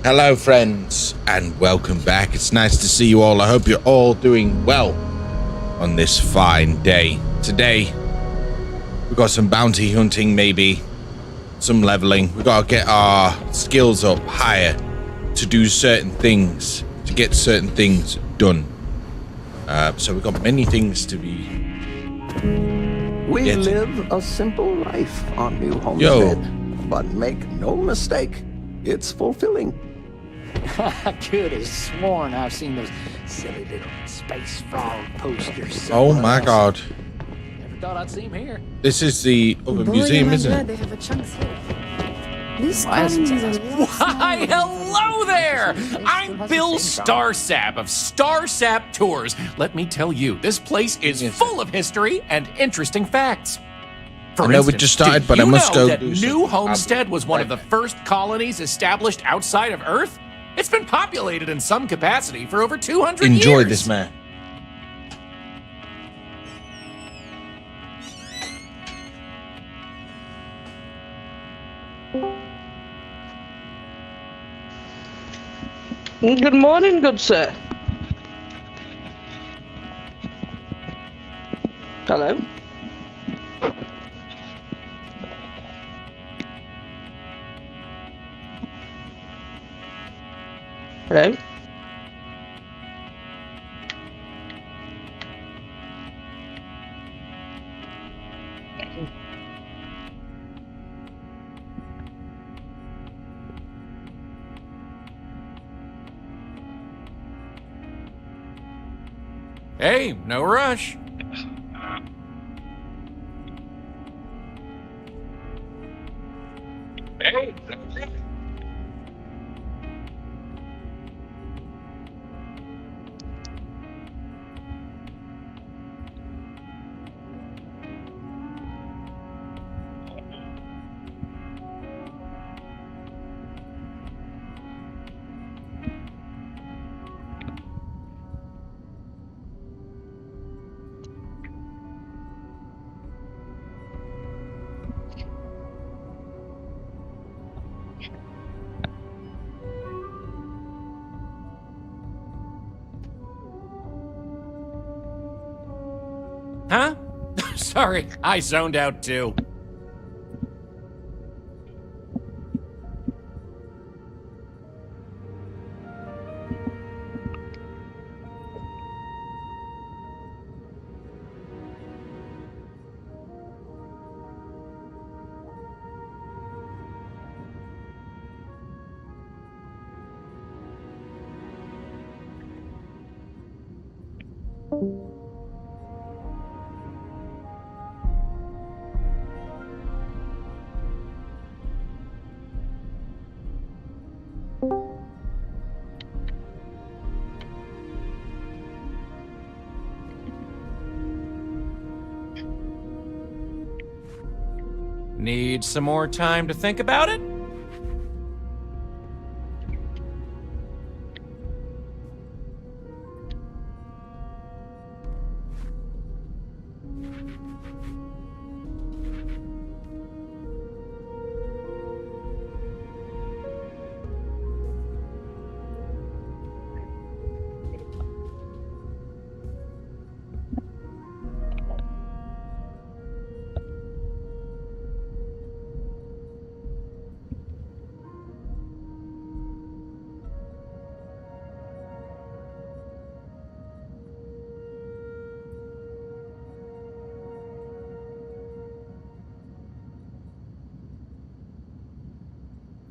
Hello, friends, and welcome back. It's nice to see you all. I hope you're all doing well on this fine day. Today, we've got some bounty hunting, maybe some leveling. We've got to get our skills up higher to do certain things, to get certain things done. So we've got many things to be We getting. live a simple life on New Homestead, but make no mistake, it's fulfilling. I could have sworn I've seen those silly little space frog posters. Oh my god. Never thought I'd see them here. This is the other museum, isn't it? They have a chunks here. These Why isn't colonies it? are lost Hi, now. hello there! I'm Bill Starsap of Starsap Tours. Let me tell you, this place is full of history and interesting facts. For I know we instance, just started, did but I you must know go that do New something. Homestead was one of the first colonies established outside of Earth? It's been populated in some capacity for over 200 years. Enjoy this, man. Good morning, good sir. Hello? Hello? Hey, no rush. Hey. Huh? Sorry, I zoned out too. Need some more time to think about it?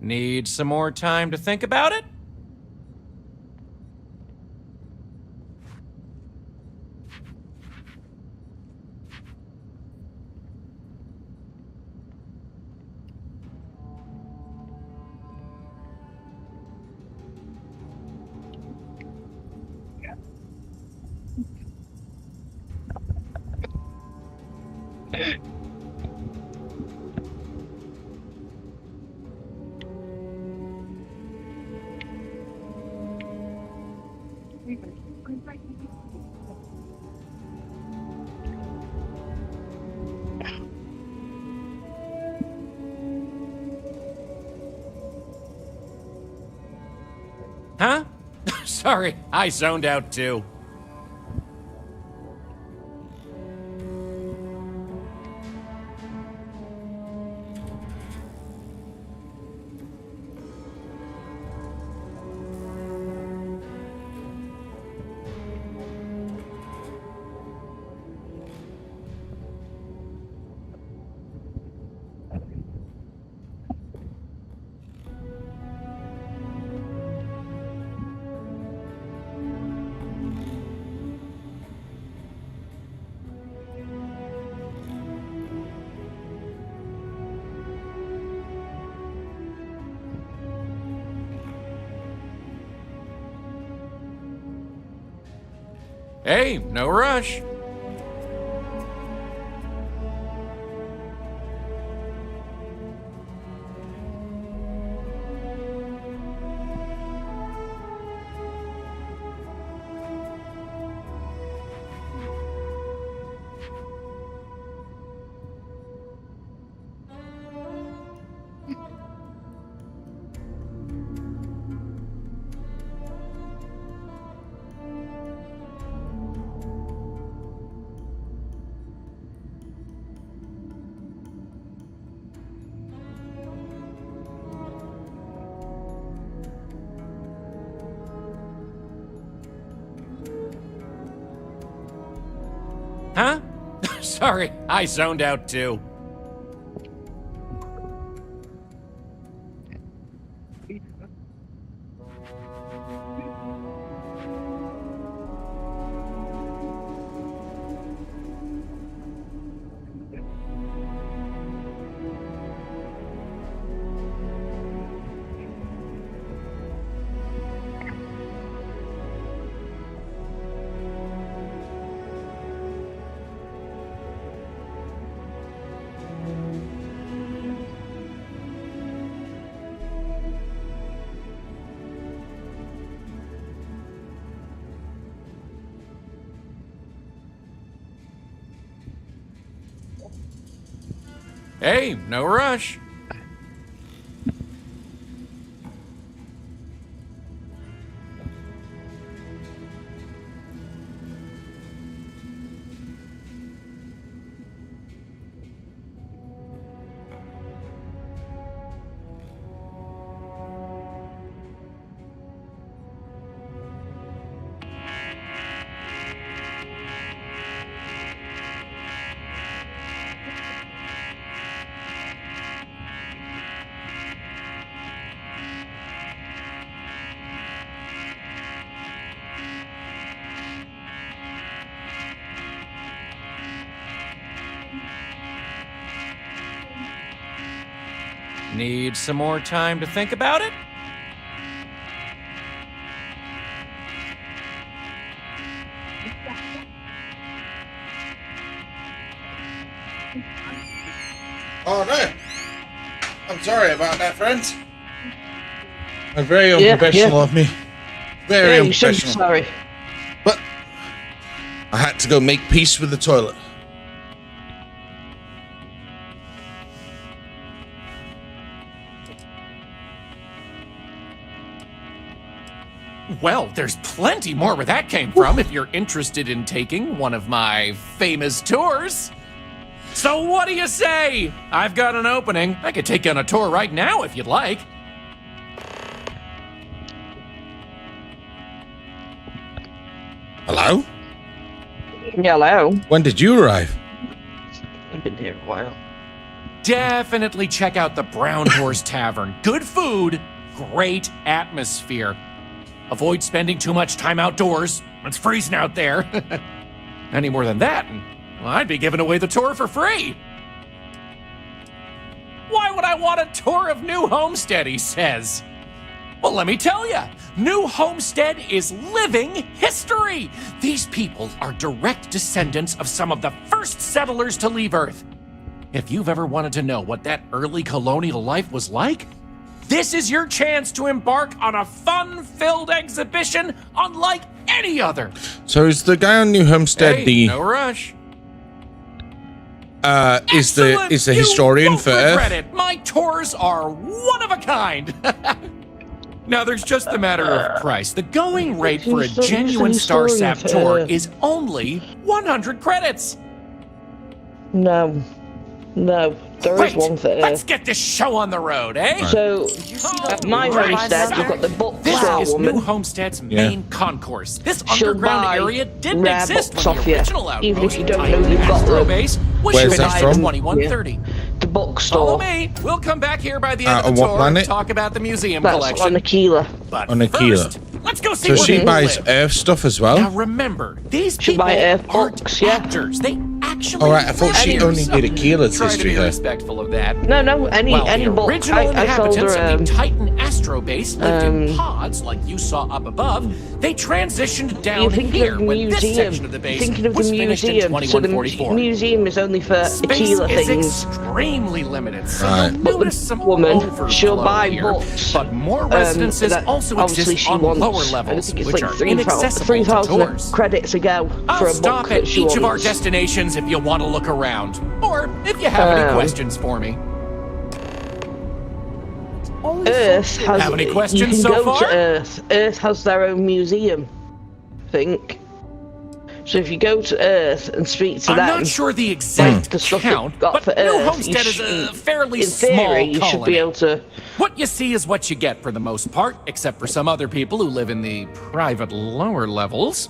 Need some more time to think about it? Huh? Sorry, I zoned out too. Hey, no rush. Huh? Sorry, I zoned out too. Hey, no rush. Need some more time to think about it? Oh no! I'm sorry about that, friends. Very unprofessional of me. Very Yeah, you should be unprofessional. sorry. But I had to go make peace with the toilet. Well, there's plenty more where that came from if you're interested in taking one of my famous tours. So what do you say? I've got an opening. I could take you on a tour right now if you'd like. Hello? Hello. When did you arrive? I've been here a while. Definitely check out the Brown Horse Tavern. Good food, great atmosphere. Avoid spending too much time outdoors. It's freezing out there. Any more than that, and well, I'd be giving away the tour for free. Why would I want a tour of New Homestead, he says. Well, let me tell you, New Homestead is living history. These people are direct descendants of some of the first settlers to leave Earth. If you've ever wanted to know what that early colonial life was like, this is your chance to embark on a fun-filled exhibition unlike any other. So is the guy on New Homestead Hey, no rush. is the historian for Earth? Earth? My tours are one of a kind. Now, there's just the matter of price. The going rate for a genuine Starsap tour is only 100 credits. No. No. There is one for Let's get this show on the road, eh? So, at my homestead, you've got the bookstore This is woman. New Homestead's main concourse. This She'll underground buy area didn't rare exist books when off the you, original even if Outpost you don't Titan know you've got Astro them. Base was Where's shipping that out from? 2130. The bookstore. Follow me. We'll come back here by the end of On the what tour planet? and talk about the museum That's collection. on Aquila. But On Aquila. first, let's go see So where she people buys live. Earth stuff as Now well? remember, these She'll people buy Earth aren't books, yeah. actors. They actually Alright, I thought she live only here. did Aquila's Try to history be here. respectful of that. No, any the book. original I sold inhabitants her, of the Titan Astro Base lived in um, pods like you saw up above. They transitioned down you're thinking here of the when this museum. section of the base You're thinking of was the finished in museum. So the 2144. museum is only for Space Aquila is things. extremely limited, so Right. you'll But the notice some woman, overflow she'll buy here, books. but more residences that also obviously exist she on wants. lower I levels, think it's which like are inaccessible to 3,000 tours. credits a go for I'll a stop book at that she each of our wants. destinations if you want to look around, or if you have any questions for me. Earth has. Have any you questions can so go far? to Earth. Earth has their own museum, I think. So if you go to Earth and speak to I'm them, not sure the exact the stuff that count, you've got but for New Earth, Homestead is a fairly in theory, small you should be colony. able to. What you see is what you get for the most part, except for some other people who live in the private lower levels.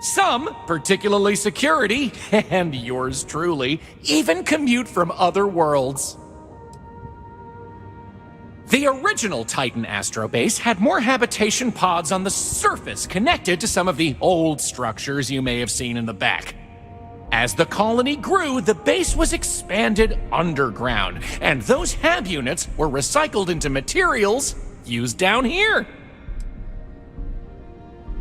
Some, particularly security, and yours truly, even commute from other worlds. The original Titan Astro Base had more habitation pods on the surface connected to some of the old structures you may have seen in the back. As the colony grew, the base was expanded underground, and those hab units were recycled into materials used down here.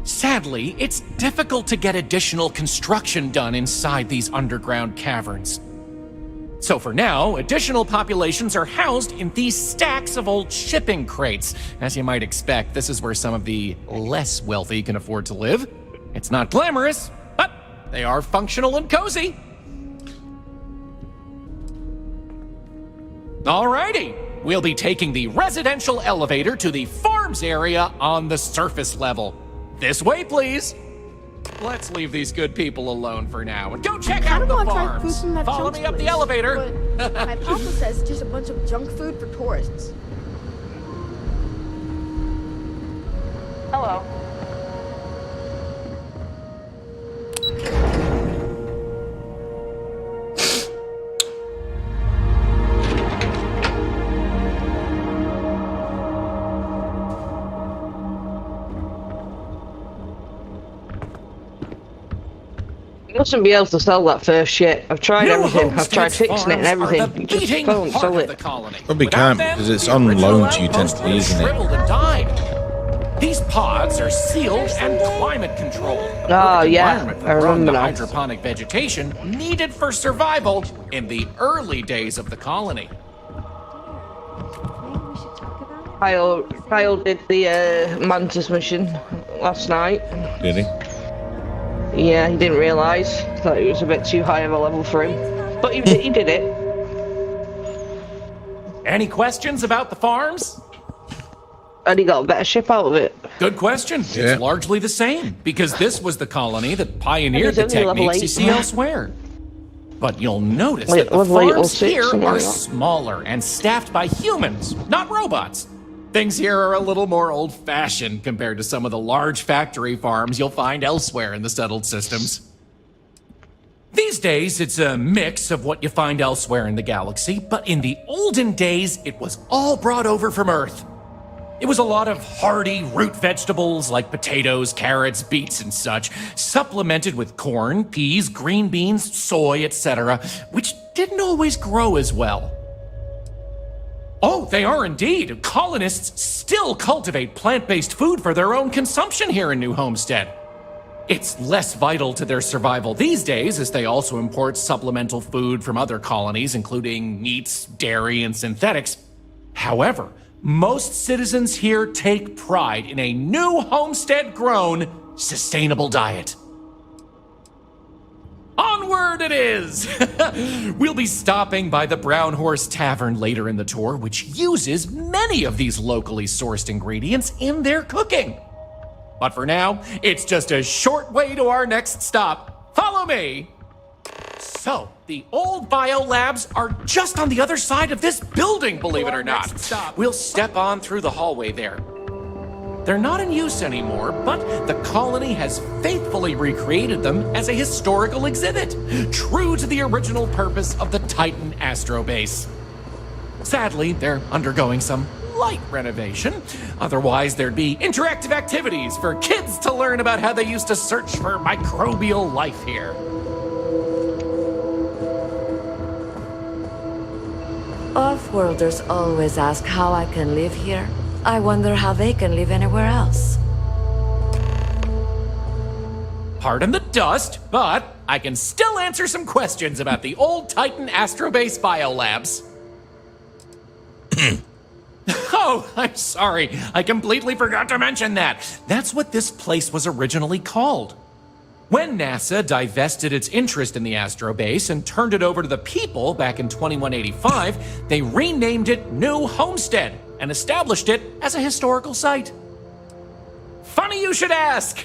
Sadly, it's difficult to get additional construction done inside these underground caverns. So for now, additional populations are housed in these stacks of old shipping crates. As you might expect, this is where some of the less wealthy can afford to live. It's not glamorous, but they are functional and cozy. Alrighty, we'll be taking the residential elevator to the farms area on the surface level. This way, please. Let's leave these good people alone for now and go check out the farms. Follow me up the elevator. But my papa says it's just a bunch of junk food for tourists. Hello. You mustn't be able to sell that first shit. I've tried New everything. I've tried Homestead's fixing it and farms are everything. the You just beating don't heart sell of the it. colony. Probably Without can't, them, because it's the on original loan to you, outpost technically, would've isn't it? shriveled and died. These pods are sealed and climate controlled. Oh, yeah, Environment for I growing remember the now. hydroponic vegetation needed for survival in the early days of the colony. Maybe we should talk about it? Kyle did the Mantis mission last night. Did he? Yeah, he didn't realise. Thought it was a bit too high of a level for him. But he did it. Any questions about the farms? And he got a better ship out of it. Good question. Yeah. It's largely the same, because this was the colony that pioneered And the it's only level techniques you 8. see elsewhere. But you'll notice Wait, that the level 8 or farms 6, here something are like that. smaller and staffed by humans, not robots. Things here are a little more old-fashioned compared to some of the large factory farms you'll find elsewhere in the settled systems. These days, it's a mix of what you find elsewhere in the galaxy, but in the olden days, it was all brought over from Earth. It was a lot of hardy root vegetables like potatoes, carrots, beets, and such, supplemented with corn, peas, green beans, soy, etc., which didn't always grow as well. Oh, they are indeed. Colonists still cultivate plant-based food for their own consumption here in New Homestead. It's less vital to their survival these days, as they also import supplemental food from other colonies, including meats, dairy, and synthetics. However, most citizens here take pride in a New Homestead-grown, sustainable diet. Onward word it is! We'll be stopping by the Brown Horse Tavern later in the tour, which uses many of these locally sourced ingredients in their cooking. But for now, it's just a short way to our next stop. Follow me! So, the old biolabs are just on the other side of this building, believe it or not. We'll step on through the hallway there. They're not in use anymore, but the colony has faithfully recreated them as a historical exhibit, true to the original purpose of the Titan Astrobase. Sadly, they're undergoing some light renovation. Otherwise, there'd be interactive activities for kids to learn about how they used to search for microbial life here. Off-worlders always ask how I can live here. I wonder how they can live anywhere else. Pardon the dust, but I can still answer some questions about the old Titan Astrobase biolabs. Oh, I'm sorry. I completely forgot to mention that. That's what this place was originally called. When NASA divested its interest in the Astrobase and turned it over to the people back in 2185, they renamed it New Homestead and established it as a historical site. Funny you should ask.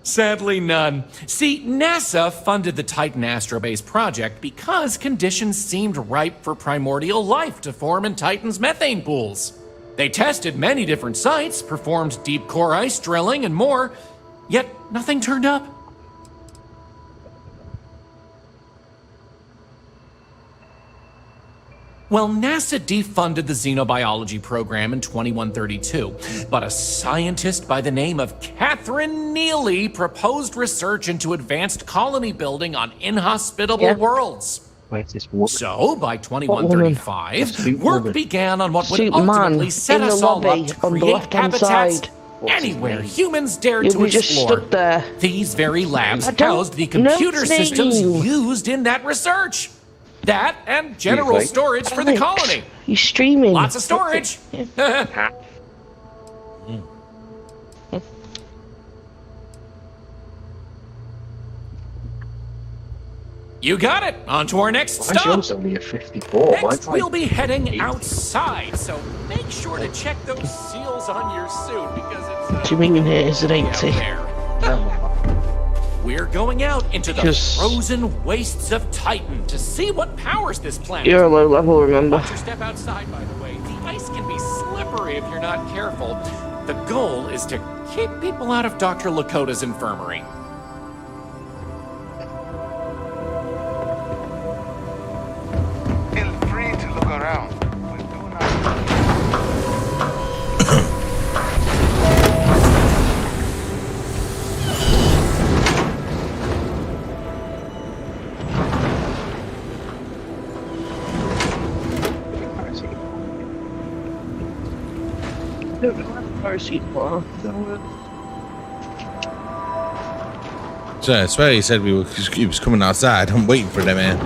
Sadly, none. See, NASA funded the Titan Astrobase project because conditions seemed ripe for primordial life to form in Titan's methane pools. They tested many different sites, performed deep core ice drilling, and more, yet nothing turned up. Well, NASA defunded the xenobiology program in 2132, but a scientist by the name of Catherine Neely proposed research into advanced colony building on inhospitable worlds. So, by 2135, work began on what would ultimately set us all up to create habitats anywhere humans dared to explore. These very labs housed the computer systems used in that research. That and general storage for the colony. You're streaming. Lots of storage. You got it. On to our next stop. Yours only a 54. Next, we'll be heading outside, so make sure to check those seals on your suit because it's. What do you mean here is it 80? We're going out into the frozen wastes of Titan to see what powers this planet. You're a low level, remember? Watch your step outside, by the way. The ice can be slippery if you're not careful. The goal is to keep people out of Dr. Lakota's infirmary. Feel free to look around. We do not. So I swear he said he was coming outside. I'm waiting for them, man.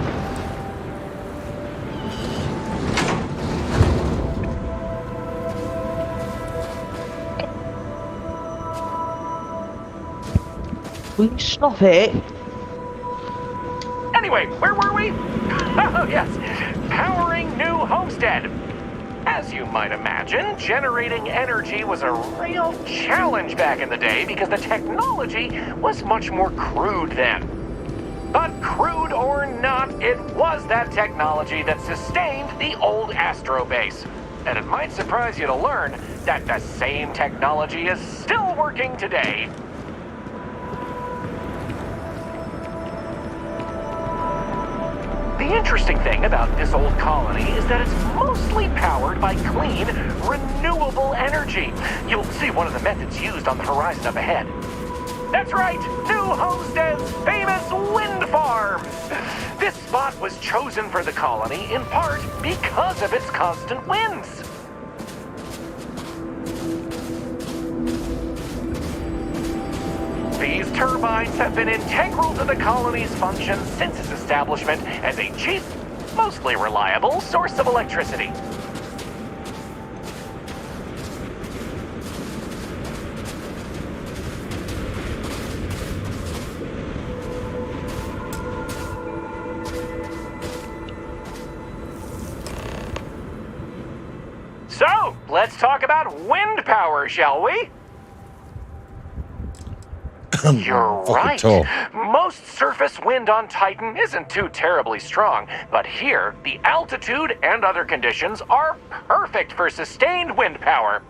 Will you stop it? Anyway, where were we? Oh, yes. Powering New Homestead. As you might imagine, generating energy was a real challenge back in the day because the technology was much more crude then. But crude or not, it was that technology that sustained the old Astrobase. And it might surprise you to learn that the same technology is still working today. The interesting thing about this old colony is that it's mostly powered by clean, renewable energy. You'll see one of the methods used on the horizon up ahead. That's right, New Homestead's famous wind farm. This spot was chosen for the colony in part because of its constant winds. These turbines have been integral to the colony's function since its establishment as a cheap, mostly reliable source of electricity. let's talk about wind power, shall we? You're right. Tall. Most surface wind on Titan isn't too terribly strong, but here, the altitude and other conditions are perfect for sustained wind power.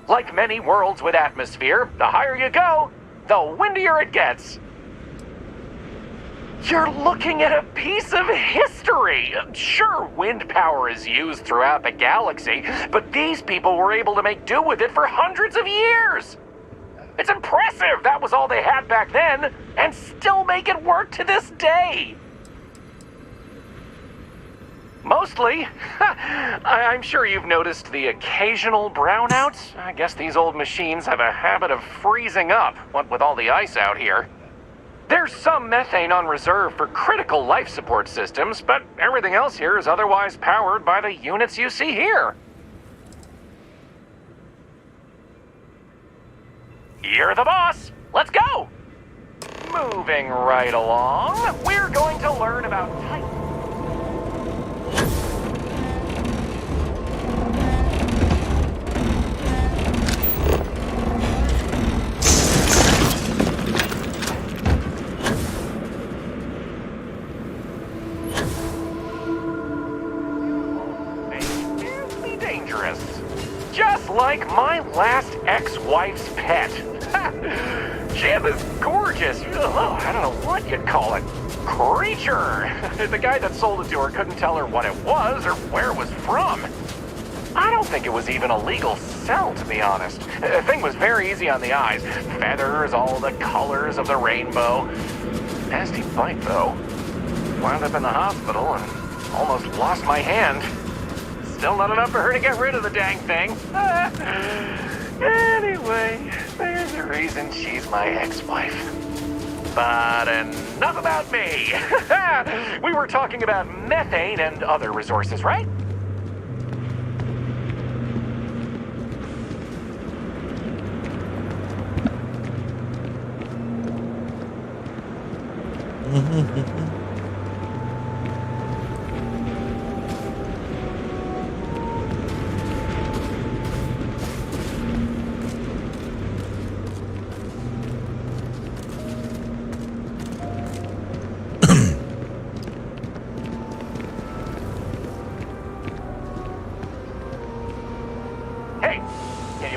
Like many worlds with atmosphere, the higher you go, the windier it gets. You're looking at a piece of history. Sure, wind power is used throughout the galaxy, but these people were able to make do with it for hundreds of years. It's impressive that was all they had back then, and still make it work to this day. Mostly. I'm sure you've noticed the occasional brownouts. I guess these old machines have a habit of freezing up, what with all the ice out here. There's some methane on reserve for critical life support systems, but everything else here is otherwise powered by the units you see here. You're the boss. Let's go. Moving right along, we're going to learn about Titan. Fiercely dangerous. Just like my last ex-wife's pet. She had this gorgeous, I don't know what you'd call it, creature. The guy that sold it to her couldn't tell her what it was or where it was from. I don't think it was even a legal sell, to be honest. The thing was very easy on the eyes. Feathers, all the colors of the rainbow. Nasty bite, though. Wound up in the hospital and almost lost my hand. Still not enough for her to get rid of the dang thing. Anyway, there's a reason she's my ex-wife. But enough about me. We were talking about methane and other resources, right?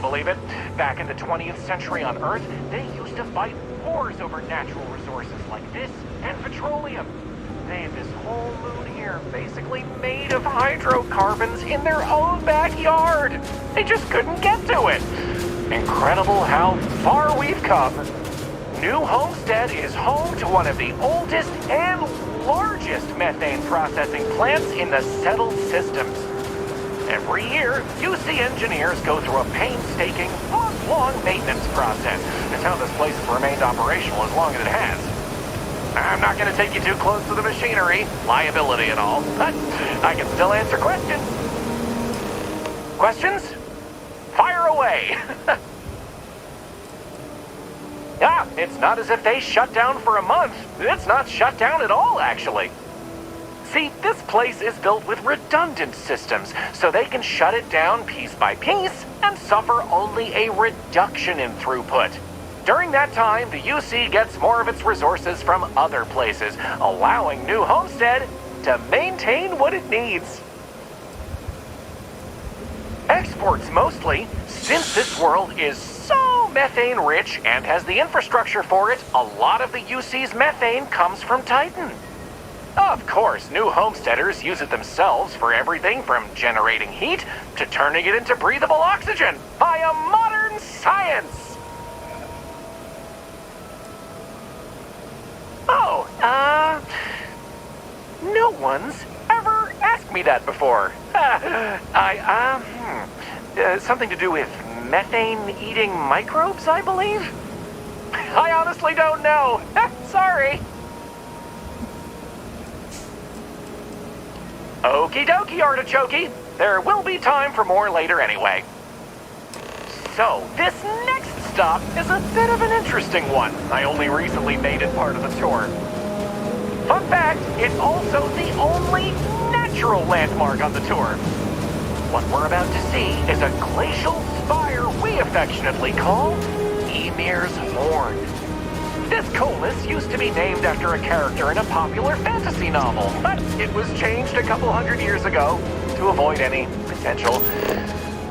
Believe it? Back in the 20th century on Earth, they used to fight wars over natural resources like this and petroleum. They had this whole moon here basically made of hydrocarbons in their own backyard. They just couldn't get to it. Incredible how far we've come. New Homestead is home to one of the oldest and largest methane processing plants in the settled systems. Every year, UC engineers go through a painstaking, month-long maintenance process. It's how this place has remained operational as long as it has. I'm not going to take you too close to the machinery, liability and all, but I can still answer questions. Questions? Fire away! It's not as if they shut down for a month. It's not shut down at all, actually. See, this place is built with redundant systems, so they can shut it down piece by piece and suffer only a reduction in throughput. During that time, the UC gets more of its resources from other places, allowing New Homestead to maintain what it needs. Exports mostly, since this world is so methane rich and has the infrastructure for it, a lot of the UC's methane comes from Titan. Of course, New Homesteaders use it themselves for everything from generating heat to turning it into breathable oxygen via modern science. Oh, no one's ever asked me that before. Something to do with methane-eating microbes, I believe? I honestly don't know. Sorry. Okie dokie, artichokey. There will be time for more later anyway. So, this next stop is a bit of an interesting one. I only recently made it part of the tour. Fun fact, it's also the only natural landmark on the tour. What we're about to see is a glacial spire we affectionately call Ymir's Horn. This colus used to be named after a character in a popular fantasy novel, but it was changed a couple hundred years ago to avoid any potential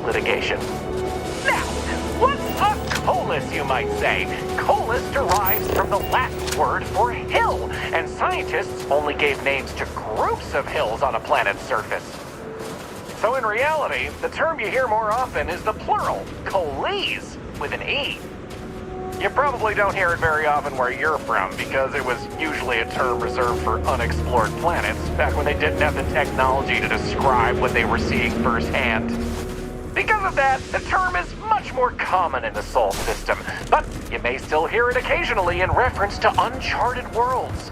litigation. Now, what's a colus, you might say? Colus derives from the Latin word for hill, and scientists only gave names to groups of hills on a planet's surface. So in reality, the term you hear more often is the plural, Colonies, with an E. You probably don't hear it very often where you're from, because it was usually a term reserved for unexplored planets, back when they didn't have the technology to describe what they were seeing firsthand. Because of that, the term is much more common in the Sol system, but you may still hear it occasionally in reference to uncharted worlds.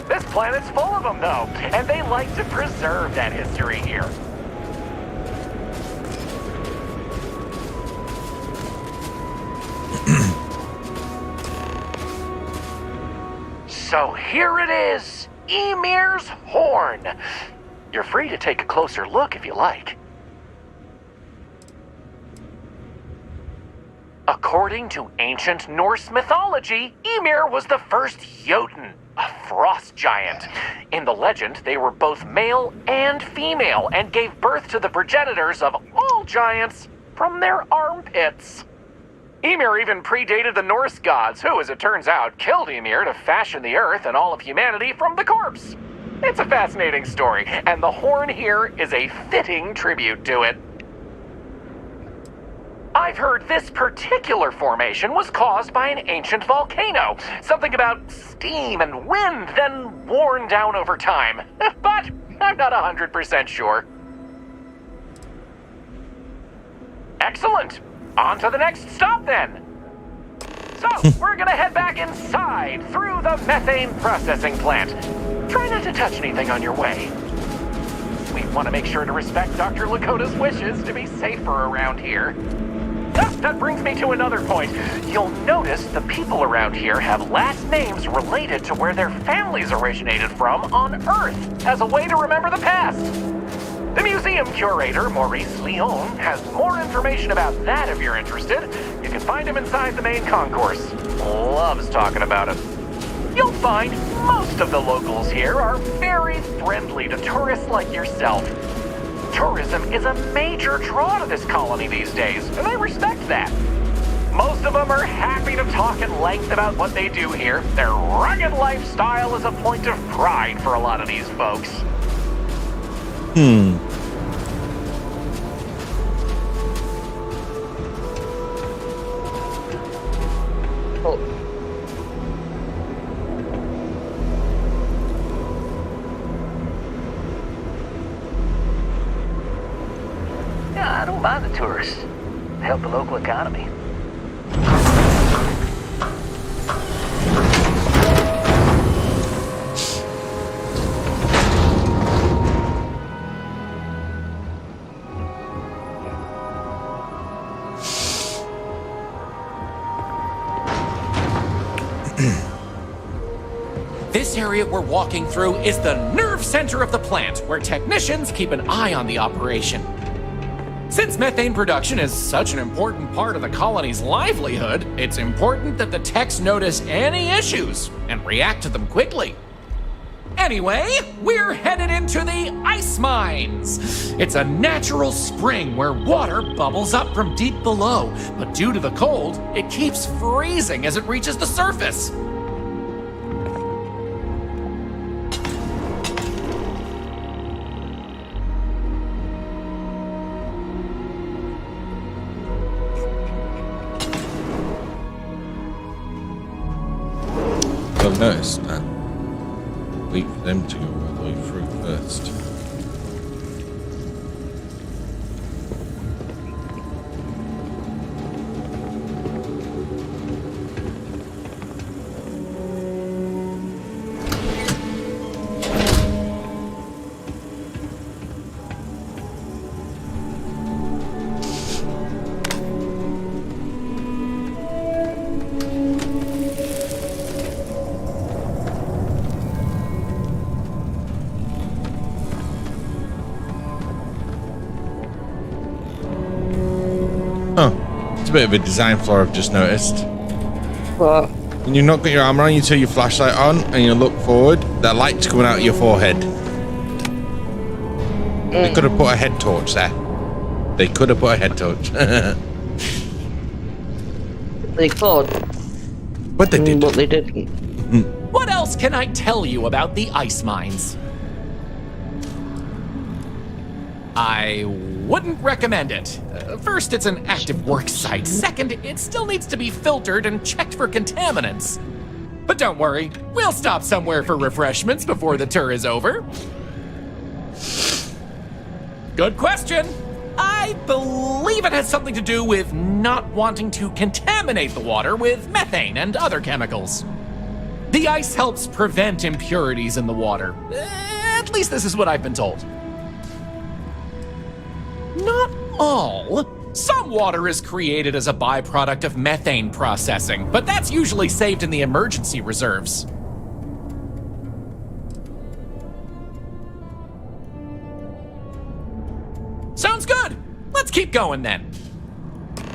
This planet's full of them, though, and they like to preserve that history here. So here it is, Ymir's Horn. You're free to take a closer look if you like. According to ancient Norse mythology, Ymir was the first Jotun, a frost giant. In the legend, they were both male and female and gave birth to the progenitors of all giants from their armpits. Ymir even predated the Norse gods, who, as it turns out, killed Ymir to fashion the earth and all of humanity from the corpse. It's a fascinating story, and the horn here is a fitting tribute to it. I've heard this particular formation was caused by an ancient volcano. Something about steam and wind, then worn down over time. But I'm not 100% sure. Excellent! On to the next stop, then. So, we're gonna head back inside, through the methane processing plant. Try not to touch anything on your way. We want to make sure to respect Dr. Lakota's wishes to be safer around here. That brings me to another point. You'll notice the people around here have last names related to where their families originated from on Earth, as a way to remember the past. The museum curator, Maurice Leon, has more information about that if you're interested. You can find him inside the main concourse. Loves talking about it. You'll find most of the locals here are very friendly to tourists like yourself. Tourism is a major draw to this colony these days, and I respect that. Most of them are happy to talk at length about what they do here. Their rugged lifestyle is a point of pride for a lot of these folks. Yeah, I don't mind the tourists. They help the local economy. This area we're walking through is the nerve center of the plant, where technicians keep an eye on the operation. Since methane production is such an important part of the colony's livelihood, it's important that the techs notice any issues and react to them quickly. Anyway, we're headed into the ice mines. It's a natural spring where water bubbles up from deep below, but due to the cold, it keeps freezing as it reaches the surface. I've noticed that. Wait for them to go all the way through first. Huh. It's a bit of a design flaw I've just noticed. What? When you've not got your armor on, you turn your flashlight on and you look forward, that light's coming out of your forehead. They could have put a head torch there. They could have put a head torch. They could. But they did. But they didn't. What else can I tell you about the ice mines? I wouldn't recommend it. First, it's an active work site. Second, it still needs to be filtered and checked for contaminants. But don't worry, we'll stop somewhere for refreshments before the tour is over. Good question. I believe it has something to do with not wanting to contaminate the water with methane and other chemicals. The ice helps prevent impurities in the water. At least this is what I've been told. Not all. Some water is created as a byproduct of methane processing, but that's usually saved in the emergency reserves. Sounds good. Let's keep going then.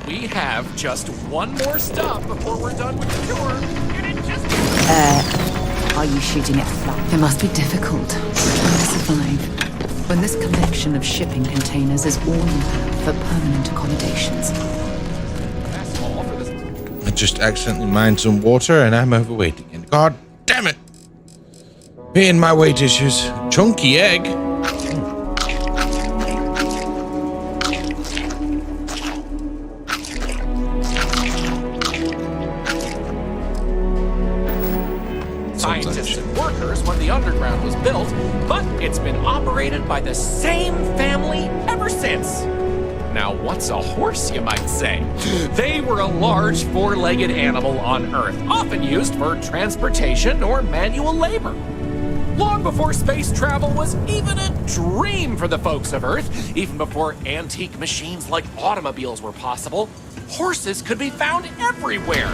We have just one more stop before we're done with the tour. And it just... Are you shooting at flat? It must be difficult trying to survive when this collection of shipping containers is all you have for permanent accommodations. That's all for this. I just accidentally mined some water and I'm overweight again. God damn it! Me and my weight issues. Chunky egg. Scientists and workers when the underground was built, but it's been operated by the same family ever since. Now, what's a horse, you might say? They were a large four-legged animal on Earth, often used for transportation or manual labor. Long before space travel was even a dream for the folks of Earth, even before antique machines like automobiles were possible, horses could be found everywhere.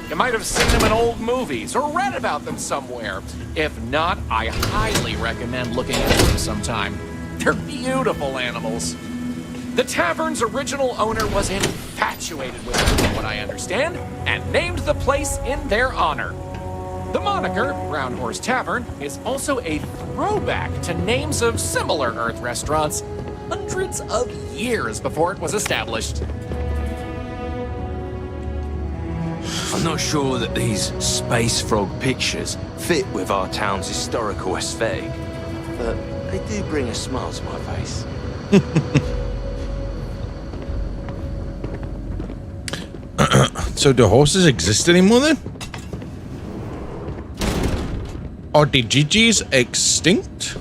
You might have seen them in old movies or read about them somewhere. If not, I highly recommend looking into them sometime. They're beautiful animals. The tavern's original owner was infatuated with them, from what I understand, and named the place in their honor. The moniker, Brown Horse Tavern, is also a throwback to names of similar Earth restaurants hundreds of years before it was established. I'm not sure that these space frog pictures fit with our town's historical aesthetic, but they do bring a smile to my face. So do horses exist anymore then? Are the Gigis extinct?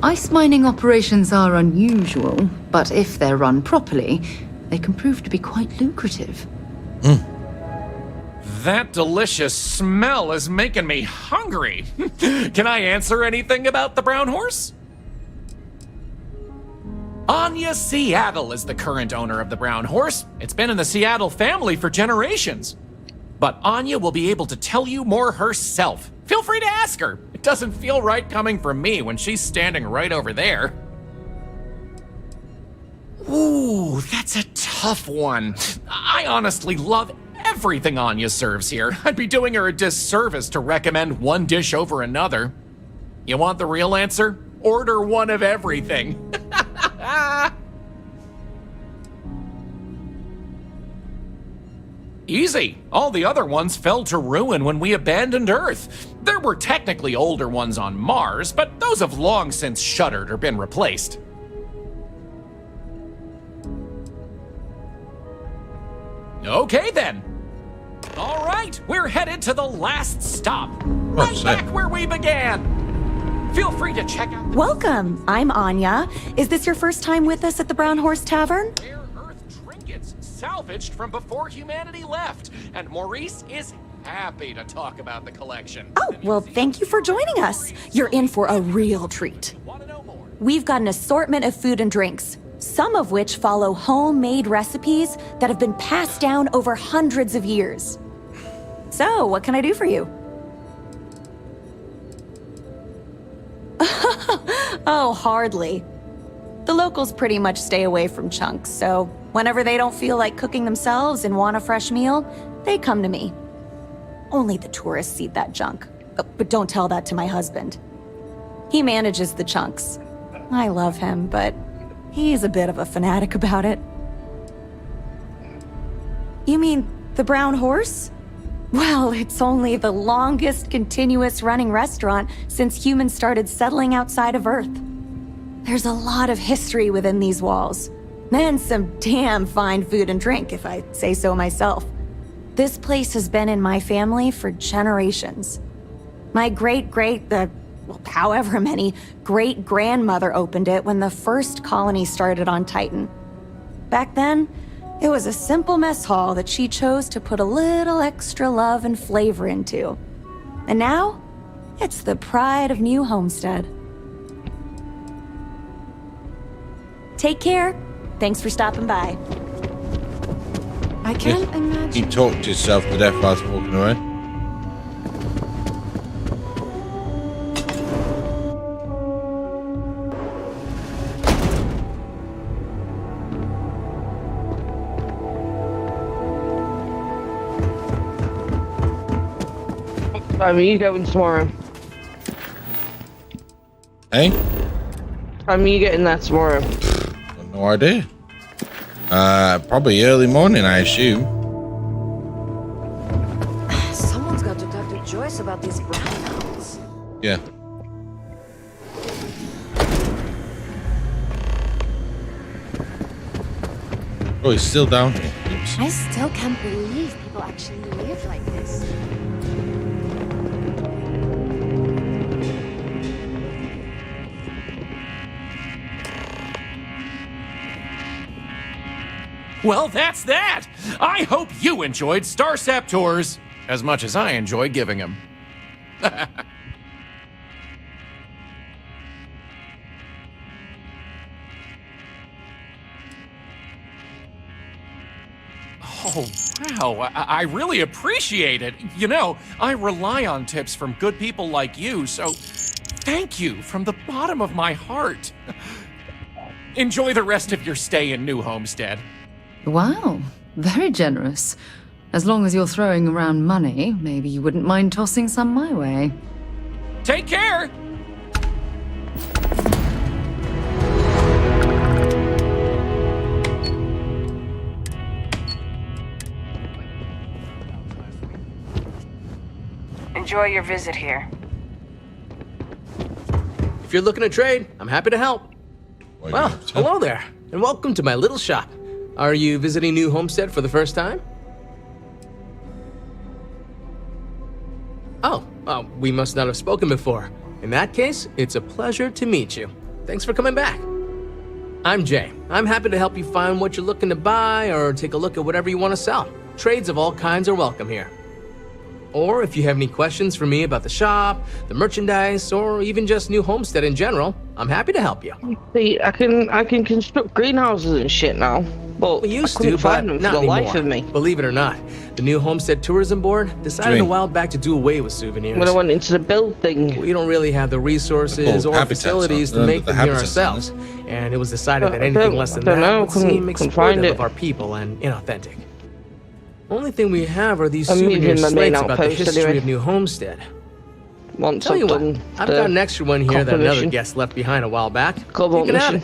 Ice mining operations are unusual, but if they're run properly, they can prove to be quite lucrative. That delicious smell is making me hungry. Can I answer anything about the Brown Horse? Anya Seattle is the current owner of the Brown Horse. It's been in the Seattle family for generations. But Anya will be able to tell you more herself. Feel free to ask her. It doesn't feel right coming from me when she's standing right over there. Ooh, that's a tough one. I honestly love everything Anya serves here. I'd be doing her a disservice to recommend one dish over another. You want the real answer? Order one of everything. Easy. All the other ones fell to ruin when we abandoned Earth. There were technically older ones on Mars, but those have long since shuttered or been replaced. Okay then. All right, we're headed to the last stop. Right back where we began. Feel free to check out... Welcome, I'm Anya. Is this your first time with us at the Brown Horse Tavern? Rare Earth trinkets salvaged from before humanity left. And Maurice is happy to talk about the collection. Oh, well, thank you for joining us. You're in for a real treat. We've got an assortment of food and drinks, some of which follow homemade recipes that have been passed down over hundreds of years. So, what can I do for you? Oh, hardly. The locals pretty much stay away from chunks, so whenever they don't feel like cooking themselves and want a fresh meal, they come to me. Only the tourists eat that junk. But don't tell that to my husband. He manages the chunks. I love him, but he's a bit of a fanatic about it. You mean the brown horse? Well, it's only the longest continuous running restaurant since humans started settling outside of Earth. There's a lot of history within these walls. And some damn fine food and drink, if I say so myself. This place has been in my family for generations. My however many great-grandmother opened it when the first colony started on Titan. Back then, it was a simple mess hall that she chose to put a little extra love and flavor into. And now, it's the pride of New Homestead. Take care. Thanks for stopping by. I can't imagine. He talked himself to death whilst walking away. Time are you going tomorrow? Hey? Time are you getting there tomorrow? Got no idea. Probably early morning, I assume. Someone's got to talk to Joyce about these brownouts. Yeah. Oh, he's still down here. Oops. I still can't believe people actually live like this. Well, that's that! I hope you enjoyed Starsap Tours as much as I enjoy giving them. Oh, wow. I really appreciate it. You know, I rely on tips from good people like you, so thank you from the bottom of my heart. Enjoy the rest of your stay in New Homestead. Wow, very generous. As long as you're throwing around money, maybe you wouldn't mind tossing some my way. Take care! Enjoy your visit here. If you're looking to trade, I'm happy to help. Well, hello there, and welcome to my little shop. Are you visiting New Homestead for the first time? Oh, we must not have spoken before. In that case, it's a pleasure to meet you. Thanks for coming back. I'm Jay. I'm happy to help you find what you're looking to buy or take a look at whatever you want to sell. Trades of all kinds are welcome here. Or if you have any questions for me about the shop, the merchandise, or even just New Homestead in general, I'm happy to help you. See, I can construct greenhouses and shit now. But we used I couldn't to, find but them not for the anymore. life of me. Believe it or not, the New Homestead Tourism Board decided a while back to do away with souvenirs. When I went into the building, we don't really have the resources or facilities to make them here ourselves, and it was decided that anything less than that would seem exploitative of our people and inauthentic. Only thing we have are these souvenir slates about the history of New Homestead. Tell you what, I've got an extra one here that another guest left behind a while back. You can have it.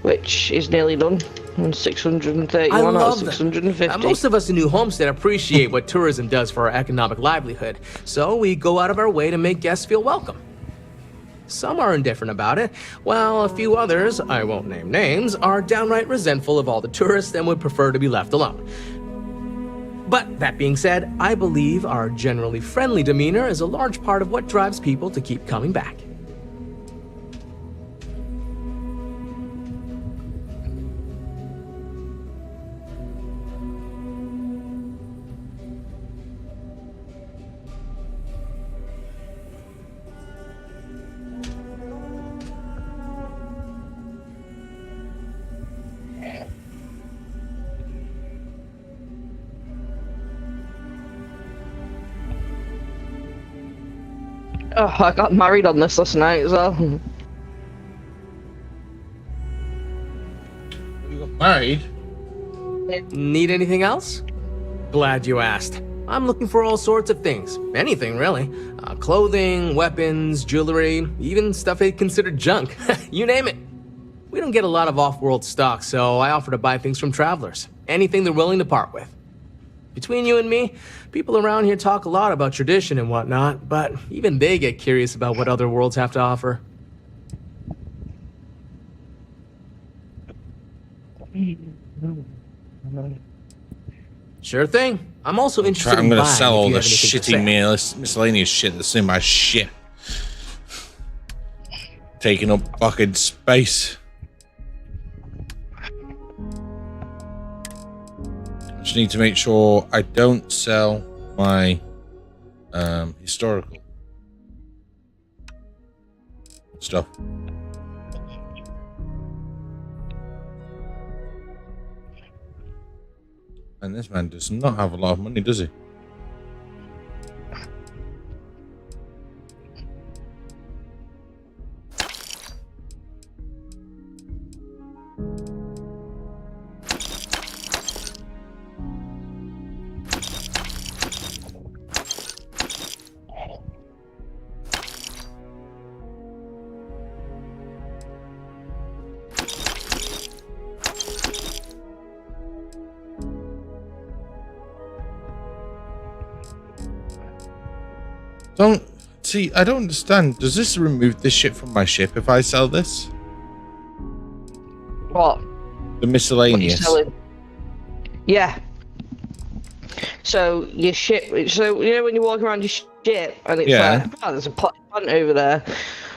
Which is nearly done. 631 out of 650. Most of us in New Homestead appreciate what tourism does for our economic livelihood, so we go out of our way to make guests feel welcome. Some are indifferent about it, while a few others, I won't name names, are downright resentful of all the tourists and would prefer to be left alone. But that being said, I believe our generally friendly demeanor is a large part of what drives people to keep coming back. Oh, I got married on this last night as well. married. Need anything else? Glad you asked. I'm looking for all sorts of things. Anything, really. Clothing, weapons, jewelry, even stuff they consider junk. You name it. We don't get a lot of off-world stock, so I offer to buy things from travelers. Anything they're willing to part with. Between you and me, people around here talk a lot about tradition and whatnot, but even they get curious about what other worlds have to offer. Sure thing. I'm also interested I'm in gonna buying sell if all you the have anything to shitty say. miscellaneous shit that's in my ship. Taking up fucking space. I just need to make sure I don't sell my historical stuff. And this man does not have a lot of money, does he? I don't understand. Does this remove this shit from my ship if I sell this? What? The miscellaneous. Yeah. So your ship. So you know when you walk around your ship and it's like, oh, there's a plant over there.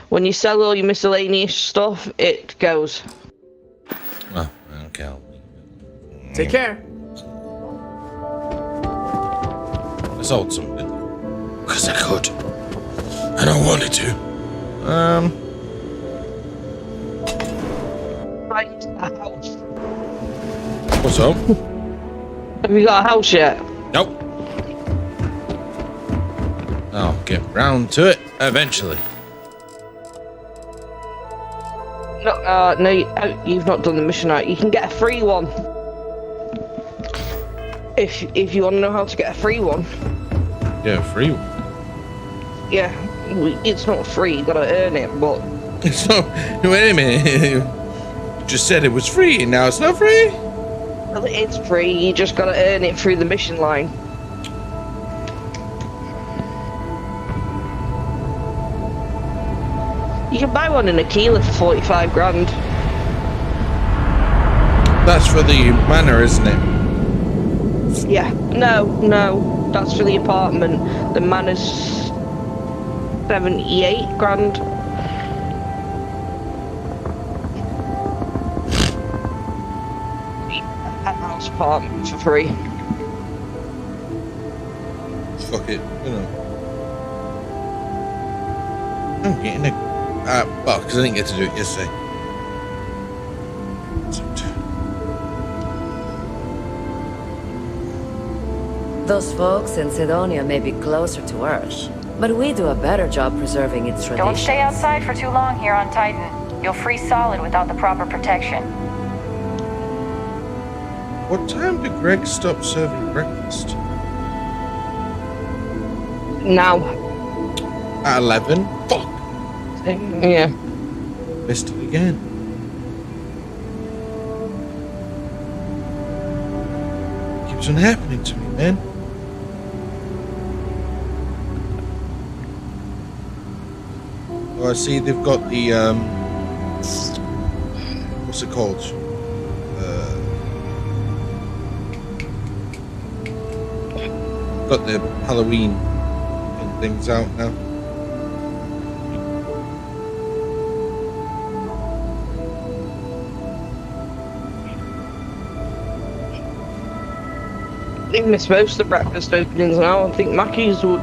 When you sell all your miscellaneous stuff, it goes. Oh, okay. Take care. I sold something because I could. And I wanted to. Right, a house. What's up? Have you got a house yet? Nope. I'll get round to it eventually. No, you've not done the mission right. You can get a free one. If you want to know how to get a free one. Yeah, free one. Yeah, it's not free. You gotta earn it, but it's not. Wait a minute. You just said it was free, and now it's not free. Well, it's free. You just gotta earn it through the mission line. You can buy one in Aquila for 45 grand. That's for the manor, isn't it? Yeah. No, that's for the apartment. The manor's 78 grand. A house apartment for free. Fuck it, you know. I'm getting a well, because I didn't get to do it yesterday. Those folks in Sidonia may be closer to Earth, but we do a better job preserving its traditions. Don't stay outside for too long here on Titan. You'll freeze solid without the proper protection. What time did Greg stop serving breakfast? Now. At 11? Fuck! Yeah. Missed it again. Keeps on happening to me, man. Oh, I see they've got the, what's it called? Got the Halloween things out now. They've missed most of the breakfast openings now. I think Mackey's would.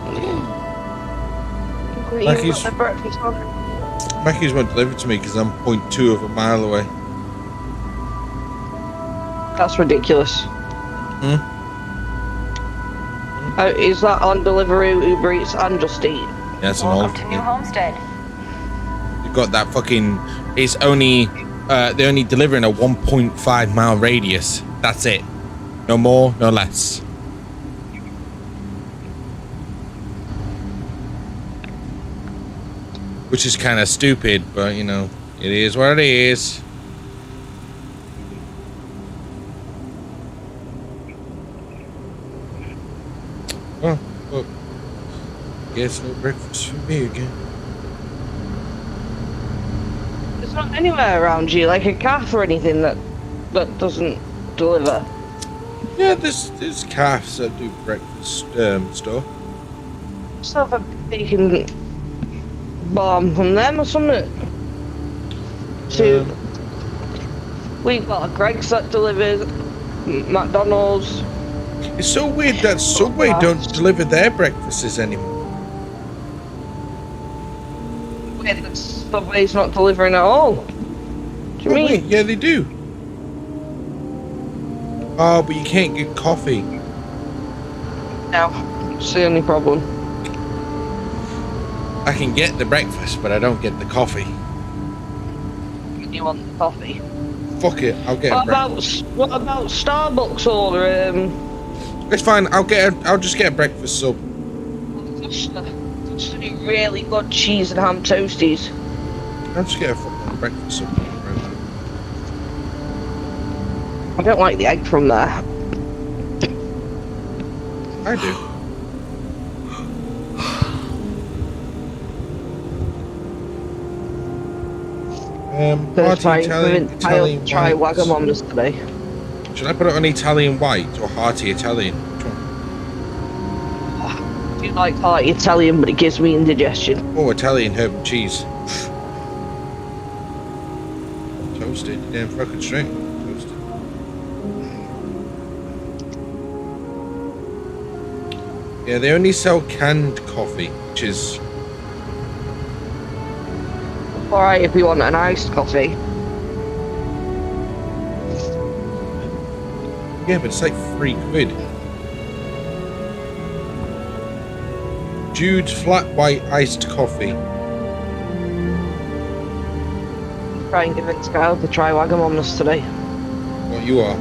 Mackey's won't deliver to me because I'm 0.2 of a mile away. That's ridiculous. Is that on Deliveroo, Uber Eats, and Just Eat? Yeah, it's an Welcome to New Homestead. You've got that fucking. It's only they only deliver in a 1.5 mile radius. That's it. No more, no less. Which is kind of stupid, but you know, it is what it is. Oh, well, guess no breakfast for me again. There's not anywhere around you, like a cafe or anything that doesn't deliver. Yeah, there's cafes that do breakfast stuff. Just have a bacon bomb from them or something. We've got a Greg's that delivers, McDonald's. It's so weird that Subway don't deliver their breakfasts anymore. Weird that Subway's not delivering at all. Do you mean? Wait, yeah, they do. Oh, but you can't get coffee. No, it's the only problem. I can get the breakfast, but I don't get the coffee. You want the coffee? Fuck it, I'll get What about Starbucks or It's fine. I'll just get a breakfast sub. just really good cheese and ham toasties? I'll just get a fucking breakfast sub. I don't like the egg from there. I do. Italian try Wagamama's today. Should I put it on Italian white or hearty Italian? I do like hearty Italian, but it gives me indigestion. Oh, Italian herb and cheese. Toasted, damn fucking straight. Toasted. Yeah, they only sell canned coffee, which is alright if you want an iced coffee. yeah, but it's like £3. Jude's flat white iced coffee. Try and convince Kyle to try Wagamama's today. What you are?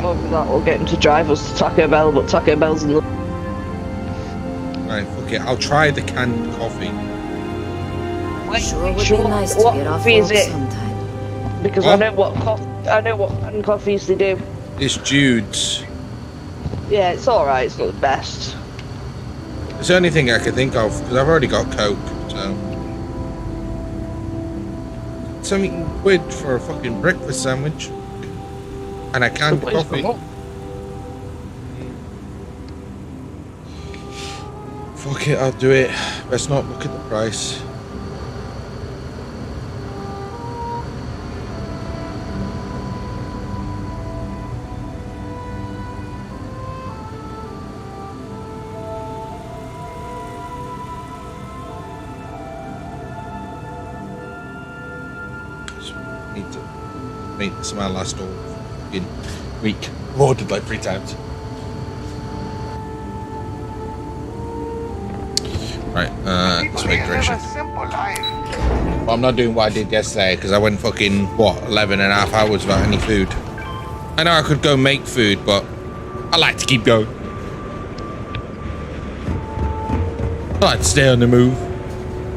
Hopefully that will get him to drive us to Taco Bell, but Taco Bell's in the... Right, fuck it. I'll try the canned coffee. Sure would be nice to get off work sometime. Because What? I know what canned coffees they do. It's Jude's. Yeah, it's alright, it's not the best. It's the only thing I can think of, because I've already got Coke, so... Something quid for a fucking breakfast sandwich. And a canned coffee. Fuck it, I'll do it. Let's not look at the price. Need to make this my last all fucking week. I've ordered like 3 times. Right, this way direction. But I'm not doing what I did yesterday because I went fucking, 11 and a half hours without any food. I know I could go make food, but I like to keep going. I like to stay on the move.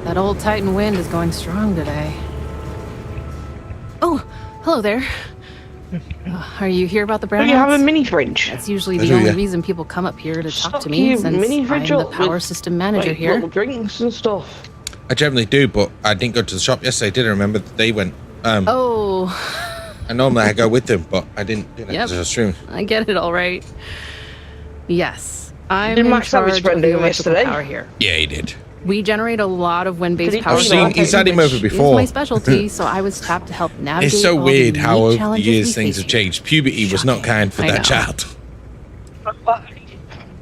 That old Titan wind is going strong today. Oh, hello there. Are you here about the brownouts? You have a mini fridge. That's usually the only reason people come up here to talk to me, since I'm the power system manager here. Little drinks and stuff. I generally do, but I didn't go to the shop yesterday. Did I remember that they went? Oh. And normally I go with them, but I didn't. Yep. That's true. I get it all right. Yes, I'm Did in Max have his charge friend of the do electrical yesterday? power here. Yeah, he did. We generate a lot of wind-based power. He's had him over before. Is my specialty, so I was tapped to help navigate. It's so all weird the how unique over the challenges years we things face have changed. Puberty was not kind for I that know. child.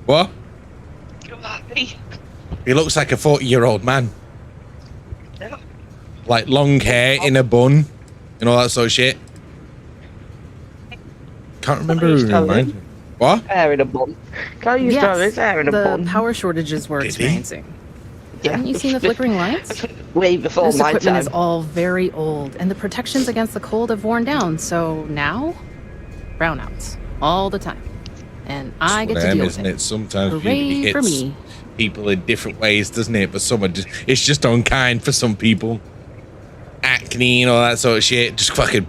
What? He looks like a 40-year-old man. Like long hair in a bun and all that sort of shit. Can't remember who reminds me. What? Hair in a bun. Can't use his hair in a bun. The power shortages we're experiencing. Haven't you seen the flickering lights? Way before this my equipment time. is all very old, and the protections against the cold have worn down. So now, brownouts all the time, and I get to deal with it. Sometimes Hooray it for hits me. people in different ways, doesn't it? But it's just unkind for some people. Acne and all that sort of shit, just fucking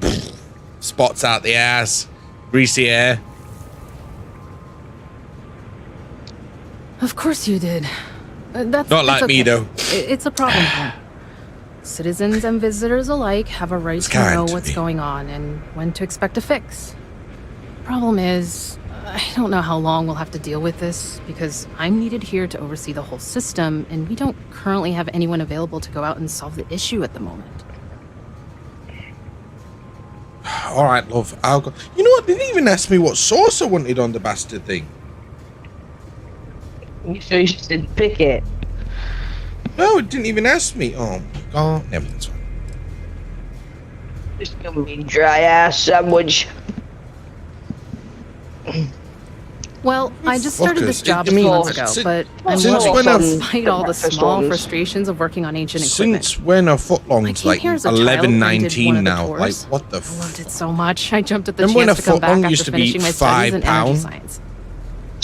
spots out the ass, greasy hair. Of course you did. That's Not like me, though. It's a problem here. Citizens and visitors alike have a right to know what's going on and when to expect a fix. Problem is, I don't know how long we'll have to deal with this because I'm needed here to oversee the whole system, and we don't currently have anyone available to go out and solve the issue at the moment. All right, love. I'll go. You know what? They didn't even ask me what sauce I wanted on the bastard thing. You sure you just didn't pick it? No, it didn't even ask me. Oh my god. Never mind. It's gonna be dry ass sandwich. Well, I just started this job a few months ago, but I'm loving it despite all the small frustrations of working on ancient equipment. Since when are footlongs like 11, 19 now? Like, what the I loved it so much. I jumped at the Remember when chance to come back footlong after used to be finishing my studies in energy £5? science.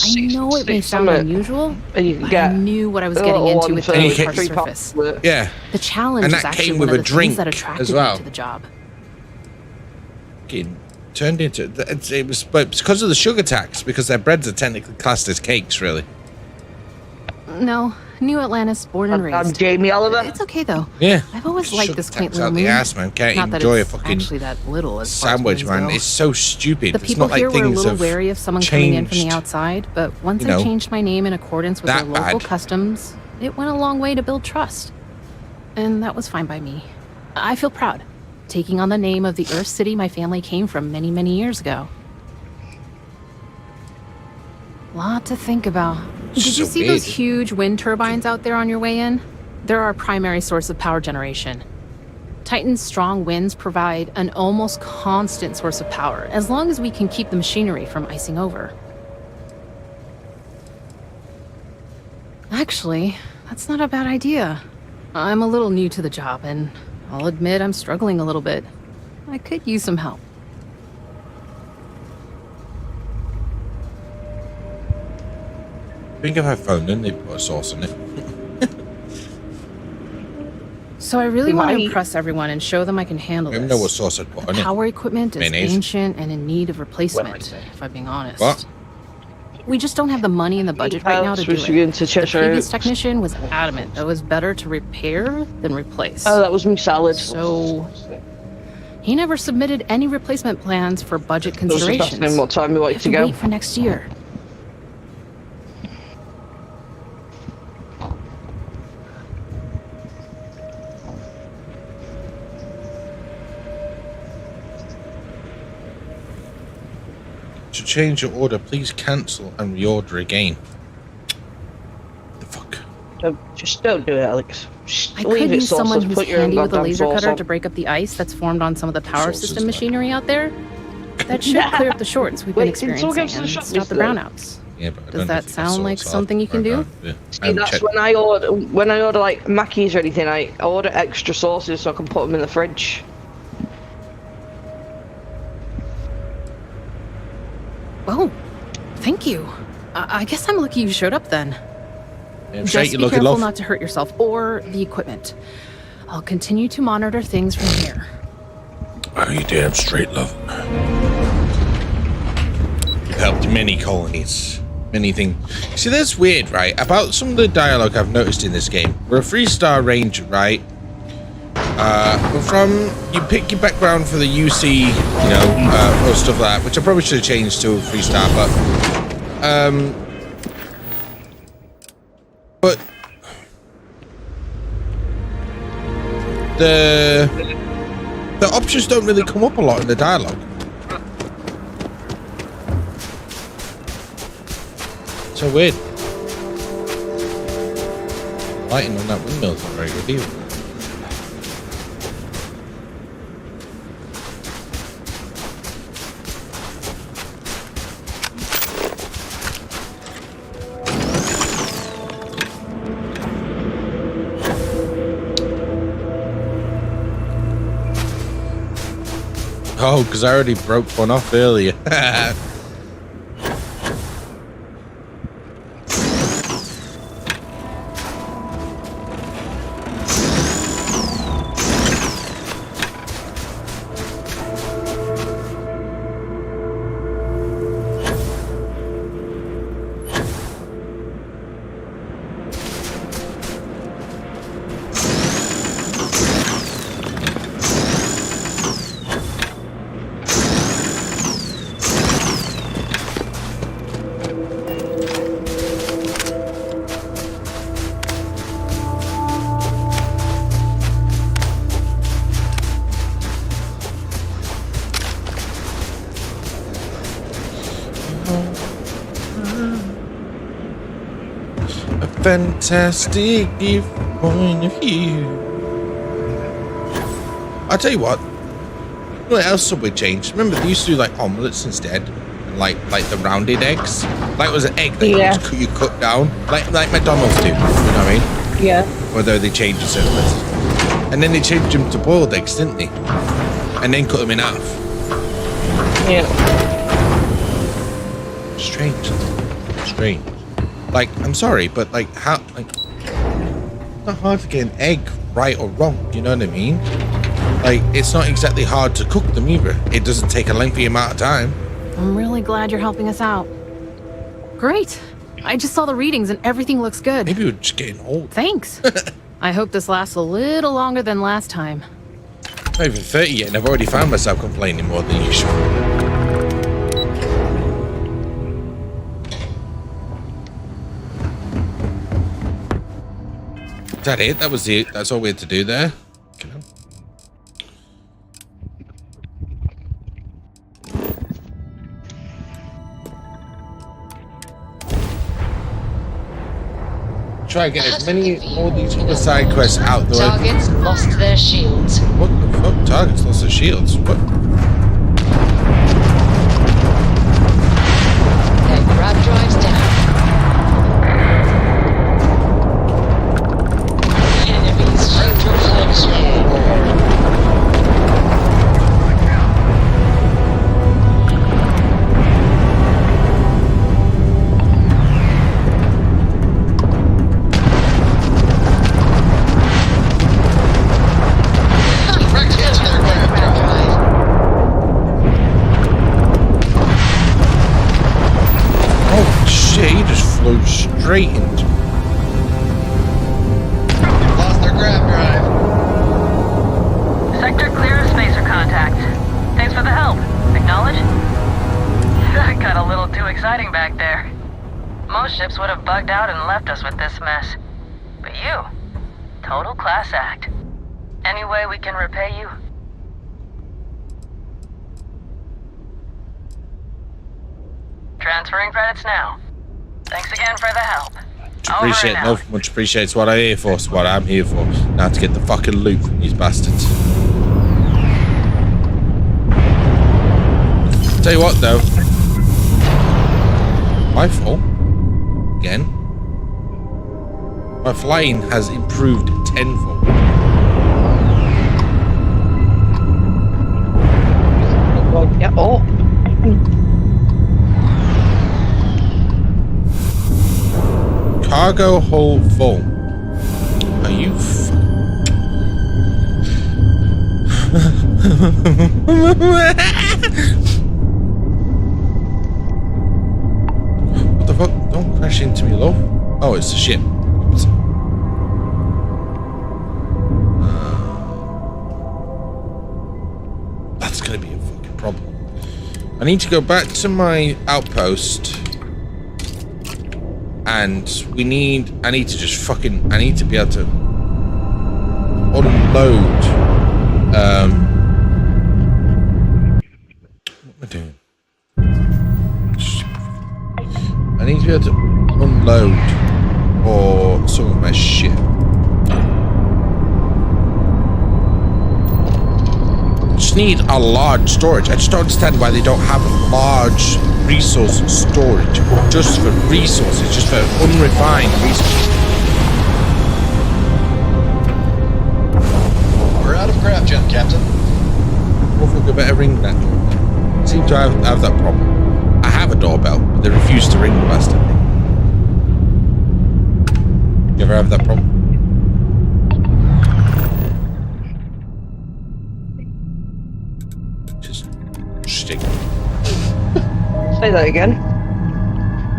I know it may sound unusual, but I knew what I was getting into with the hard surface. Yeah. The challenge And is that actually came one with of a the things drink that attracted as well. me to the job. Turned into it was, but it's because of the sugar tax, because their breads are technically classed as cakes, really. No, New Atlantis, born and raised. I'm Jamie Oliver. It's okay though. Yeah. I've always liked this quaint little out the moon. ass, man. Can't Not that enjoy a it's fucking actually that little as far as sandwich, moons man. go. It's so stupid. The It's people not like here were a things little have wary of someone coming in from the changed. outside, but once You I know, changed my name in accordance with their that local bad. customs, it went a long way to build trust. And that was fine by me. I feel proud, taking on the name of the Earth City my family came from many, many years ago. Lot to think about. Did you see those huge wind turbines out there on your way in? They're our primary source of power generation. Titan's strong winds provide an almost constant source of power, as long as we can keep the machinery from icing over. Actually, that's not a bad idea. I'm a little new to the job, and I'll admit I'm struggling a little bit. I could use some help. I think if I phoned them, they'd put a sauce in it. So I really want to impress everyone and show them I can handle I don't this. know what sauce I'd put The on it. power equipment is Mayonnaise? ancient and in need of replacement, if I'm being honest. What? We just don't have the money and the budget right now to do it. The previous technician was adamant it was better to repair than replace. Oh, that was me salad. So he never submitted any replacement plans for budget I was just considerations. asking him what time we wanted to We have go. wait for next year. To change your order, please cancel and reorder again. The fuck? Just don't do it, Alex. Just I leave could it use someone sauceless. who's Put your own handy with a goddamn laser sauce cutter on. to break up the ice that's formed on some of the power Sauce is system fine. machinery out there. That should clear up the shorts we've been Wait, didn't someone experiencing go to the and shop stop the yesterday? brownouts. Yeah, but I Does don't that think sound like sauce something you can do? Yeah. See, that's when I order like Mackies or anything. I order extra sauces so I can put them in the fridge. Oh, thank you. I guess I'm lucky you showed up then. Yeah, straight, Just you be lucky careful love. not to hurt yourself or the equipment. I'll continue to monitor things from here. Oh, you damn straight, love. You've helped many colonies. Many things. See, that's weird, right? About some of the dialogue I've noticed in this game. We're a Freestar Ranger, right? We're from... You pick your background for the UC, you know, or stuff like that, which I probably should have changed to Freestar, but the options don't really come up a lot in the dialogue. So weird. Lighting on that windmill's not very good either. Oh, because I already broke one off earlier. Fantastic different point of view. I'll tell you what. What else Subway changed? Remember they used to do like omelets instead, and like the rounded eggs. Like it was an egg that you cut down, like McDonald's do. You know what I mean? Yeah. Although they changed a certain places, and then they changed them to boiled eggs, didn't they? And then cut them in half. Yeah. Strange. Like, I'm sorry, but like, how? Like, it's not hard to get an egg right or wrong. You know what I mean? Like, it's not exactly hard to cook them either. It doesn't take a lengthy amount of time. I'm really glad you're helping us out. Great. I just saw the readings and everything looks good. Maybe we're just getting old. Thanks. I hope this lasts a little longer than last time. Not even 30 yet, and I've already found myself complaining more than usual. Is that it? That's all we had to do there? Okay. Try and get as many all these other side quests out the way. Targets lost their shields. What the fuck? Targets lost their shields? What? Their grab drives down. Enemies shoot closely. Straight into. Lost their grab drive. Sector clear of spacer contact. Thanks for the help. Acknowledge? That got a little too exciting back there. Most ships would have bugged out and left us with this mess. But you, total class act. Any way we can repay you? Transferring credits now. Thanks again for the help. Appreciate love. Much appreciate. It's what I'm here for. It's what I'm here for. Now to get the fucking loot from these bastards. Tell you what though. My fault. Again. My flying has improved tenfold. Yeah. Oh. Cargo hold full. Are you What the fuck? Don't crash into me, love. Oh, it's a ship. That's gonna be a fucking problem. I need to go back to my outpost. And I need to just fucking, I need to be able to unload, what am I doing? I need to be able to unload or some of my shit. I just need a large storage. I just don't understand why they don't have a large resource storage just for resources, just for unrefined resources. We're out of craft jump, Captain. We'll get better ring that doorbell? I seem to have that problem. I have a doorbell, but they refuse to ring the bastard. You ever have that problem? Just stick. Say that again.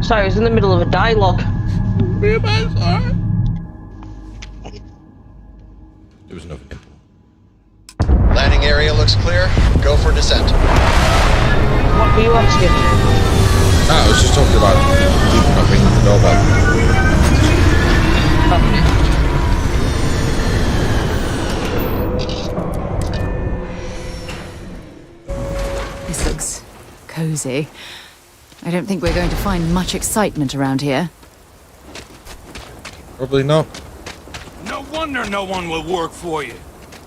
Sorry, I was in the middle of a dialogue. There was no info. Landing area looks clear. Go for descent. What were you asking? No, I was just talking about people not ringing the doorbell. This looks cozy. I don't think we're going to find much excitement around here. Probably not. No wonder no one will work for you.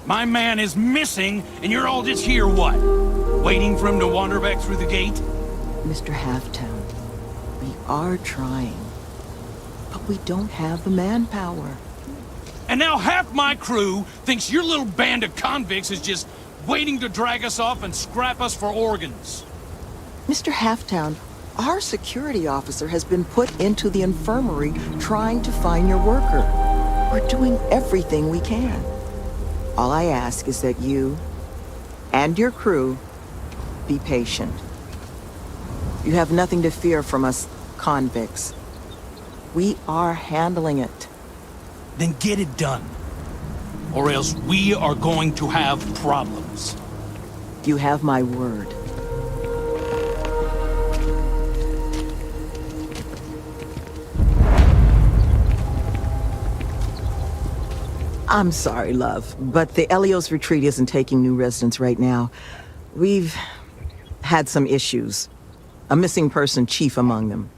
My man is missing, and you're all just here, what? Waiting for him to wander back through the gate? Mr. Halftown, we are trying, but we don't have the manpower. And now half my crew thinks your little band of convicts is just waiting to drag us off and scrap us for organs. Mr. Halftown, our security officer has been put into the infirmary trying to find your worker. We're doing everything we can. All I ask is that you and your crew be patient. You have nothing to fear from us convicts. We are handling it. Then get it done. Or else we are going to have problems. You have my word. I'm sorry, love, but the Elios retreat isn't taking new residents right now. We've had some issues. A missing person chief among them.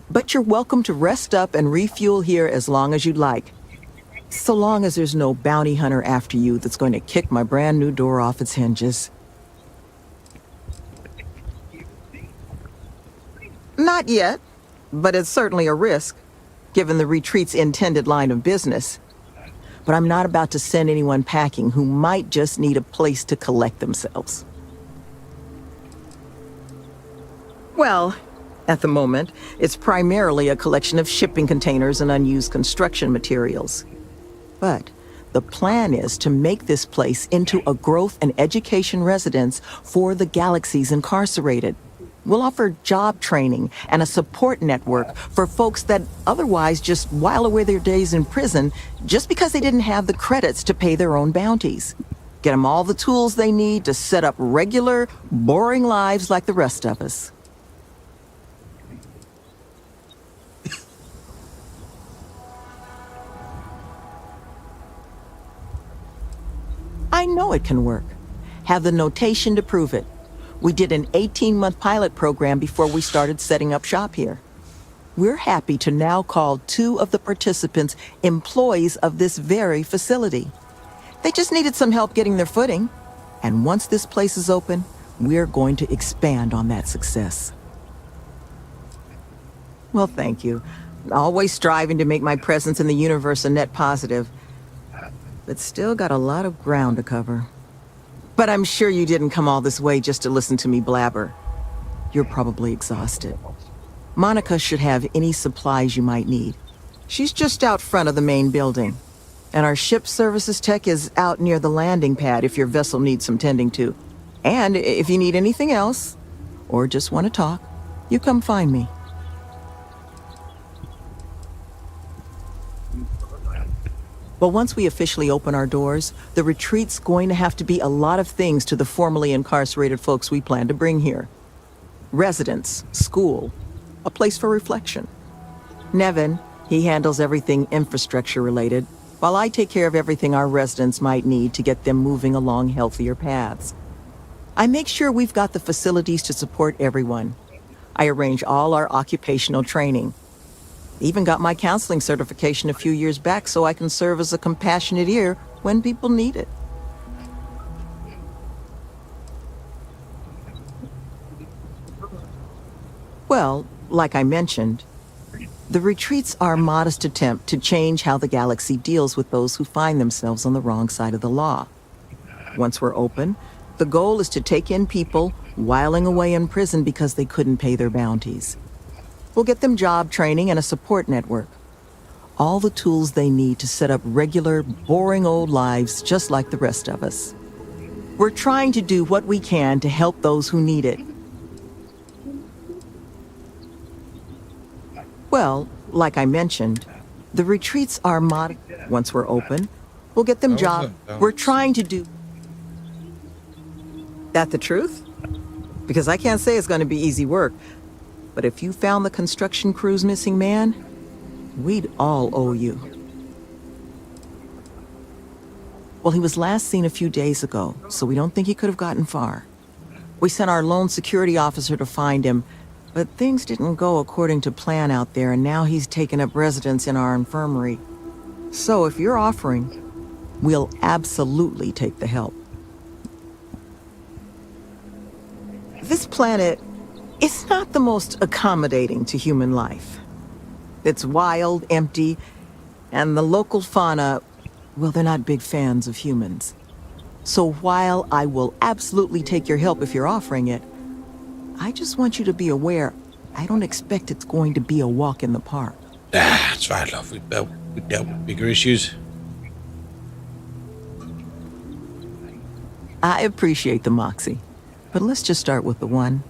But you're welcome to rest up and refuel here as long as you'd like. So long as there's no bounty hunter after you that's going to kick my brand new door off its hinges. Not yet, but it's certainly a risk, given the retreat's intended line of business. But I'm not about to send anyone packing who might just need a place to collect themselves. Well, at the moment, it's primarily a collection of shipping containers and unused construction materials. But the plan is to make this place into a growth and education residence for the galaxy's incarcerated. We'll offer job training and a support network for folks that otherwise just while away their days in prison just because they didn't have the credits to pay their own bounties. Get them all the tools they need to set up regular, boring lives like the rest of us. I know it can work. Have the notation to prove it. We did an 18-month pilot program before we started setting up shop here. We're happy to now call 2 of the participants employees of this very facility. They just needed some help getting their footing. And once this place is open, we're going to expand on that success. Well, thank you. Always striving to make my presence in the universe a net positive. But still got a lot of ground to cover. But I'm sure you didn't come all this way just to listen to me blabber. You're probably exhausted. Monica should have any supplies you might need. She's just out front of the main building. And our ship services tech is out near the landing pad if your vessel needs some tending to. And if you need anything else, or just want to talk, you come find me. But once we officially open our doors, the retreat's going to have to be a lot of things to the formerly incarcerated folks we plan to bring here. Residence, school, a place for reflection. Nevin, he handles everything infrastructure related, while I take care of everything our residents might need to get them moving along healthier paths. I make sure we've got the facilities to support everyone. I arrange all our occupational training. Even got my counseling certification a few years back so I can serve as a compassionate ear when people need it. Well, like I mentioned, the retreat's our modest attempt to change how the galaxy deals with those who find themselves on the wrong side of the law. Once we're open, The goal is to take in people whiling away in prison because they couldn't pay their bounties. We'll get them job training and a support network. All the tools they need to set up regular, boring old lives just like the rest of us. We're trying to do what we can to help those who need it. Well, like I mentioned, the retreats are once we're open, we'll get them jobs. We're trying to do... That the truth? Because I can't say it's going to be easy work. But if you found the construction crew's missing man, we'd all owe you. Well, he was last seen a few days ago, so we don't think he could have gotten far. We sent our lone security officer to find him, but things didn't go according to plan out there, and now he's taken up residence in our infirmary. So if you're offering, we'll absolutely take the help. This planet is not the most accommodating to human life. It's wild, empty, and the local fauna, well, they're not big fans of humans. So while I will absolutely take your help if you're offering it, I just want you to be aware, I don't expect it's going to be a walk in the park. That's right, love. We dealt with bigger issues. I appreciate the moxie, but let's just start with the one.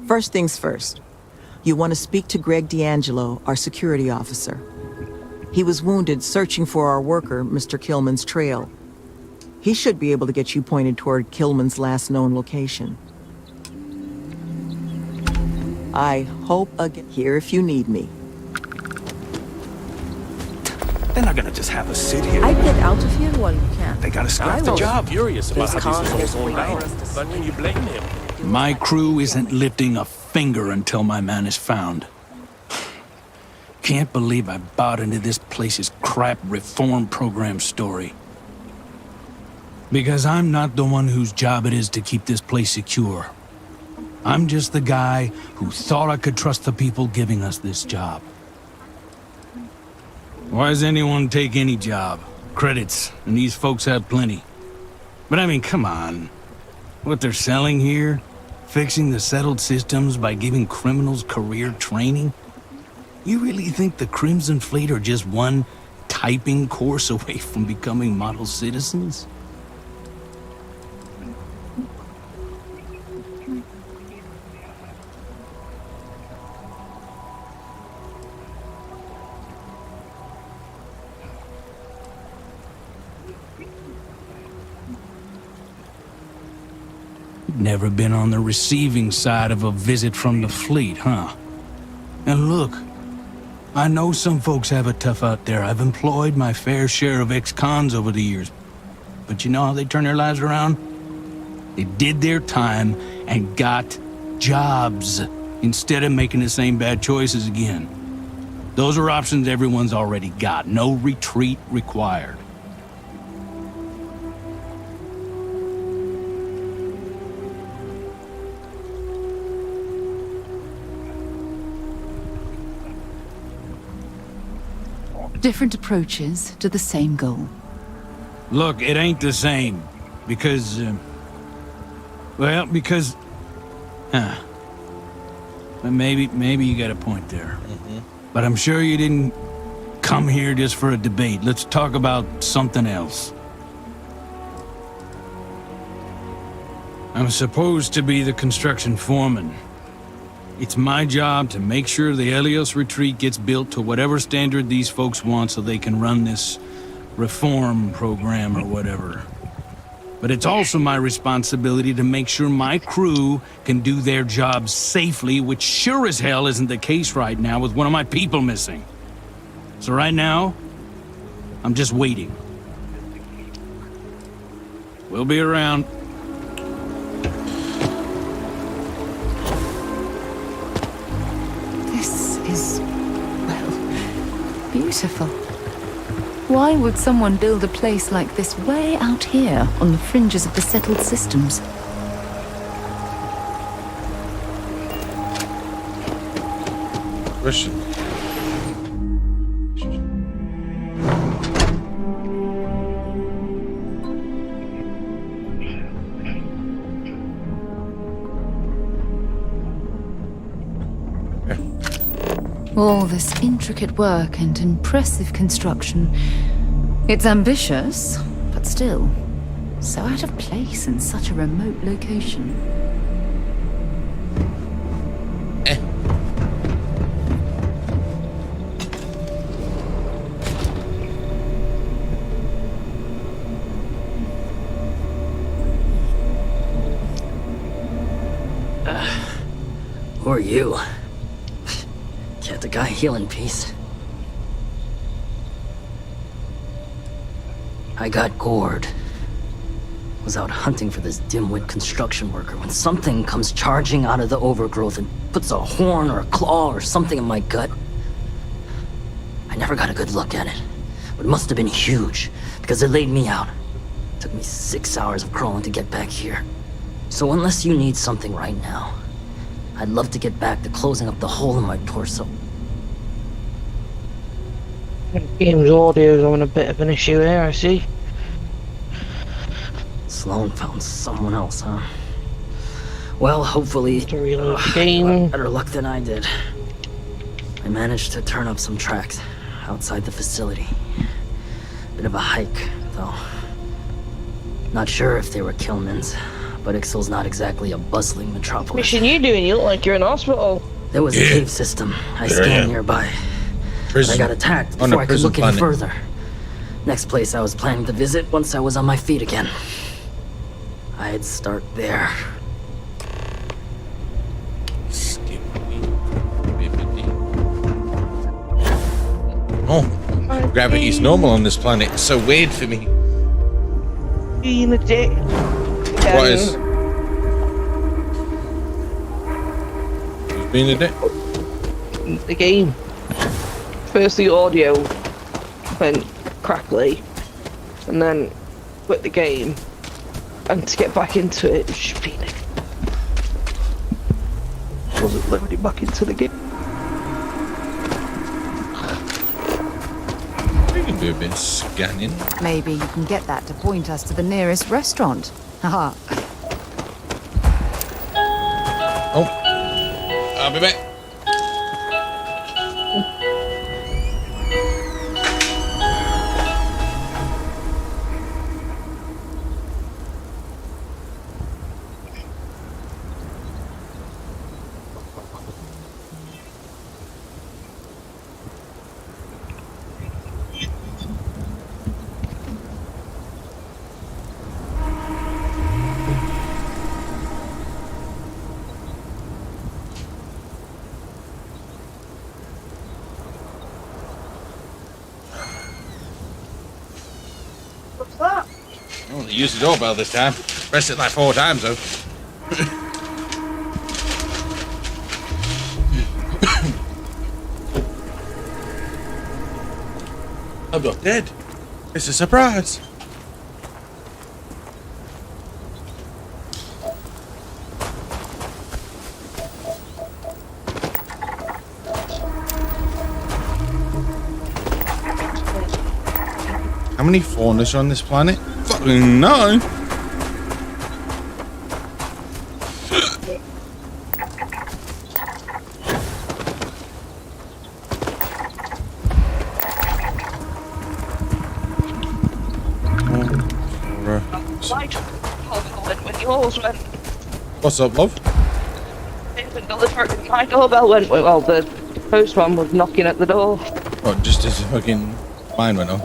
First things first, you want to speak to Greg D'Angelo, our security officer. He was wounded searching for our worker, Mr. Killman's trail. He should be able to get you pointed toward Killman's last known location. I hope again here if you need me. They're not gonna just have us sit here. I'd get out of here while you can. They gotta scrap the job. Furious about how this is all going. But can you blame him? My crew isn't lifting a finger until my man is found. Can't believe I bought into this place's crap reform program story. Because I'm not the one whose job it is to keep this place secure. I'm just the guy who thought I could trust the people giving us this job. Why does anyone take any job? Credits, and these folks have plenty. But I mean, come on. What they're selling here? Fixing the settled systems by giving criminals career training? You really think the Crimson Fleet are just one typing course away from becoming model citizens? Never been on the receiving side of a visit from the fleet, huh? And look, I know some folks have it tough out there. I've employed my fair share of ex-cons over the years. But you know how they turn their lives around? They did their time and got jobs instead of making the same bad choices again. Those are options everyone's already got. No retreat required. Different approaches to the same goal. Look, it ain't the same. Because, well, maybe you got a point there. But I'm sure you didn't come here just for a debate. Let's talk about something else. I'm supposed to be the construction foreman. It's my job to make sure the Helios retreat gets built to whatever standard these folks want so they can run this reform program or whatever. But it's also my responsibility to make sure my crew can do their jobs safely, which sure as hell isn't the case right now with one of my people missing. So right now, I'm just waiting. We'll be around. This is, well, beautiful. Why would someone build a place like this way out here on the fringes of the settled systems? Question. All this intricate work and impressive construction. It's ambitious, but still, so out of place in such a remote location. Who are you? Can't the guy heal in peace? I got gored. Was out hunting for this dimwit construction worker when something comes charging out of the overgrowth and puts a horn or a claw or something in my gut. I never got a good look at it, but it must have been huge because it laid me out. Took me 6 hours of crawling to get back here. So unless you need something right now, I'd love to get back to closing up the hole in my torso. Game's audio is having a bit of an issue here, I see. Sloan found someone else, huh? Well, hopefully game. Better luck than I did. I managed to turn up some tracks outside the facility. Bit of a hike, though. Not sure if they were Killman's, but Ixtal's not exactly a bustling metropolis. Mission you doing? You look like you're in hospital. There was a cave system I scanned nearby. But I got attacked before I could look any further. Next place I was planning to visit once I was on my feet again. I'd start there. Oh, gravity's normal on this planet. It's so weird for me. Being a dick. What is? Who's being a dick? The game. First the audio went crackly, and then quit the game, and to get back into it, just being a... wasn't loading back into the game. We can do a bit of scanning. Maybe you can get that to point us to the nearest restaurant. Haha. Oh, I'll be back. Oh, they used the doorbell this time. Pressed it like 4 times though. I'm not dead. It's a surprise. How many faunas are on this planet? Fucking no. What's up, love? My doorbell went, well, the postman was knocking at the door. What, just as fucking mine went off?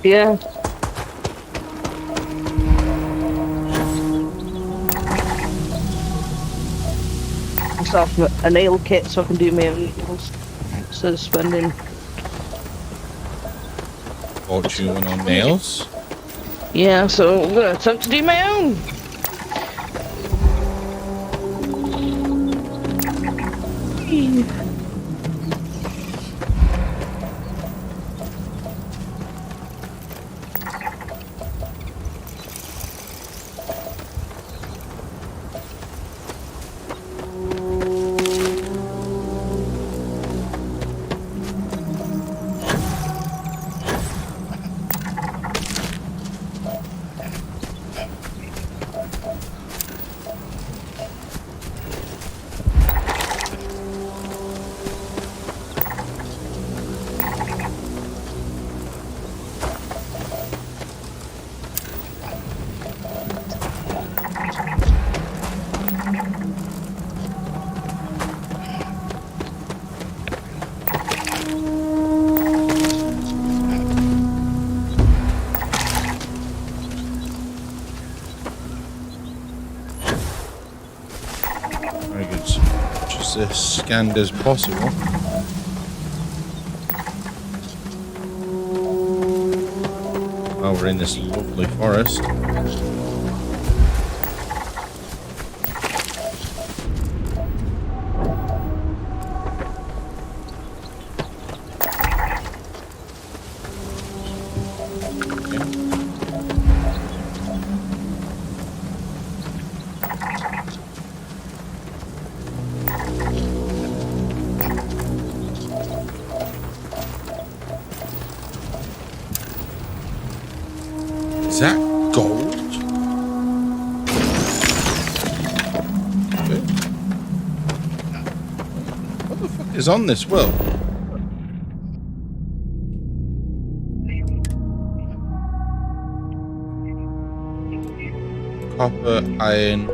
Yeah. Myself a nail kit so I can do my own nails instead of spending fortune on nails. Yeah, so I'm gonna attempt to do my own. as scanned as possible. While we're in this lovely forest. Is that gold? What the fuck is on this world? Copper, iron,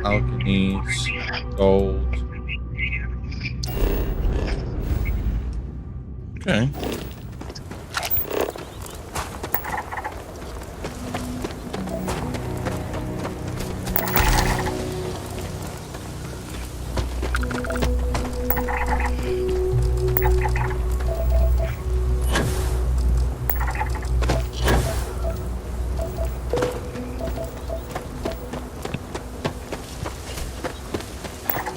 alchemies, gold. Okay.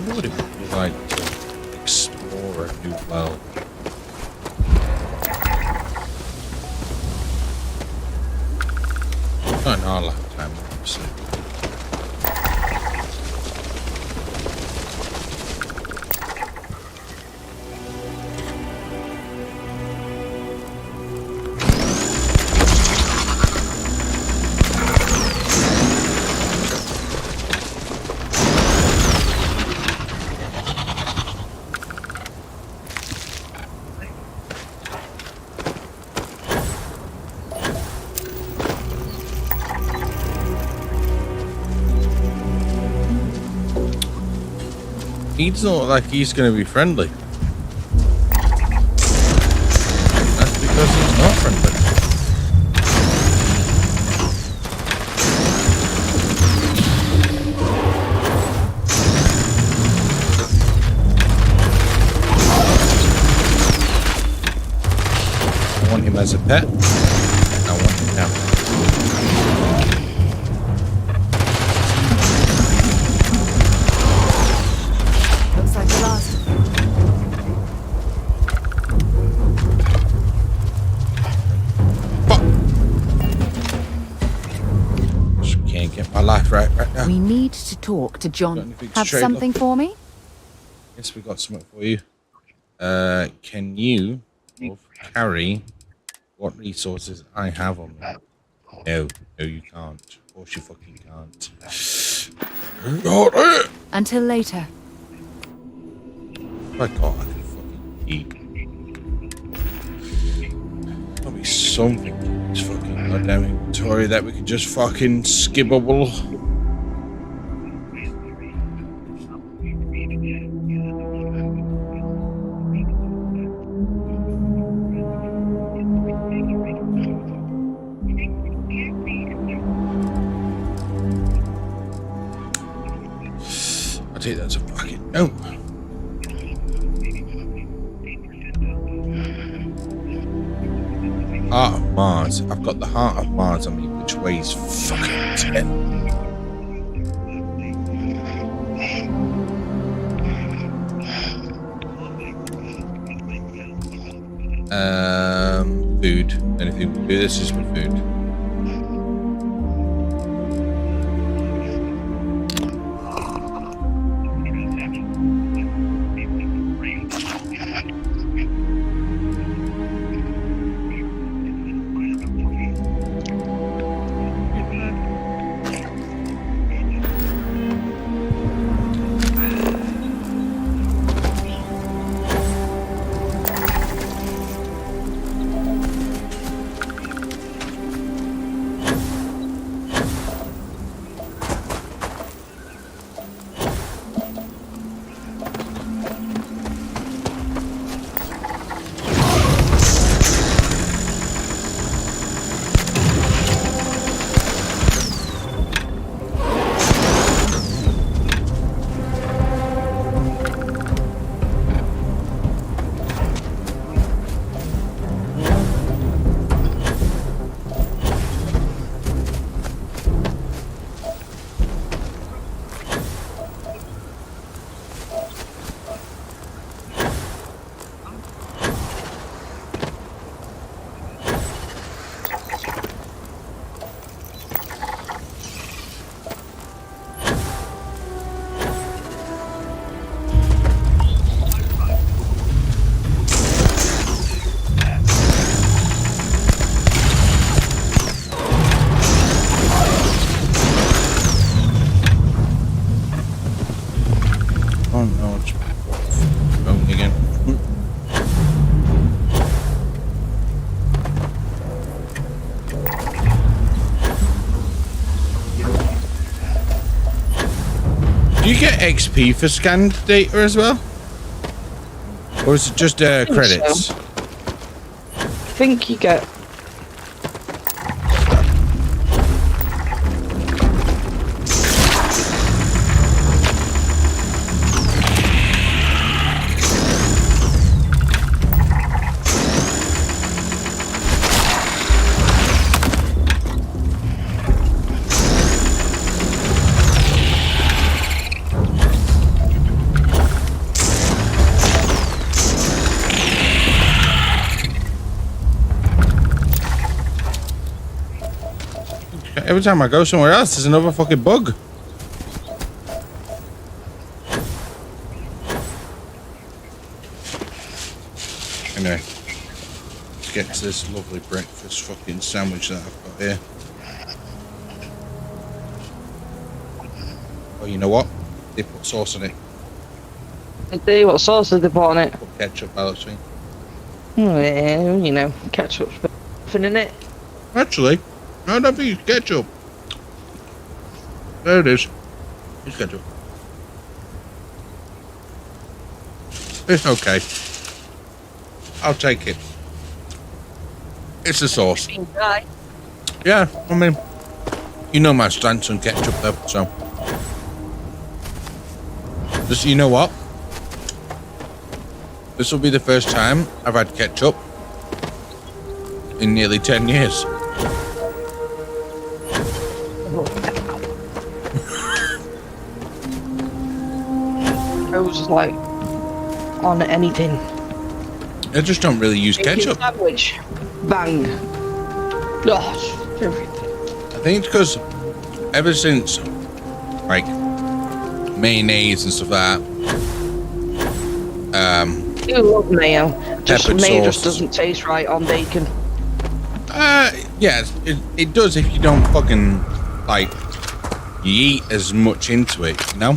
What would it be like to explore a new world? Not in our lifetime, obviously. He doesn't look like he's going to be friendly. That's because he's not friendly. I want him as a pet. I want him now. Right now. We need to talk to John. Have something for me? Yes, we got something for you. Can you carry what resources I have on me? No, you can't. Of course you fucking can't. Got it. Until later. I thought I could fucking eat. There'll be something in this fucking goddamn inventory that we could just fucking skippable. I'll take that as a fucking no. Heart of Mars. I've got the Heart of Mars on me, which weighs fucking 10. Food. Anything we do this is for food. Do you get XP for scanned data as well? Or is it just credits? So. I think you get... Every time I go somewhere else, there's another fucking bug. Anyway, let's get to this lovely breakfast fucking sandwich that I've got here. Oh, you know what? They put sauce on it. They what sauce did they put on it? Put ketchup, I think. Yeah, you know, ketchup's nothing in it. Actually, I don't think it's ketchup. There it is. It's ketchup. It's okay. I'll take it. It's a sauce. Yeah, I mean, you know my stance on ketchup though, so. Just, you know what? This will be the first time I've had ketchup in nearly 10 years. I was just like on anything. I just don't really use ketchup. Sandwich, bang. Oh, I think it's because ever since like mayonnaise and stuff like that, you love mayo. Just mayo sauce. just doesn't taste right on bacon. Yeah, it does if you don't fucking like you eat as much into it, you know.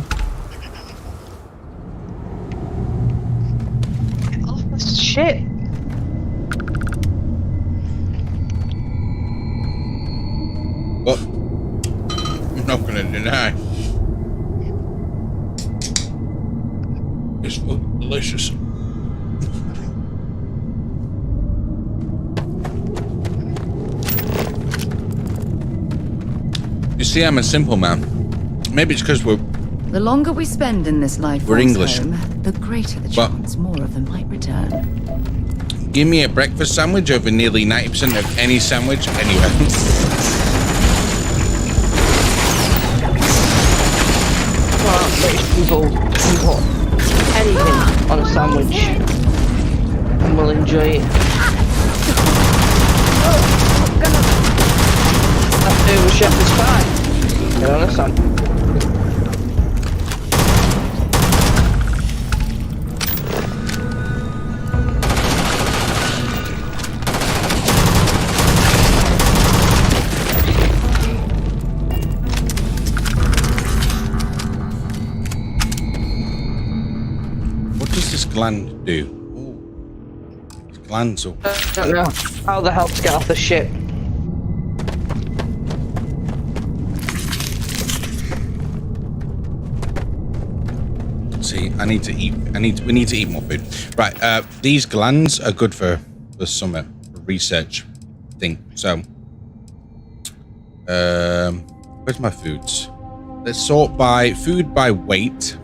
Shit. But I'm not gonna deny it's fucking delicious. You see, I'm a simple man. Maybe it's because we're... The longer we spend in this life We're English. home, the greater the chance more of them might return. Give me a breakfast sandwich over nearly 90% of any sandwich anywhere. Well, people can put anything on a sandwich and will enjoy it. That do with shepherd's pie. Get on a sandwich. Gland do? Ooh. Glands up. I don't know how the hell to get off the ship. See, I need to eat. We need to eat more food. Right. These glands are good for the summer research thing. So, where's my foods? Let's sort by food by weight.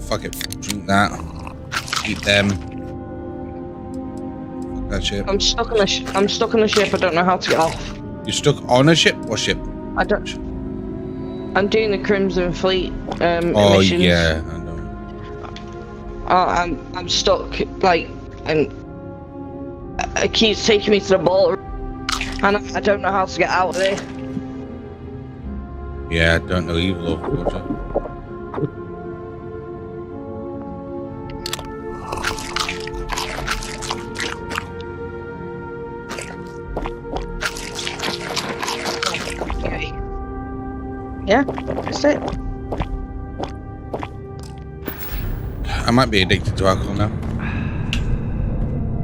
Fuck it. Drink that. Eat them. Fuck that shit. I'm stuck on the ship. I don't know how to get off. You're stuck on a ship? What ship? I don't. I'm doing the Crimson Fleet oh missions. yeah, I know. I'm stuck. Like, it keeps taking me to the ball, and I don't know how to get out of there. Yeah, I don't know either, unfortunately. Yeah, that's it. I might be addicted to alcohol now.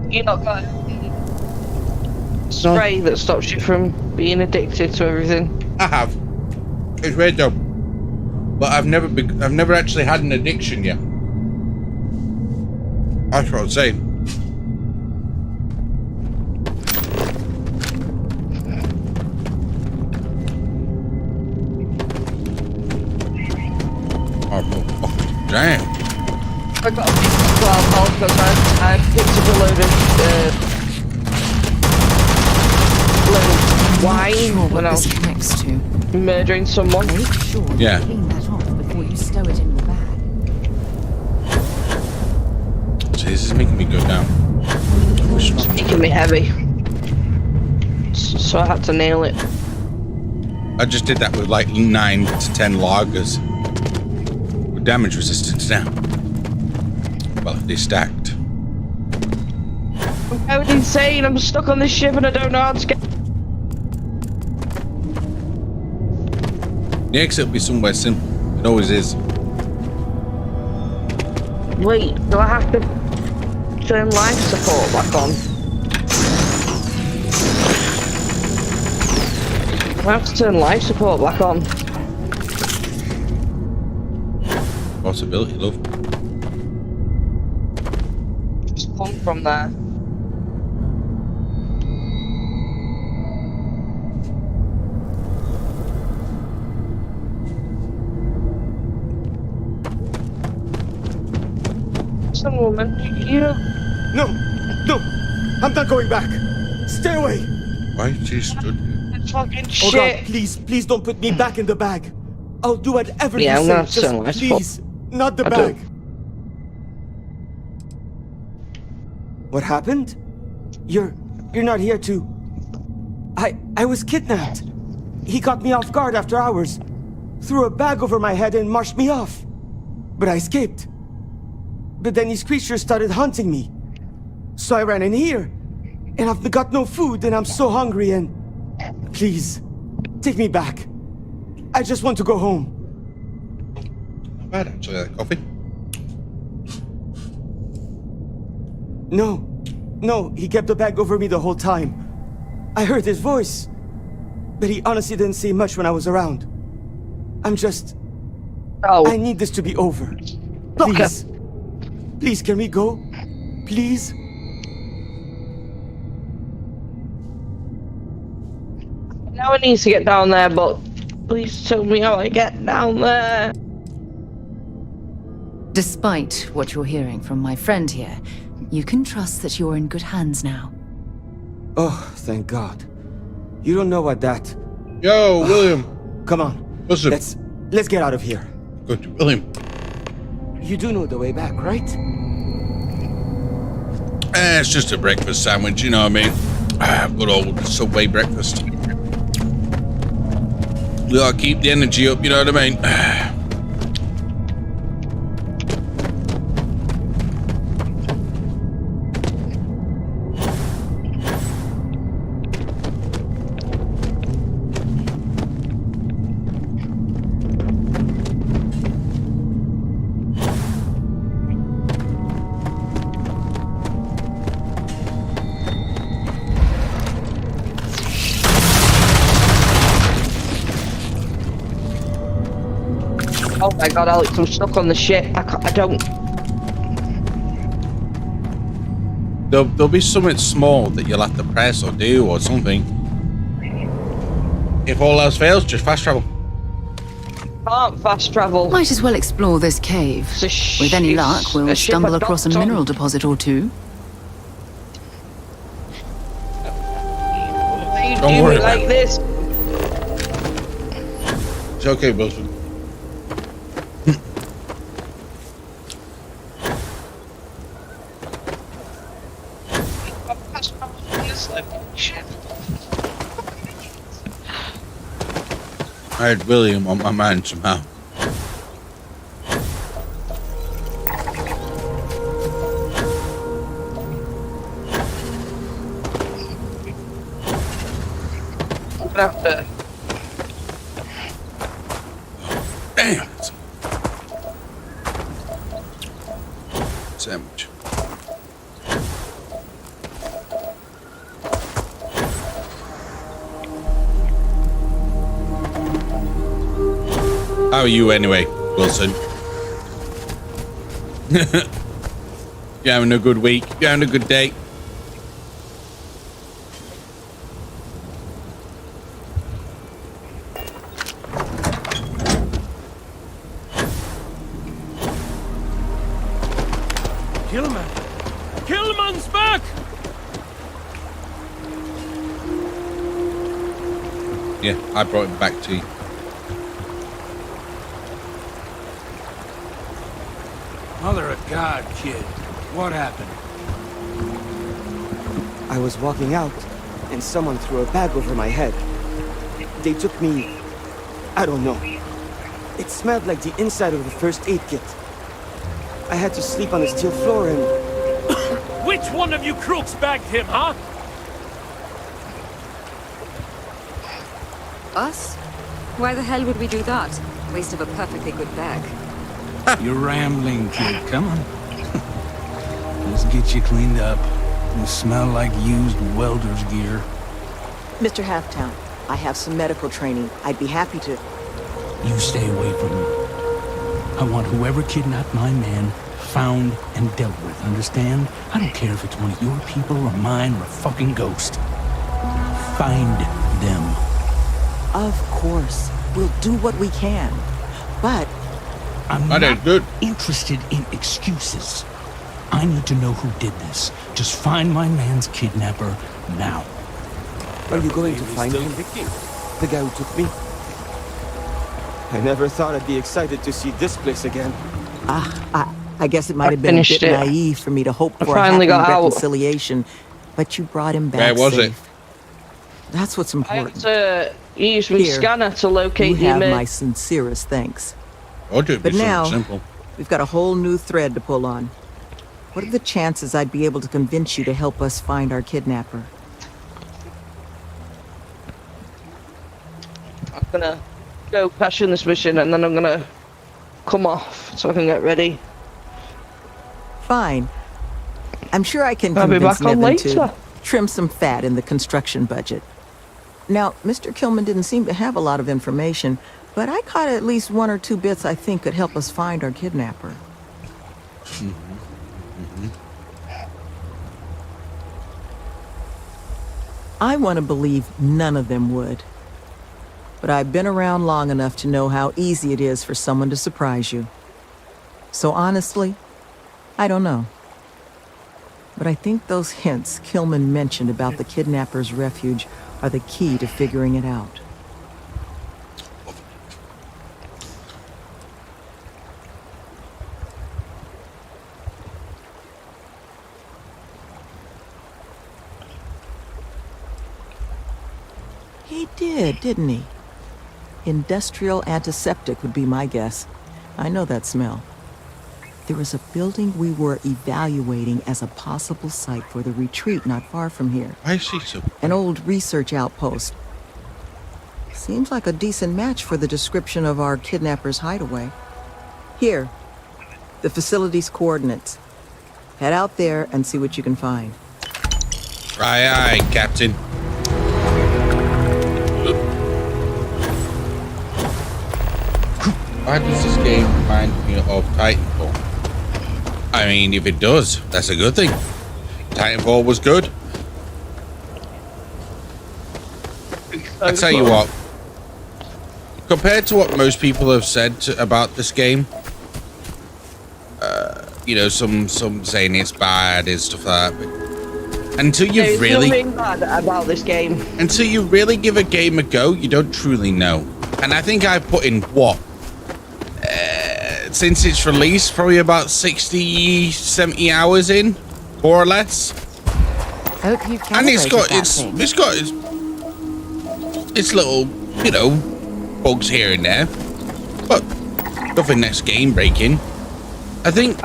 You not got a spray that stops you from being addicted to everything? I have. It's weird though, but I've never actually had an addiction yet. That's what I'd say. Oh, damn. I got a piece of 12 health because I picked up a load of wine when I was next to murdering someone. Make sure Yeah. you clean that off before you stow it in your bag. So this is making me go down. It's making me heavy. So I had to nail it. I just did that with like 9 to 10 lagers. With damage resistance now. Well, if they stacked. I'm going insane. I'm stuck on this ship and I don't know how to get. The exit will be somewhere simple. It always is. Wait, do I have to turn life support back on? I have to turn life support back on. Possibility, love. Just come from there. Some woman, you. No, I'm not going back. Stay away. Why is she stood here? Fucking Oh shit. God, please don't put me back in the bag. I'll do whatever Yeah, I'm you gonna say. have to turn life Just please, not the I bag. do. What happened? You're not here to. I was kidnapped. He caught me off guard after hours, threw a bag over my head and marched me off. But I escaped. But then these creatures started hunting me. So I ran in here. And I've got no food and I'm so hungry and... Please, take me back. I just want to go home. Not bad, actually, like coffee. No, he kept the bag over me the whole time. I heard his voice. But he honestly didn't say much when I was around. I'm just... Oh. I need this to be over. Please. Please, can we go? Please? Now I need to get down there, but please tell me how I get down there. Despite what you're hearing from my friend here, you can trust that you're in good hands now. Oh, thank God. You don't know what that... Yo, William. Come on. Listen. Let's get out of here. Good, William. You do know the way back, right? It's just a breakfast sandwich, you know what I mean? Good old Subway breakfast. We gotta keep the energy up, you know what I mean? Oh my God, Alex, I'm stuck on the ship. I don't... There'll be something small that you'll have to press or do or something. If all else fails, just fast travel. Can't fast travel. Might as well explore this cave. With any luck, we'll stumble across a mineral deposit or two. Why you Don't do worry me like this? It's okay, Wilson. I had William on my mind somehow. I'm gonna have to... Damn. Sandwich. How are you anyway, Wilson? You having a good week? You having a good day? Killman! Killman's back! Yeah, I brought him back to you. Mother of God, kid. What happened? I was walking out, and someone threw a bag over my head. They took me... I don't know. It smelled like the inside of the first aid kit. I had to sleep on the steel floor and... Which one of you crooks bagged him, huh? Us? Why the hell would we do that? Waste of a perfectly good bag. You're rambling, kid. Come on. Let's get you cleaned up. You smell like used welder's gear. Mr. Halftown, I have some medical training. I'd be happy to... You stay away from me. I want whoever kidnapped my man found and dealt with, understand? I don't care if it's one of your people or mine or a fucking ghost. Find them. Of course. We'll do what we can. But... I'm not interested in excuses. I need to know who did this. Just find my man's kidnapper now. Are you going to find him? The guy who took me? I never thought I'd be excited to see this place again. I guess it might have been a bit naive for me to hope for a happy reconciliation, but you brought him back Where was safe. it? That's what's important. I had to use my scanner to locate you him. have my sincerest thanks. I'll do it. But now, simple. We've got a whole new thread to pull on. What are the chances I'd be able to convince you to help us find our kidnapper? I'm gonna go cash in this mission and then I'm gonna come off so I can get ready. Fine. I'm sure I can I'll be convince back on Niven to later. trim some fat in the construction budget. Now, Mr. Killman didn't seem to have a lot of information, but I caught at least one or two bits I think could help us find our kidnapper. I want to believe none of them would. But I've been around long enough to know how easy it is for someone to surprise you. So honestly, I don't know. But I think those hints Killman mentioned about the kidnapper's refuge are the key to figuring it out. He did, didn't he? Industrial antiseptic would be my guess. I know that smell. There was a building we were evaluating as a possible site for the retreat not far from here. I see so. An old research outpost. Seems like a decent match for the description of our kidnapper's hideaway. Here, the facility's coordinates. Head out there and see what you can find. Aye, aye, Captain. Why does this game remind me of Titanfall? I mean, if it does, that's a good thing. Titanfall was good. I tell you what, compared to what most people have said about this game, you know, some saying it's bad and stuff like that. But until you really bad about this game, until you really give a game a go, you don't truly know. And I think I've put in what? Since its release, probably about 60, 70 hours in, more or less. Hope you've And it's got its little, you know, bugs here and there, but nothing that's game breaking. I think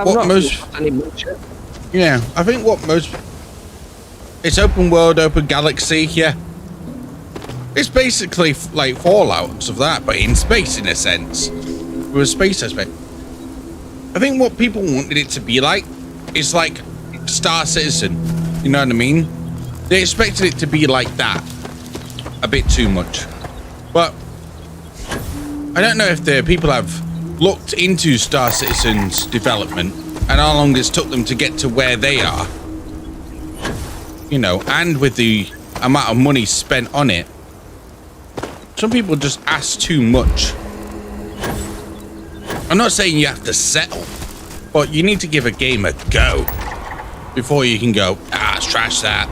it's open world, open galaxy, yeah. It's basically like Fallout and stuff like that, but in space in a sense, with a space aspect. I think what people wanted it to be like is like Star Citizen, you know what I mean? They expected it to be like that a bit too much, but I don't know if the people have looked into Star Citizen's development and how long it's took them to get to where they are. You know, and with the amount of money spent on it, some people just ask too much. I'm not saying you have to settle, but you need to give a game a go before you can go, let's trash that.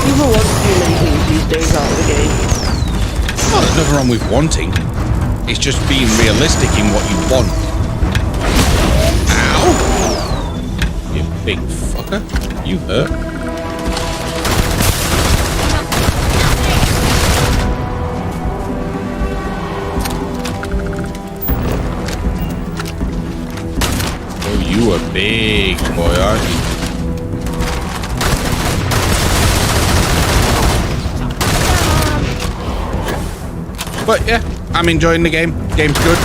People want too many things these days out of the game. Well, there's nothing wrong with wanting. It's just being realistic in what you want. Ow! You big fucker. You hurt. Oh, you a big boy, aren't you? But yeah, I'm enjoying the game. Game's good.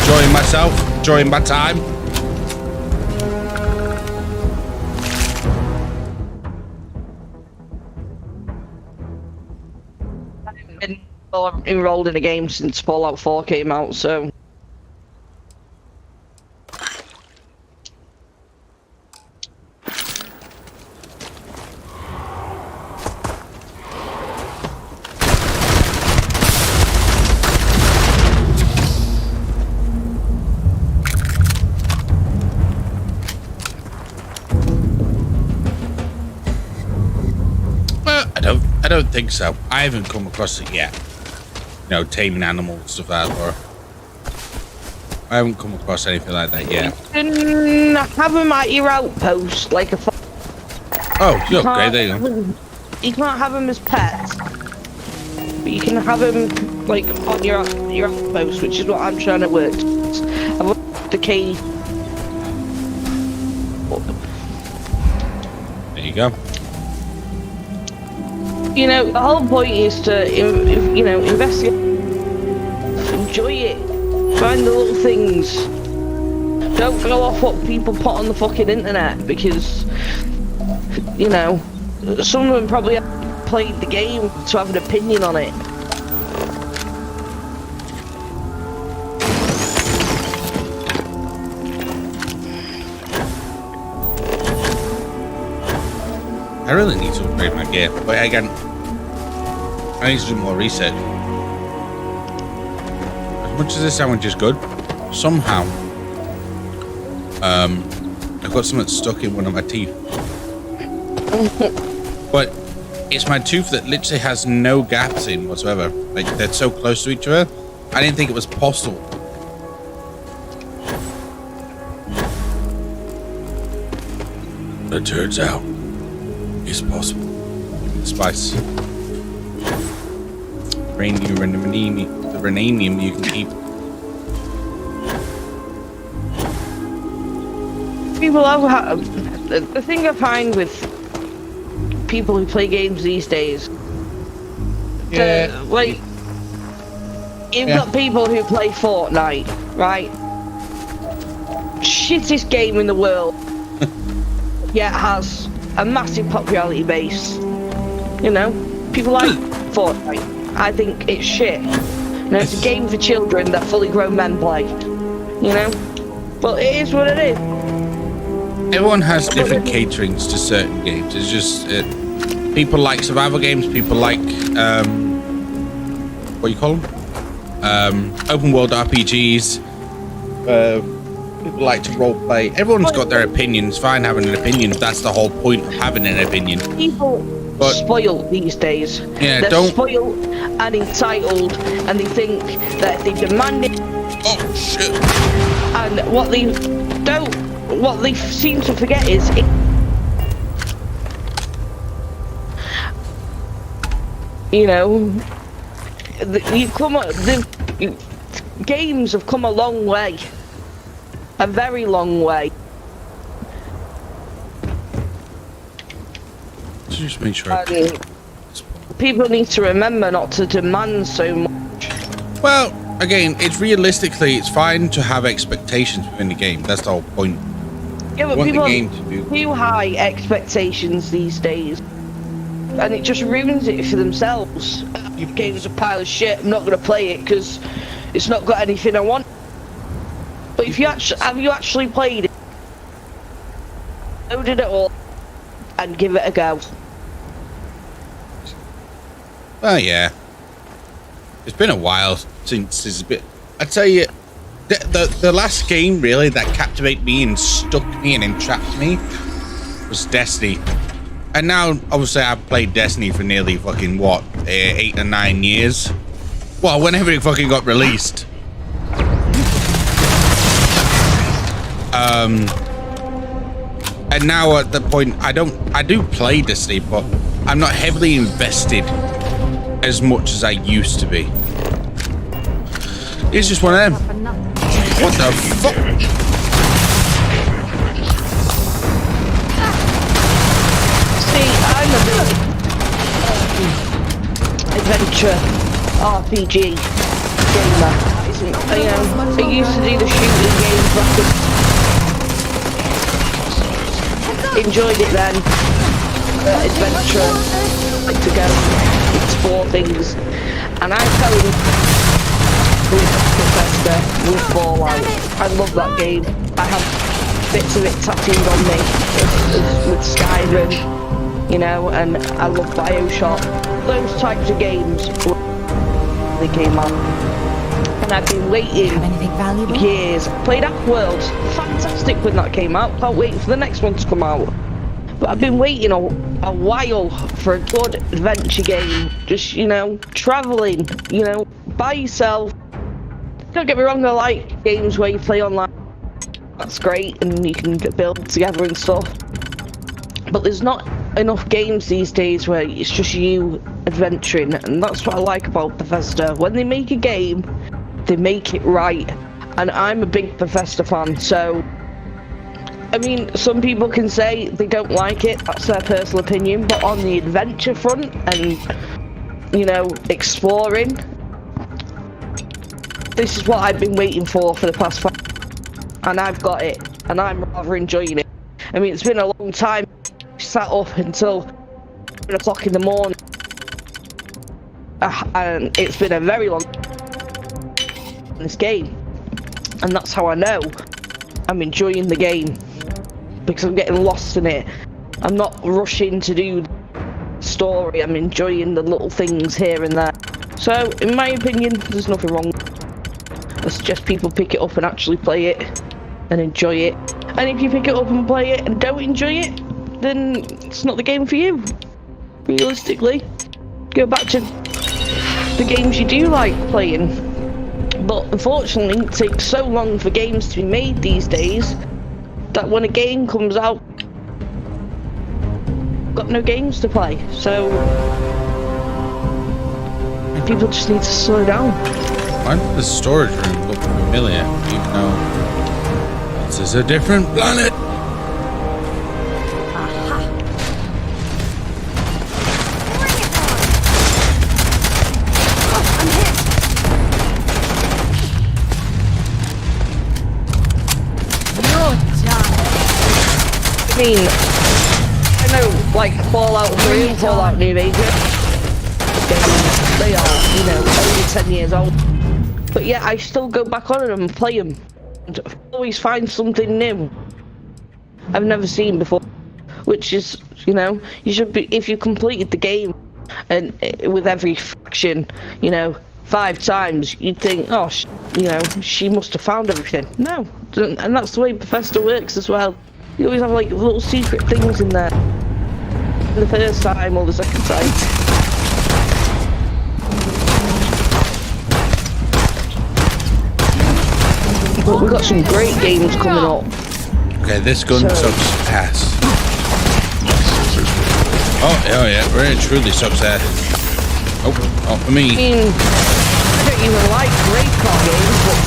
Enjoying myself, enjoying my time. I've been enrolled in a game since Fallout 4 came out, so... I don't think so. I haven't come across it yet. You know, taming animals, stuff like that, or I haven't come across anything like that yet. You can have them at your outpost, like a... Oh, look, okay, there you go. You can't have them as pets, but you can have them, like, on your outpost, which is what I'm trying to work towards. I've got the key. There you go. You know, the whole point is to, you know, investigate, enjoy it, find the little things. Don't go off what people put on the fucking internet, because, you know, some of them probably haven't played the game to have an opinion on it. I really need to upgrade my gear, but again, I need to do more research. As much as this sandwich is good, somehow, I've got something stuck in one of my teeth. But it's my tooth that literally has no gaps in whatsoever. Like, they're so close to each other. I didn't think it was possible. But it turns out, it's possible. The spice. The Renanium you can keep. People have the thing I find with people who play games these days. Yeah. Like, you've got people who play Fortnite, right? Shittest game in the world. Yet has a massive popularity base. You know, people like Fortnite. I think it's shit. You know, it's a game for children that fully grown men play. You know, but it is what it is. Everyone has different caterings to certain games. It's just people like survival games. People like what do you call them? Open world RPGs. People like to role play. Everyone's got their opinions. Fine having an opinion. That's the whole point of having an opinion. People spoiled these days. Yeah, they're spoiled and entitled, and they think that they demand it. Oh shit! And what they seem to forget is, you know, the games have come a long way. A very long way. Just make sure. People need to remember not to demand so much. Well, again, it's realistically, it's fine to have expectations within the game. That's the whole point. Yeah, but people have too high expectations these days. and it just ruins it for themselves. Your game's a pile of shit. I'm not going to play it because it's not got anything I want. But if you actually played it, loaded it all, and give it a go? Well, yeah. It's been a while since it's been. I tell you, the last game really that captivated me and stuck me and entrapped me was Destiny. And now, obviously, I've played Destiny for nearly fucking, what, 8 or 9 years? Well, whenever it fucking got released. And now at the point, I do play Destiny, but I'm not heavily invested as much as I used to be. It's just one of them. What the fuck? See, I'm a big adventure RPG gamer. I used to do the shooting games back in. Enjoyed it then. Adventure, like to go explore things, and I fell in with Bethesda, with Fallout. I love that game. I have bits of it tattooed on me with Skyrim, you know, and I love BioShock. Those types of games when they came out, and I've been waiting years. Played World, fantastic when that came out. Can't wait for the next one to come out. But I've been waiting a while for a good adventure game. Just, you know, travelling, you know, by yourself. Don't get me wrong, I like games where you play online. That's great, and you can build together and stuff. But there's not enough games these days where it's just you adventuring, and that's what I like about Bethesda. When they make a game, they make it right. And I'm a big Bethesda fan, so... I mean, some people can say they don't like it, that's their personal opinion, but on the adventure front and, you know, exploring, this is what I've been waiting for the past 5 years, and I've got it, and I'm rather enjoying it. I mean, it's been a long time, sat up until 7 o'clock in the morning, and it's been a very long time in this game, and that's how I know I'm enjoying the game. Because I'm getting lost in it. I'm not rushing to do the story, I'm enjoying the little things here and there. So, in my opinion, there's nothing wrong. I suggest people pick it up and actually play it and enjoy it. And if you pick it up and play it and don't enjoy it, then it's not the game for you. Realistically, go back to the games you do like playing. But unfortunately, it takes so long for games to be made these days that when a game comes out, got no games to play, so people just need to slow down. Why does the storage room look familiar, even though this is a different planet? I mean, I know, like, Fallout 3 and Fallout New Vegas, they are, you know, only 10 years old. But yeah, I still go back on them and play them. And always find something new I've never seen before. Which is, you know, you should be, if you completed the game, and with every faction, you know, 5 times, you'd think, oh, you know, she must have found everything. No, and that's the way Bethesda works as well. You always have like little secret things in there. The first time or the second time. But we've got some great games coming up. Okay, this gun sucks ass. Oh yeah, really truly sucks ass. Oh, not for me. I mean, I don't even like great car games, but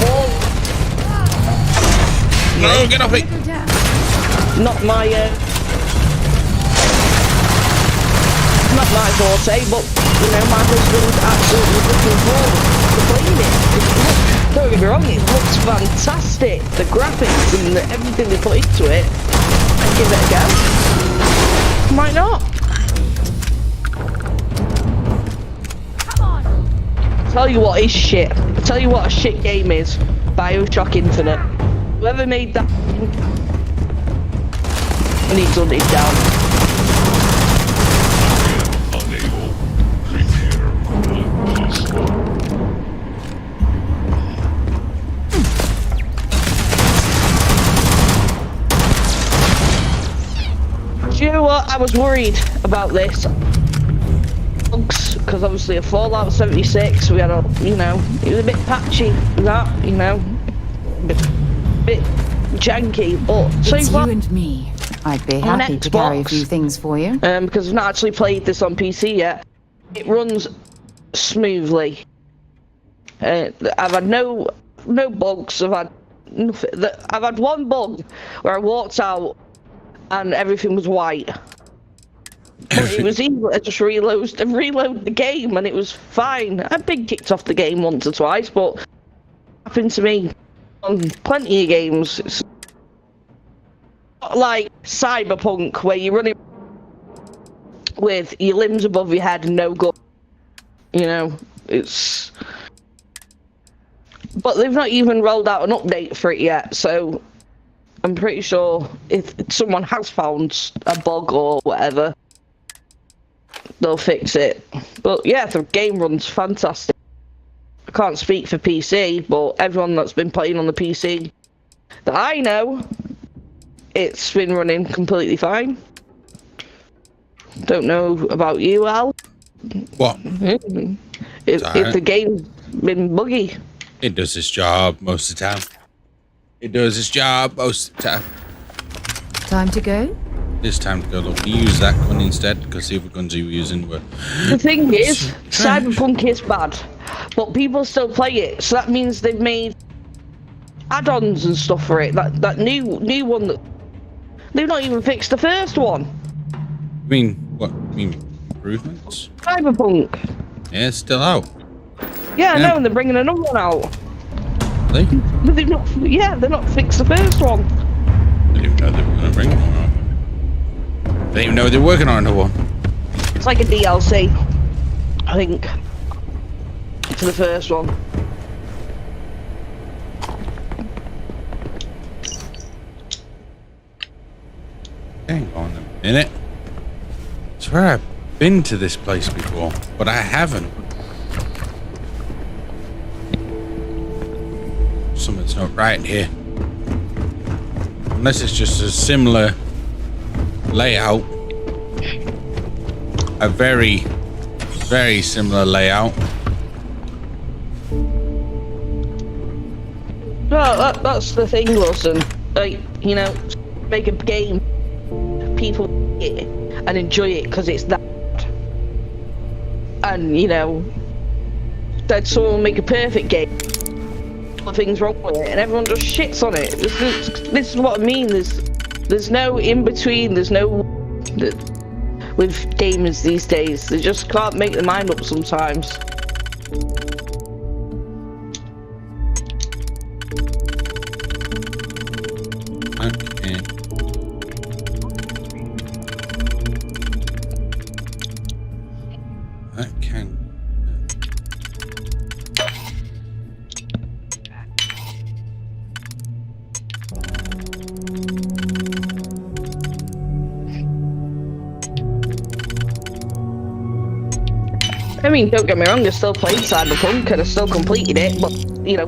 No, get off it! Not my forte, but you know, my husband's absolutely looking forward to playing it. Don't get me wrong, it looks fantastic. The graphics and everything they put into it. I'd give it a go. Why not? Tell you what is shit. Tell you what a shit game is. BioShock Infinite. Whoever made that needs to hunt it down. Do you know what? I was worried about this. Because obviously a Fallout 76, we had a, you know, it was a bit patchy, that, you know, bit janky, but so it's far, you and me. I'd be happy to carry a few things for you. Because I've not actually played this on PC yet. It runs smoothly. I've had no bugs. I've had one bug where I walked out and everything was white. But it was easy. I just reload the game and it was fine. I've been kicked off the game once or twice, but it happened to me on plenty of games. It's not like Cyberpunk where you're running with your limbs above your head and no gun. You know, it's... But they've not even rolled out an update for it yet, so I'm pretty sure if someone has found a bug or whatever, they'll fix it. But yeah, the game runs fantastic. I can't speak for PC, but everyone that's been playing on the PC that I know, it's been running completely fine. Don't know about you, Al. What? If the game's been buggy. It does its job most of the time. It does its job most of the time. Time to go? It's time to go. Look, you use that gun instead, because the other guns you were using were... The thing is, Cyberpunk is bad, but people still play it, so that means they've made add-ons and stuff for it. That new one that... They've not even fixed the first one. You mean, what? You mean improvements? Cyberpunk. Yeah, it's still out. Yeah, I know, and they're bringing another one out. Really? But they've not, they're not fixed the first one. I didn't even know they were going to bring one out. I didn't even know they were working on another one. It's like a DLC, I think, to the first one. Hang on a minute. I swear I've been to this place before, but I haven't. Something's not right here. Unless it's just a similar layout. A very, very similar layout. No, that's the thing, Lawson. Like, you know, make a game, people get it and enjoy it because it's that. And, you know, then someone will make a perfect game. Things wrong with it, and everyone just shits on it. This is what I mean. There's no in between. There's no with gamers these days. They just can't make their mind up sometimes. Okay. That can. I mean, don't get me wrong, I still played Cyberpunk and I still completed it, but, you know,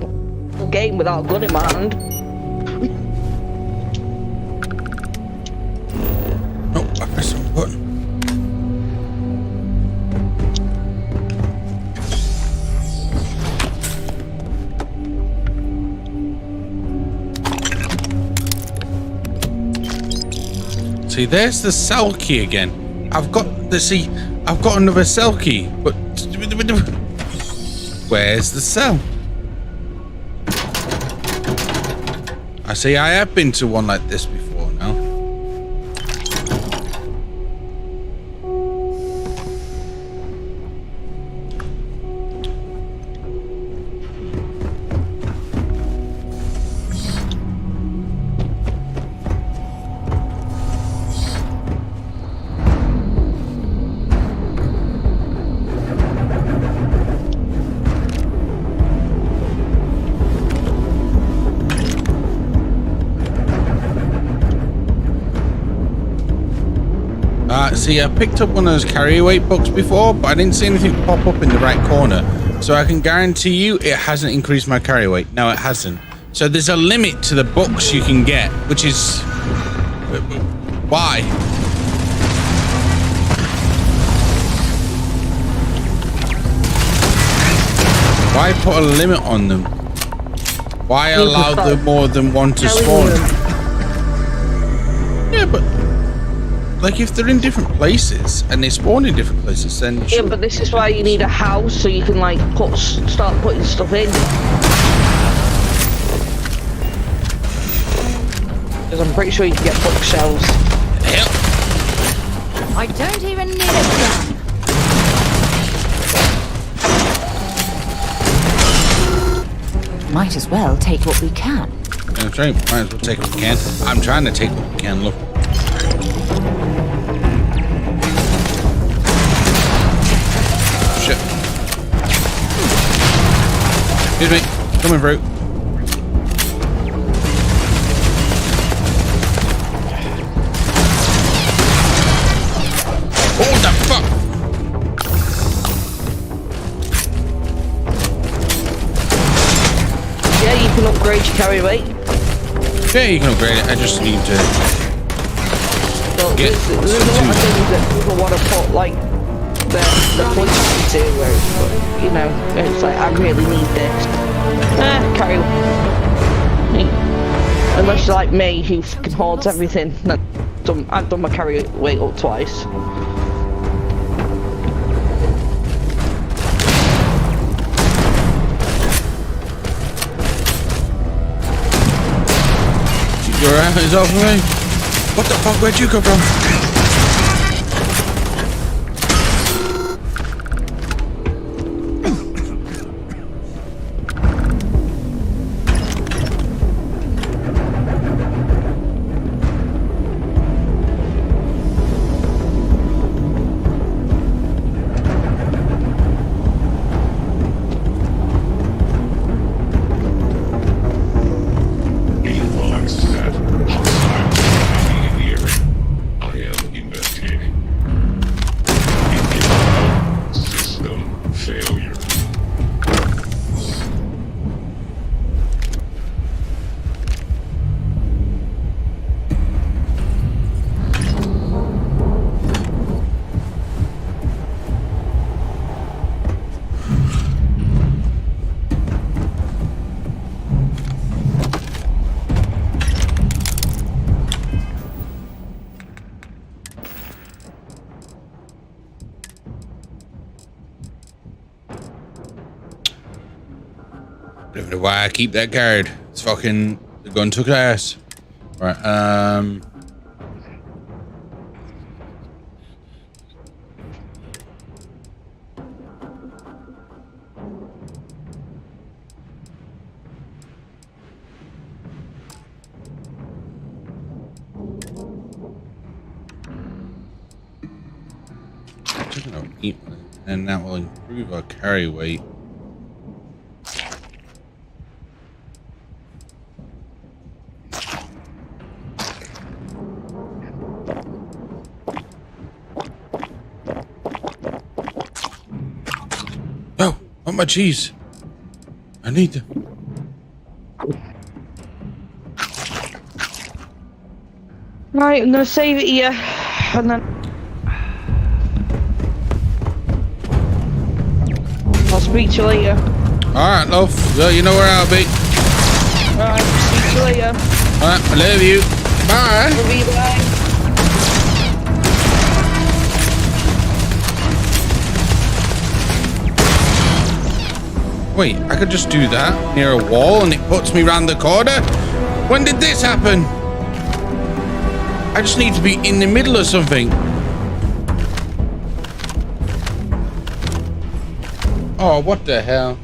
a game without a gun in my hand. Oh, I pressed the wrong button. See, there's the cell key again. I've got another cell key, but where's the cell? I see I have been to one like this before now. See, I picked up one of those carry weight books before, but I didn't see anything pop up in the right corner. So I can guarantee you it hasn't increased my carry weight. No, it hasn't. So there's a limit to the books you can get, which is... Why? Why put a limit on them? Why allow them more than one to spawn? Yeah, but... Like, if they're in different places, and they spawn in different places, then... Yeah, but this is why you need a house, so you can, like, start putting stuff in. Because I'm pretty sure you can get bookshelves. Hell. I don't even need a gun. Might as well take what we can. That's right, might as well take what we can. I'm trying to take what we can, look. Shit. Excuse me, coming through. What the fuck? Yeah, you can upgrade your carry weight. Yeah, you can upgrade it. I just need to get there's a lot of things that people want to put, like, the points to, where, you know, it's like, I really need this. Carry weight. Unless you're like me, who fucking hoards everything. I've done my carry weight up twice. Your hands off me. What the fuck? Where'd you come from? I don't know why I keep that card. It's fucking the gun took ass. Right, I'll eat one, and that will improve our carry weight. Oh, not my cheese. I need them. Right, I'm gonna save it here, and then I'll speak to you later. Alright, love. Well, you know where I'll be. Alright, speak to you later. Alright, I love you. Bye. Love you, bye. Wait, I could just do that near a wall and it puts me round the corner? When did this happen? I just need to be in the middle of something. Oh, what the hell?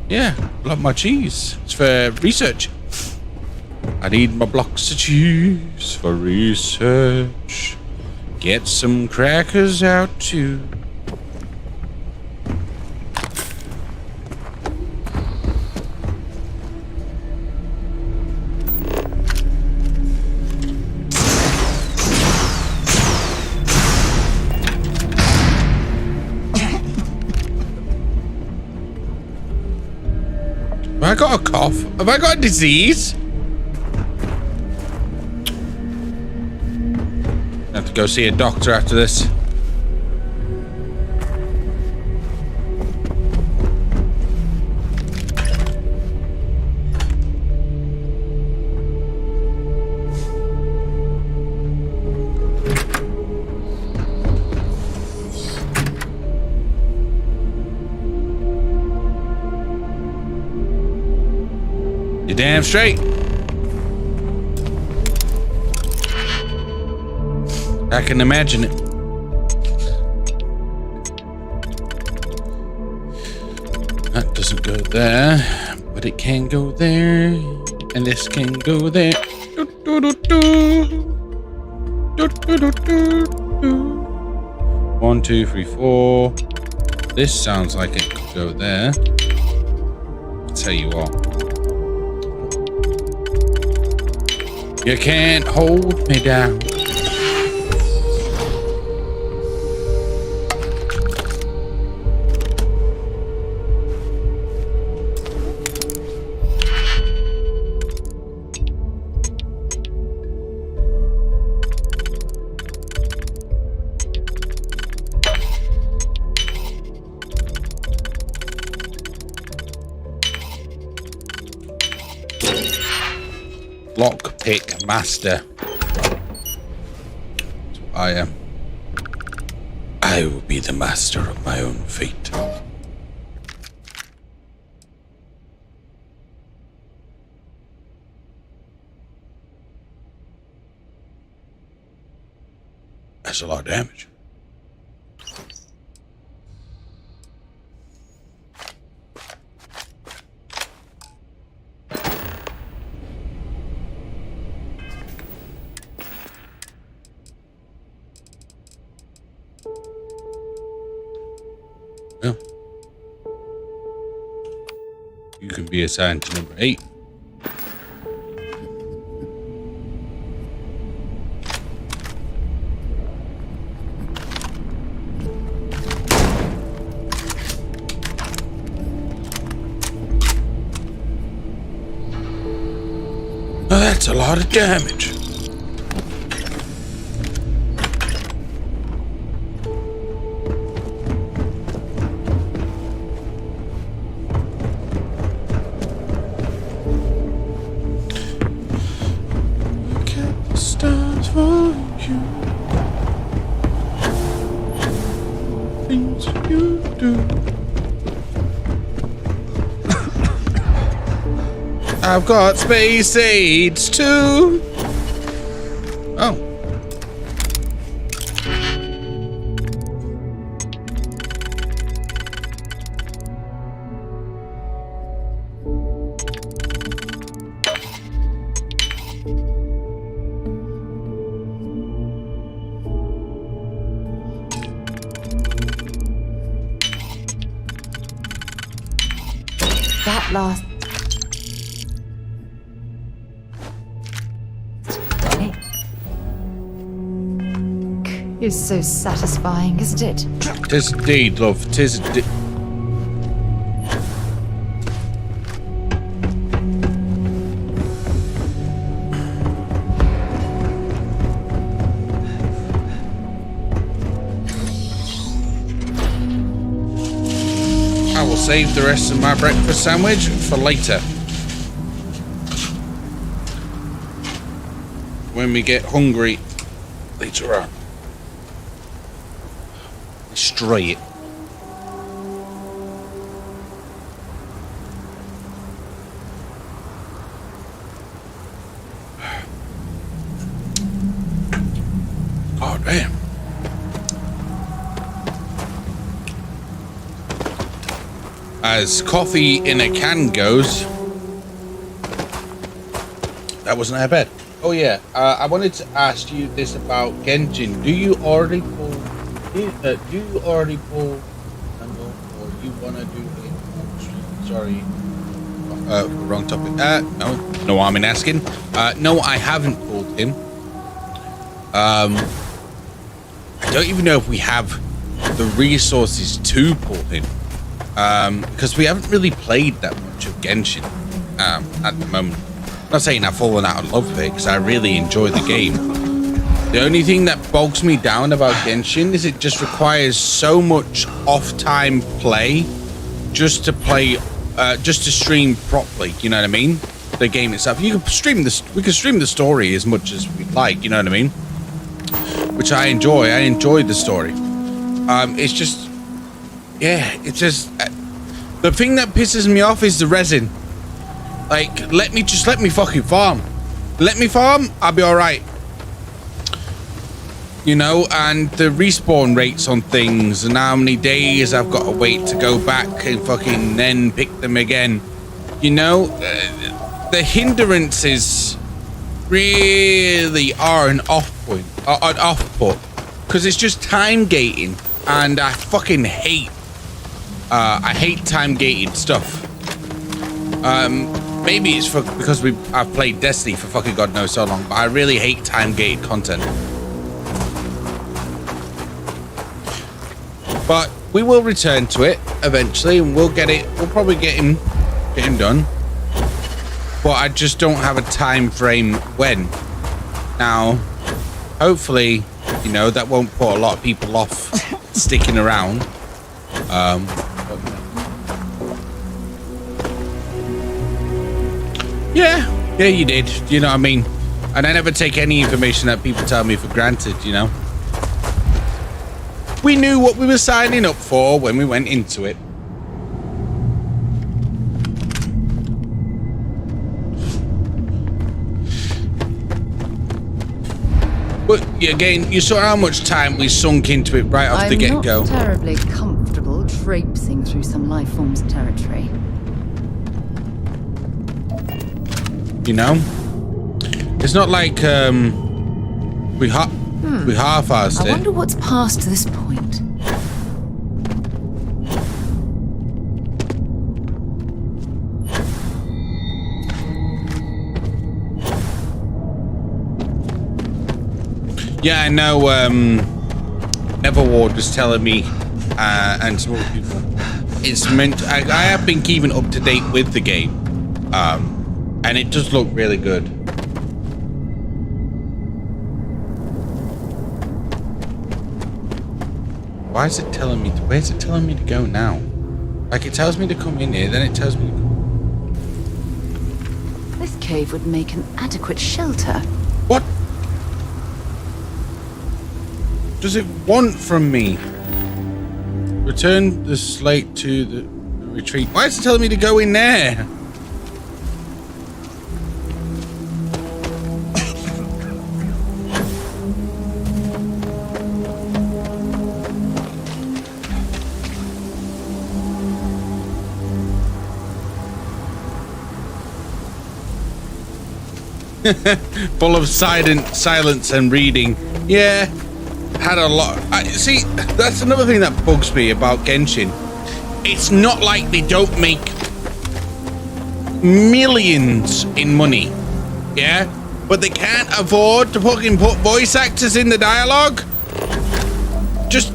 Yeah, love my cheese. It's for research. I need my blocks of cheese for research. Get some crackers out too. I got a cough? Have I got a disease? I have to go see a doctor after this. You're damn straight. I can imagine it. That doesn't go there, but it can go there, and this can go there. 1, 2, 3, 4. This sounds like it could go there. I'll tell you what. You can't hold me down. Lockpick master. That's what I am. I will be the master of my own fate. That's a lot of damage. Well, you can be assigned to number 8. Well, that's a lot of damage. I've got space aids too. Oh. That last... is so satisfying, isn't it? 'Tis indeed, love. 'Tis indeed. I will save the rest of my breakfast sandwich for later. When we get hungry later on. Destroy it. Oh damn. As coffee in a can goes, that wasn't our bed. Oh yeah, I wanted to ask you this about Genshin. Do you already pull? Do you already pull? Or you wanna do it? Sorry, wrong topic. No harm in asking. No, I haven't pulled him. I don't even know if we have the resources to pull him. because we haven't really played that much of Genshin at the moment. I'm not saying I've fallen out of love with it, because I really enjoy the game. The only thing that bogs me down about Genshin is it just requires so much off-time play just to play, just to stream properly. You know what I mean? The game itself. You can stream this. We can stream the story as much as we like. You know what I mean? Which I enjoy. I enjoy the story. It's just, yeah. It's just the thing that pisses me off is the resin. Like, let me fucking farm. Let me farm. I'll be all right. You know, and the respawn rates on things, and how many days I've got to wait to go back and fucking then pick them again. You know, the hindrances really are an off put, because it's just time gating, and I fucking hate. I hate time gated stuff. Maybe it's because I've played Destiny for fucking God knows so long, but I really hate time gated content. But we will return to it eventually, and we'll get it. We'll probably get him done. But I just don't have a time frame when. Now, hopefully, you know, that won't put a lot of people off sticking around. Yeah, you did. You know what I mean? And I never take any information that people tell me for granted, you know? We knew what we were signing up for when we went into it. But again, you saw how much time we sunk into it right off the get-go. I'm not terribly comfortable traipsing through some life form's territory. You know? It's not like we half-assed it. I wonder what's past this point. Yeah, I know. Everward was telling me, and some other people, it's meant. I have been keeping up to date with the game, and it does look really good. Why is it telling me? Where's it telling me to go now? Like, it tells me to come in here, then it tells me to come. This cave would make an adequate shelter. What does it want from me? Return the slate to the retreat. Why is it telling me to go in there? Full of silence and reading. Yeah, had a lot. See, that's another thing that bugs me about Genshin. It's not like they don't make millions in money, yeah, but they can't afford to fucking put voice actors in the dialogue. Just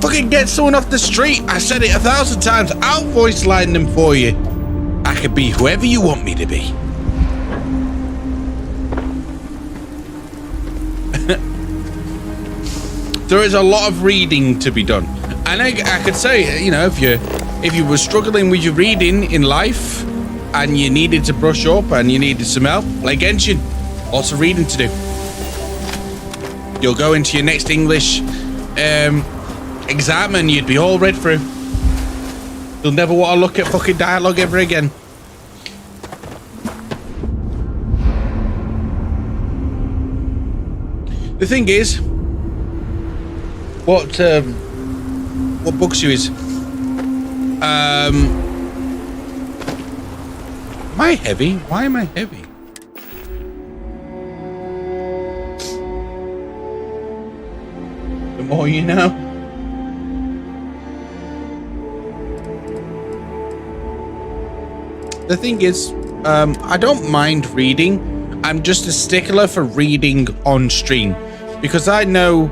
fucking get someone off the street. I said it 1,000 times. I'll voice line them for you. I could be whoever you want me to be. There is a lot of reading to be done, and I could say, you know, if you were struggling with your reading in life and you needed to brush up and you needed some help, like Genshin, lots of reading to do. You'll go into your next English exam and you'd be all read through. You'll never want to look at fucking dialogue ever again. The thing is, what bugs you is, am I heavy? Why am I heavy? The more you know. The thing is, I don't mind reading. I'm just a stickler for reading on stream, because I know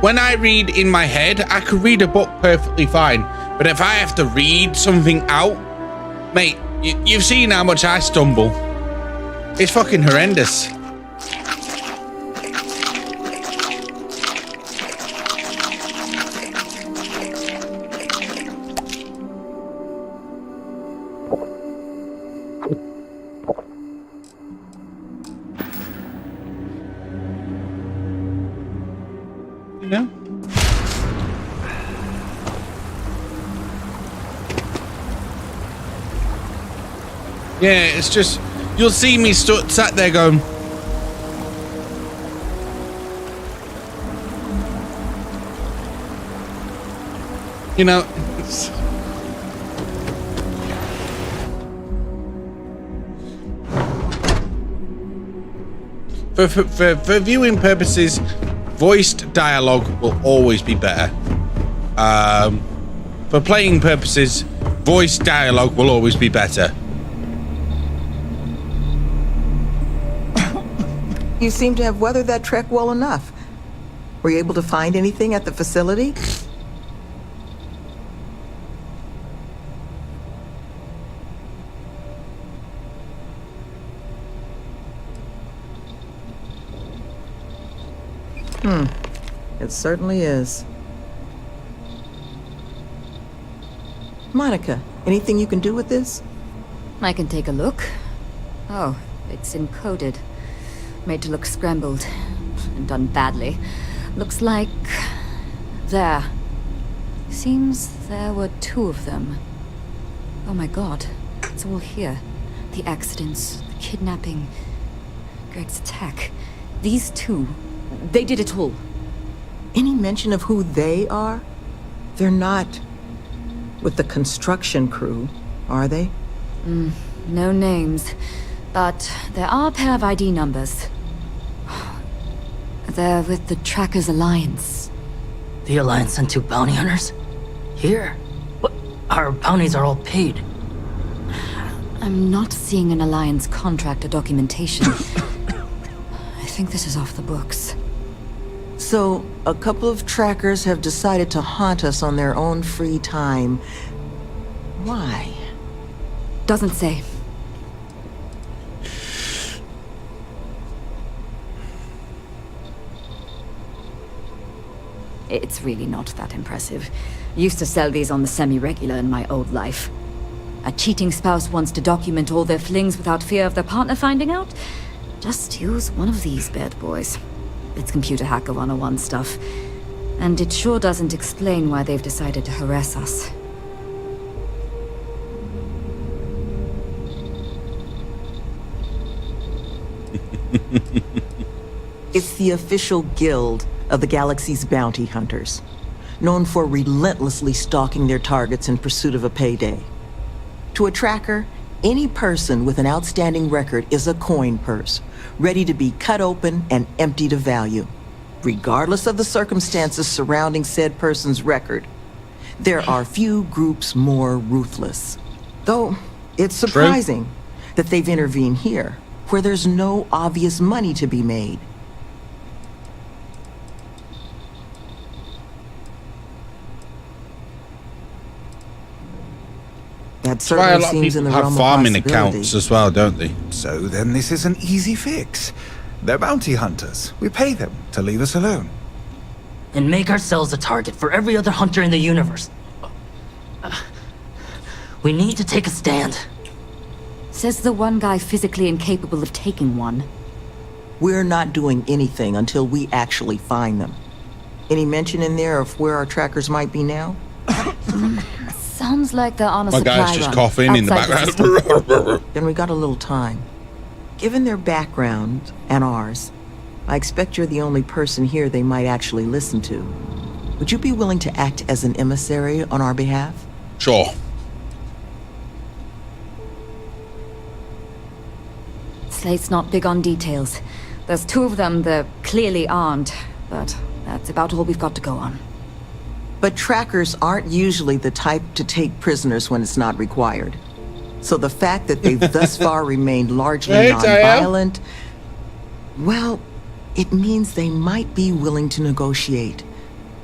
when I read in my head, I could read a book perfectly fine. But if I have to read something out, mate, you've seen how much I stumble. It's fucking horrendous. You know? Yeah, it's just, you'll see me sat there going, you know, for viewing purposes, voiced dialogue will always be better. For playing purposes, voiced dialogue will always be better. You seem to have weathered that trek well enough. Were you able to find anything at the facility? It certainly is. Monica, anything you can do with this? I can take a look. Oh, it's encoded. Made to look scrambled. And done badly. Looks like... there. Seems there were 2 of them. Oh my god. It's all here. The accidents, the kidnapping, Greg's attack. These 2, they did it all. Any mention of who they are? They're not with the construction crew, are they? No names. But there are a pair of ID numbers. They're with the Trackers Alliance. The Alliance sent 2 bounty hunters? Here? But our bounties are all paid. I'm not seeing an Alliance contract or documentation. I think this is off the books. So, a couple of trackers have decided to haunt us on their own free time. Why? Doesn't say. It's really not that impressive. Used to sell these on the semi-regular in my old life. A cheating spouse wants to document all their flings without fear of their partner finding out? Just use one of these bad boys. It's computer hacker 101 stuff. And it sure doesn't explain why they've decided to harass us. It's the official guild of the galaxy's bounty hunters, known for relentlessly stalking their targets in pursuit of a payday. To a tracker, any person with an outstanding record is a coin purse, ready to be cut open and emptied of value, regardless of the circumstances surrounding said person's record. There are few groups more ruthless. Though, it's surprising that they've intervened here, where there's no obvious money to be made. That That's why a certainly lot of seems in people the have realm of farming possibility. accounts as well, don't they? So then this is an easy fix. They're bounty hunters. We pay them to leave us alone. And make ourselves a target for every other hunter in the universe. We need to take a stand. Says the one guy physically incapable of taking one. We're not doing anything until we actually find them. Any mention in there of where our trackers might be now? Sounds like they're on a My supply guy's just run coughing in the outside background. Then we got a little time. Given their background and ours, I expect you're the only person here they might actually listen to. Would you be willing to act as an emissary on our behalf? Sure. Slate's not big on details. There's 2 of them, they're clearly armed, but that's about all we've got to go on. But trackers aren't usually the type to take prisoners when it's not required. So the fact that they've thus far remained largely non-violent, well, it means they might be willing to negotiate,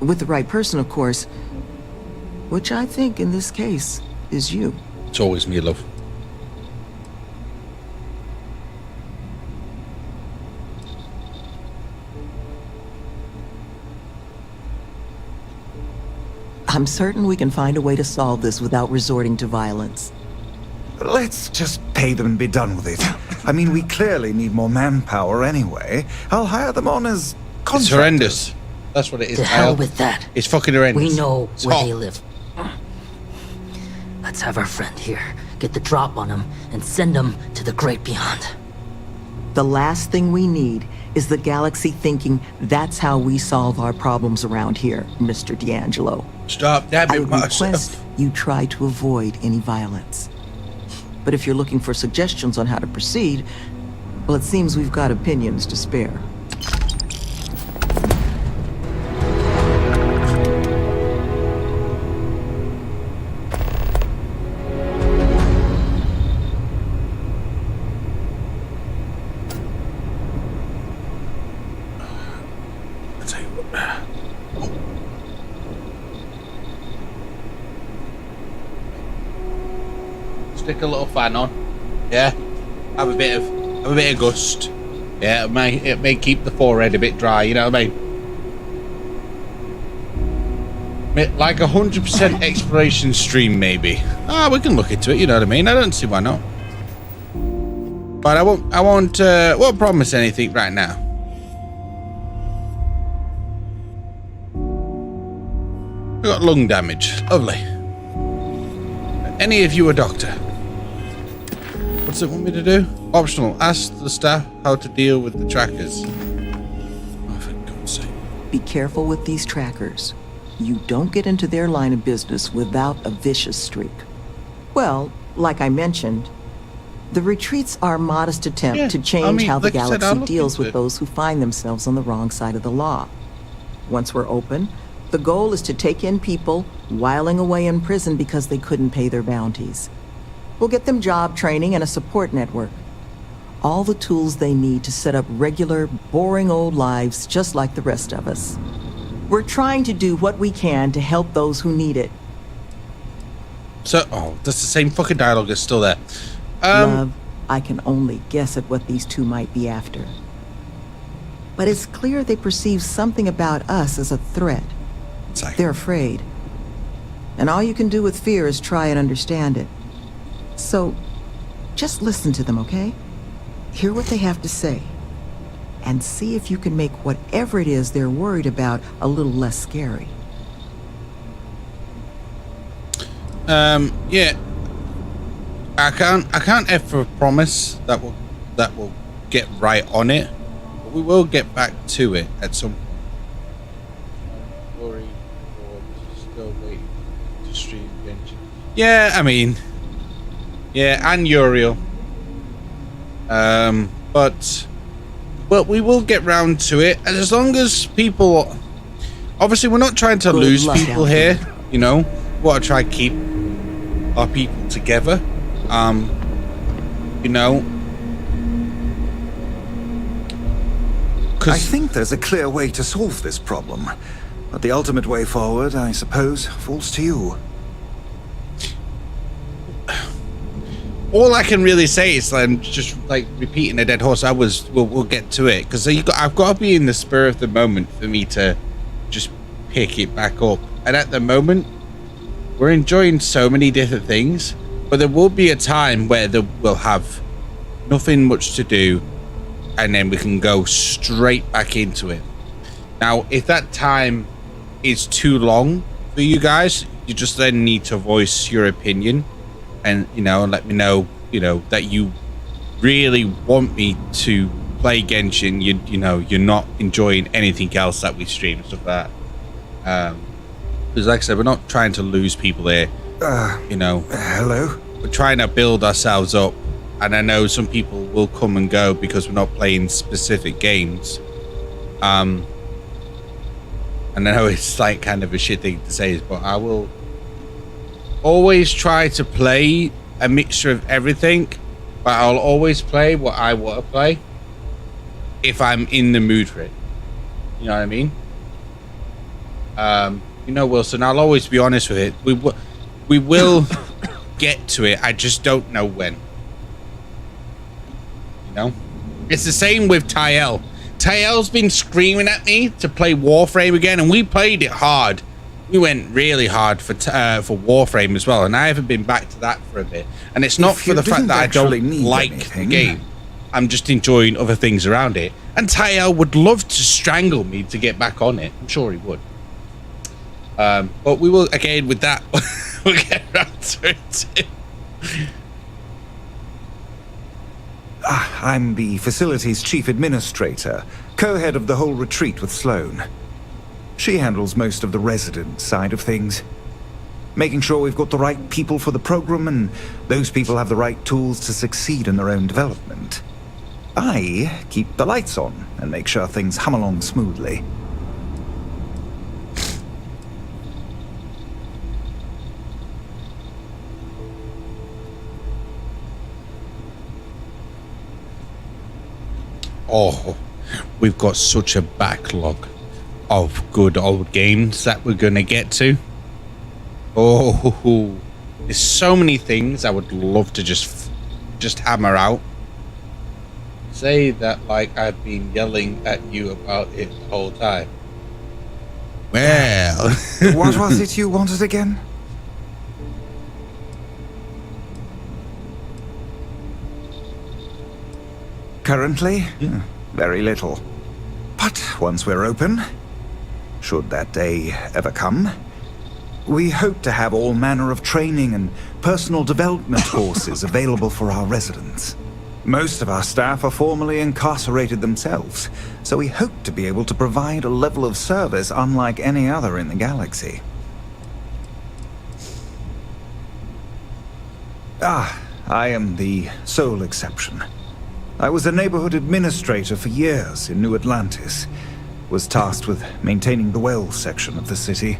With the right person, of course. Which I think, in this case, is you. It's always me, love. I'm certain we can find a way to solve this without resorting to violence. Let's just pay them and be done with it. I mean, we clearly need more manpower anyway. I'll hire them on as contractors. It's horrendous. That's what it is. To hell with that. It's fucking horrendous. We know It's where hot. they live. Let's have our friend here get the drop on them and send them to the great beyond. The last thing we need is the galaxy thinking that's how we solve our problems around here, Mr. D'Angelo. Stop that I bit would request you try to avoid any violence. But if you're looking for suggestions on how to proceed, well, it seems we've got opinions to spare. Stick a little fan on, yeah. Have a bit of gust, yeah. It may keep the forehead a bit dry. You know what I mean? Like 100% exploration stream, maybe. We can look into it. You know what I mean? I don't see why not. But I won't promise anything right now. I got lung damage. Lovely. Any of you a doctor? What's it want me to do? Optional. Ask the staff how to deal with the trackers. Oh, for God's sake. Be careful with these trackers. You don't get into their line of business without a vicious streak. Well, like I mentioned, the retreats are a modest attempt to change how the galaxy deals with those who find themselves on the wrong side of the law. Once we're open, the goal is to take in people whiling away in prison because they couldn't pay their bounties. We'll get them job training and a support network. All the tools they need to set up regular, boring old lives just like the rest of us. We're trying to do what we can to help those who need it. So, that's the same fucking dialogue is still there. Love, I can only guess at what these two might be after. But it's clear they perceive something about us as a threat. They're afraid. And all you can do with fear is try and understand it. So, just listen to them, okay? Hear what they have to say. And see if you can make whatever it is they're worried about a little less scary. Yeah. I can't ever promise that we'll get right on it, but we will get back to it at some point. Worried or still waiting to stream Genshin. Yeah, I mean, yeah, and Uriel. But we will get round to it, and as long as people, obviously, we're not trying to lose people here. You know, we want to try to keep our people together. You know, I think there's a clear way to solve this problem, but the ultimate way forward, I suppose, falls to you. All I can really say is I'm just like repeating a dead horse. We'll get to it because I've got to be in the spur of the moment for me to just pick it back up. And at the moment, we're enjoying so many different things, but there will be a time where we'll have nothing much to do, and then we can go straight back into it. Now, if that time is too long for you guys, you just then need to voice your opinion. And, you know, let me know, you know, that you really want me to play Genshin. You know, you're not enjoying anything else that we stream and stuff like that. Because, like I said, we're not trying to lose people here. You know, hello. We're trying to build ourselves up. And I know some people will come and go because we're not playing specific games. And I know it's like kind of a shit thing to say, but I will always try to play a mixture of everything, but I'll always play what I want to play if I'm in the mood for it. You know what I mean? You know, Wilson, I'll always be honest with it. We will get to it. I just don't know when. You know? It's the same with Tyel. Tyel's been screaming at me to play Warframe again, and we played it hard. We went really hard for Warframe as well, and I haven't been back to that for a bit. And it's not for the fact that I don't like the game. I'm just enjoying other things around it. And Tyel would love to strangle me to get back on it. I'm sure he would. But we will, again, with that, we'll get around to it too. I'm the facility's chief administrator, co-head of the whole retreat with Sloane. She handles most of the resident side of things, making sure we've got the right people for the program and those people have the right tools to succeed in their own development. I keep the lights on and make sure things hum along smoothly. Oh, we've got such a backlog of good old games that we're gonna get to. Oh, there's so many things I would love to just hammer out. Say that like I've been yelling at you about it the whole time. Well, what was it you wanted again? Currently, very little. But once we're open, should that day ever come, we hope to have all manner of training and personal development courses available for our residents. Most of our staff are formerly incarcerated themselves, so we hope to be able to provide a level of service unlike any other in the galaxy. I am the sole exception. I was a neighborhood administrator for years in New Atlantis, was tasked with maintaining the well section of the city,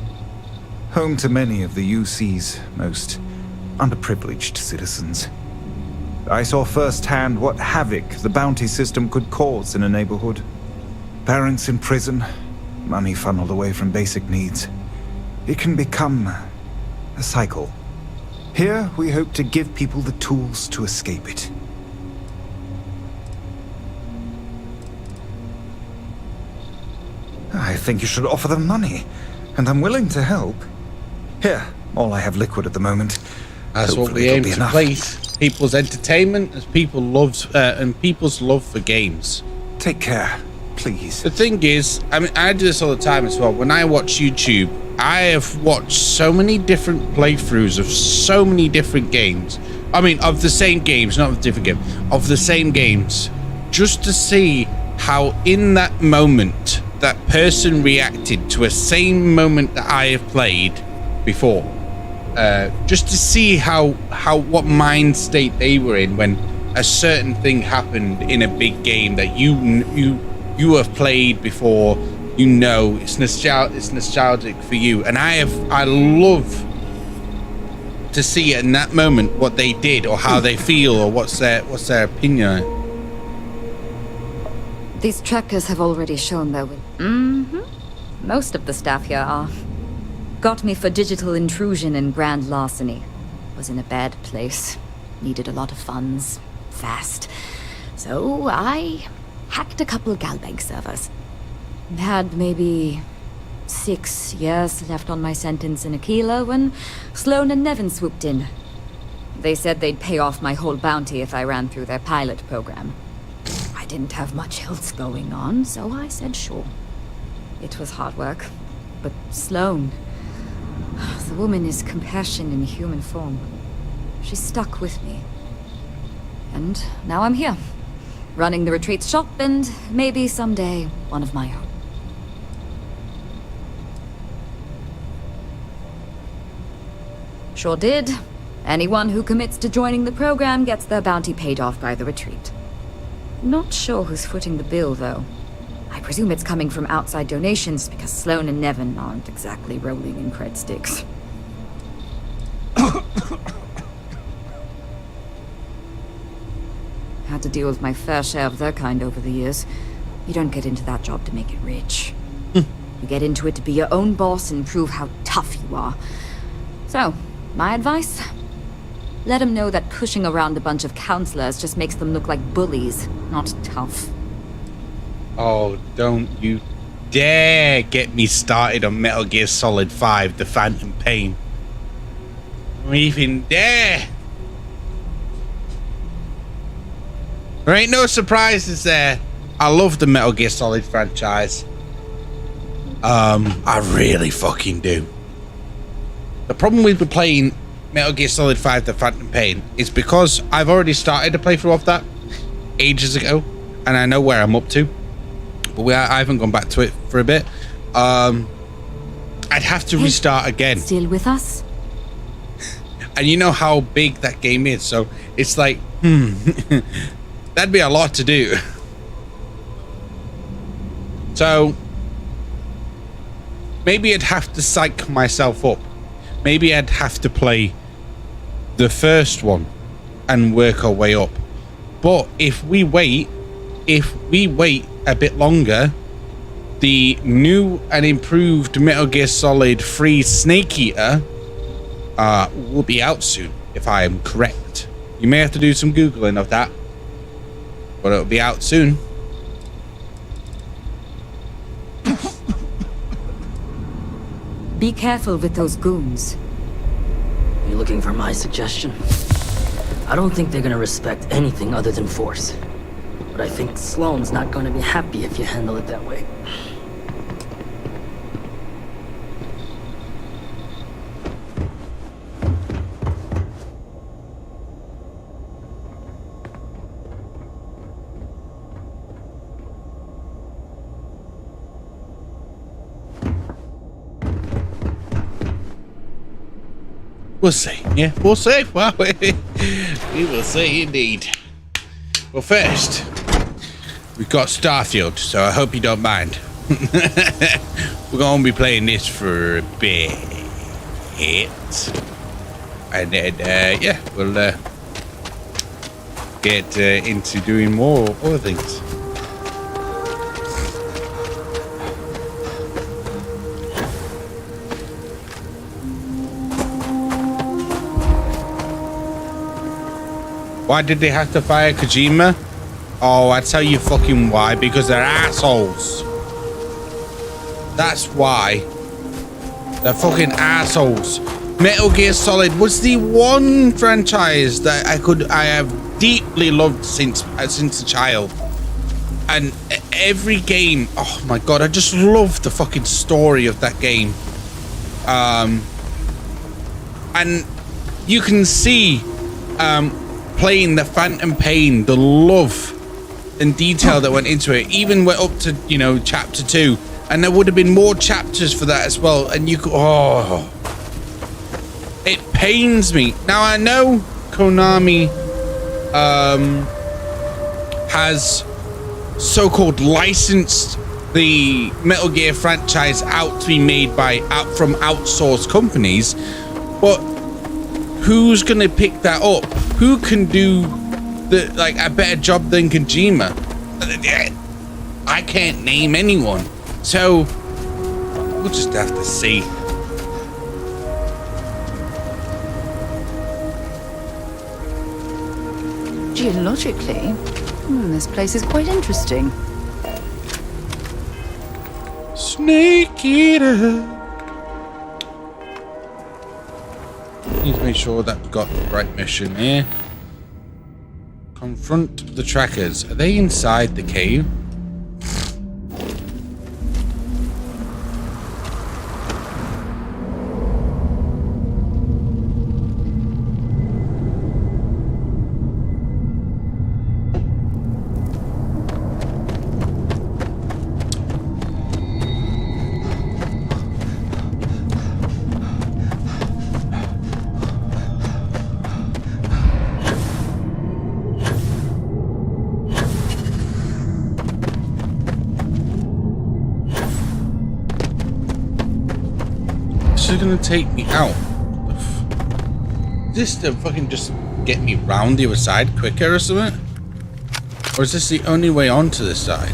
home to many of the UC's most underprivileged citizens. I saw firsthand what havoc the bounty system could cause in a neighborhood. Parents in prison, money funneled away from basic needs. It can become a cycle. Here, we hope to give people the tools to escape it. I think you should offer them money, and I'm willing to help. Here, all I have liquid at the moment. That's what we aim to place. People's entertainment as people loves and people's love for games. Take care, please. The thing is, I mean, I do this all the time as well. When I watch YouTube, I have watched so many different playthroughs of so many different games. I mean, of the same games, not of different games, of the same games, just to see how in that moment that person reacted to a same moment that I have played before, just to see how what mind state they were in when a certain thing happened in a big game that you have played before. You know, it's nostalgic for you, and I love to see in that moment what they did or how they feel or what's their opinion on it. These trackers have already shown their will. Most of the staff here are. Got me for digital intrusion and grand larceny. Was in a bad place. Needed a lot of funds. Fast. So I hacked a couple Galbank servers. Had maybe 6 years left on my sentence in Aquila when Sloane and Nevin swooped in. They said they'd pay off my whole bounty if I ran through their pilot program. I didn't have much else going on, so I said sure. It was hard work, but Sloane, the woman is compassion in human form. She stuck with me. And now I'm here, running the retreat shop and maybe someday one of my own. Sure did. Anyone who commits to joining the program gets their bounty paid off by the retreat. Not sure who's footing the bill, though. I presume it's coming from outside donations because Sloane and Nevin aren't exactly rolling in cred sticks. Had to deal with my fair share of their kind over the years. You don't get into that job to make it rich. You get into it to be your own boss and prove how tough you are. So, my advice? Let them know that pushing around a bunch of counselors just makes them look like bullies, not tough. Oh, don't you dare get me started on Metal Gear Solid 5, The Phantom Pain. Don't even dare! There ain't no surprises there. I love the Metal Gear Solid franchise. I really fucking do. The problem with playing Metal Gear Solid 5 The Phantom Pain is because I've already started a playthrough of that ages ago, and I know where I'm up to, but I haven't gone back to it for a bit. I'd have to restart again. Still with us? And you know how big that game is, so it's like, that'd be a lot to do. So maybe I'd have to psych myself up. Maybe I'd have to play the first one and work our way up. But if we wait a bit longer, the new and improved Metal Gear Solid 3 Snake Eater will be out soon, if I am correct. You may have to do some Googling of that, but it'll be out soon. Be careful with those goons. You looking for my suggestion? I don't think they're gonna respect anything other than force. But I think Sloane's not gonna be happy if you handle it that way. We'll see. Yeah, we'll see. Well, we will see indeed. Well, first, we've got Starfield, so I hope you don't mind. We're going to be playing this for a bit. And then, yeah, we'll get into doing more other things. Why did they have to fire Kojima? Oh, I tell you fucking why. Because they're assholes. That's why. They're fucking assholes. Metal Gear Solid was the one franchise that I have deeply loved since a child. And every game, oh my god, I just love the fucking story of that game. And you can see playing the Phantom Pain, the love and detail that went into it. Even went up to, you know, chapter 2, and there would have been more chapters for that as well. And you could, oh, it pains me. Now I know Konami has so-called licensed the Metal Gear franchise out to be made from outsourced companies, but who's gonna pick that up? Who can do a better job than Kojima? I can't name anyone, so we'll just have to see. Geologically, this place is quite interesting. Snake Eater. Need to make sure that we've got the right mission here. Confront the trackers. Are they inside the cave? Gonna take me out. Is this to fucking just get me round the other side quicker or something? Or is this the only way onto this side?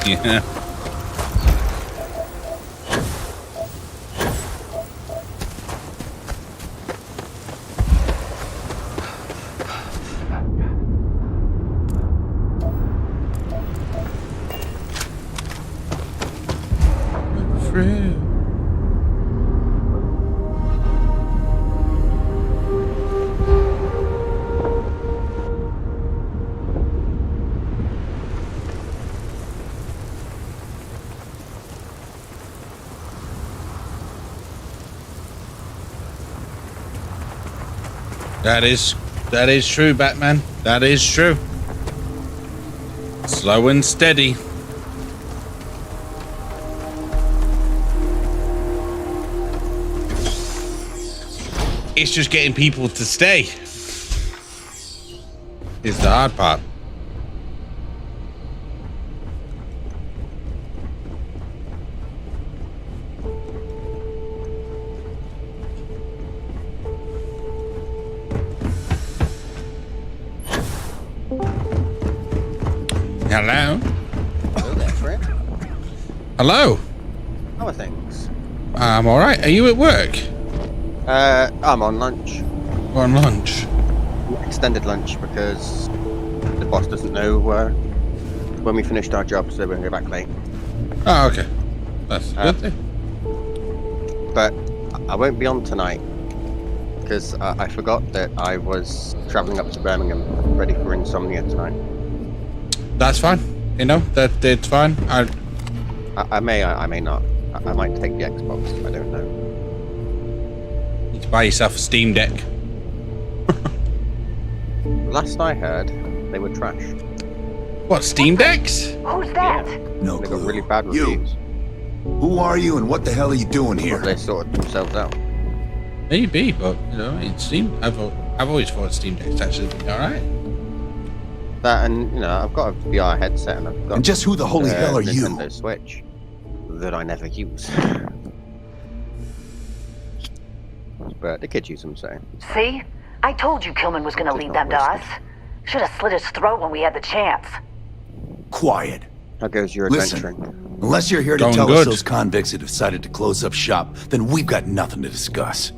Yeah. That is true, Batman. That is true. Slow and steady. It's just getting people to stay. Is the hard part. Hello? Hello there, Fred. Hello? How are things? I'm alright. Are you at work? I'm on lunch. We're on lunch. Extended lunch because the boss doesn't know when we finished our job, so we're going to go back late. Oh, okay. That's a good thing. But I won't be on tonight because I forgot that I was travelling up to Birmingham ready for Insomnia tonight. That's fine. You know, it's fine. I may not. I might take the Xbox. I don't know. You need to buy yourself a Steam Deck. Last I heard, they were trash. What, Steam Decks? Who's that? No clue. They got really bad reviews. Who are you and what the hell are you doing here? Well, they sorted themselves out. Maybe, but you know, I've always thought Steam Deck's actually been alright. That and you know, I've got a VR headset and I've got. And just who the holy hell are you? Nintendo Switch that I never use. But the kids use them, so. See? I told you Kilman was gonna lead them to us. Should have slit his throat when we had the chance. Quiet. How goes your adventuring? Listen, unless you're here to tell us those convicts have decided to close up shop, then we've got nothing to discuss.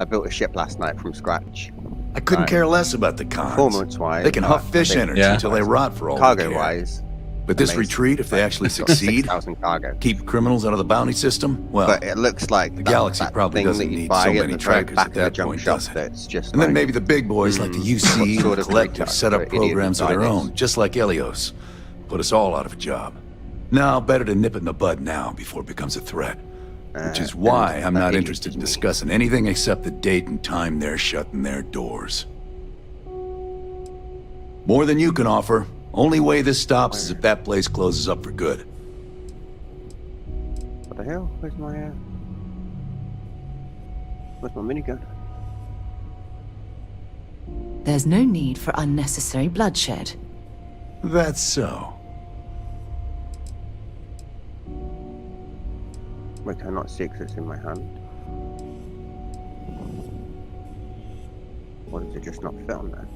I built a ship last night from scratch. I couldn't care less about the cons. Performance-wise, they can huff fish energy until they rot for all cargo-wise. But this retreat, if they actually succeed, keep criminals out of the bounty system, well, but it looks like the galaxy probably doesn't need so many trackers at that point, does it? Just and then maybe the big boys like the UC and the Collective set up programs of their own, just like Helios. Put us all out of a job. Now, better to nip it in the bud now before it becomes a threat. Which is why I'm not interested in discussing anything except the date and time they're shutting their doors. More than you can offer. Only way this stops is if that place closes up for good. What the hell? Where's my minigun? There's no need for unnecessary bloodshed. That's so. Wait, can I not see because it's in my hand? Or does it just not fit on there?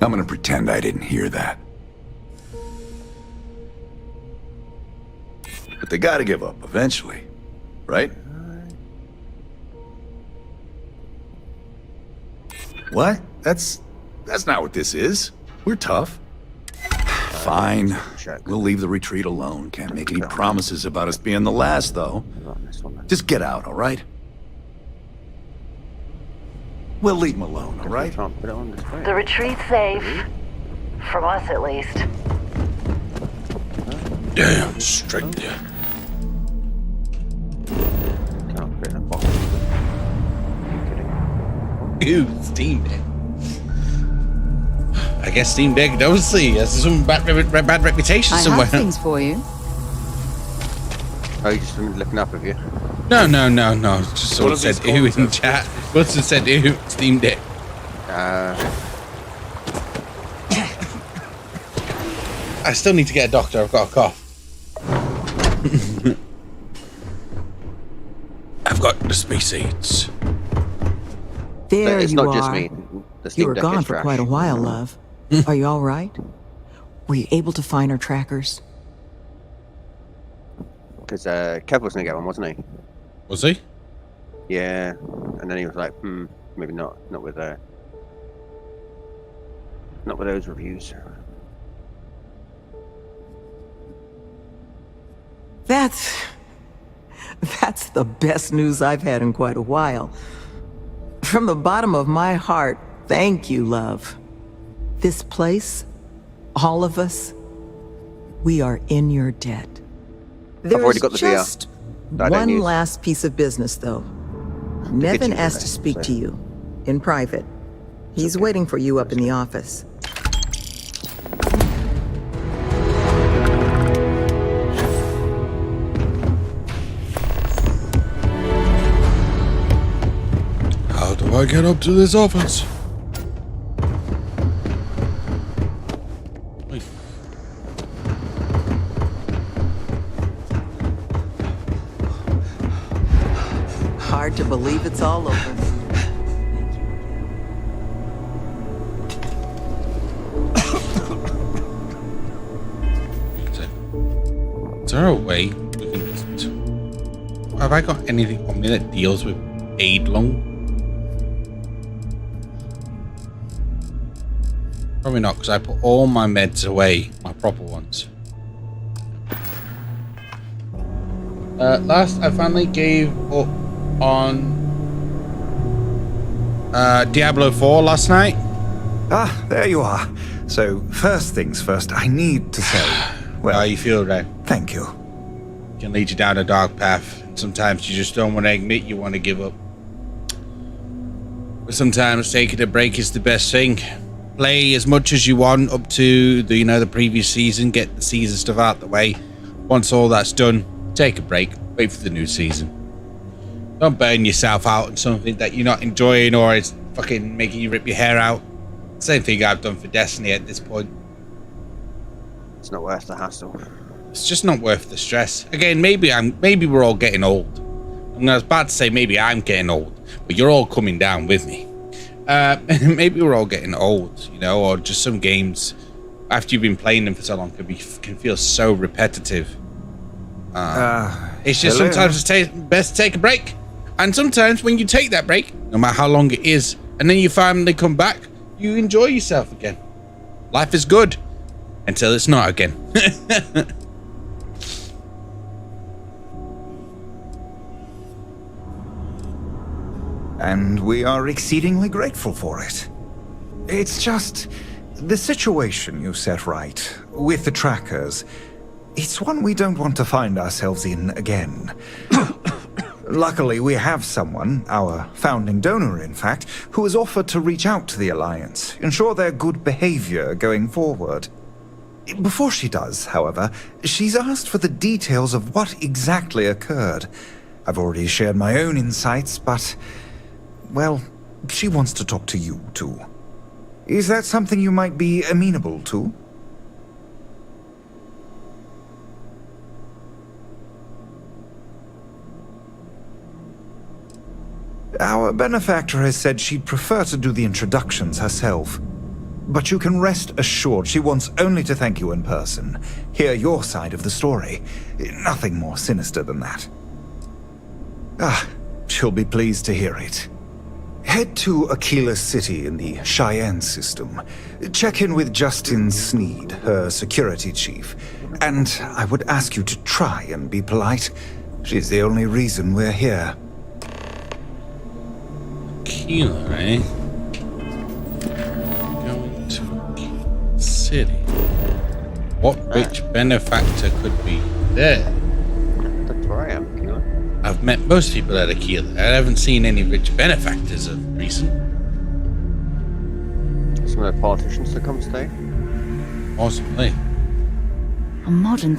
I'm gonna pretend I didn't hear that. But they gotta give up eventually, right? What? That's not what this is. We're tough. Fine. We'll leave the retreat alone. Can't make any promises about us being the last, though. Just get out, all right? We'll leave them alone, all right? The retreat's safe. From us, at least. Damn straight there. Ew, Steam Deck. I guess Steam Deck obviously has some bad reputation somewhere. I have things for you. Oh, you just been looking up, have you? No. Just someone said ew in chat. Wilson said ew, Steam Deck. I still need to get a doctor. I've got a cough. I've got the space aids. There it's you not are. just me. The You Steam were Deck gone is for trash. quite a while, love. Are you all right? Were you able to find our trackers? Because Kev was gonna get one, wasn't he? Was he? Yeah, and then he was like, maybe not with those reviews. That's the best news I've had in quite a while. From the bottom of my heart, thank you, love. This place, all of us, we are in your debt. I've already got the VR. Just one last piece of business, though. Nevin asked to speak to you in private. He's waiting for you up in the office. How do I get up to this office? Wait. Hard to believe it's all over. Is there a way we can just... Have I got anything on me that deals with aid loan? Probably not, because I put all my meds away, my proper ones. Last, I finally gave up on Diablo 4 last night. Ah, there you are. So, first things first, I need to say... Well, how you feel, Ray? Thank you. Can lead you down a dark path. And sometimes you just don't want to admit you want to give up. But sometimes taking a break is the best thing. Play as much as you want up to the, the previous season. Get the season stuff out the way. Once all that's done, take a break. Wait for the new season. Don't burn yourself out on something that you're not enjoying or is fucking making you rip your hair out. Same thing I've done for Destiny at this point. It's not worth the hassle. It's just not worth the stress. Again, maybe we're all getting old. I was about to say maybe I'm getting old, but you're all coming down with me. Maybe we're all getting old, or just some games after you've been playing them for so long can feel so repetitive. It's just sometimes it's best to take a break, and sometimes when you take that break, no matter how long it is, and then you finally come back, you enjoy yourself again. Life is good until it's not again. And we are exceedingly grateful for it. It's just the situation you set right with the trackers. It's one we don't want to find ourselves in again. Luckily, we have someone, our founding donor in fact, who has offered to reach out to the Alliance, ensure their good behavior going forward. Before she does, however, she's asked for the details of what exactly occurred. I've already shared my own insights, but, well, she wants to talk to you too. Is that something you might be amenable to? Our benefactor has said she'd prefer to do the introductions herself. But you can rest assured she wants only to thank you in person, hear your side of the story. Nothing more sinister than that. She'll be pleased to hear it. Head to Aquila City in the Cheyenne system. Check in with Justin Sneed, her security chief. And I would ask you to try and be polite. She's the only reason we're here. Aquila, eh? Going to Aquila City. What rich benefactor could be there? That's where I am, Aquila. I've met most people at Aquila. I haven't seen any rich benefactors of recent. Some of the politicians to come stay? Possibly. A modern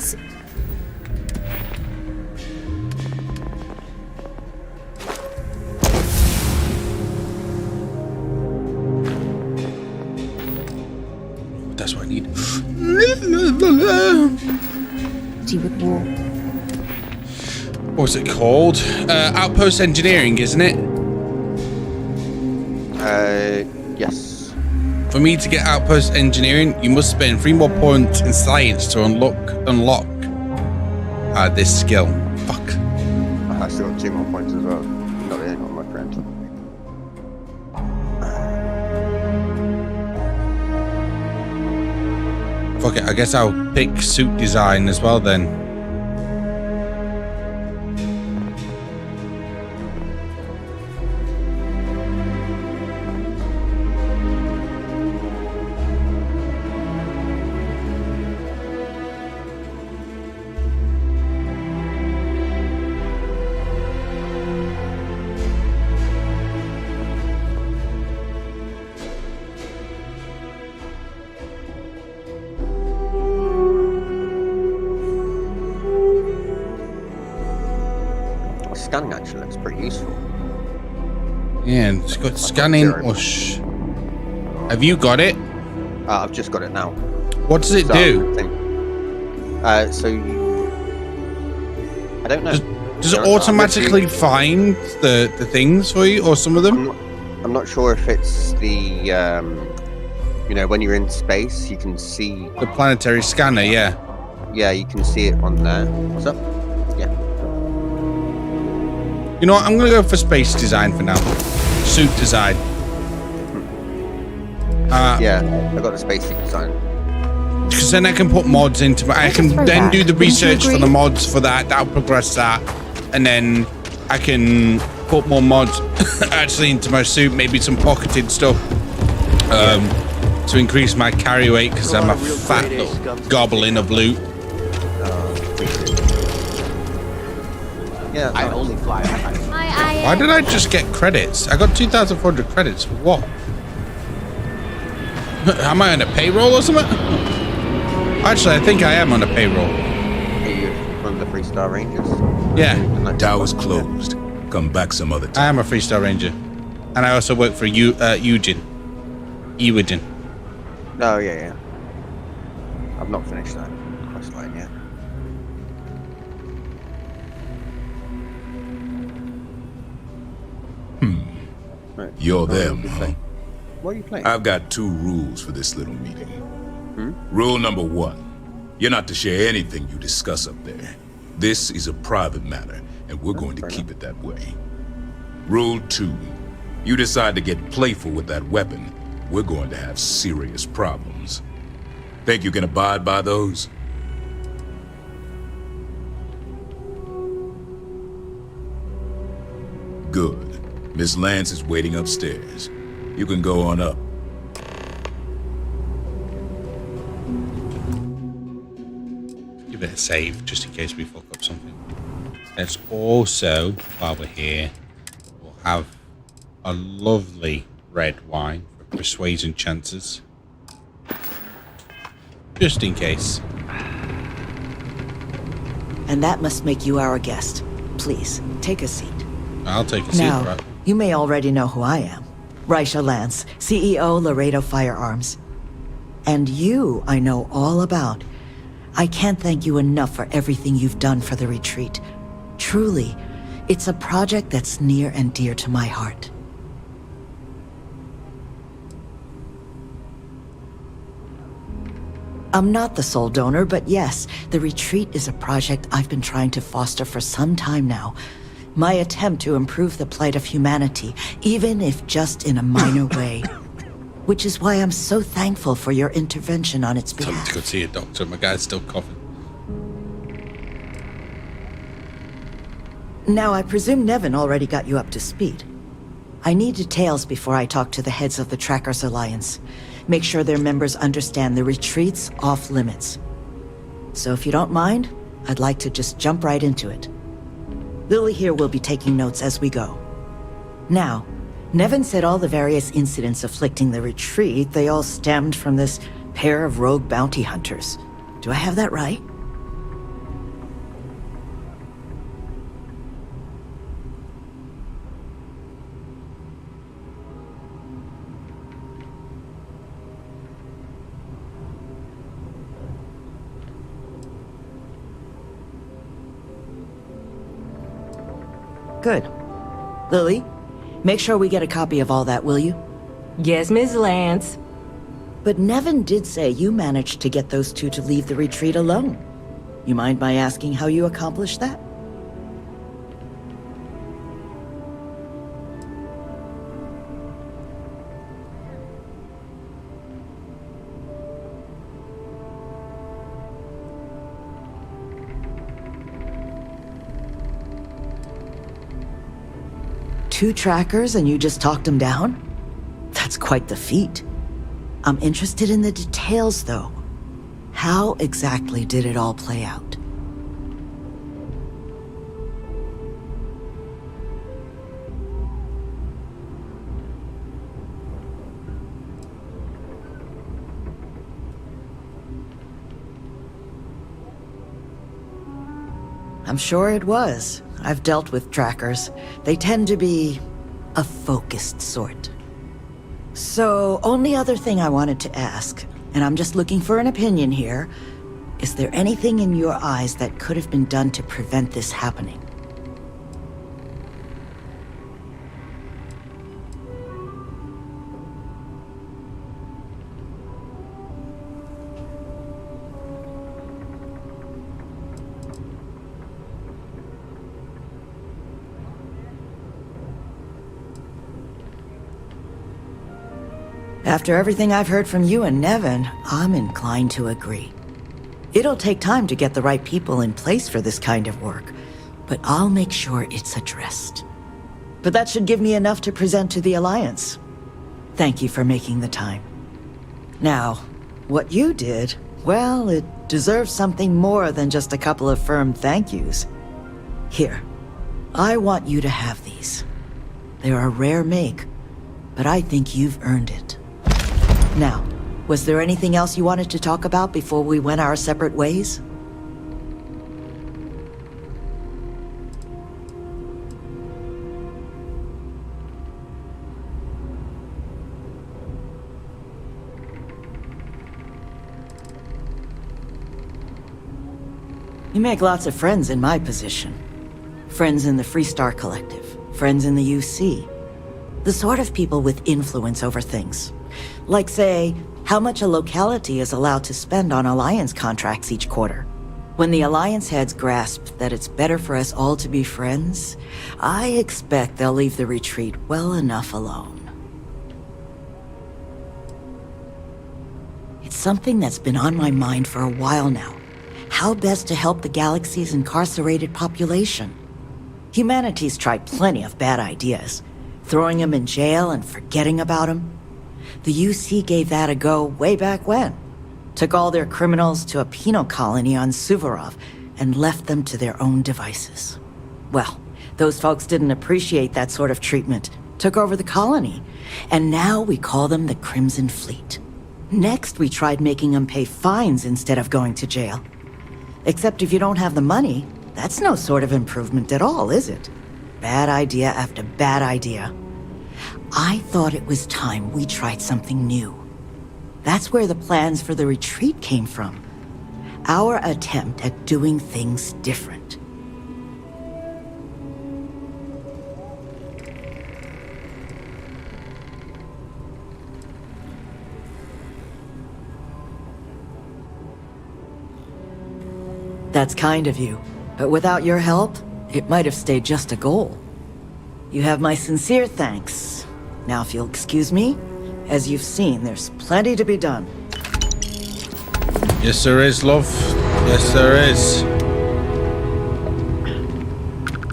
That's what I need. What's it called? Outpost engineering, isn't it? Yes. For me to get outpost engineering, you must spend 3 more points in science to unlock this skill. Fuck. I still got 2 more points as well. Not really, not my friend. Fuck it, I guess I'll pick suit design as well then. Scanning actually looks pretty useful. Yeah, it's got scanning. Have you got it? I've just got it now. What does it do? So you... I don't know. Does it automatically find the things for you, or some of them? I'm not sure if it's the, you know, when you're in space, you can see... The planetary scanner, yeah. Yeah, you can see it on there. What's up? Yeah. You know what? I'm going to go for space design for now. Suit design. Yeah, I got the space suit design. Because then I can put mods into my... I can then do the research for the mods for that. That'll progress that. And then I can put more mods actually into my suit. Maybe some pocketed stuff. To increase my carry weight because I'm a fat little goblin of loot. Yeah, I only fly. Why did I just get credits? I got 2,400 credits for what? Am I on a payroll or something? Actually, I think I am on a payroll. Are you one of the Freestar Rangers? Yeah. Tower's closed. Come back some other time. I am a Freestar Ranger. And I also work for Eugen. Oh, yeah. I've not finished that quest line yet. Right. You're them, huh? What are you playing? I've got 2 rules for this little meeting. Rule number 1. You're not to share anything you discuss up there. This is a private matter, and we're going to keep it that way. Rule 2. You decide to get playful with that weapon, we're going to have serious problems. Think you can abide by those? Good. Miss Lance is waiting upstairs. You can go on up. Give it a save just in case we fuck up something. Let's also, while we're here, we'll have a lovely red wine for persuasion chances. Just in case. And that must make you our guest. Please, take a seat. I'll take a seat. Now, Right? you may already know who I am. Raisha Lance, CEO, Laredo Firearms. And you, I know all about. I can't thank you enough for everything you've done for the retreat. Truly, it's a project that's near and dear to my heart. I'm not the sole donor, but yes, the retreat is a project I've been trying to foster for some time now. My attempt to improve the plight of humanity, even if just in a minor way. Which is why I'm so thankful for your intervention on its behalf. Tell me to go see a doctor. My guy's still coughing. Now, I presume Nevin already got you up to speed. I need details before I talk to the heads of the Trackers Alliance. Make sure their members understand the retreat's off limits. So if you don't mind, I'd like to just jump right into it. Lily here will be taking notes as we go. Now, Nevin said all the various incidents afflicting the retreat, they all stemmed from this pair of rogue bounty hunters. Do I have that right? Good. Lily, make sure we get a copy of all that, will you? Yes, Miss Lance. But Nevin did say you managed to get those two to leave the retreat alone. You mind my asking how you accomplished that? Two trackers and you just talked them down? That's quite the feat. I'm interested in the details, though. How exactly did it all play out? I'm sure it was. I've dealt with trackers. They tend to be a focused sort. So, only other thing I wanted to ask, and I'm just looking for an opinion here, is there anything in your eyes that could have been done to prevent this happening? After everything I've heard from you and Nevin, I'm inclined to agree. It'll take time to get the right people in place for this kind of work, but I'll make sure it's addressed. But that should give me enough to present to the Alliance. Thank you for making the time. Now, what you did, well, it deserves something more than just a couple of firm thank yous. Here, I want you to have these. They're a rare make, but I think you've earned it. Now, was there anything else you wanted to talk about before we went our separate ways? You make lots of friends in my position. Friends in the Freestar Collective, friends in the UC. The sort of people with influence over things. Like, say, how much a locality is allowed to spend on Alliance contracts each quarter. When the Alliance heads grasp that it's better for us all to be friends, I expect they'll leave the retreat well enough alone. It's something that's been on my mind for a while now. How best to help the galaxy's incarcerated population? Humanity's tried plenty of bad ideas. Throwing them in jail and forgetting about them. The UC gave that a go way back when. Took all their criminals to a penal colony on Suvorov and left them to their own devices. Well, those folks didn't appreciate that sort of treatment. Took over the colony. And now we call them the Crimson Fleet. Next, we tried making them pay fines instead of going to jail. Except if you don't have the money, that's no sort of improvement at all, is it? Bad idea after bad idea. I thought it was time we tried something new. That's where the plans for the retreat came from. Our attempt at doing things different. That's kind of you, but without your help, it might have stayed just a goal. You have my sincere thanks. Now, if you'll excuse me, as you've seen, there's plenty to be done. Yes, there is, love. Yes, there is.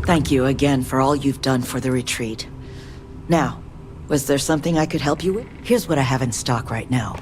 Thank you again for all you've done for the retreat. Now, was there something I could help you with? Here's what I have in stock right now.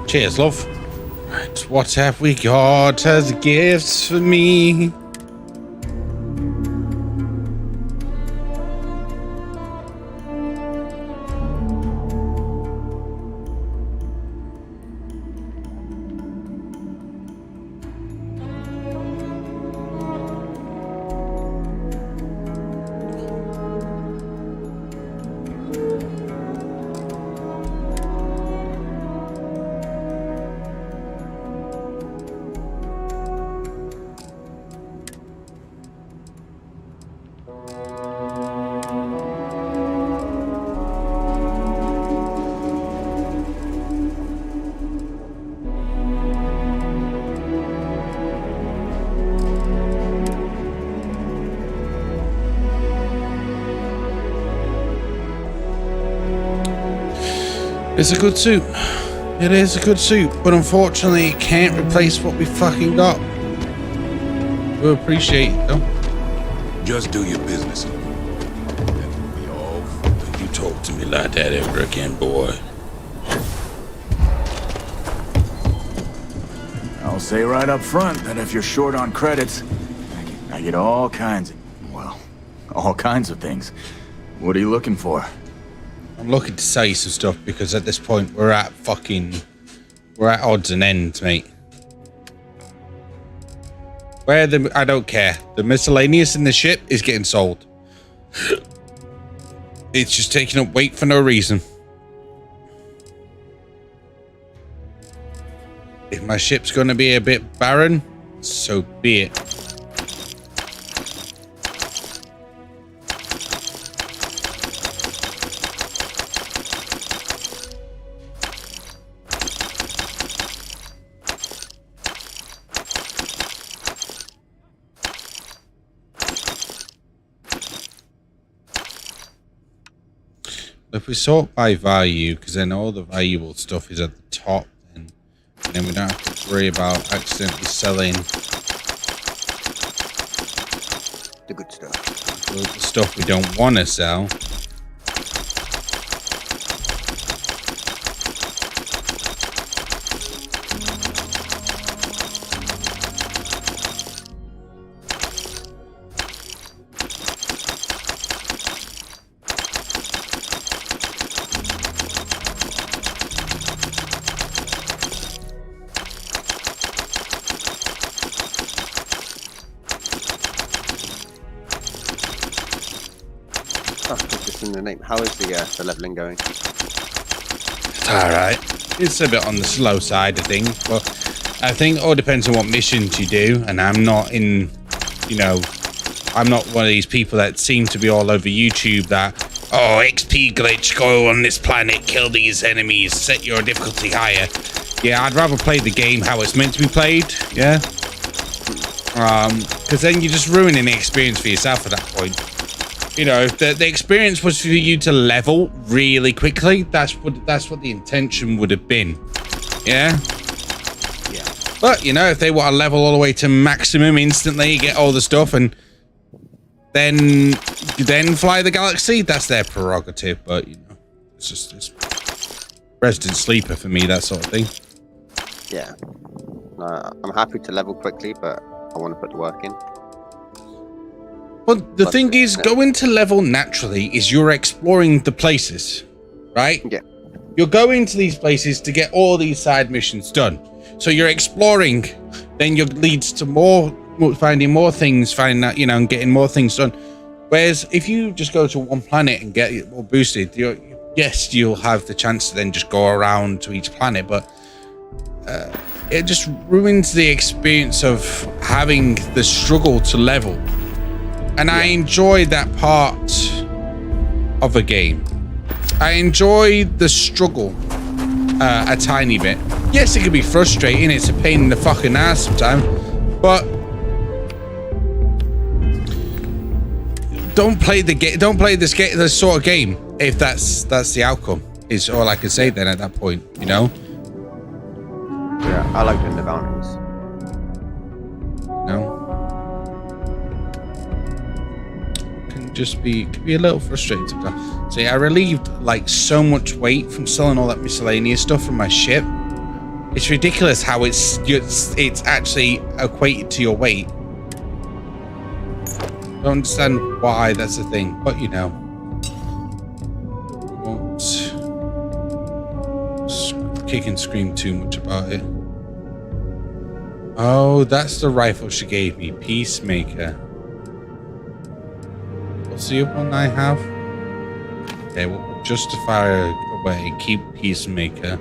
Cheers, love. Right. What have we got as gifts for me? It's a good suit. It is a good suit, but unfortunately it can't replace what we fucking got. We appreciate it though. Just do your business. You talk to me like that ever again, boy. I'll say right up front that if you're short on credits, I get all kinds of things. What are you looking for? I'm looking to sell you some stuff because at this point we're at odds and ends, mate. I don't care. The miscellaneous in the ship is getting sold. It's just taking up weight for no reason. If my ship's going to be a bit barren, so be it. If we sort by value, because then all the valuable stuff is at the top, and then we don't have to worry about accidentally selling the good stuff. The stuff we don't want to sell. In the name. How is the leveling going? It's alright. It's a bit on the slow side of things, but I think it all depends on what missions you do, and I'm not in, I'm not one of these people that seem to be all over YouTube that, oh, XP glitch, go on this planet, kill these enemies, set your difficulty higher. Yeah, I'd rather play the game how it's meant to be played, yeah? Because then you're just ruining the experience for yourself at that point. If the experience was for you to level really quickly, that's what the intention would have been. Yeah? Yeah. But, if they want to level all the way to maximum instantly, get all the stuff, and then fly the galaxy, that's their prerogative. But, it's resident sleeper for me, that sort of thing. Yeah. I'm happy to level quickly, but I want to put the work in. Well, the thing is, going to level naturally is you're exploring the places, right? Yeah. You're going to these places to get all these side missions done. So you're exploring, then it leads to finding more things, finding that, and getting more things done. Whereas if you just go to one planet and get it all boosted, yes, you'll have the chance to then just go around to each planet, but it just ruins the experience of having the struggle to level. And I enjoy that part of a game. I enjoy the struggle a tiny bit. Yes, it can be frustrating. It's a pain in the fucking ass sometimes. But don't play this sort of game if that's the outcome. Is all I can say then at that point. Yeah, I like doing the bounties. No. Just be a little frustrating sometimes. So yeah, I relieved so much weight from selling all that miscellaneous stuff from my ship. It's ridiculous how it's actually equated to your weight. Don't understand why that's the thing, but you know. We won't kick and scream too much about it. Oh, that's the rifle she gave me, Peacemaker. What's the other one I have? Okay, we'll justify away, keep Peacemaker.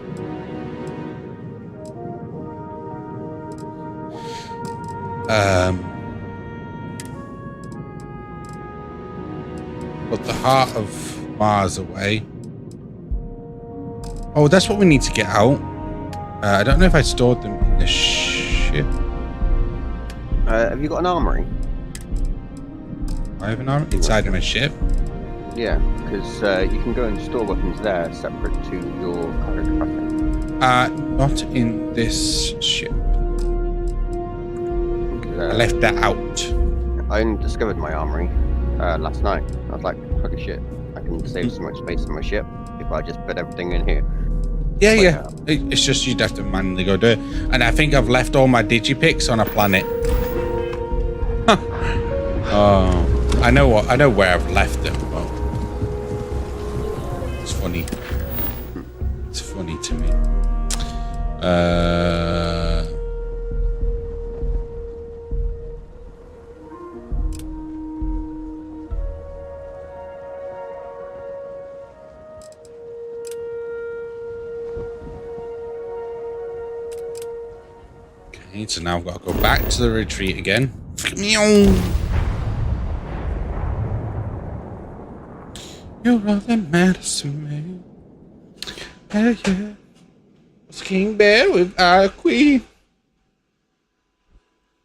Put the Heart of Mars away. Oh, that's what we need to get out. I don't know if I stored them in the ship. Have you got an armory? I have an armory inside of my ship? Yeah, because you can go and store weapons there separate to your cargo capacity. Not in this ship. I left that out. I only discovered my armory last night. I was like, holy shit, I can save so much space on my ship if I just put everything in here. Yeah. It's just you'd have to manually go do it. And I think I've left all my digipics on a planet. Oh, I know where I've left them, but it's funny. It's funny to me. Okay, so now I've got to go back to the retreat again. You're all that matters to me. Yeah. It's King Bear with our queen.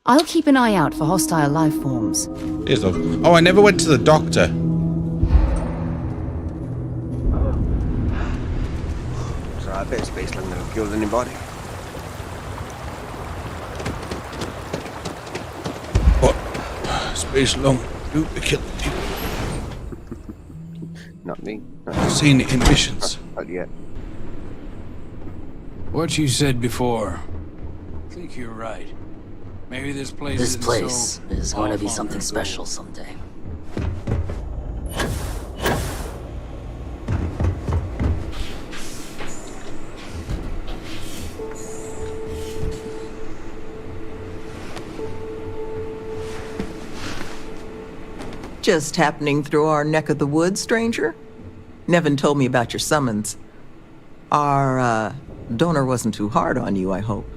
I'll keep an eye out for hostile life forms. Oh, I never went to the doctor. So I bet Spaceland never killed anybody. What? Space long do be killing people. Not me. I've seen it in missions. Not yet. What you said before, I think you're right. Maybe this place is going to be something special someday. Just happening through our neck of the woods, stranger? Nevin told me about your summons. Our, donor wasn't too hard on you, I hope.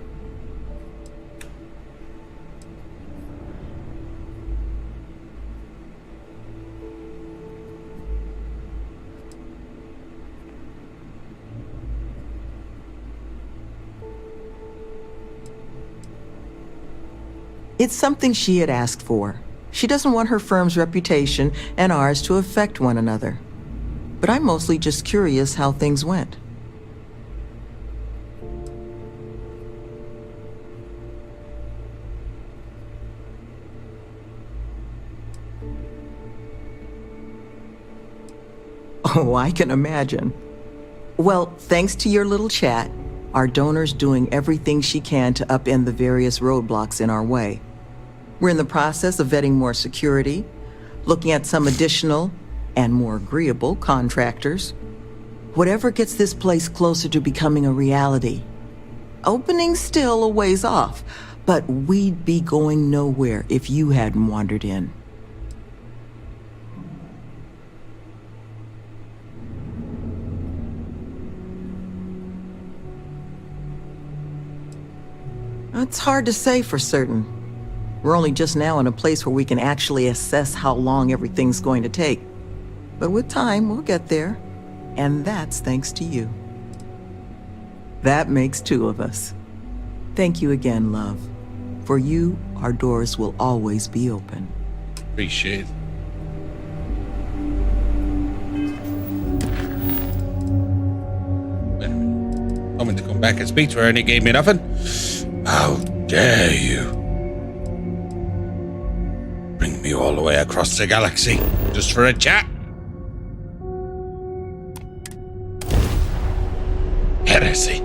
It's something she had asked for. She doesn't want her firm's reputation and ours to affect one another. But I'm mostly just curious how things went. Oh, I can imagine. Well, thanks to your little chat, our donor's doing everything she can to upend the various roadblocks in our way. We're in the process of vetting more security, looking at some additional and more agreeable contractors. Whatever gets this place closer to becoming a reality. Opening's still a ways off, but we'd be going nowhere if you hadn't wandered in. It's hard to say for certain. We're only just now in a place where we can actually assess how long everything's going to take. But with time, we'll get there. And that's thanks to you. That makes two of us. Thank you again, love. For you, our doors will always be open. Appreciate it. Wait a minute. Told me to come back and speak to her and he gave me nothing. How dare you? Bring me all the way across the galaxy just for a chat? Heresy.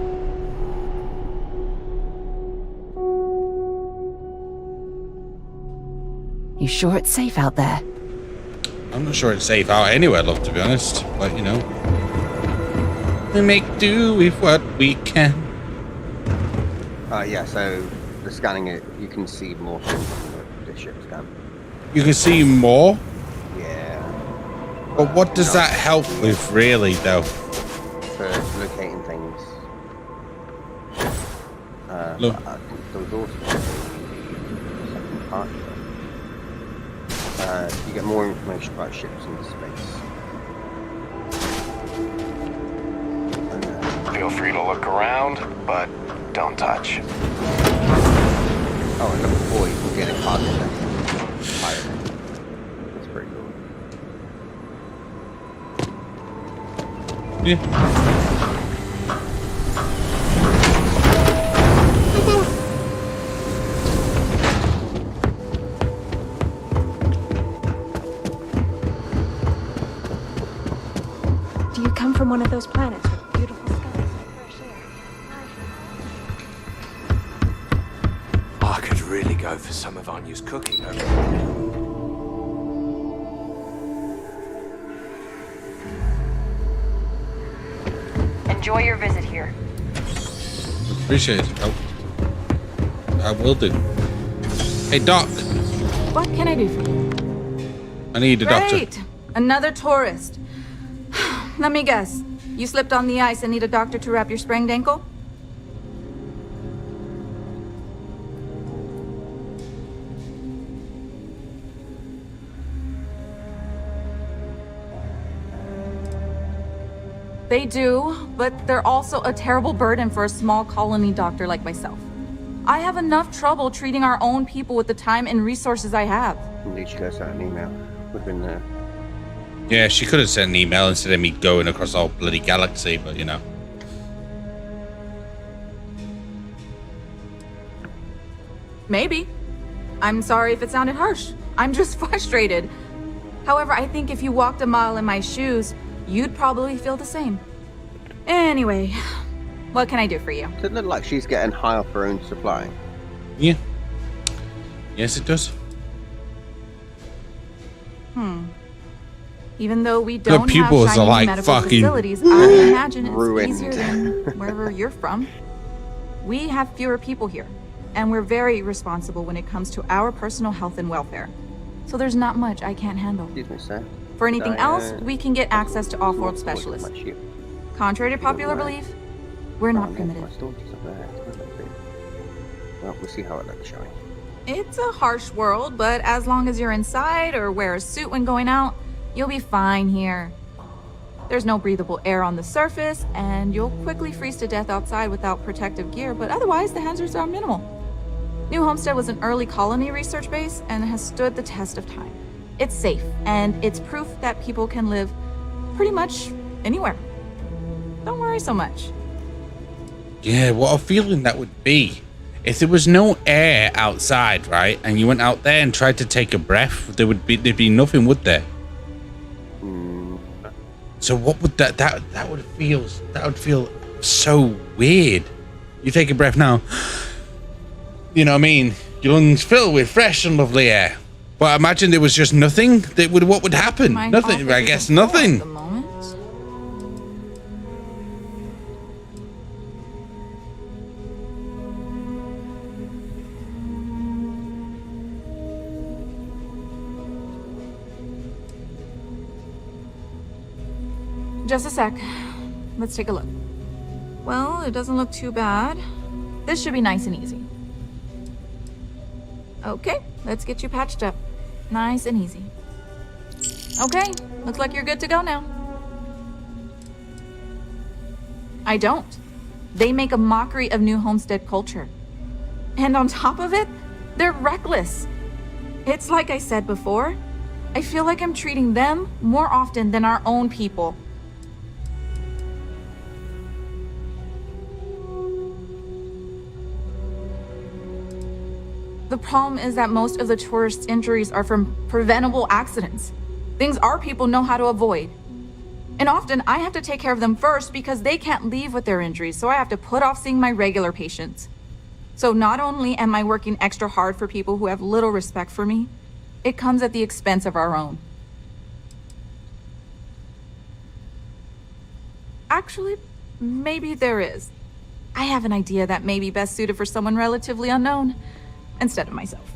sure it's safe out there? I'm not sure it's safe out anywhere, love, to be honest. But, you know, we make do with what we can. Yeah, so the scanning it, you can see more things on the ship scan. You can see more? Yeah. But what does that help with, really, though? For locating things. Look. I think there was also a second part. You get more information about ships in space. Feel free to look around, but don't touch. Oh, and number 4, you can get a cargo deck. That's pretty cool. Yeah. Do you come from one of those planets with beautiful skies and fresh air? I could really go for some of Anya's cooking over here. Enjoy your visit here. Appreciate it. I will do. Hey, Doc. What can I do for you? I need a doctor. Great! Another tourist. Let me guess. You slipped on the ice and need a doctor to wrap your sprained ankle? They do, but they're also a terrible burden for a small colony doctor like myself. I have enough trouble treating our own people with the time and resources I have. Indeed, she goes out an email. We've been there. Yeah, she could have sent an email instead of me going across the whole bloody galaxy, but you know. Maybe. I'm sorry if it sounded harsh. I'm just frustrated. However, I think if you walked a mile in my shoes, you'd probably feel the same. Anyway, what can I do for you? Doesn't it look like she's getting high off her own supply? Yeah. Yes, it does. Even though we don't have pupils shiny are like medical fucking facilities, I imagine it's ruined. easier than wherever you're from. We have fewer people here, and we're very responsible when it comes to our personal health and welfare. So there's not much I can't handle. Excuse me, sir. For anything else, we can get access to off-world specialists. Contrary to popular belief, we're not primitive. Well, we'll see how it looks, shall we? It's a harsh world, but as long as you're inside or wear a suit when going out, you'll be fine here. There's no breathable air on the surface, and you'll quickly freeze to death outside without protective gear, but otherwise the hazards are minimal. New Homestead was an early colony research base and has stood the test of time. It's safe, and it's proof that people can live pretty much anywhere. Don't worry so much. Yeah, what a feeling that would be. If there was no air outside, right, and you went out there and tried to take a breath, there'd be nothing, would there? So what would that would feel so weird. You take a breath now, you know what I mean? Your lungs fill with fresh and lovely air. But imagine there was just nothing. What would happen? Nothing. I guess nothing. Just a sec. Let's take a look. Well, it doesn't look too bad. This should be nice and easy. Okay, let's get you patched up. Nice and easy. Okay, looks like you're good to go now. I don't. They make a mockery of New Homestead culture. And on top of it, they're reckless. It's like I said before, I feel like I'm treating them more often than our own people. The problem is that most of the tourists' injuries are from preventable accidents. Things our people know how to avoid. And often I have to take care of them first because they can't leave with their injuries, so I have to put off seeing my regular patients. So not only am I working extra hard for people who have little respect for me, it comes at the expense of our own. Actually, maybe there is. I have an idea that may be best suited for someone relatively unknown, instead of myself.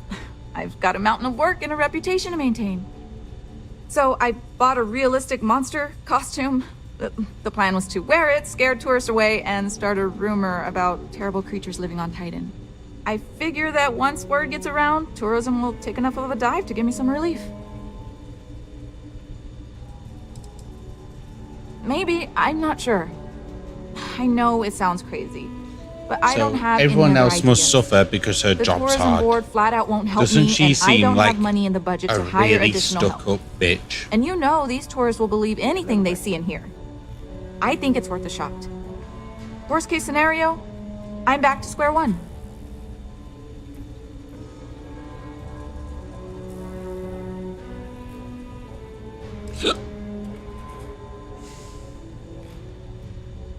I've got a mountain of work and a reputation to maintain. So I bought a realistic monster costume. The plan was to wear it, scare tourists away, and start a rumor about terrible creatures living on Titan. I figure that once word gets around, tourism will take enough of a dive to give me some relief. Maybe, I'm not sure. I know it sounds crazy, but I don't have everyone any other else must ideas. suffer because her The job's tourism hard. board flat out won't help Doesn't me, she and I seem don't like have money in the budget a to hire really additional help. stuck-up bitch? And you know these tourists will believe anything they see and hear. I think it's worth a shot. Worst case scenario, I'm back to square one.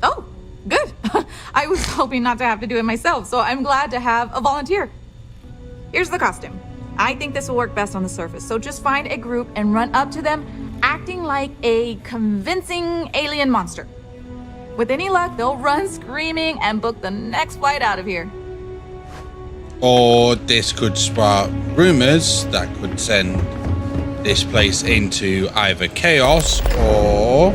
Oh, good. I was hoping not to have to do it myself, so I'm glad to have a volunteer. Here's the costume. I think this will work best on the surface, so just find a group and run up to them, acting like a convincing alien monster. With any luck, they'll run screaming and book the next flight out of here. Or this could spark rumors that could send this place into either chaos or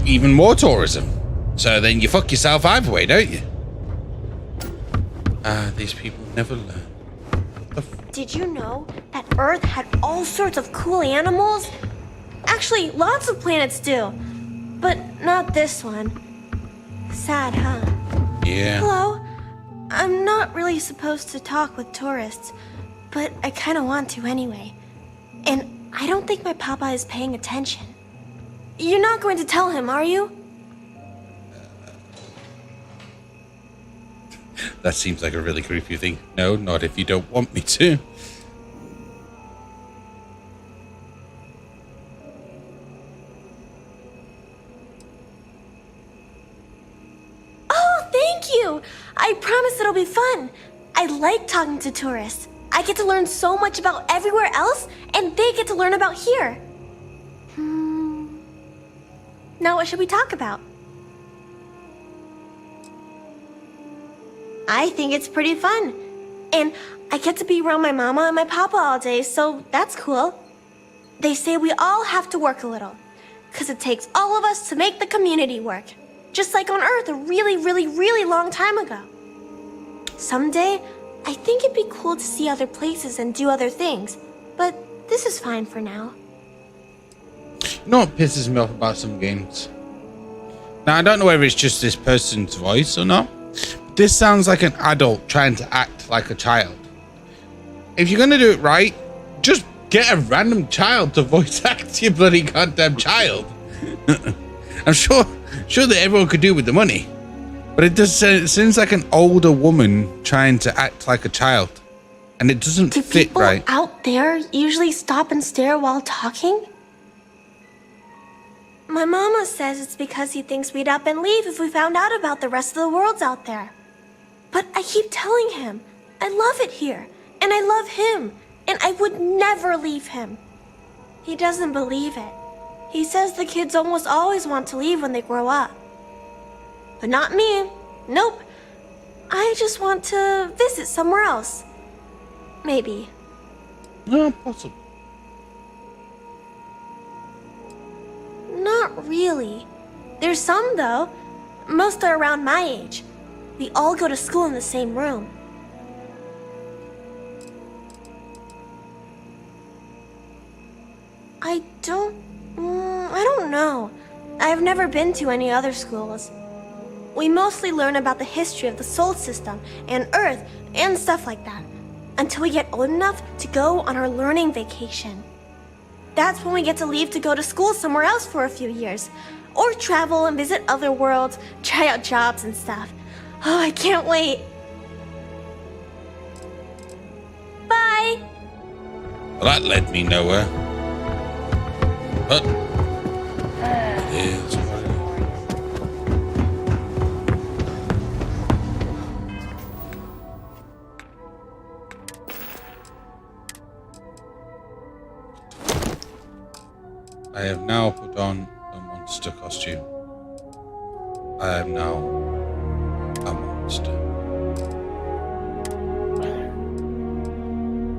even more tourism. So then you fuck yourself either way, don't you? These people never learn. Did you know that Earth had all sorts of cool animals? Actually, lots of planets do. But not this one. Sad, huh? Yeah. Hello? I'm not really supposed to talk with tourists, but I kind of want to anyway. And I don't think my papa is paying attention. You're not going to tell him, are you? That seems like a really creepy thing. No, not if you don't want me to. Oh, thank you! I promise it'll be fun. I like talking to tourists. I get to learn so much about everywhere else, and they get to learn about here. Now what should we talk about? I think it's pretty fun. And I get to be around my mama and my papa all day, so that's cool. They say we all have to work a little, because it takes all of us to make the community work. Just like on Earth a really, really, really long time ago. Someday, I think it'd be cool to see other places and do other things, but this is fine for now. You know what pisses me off about some games? Now, I don't know whether it's just this person's voice or not. But this sounds like an adult trying to act like a child. If you're going to do it right, just get a random child to voice act your bloody goddamn child. I'm sure that everyone could do with the money. But it seems like an older woman trying to act like a child. And it doesn't fit right. People out there usually stop and stare while talking? My mama says it's because he thinks we'd up and leave if we found out about the rest of the worlds out there. But I keep telling him, I love it here, and I love him, and I would never leave him. He doesn't believe it. He says the kids almost always want to leave when they grow up. But not me. Nope. I just want to visit somewhere else. Maybe. No, possible. Not really. There's some, though. Most are around my age. We all go to school in the same room. I don't know. I've never been to any other schools. We mostly learn about the history of the Sol system and Earth and stuff like that until we get old enough to go on our learning vacation. That's when we get to leave to go to school somewhere else for a few years, or travel and visit other worlds, try out jobs and stuff. Oh, I can't wait. Bye. Well, that led me nowhere. But it is what it is. monster costume. I am now a monster.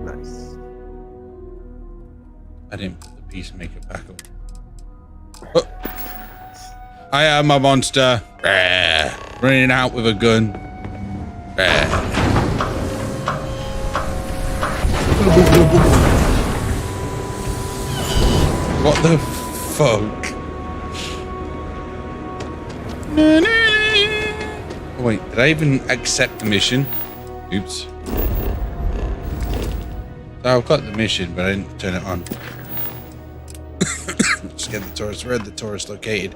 Nice. I didn't put the peacemaker back up. Oh. I am a monster. Running out with a gun. What the fuck? Oh, wait, did I even accept the mission? Oops. So I've got the mission, but I didn't turn it on. Just get the tourist. Where are the tourists located?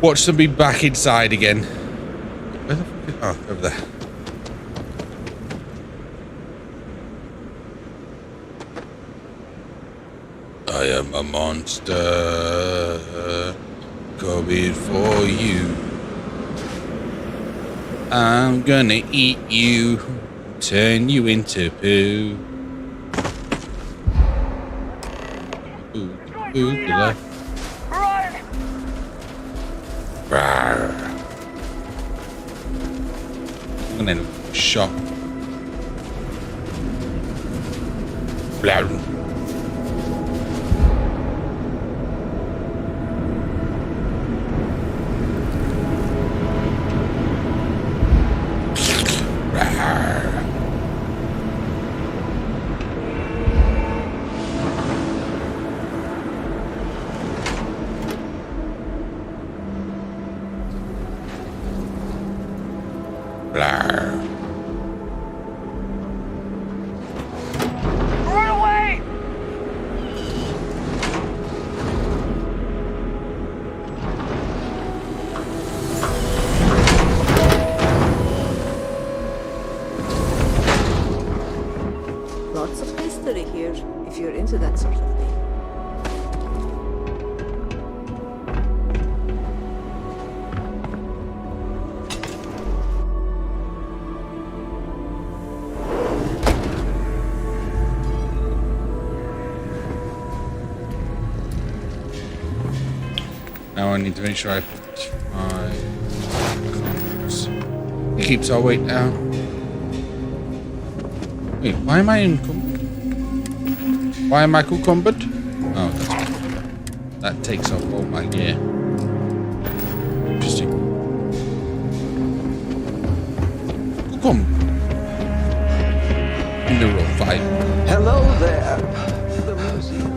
Watch them be back inside again. Where the fuck is... Oh, over there. I am a monster coming for you. I'm gonna eat you, turn you into poo. Ooh, good luck. I'm gonna end up shot. Blah. Lots of history here, if you're into that sort of thing. Now I need to make sure I put my cards. It keeps our weight down. Wait, why am I encumbered? Why am I cucumbered? Oh, that's right. That takes off all my gear. Interesting. Cucumber. Mineral fiber. Hello there. The museum.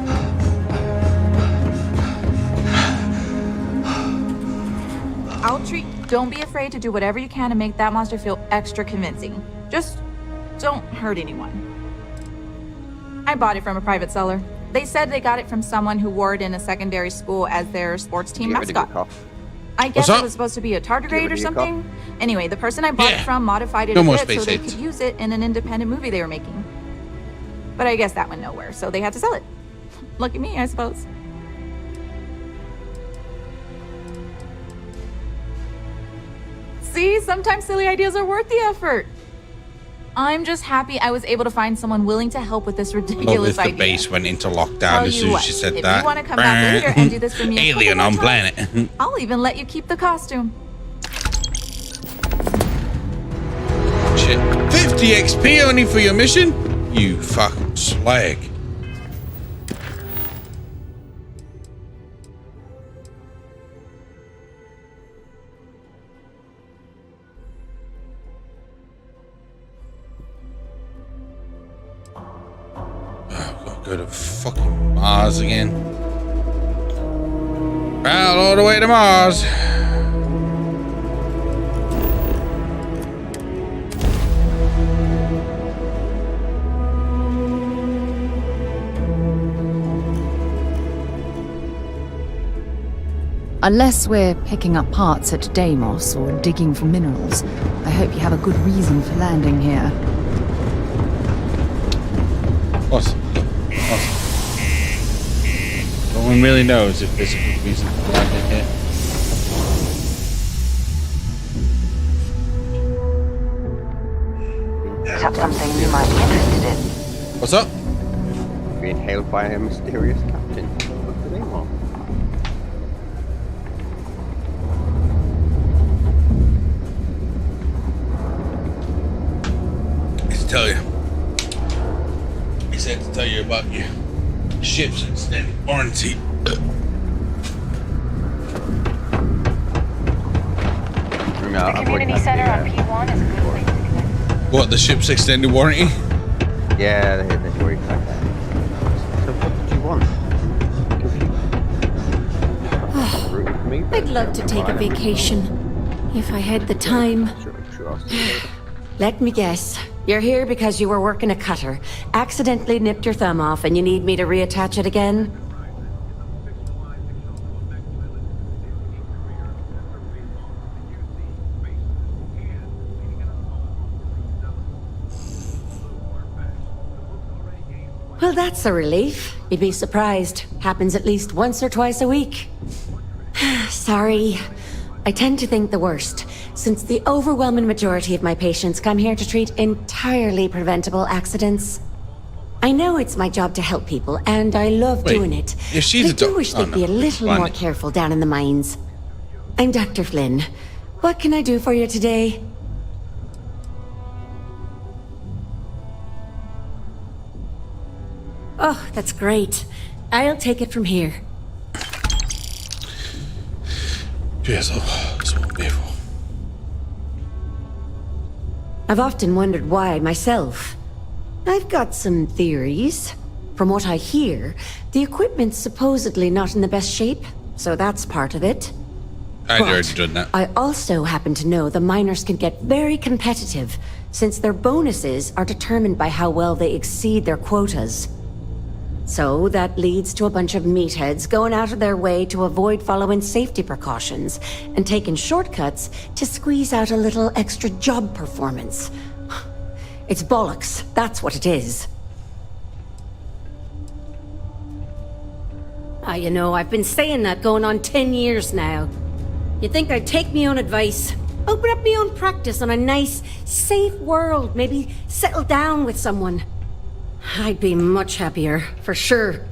Don't be afraid to do whatever you can to make that monster feel extra convincing. Just don't hurt anyone. I bought it from a private seller. They said they got it from someone who wore it in a secondary school as their sports team mascot. I guess it was supposed to be a tardigrade or something. Anyway, the person I bought it from modified it a bit so they could use it in an independent movie they were making. But I guess that went nowhere, so they had to sell it. Lucky me, I suppose. See, sometimes silly ideas are worth the effort. I'm just happy I was able to find someone willing to help with this ridiculous idea. The base went into lockdown as soon as she said that. If you want to come back later and do this for me, alien on planet. I'll even let you keep the costume. Shit. 50 XP only for your mission? You fucking slag. Go to fucking Mars again. Well, all the way to Mars. Unless we're picking up parts at Deimos or digging for minerals, I hope you have a good reason for landing here. Awesome. No one really knows if there's a good reason for landing here. Is that something you might be interested in? What's up? Being hailed by a mysterious captain. What do they want? Warranty. No, The community center on P1 is a good place to connect. What, the ship's extended warranty? Yeah, they already connect that. So what did you want? I'd love to take a vacation, if I had the time. Let me guess. You're here because you were working a cutter, accidentally nipped your thumb off, and you need me to reattach it again? Well, that's a relief. You'd be surprised. Happens at least once or twice a week. Sorry. I tend to think the worst, since the overwhelming majority of my patients come here to treat entirely preventable accidents. I know it's my job to help people, and I love doing it. If she's I do wish they'd be a little more careful down in the mines. I'm Dr. Flynn. What can I do for you today? Oh, that's great. I'll take it from here. I've often wondered why myself. I've got some theories. From what I hear, the equipment's supposedly not in the best shape, so that's part of it. I'd already done that. I also happen to know the miners can get very competitive, since their bonuses are determined by how well they exceed their quotas. So that leads to a bunch of meatheads going out of their way to avoid following safety precautions and taking shortcuts to squeeze out a little extra job performance. It's bollocks, that's what it is. You know, I've been saying that going on 10 years now. You'd think I'd take me own advice, open up my own practice on a nice, safe world, maybe settle down with someone. I'd be much happier, for sure.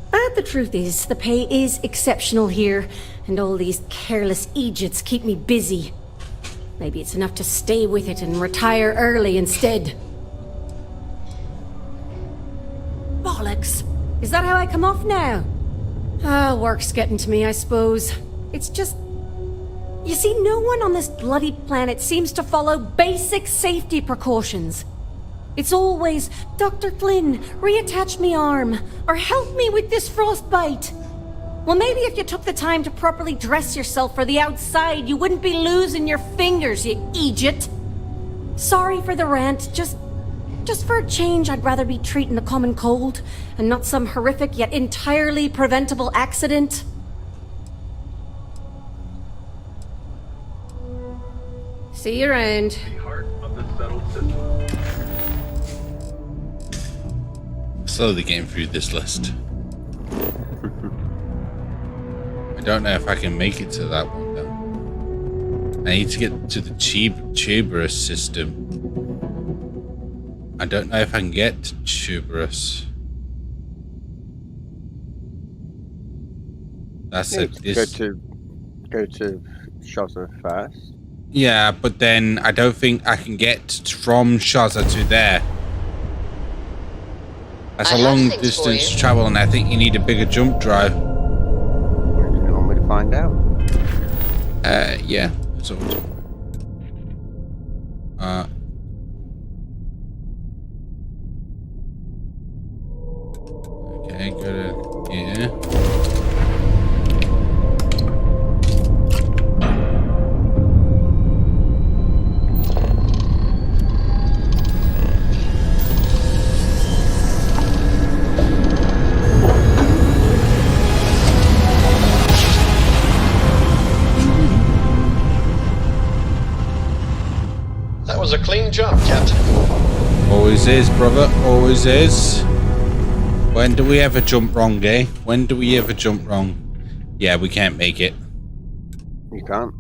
But the truth is, the pay is exceptional here, and all these careless Egypts keep me busy. Maybe it's enough to stay with it and retire early instead. Bollocks! Is that how I come off now? Work's getting to me, I suppose. It's just... You see, no one on this bloody planet seems to follow basic safety precautions. It's always, Dr. Flynn, reattach me arm, or help me with this frostbite. Well, maybe if you took the time to properly dress yourself for the outside, you wouldn't be losing your fingers, you Egypt. Sorry for the rant, just for a change, I'd rather be treating a common cold, and not some horrific yet entirely preventable accident. See you around. Slowly getting through this list. I don't know if I can make it to that one though. I need to get to the tuberous system. I don't know if I can get to tuberous. That's it. Go to Shaza first. Yeah, but then I don't think I can get from Shaza to there. That's a long distance to travel, and I think you need a bigger jump drive. You want me to find out? Yeah. So, okay, go to here. A clean jump, Captain. Always is, brother. Always is. When do we ever jump wrong, eh? When do we ever jump wrong? Yeah, we can't make it. You can't?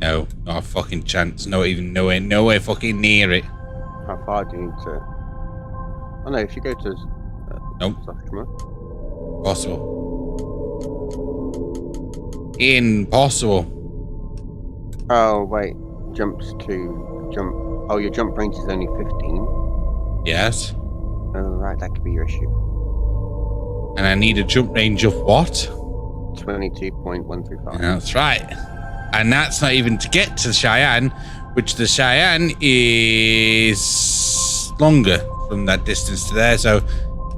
No, not a fucking chance. Not even nowhere fucking near it. How far do you need to... Oh no, if you go to... Nope. Impossible. Impossible. Oh, wait. Jumps to... Jump... Oh, your jump range is only 15? Yes. Oh, right, that could be your issue. And I need a jump range of what? 22.135. Yeah, that's right. And that's not even to get to Cheyenne, which the Cheyenne is longer from that distance to there. So,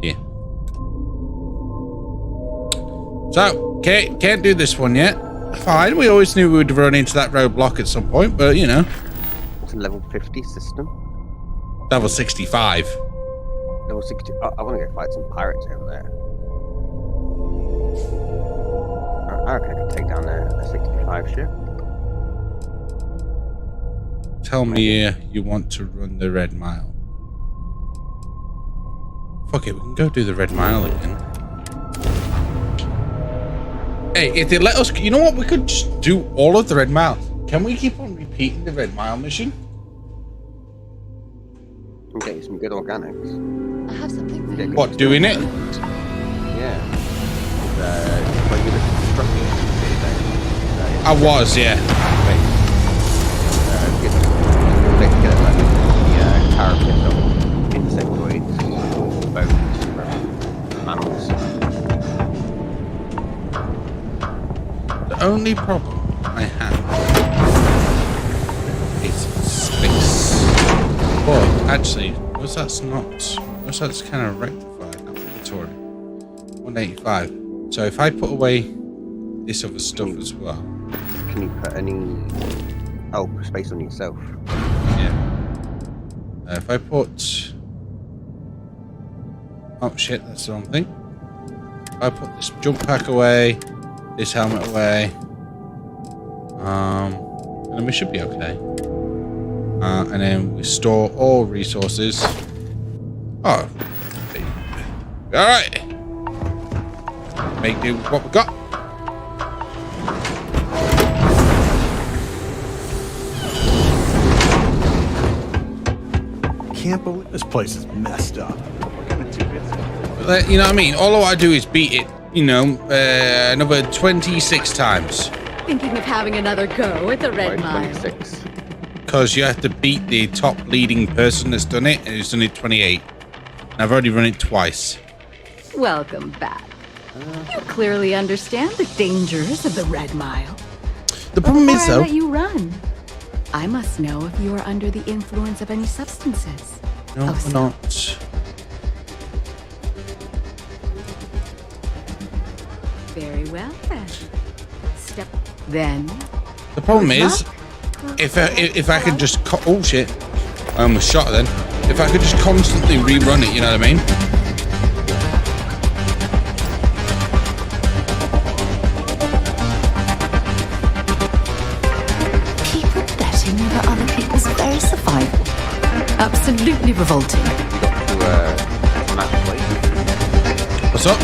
yeah. So, can't do this one yet. Fine, we always knew we would run into that roadblock at some point, but you know. It's a level 50 system. Level 65. Level 60. I want to go fight some pirates over there. I reckon I could take down a 65 ship. Tell me you want to run the Red Mile. Fuck it, we can go do the Red Mile again. Hey, if they let us, you know what? We could just do all of the Red Mile. Can we keep on repeating the Red Mile mission? I'm getting some good organics. I have something for you. What, doing it? Yeah. When you look at constructing it, I was, yeah. Insectoids, bones, mammals. The only problem I have is space. But actually, what's that's kind of rectified? Inventory 185. So if I put away this other stuff as well. Can you put any space on yourself? Yeah. If I put... Oh shit, that's the wrong thing. If I put this jump pack away, this helmet away, then we should be okay. And then we store all resources. Oh. Alright. Make do with what we got. Can't believe this place is messed up. You know what I mean? All I do is beat it, you know, another 26 times. Thinking of having another go at the Red Mile. Because you have to beat the top leading person that's done it, and who's done it 28. And I've already run it twice. Welcome back. You clearly understand the dangers of the Red Mile. The problem is, though... Before I let you run, I must know if you are under the influence of any substances. No, we're not. Very well, then. Then... The problem is, if I could just... Oh, shit. I almost shot her then. If I could just constantly rerun it, you know what I mean? People betting over other people's very survival. Absolutely revolting. What's up?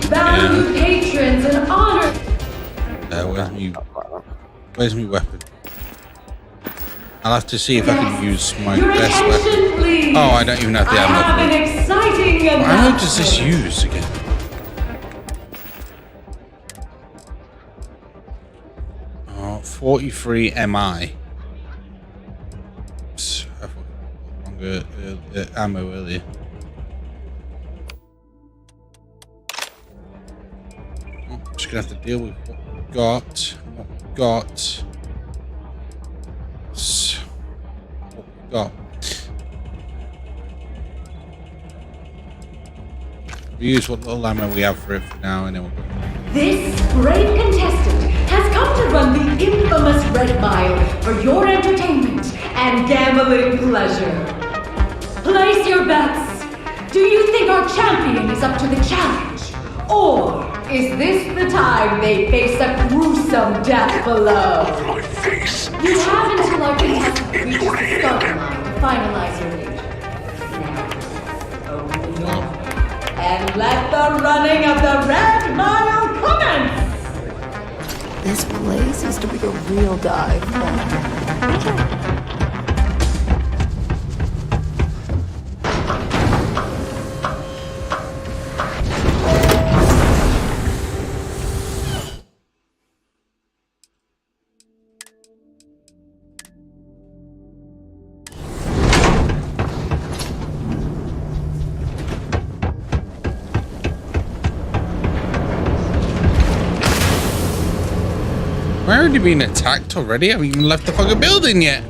Valued patrons and honor. Where's my weapon? I'll have to see if I can use my best weapon. Please. Oh, I don't even have the ammo. I have an exciting What ammo does this use again? Oh, 43 MI. Longer ammo earlier. I'm just gonna have to deal with what we've got. What we've got. What we've got. We use what little ammo we have for it for now, and then we'll go. This brave contestant has come to run the infamous Red Mile for your entertainment and gambling pleasure. Place your bets. Do you think our champion is up to the challenge? Or is this the time they face a gruesome death below? You have until our contestant reaches the starting line to finalize your wager. Now, open up and let the running of the Red Mile commence! This place is to be a real dive. I already been attacked already? I haven't even left the fucking building yet.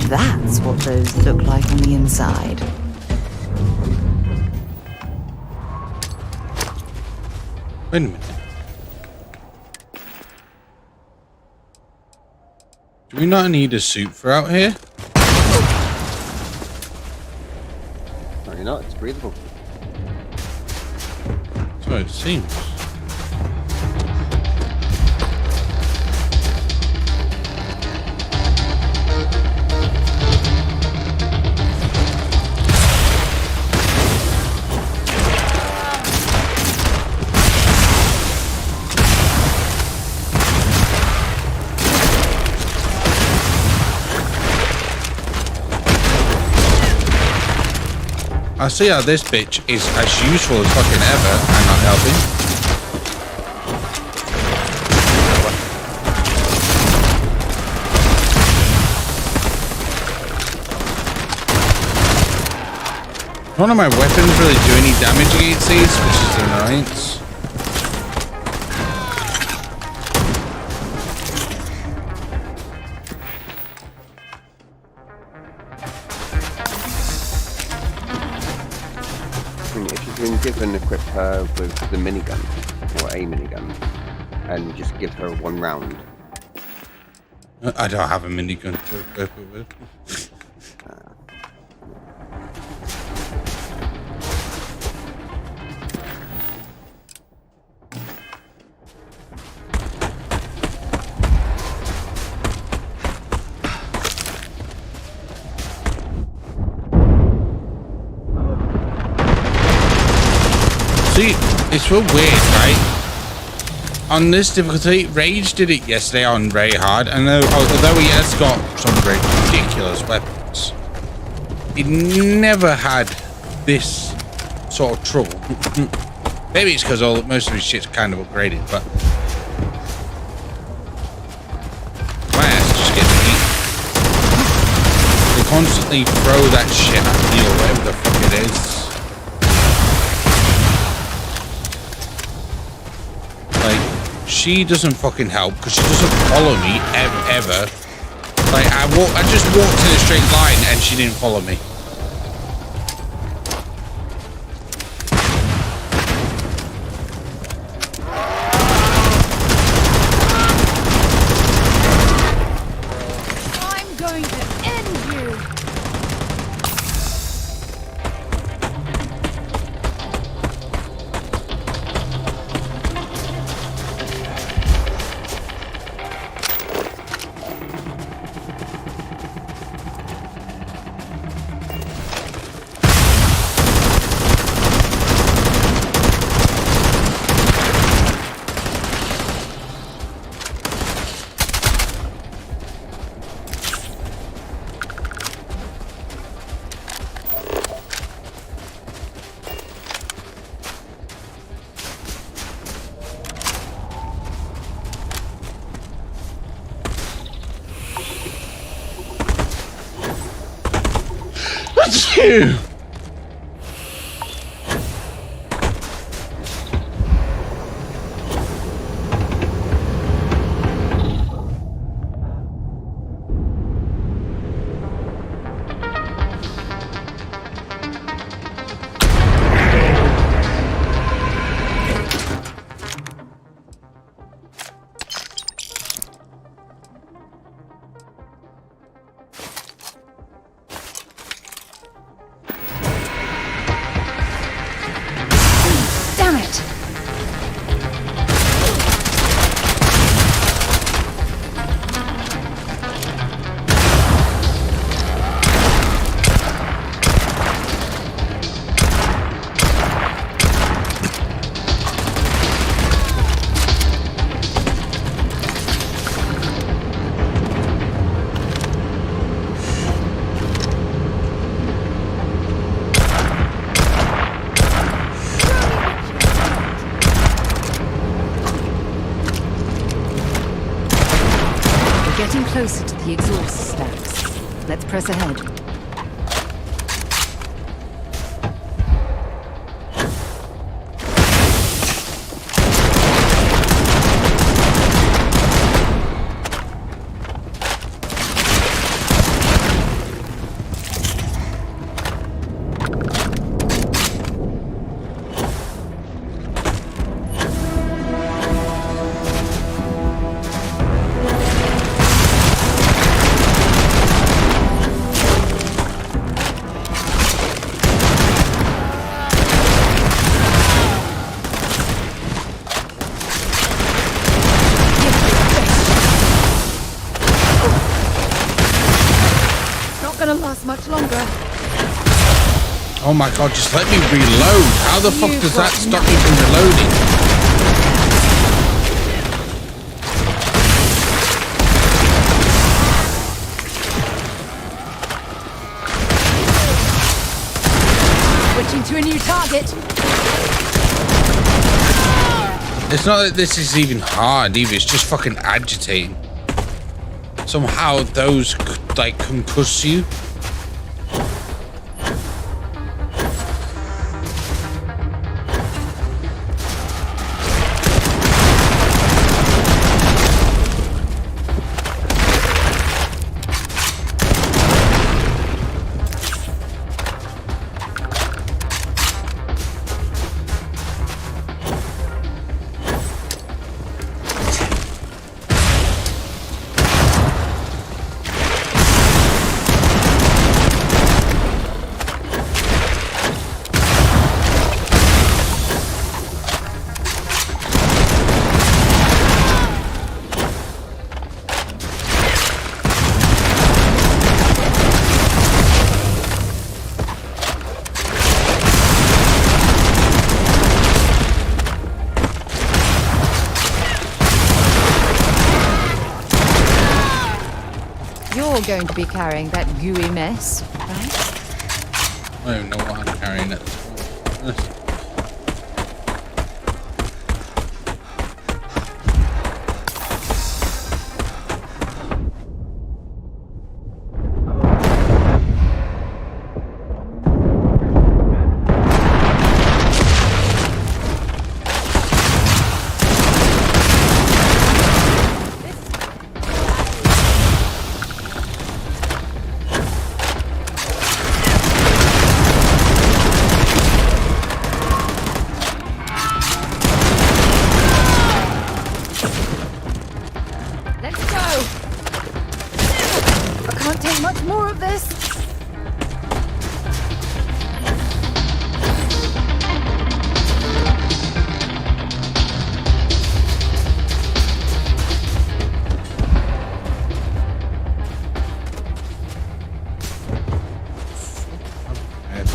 That's what those look like on the inside. Wait a minute. Do we not need a suit for out here? No, you're not. It's breathable. That's what it seems. I see how this bitch is as useful as fucking ever and not helping. None of my weapons really do any damage against these, which is an annoyance. Given equip her with the minigun or a minigun and just give her one round. I don't have a minigun to equip it with. See, it's real weird, right? On this difficulty, Rage did it yesterday on very hard, and although he has got some very ridiculous weapons, he never had this sort of trouble. Maybe it's because most of his shit's kind of upgraded, but my ass just gets beat. They constantly throw that shit at me or whatever the fuck it is. She doesn't fucking help because she doesn't follow me ever. Like I just walked in a straight line and she didn't follow me. I'm going to end you. That's you! getting closer to the exhaust stacks. Let's press ahead. Much longer. Oh my god, just let me reload. How the fuck does that stop me from reloading? Switching to a new target. It's not that this is even hard either, it's just fucking agitating. Somehow those like concuss you. Going to be carrying that gooey mess, right? I don't even know what I'm carrying at this point.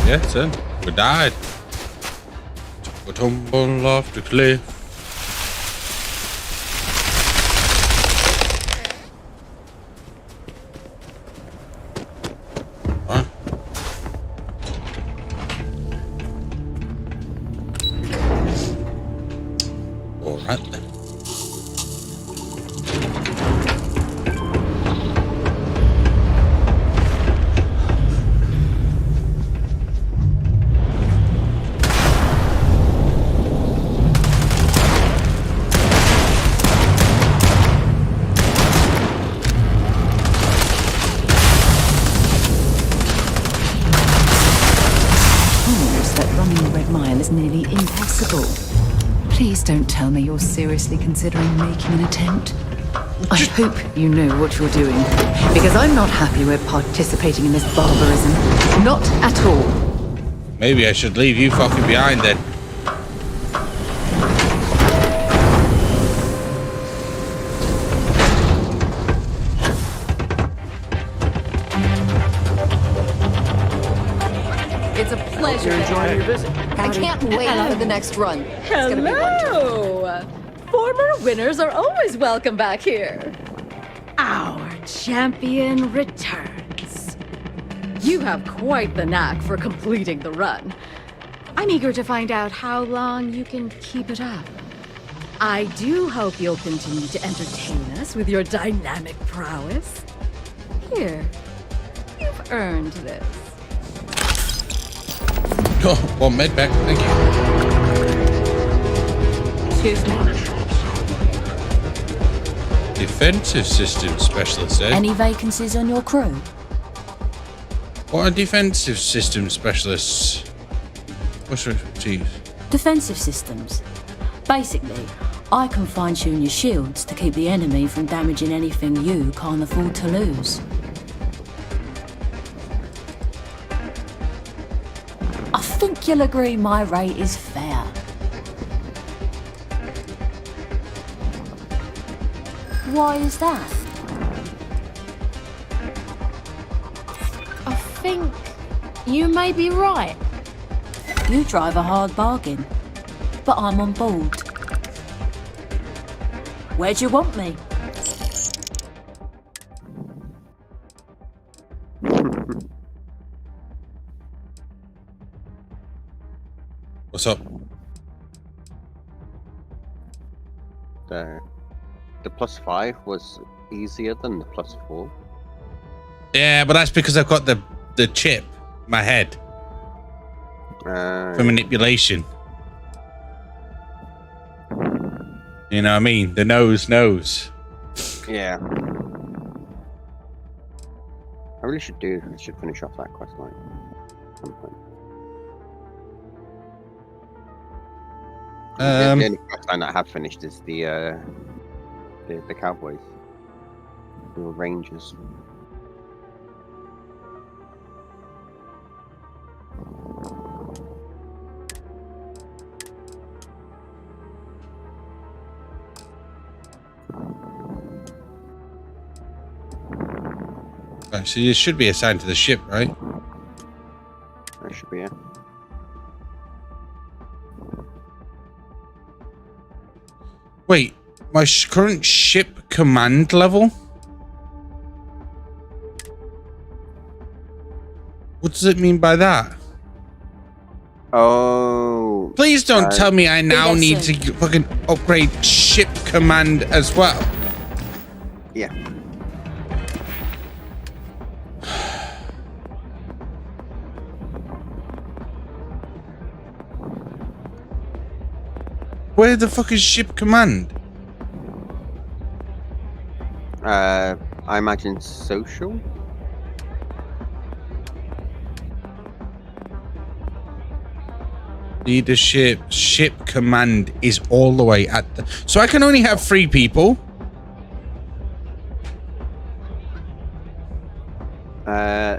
Yes, sir. We died. Took a tumble off the cliff. Huh? All right then. Nearly impassable. Please don't tell me you're seriously considering making an attempt. I hope you know what you're doing, because I'm not happy we're participating in this barbarism. Not at all. Maybe I should leave you fucking behind then. It's a pleasure. You're enjoying your visit. I can't wait for the next run. It's gonna be Hello! Former winners are always welcome back here. Our champion returns. You have quite the knack for completing the run. I'm eager to find out how long you can keep it up. I do hope you'll continue to entertain us with your dynamic prowess. Here, you've earned this. Oh, one med back, thank you. Excuse me. Defensive system specialist, eh? Any vacancies on your crew? What are defensive system specialists? What's your chief? Defensive systems. Basically, I can fine-tune your shields to keep the enemy from damaging anything you can't afford to lose. I think you'll agree my rate is fair. Why is that? I think you may be right. You drive a hard bargain, but I'm on board. Where'd you want me? What's up? The +5 was easier than the +4. Yeah, but that's because I've got the chip in my head for manipulation. You know what I mean? The nose knows. Yeah. I really should finish off that quest line at some point. The only quest line I have finished is the cowboys, the rangers. So you should be assigned to the ship, right? There should be, yeah. Wait, my current ship command level? What does it mean by that? Oh. Please don't tell me I now need to fucking upgrade ship command as well. Yeah. Where the fuck is ship command? I imagine social. Leadership, ship command is all the way at the... So I can only have 3 people? Yeah.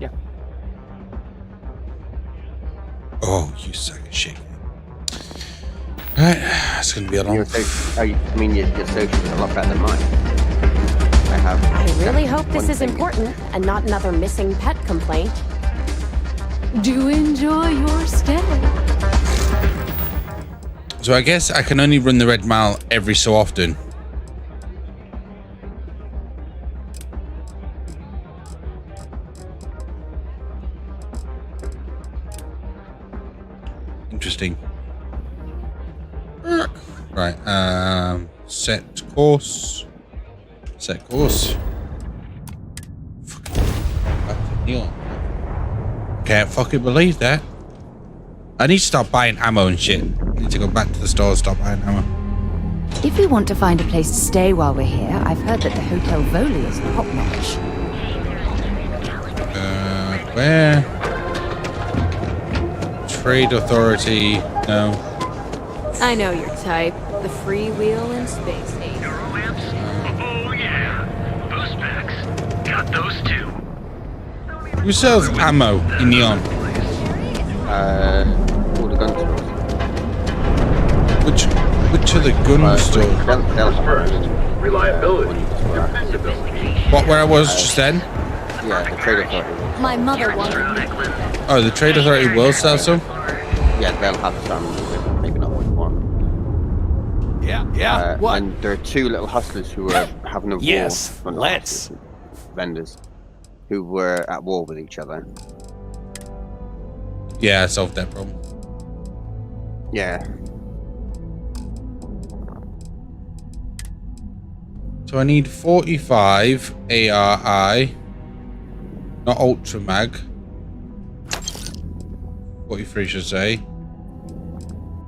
Yeah. Oh, you suck of shit. Alright, it's gonna be a long... Your social is a lot better than mine. I really hope this is important and not another missing pet complaint. Do enjoy your stay. So I guess I can only run the Red Mile every so often. Interesting. Right, set course. Set course. Can't fucking believe that. I need to start buying ammo and shit. I need to go back to the store and start buying ammo. If we want to find a place to stay while we're here, I've heard that the Hotel Voli is top-notch. Where? Trade Authority. No. I know your type. The freewheel in space age. Oh yeah. Boost packs. Got those too. Who sells ammo in Neon? All the gun stores. Which are the gun stores? First, reliability, dependability. What, where I was just then? Yeah, the Trade Authority. My mother wanted me. Oh, the Trade Authority will sell some? Yeah, they'll have some, maybe not with one. Yeah, what? And there are 2 little hustlers who were having a war. Yes, let's. Vendors who were at war with each other. Yeah, I solved that problem. Yeah. So I need 45 ARI, not Ultra Mag. 43 should say.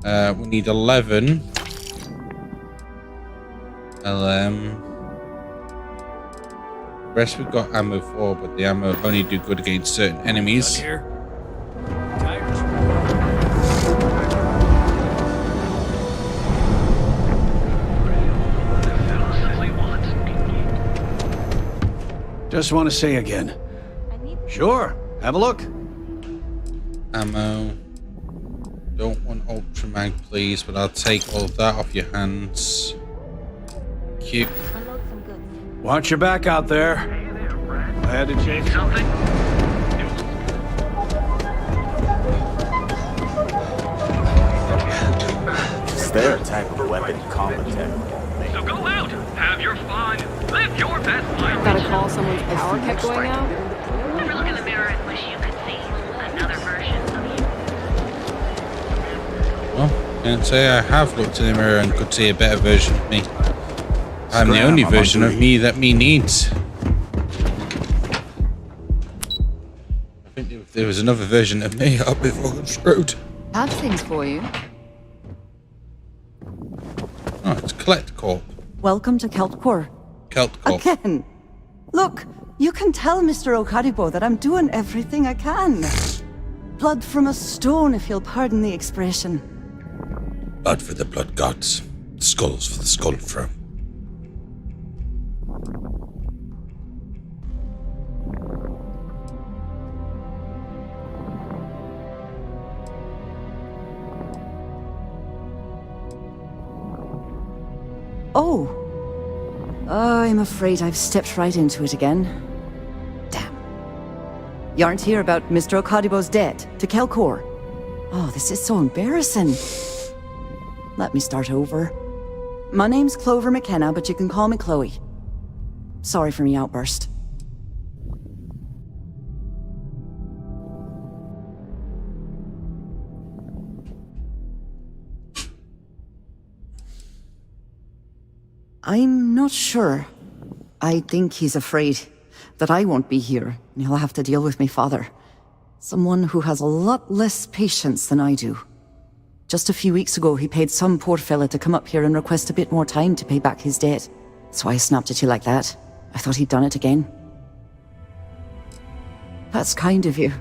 We need 11 LM. The rest we've got ammo for, but the ammo only do good against certain enemies. Just want to say again. Sure, have a look. Ammo. Don't want Ultra Mag, please, but I'll take all of that off your hands. Cute. Watch your back out there. I had to change something. Is there a type of weapon combat tech? So go out, have your fun, live your best life. Gotta call someone's power kept going out? Ever look in the mirror and wish you could see another version of you? Well, can't say I have looked in the mirror and could see a better version of me. I'm the only version of me that me needs. I think if there was another version of me, I'd be fucking screwed. Have things for you. Oh, it's Collect Corp. Welcome to Keltcore. Keltcorp. Again. Look, you can tell Mr. Okadibo that I'm doing everything I can. Blood from a stone, if you'll pardon the expression. Blood for the blood gods. Skulls for the skull throne. Oh. I'm afraid I've stepped right into it again. Damn. You aren't here about Mr. Okadibo's debt to Kelkor. Oh, this is so embarrassing. Let me start over. My name's Clover McKenna, but you can call me Chloe. Sorry for me outburst. I'm not sure. I think he's afraid that I won't be here, and he'll have to deal with my father. Someone who has a lot less patience than I do. Just a few weeks ago, he paid some poor fella to come up here and request a bit more time to pay back his debt. So I snapped at you like that. I thought he'd done it again. That's kind of you.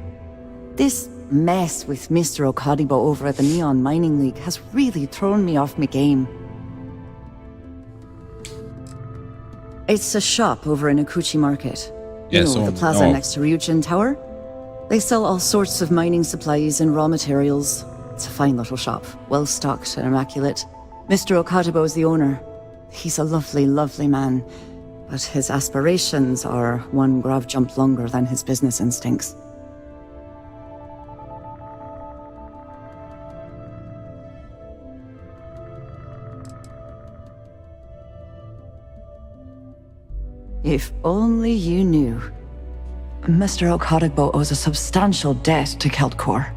This mess with Mr. Okadibo over at the Neon Mining League has really thrown me off my game. It's a shop over in Akuchi Market. Yeah, you know, the plaza next to Ryujin Tower? They sell all sorts of mining supplies and raw materials. It's a fine little shop, well-stocked and immaculate. Mr. Okadibo is the owner. He's a lovely, lovely man, but his aspirations are one grav jump longer than his business instincts. If only you knew. Mr. Okadibo owes a substantial debt to Keltcore.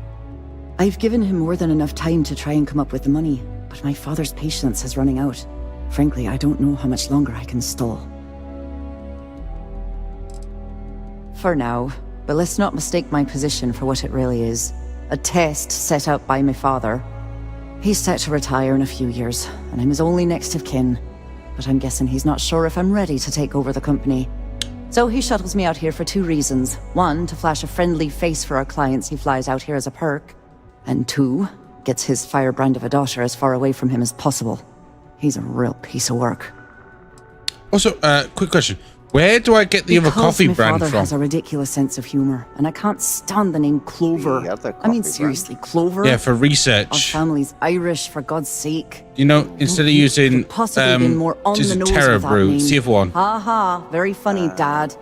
I've given him more than enough time to try and come up with the money, but my father's patience is running out. Frankly, I don't know how much longer I can stall. For now, but let's not mistake my position for what it really is. A test set out by my father. He's set to retire in a few years, and I'm his only next of kin. But I'm guessing he's not sure if I'm ready to take over the company. So he shuttles me out here for two reasons. One, to flash a friendly face for our clients he flies out here as a perk. And two, gets his firebrand of a daughter as far away from him as possible. He's a real piece of work. Also, quick question. Where do I get the other coffee brand my father from? has a ridiculous sense of humor, and I can't stand the name Clover. I mean, seriously, Clover? Yeah, for research. Our family's Irish, for God's sake. You know, instead of using Possibly been more on the nose Terra with that Brew, name. it's the other one. Ha ha, very funny, Dad.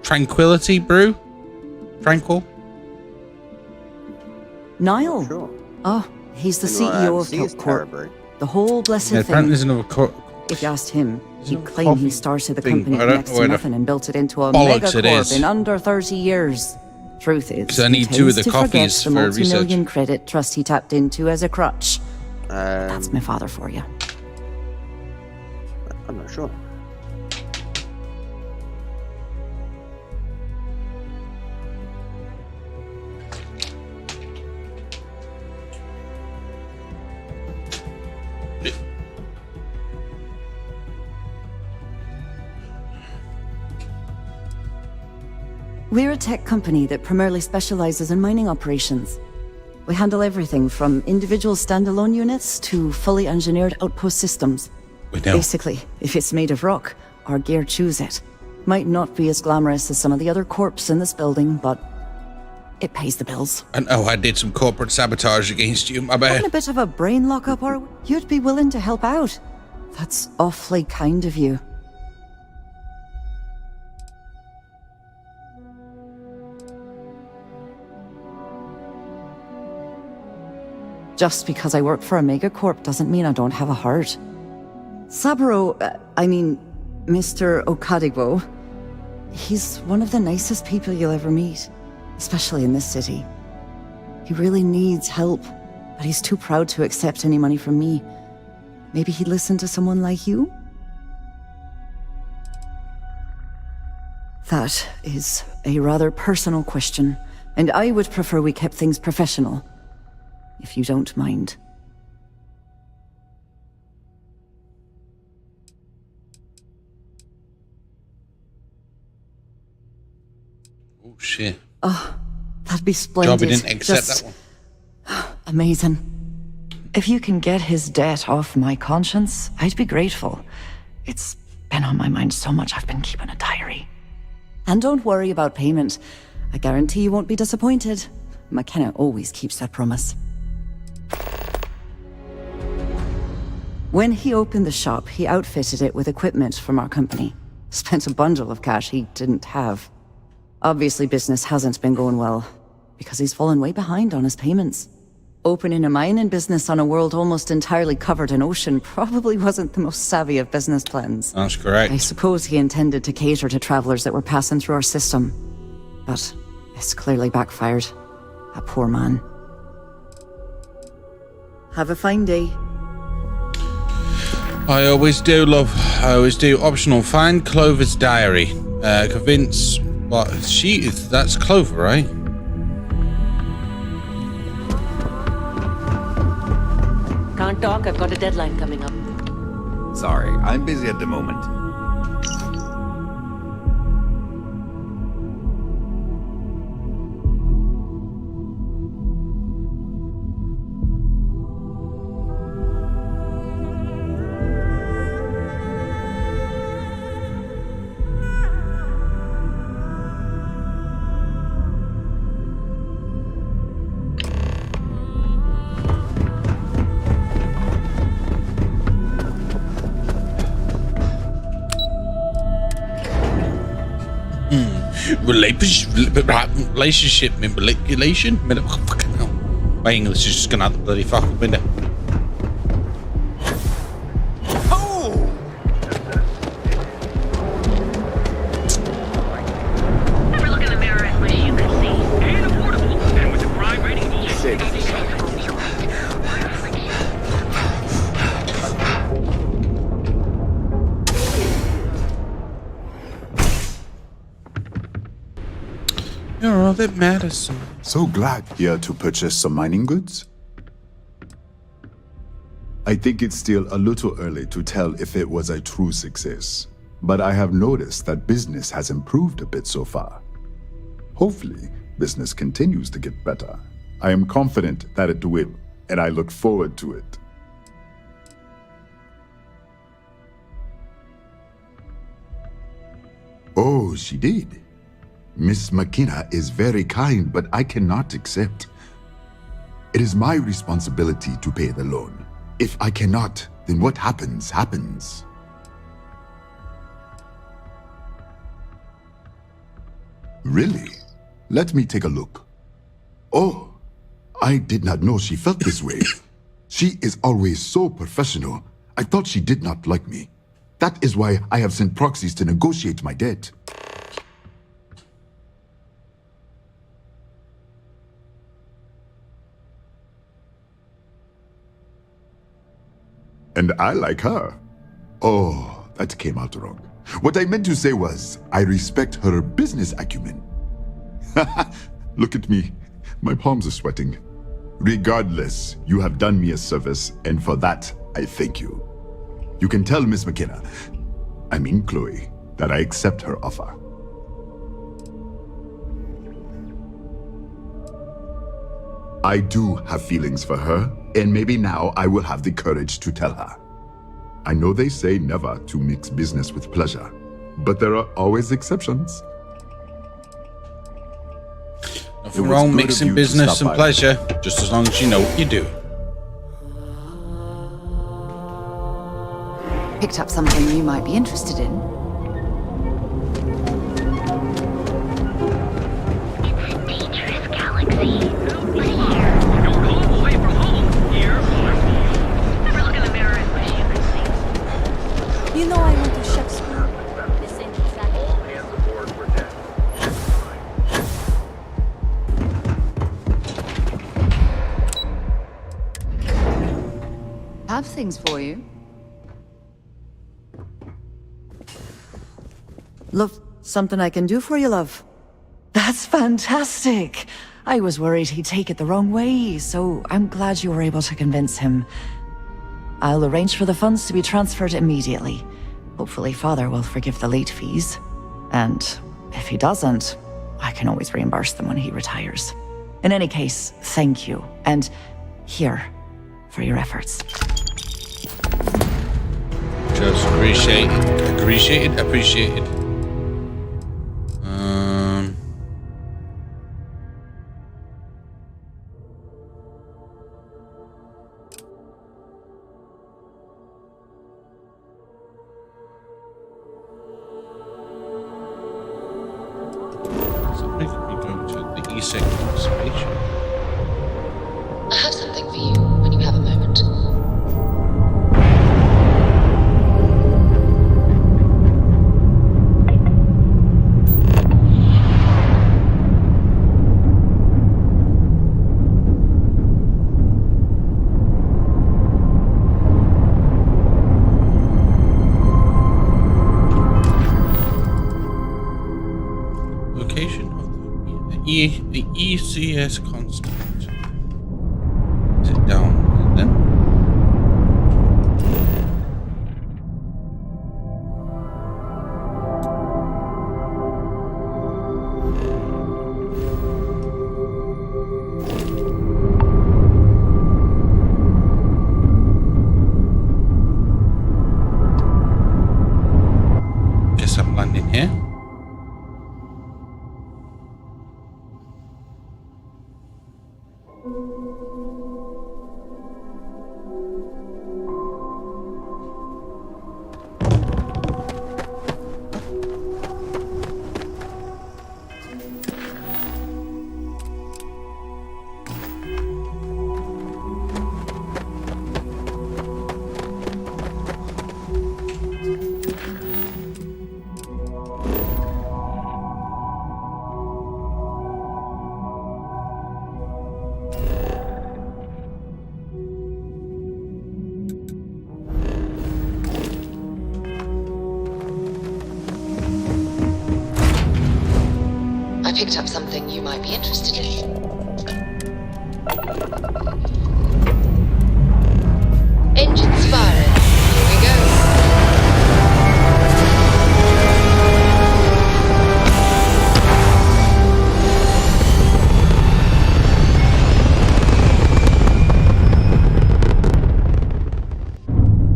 Tranquility Brew? Tranquil? Niall. Oh, he's the CEO of Keltcore. The whole blessed Yeah, apparently thing. there's another If you asked him, he'd claim he started the thing, company but I don't next know to where the nothing and built it into a bollocks it megacorp is. in under 30 years. Truth is, 'Cause I he need two of tends the to forget coffees the for multi-million research. credit trust he tapped into as a crutch. That's my father for you. I'm not sure. We're a tech company that primarily specializes in mining operations. We handle everything from individual standalone units to fully engineered outpost systems. Basically, if it's made of rock, our gear chews it. Might not be as glamorous as some of the other corps in this building, but it pays the bills. And I did some corporate sabotage against you, my bad. Having a bit of a brain lockup, or you'd be willing to help out. That's awfully kind of you. Just because I work for a megacorp doesn't mean I don't have a heart. Saburo, Mr. Okadigbo, he's one of the nicest people you'll ever meet, especially in this city. He really needs help, but he's too proud to accept any money from me. Maybe he'd listen to someone like you? That is a rather personal question, and I would prefer we kept things professional. If you don't mind. Oh, shit. Oh, that'd be splendid. Job, he didn't accept that one. Amazing. If you can get his debt off my conscience, I'd be grateful. It's been on my mind so much I've been keeping a diary. And don't worry about payment. I guarantee you won't be disappointed. McKenna always keeps that promise. When he opened the shop, he outfitted it with equipment from our company. Spent a bundle of cash he didn't have. Obviously, business hasn't been going well, because he's fallen way behind on his payments. Opening a mining business on a world almost entirely covered in ocean probably wasn't the most savvy of business plans. That's correct. I suppose he intended to cater to travelers that were passing through our system. But it's clearly backfired. A poor man. Have a fine day. I always do, love. I always do. Optional. Find Clover's diary. Convince what she is. That's Clover, right? Can't talk. I've got a deadline coming up. Sorry, I'm busy at the moment. Relationship manipulation? Fucking hell. My English is just gonna have to bloody fuck up, isn't it? Ever look in the mirror and wish you could see? And affordable, and with the crime rating. You're all that matters. So glad here to purchase some mining goods. I think it's still a little early to tell if it was a true success, but I have noticed that business has improved a bit so far. Hopefully, business continues to get better. I am confident that it will, and I look forward to it. Oh, she did. Miss McKenna is very kind, but I cannot accept. It is my responsibility to pay the loan. If I cannot, then what happens, happens. Really? Let me take a look. Oh, I did not know she felt this way. She is always so professional. I thought she did not like me. That is why I have sent proxies to negotiate my debt. And I like her. Oh, that came out wrong. What I meant to say was, I respect her business acumen. Look at me. My palms are sweating. Regardless, you have done me a service, and for that, I thank you. You can tell Miss McKenna, I mean Chloe, that I accept her offer. I do have feelings for her, and maybe now I will have the courage to tell her. I know they say never to mix business with pleasure, but there are always exceptions. Nothing wrong mixing business and pleasure, just as long as you know what you're doing. Picked up something you might be interested in. It's a dangerous galaxy. But here, don't go away from home. Here, never look in the mirror and wish you could see. You know I went to chef school. This ain't exactly. All hands aboard were dead. Have things for you. Love, something I can do for you, love? That's fantastic! I was worried he'd take it the wrong way, so I'm glad you were able to convince him. I'll arrange for the funds to be transferred immediately. Hopefully Father will forgive the late fees. And if he doesn't, I can always reimburse them when he retires. In any case, thank you. And here, for your efforts. Just appreciate it. Appreciate it. I have something for you when you have a moment. Location of the ECS constant. Is it down then? Guess I'm landing here. I picked up something you might be interested in. Engines firing. Here we go.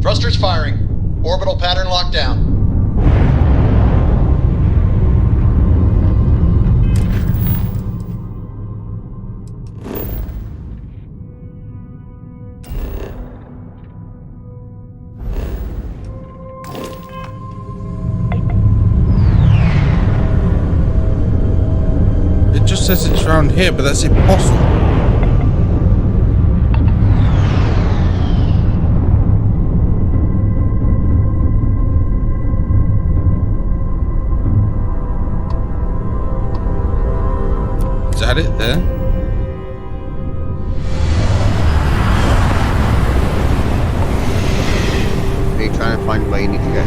Thrusters firing. Orbital pattern locked down. It just says it's around here, but that's impossible. Is that it there? Are you trying to find where you need to go?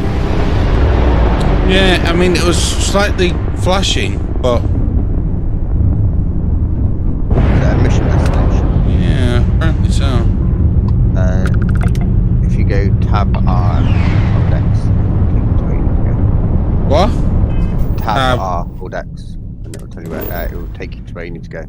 Yeah, I mean, it was slightly flashing, but... Is that a mission destination? Yeah, apparently so. If you go tab R on decks, to where you need to go. What? Tab R or decks, and it will tell you where, it will take you to where you need to go.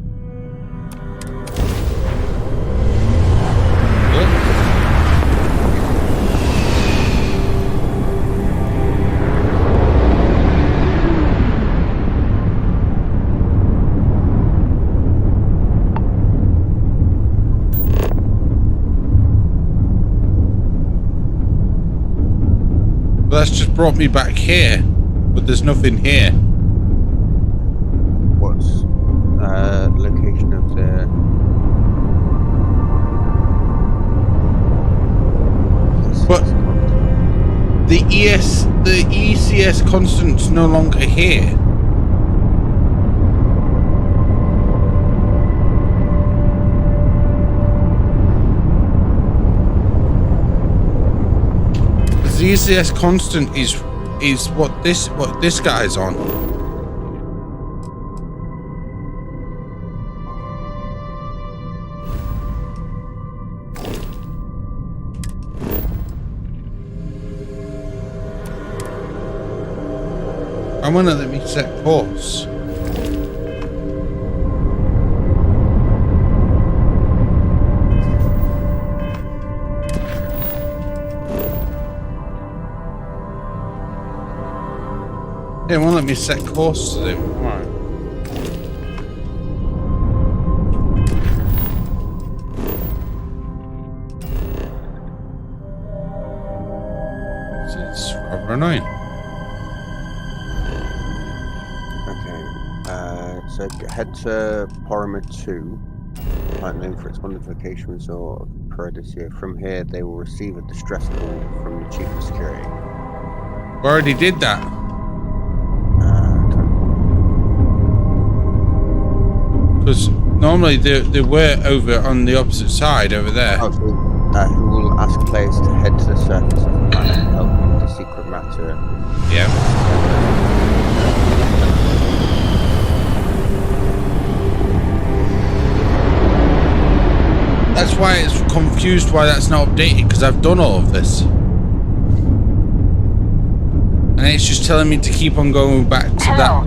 That's just brought me back here, but there's nothing here. What's location of the? But the ECS constant's no longer here. The ECS constant is what this guy's on. I want to let me set course. It won't let me set course to them. Come on. It's rather annoying. Okay, so head to Porima 2, plant known for its wonderful vacation resort of Paradisia. From here, they will receive a distress call from the Chief of Security. We already did that. Because normally they were over on the opposite side over there. Oh, so, who will ask players to head to the surface of the planet and help with the secret matter. Yeah. That's why it's confused why that's not updated, because I've done all of this. And it's just telling me to keep on going back to Hello.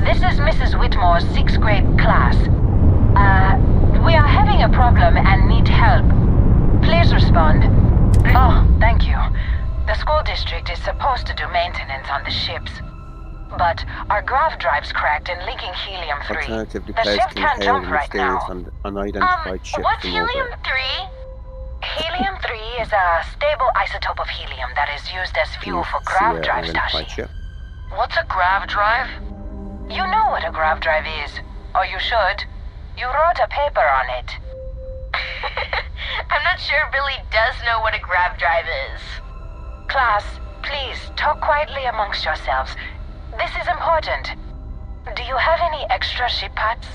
This is Mrs. Whitmore's 6th grade class. We are having a problem and need help. Please respond. Oh, thank you. The school district is supposed to do maintenance on the ships. But our grav drive's cracked and leaking helium-3. Alternatively, The players ship can can't hail jump the right mysterious now. unidentified ship What's from orbit. helium-3? Helium-3 is a stable isotope of helium that is used as fuel for grav drive stations. What's a grav drive? You know what a grav drive is, or you should. You wrote a paper on it. I'm not sure Billy does know what a grav drive is. Class, please talk quietly amongst yourselves. This is important. Do you have any extra ship parts?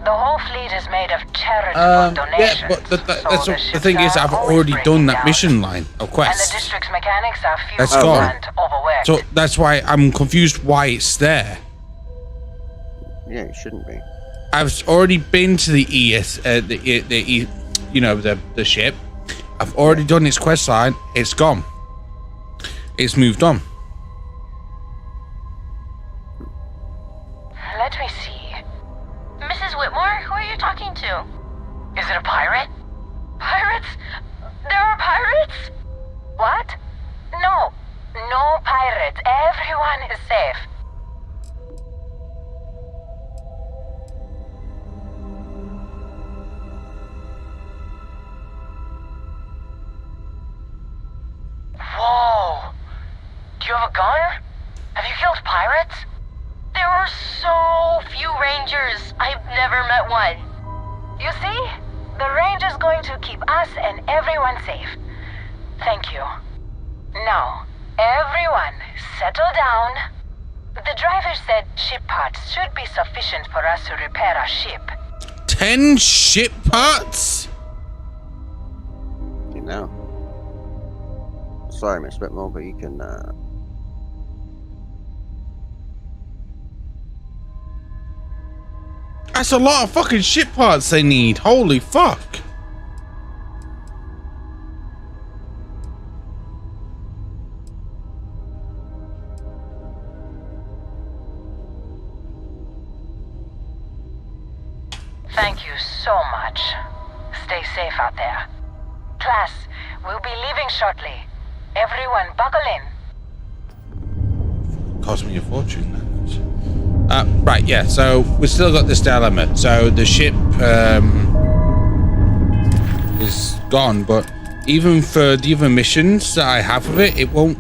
The whole fleet is made of charitable donations. Yeah, but the thing is, I've already done that mission line of quests. And the district's mechanics are That's fuel gone. and overworked. So that's why I'm confused why it's there. Yeah, it shouldn't be. I've already been to the the ship. I've already done its quest line. It's gone. It's moved on. Let me see. Mrs. Whitmore, who are you talking to? Is it a pirate? Pirates? There are pirates? What? No. No pirates. Everyone is safe. Whoa! Do you have a gun? Have you killed pirates? There are so few rangers. I've never met one. You see? The range is going to keep us and everyone safe. Thank you. Now, everyone, settle down. The driver said ship parts should be sufficient for us to repair our ship. 10 ship parts? You know. Sorry, Miss Whitmore, but you can, That's a lot of fucking ship parts they need. Holy fuck. so much. Stay safe out there. Class, we'll be leaving shortly. Everyone buckle in. Cost me a fortune. Right, yeah, so we still got this dilemma. So the ship is gone, but even for the other missions that I have of it, it won't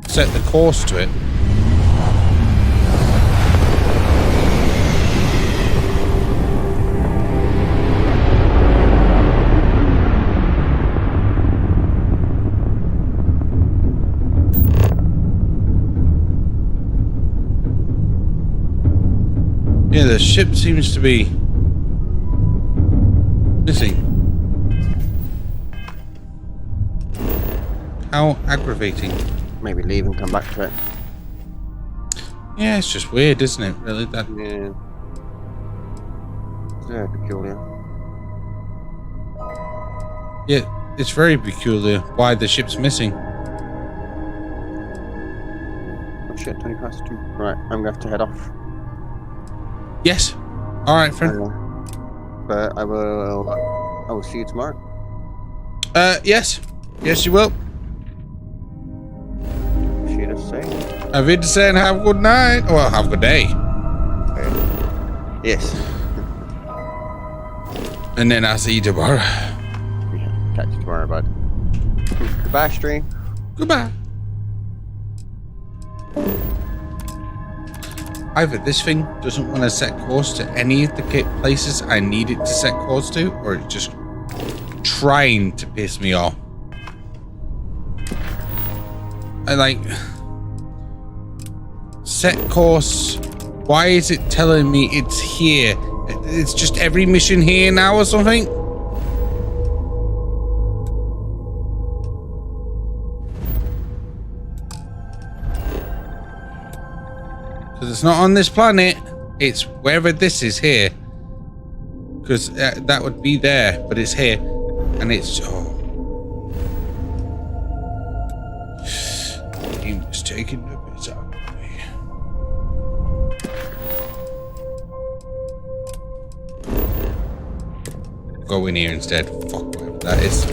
set the course to it. Yeah, the ship seems to be missing. How aggravating. Maybe leave and come back to it. Yeah, it's just weird, isn't it? Really, that. Yeah. It's very peculiar. Yeah, it's very peculiar why the ship's missing. Oh shit, 20 past 2. Right, I'm gonna have to head off. Yes. All right, friend. But I will see you tomorrow. Yes. Yes, you will. Have you to say and have a good night. Well, have a good day. Yes. And then I'll see you tomorrow. Yeah, catch you tomorrow, bud. Goodbye, stream. Goodbye. Either this thing doesn't want to set course to any of the places I need it to set course to, or it's just trying to piss me off. Set course. Why is it telling me it's here? It's just every mission here now or something? Because it's not on this planet. It's wherever this is here. Because that would be there, but it's here. And it's... Oh. He was taking the bits out. Go in here instead. Fuck whatever that is.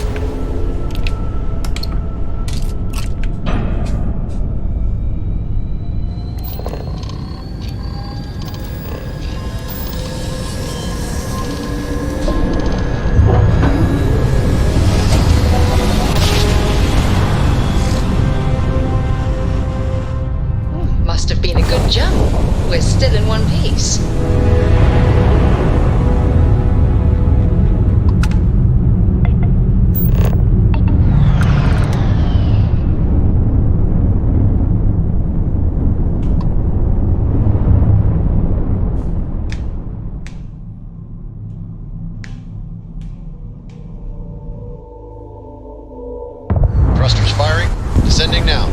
Must have been a good jump. We're still in one piece. Thrusters firing. Descending now.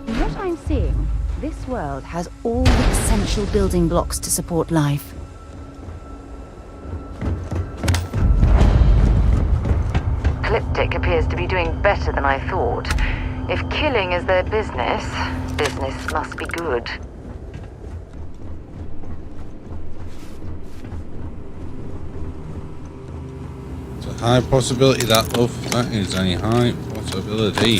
What I'm seeing, this world has all the essential building blocks to support life. Ecliptic appears to be doing better than I thought. If killing is their business, business must be good. It's a high possibility, that, love. That is a high possibility.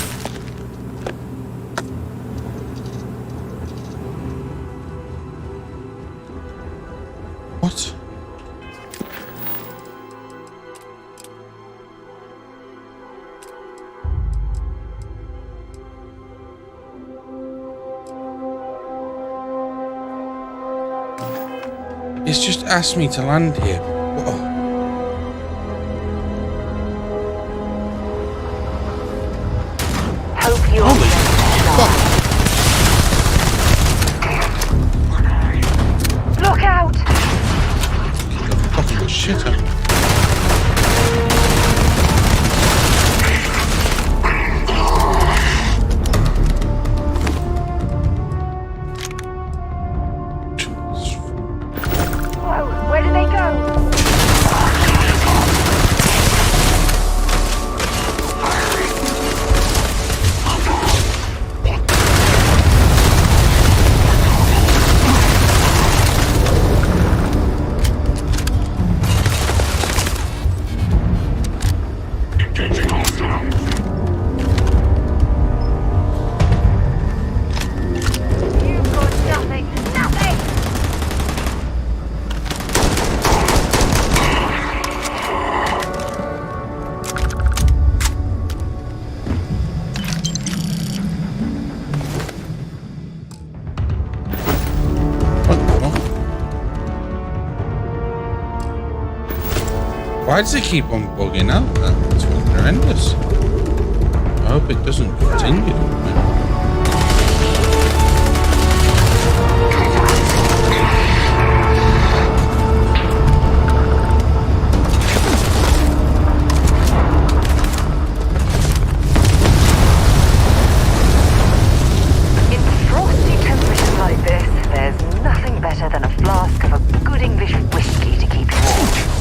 What? It's just asked me to land here. Whoa. Holy fuck. Look out! Fucking shit up. Whoa, where did they go? Why does it keep on bugging out? That's horrendous. I hope it doesn't continue. In frosty temperatures like this, there's nothing better than a flask of a good English whiskey to keep you warm.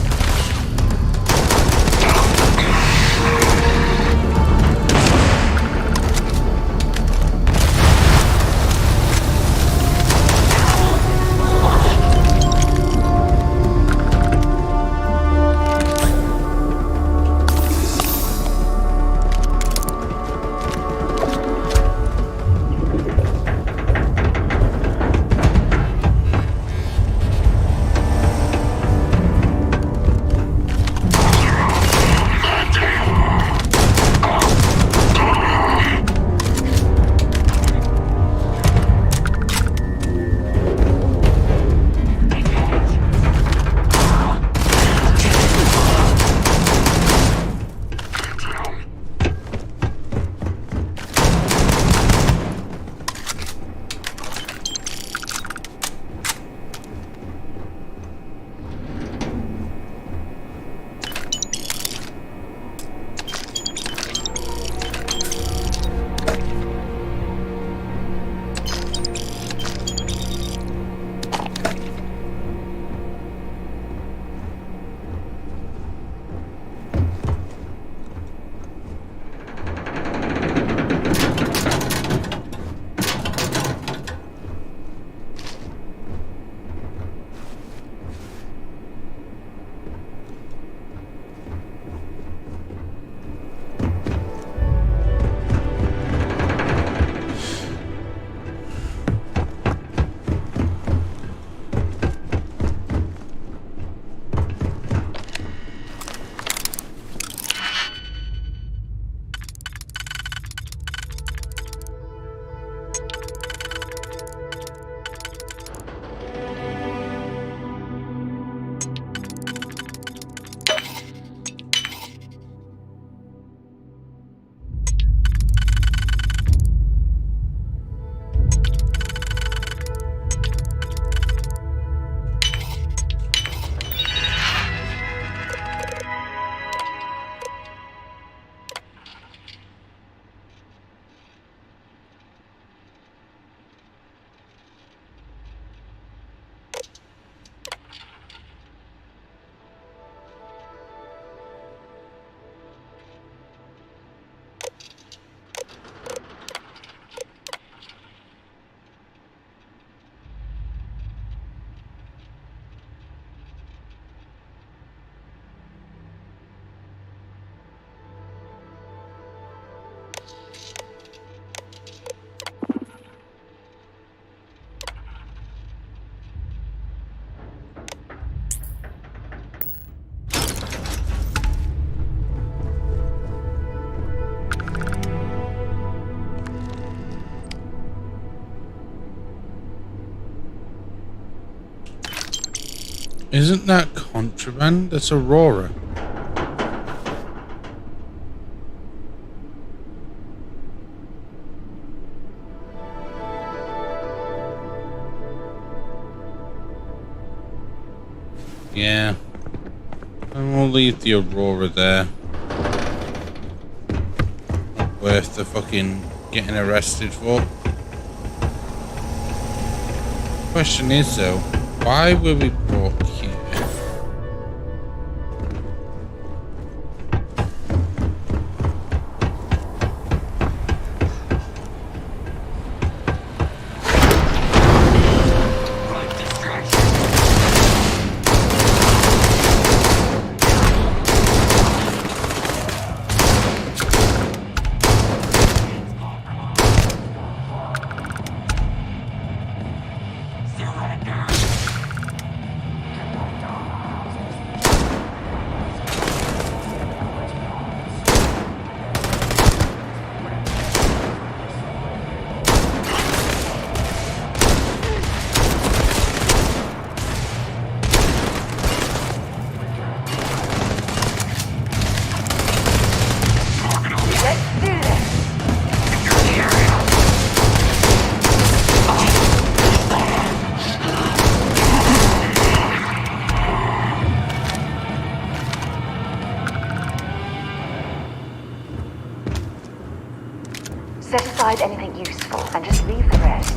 Isn't that contraband? That's Aurora. Yeah. And we'll leave the Aurora there. Not worth the fucking getting arrested for. Question is though, why were we brought here? Set aside anything useful and just leave the rest.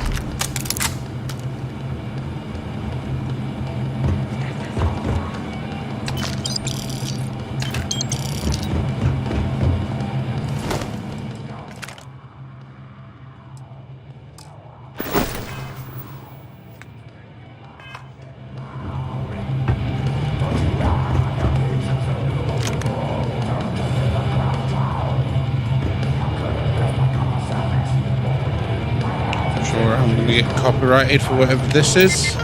Sure, I'm gonna get copyrighted for whatever this is.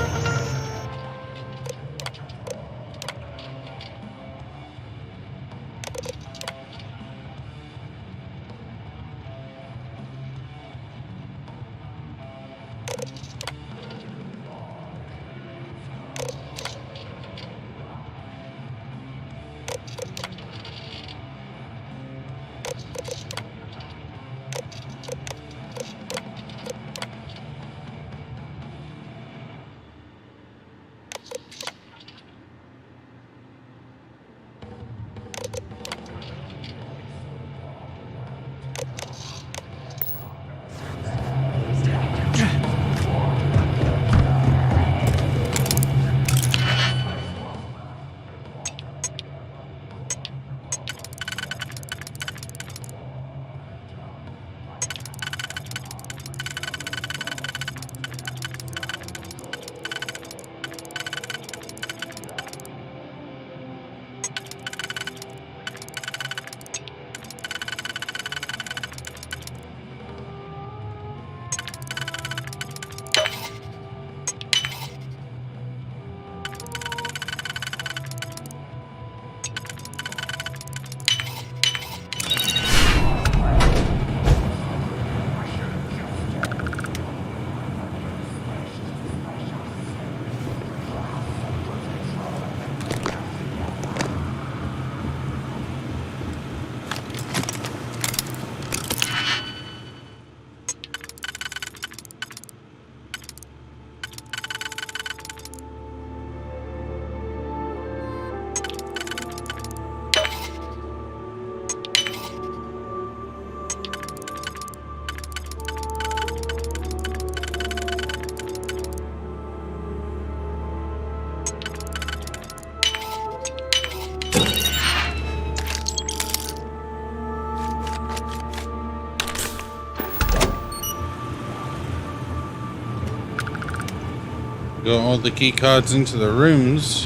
Got all the key cards into the rooms.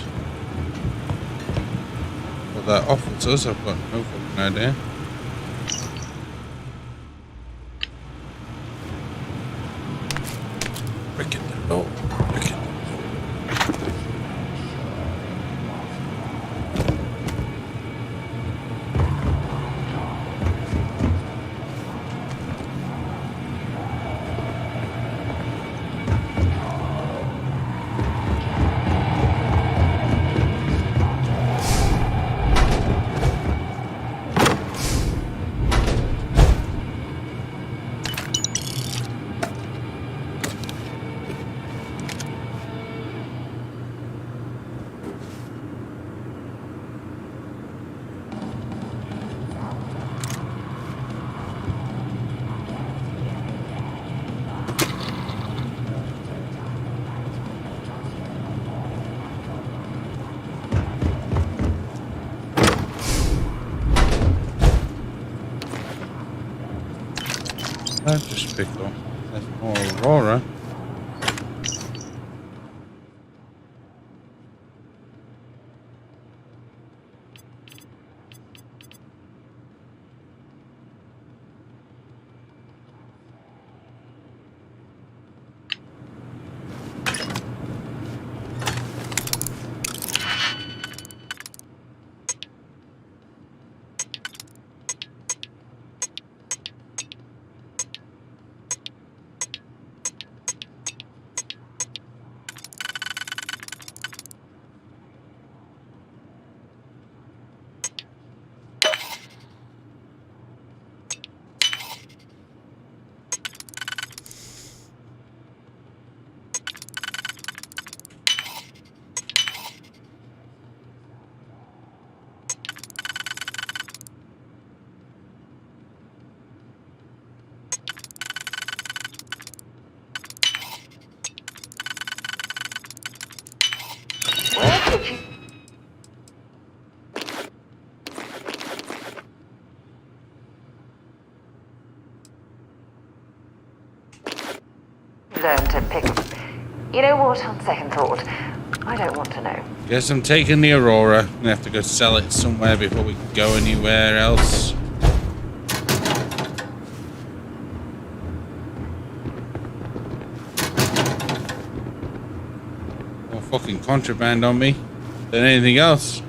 What that offers us, I've got no fucking idea. Break it the door. Break it. I just picked up. That's more Aurora. learn to pick... You know what, on second thought, I don't want to know. Guess I'm taking the Aurora. I'm gonna have to go sell it somewhere before we can go anywhere else. More fucking contraband on me than anything else.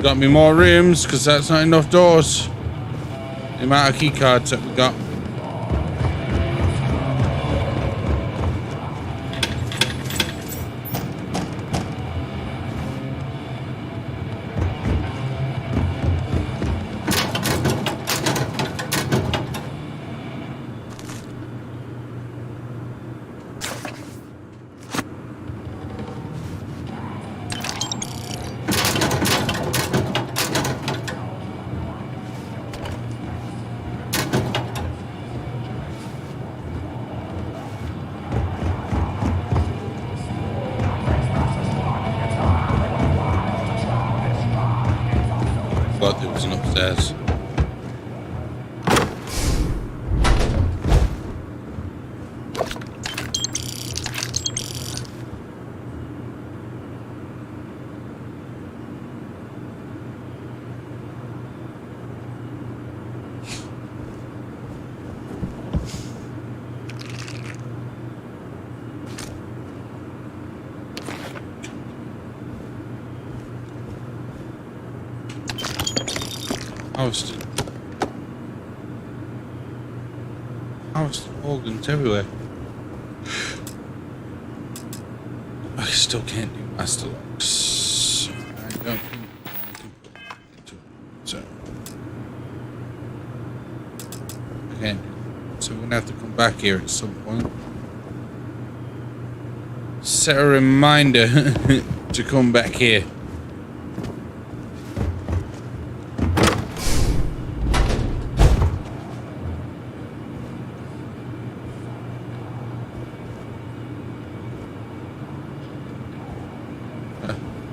Got me more rooms because that's not enough doors. The amount of key cards that we got. Thought there was an upstairs. Harvested organs everywhere. I still can't do master locks. So I don't think I can put it into it. So I can't do that. So we're gonna have to come back here at some point. Set a reminder to come back here.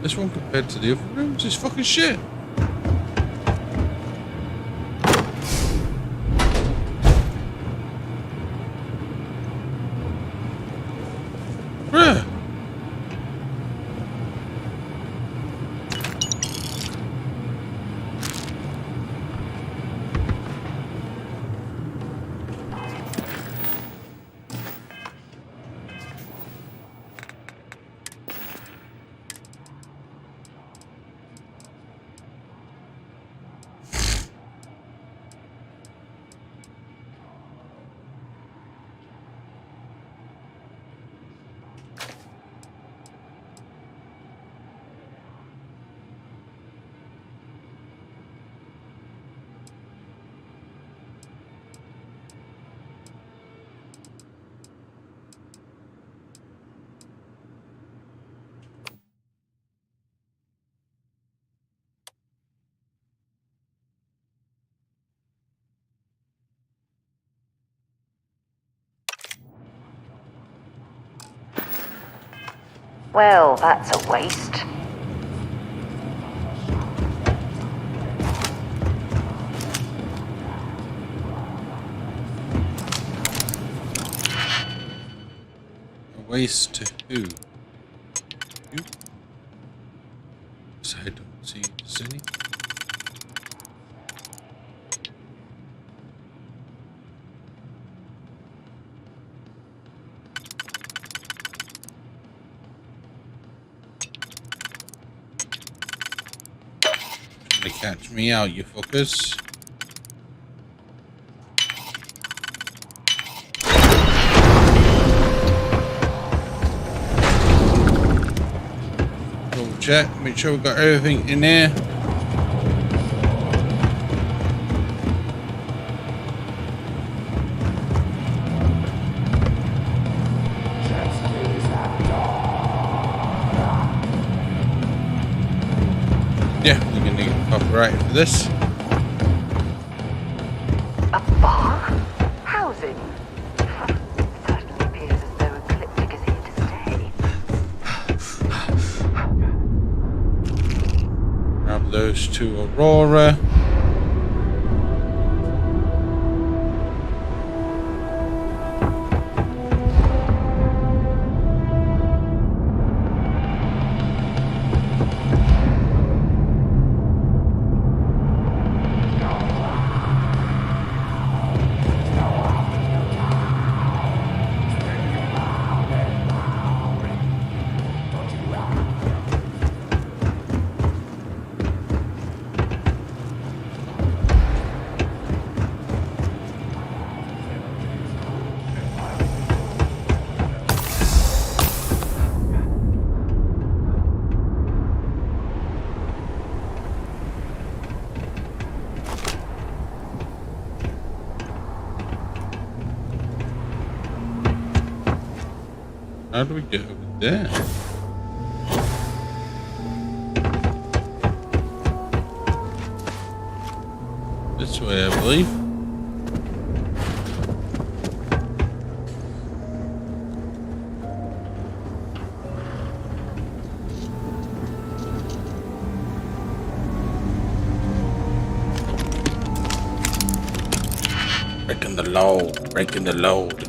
This one compared to the other rooms is fucking shit. Bruh. Well, that's a waste. A waste to who? You? So I don't see there's any. Catch me out, you fuckers. Double check, make sure we've got everything in there. Yeah, we're gonna get copyright for this. those to Aurora. How do we get over there? This way, I believe. Breaking the load, breaking the load.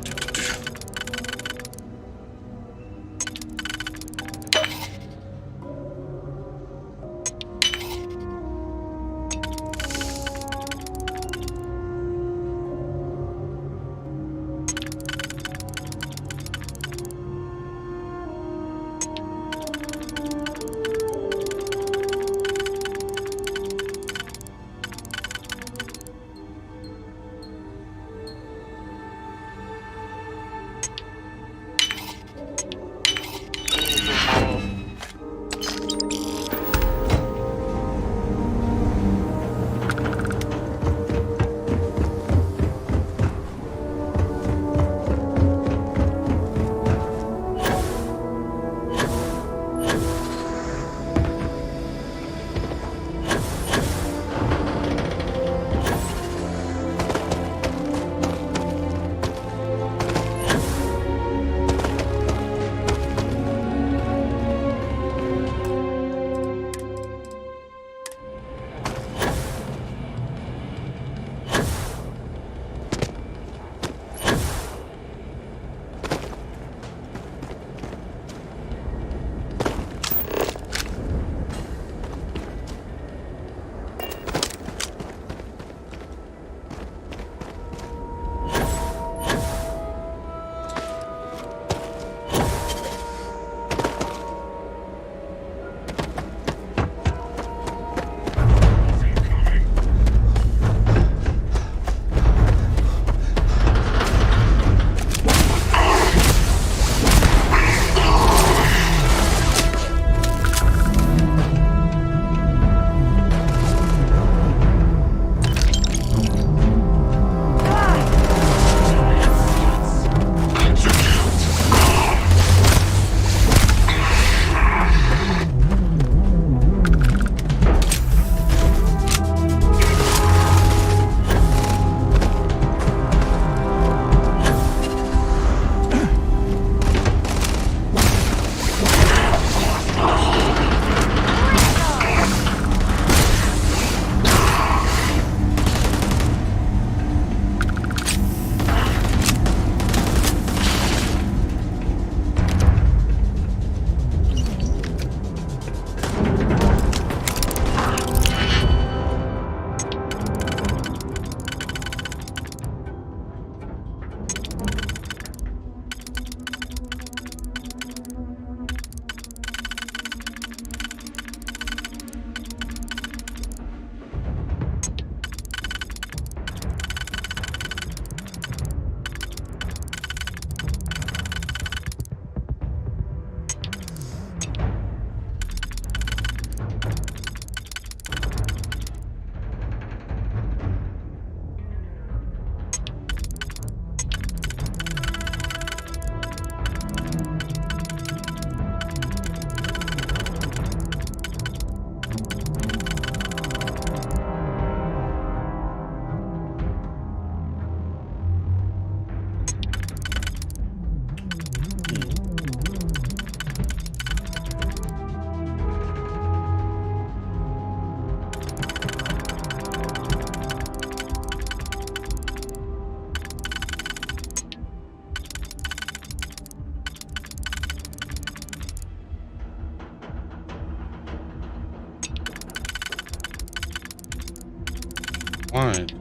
wide.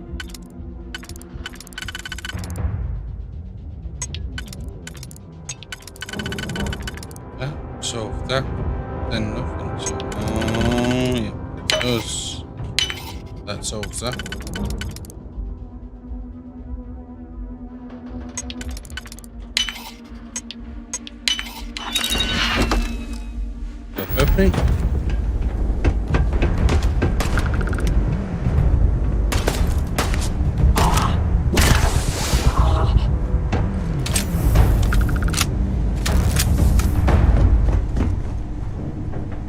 Yeah, so if that, then nothing. So, yeah, it does. That solves that. Opening.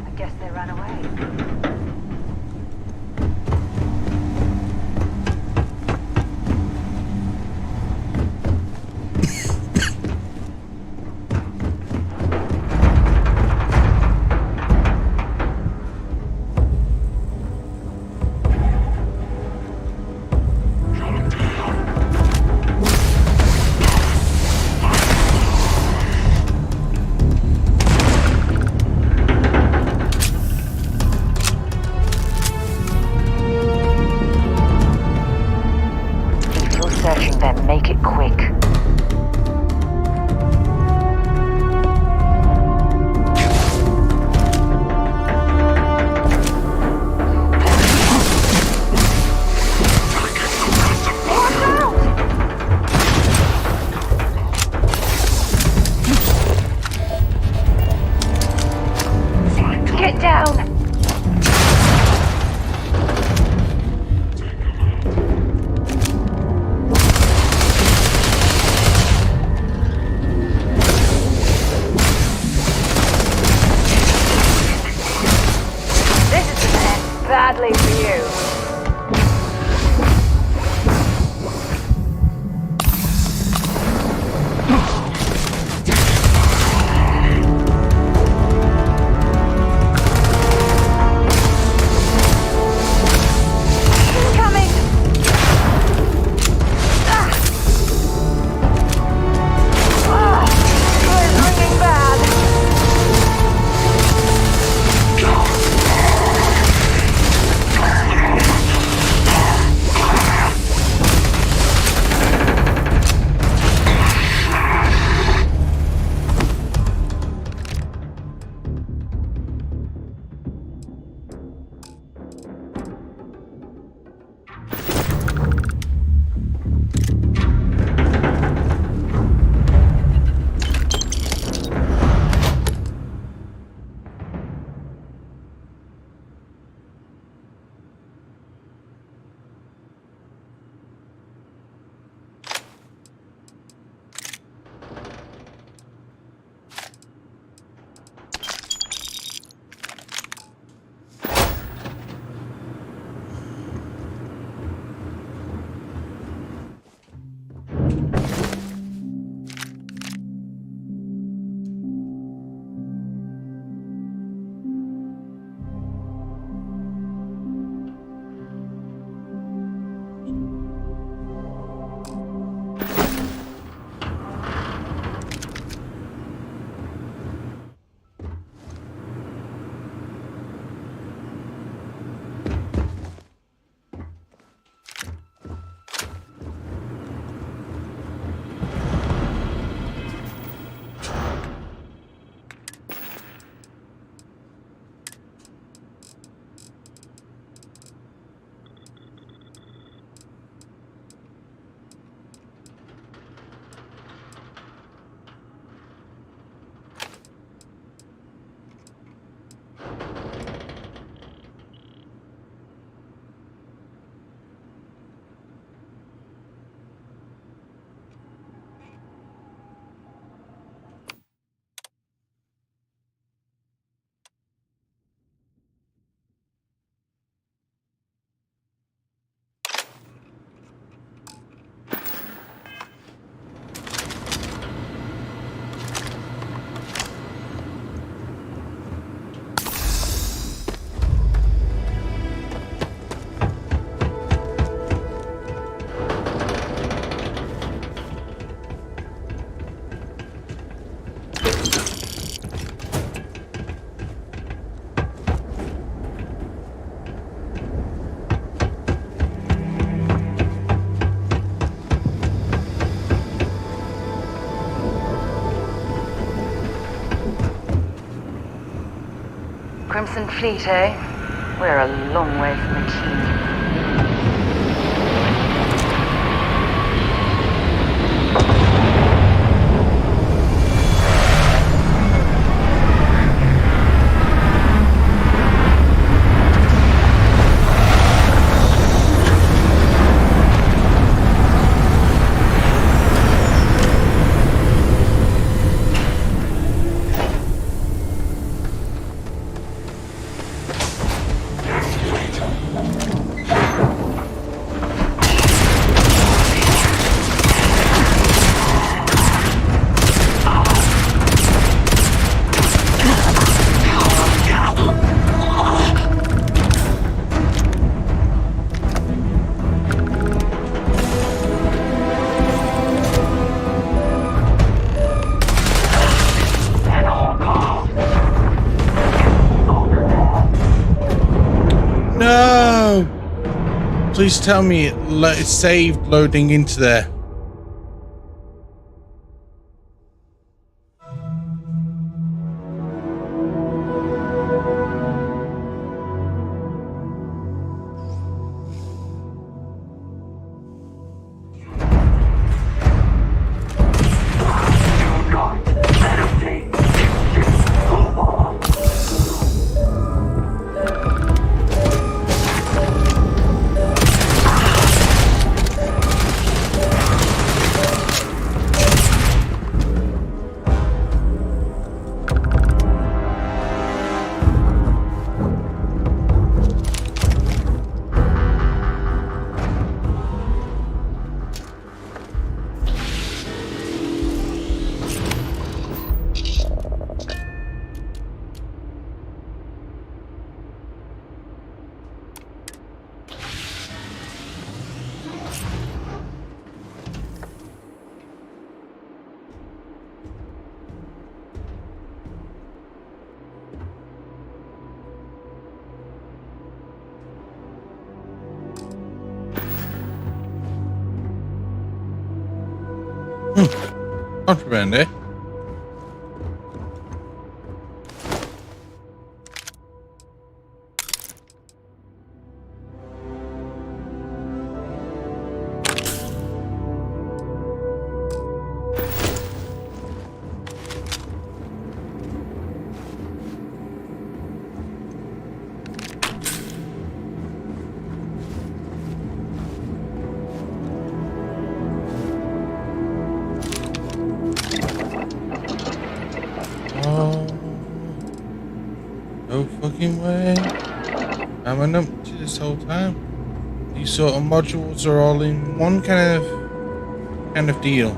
I guess they ran away. Crimson Fleet, eh? We're a long way from the key. Please tell me it's saved loading into there. Contraband, eh? No fucking way. I'm an empty this whole time. These sort of modules are all in one kind of deal.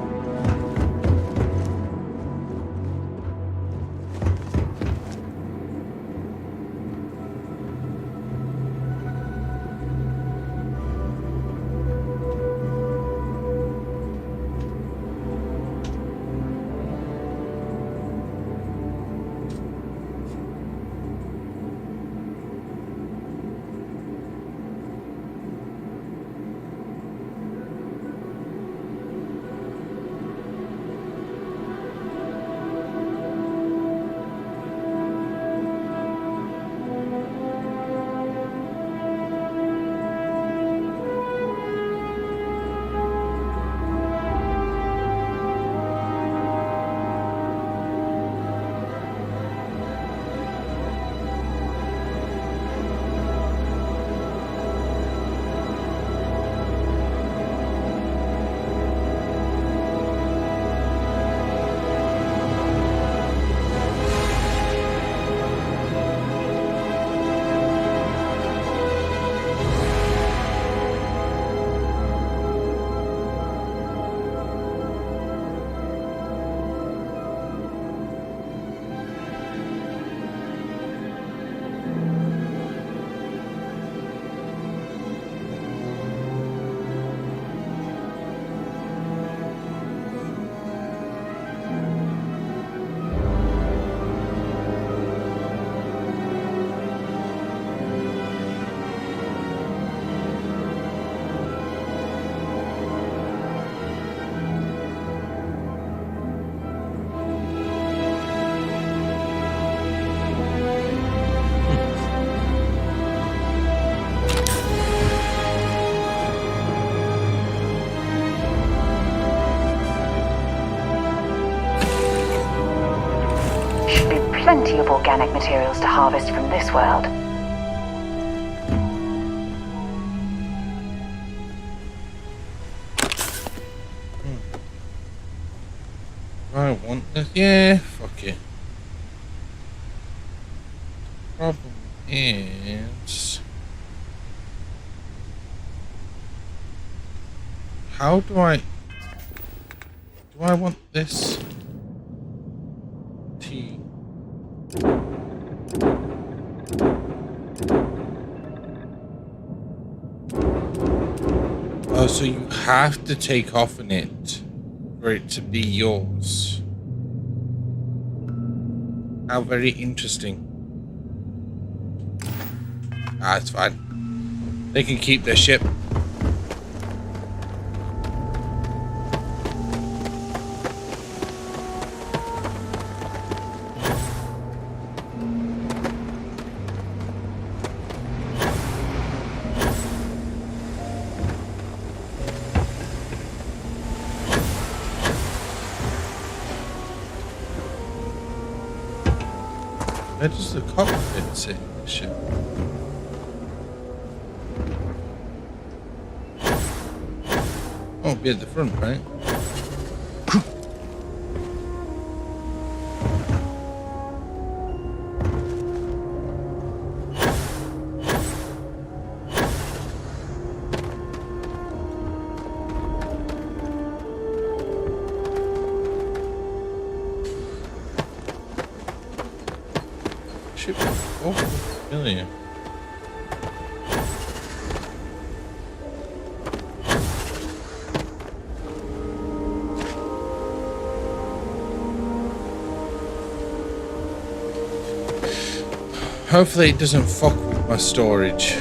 plenty of organic materials to harvest from this world. I want this. Yeah, fuck it. Problem is, how do I want this tea? Oh, so you have to take off in it for it to be yours. How very interesting. Ah, it's fine. They can keep their ship. Where does the cockpit sit in the ship? Oh, be at the front, right? Ship is awful familiar. Hopefully it doesn't fuck with my storage.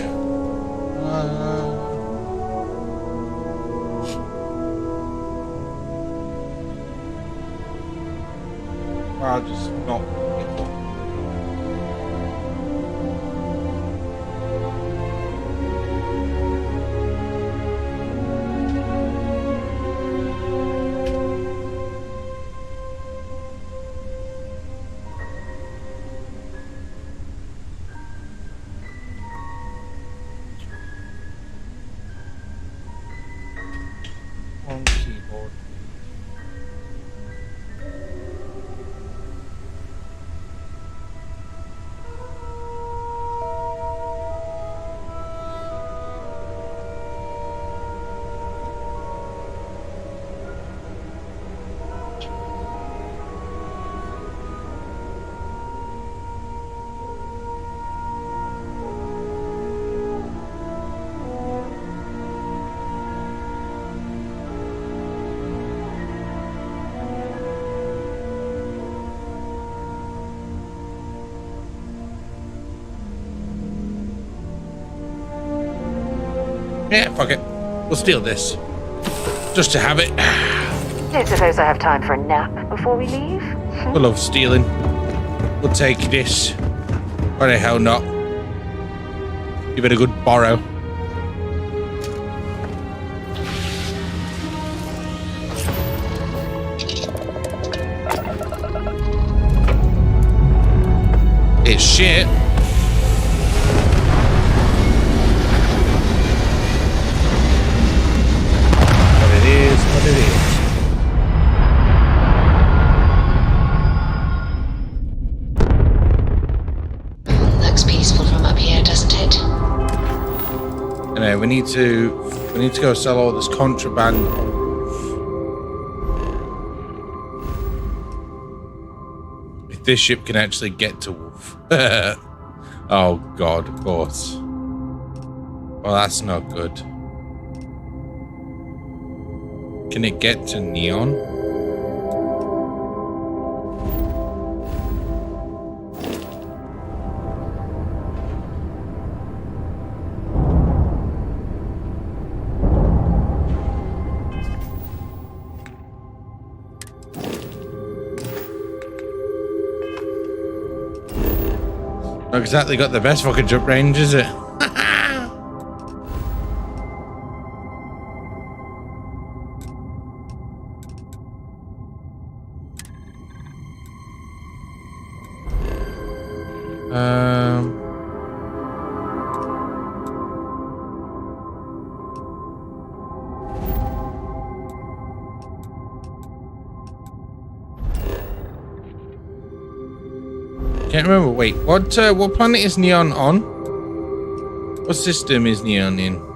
I'll just not. On keyboard. Yeah, fuck it. We'll steal this. Just to have it. Don't suppose I have time for a nap before we leave? We love stealing. We'll take this. Why the hell not? Give it a good borrow. It's shit. What it is. Looks peaceful from up here, doesn't it? Anyway, we need to go sell all this contraband. If this ship can actually get to Wolf. Oh god, of course. Well, that's not good. Can it get to Neon? Not exactly got the best fucking jump range, is it? Can't remember. Wait, what planet is Neon on? What system is Neon in?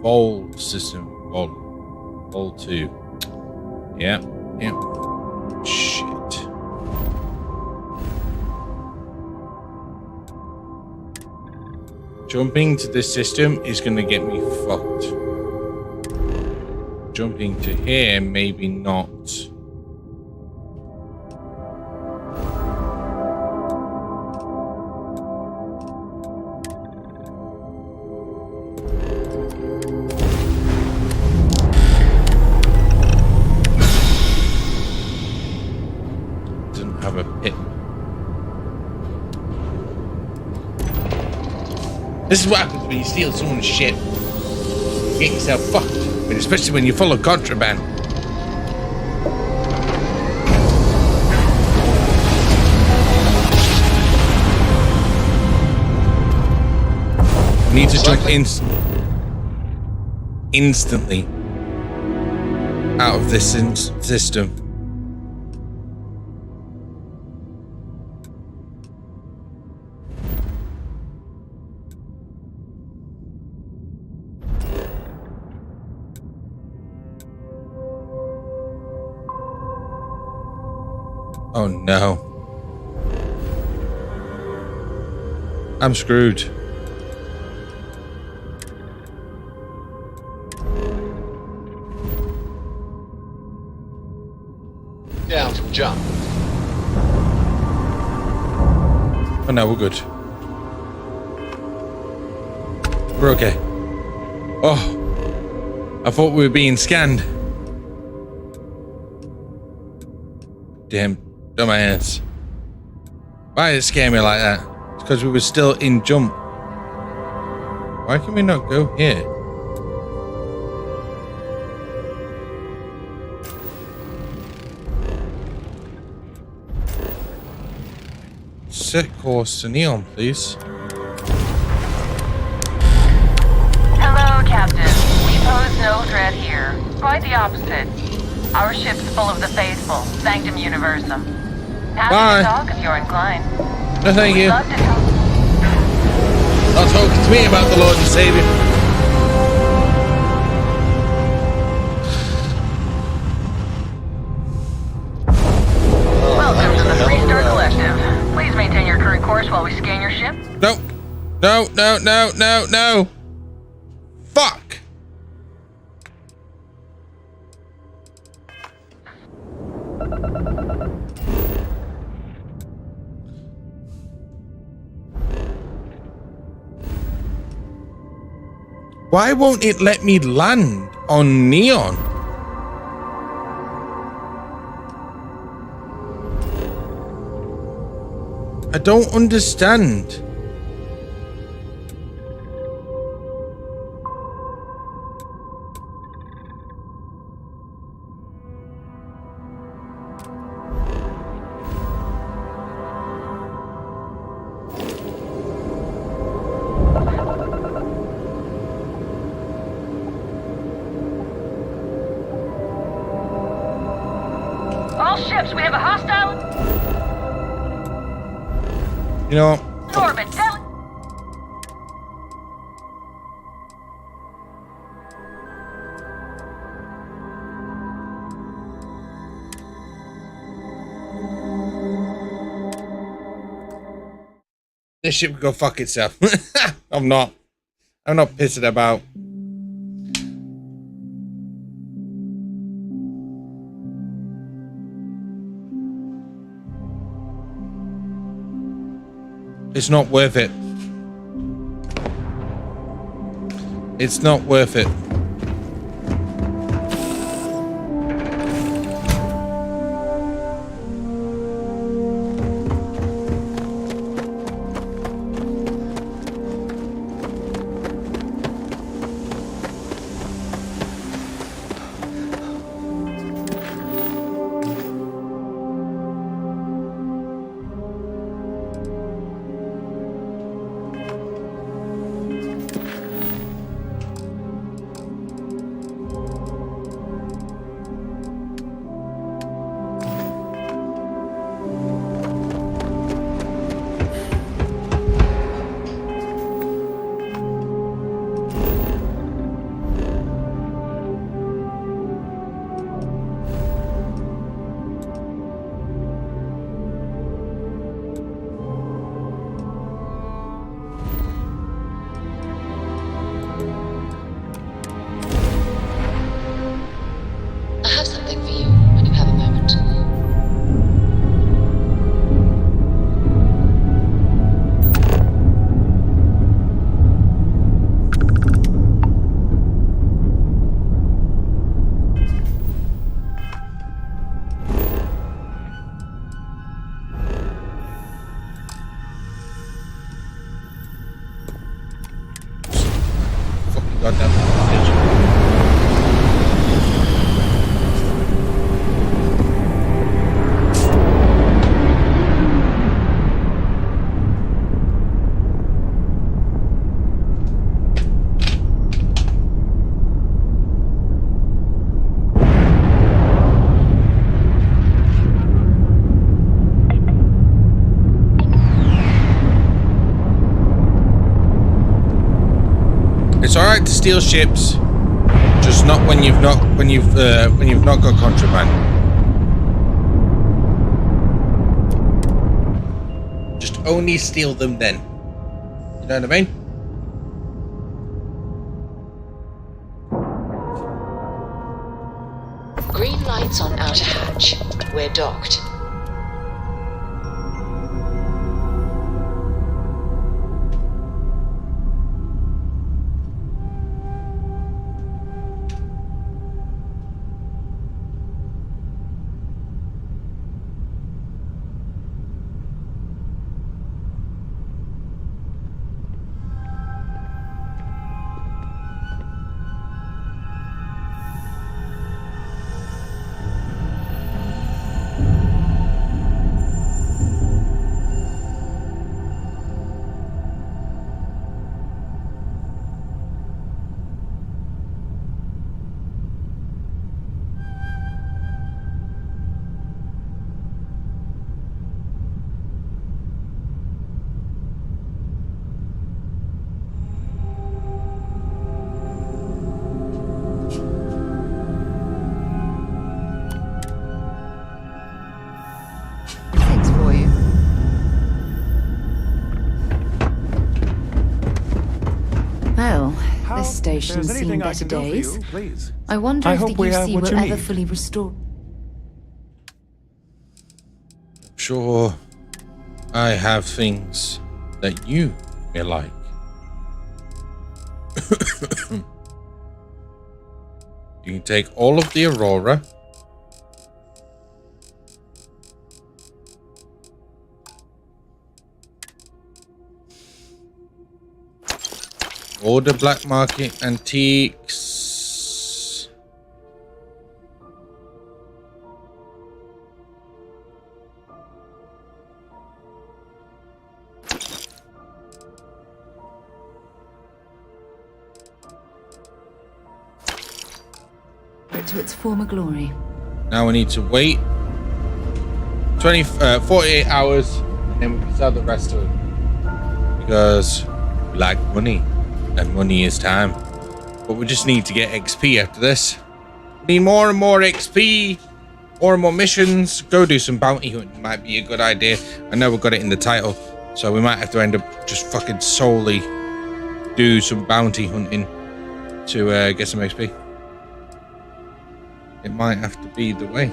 Vol system. Vol 2. Yeah. Yeah. Shit. Jumping to this system is going to get me fucked. Jumping to here, maybe not. This is what happens when you steal someone's shit. You get yourself fucked. But especially when you're full of contraband. You need to jump instantly out of this system. Oh no. I'm screwed. Down from jump. Oh no, we're good. We're okay. Oh, I thought we were being scanned. Damn. Dumbass. Why did it scare me like that? It's because we were still in jump. Why can we not go here? Set course to Neon, please. Hello, Captain. We pose no threat here. Quite the opposite. Our ship's full of the faithful, Sanctum Universum. Happy to talk if you're inclined. No, thank you. Love to talk. Not talking to me about the Lord and Savior. Welcome to the Freestar Collective. Please maintain your current course while we scan your ship. No. No, no, no, no, no. Fuck. Why won't it let me land on Neon? I don't understand. All ships, we have a hostile You know, in orbit. this ship could go fuck itself. I'm not pissing about. It's not worth it. It's not worth it. I have something for you when you have a moment. Fucking goddamn bitch. It's all right to steal ships, just not when you've not got contraband. Just only steal them then. You know what I mean? Green lights on outer hatch. We're docked. Thanks for you. Well, this station's seen better days. I wonder if the UC will ever fully restore. Sure, I have things that you may like. You can take all of the Aurora. Or the black market antiques. To its former glory. Now we need to wait 48 hours and then we can sell the rest of it. Because we like money and money is time. But we just need to get XP after this. We need more and more XP, more and more missions. Go do some bounty hunting might be a good idea. I know we've got it in the title, so we might have to end up just fucking solely do some bounty hunting to get some XP. It might have to be the way.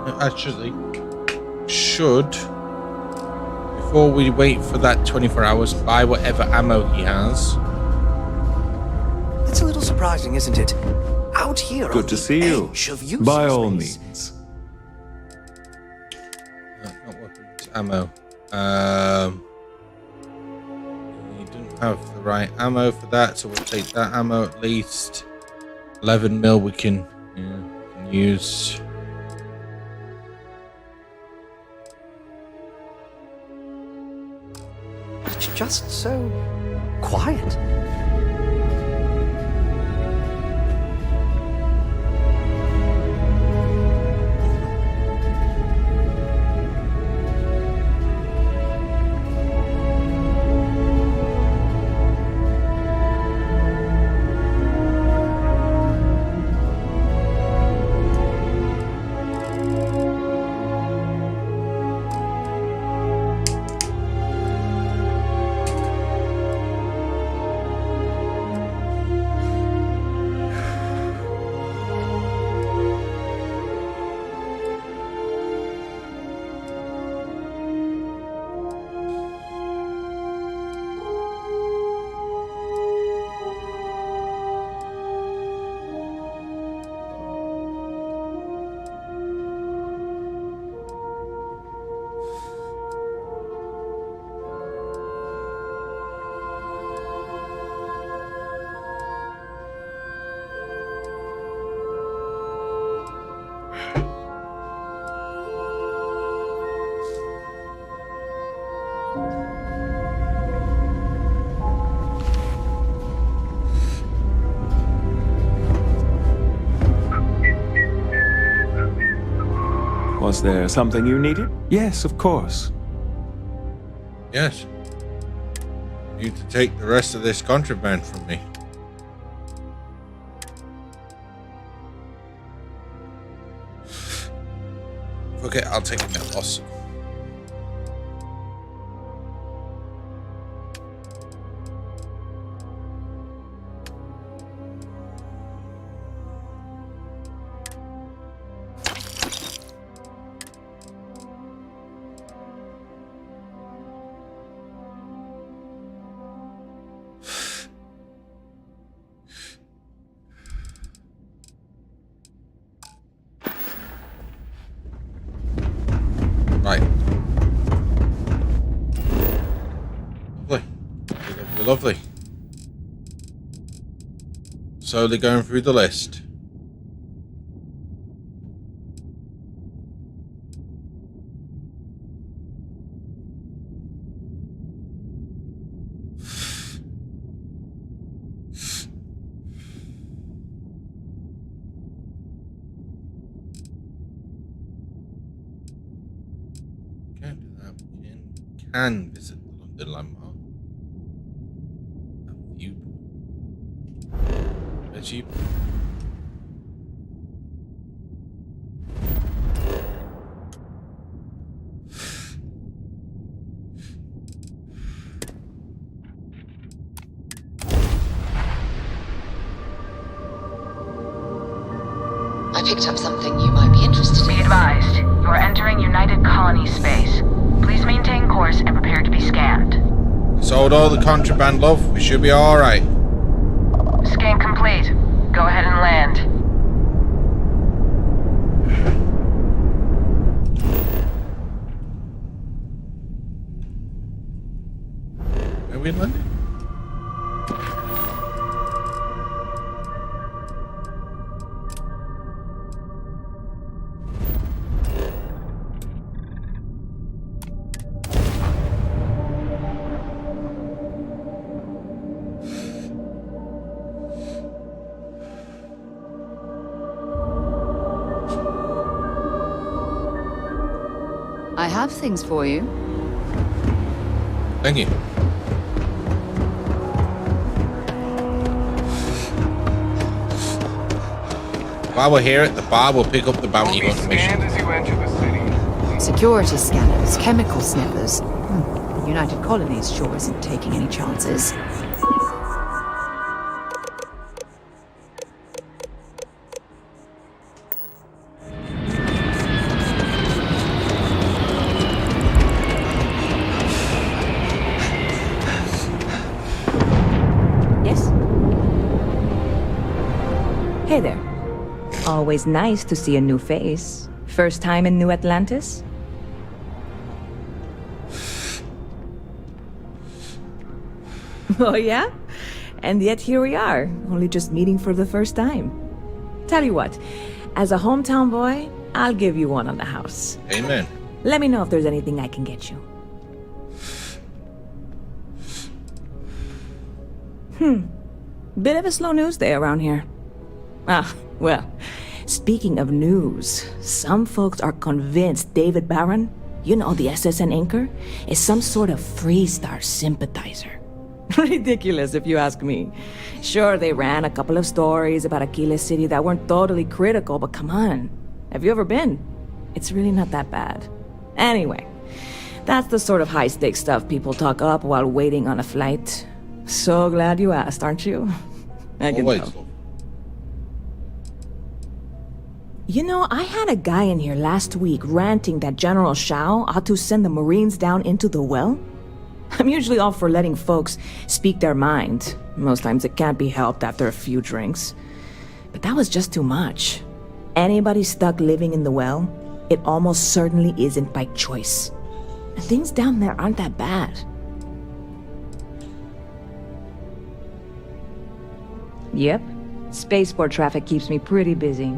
Actually, should, before we wait for that 24 hours, buy whatever ammo he has. It's a little surprising, isn't it? Out here Good to see you. By all means. Not weapons, ammo. You didn't have the right ammo for that, so we'll take that ammo at least. 11 mil we can use. It's just so quiet. Was there something you needed? Yes, of course. Yes. You to take the rest of this contraband from me. Okay, I'll take it now, boss. Right. Lovely. Lovely, lovely. Slowly going through the list. Can visit the London landmark. Viewpoint. Cheap. I picked up something you might be interested in. Be advised, you are entering United Colonies space. Please maintain course and prepare to be scanned. Sold all the contraband, love. We should be alright. Scan complete. Go ahead and land. Are we landing? I have things for you. Thank you. While we're here at the bar, we'll pick up the bounty hunt mission. As you enter the city. Security scanners, chemical sniffers. United Colonies sure isn't taking any chances. Always nice to see a new face. First time in New Atlantis? Oh yeah? And yet here we are, only just meeting for the first time. Tell you what, as a hometown boy, I'll give you one on the house. Amen. Let me know if there's anything I can get you. Bit of a slow news day around here. Ah, well, speaking of news, some folks are convinced David Barron, you know, the SSN anchor, is some sort of Freestar sympathizer. Ridiculous, if you ask me. Sure, they ran a couple of stories about Aquila City that weren't totally critical, but come on. Have you ever been? It's really not that bad. Anyway, that's the sort of high-stakes stuff people talk up while waiting on a flight. So glad you asked, aren't you? I can tell. You know, I had a guy in here last week ranting that General Shao ought to send the Marines down into the well. I'm usually all for letting folks speak their mind. Most times it can't be helped after a few drinks. But that was just too much. Anybody stuck living in the well, it almost certainly isn't by choice. And things down there aren't that bad. Yep, spaceport traffic keeps me pretty busy.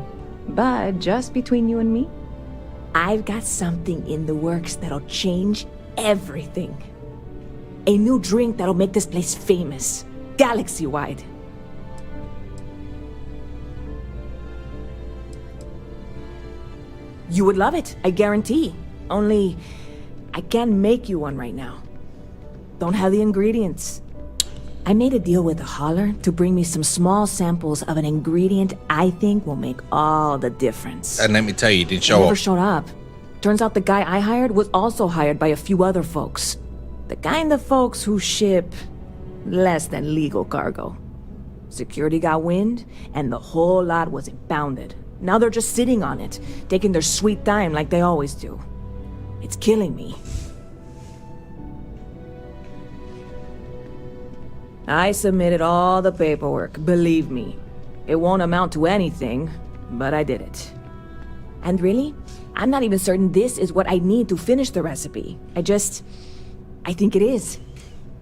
But just between you and me, I've got something in the works that'll change everything. A new drink that'll make this place famous, galaxy-wide. You would love it, I guarantee. Only, I can't make you one right now. Don't have the ingredients. I made a deal with a hauler to bring me some small samples of an ingredient I think will make all the difference. And let me tell you, he didn't show Never up. showed up. Turns out the guy I hired was also hired by a few other folks. The kind of folks who ship less than legal cargo. Security got wind, and the whole lot was impounded. Now they're just sitting on it, taking their sweet time like they always do. It's killing me. I submitted all the paperwork, believe me. It won't amount to anything, but I did it. And really, I'm not even certain this is what I need to finish the recipe. I think it is.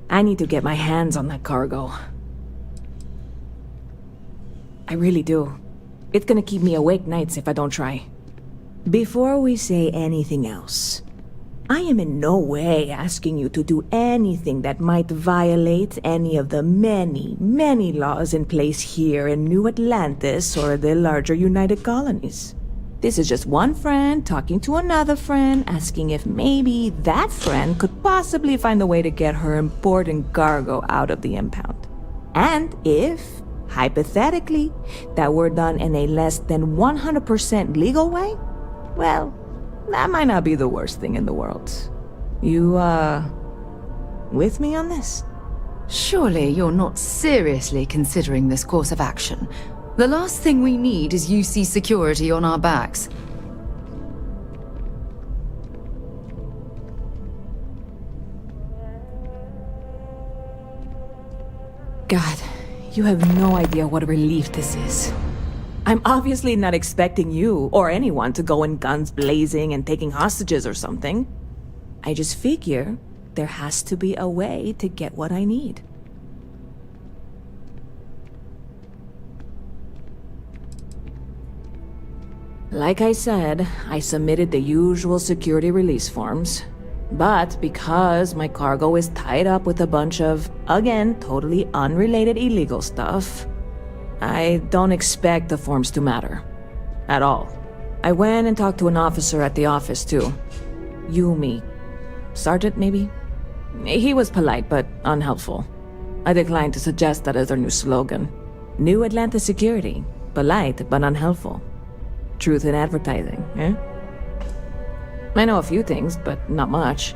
I need to get my hands on that cargo. I really do. It's gonna keep me awake nights if I don't try. Before we say anything else, I am in no way asking you to do anything that might violate any of the many, many laws in place here in New Atlantis or the larger United Colonies. This is just one friend talking to another friend, asking if maybe that friend could possibly find a way to get her important cargo out of the impound. And if, hypothetically, that were done in a less than 100% legal way, well, that might not be the worst thing in the world. You, with me on this? Surely you're not seriously considering this course of action. The last thing we need is UC security on our backs. God, you have no idea what a relief this is. I'm obviously not expecting you or anyone to go in guns blazing and taking hostages or something. I just figure there has to be a way to get what I need. Like I said, I submitted the usual security release forms. But because my cargo is tied up with a bunch of, again, totally unrelated illegal stuff, I don't expect the forms to matter. At all. I went and talked to an officer at the office, too. Yumi. Sergeant, maybe? He was polite, but unhelpful. I declined to suggest that as their new slogan. New Atlantis Security. Polite, but unhelpful. Truth in advertising, eh? I know a few things, but not much.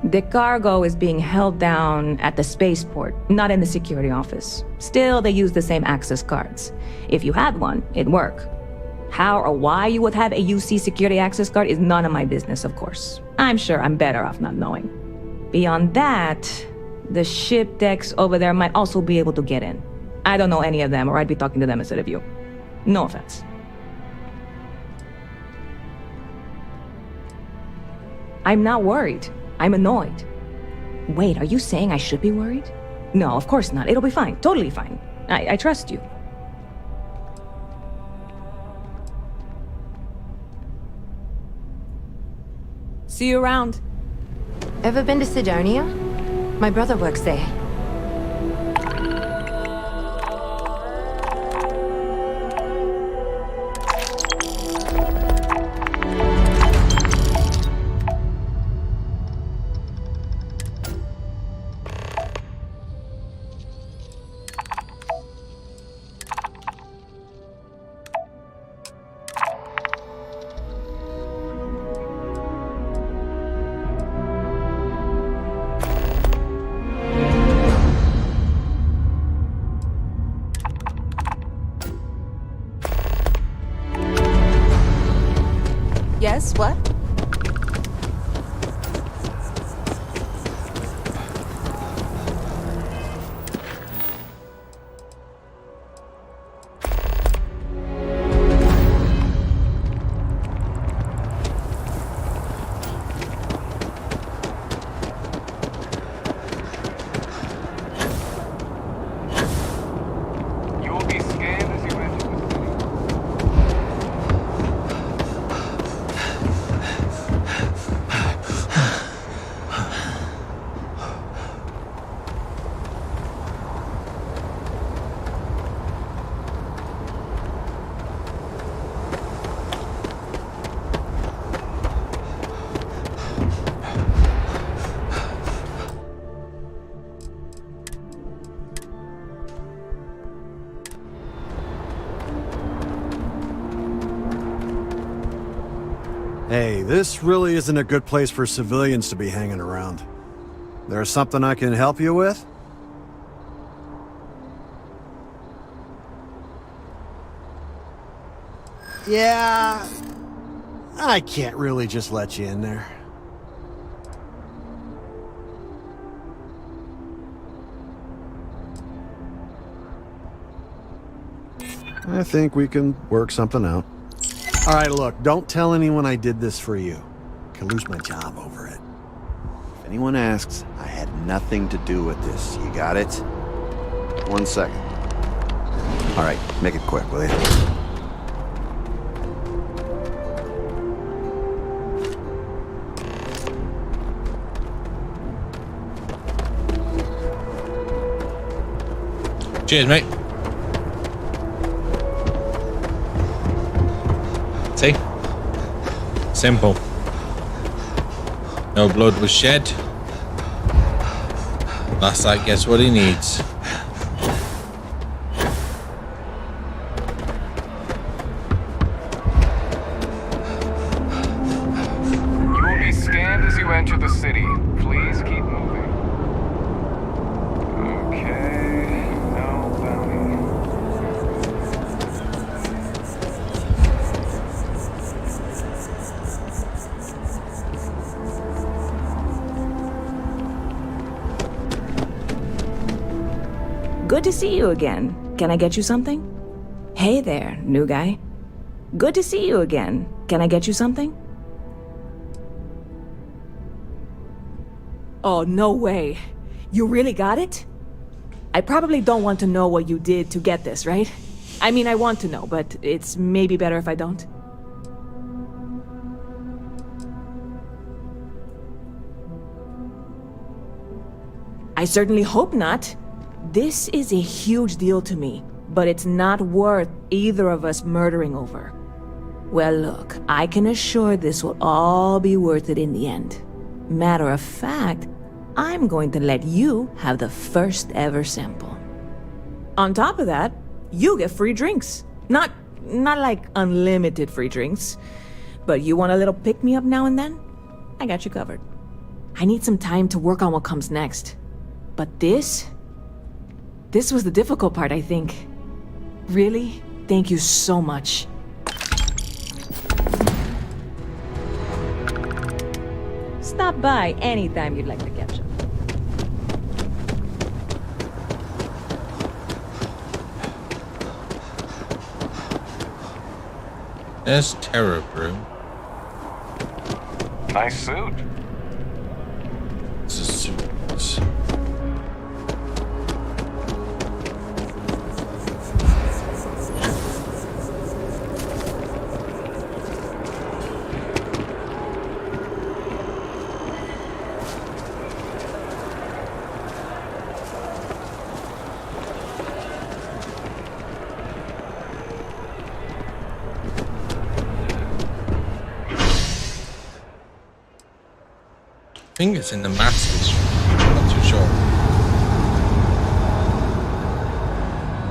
The cargo is being held down at the spaceport, not in the security office. Still, they use the same access cards. If you had one, it'd work. How or why you would have a UC security access card is none of my business, of course. I'm sure I'm better off not knowing. Beyond that, the ship decks over there might also be able to get in. I don't know any of them, or I'd be talking to them instead of you. No offense. I'm not worried. I'm annoyed. Wait, are you saying I should be worried? No, of course not. It'll be fine. Totally fine. I trust you. See you around. Ever been to Sidonia? My brother works there. Yes, what? You will be scanned as you enter the city. Hey, this really isn't a good place for civilians to be hanging around. There's something I can help you with? Yeah, I can't really just let you in there. I think we can work something out. All right, look, don't tell anyone I did this for you. I could lose my job over it. If anyone asks, I had nothing to do with this. You got it? 1 second. All right, make it quick, will you? Cheers, mate. See? Simple. No blood was shed. Last Light gets what he needs. You will be scanned as you enter the city. Please keep moving. Okay. No bounty. Good to see you again. Can I get you something? Hey there, new guy. Good to see you again. Can I get you something? Oh, no way. You really got it? I probably don't want to know what you did to get this, right? I mean, I want to know, but it's maybe better if I don't. I certainly hope not. This is a huge deal to me, but it's not worth either of us murdering over. Well, look, I can assure this will all be worth it in the end. Matter of fact, I'm going to let you have the first ever sample. On top of that, you get free drinks. Not like unlimited free drinks, but you want a little pick-me-up now and then? I got you covered. I need some time to work on what comes next. But this was the difficult part, I think. Really? Thank you so much. Stop by anytime you'd like to catch up. There's Terror Brew. Nice suit. suits. I think it's in the mass district. I'm not too sure.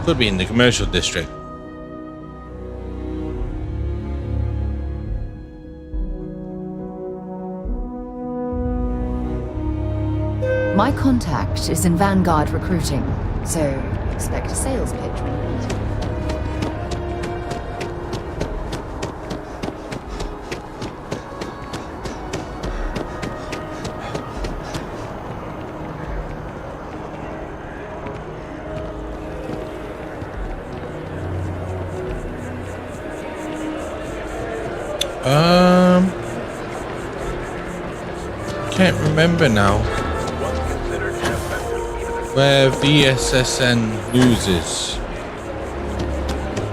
Could be in the commercial district. My contact is in Vanguard recruiting, so expect a sales pitch when you meet him. Can't remember now where VSSN loses.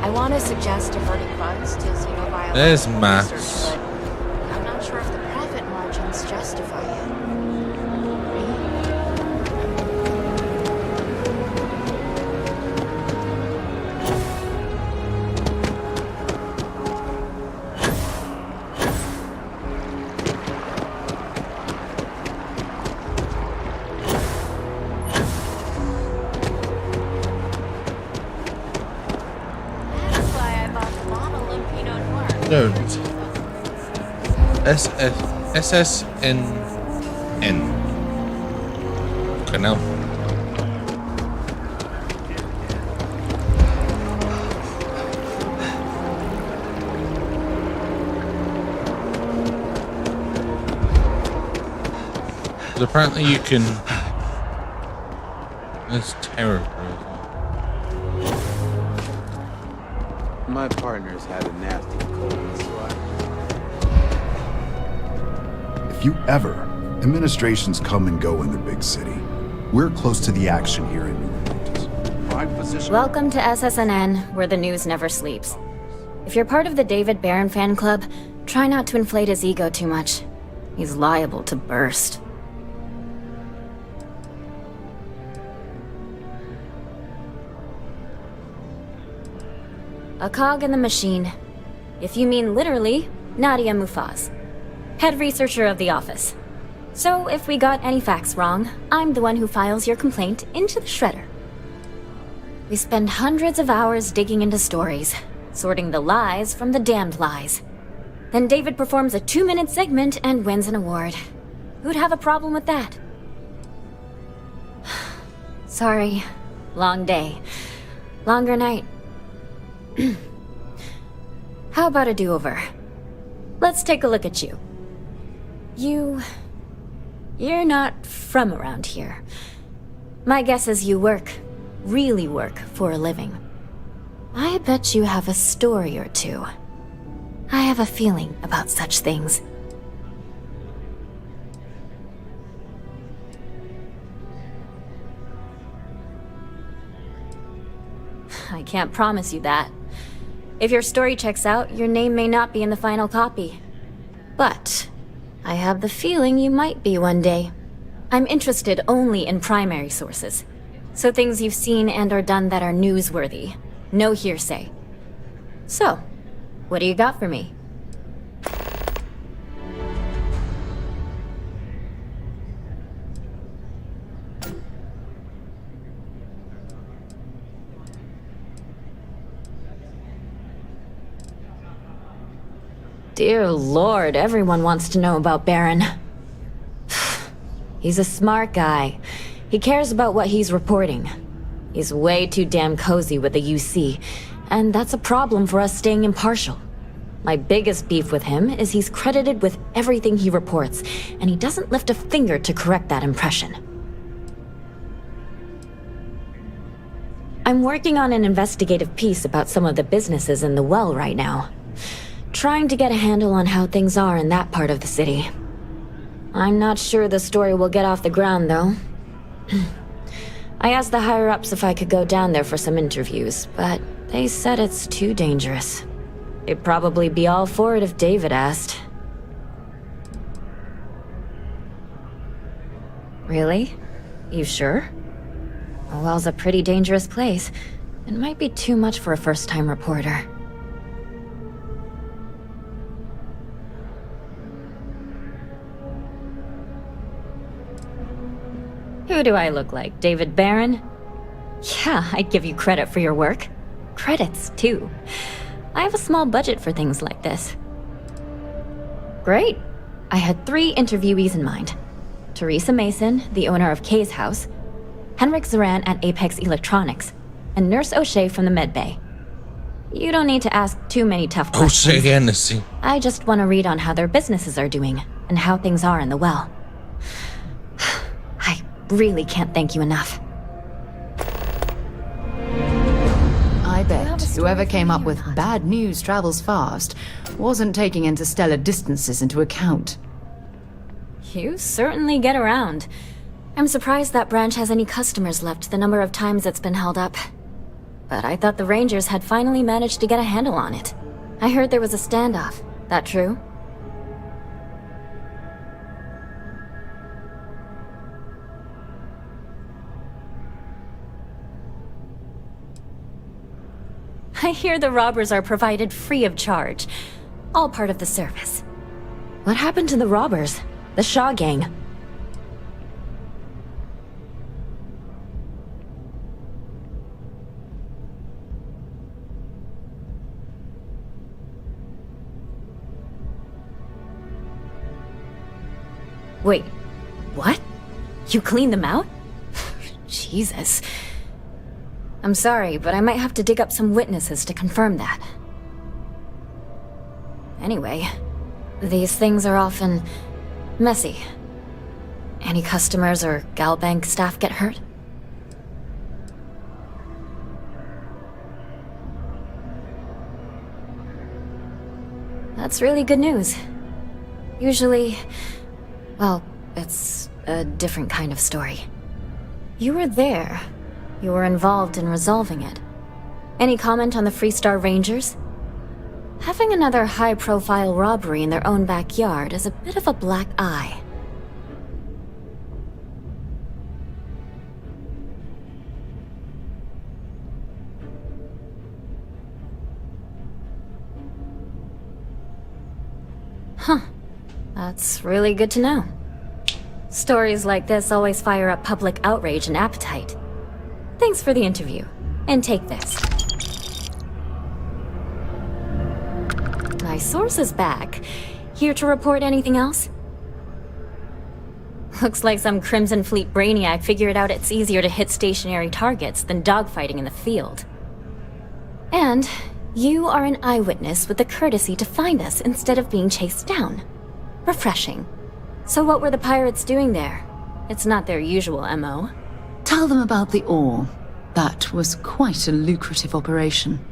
I want to suggest diverting funds to xenobiological There's research, maths. but I'm not sure if the profit margins justify it. Don't. SSNN. Okay, now. But apparently you can. That's terrible. My partner's had a nasty cold, so If you ever, administrations come and go in the big city. We're close to the action here in New Orleans. Welcome to SSNN, where the news never sleeps. If you're part of the David Barron fan club, try not to inflate his ego too much. He's liable to burst. A cog in the machine. If you mean literally, Nadia Mufaz, head researcher of the office. So if we got any facts wrong, I'm the one who files your complaint into the shredder. We spend hundreds of hours digging into stories, sorting the lies from the damned lies. Then David performs a 2-minute segment and wins an award. Who'd have a problem with that? Sorry. Long day. Longer night. How about a do-over? Let's take a look at you. You're not from around here. My guess is you really work for a living. I bet you have a story or two. I have a feeling about such things. I can't promise you that. If your story checks out, your name may not be in the final copy. But I have the feeling you might be one day. I'm interested only in primary sources. So things you've seen and or done that are newsworthy. No hearsay. So, what do you got for me? Dear Lord, everyone wants to know about Baron. He's a smart guy. He cares about what he's reporting. He's way too damn cozy with the UC, and that's a problem for us staying impartial. My biggest beef with him is he's credited with everything he reports, and he doesn't lift a finger to correct that impression. I'm working on an investigative piece about some of the businesses in the well right now. Trying to get a handle on how things are in that part of the city. I'm not sure the story will get off the ground, though. I asked the higher-ups if I could go down there for some interviews, but they said it's too dangerous. They'd probably be all for it if David asked. Really? You sure? The well's a pretty dangerous place. It might be too much for a first-time reporter. Who do I look like, David Barron? Yeah, I'd give you credit for your work. Credits, too. I have a small budget for things like this. Great. I had 3 interviewees in mind. Teresa Mason, the owner of Kay's house, Henrik Zoran at Apex Electronics, and Nurse O'Shea from the medbay. You don't need to ask too many tough questions. I just want to read on how their businesses are doing, and how things are in the well. I really can't thank you enough. I bet whoever came up with bad news travels fast wasn't taking interstellar distances into account. You certainly get around. I'm surprised that branch has any customers left, the number of times it's been held up. But I thought the Rangers had finally managed to get a handle on it. I heard there was a standoff. That true? I hear the robbers are provided free of charge. All part of the service. What happened to the robbers? The Shaw gang? Wait, what? You cleaned them out? Jesus. I'm sorry, but I might have to dig up some witnesses to confirm that. Anyway, these things are often messy. Any customers or Galbank staff get hurt? That's really good news. Usually, well, it's a different kind of story. You were there. You were involved in resolving it. Any comment on the Freestar Rangers? Having another high-profile robbery in their own backyard is a bit of a black eye. Huh. That's really good to know. Stories like this always fire up public outrage and appetite. Thanks for the interview. And take this. My source is back. Here to report anything else? Looks like some Crimson Fleet brainiac figured out it's easier to hit stationary targets than dogfighting in the field. And you are an eyewitness with the courtesy to find us instead of being chased down. Refreshing. So what were the pirates doing there? It's not their usual MO. Tell them about the ore. That was quite a lucrative operation.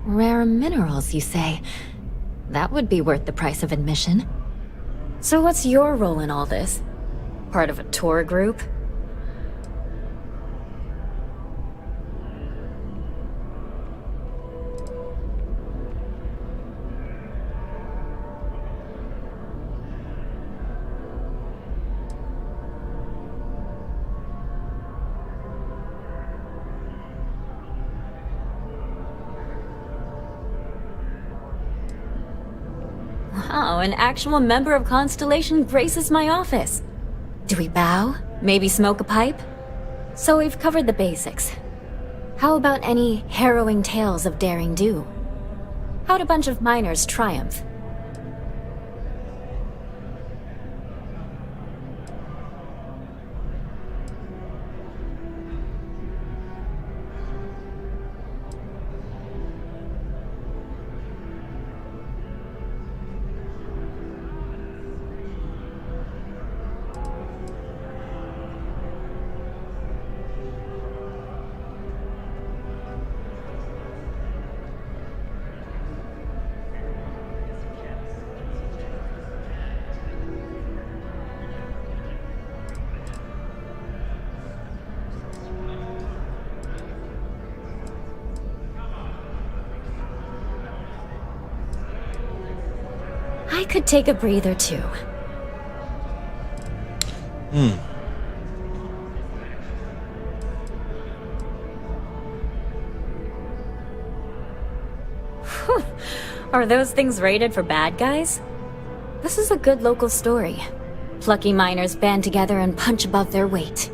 Rare minerals, you say? That would be worth the price of admission. So what's your role in all this? Part of a tour group? Wow, an actual member of Constellation graces my office. Do we bow? Maybe smoke a pipe? So we've covered the basics. How about any harrowing tales of daring do? How'd a bunch of miners triumph? I could take a breather too. Are those things rated for bad guys? This is a good local story. Plucky miners band together and punch above their weight.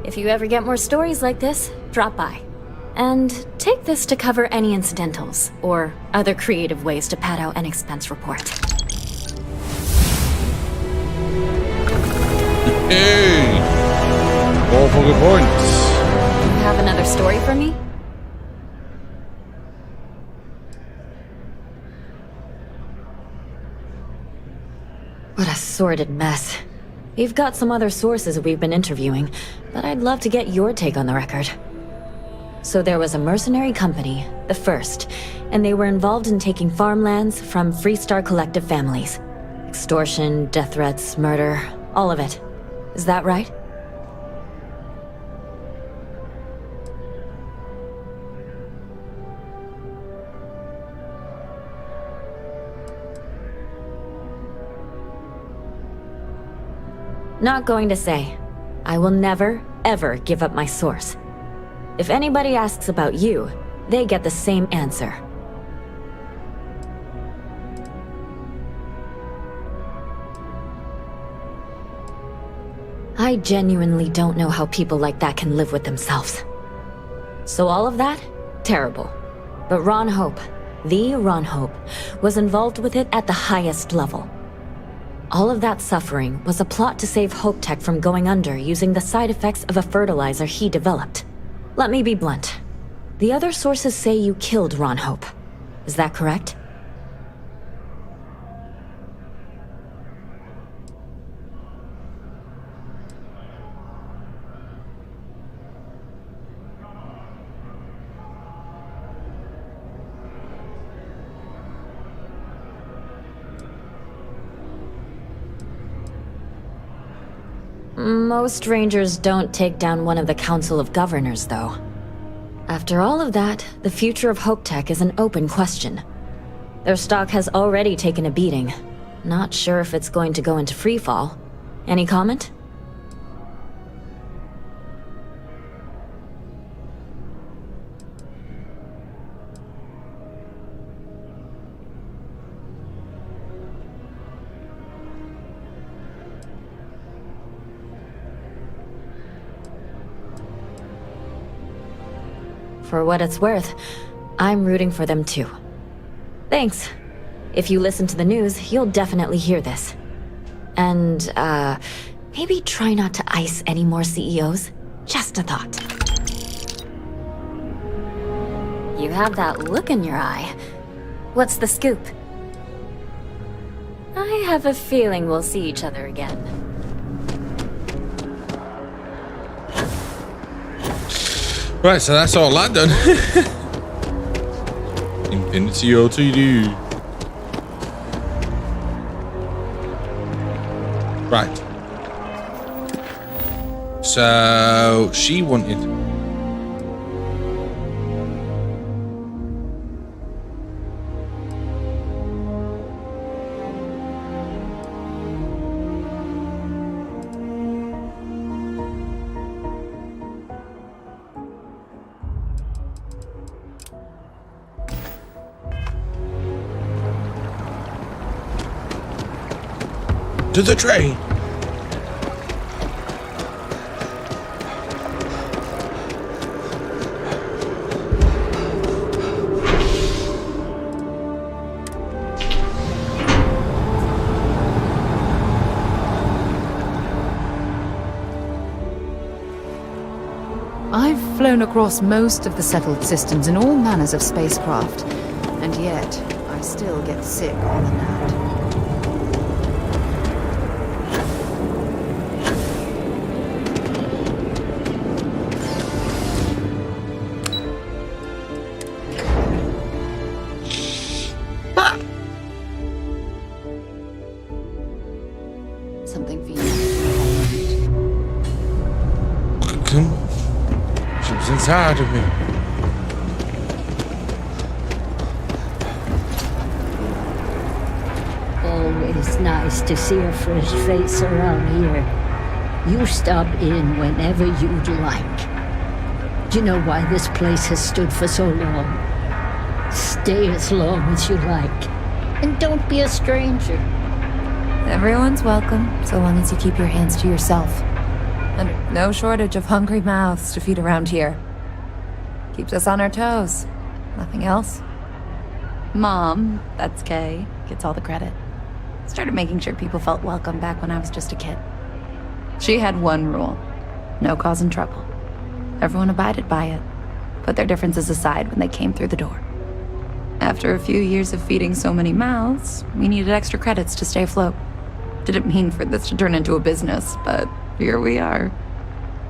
If you ever get more stories like this, drop by. And take this to cover any incidentals, or other creative ways to pad out an expense report. Hey! All for good points. You have another story for me? What a sordid mess. We've got some other sources we've been interviewing, but I'd love to get your take on the record. So there was a mercenary company, the First, and they were involved in taking farmlands from Freestar collective families. Extortion, death threats, murder, all of it. Is that right? Not going to say. I will never, ever give up my source. If anybody asks about you, they get the same answer. I genuinely don't know how people like that can live with themselves. So all of that? Terrible. But Ron Hope, the Ron Hope, was involved with it at the highest level. All of that suffering was a plot to save Hope Tech from going under using the side effects of a fertilizer he developed. Let me be blunt. The other sources say you killed Ron Hope. Is that correct? Most Rangers don't take down one of the Council of Governors, though. After all of that, the future of Hope Tech is an open question. Their stock has already taken a beating. Not sure if it's going to go into freefall. Any comment? For what it's worth, I'm rooting for them too. Thanks. If you listen to the news, you'll definitely hear this. And, maybe try not to ice any more CEOs. Just a thought. You have that look in your eye. What's the scoop? I have a feeling we'll see each other again. Right, so that's all that done. Infinity OTD. Right. So she wanted. To the train. I've flown across most of the settled systems in all manners of spacecraft, and yet I still get sick on the nat. Something for you. She was inside of me. always nice to see a fresh face around here. You stop in whenever you'd like. You know why this place has stood for so long? Stay as long as you like. And don't be a stranger. Everyone's welcome, so long as you keep your hands to yourself. And no shortage of hungry mouths to feed around here. Keeps us on our toes. Nothing else. Mom, that's Kay, gets all the credit. Started making sure people felt welcome back when I was just a kid. She had one rule. No causing trouble. Everyone abided by it. Put their differences aside when they came through the door. After a few years of feeding so many mouths, we needed extra credits to stay afloat. Didn't mean for this to turn into a business, but here we are.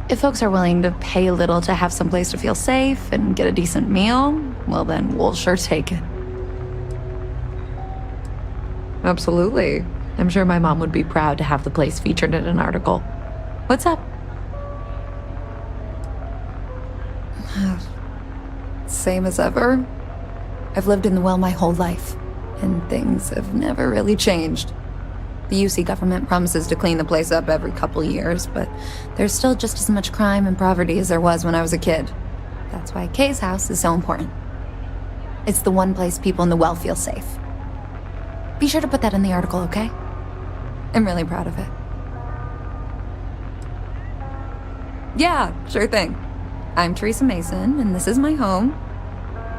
If folks are willing to pay a little to have someplace to feel safe and get a decent meal, well then we'll sure take it. Absolutely. I'm sure my mom would be proud to have the place featured in an article. What's up? Same as ever. I've lived in the well my whole life, and things have never really changed. The UC government promises to clean the place up every couple years, but there's still just as much crime and poverty as there was when I was a kid. That's why Kay's house is so important. It's the one place people in the well feel safe. Be sure to put that in the article, okay? I'm really proud of it. Yeah, sure thing. I'm Teresa Mason, and this is my home.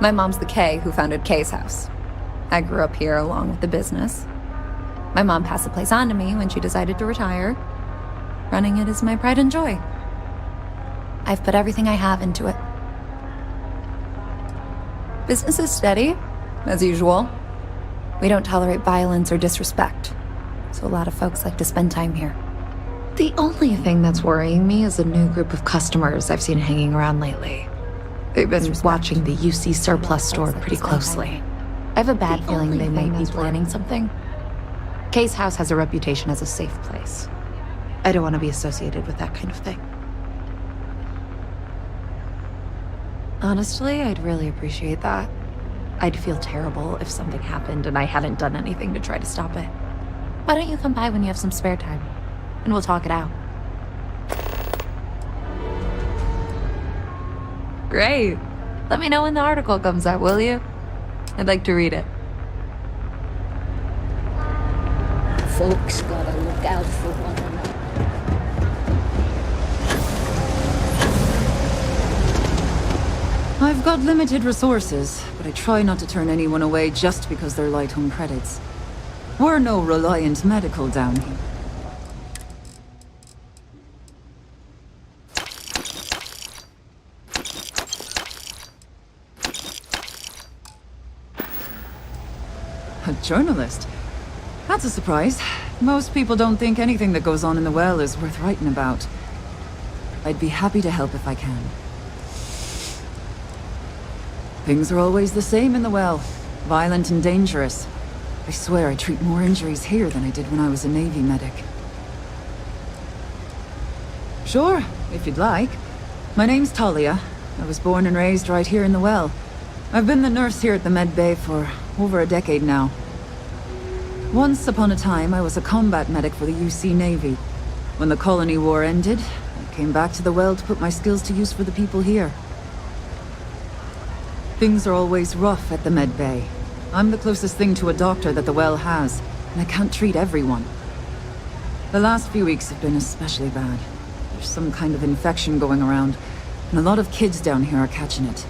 My mom's the Kay who founded Kay's house. I grew up here along with the business. My mom passed the place on to me when she decided to retire. Running it is my pride and joy. I've put everything I have into it. Business is steady, as usual. We don't tolerate violence or disrespect, so a lot of folks like to spend time here. The only thing that's worrying me is a new group of customers I've seen hanging around lately. They've been watching the UC surplus store pretty closely. I have a bad feeling they might be planning something. Kay's house has a reputation as a safe place. I don't want to be associated with that kind of thing. Honestly, I'd really appreciate that. I'd feel terrible if something happened and I hadn't done anything to try to stop it. Why don't you come by when you have some spare time? And we'll talk it out. Great. Let me know when the article comes out, will you? I'd like to read it. Folks gotta look out for one another. I've got limited resources, but I try not to turn anyone away just because they're light on credits. We're no Reliant Medical down here. A journalist? That's a surprise. Most people don't think anything that goes on in the well is worth writing about. I'd be happy to help if I can. Things are always the same in the well. Violent and dangerous. I swear I treat more injuries here than I did when I was a Navy medic. Sure, if you'd like. My name's Talia. I was born and raised right here in the well. I've been the nurse here at the med bay for over a decade now. Once upon a time, I was a combat medic for the UC Navy. When the Colony War ended, I came back to the well to put my skills to use for the people here. Things are always rough at the med bay. I'm the closest thing to a doctor that the well has, and I can't treat everyone. The last few weeks have been especially bad. There's some kind of infection going around, and a lot of kids down here are catching it.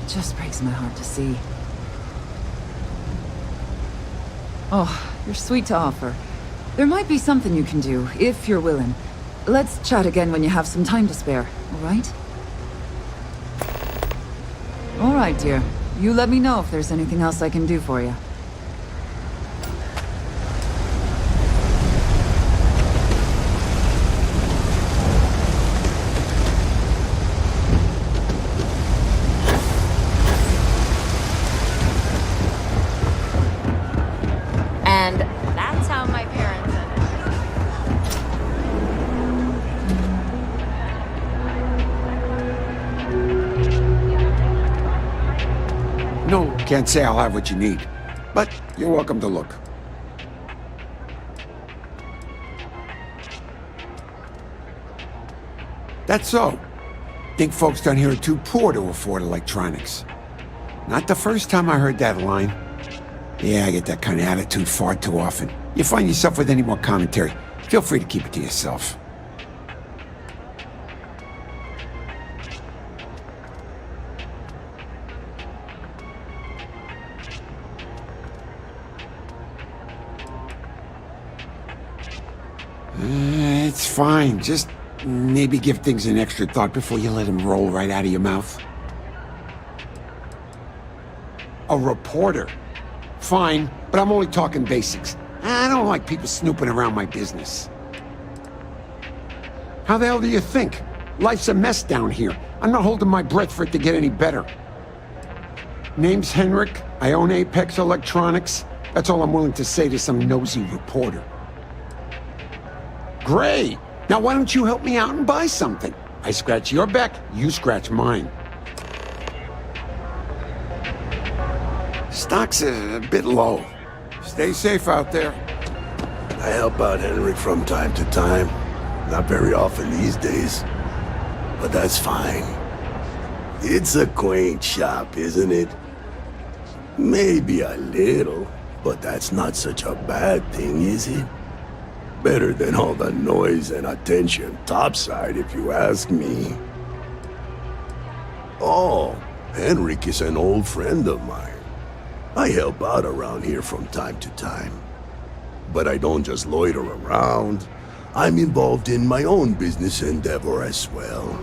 It just breaks my heart to see. Oh, you're sweet to offer. There might be something you can do, if you're willing. Let's chat again when you have some time to spare, all right? All right, dear. You let me know if there's anything else I can do for you. And that's how my parents No, can't say I'll have what you need, but you're welcome to look. That's so. Think folks down here are too poor to afford electronics. Not the first time I heard that line. Yeah, I get that kind of attitude far too often. You find yourself with any more commentary, feel free to keep it to yourself. It's fine. Just maybe give things an extra thought before you let them roll right out of your mouth. A reporter. Fine, but I'm only talking basics. I don't like people snooping around my business. How the hell do you think? Life's a mess down here. I'm not holding my breath for it to get any better. Name's Henrik. I own Apex Electronics. That's all I'm willing to say to some nosy reporter. Great! Now why don't you help me out and buy something? I scratch your back, you scratch mine. Stock's a bit low. Stay safe out there. I help out Henrik from time to time. Not very often these days. But that's fine. It's a quaint shop, isn't it? Maybe a little, but that's not such a bad thing, is it? Better than all the noise and attention topside, if you ask me. Oh, Henrik is an old friend of mine. I help out around here from time to time. But I don't just loiter around. I'm involved in my own business endeavor as well.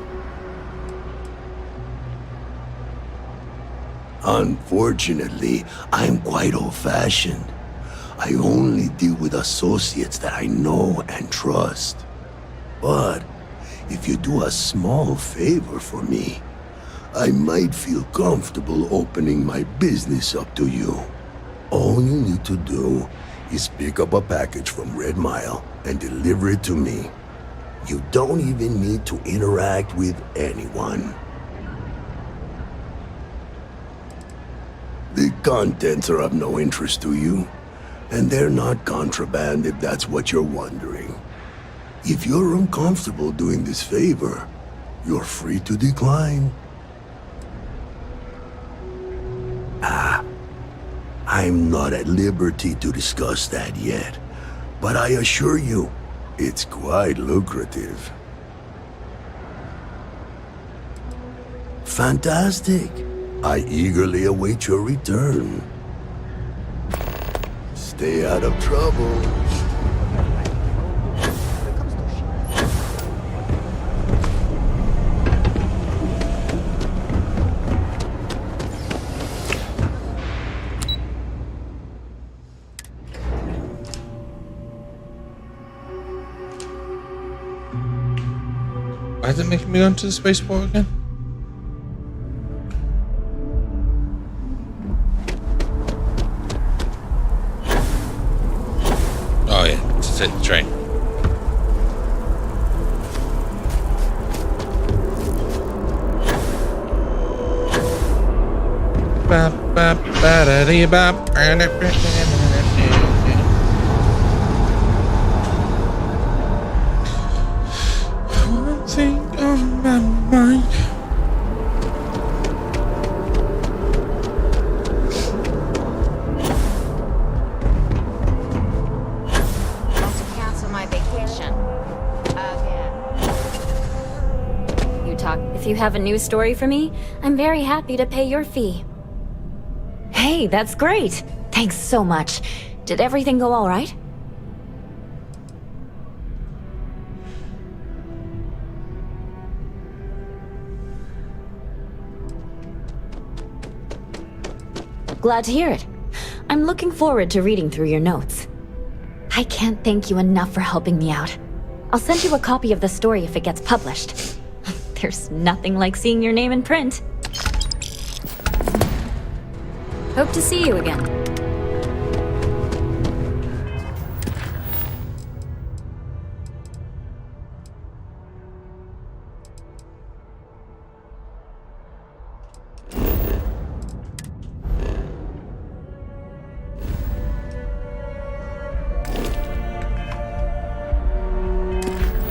Unfortunately, I'm quite old-fashioned. I only deal with associates that I know and trust. But if you do a small favor for me, I might feel comfortable opening my business up to you. All you need to do is pick up a package from Red Mile and deliver it to me. You don't even need to interact with anyone. The contents are of no interest to you, and they're not contraband if that's what you're wondering. If you're uncomfortable doing this favor, you're free to decline. I'm not at liberty to discuss that yet, but I assure you, it's quite lucrative. Fantastic. I eagerly await your return. Stay out of trouble. Why is it making me go into the spaceport again? Oh yeah, to take the train. One thing on my mind. Cancel my vacation. If you have a news story for me, I'm very happy to pay your fee. Hey, that's great. Thanks so much. Did everything go all right? Glad to hear it. I'm looking forward to reading through your notes. I can't thank you enough for helping me out. I'll send you a copy of the story if it gets published. There's nothing like seeing your name in print. Hope to see you again.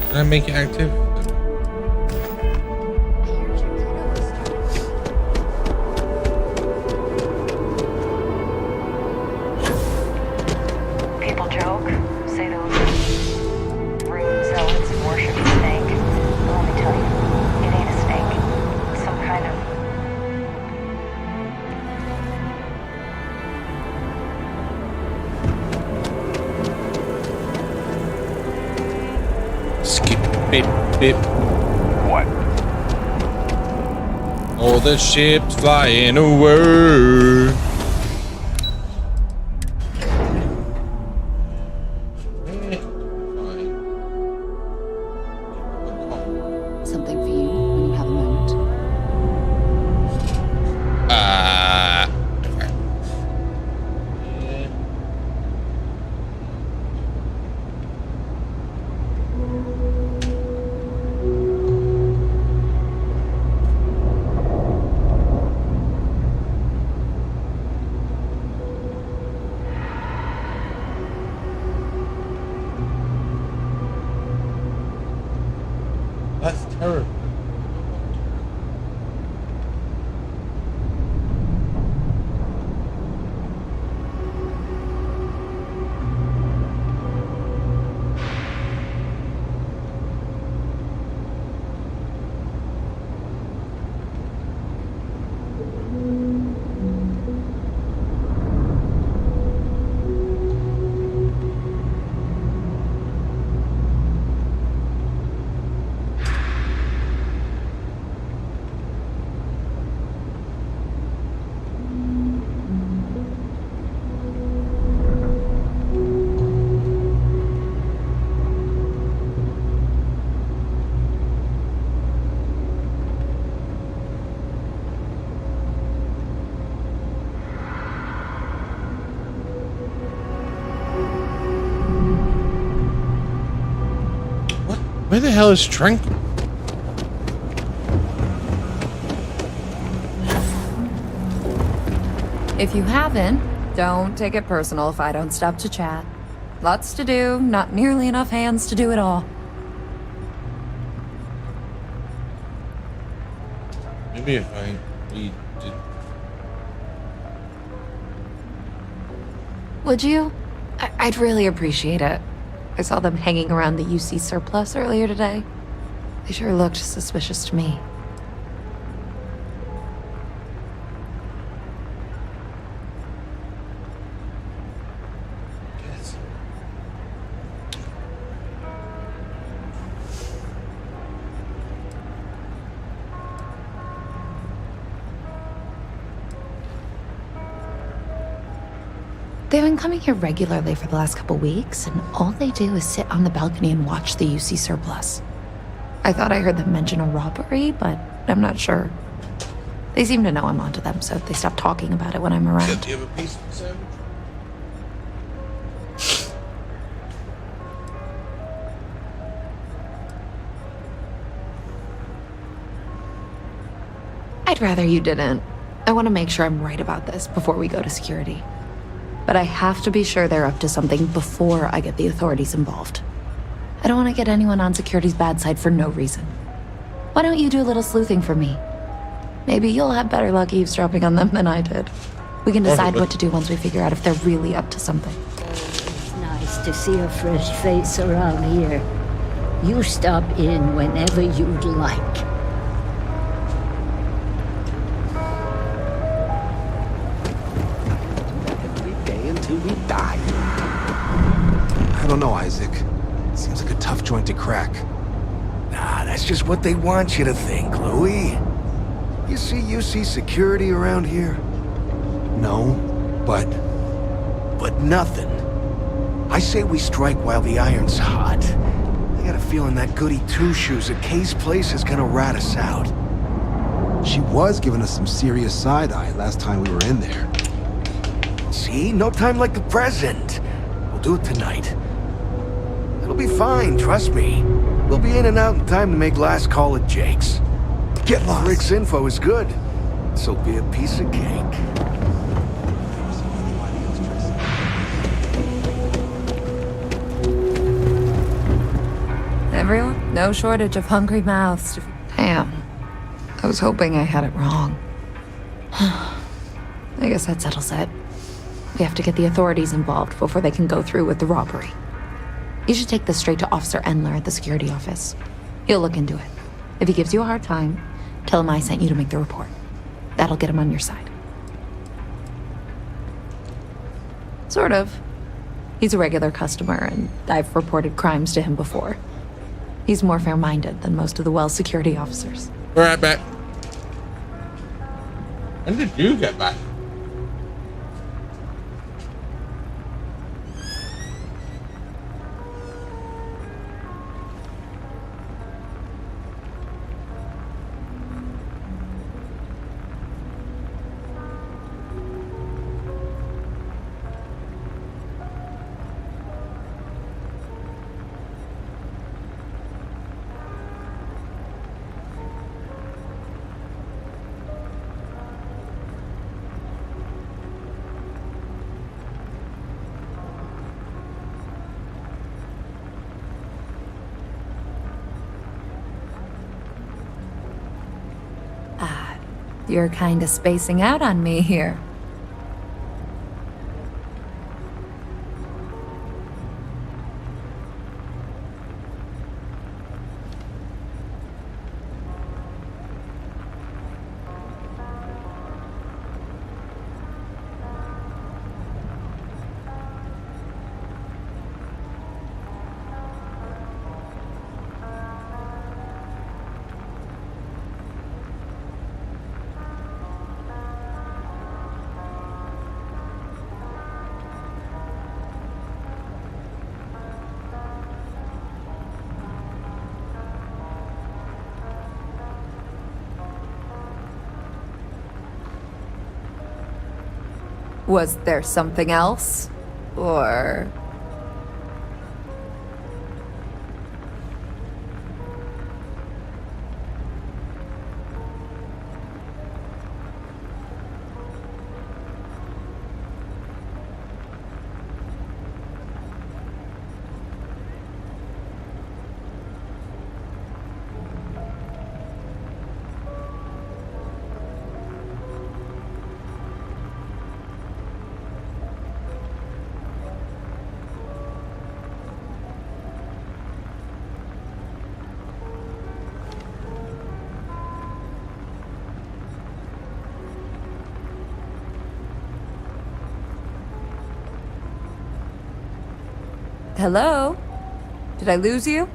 Can I make it active? bip. What? All the ships flying away. Something for you when you have a moment. That's terrible. Where the hell is Tranquil? If you haven't, don't take it personal if I don't stop to chat. Lots to do, not nearly enough hands to do it all. Maybe if I read it. Would you? I'd really appreciate it. I saw them hanging around the UC surplus earlier today. They sure looked suspicious to me. They've been coming here regularly for the last couple weeks, and all they do is sit on the balcony and watch the UC surplus. I thought I heard them mention a robbery, but I'm not sure. They seem to know I'm onto them, so they stop talking about it when I'm around. Do you have a piece of the sandwich? I'd rather you didn't. I want to make sure I'm right about this before we go to security. But I have to be sure they're up to something before I get the authorities involved. I don't want to get anyone on security's bad side for no reason. Why don't you do a little sleuthing for me? Maybe you'll have better luck eavesdropping on them than I did. We can decide what to do once we figure out if they're really up to something. It's nice to see a fresh face around here. You stop in whenever you'd like. We die. I don't know, Isaac. Seems like a tough joint to crack. Nah, that's just what they want you to think, Louis. You see security around here? No, but nothing. I say we strike while the iron's hot. I got a feeling that goody two-shoes at Kay's place is gonna rat us out. she was giving us some serious side-eye last time we were in there. See? No time like the present. We'll do it tonight. It'll be fine, trust me. We'll be in and out in time to make last call at Jake's. Get lost. Rick's info is good. This'll be a piece of cake. Everyone, no shortage of hungry mouths. Damn. I was hoping I had it wrong. I guess that settles it. We have to get the authorities involved before they can go through with the robbery. You should take this straight to Officer Endler at the security office. He'll look into it. If he gives you a hard time, tell him I sent you to make the report. That'll get him on your side. Sort of. He's a regular customer, and I've reported crimes to him before. He's more fair-minded than most of the Wells security officers. We're right back. When did you get back? You're kinda spacing out on me here. Was there something else? Or... Hello? Did I lose you?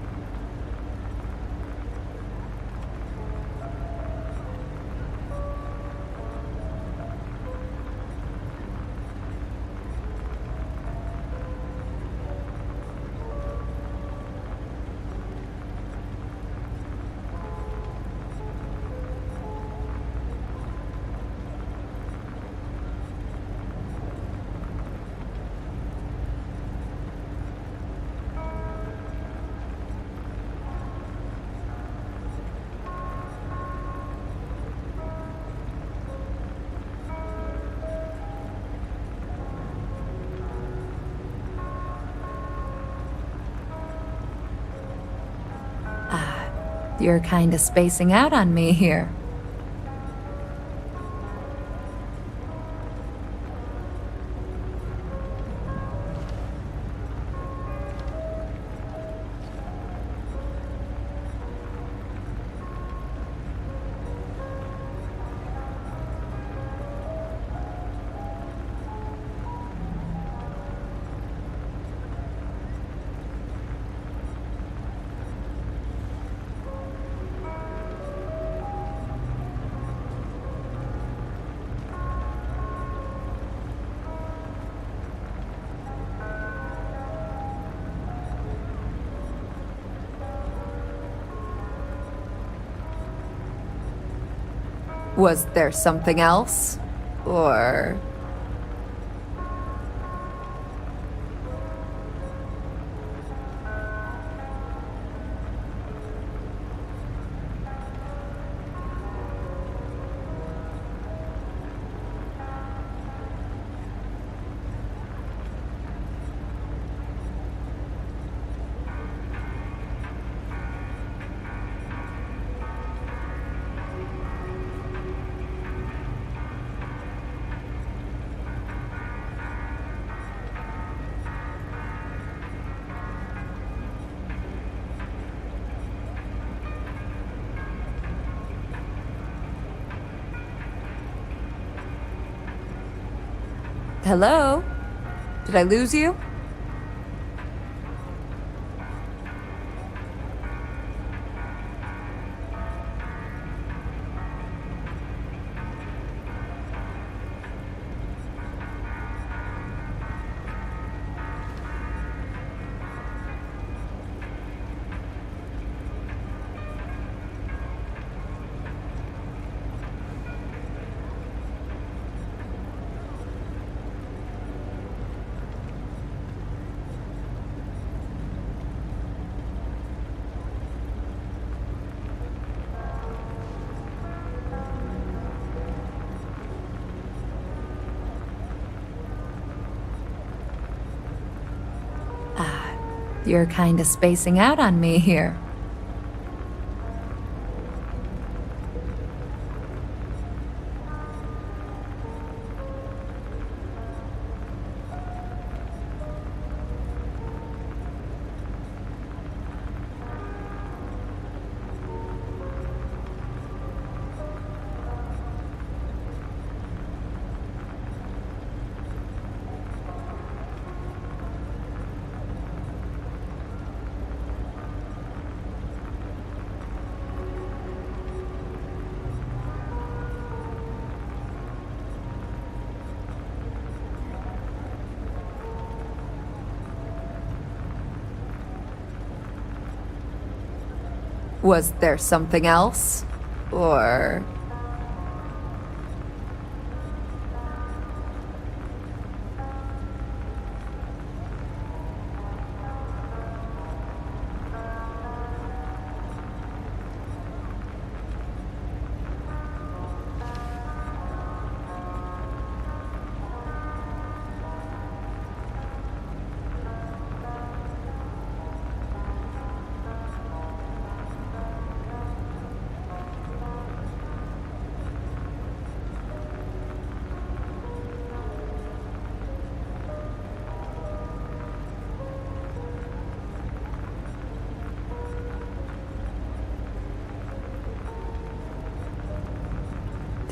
You're kinda spacing out on me here. Was there something else? Or... Hello? Did I lose you? you're kinda spacing out on me here. Was there something else? Or...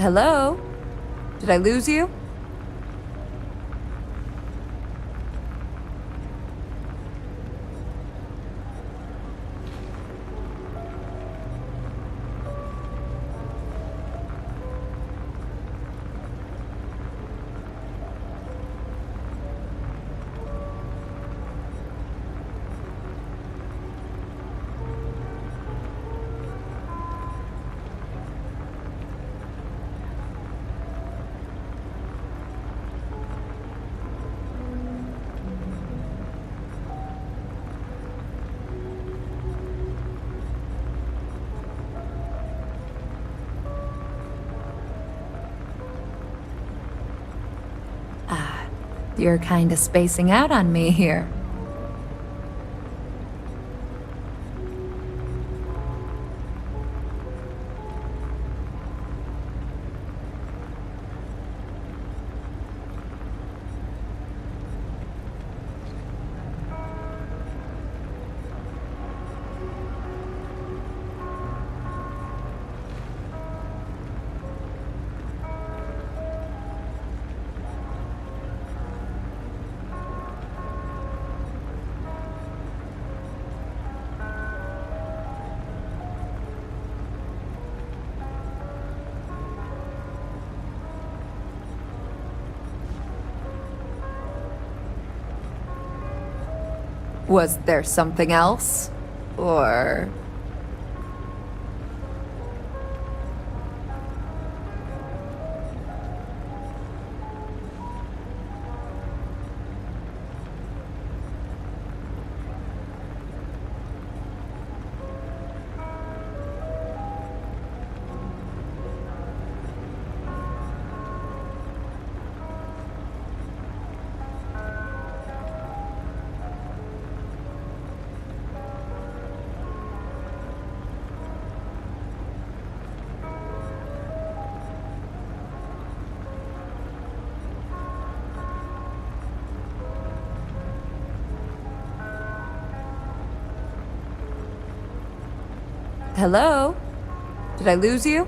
Hello? Did I lose you? You're kinda spacing out on me here. Was there something else? Or... Hello? Did I lose you?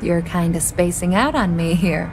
You're kinda spacing out on me here.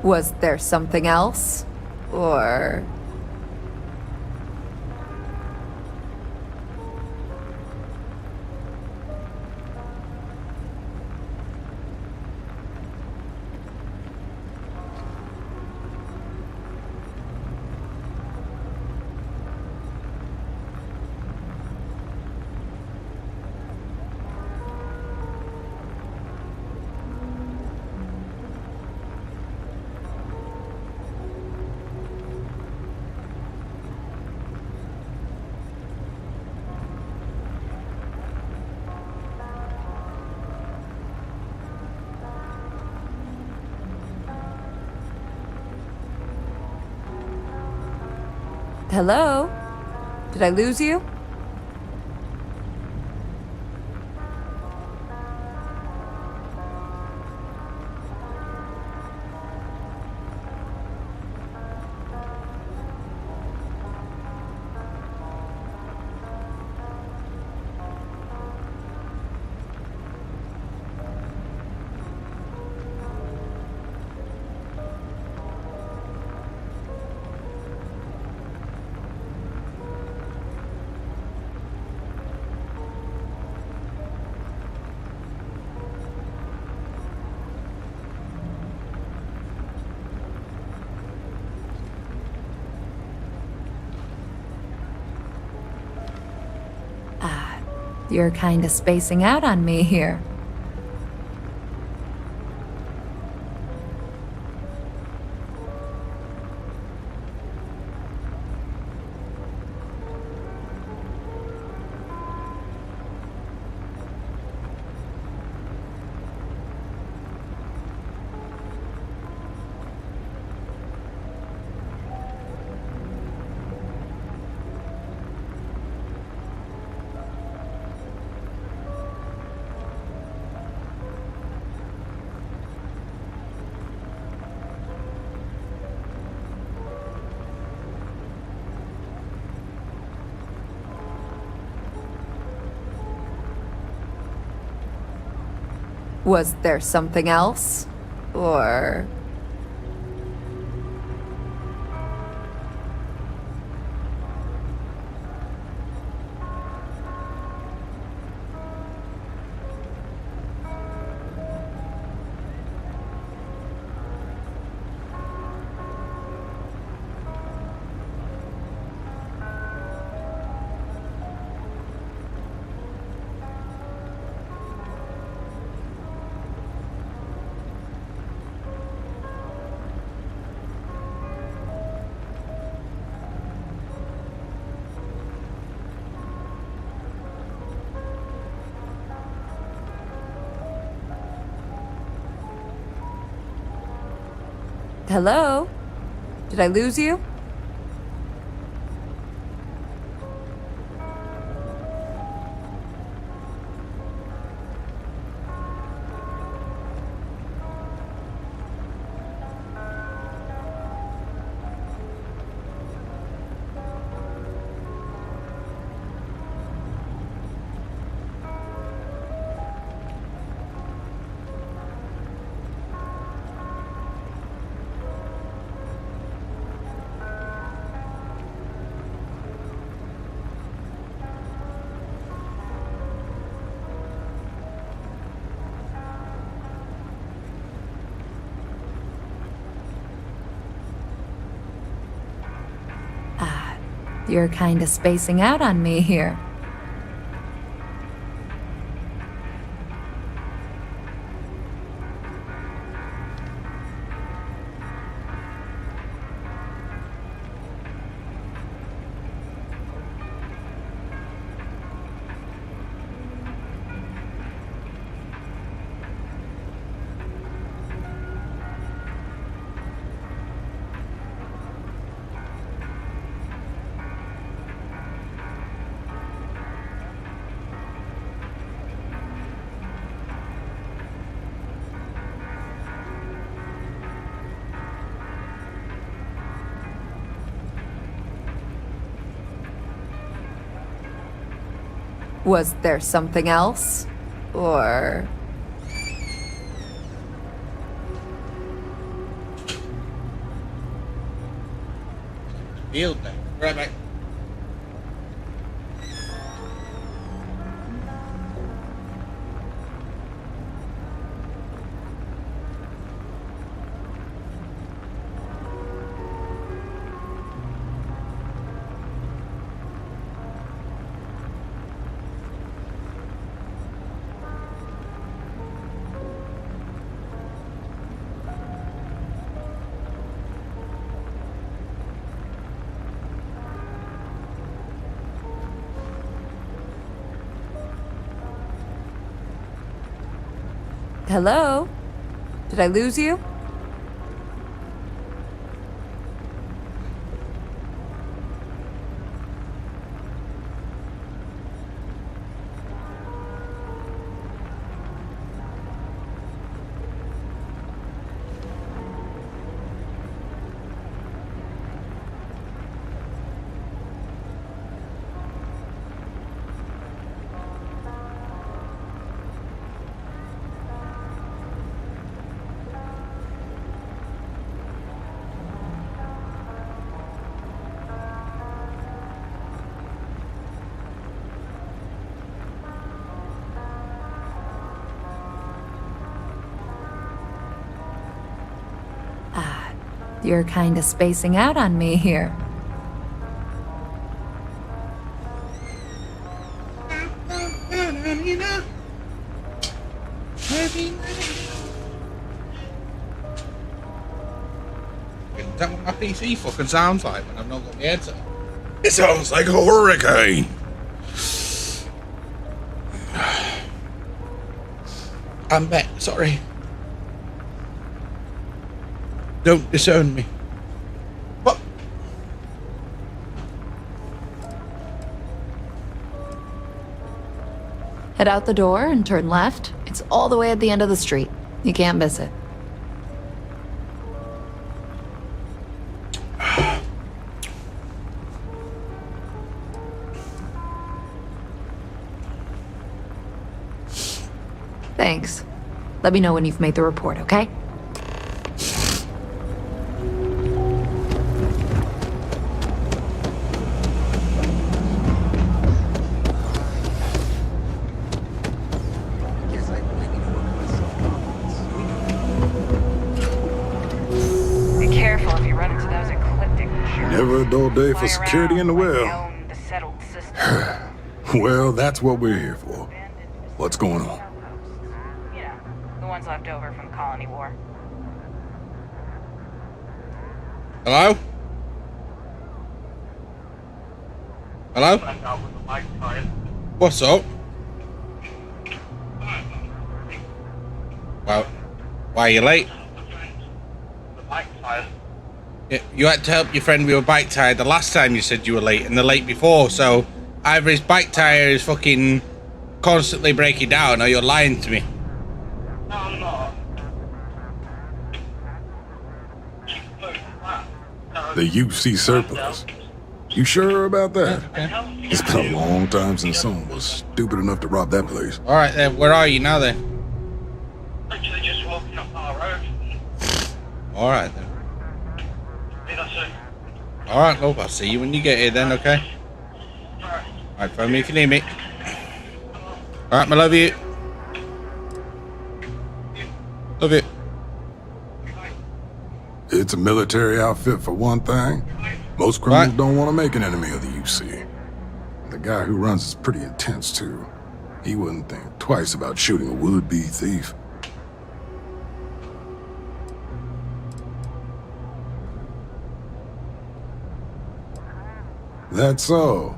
Was there something else? Or... Hello? Did I lose you? You're kinda spacing out on me here. Was there something else? Or... Hello? Did I lose you? You're kinda spacing out on me here. Was there something else? Or... Field day. Right back. Hello? Did I lose you? You're kind of spacing out on me here. Is that what my PC fucking sounds like when I've not got the headset? It sounds like a hurricane. I'm back, sorry. Don't disown me. What? Head out the door and turn left. It's all the way at the end of the street. You can't miss it. Thanks. Let me know when you've made the report, okay? Never a dull day for security in the well. Well, that's what we're here for. What's going on? You know, the ones left over from the Colony War. Hello? Hello? What's up? Well, why are you late? Yeah, you had to help your friend with your bike tire the last time you said you were late and the late before, so either his bike tire is fucking constantly breaking down or you're lying to me. No, I'm not. The UC surplus. You sure about that? It's been a long time since someone was stupid enough to rob that place. Alright then, where are you now then? Literally just walking up our road. Alright then. Alright, love, I'll see you when you get here then, okay? Alright, phone me if you need me. Alright, I love you. Love you. It's a military outfit for one thing. Most criminals don't want to make an enemy of the UC. The guy who runs is pretty intense too. He wouldn't think twice about shooting a would-be thief. That's so.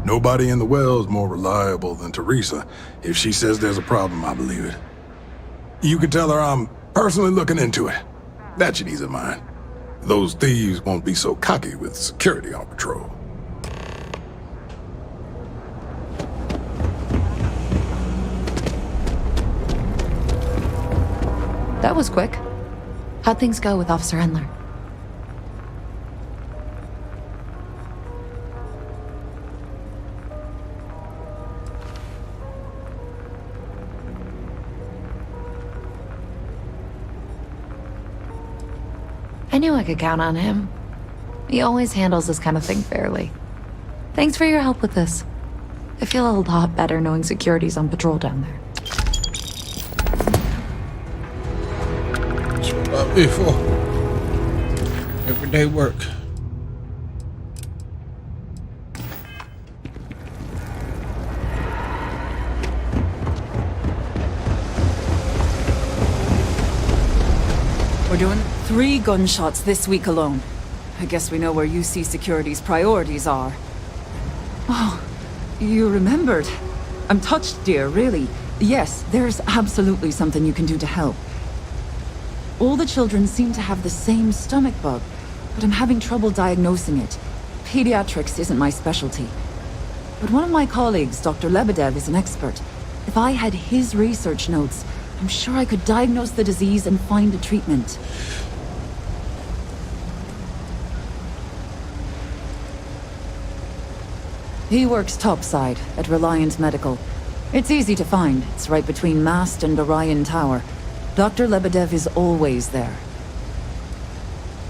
Nobody in the well is more reliable than Teresa. If she says there's a problem, I believe it. You can tell her I'm personally looking into it. That should ease her mind. Those thieves won't be so cocky with security on patrol. That was quick. How'd things go with Officer Endler? I knew I could count on him. He always handles this kind of thing fairly. Thanks for your help with this. I feel a lot better knowing security's on patrol down there. Before everyday work. We're doing 3 gunshots this week alone. I guess we know where UC Security's priorities are. Oh, you remembered. I'm touched, dear, really. Yes, there's absolutely something you can do to help. All the children seem to have the same stomach bug, but I'm having trouble diagnosing it. Pediatrics isn't my specialty. But one of my colleagues, Dr. Lebedev, is an expert. If I had his research notes, I'm sure I could diagnose the disease and find a treatment. He works topside at Reliant Medical. It's easy to find. It's right between Mast and Orion Tower. Dr. Lebedev is always there.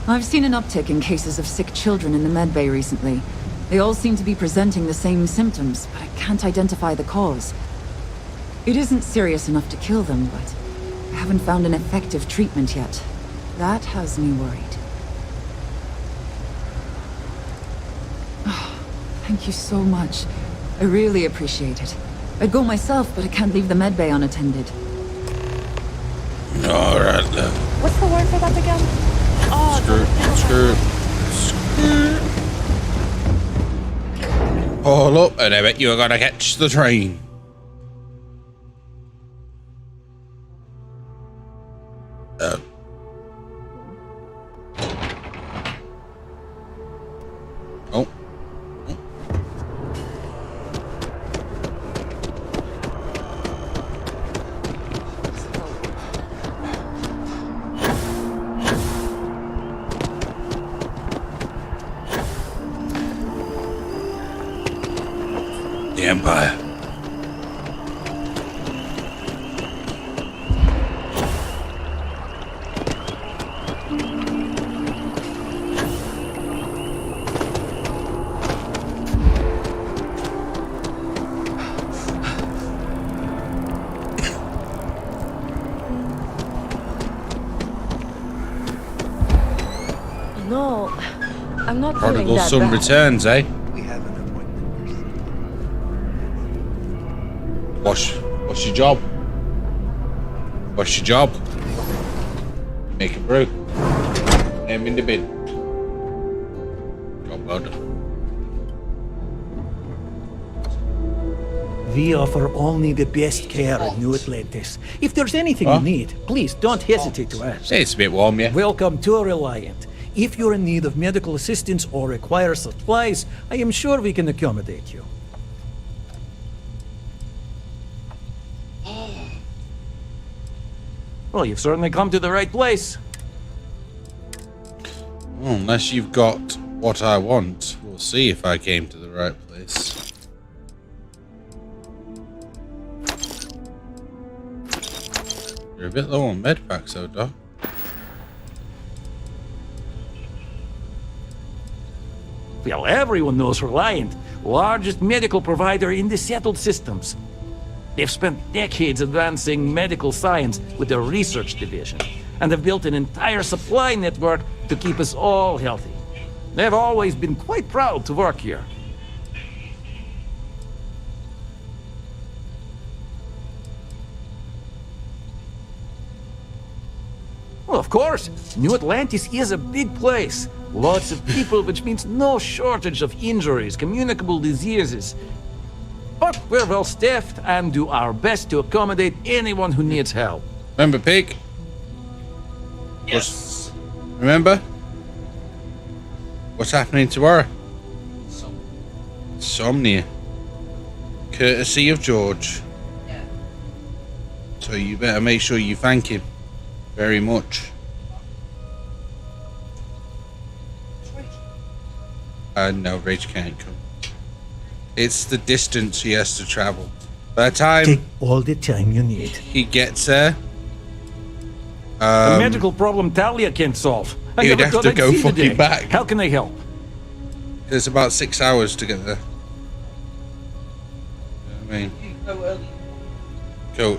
I've seen an uptick in cases of sick children in the medbay recently. They all seem to be presenting the same symptoms, but I can't identify the cause. It isn't serious enough to kill them, but I haven't found an effective treatment yet. That has me worried. Thank you so much. I really appreciate it. I'd go myself, but I can't leave the medbay unattended. Alright, look. What's the word for that again? Oh, Skirt. All up, and I bet you're gonna catch the train. Oh. The Empire. No, I'm not doing Prodigal that son bad. returns, eh? What's your job? What's your job? Make a brew. Name in the bin. Job well done. We offer only the best care at New Atlantis. If there's anything you need, please don't hesitate to ask. It's a bit warm, yeah. Welcome to Reliant. If you're in need of medical assistance or require supplies, I am sure we can accommodate you. Well, you've certainly come to the right place. Well, unless you've got what I want, we'll see if I came to the right place. You're a bit low on med packs, though, Doc. Well, everyone knows Reliant, largest medical provider in the settled systems. They've spent decades advancing medical science with their research division, and have built an entire supply network to keep us all healthy. They've always been quite proud to work here. Well, of course, New Atlantis is a big place. Lots of people, which means no shortage of injuries, communicable diseases. But we're well staffed and do our best to accommodate anyone who needs help. Remember, Pig? Yes. Remember? What's happening tomorrow? Insomnia. Courtesy of George. Yeah. So you better make sure you thank him very much. No, Rage can't come. It's the distance he has to travel. By the time Take all the time you need. he gets there, A medical problem Talia can't solve. I You'd never have thought to I'd go see the fucking day. back. How can I help? It's about 6 hours to get there. I mean,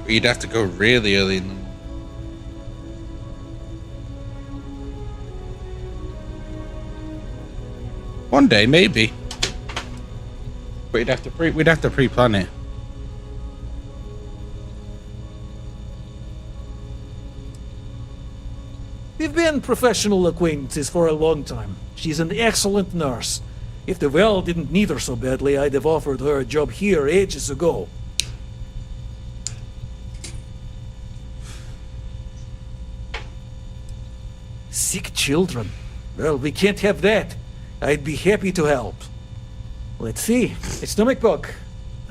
you'd have to go really early in the morning. One day, maybe. But we'd have to pre-plan it. We've been professional acquaintances for a long time. She's an excellent nurse. If the well didn't need her so badly, I'd have offered her a job here ages ago. Sick children. Well, we can't have that. I'd be happy to help. Let's see. A stomach bug.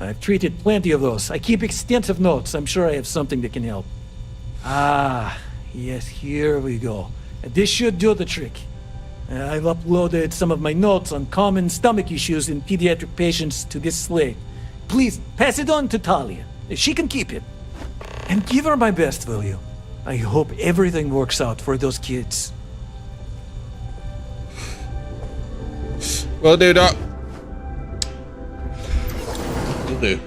I've treated plenty of those. I keep extensive notes. I'm sure I have something that can help. Ah, yes, here we go. This should do the trick. I've uploaded some of my notes on common stomach issues in pediatric patients to this slate. Please, pass it on to Talia. She can keep it. And give her my best, will you? I hope everything works out for those kids. Will do, Doc. Will do.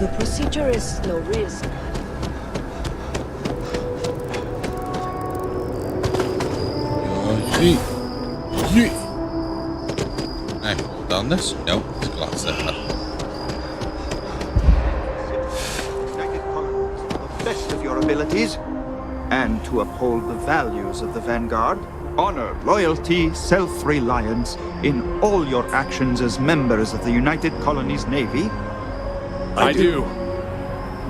The procedure is low risk. Hey, done this? No, it's glass there. Best of your abilities, and to uphold the values of the Vanguard, honor, loyalty, self-reliance in all your actions as members of the United Colonies Navy. I do.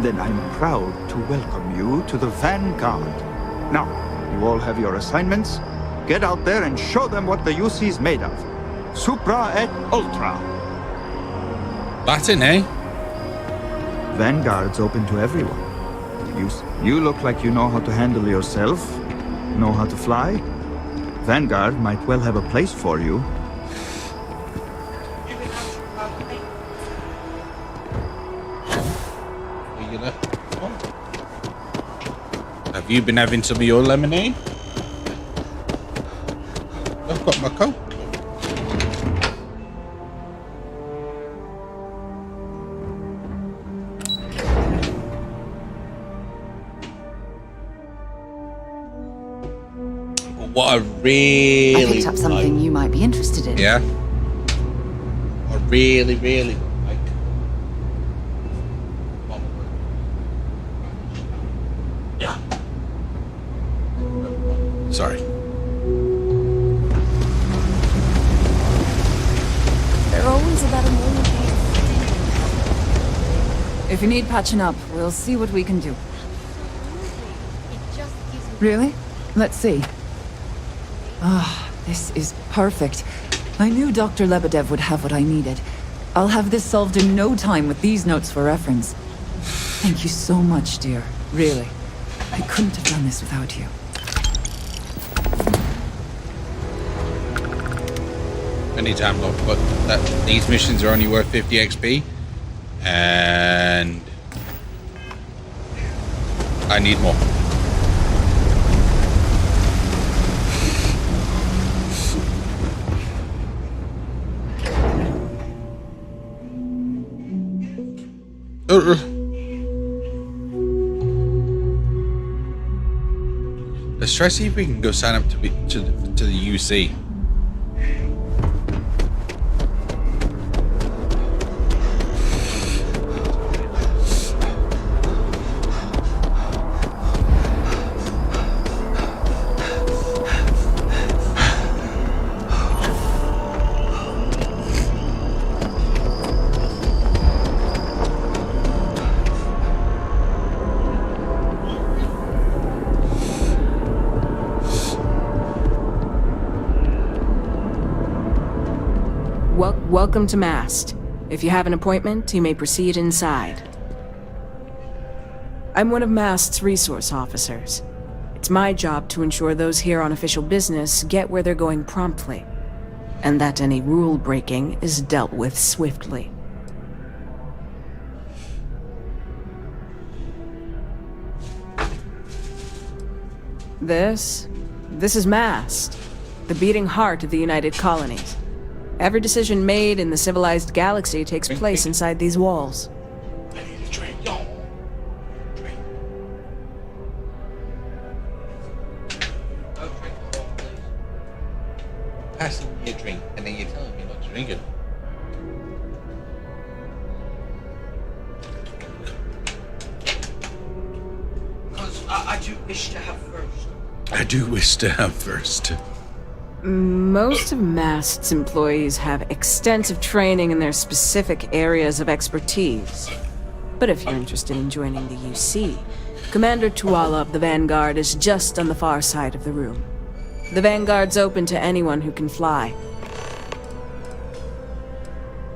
Then I'm proud to welcome you to the Vanguard. Now, you all have your assignments. Get out there and show them what the UC's made of. Supra et Ultra. Latin, eh? Vanguard's open to everyone. You look like you know how to handle yourself, know how to fly. Vanguard might well have a place for you. Have you been having some of your lemonade? I've got my coat. What I really I picked up something you might be interested in. Yeah. I really like. Yeah. Sorry. They're always about a million feet. If you need patching up, we'll see what we can do. Really? Let's see. Ah, this is perfect. I knew Dr. Lebedev would have what I needed. I'll have this solved in no time with these notes for reference. Thank you so much, dear. Really. I couldn't have done this without you. Anytime, look, but these missions are only worth 50 XP, and I need more. Let's try to see if we can go sign up to the UC. Welcome to Mast. If you have an appointment, you may proceed inside. I'm one of Mast's resource officers. It's my job to ensure those here on official business get where they're going promptly, and that any rule breaking is dealt with swiftly. This is Mast, the beating heart of the United Colonies. Every decision made in the civilized galaxy takes place inside these walls. I need a drink. Yo. Drink. Oh, drink. Passing me a drink, and then you're telling me not to drink it. Because I do wish to have first. I do wish to have first. Most of Mast's employees have extensive training in their specific areas of expertise. But if you're interested in joining the UC, Commander Tuala of the Vanguard is just on the far side of the room. The Vanguard's open to anyone who can fly.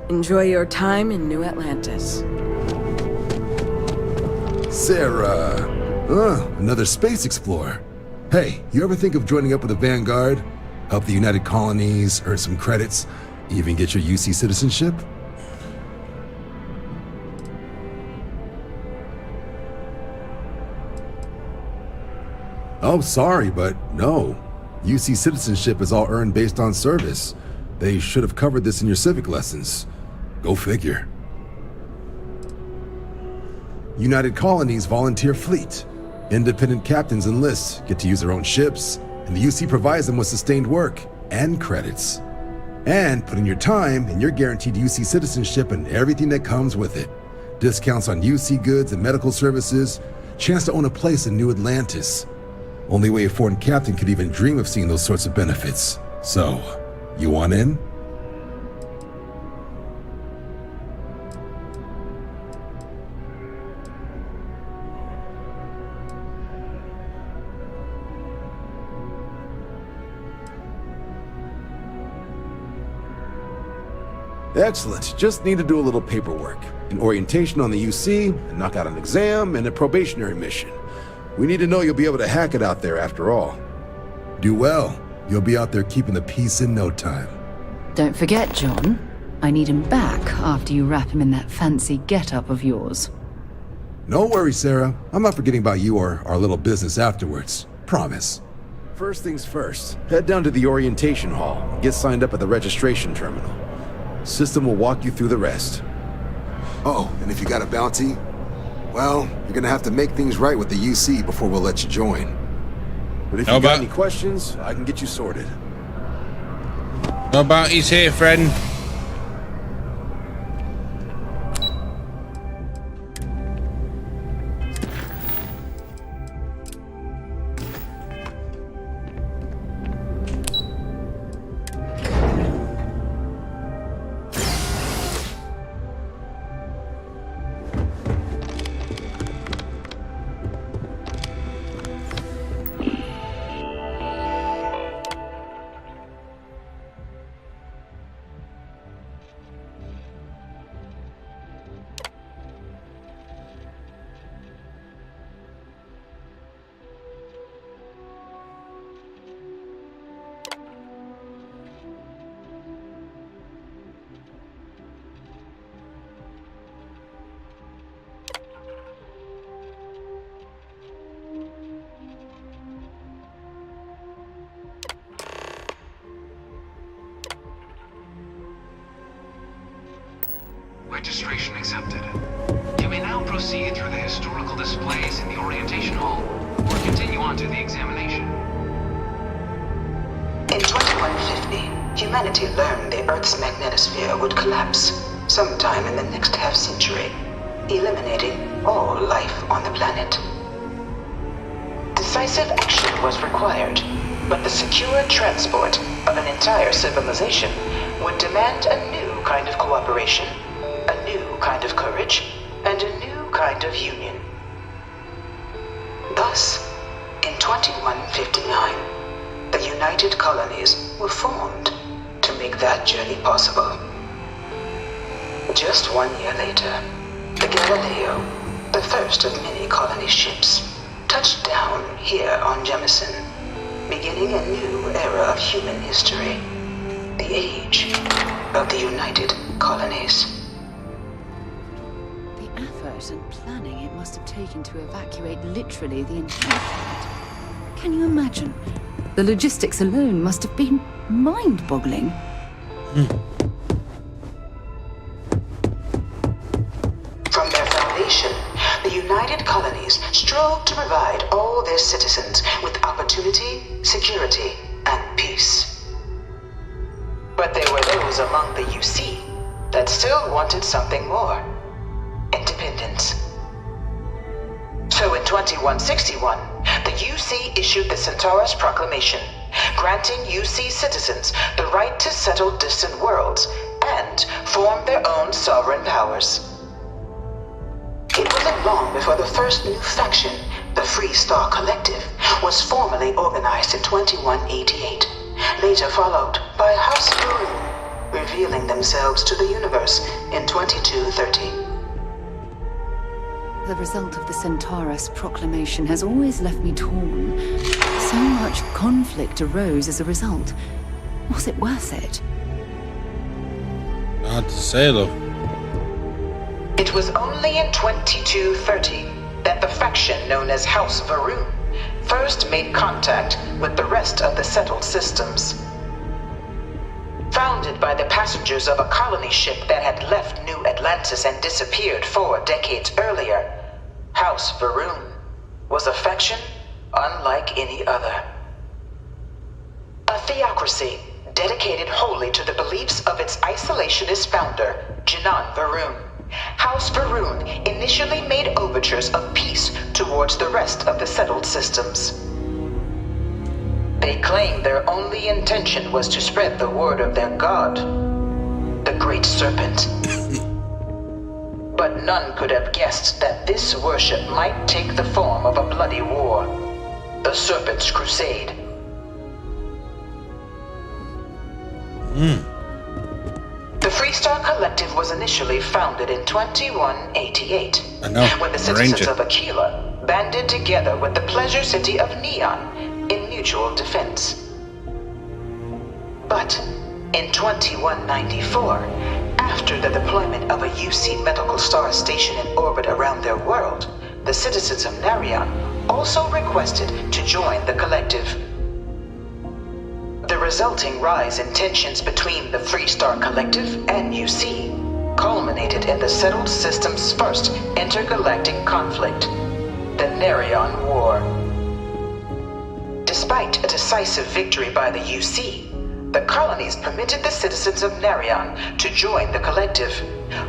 Enjoy your time in New Atlantis. Sarah. Another space explorer. Hey, you ever think of joining up with the Vanguard? Help the United Colonies, earn some credits, even get your UC citizenship? Oh, sorry, but no. UC citizenship is all earned based on service. They should have covered this in your civic lessons. Go figure. United Colonies volunteer fleet. Independent captains enlist, get to use their own ships, and the UC provides them with sustained work and credits. And put in your time, and you're guaranteed UC citizenship and everything that comes with it. Discounts on UC goods and medical services, chance to own a place in New Atlantis. Only way a foreign captain could even dream of seeing those sorts of benefits. So, you want in? Excellent. Just need to do a little paperwork. An orientation on the UC, and knock out an exam, and a probationary mission. We need to know you'll be able to hack it out there after all. Do well. You'll be out there keeping the peace in no time. Don't forget, John. I need him back after you wrap him in that fancy get-up of yours. No worries, Sarah. I'm not forgetting about you or our little business afterwards. Promise. First things first, head down to the orientation hall. Get signed up at the registration terminal. System will walk you through the rest. Oh, and if you got a bounty, well, you're gonna have to make things right with the UC before we'll let you join. But if you got any questions, I can get you sorted. No bounties here, friend. Registration accepted. You may now proceed through the historical displays in the orientation hall, or continue on to the examination. In 2150, humanity learned the Earth's magnetosphere would collapse sometime in the next half-century, eliminating all life on the planet. Decisive action was required, but the secure transport of an entire civilization would demand a new kind of cooperation, a new kind of courage, and a new kind of union. Thus, in 2159, the United Colonies were formed to make that journey possible. Just 1 year later, the Galileo, the first of many colony ships, touched down here on Jemison, beginning a new era of human history, the age of the United Colonies. And planning it must have taken to evacuate literally the entire planet. Can you imagine? The logistics alone must have been mind-boggling. From their foundation, the United Colonies strove to provide all their citizens with opportunity, security, and peace. But there were those among the UC that still wanted something more: independence. So in 2161, the UC issued the Centaurus Proclamation, granting UC citizens the right to settle distant worlds and form their own sovereign powers. It wasn't long before the first new faction, the Freestar Collective, was formally organized in 2188, later followed by House Guru, revealing themselves to the universe in 2230. The result of the Centaurus Proclamation has always left me torn. So much conflict arose as a result. Was it worth it? Hard to say, though. It was only in 2230 that the faction known as House Varun first made contact with the rest of the settled systems. Founded by the passengers of a colony ship that had left New Atlantis and disappeared 4 decades earlier, House Varun was a faction unlike any other. A theocracy dedicated wholly to the beliefs of its isolationist founder, Jinan Varun. House Varun initially made overtures of peace towards the rest of the settled systems. They claimed their only intention was to spread the word of their god, the Great Serpent. But none could have guessed that this worship might take the form of a bloody war, the Serpent's Crusade. The Freestar Collective was initially founded in 2188, when the citizens of Aquila banded together with the pleasure city of Neon in mutual defense. But in 2194, after the deployment of a UC medical star station in orbit around their world, the citizens of Narion also requested to join the collective. The resulting rise in tensions between the Freestar Collective and UC culminated in the settled system's first intergalactic conflict, the Narion War. Despite a decisive victory by the UC, the colonies permitted the citizens of Narion to join the collective,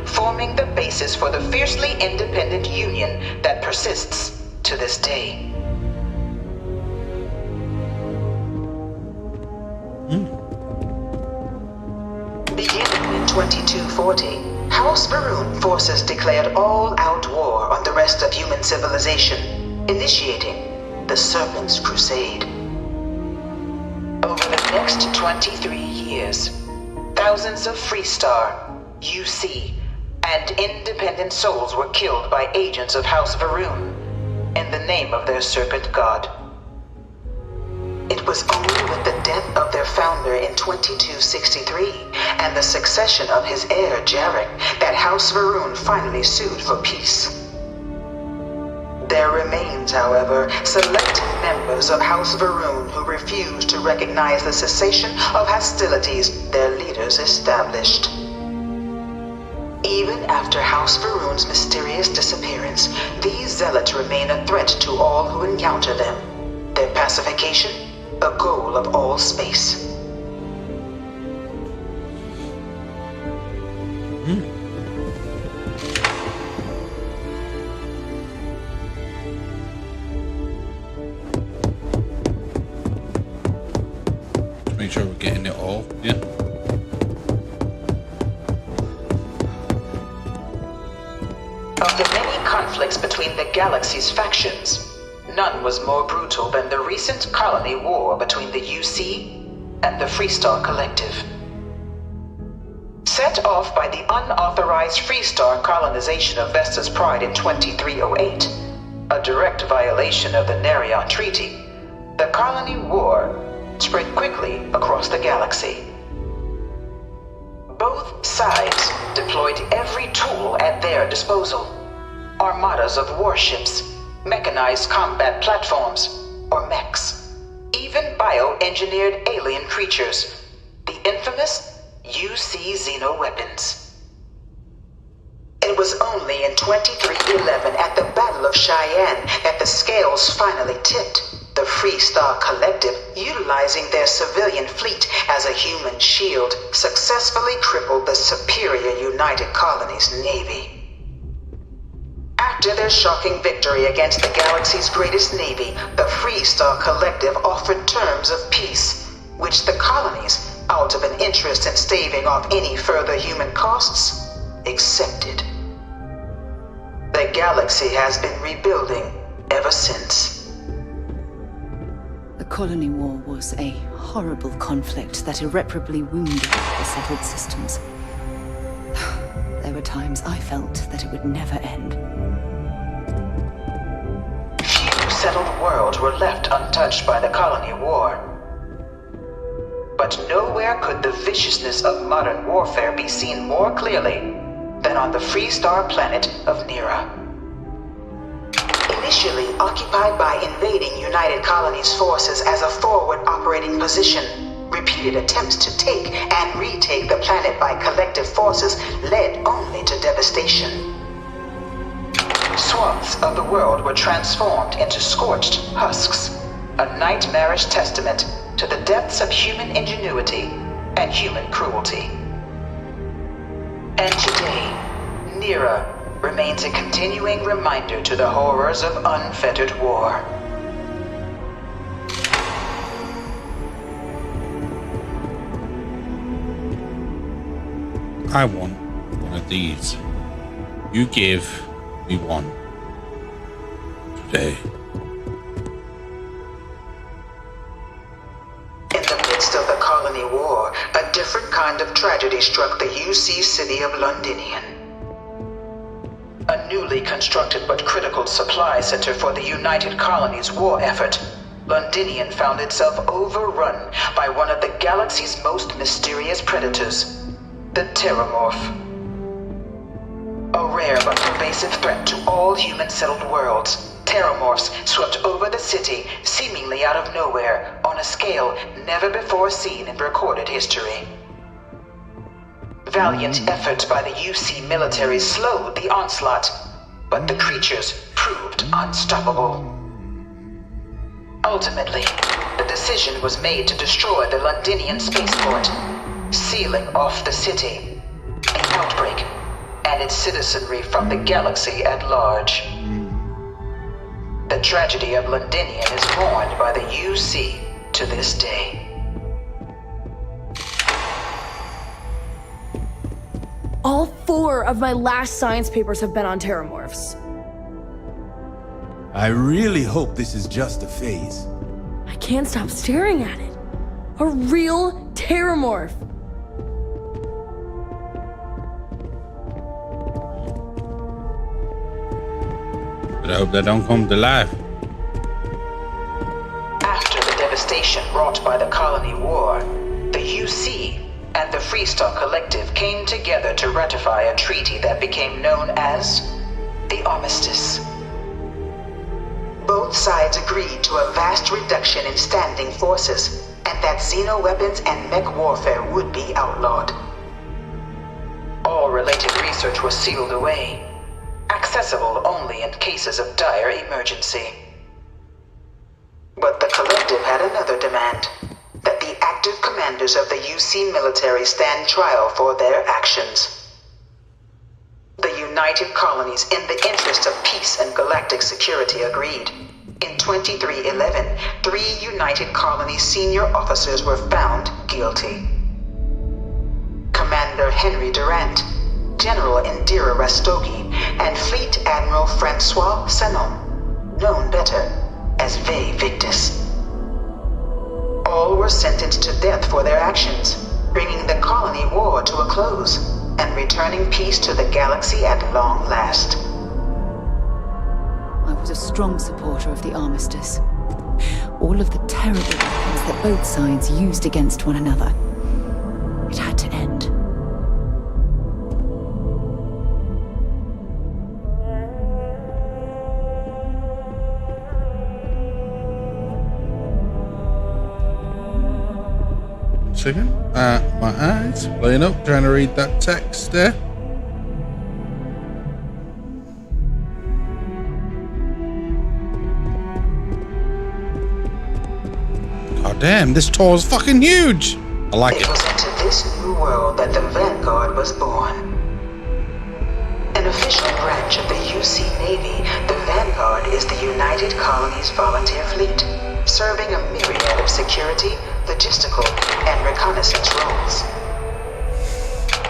forming the basis for the fiercely independent union that persists to this day. Beginning in 2240, House Varun forces declared all-out war on the rest of human civilization, initiating the Serpent's Crusade. Over the next 23 years, thousands of Freestar, UC, and independent souls were killed by agents of House Varun in the name of their serpent god. It was only with the death of their founder in 2263 and the succession of his heir, Jarek, that House Varun finally sued for peace. There remains, however, select members of House Varun who refuse to recognize the cessation of hostilities their leaders established. Even after House Varun's mysterious disappearance, these zealots remain a threat to all who encounter them. Their pacification, a goal of all space. Make sure we're getting it all, yeah. Of the many conflicts between the galaxy's factions, none was more brutal than the recent colony war between the UC and the Freestar Collective. Set off by the unauthorized Freestar colonization of Vesta's Pride in 2308, a direct violation of the Narion Treaty, the colony war spread quickly across the galaxy. Both sides deployed every tool at their disposal. Armadas of warships, mechanized combat platforms, or mechs. even bioengineered alien creatures, the infamous UC xenoweapons. It was only in 2311 at the Battle of Cheyenne that the scales finally tipped. The Freestar Collective, utilizing their civilian fleet as a human shield, successfully crippled the superior United Colonies Navy. After their shocking victory against the galaxy's greatest navy, the Freestar Collective offered terms of peace, which the colonies, out of an interest in staving off any further human costs, accepted. The galaxy has been rebuilding ever since. The Colony War was a horrible conflict that irreparably wounded the settled systems. There were times I felt that it would never end. Few settled worlds were left untouched by the Colony War. But nowhere could the viciousness of modern warfare be seen more clearly than on the Freestar planet of Nira. Initially occupied by invading United Colonies forces as a forward operating position, repeated attempts to take and retake the planet by collective forces led only to devastation. Swaths of the world were transformed into scorched husks, a nightmarish testament to the depths of human ingenuity and human cruelty. And today, Nira remains a continuing reminder to the horrors of unfettered war. I want one of these. You give me one today. In the midst of the Colony War, a different kind of tragedy struck the UC city of Londinian. A newly constructed but critical supply center for the United Colonies' war effort, Londinian found itself overrun by one of the galaxy's most mysterious predators, the Terramorph. A rare but pervasive threat to all human-settled worlds, Terramorphs swept over the city seemingly out of nowhere on a scale never before seen in recorded history. Valiant efforts by the UC military slowed the onslaught, but the creatures proved unstoppable. Ultimately, the decision was made to destroy the Londinian spaceport, sealing off the city, the outbreak, and its citizenry from the galaxy at large. The tragedy of Londinian is mourned by the UC to this day. All 4 of my last science papers have been on Terramorphs. I really hope this is just a phase. I can't stop staring at it. A real Terramorph. But I hope they don't come to life. After the devastation wrought by the Colony War, the UC and the Freestar Collective came together to ratify a treaty that became known as the Armistice. Both sides agreed to a vast reduction in standing forces, and that xenoweapons and mech warfare would be outlawed. All related research was sealed away, accessible only in cases of dire emergency. But the Collective had another demand: that the active commanders of the UC military stand trial for their actions. The United Colonies, in the interest of peace and galactic security, agreed. In 2311, 3 United Colonies senior officers were found guilty. Commander Henry Durant, General Indira Rastogi, and Fleet Admiral Francois Sanon, known better as Ve Victus. All were sentenced to death for their actions, bringing the Colony War to a close and returning peace to the galaxy at long last. I was a strong supporter of the Armistice. All of the terrible weapons that both sides used against one another. It had to end. second. My eyes playing up, trying to read that text there. God damn, this tour is fucking huge. I like it. It was into this new world that the Vanguard was born. An official branch of the UC Navy, the Vanguard is the United Colonies Volunteer Fleet, serving a myriad of security, logistical, and reconnaissance roles.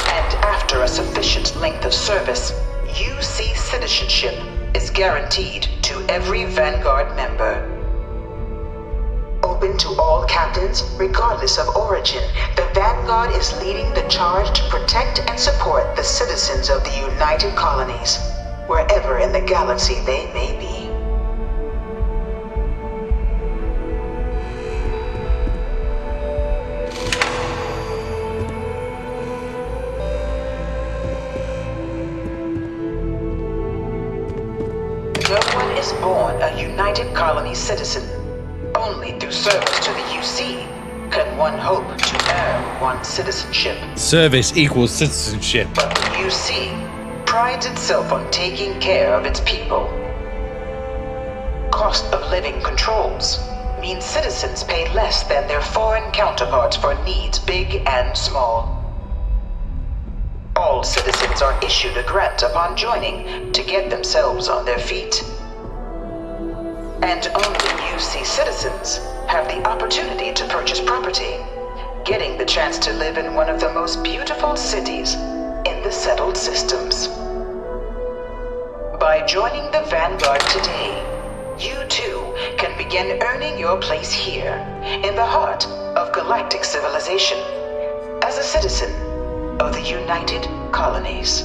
And after a sufficient length of service, UC citizenship is guaranteed to every Vanguard member. Open to all captains, regardless of origin, the Vanguard is leading the charge to protect and support the citizens of the United Colonies, wherever in the galaxy they may be. No one is born a United Colonies citizen. Only through service to the UC can one hope to earn one's citizenship. Service equals citizenship. But the UC prides itself on taking care of its people. Cost of living controls mean citizens pay less than their foreign counterparts for needs big and small. All citizens are issued a grant upon joining to get themselves on their feet. And only UC citizens have the opportunity to purchase property, getting the chance to live in one of the most beautiful cities in the settled systems. By joining the Vanguard today, you too can begin earning your place here, in the heart of galactic civilization, as a citizen of the United Colonies.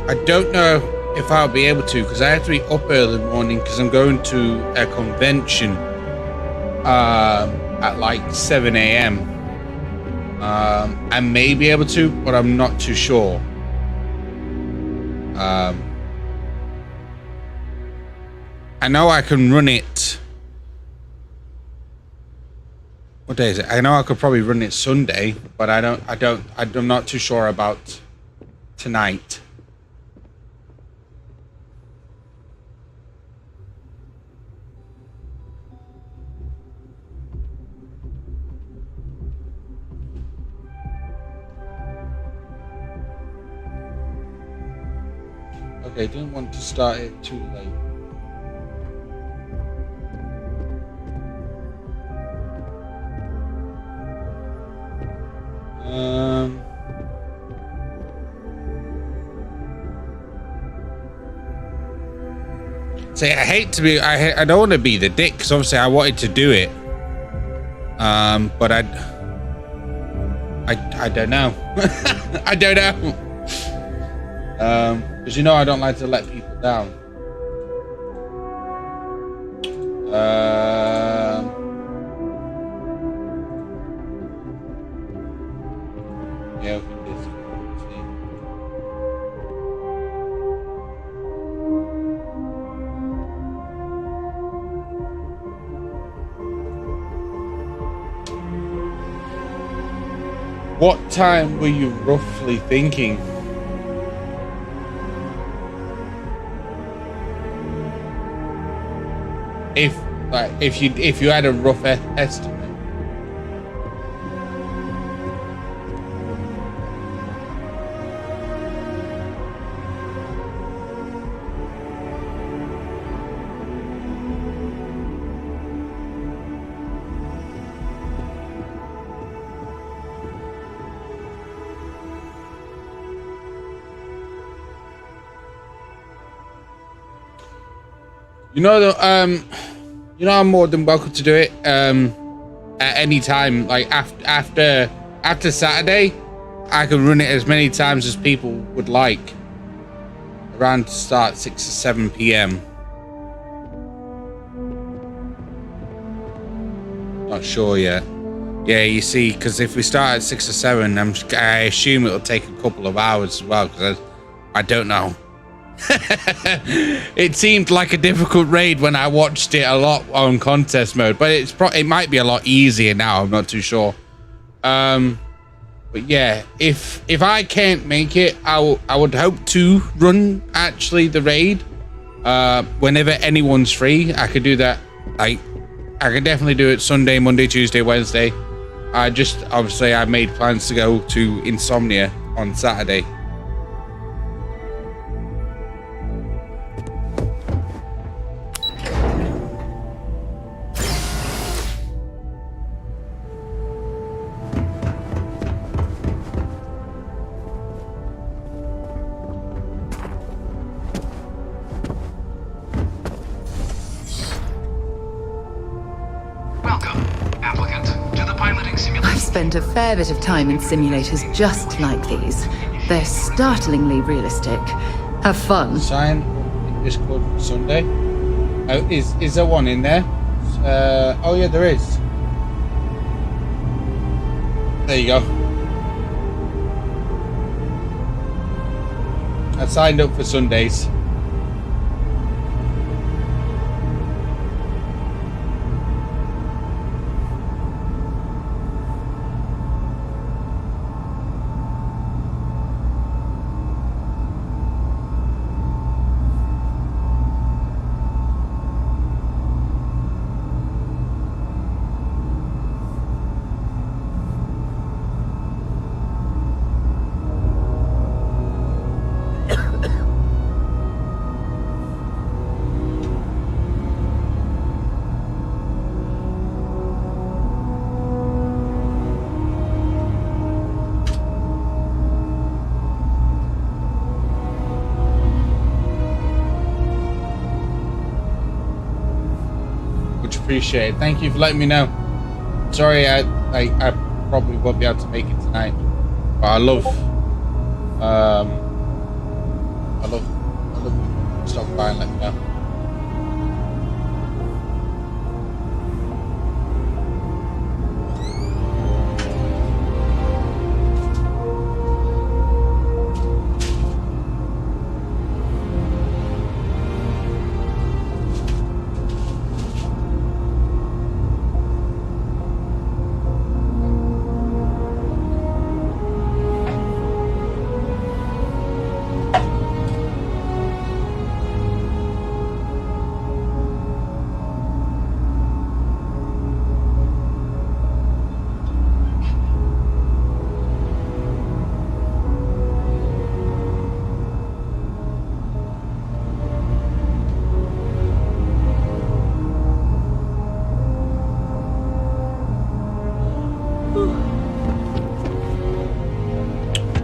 I don't know if I'll be able to, because I have to be up early in the morning because I'm going to a convention at like 7 a.m. I may be able to, but I'm not too sure. I know I can run it. What day is it? I know I could probably run it Sunday, but I'm not too sure about tonight. Okay, didn't want to start it too late. See, I hate to be. I don't want to be the dick because obviously I wanted to do it. But I don't know. I don't know. Because you know I don't like to let people down. Yeah, open Discord. See. What time were you roughly thinking? If you had a rough estimate. You know, I'm more than welcome to do it at any time. Like after Saturday, I can run it as many times as people would like. Around to start 6 or 7 p.m. not sure yet. Yeah, you see, because if we start at 6 or 7, I assume it'll take a couple of hours as well, because I don't know. It seemed like a difficult raid when I watched it a lot on contest mode, but it might be a lot easier now. I'm not too sure. But yeah, if I can't make it, I would hope to run actually the raid whenever anyone's free. I could do that. I could definitely do it Sunday, Monday, Tuesday, Wednesday. Obviously I made plans to go to Insomnia on Saturday. Spent a fair bit of time in simulators just like these. They're startlingly realistic. Have fun. Sign in Discord for Sunday. Oh, is there one in there? Oh yeah, there is. There you go. I signed up for Sundays. Appreciate it. Thank you for letting me know. Sorry, I probably won't be able to make it tonight, but I love stop by and let me know.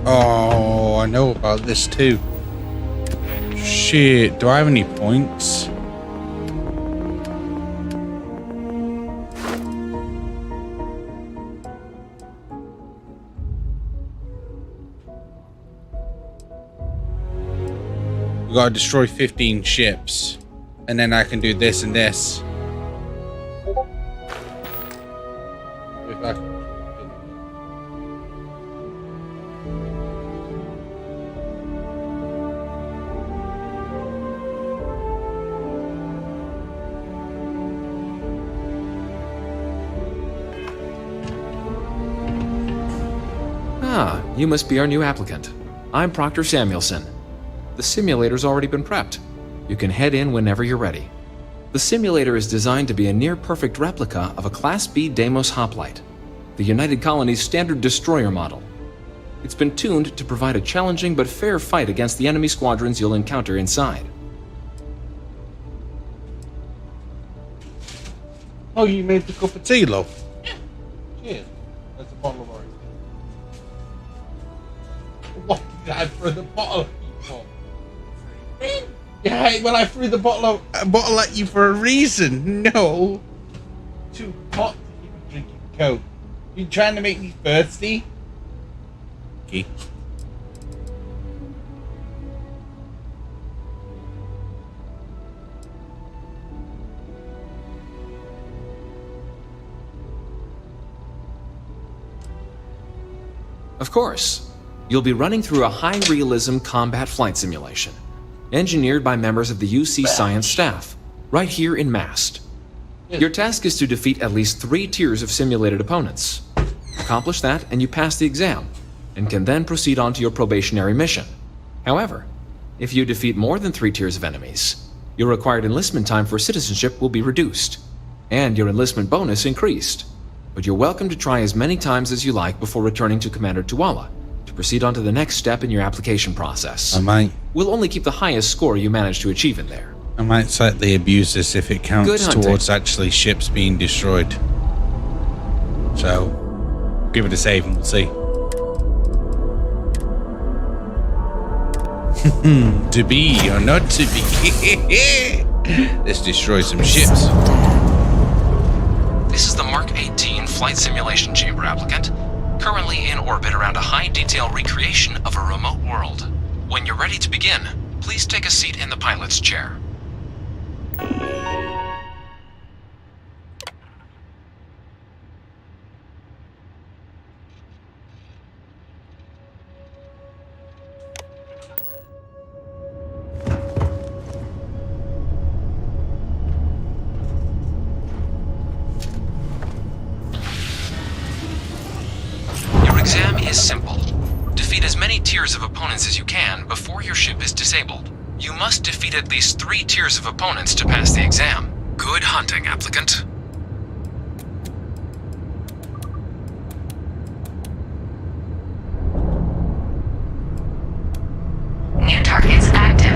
Oh, I know about this too. Shit, do I have any points? We gotta destroy 15 ships, and then I can do this and this. If I can. Ah, you must be our new applicant. I'm Proctor Samuelson. The simulator's already been prepped. You can head in whenever you're ready. The simulator is designed to be a near-perfect replica of a Class B Deimos hoplite, the United Colonies' standard destroyer model. It's been tuned to provide a challenging but fair fight against the enemy squadrons you'll encounter inside. Oh, you made the cup of tea, love? Cheers. That's a bottle of orange. What did I throw the bottle at you for? Yeah, well, I threw the bottle at you for a reason. No. Too hot to keep drinking Coke. You trying to make me thirsty? Okay. Of course. You'll be running through a high-realism combat flight simulation, engineered by members of the UC science staff, right here in Mast. Your task is to defeat at least 3 tiers of simulated opponents. Accomplish that, and you pass the exam, and can then proceed on to your probationary mission. However, if you defeat more than 3 tiers of enemies, your required enlistment time for citizenship will be reduced, and your enlistment bonus increased. But you're welcome to try as many times as you like before returning to Commander Tuala to proceed on to the next step in your application process. We'll only keep the highest score you manage to achieve in there. I might slightly abuse this if it counts towards actually ships being destroyed. So, give it a save and we'll see. To be or not to be. Let's destroy some ships. This is the Mark 18 Flight Simulation Chamber applicant, currently in orbit around a high-detail recreation of a remote world. When you're ready to begin, please take a seat in the pilot's chair. Exam is simple. Defeat as many tiers of opponents as you can before your ship is disabled. You must defeat at least 3 tiers of opponents to pass the exam. Good hunting, applicant. New targets active.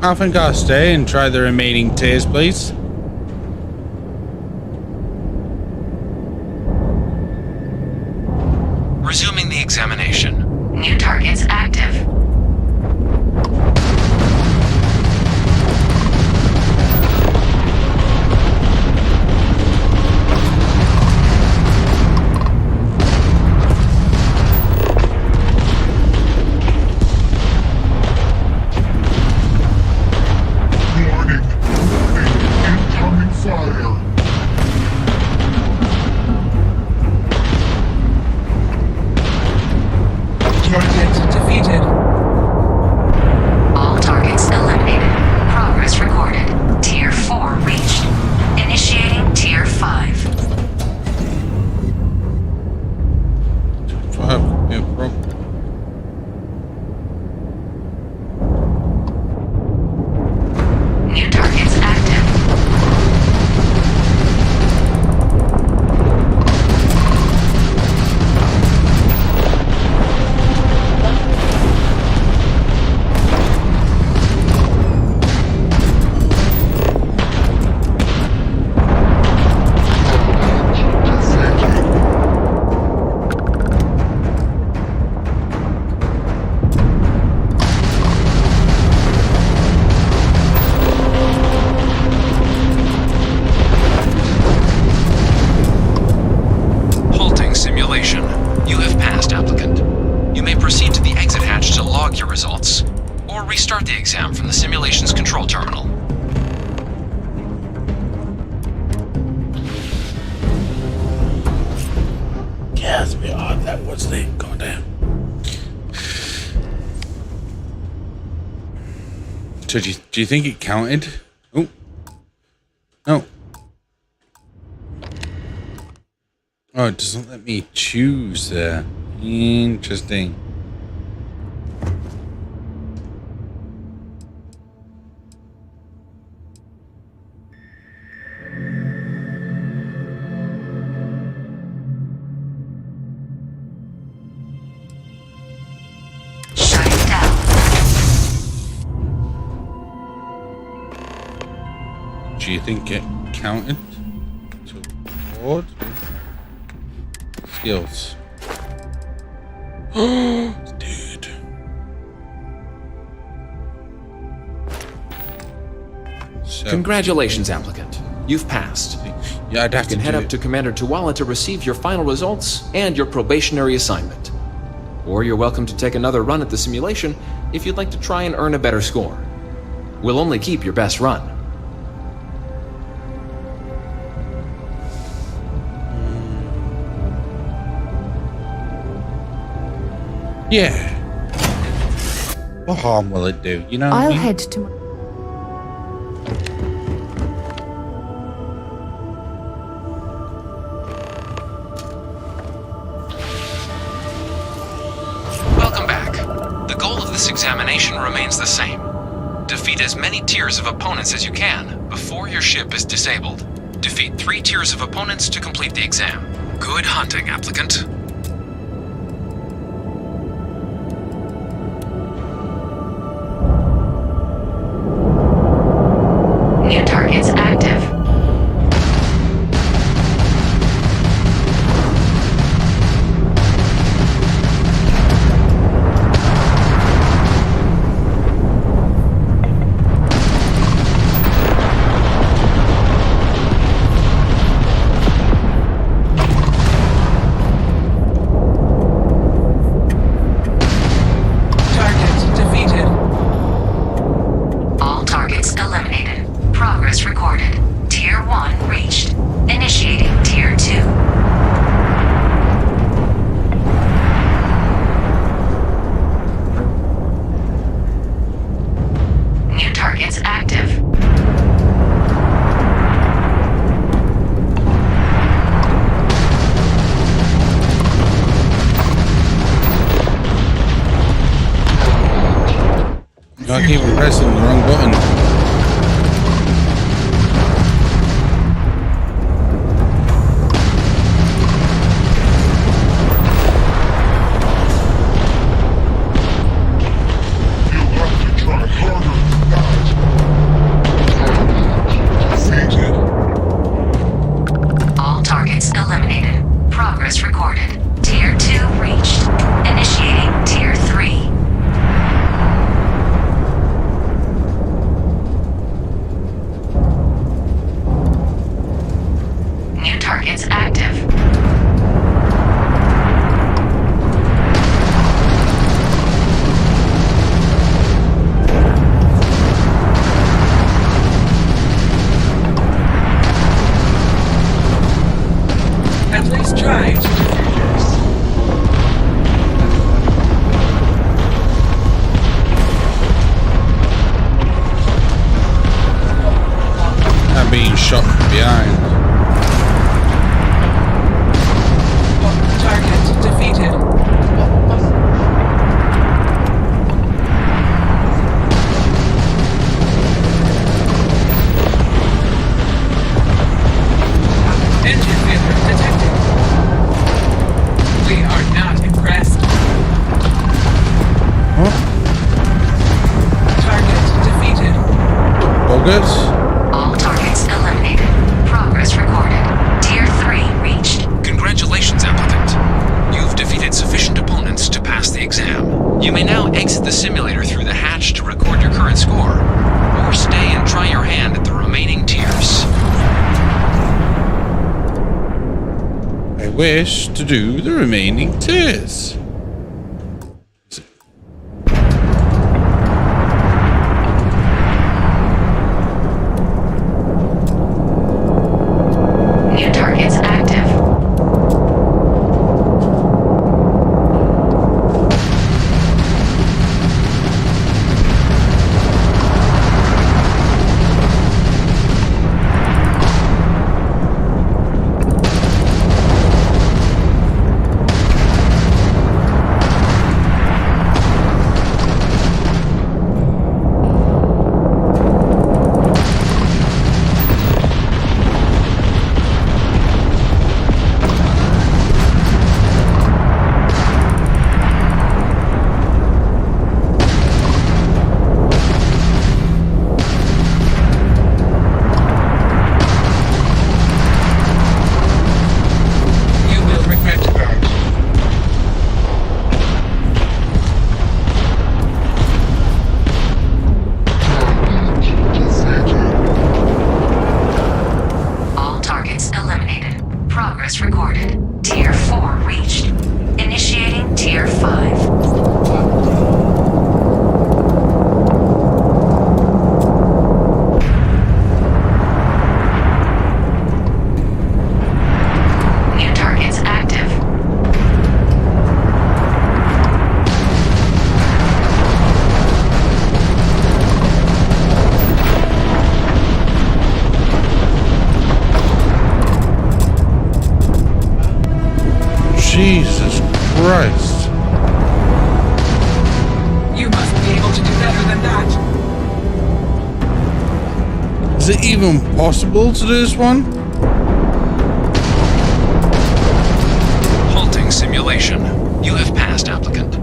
I think I'll stay and try the remaining tiers, please. Resuming the examination. New targets active. So do you think it counted? Oh. No. Oh, it doesn't let me choose there. Interesting. Do you think it counted to board? Skills. Dude. So, Congratulations, applicant. You've passed. Yeah, I'd have you can head up to Commander Tuwala to receive your final results and your probationary assignment. Or you're welcome to take another run at the simulation if you'd like to try and earn a better score. We'll only keep your best run. Yeah. What harm will it do? You know what I I'll mean? head to... Welcome back. The goal of this examination remains the same. Defeat as many tiers of opponents as you can before your ship is disabled. Defeat 3 tiers of opponents to complete the exam. Good hunting, applicant. New targets active. Target defeated. All targets eliminated. Progress recorded. Tier 1 reached. Initiating Tier 2. New targets active. I keep pressing the wrong button. All targets eliminated. Progress recorded. Tier 2 reached. Initiating Tier 3. New targets active. At least try to defeat us. I'm being shot from behind. Target defeated. Engine failure detected. We are not impressed. Target defeated. Bogus? All targets eliminated. Progress recorded. Tier 3 reached. Congratulations, applicant. You've defeated sufficient opponents to pass the exam. You may now exit the simulator through the hatch to record your current score, or stay and try your hand at the remaining tiers. I wish to do the remaining tiers. New targets active. Is it even possible to do this one? Halting simulation. You have passed, applicant.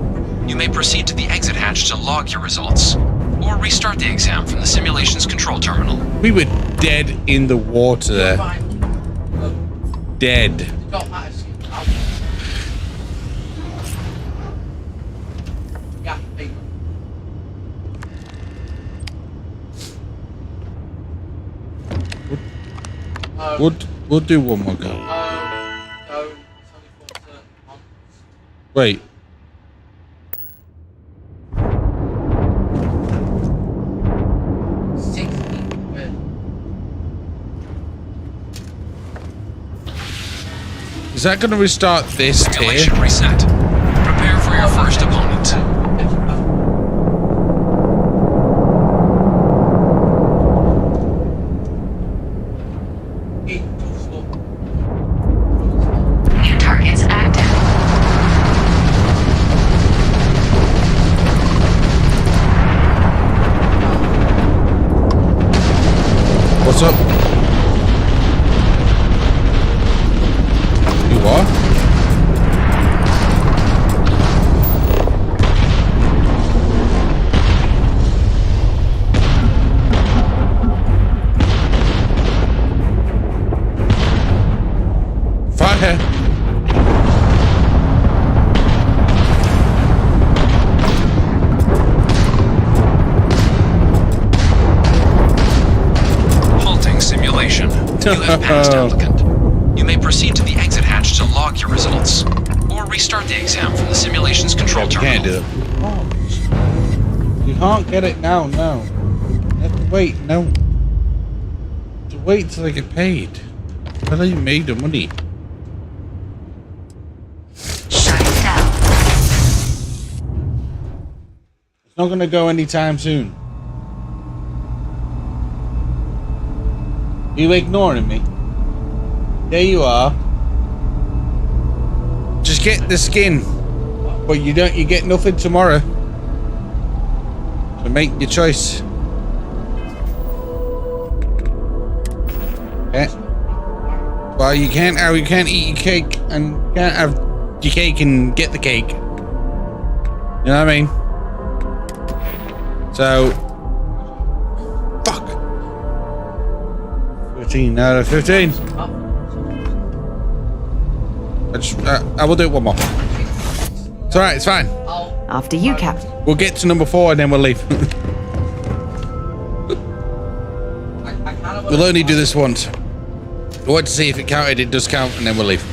You may proceed to the exit hatch to log your results, or restart the exam from the simulation's control terminal. We were dead in the water there. Dead. We'll do one more go. Wait. Is that going to restart this tier? Simulation reset. Prepare for your first opponent. New targets active. What's up? You are? Fire! Halting simulation. You have passed, applicant. You may proceed to the exit hatch to log your results, or restart the exam from the simulation's control terminal. Can't do it. You can't get it now, no. You have to wait, no. You have to wait till I get paid. How do you make the money? It's not gonna go anytime soon. Are you ignoring me? There you are. Just get the skin. But you get nothing tomorrow. So make your choice. Yeah. Well, you can't eat your cake and can't have your cake and get the cake. You know what I mean? So, fuck. 15 out of 15. I will do it one more. It's alright, it's fine. After you, Captain. We'll get to number 4 and then we'll leave. We'll only do this once. We want to see if it counted, it does count, and then we'll leave.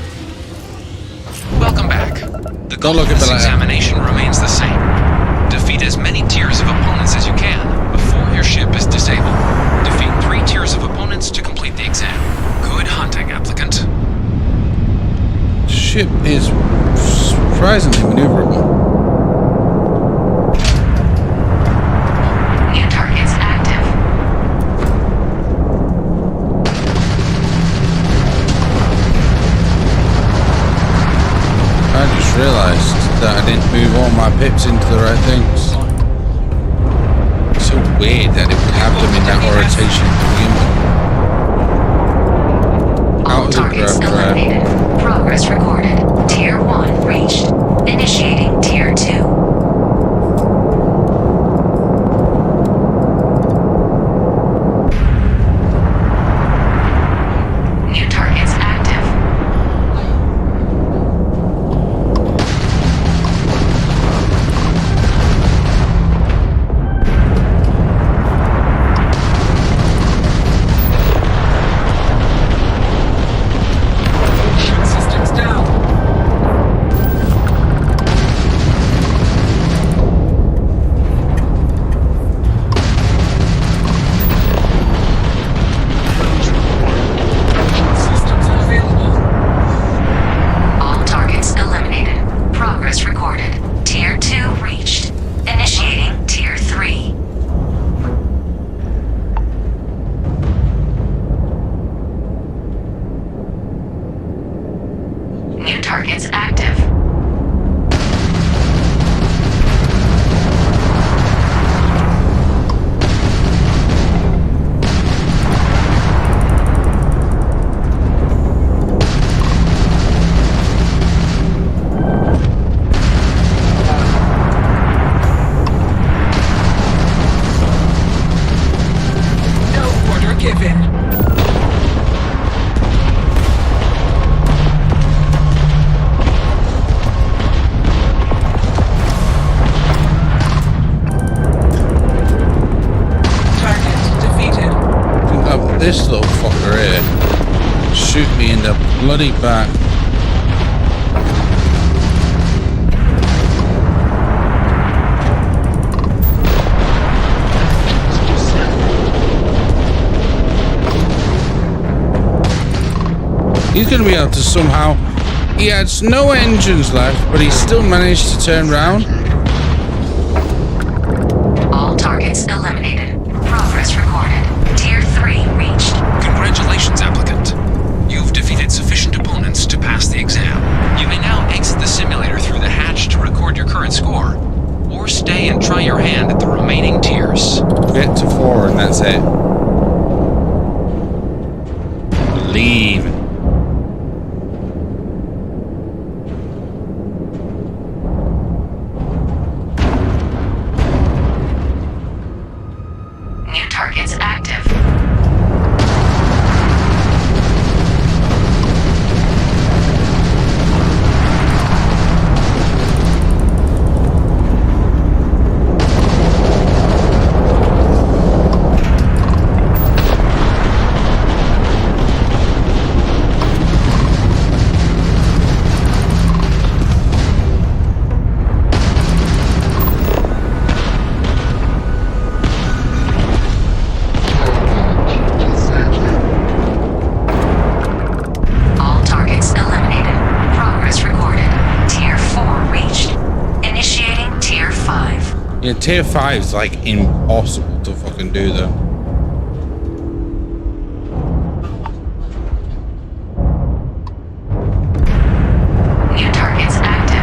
Welcome back. The goal of this examination remains the same. Defeat as many tiers of opponents as you can before your ship is disabled. Defeat 3 tiers of opponents to complete the exam. Good hunting, applicant. Ship is surprisingly maneuverable. New targets active. I just realised that I didn't move all my pips into the right things. It's so weird that it would have them in that orientation to begin with. All targets eliminated. Progress recorded. Tier 1 reached. Initiating Tier 2. New targets active. This little fucker here shoot me in the bloody back. He's going to be able to somehow... He has no engines left, but he still managed to turn around. All targets eliminated. Progress recorded. Tier 3 reached. Congratulations, applicant. You've defeated sufficient opponents to pass the exam. You may now exit the simulator through the hatch to record your current score, or stay and try your hand at the remaining tiers. Get to 4 and that's it. Leave. New targets active. Yeah, tier 5 is like impossible to fucking do though. New targets active.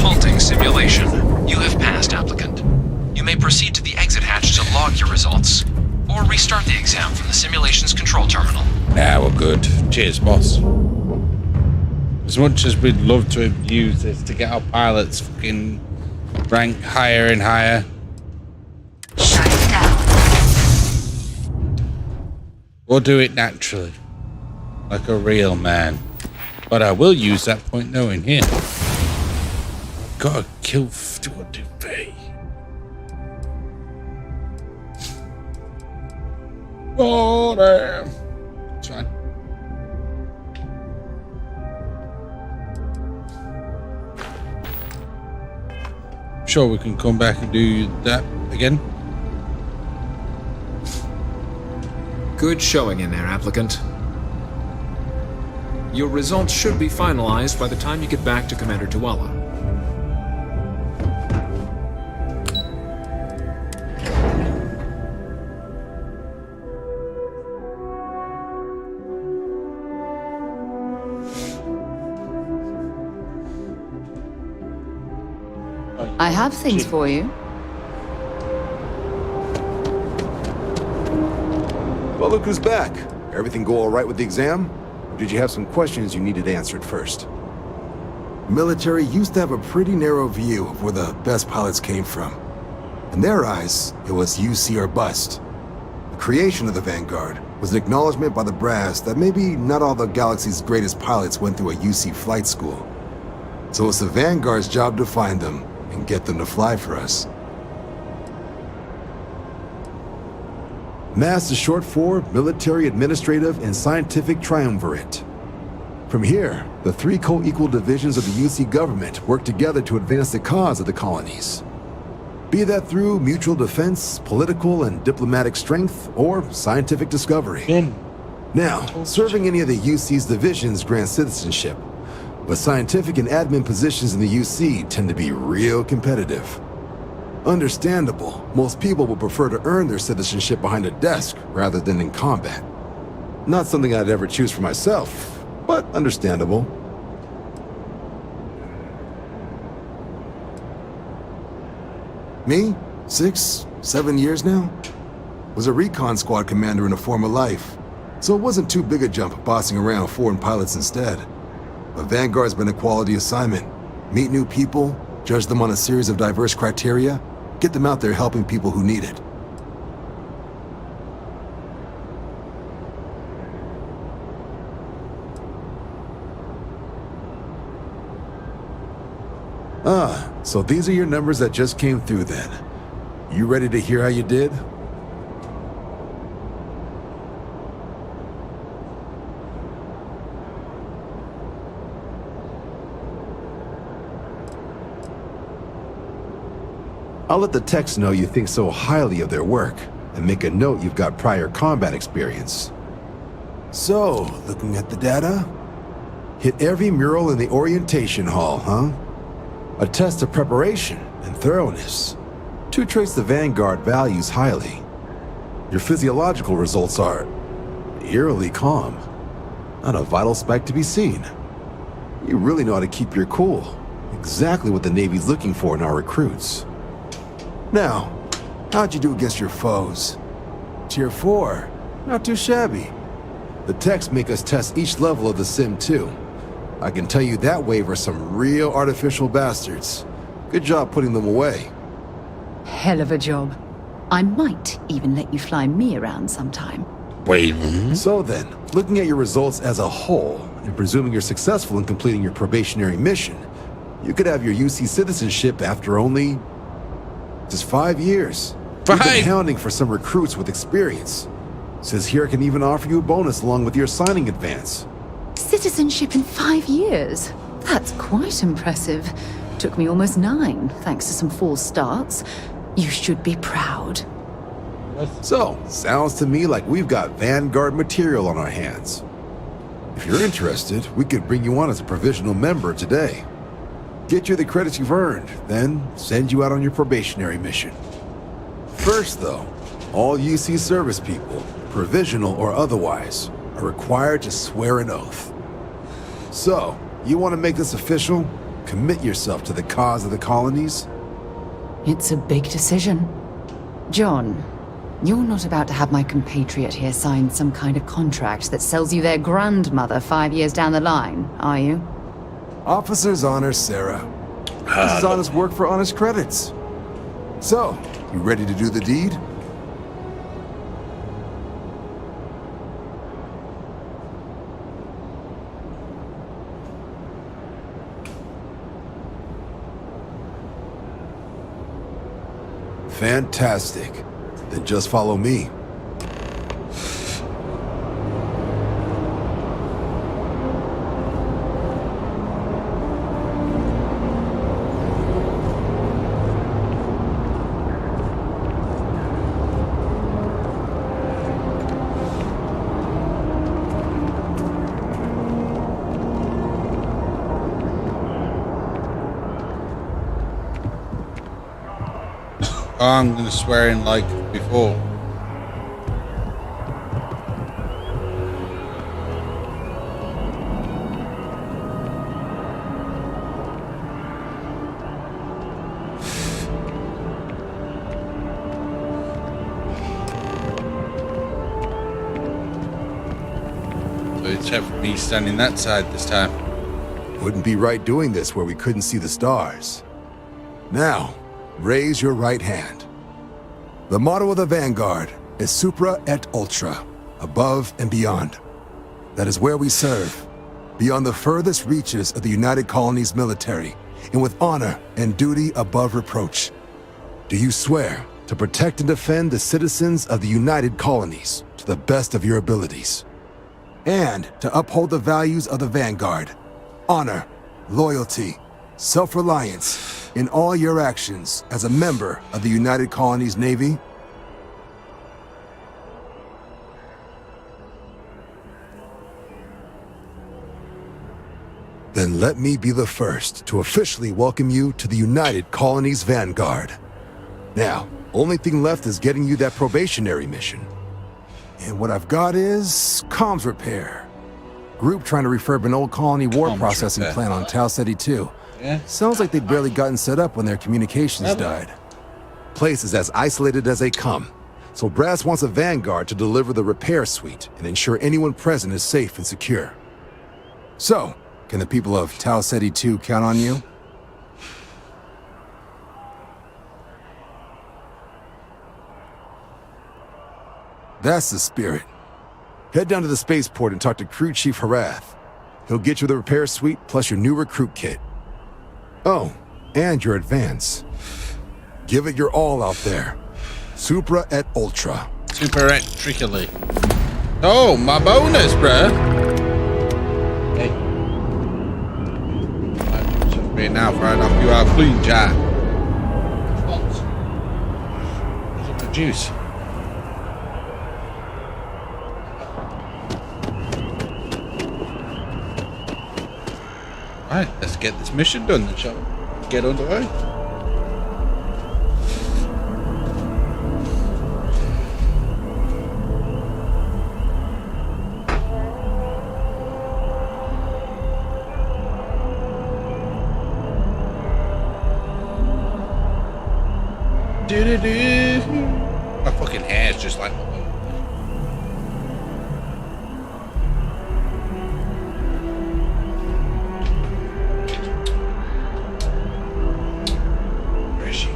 Halting simulation. You have passed, applicant. You may proceed to the exit hatch to log your results, or restart the exam from the simulation's control terminal. Nah, we're good. Cheers, boss. As much as we'd love to have used this to get our pilots fucking rank higher and higher, we'll do it naturally, like a real man. But I will use that point knowing here. Gotta kill Stuart Dupay. Oh, damn. It's fine. Sure, we can come back and do that again. Good showing in there, applicant. Your results should be finalized by the time you get back to Commander Tuala. I have things for you. Well, look who's back. Everything go all right with the exam? Or did you have some questions you needed answered first? The military used to have a pretty narrow view of where the best pilots came from. In their eyes, it was UC or bust. The creation of the Vanguard was an acknowledgement by the brass that maybe not all the galaxy's greatest pilots went through a UC flight school. So it's the Vanguard's job to find them and get them to fly for us. MASS is short for Military, Administrative, and Scientific Triumvirate. From here, the three co-equal divisions of the UC government work together to advance the cause of the colonies. Be that through mutual defense, political and diplomatic strength, or scientific discovery. Now, serving any of the UC's divisions grants citizenship, but scientific and admin positions in the UC tend to be real competitive. Understandable, most people would prefer to earn their citizenship behind a desk rather than in combat. Not something I'd ever choose for myself, but understandable. Me? 6, 7 years now? Was a recon squad commander in a former life, so it wasn't too big a jump bossing around foreign pilots instead. But Vanguard's been a quality assignment. Meet new people, judge them on a series of diverse criteria, get them out there helping people who need it. Ah, so these are your numbers that just came through then. You ready to hear how you did? I'll let the techs know you think so highly of their work, and make a note you've got prior combat experience. So, looking at the data, hit every mural in the orientation hall, huh? A test of preparation and thoroughness. 2 traits the Vanguard values highly. Your physiological results are eerily calm. Not a vital spike to be seen. You really know how to keep your cool. Exactly what the Navy's looking for in our recruits. Now, how'd you do against your foes? Tier 4, not too shabby. The techs make us test each level of the sim too. I can tell you that wave are some real artificial bastards. Good job putting them away. Hell of a job. I might even let you fly me around sometime. Wait. So then, looking at your results as a whole, and presuming you're successful in completing your probationary mission, you could have your UC citizenship after only just 5 years. We've been hounding for some recruits with experience. Says here I can even offer you a bonus along with your signing advance. Citizenship in 5 years? That's quite impressive. Took me almost 9, thanks to some false starts. You should be proud. So, sounds to me like we've got Vanguard material on our hands. If you're interested, we could bring you on as a provisional member today. Get you the credits you've earned, then send you out on your probationary mission. First though, all UC service people, provisional or otherwise, are required to swear an oath. So, you want to make this official? Commit yourself to the cause of the colonies? It's a big decision. John, you're not about to have my compatriot here sign some kind of contract that sells you their grandmother 5 years down the line, are you? Officer's honor, Sarah. This is honest work for honest credits. So, you ready to do the deed? Fantastic. Then just follow me. Oh, I'm gonna swear in like before. So except for me standing that side this time. Wouldn't be right doing this where we couldn't see the stars. Now, raise your right hand. The motto of the Vanguard is Supra et Ultra, above and beyond. That is where we serve, beyond the furthest reaches of the United Colonies military, and with honor and duty above reproach. Do you swear to protect and defend the citizens of the United Colonies to the best of your abilities, and to uphold the values of the Vanguard, honor, loyalty, self-reliance, in all your actions as a member of the United Colonies Navy? Then let me be the first to officially welcome you to the United Colonies Vanguard. Now, only thing left is getting you that probationary mission. And what I've got is comms repair. Group trying to refurb an old colony war processing plant on Tau Ceti 2. Yeah. Sounds like they'd barely gotten set up when their communications died. place is as isolated as they come. So Brass wants a vanguard to deliver the repair suite and ensure anyone present is safe and secure. So, can the people of Tau Ceti 2 count on you? That's the spirit. Head down to the spaceport and talk to Crew Chief Harath. He'll get you the repair suite plus your new recruit kit. Oh, and your advance. Give it your all out there. Supra et Ultra. Super electrically. Oh, my bonus, bruh. Hey. Right now, firing off you are clean jar. What does it produce? Right, let's get this mission done then, shall we? Get underway. My fucking hair is just like... Where is she?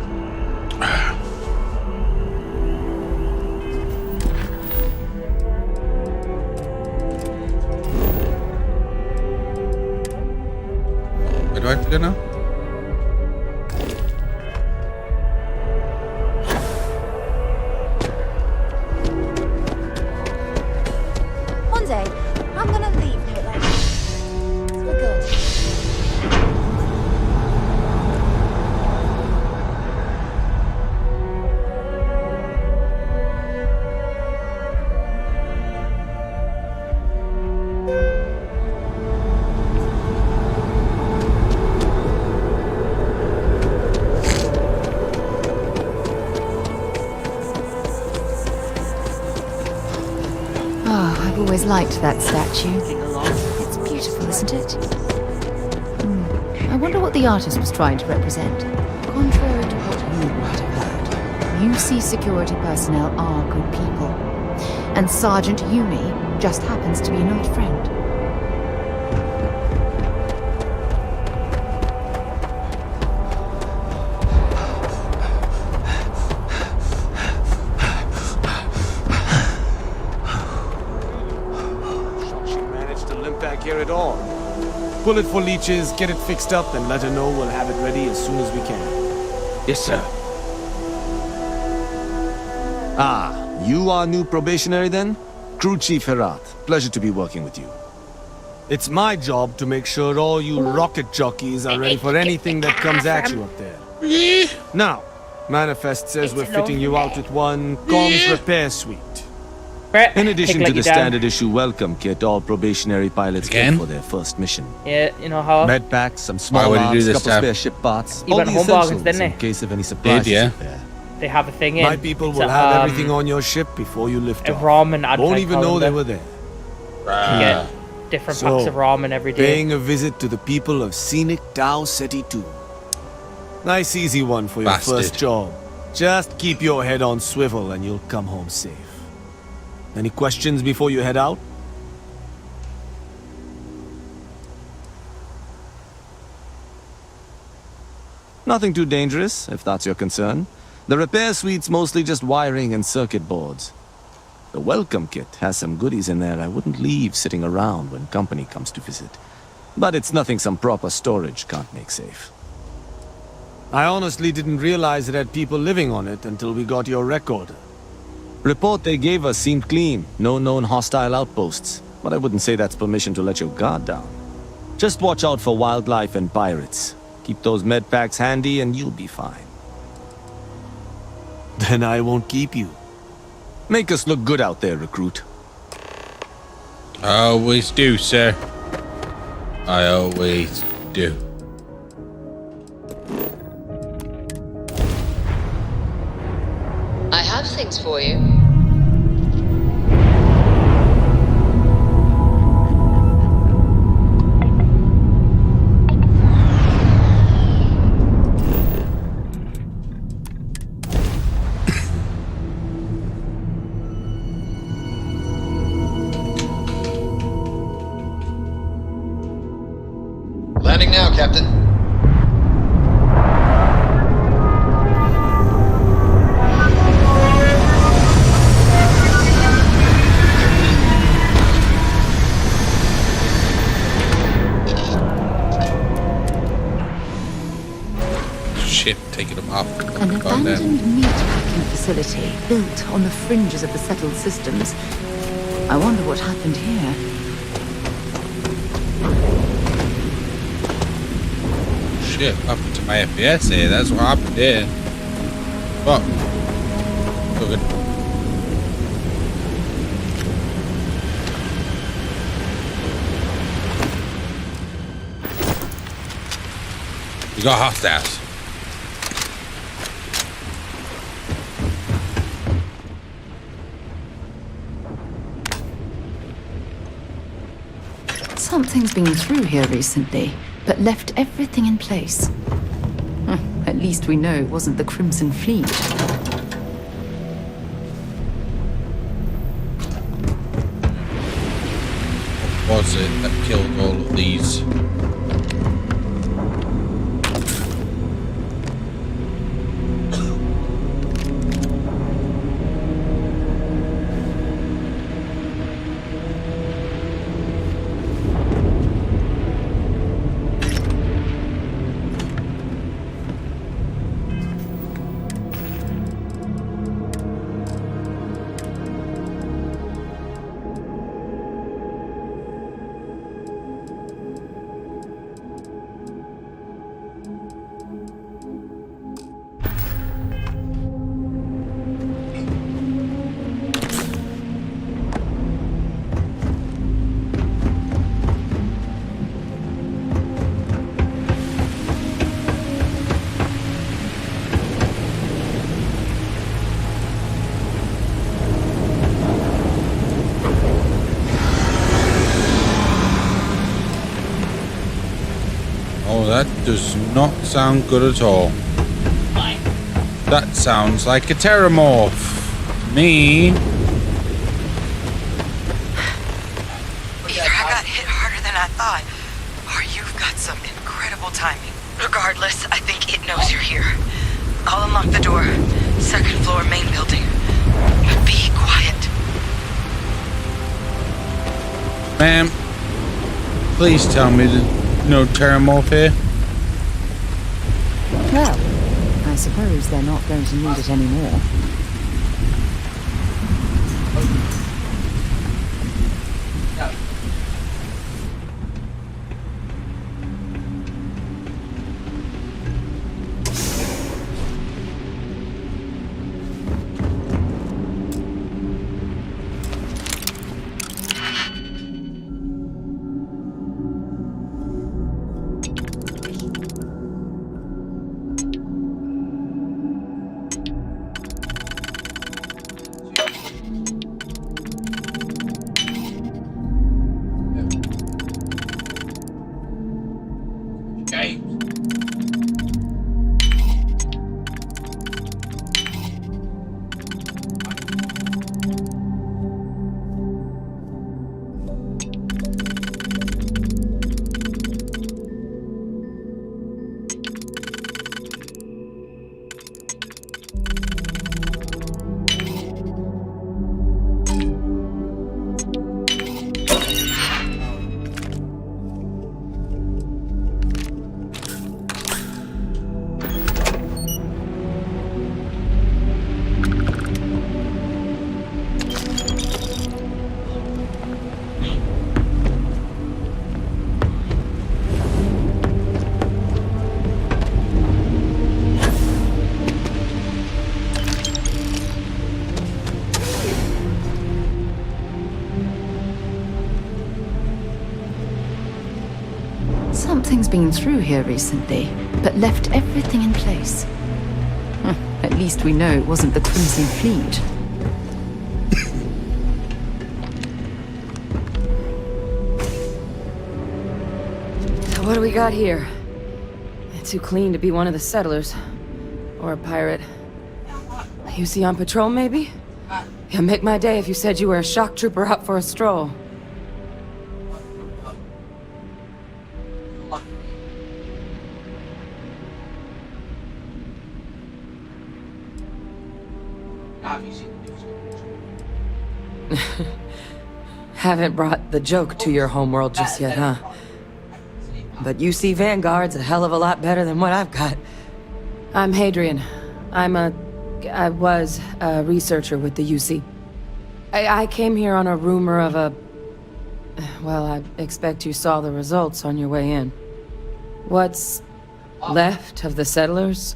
Where do I have to go now? I'm gonna leave you like this. For good. I've always liked that statue. It's beautiful, isn't it? I wonder what the artist was trying to represent. Contrary to what you might have heard, UC security personnel are good people. And Sergeant Yumi just happens to be an old friend. Here at all. Pull it for leeches, get it fixed up, and let her know we'll have it ready as soon as we can. Yes, sir. Ah, you are new probationary then? Crew Chief Herat, pleasure to be working with you. It's my job to make sure all you rocket jockeys are ready for anything that comes at you up there. Now, Manifest says we're fitting you out with one comms repair suite. In addition to the standard issue welcome kit, all probationary pilots get for their first mission. Yeah, you know how? Med packs, some small arms, couple spare ship parts, all the essentials in case of any surprises there. They have a thing in. My people will have everything on your ship before you lift off. Ramen advent Won't even know they were there. You get different packs of ramen every day. Paying a visit to the people of scenic Tau Ceti 2. Nice easy one for your first job. Just keep your head on swivel and you'll come home safe. Any questions before you head out? Nothing too dangerous, if that's your concern. The repair suite's mostly just wiring and circuit boards. The welcome kit has some goodies in there I wouldn't leave sitting around when company comes to visit. But it's nothing some proper storage can't make safe. I honestly didn't realize it had people living on it until we got your record. Report they gave us seemed clean. No known hostile outposts. But I wouldn't say that's permission to let your guard down. Just watch out for wildlife and pirates. Keep those med packs handy and you'll be fine. Then I won't keep you. Make us look good out there, recruit. I always do, sir. I always do. I have things for you. Captain. Ship taking them off. An abandoned meatpacking facility built on the fringes of the settled systems. I wonder what happened here. Shit, up to my FPS here. That's what happened here. Fuck. So good. We got hostiles. Something's been through here recently, but left everything in place. At least we know it wasn't the Crimson Fleet. What was it that killed all of these? That does not sound good at all. That sounds like a terramorph. Me. Either I got hit harder than I thought, or you've got some incredible timing. Regardless, I think it knows you're here. I'll unlock the door. Second floor, main building. Be quiet. Ma'am, please tell me there's no terramorph here. Well, I suppose they're not going to need it anymore. Something's been through here recently, but left everything in place. At least we know it wasn't the Crimson Fleet. So what do we got here? Too clean to be one of the settlers. Or a pirate. UC on patrol, maybe? Yeah, make my day if you said you were a shock trooper out for a stroll. Haven't brought the joke to your homeworld just yet, huh? But UC Vanguard's a hell of a lot better than what I've got. I'm Hadrian. I was a researcher with the UC. I came here on a rumor of a... Well, I expect you saw the results on your way in. What's left of the settlers?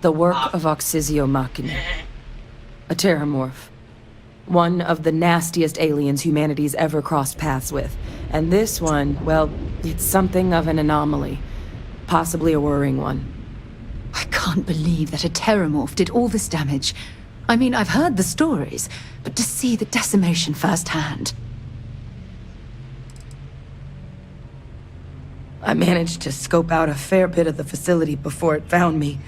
The work of Oxysio Machina. A terramorph. One of the nastiest aliens humanity's ever crossed paths with. And this one, well, it's something of an anomaly. Possibly a worrying one. I can't believe that a terramorph did all this damage. I mean, I've heard the stories, but to see the decimation firsthand... I managed to scope out a fair bit of the facility before it found me.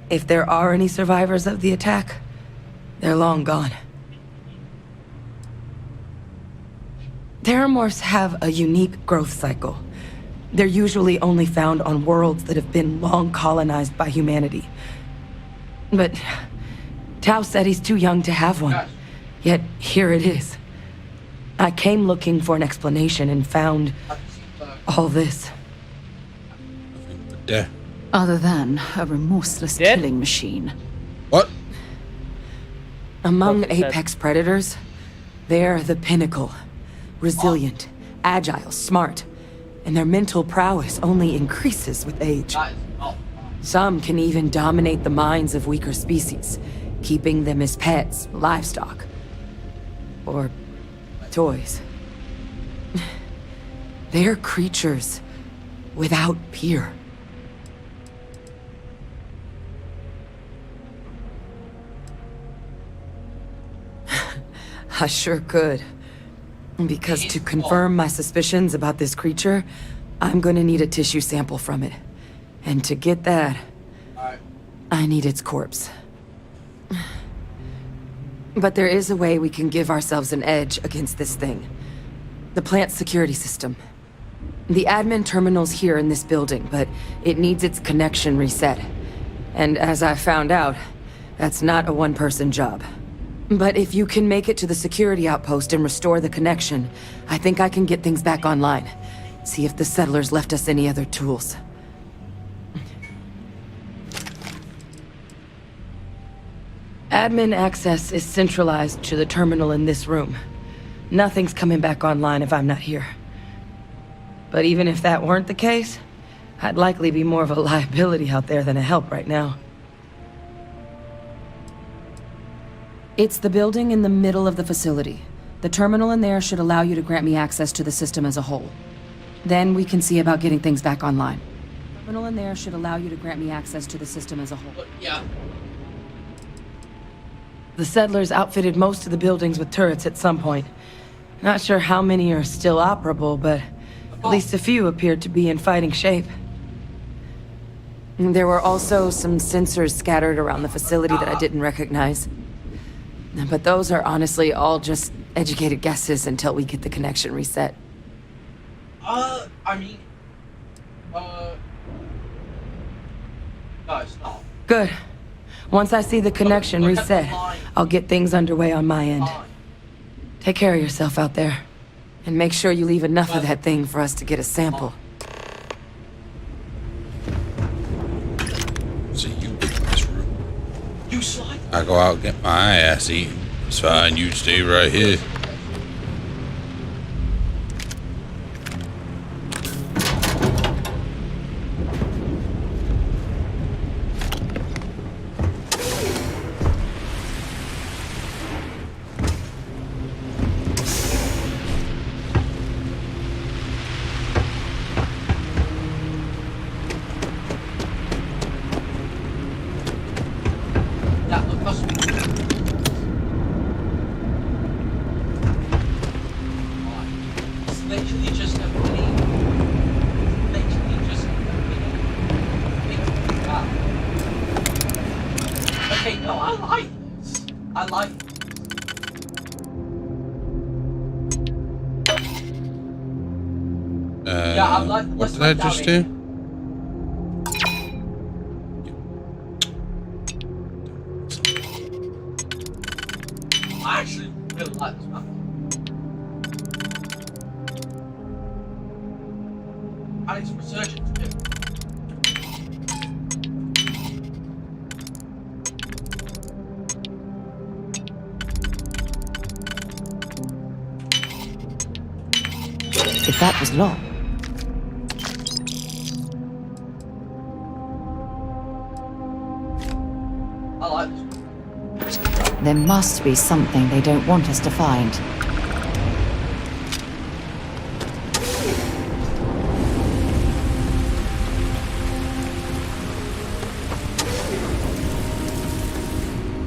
If there are any survivors of the attack, they're long gone. Terramorphs have a unique growth cycle. They're usually only found on worlds that have been long colonized by humanity. But Tao said he's too young to have one. Yet here it is. I came looking for an explanation and found all this. Other than a remorseless killing machine. What? Among apex predators, they're the pinnacle. Resilient, agile, smart. And their mental prowess only increases with age. Some can even dominate the minds of weaker species, keeping them as pets, livestock, or toys. They're creatures without peer. I sure could. Because to confirm my suspicions about this creature, I'm gonna need a tissue sample from it. And to get that, I need its corpse. But there is a way we can give ourselves an edge against this thing. The plant's security system. The admin terminal's here in this building, but it needs its connection reset. And as I found out, that's not a one-person job. But if you can make it to the security outpost and restore the connection, I think I can get things back online. See if the settlers left us any other tools. Admin access is centralized to the terminal in this room. Nothing's coming back online if I'm not here. But even if that weren't the case, I'd likely be more of a liability out there than a help right now. It's the building in the middle of the facility. The terminal in there should allow you to grant me access to the system as a whole. Then we can see about getting things back online. The terminal in there should allow you to grant me access to the system as a whole. Yeah. The settlers outfitted most of the buildings with turrets at some point. Not sure how many are still operable, but at least a few appeared to be in fighting shape. There were also some sensors scattered around the facility that I didn't recognize. But those are honestly all just educated guesses until we get the connection reset. I mean... No, it's not. Good. Once I see the connection reset, I'll get things underway on my end. Take care of yourself out there. And make sure you leave enough of that thing for us to get a sample. So you get in this room. You slide. I go out and get my ass eaten. It's fine, you stay right here. What did I just do? I actually really like this map. And it's resurgent too. If that was locked. I like this. There must be something they don't want us to find.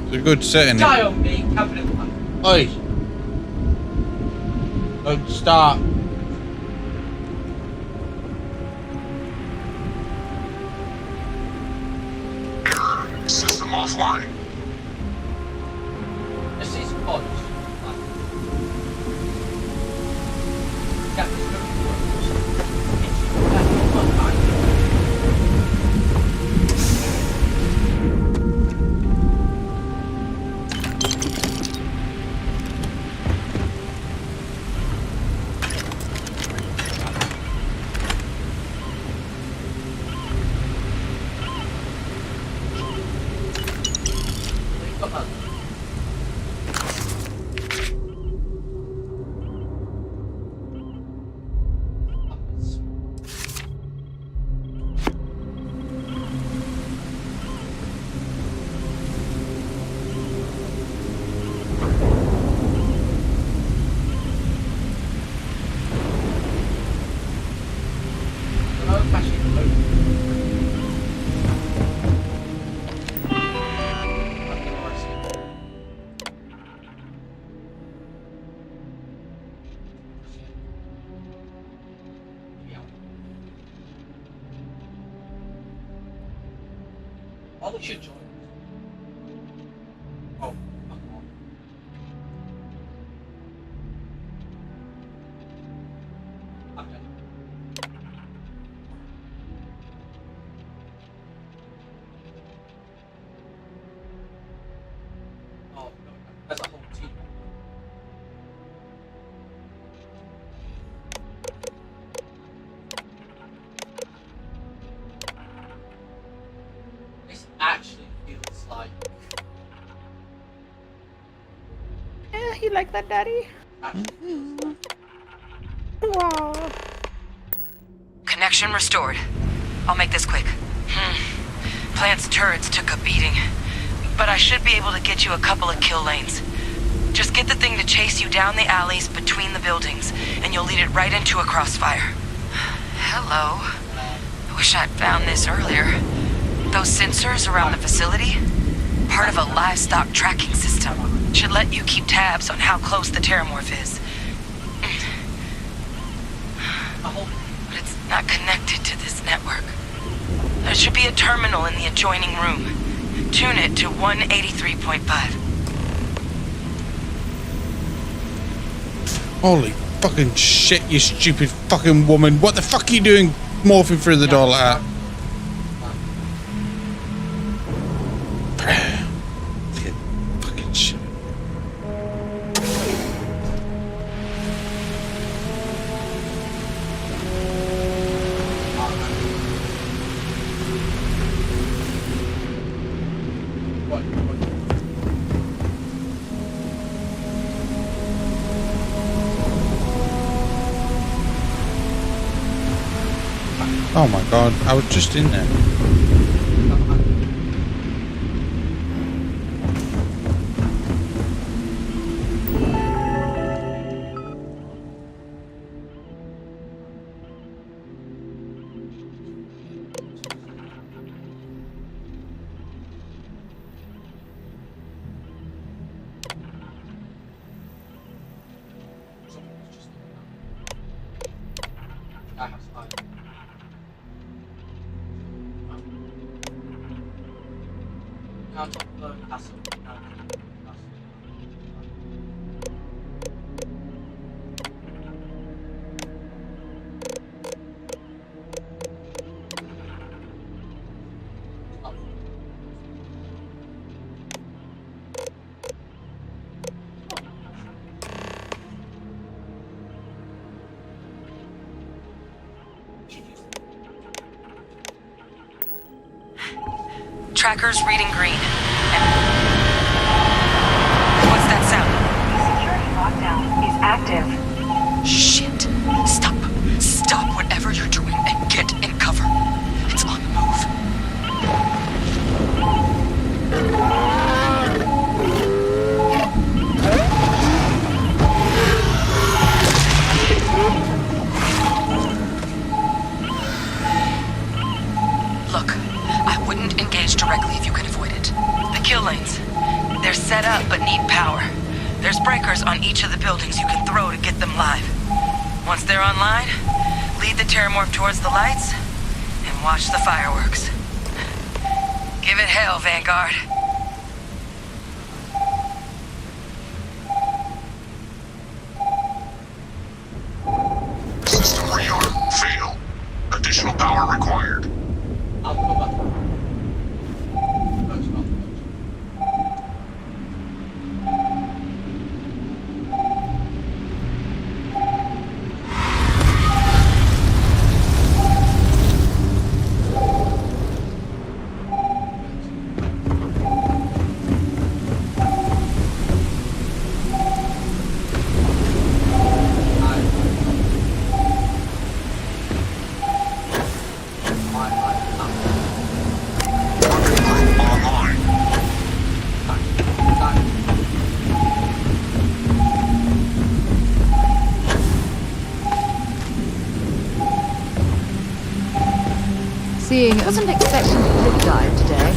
It's a good setting. Die on me, cabinet. Oi! Don't start. System offline. This is pods. All should join. Oh, okay. Oh, no, that's a whole team. This actually feels like. Yeah, you like that, Daddy? Wow. Connection restored. I'll make this quick. Plant's turrets took a beating, but I should be able to get you a couple of kill lanes. Just get the thing to chase you down the alleys between the buildings, and you'll lead it right into a crossfire. Hello. I wish I'd found this earlier. Those sensors around the facility? Part of a livestock tracking system. Should let you keep tabs on how close the terramorph is. But it's not connected to this network. There should be a terminal in the adjoining room. Tune it to 183.5. Holy fucking shit, you stupid fucking woman. What the fuck are you doing morphing through the door like that? Fucking shit. Oh my god, I was just in there. Tracker's reading green. And what's that sound? Security lockdown is active. Shit. Stop. Stop whatever you're doing and get in cover. It's on the move. Look, I wouldn't engage directly if you can avoid it. The kill lanes. They're set up but need power. There's breakers on each of the buildings you can throw to get them live. Once they're online, lead the Terramorph towards the lights and watch the fireworks. Give it hell, Vanguard. System rearm. Fail. Additional power required. Seeing, I wasn't expecting to cliff dive today.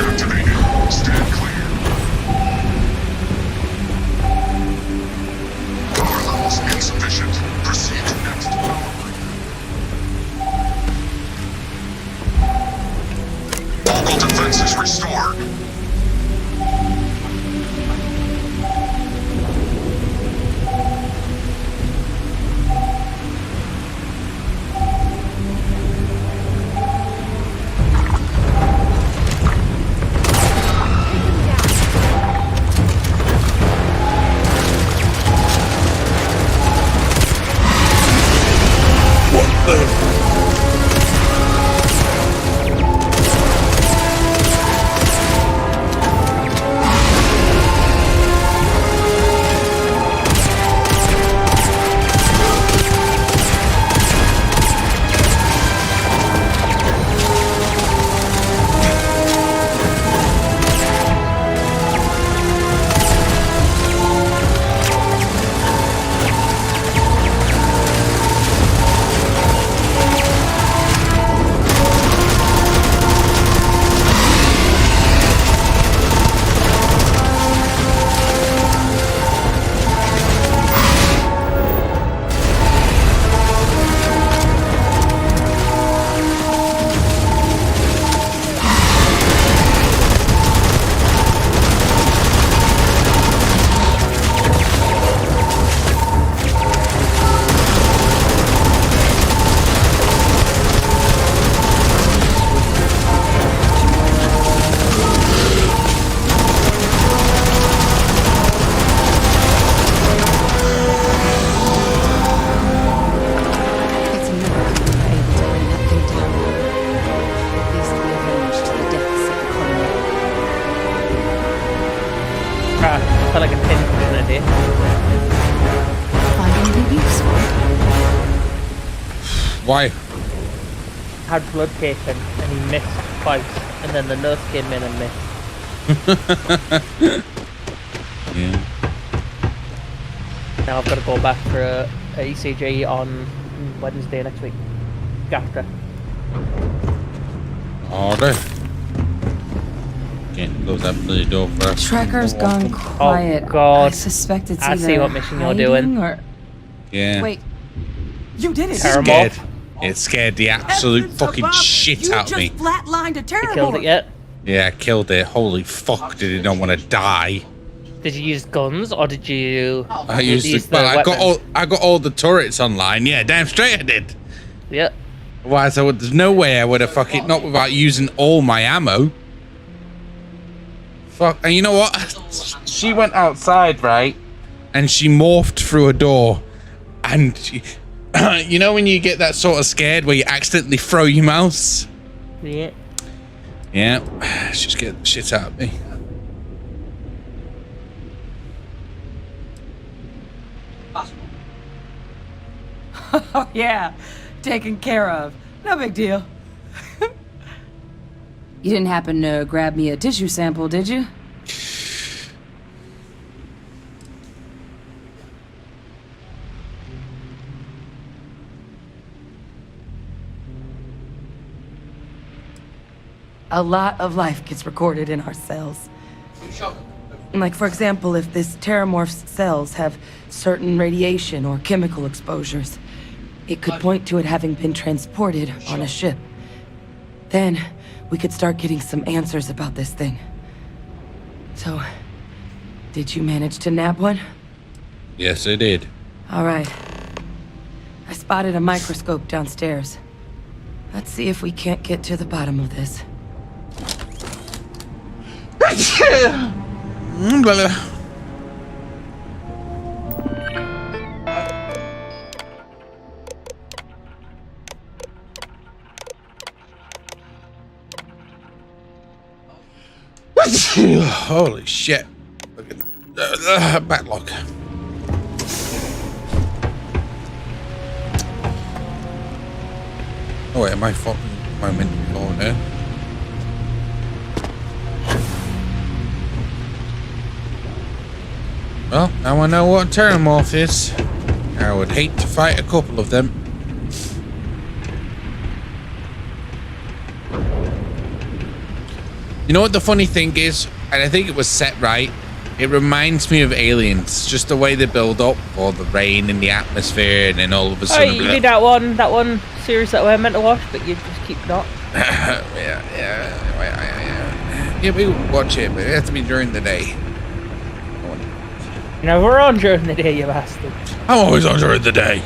Activated. Stand clear. Power levels insufficient. Proceed to next. Local defenses restored. I felt like a pinpoint idea. Find anything useful? Why? Had blood taken and he missed twice, and then the nurse came in and missed. Yeah. Now I've got to go back for a ECG on Wednesday next week. After. Order. Can't close that bloody door first. Tracker's gone quiet. Oh God! I suspect it's I either see what mission you're doing. Or... Yeah. Wait, you did it! Scared. It scared the absolute fucking shit out of me. Flatlined a You killed it yet? Yeah, I killed it. Holy fuck! Did it not want to die? Did you use guns or did you? I used the I got all the turrets online. Yeah, damn straight I did. Yeah. Otherwise, there's no way I would have fucking not without using all my ammo. Fuck, and you know what? She went outside, right? And she morphed through a door. And you know when you get that sort of scared where you accidentally throw your mouse? Yeah. Yeah. Let's just get the shit out of me. Oh, yeah. Taken care of. No big deal. You didn't happen to grab me a tissue sample, did you? A lot of life gets recorded in our cells. Like, for example, if this Terramorph's cells have certain radiation or chemical exposures, it could point to it having been transported on a ship. Then, we could start getting some answers about this thing. So, did you manage to nab one? Yes, I did. All right. I spotted a microscope downstairs. Let's see if we can't get to the bottom of this. Holy shit. Look at backlog. Oh wait, am I meant to be going there? Well, now I know what a Terramorph is. I would hate to fight a couple of them. You know what the funny thing is? And I think it was set right. It reminds me of Aliens. Just the way they build up for the rain in the atmosphere and then all of a sudden... Oh, you did that one series that we were meant to watch, but you just keep not. Yeah, we watch it, but it has to be during the day. You know, we're on during the day, you bastard. I'm always on during the day.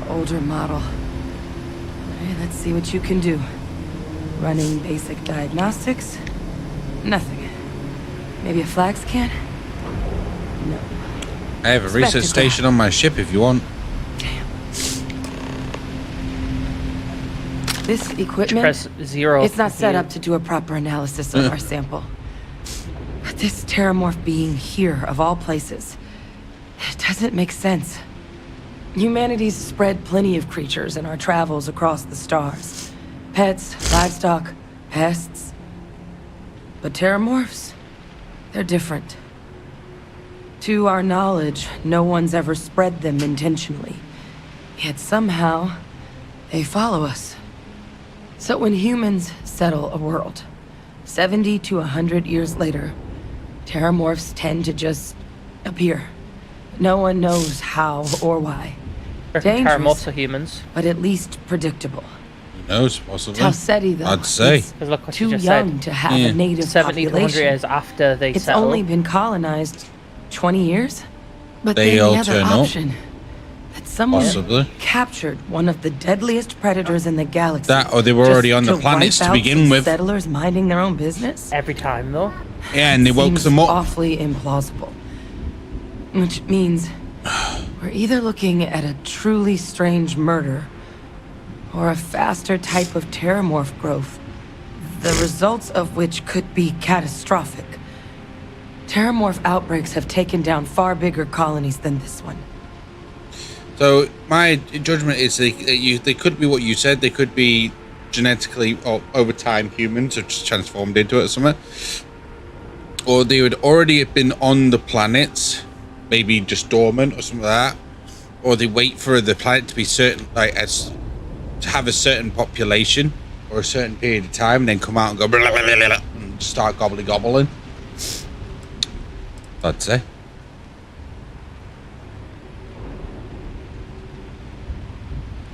Older model. Alright, let's see what you can do. Running basic diagnostics? Nothing. Maybe a flax can? No. I have a research station on my ship if you want. This equipment, press 0. It's not set up to do a proper analysis of our sample. But this Terramorph being here, of all places, it doesn't make sense. Humanity's spread plenty of creatures in our travels across the stars. Pets, livestock, pests. But Terramorphs? They're different. To our knowledge, no one's ever spread them intentionally. Yet somehow, they follow us. So when humans settle a world, 70 to 100 years later, Terramorphs tend to just appear. No one knows how or why. Terramorphs are humans. But at least predictable. Who knows, possibly. Talseti, though, I'd say. Look what too you just young said. to have a native 70 to 100 population. years after they It's settle. only been colonized 20 years? But They then all the other turn up. option, that someone Possibly. captured one of the deadliest predators in the galaxy. That, or they were just already on the to planets wipe to out begin some with. settlers minding their own business? Every time, though. Yeah, and they woke Seems them up. awfully implausible. Which means we're either looking at a truly strange murder or a faster type of Terramorph growth, the results of which could be catastrophic. Terramorph outbreaks have taken down far bigger colonies than this one. So my judgment is they could be what you said. They could be genetically or over time humans or just transformed into it or something. Or they would already have been on the planets, maybe just dormant or something like that. Or they wait for the planet to be certain, like to have a certain population or a certain period of time, and then come out and go blah, blah, blah, blah, and start gobbling. I'd say.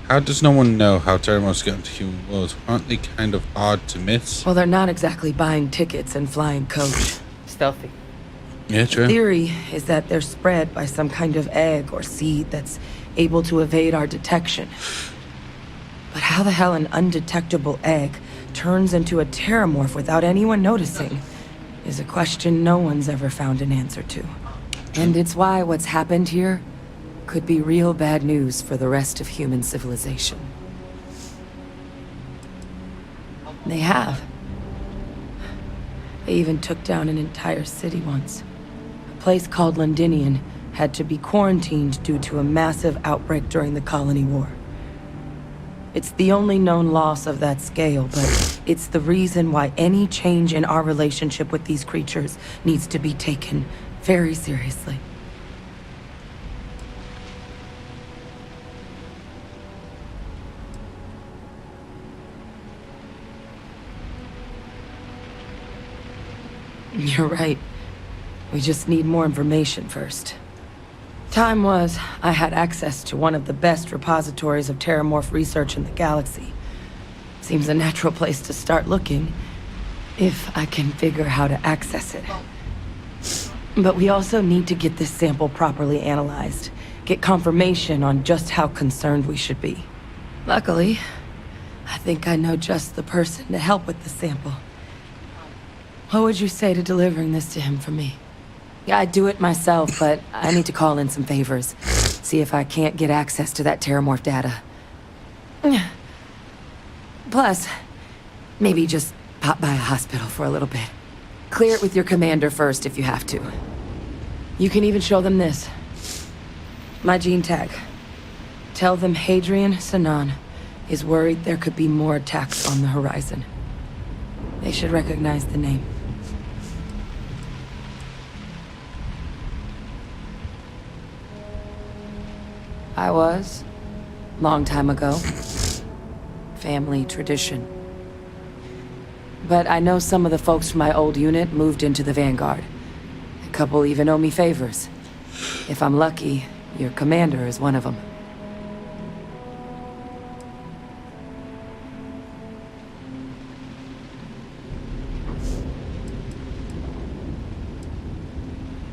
How does no one know how Terramorphs get into human worlds? Aren't they kind of hard to miss? Well, they're not exactly buying tickets and flying coach. Stealthy. Yeah, true. The theory is that they're spread by some kind of egg or seed that's able to evade our detection. But how the hell an undetectable egg turns into a terramorph without anyone noticing is a question no one's ever found an answer to. And it's why what's happened here could be real bad news for the rest of human civilization. They have. They even took down an entire city once. A place called Londinian had to be quarantined due to a massive outbreak during the Colony War. It's the only known loss of that scale, but it's the reason why any change in our relationship with these creatures needs to be taken very seriously. You're right. We just need more information first. Time was, I had access to one of the best repositories of terramorph research in the galaxy. Seems a natural place to start looking, if I can figure how to access it. But we also need to get this sample properly analyzed, get confirmation on just how concerned we should be. Luckily, I think I know just the person to help with the sample. What would you say to delivering this to him for me? Yeah, I'd do it myself, but I need to call in some favors. See if I can't get access to that terramorph data. Plus, maybe just pop by a hospital for a little bit. Clear it with your commander first if you have to. You can even show them this. My gene tag. Tell them Hadrian Sanan is worried there could be more attacks on the horizon. They should recognize the name. I was. Long time ago. Family tradition. But I know some of the folks from my old unit moved into the Vanguard. A couple even owe me favors. If I'm lucky, your commander is one of them.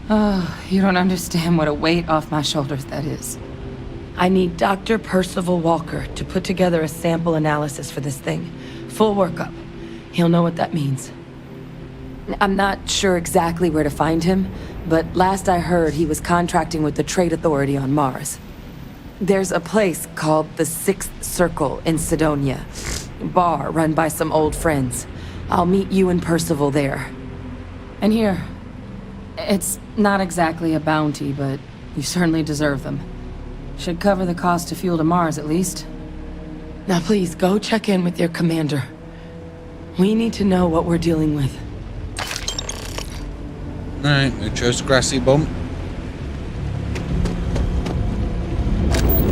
Oh, you don't understand what a weight off my shoulders that is. I need Dr. Percival Walker to put together a sample analysis for this thing. Full workup. He'll know what that means. I'm not sure exactly where to find him, but last I heard he was contracting with the Trade Authority on Mars. There's a place called the Sixth Circle in Sidonia. A bar run by some old friends. I'll meet you and Percival there. And here, it's not exactly a bounty, but you certainly deserve them. Should cover the cost to fuel to Mars, at least. Now please, go check in with your commander. We need to know what we're dealing with. Alright, we chose grassy bump.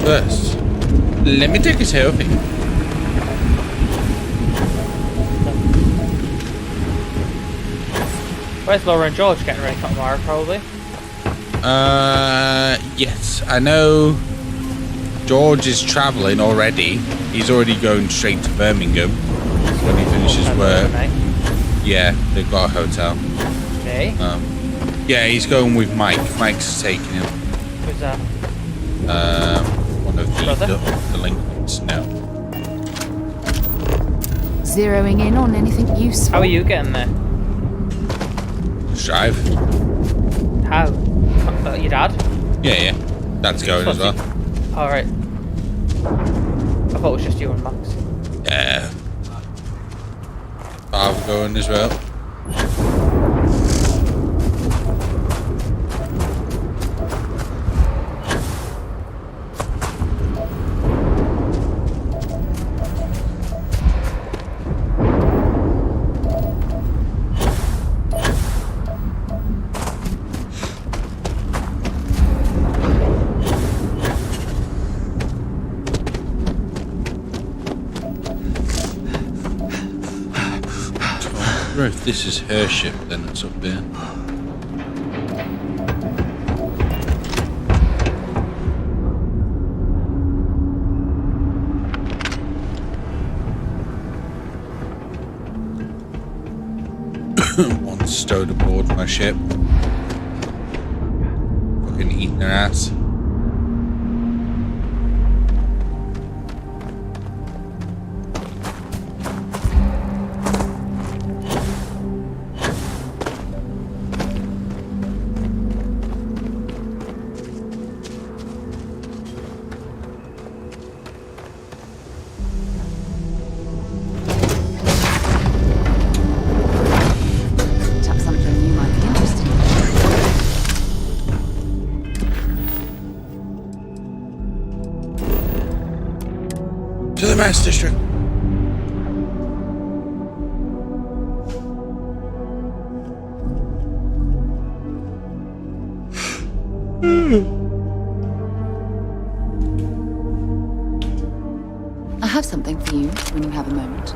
First, let me take a selfie. Where's Laura and George getting ready for tomorrow, probably? Yes, I know George is travelling already. He's already going straight to Birmingham when he finishes work. Yeah, they've got a hotel. Okay. Yeah, he's going with Mike. Mike's taking him. Who's that? One of the delinquents. No. Zeroing in on anything useful. How are you getting there? Drive. How? Your dad? Yeah. Dad's going as well. Alright. I thought it was just you and Max. Yeah. Father going as well. If this is her ship, then it's up there. One stowed aboard my ship. eating their ass. To the Mass District. I have something for you when you have a moment.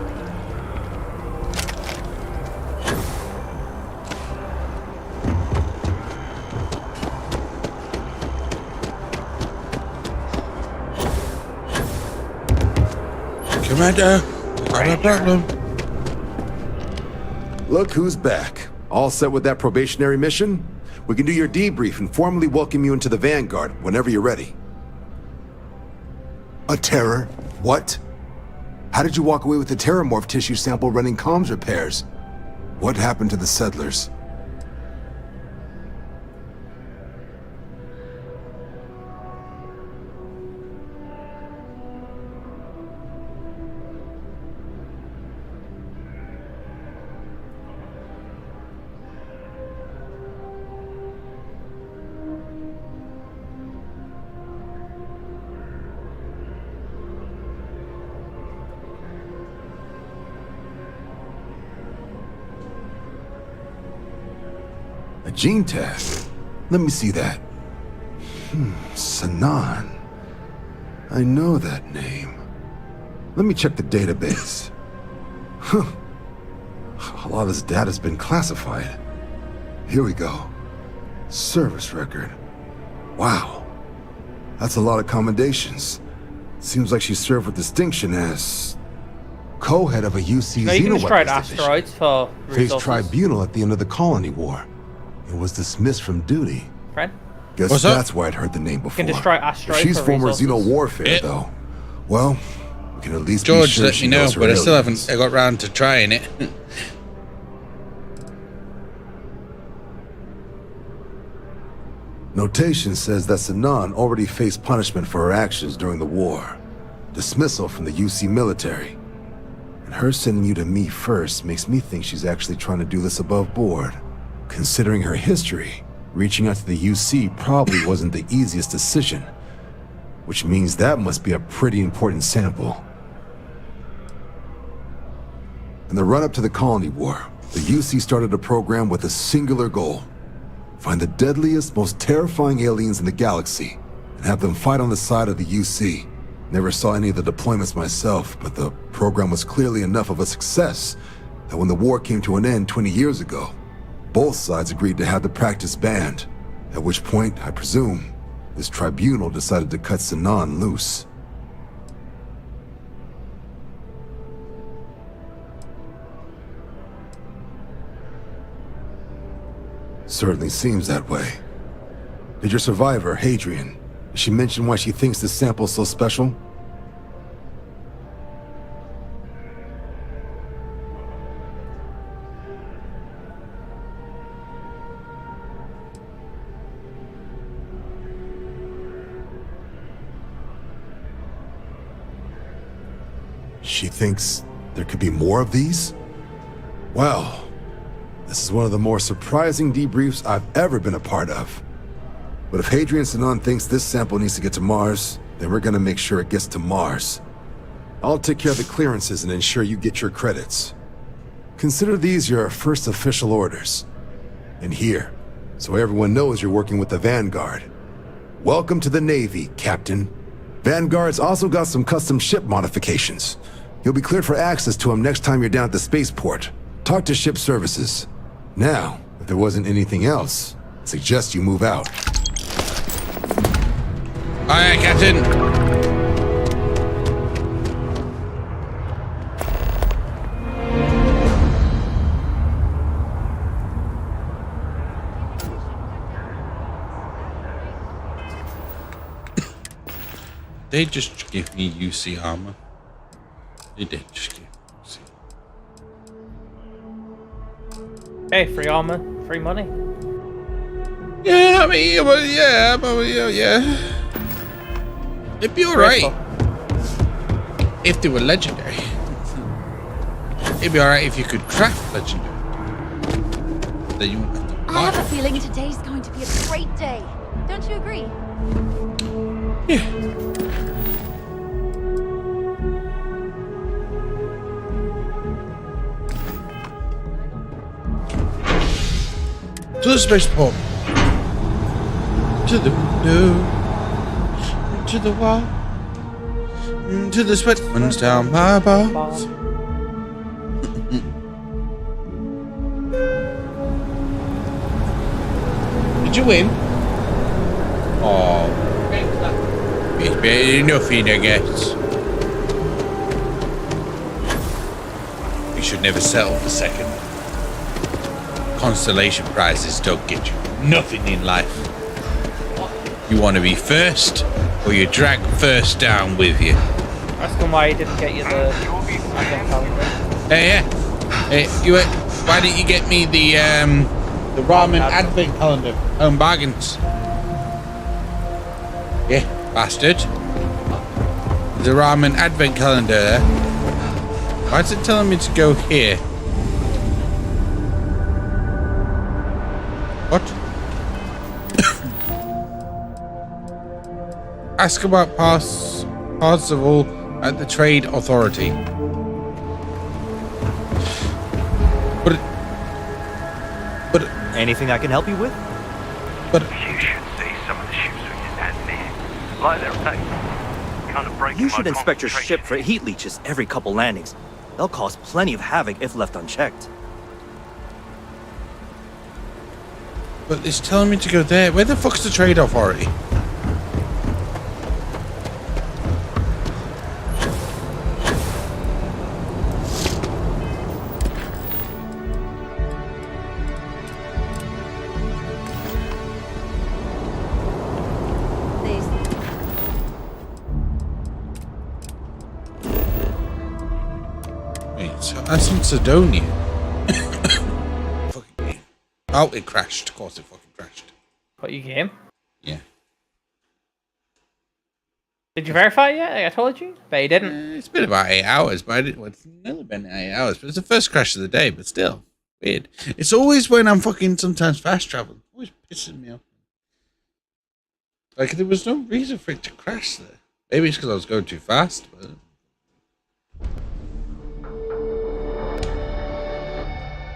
Commander, got a problem. Look who's back. All set with that probationary mission? We can do your debrief and formally welcome you into the Vanguard whenever you're ready. A terror? What? How did you walk away with the terramorph tissue sample running comms repairs? What happened to the settlers? A gene tag? Let me see that. Sanan. I know that name. Let me check the database. Huh. A lot of this data's been classified. Here we go. Service record. Wow. That's a lot of commendations. Seems like she served with distinction as co-head of a UC now you can destroy Xenoweapons division. asteroids for Faced resources. tribunal at the end of the Colony War. It was dismissed from duty. Friend? Guess What's that's up? why I'd heard the name before. You can destroy asteroids If she's for former resources. Xeno warfare, though. Well, we can at least be George sure let she me know, knows her but I still aliens. haven't got round to trying it. Notation says that Sanan already faced punishment for her actions during the war. Dismissal from the UC military. And her sending you to me first makes me think she's actually trying to do this above board. Considering her history, reaching out to the UC probably wasn't the easiest decision. Which means that must be a pretty important sample. In the run-up to the Colony War, the UC started a program with a singular goal. Find the deadliest, most terrifying aliens in the galaxy, and have them fight on the side of the UC. Never saw any of the deployments myself, but the program was clearly enough of a success that when the war came to an end 20 years ago, both sides agreed to have the practice banned, at which point, I presume, this tribunal decided to cut Sanan loose. Certainly seems that way. Did your survivor, Hadrian, did she mention why she thinks this sample's so special? She thinks there could be more of these? Well, this is one of the more surprising debriefs I've ever been a part of. But if Hadrian Sanan thinks this sample needs to get to Mars, then we're gonna make sure it gets to Mars. I'll take care of the clearances and ensure you get your credits. Consider these your first official orders. And here, so everyone knows you're working with the Vanguard. Welcome to the Navy, Captain. Vanguard's also got some custom ship modifications. You'll be cleared for access to them next time you're down at the spaceport. Talk to ship services. Now, if there wasn't anything else, I suggest you move out. Aye, Captain. they just give me UC armor? They did just give me UC. Hey, free armor, free money. Yeah, I mean, well, yeah. It'd be alright if they were legendary. It'd be alright if you could craft legendary. Then you wouldn't have to buy. I have a feeling today's going to be a great day. Don't you agree? Yeah. To the spaceport. To the window. To the wall. To the sweat runs down my balls. Did you win? Oh, it's better nothing, I guess. You should never settle for second. Constellation prizes don't get you nothing in life. You want to be first, or you drag first down with you. Ask him why he didn't get you the advent calendar. Hey, why didn't you get me the ramen advent calendar? Home bargains. Yeah, bastard. The ramen advent calendar there. Why is it telling me to go here? What? Ask about parts of all at the Trade Authority. But anything I can help you with? But you should see some of the ships we just had there. Like their name. Kind of breaking You should my inspect your concentration. ship for heat leeches every couple landings. They'll cause plenty of havoc if left unchecked. But it's telling me to go there. Where the fuck's the Trade Authority? Wait, so that's in Sidonia. Oh, it crashed. Of course it fucking crashed. What, you game? Yeah. Did you verify it yet? I told you. But you didn't. It's been about 8 hours, but it's nearly been 8 hours. But it's the first crash of the day, but still. Weird. It's always when I'm fucking sometimes fast traveling. Always pissing me off. Like, there was no reason for it to crash there. Maybe it's because I was going too fast, but...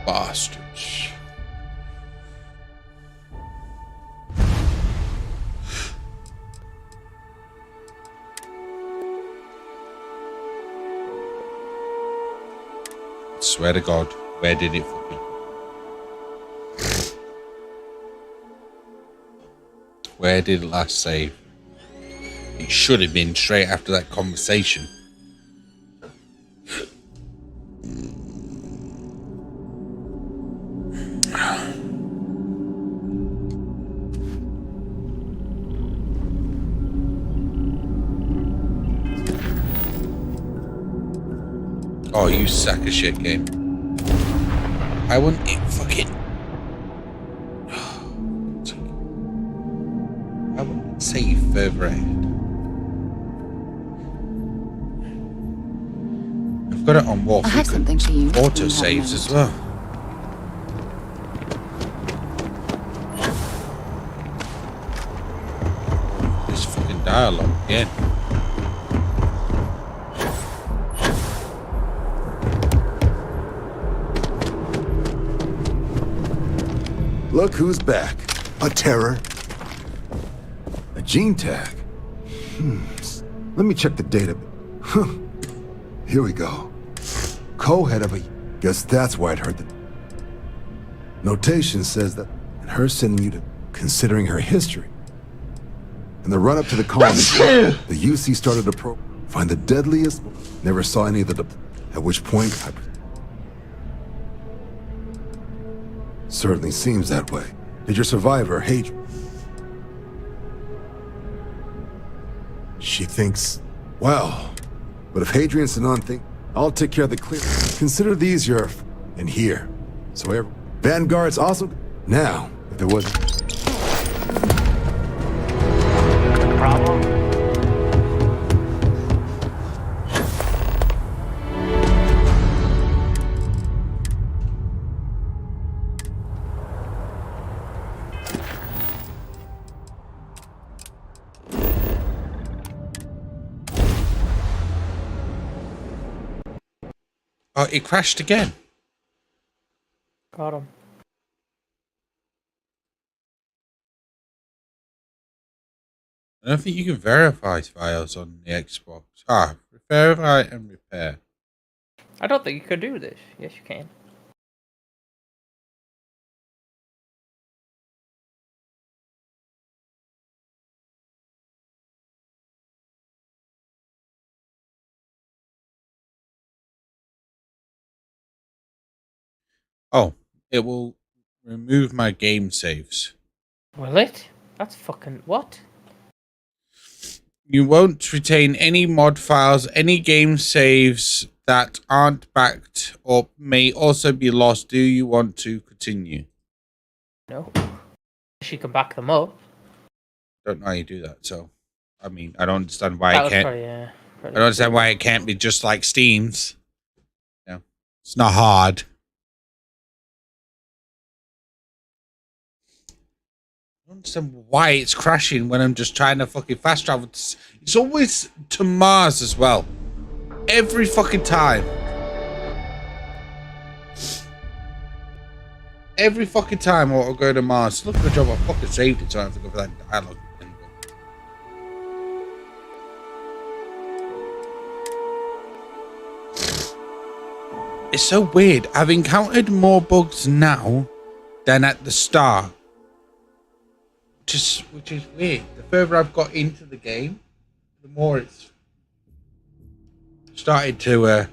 Bastards. Swear to God, where did it fucking... Where did it last save? It should have been straight after that conversation. Oh, you sack of shit game. I wouldn't fucking... I wouldn't save further ahead. I've got it on Wolf. I have something for you. Auto saves as well. This fucking dialogue again. Look who's back. A terror. A gene tag. Let me check the data. Here we go. Co-head of a... Guess that's why I'd heard the... Notation says that... And her sending you to... Considering her history. In the run-up to the colonies, the UC started to find the deadliest... Never saw any of the... At which point, I... Certainly seems that way. Did your survivor hate you? She thinks, well, but if Hadrian Sinon think, I'll take care of the clear. Consider these your and here. So Vanguard's also now. If there wasn't problem. Oh, it crashed again. Got him. I don't think you can verify files on the Xbox. Verify and repair. I don't think you could do this. Yes, you can. Oh, it will remove my game saves. Will it? That's fucking what? You won't retain any mod files, any game saves that aren't backed or may also be lost. Do you want to continue? No. She can back them up. Don't know how you do that, so I mean, I don't understand why it can't. Probably, I don't understand why it can't be just like Steam's. No, it's not hard. I don't understand why it's crashing when I'm just trying to fucking fast travel. It's always to Mars as well. Every fucking time. Every fucking time I'll go to Mars. Look at the job, I fucking saved it, so I have to go for that dialogue. It's so weird. I've encountered more bugs now than at the start. Which is weird. The further I've got into the game, the more it's started to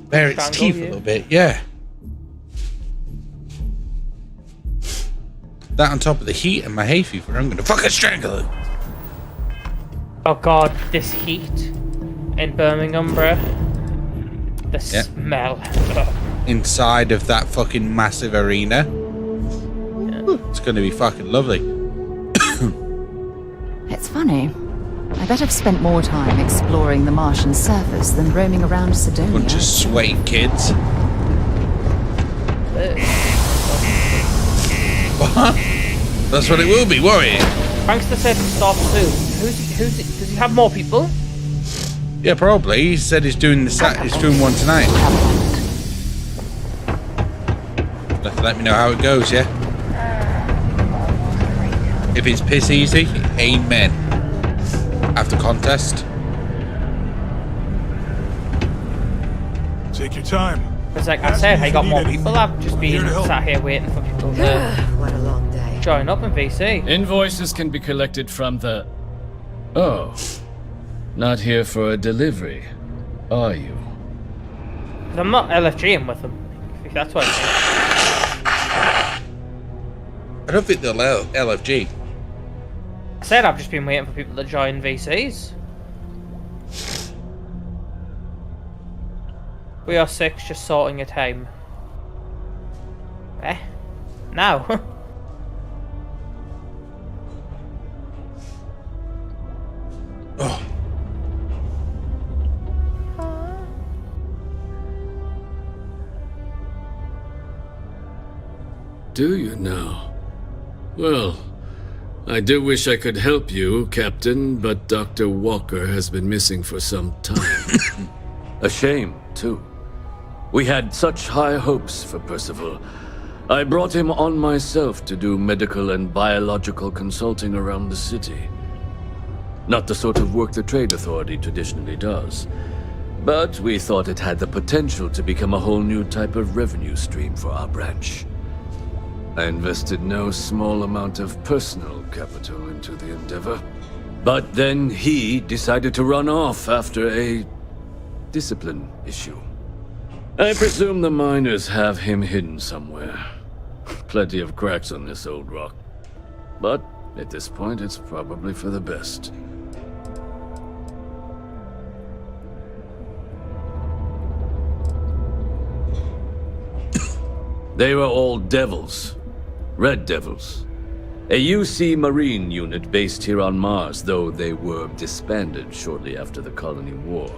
bare its teeth a little bit. Yeah. That on top of the heat and my hay fever, I'm gonna fucking strangle it. Oh god, this heat in Birmingham, bruh. The smell. Inside of that fucking massive arena. It's going to be fucking lovely. It's funny. I bet I've spent more time exploring the Martian surface than roaming around Sidonia. Bunch of sweaty kids. What? That's what it will be, won't it? Prankster said to stop soon. Does he have more people? Yeah, probably. He said he's doing he's doing one tonight. Let me know how it goes, yeah? If it's piss easy, amen. After contest. Take your time. It's like I said, I got more people. I've just been sat here waiting for people to What a long day. join up in VC. Invoices can be collected from the... Oh. Not here for a delivery, are you? I'm not LFGing with them. If that's what I I don't think they'll LFG. I said I've just been waiting for people to join VCs. We are 6 just sorting a time. Now. Oh. Do you now? Well, I do wish I could help you, Captain, but Dr. Walker has been missing for some time. A shame, too. We had such high hopes for Percival. I brought him on myself to do medical and biological consulting around the city. Not the sort of work the Trade Authority traditionally does. But we thought it had the potential to become a whole new type of revenue stream for our branch. I invested no small amount of personal capital into the endeavor. But then he decided to run off after a discipline issue. I presume the miners have him hidden somewhere. Plenty of cracks on this old rock. But At this point, it's probably for the best. They were all devils. Red Devils. A UC Marine unit based here on Mars, though they were disbanded shortly after the Colony War.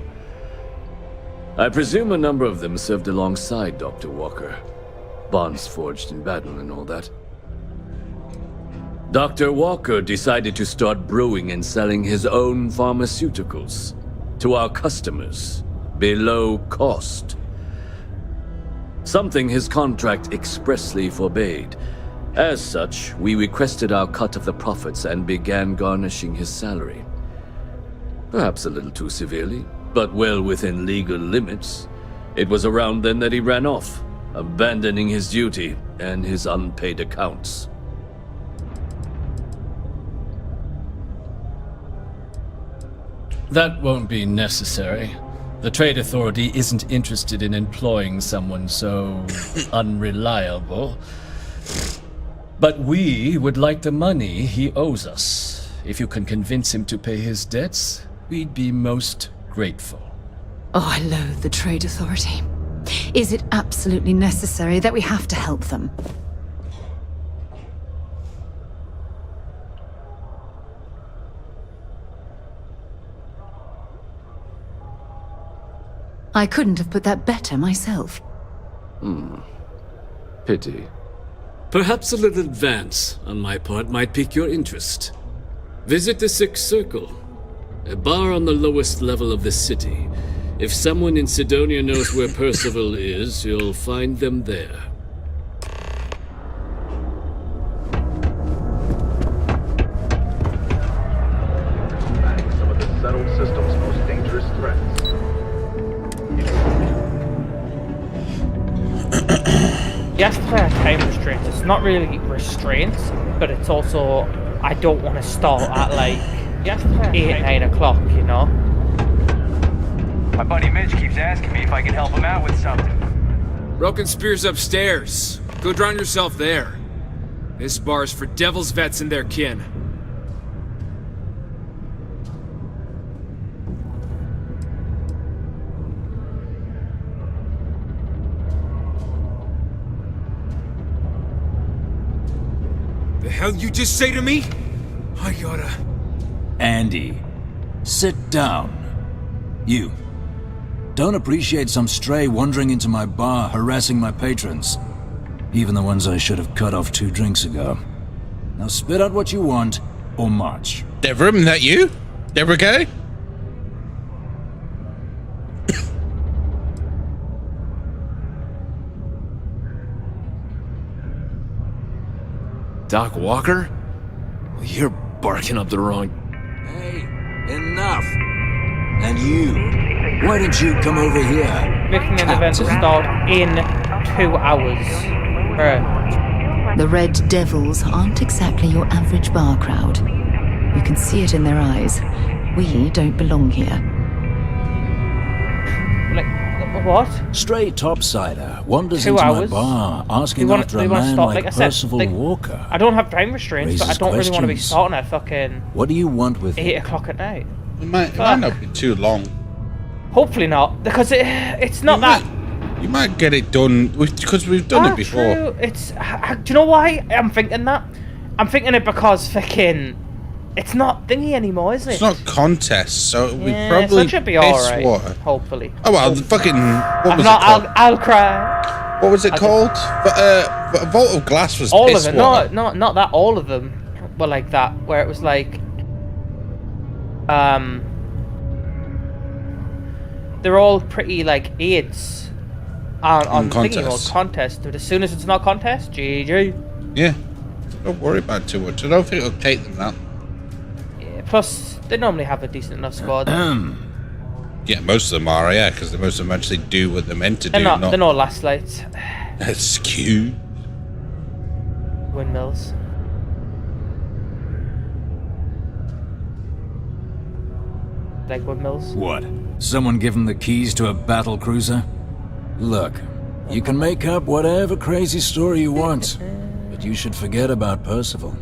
I presume a number of them served alongside Dr. Walker. Bonds forged in battle and all that. Dr. Walker decided to start brewing and selling his own pharmaceuticals to our customers below cost. Something his contract expressly forbade. As such, we requested our cut of the profits and began garnishing his salary. Perhaps a little too severely, but well within legal limits. It was around then that he ran off, abandoning his duty and his unpaid accounts. That won't be necessary. The Trade Authority isn't interested in employing someone so unreliable. But we would like the money he owes us. If you can convince him to pay his debts, we'd be most grateful. Oh, I loathe the Trade Authority. Is it absolutely necessary that we have to help them? I couldn't have put that better myself. Pity. Perhaps a little advance on my part might pique your interest. Visit the Sixth Circle, a bar on the lowest level of the city. If someone in Sidonia knows where Percival is, you'll find them there. Some of the settled system's most dangerous threats. Yes, there are time restraints. It's not really restraints, but it's also I don't want to start at like 8, 9 o'clock, you know? My buddy Mitch keeps asking me if I can help him out with something. Broken Spear's upstairs. Go drown yourself there. This bar's for Devil's vets and their kin. The hell you just say to me? I gotta... Andy, sit down. You. Don't appreciate some stray wandering into my bar, harassing my patrons. Even the ones I should have cut off 2 drinks ago. Now spit out what you want, or march. Deborah, is that you? Deborah Gay? Doc Walker? You're barking up the wrong... Hey, enough! And you, why don't you come over here? Making an event to start in 2 hours. The Red Devils aren't exactly your average bar crowd. You can see it in their eyes. We don't belong here. Like, what? Stray topsider wanders 2 into hours? my bar, asking after a man like Percival Walker. I don't have time restraints, but I Raises don't really want to be questions. starting at fucking What do you want with 8 o'clock at night. It might not be too long. Hopefully not, because it's not that. You might get it done because we've done it before. True. It's. Do you know why I'm thinking that? I'm thinking it because fucking. It's not thingy anymore, is it? It's not contest, so we Yeah, probably so it should be alright. Hopefully. Oh well, the fucking what was it called? I'll cry. What was it called? But a Vault of Glass was All piss of it. water. No, not that. All of them were like that, where it was like, they're all pretty like AIDS on thingy mode contest. But as soon as it's not contest, GG. Yeah. Don't worry about it too much. I don't think it'll take them that. Yeah, plus, they normally have a decent enough squad. Yeah, most of them are, yeah, because most of them actually do what they're meant to do. They're not last lights. Excuse. Windmills. Like windmills. What? Someone give him the keys to a battle cruiser? Look, you can make up whatever crazy story you want, but you should forget about Percival.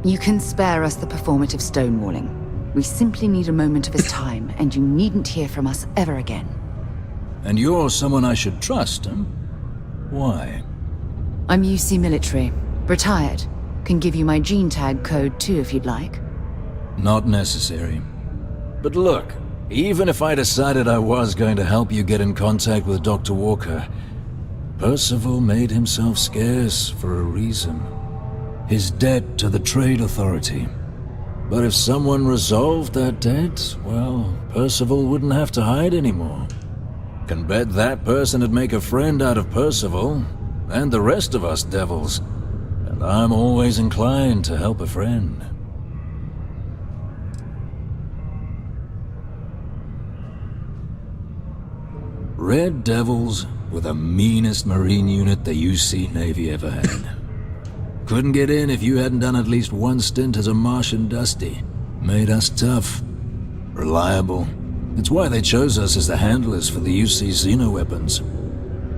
You can spare us the performative stonewalling. We simply need a moment of his time, and you needn't hear from us ever again. And you're someone I should trust, huh? Why? I'm UC military. Retired. Can give you my gene tag code too if you'd like. Not necessary. But look, even if I decided I was going to help you get in contact with Dr. Walker, Percival made himself scarce for a reason. His debt to the Trade Authority. But if someone resolved that debt, well, Percival wouldn't have to hide anymore. Can bet that person would make a friend out of Percival, and the rest of us devils. And I'm always inclined to help a friend. Red Devils were the meanest Marine unit the UC Navy ever had. Couldn't get in if you hadn't done at least one stint as a Martian Dusty. Made us tough, reliable. It's why they chose us as the handlers for the UC xenoweapons.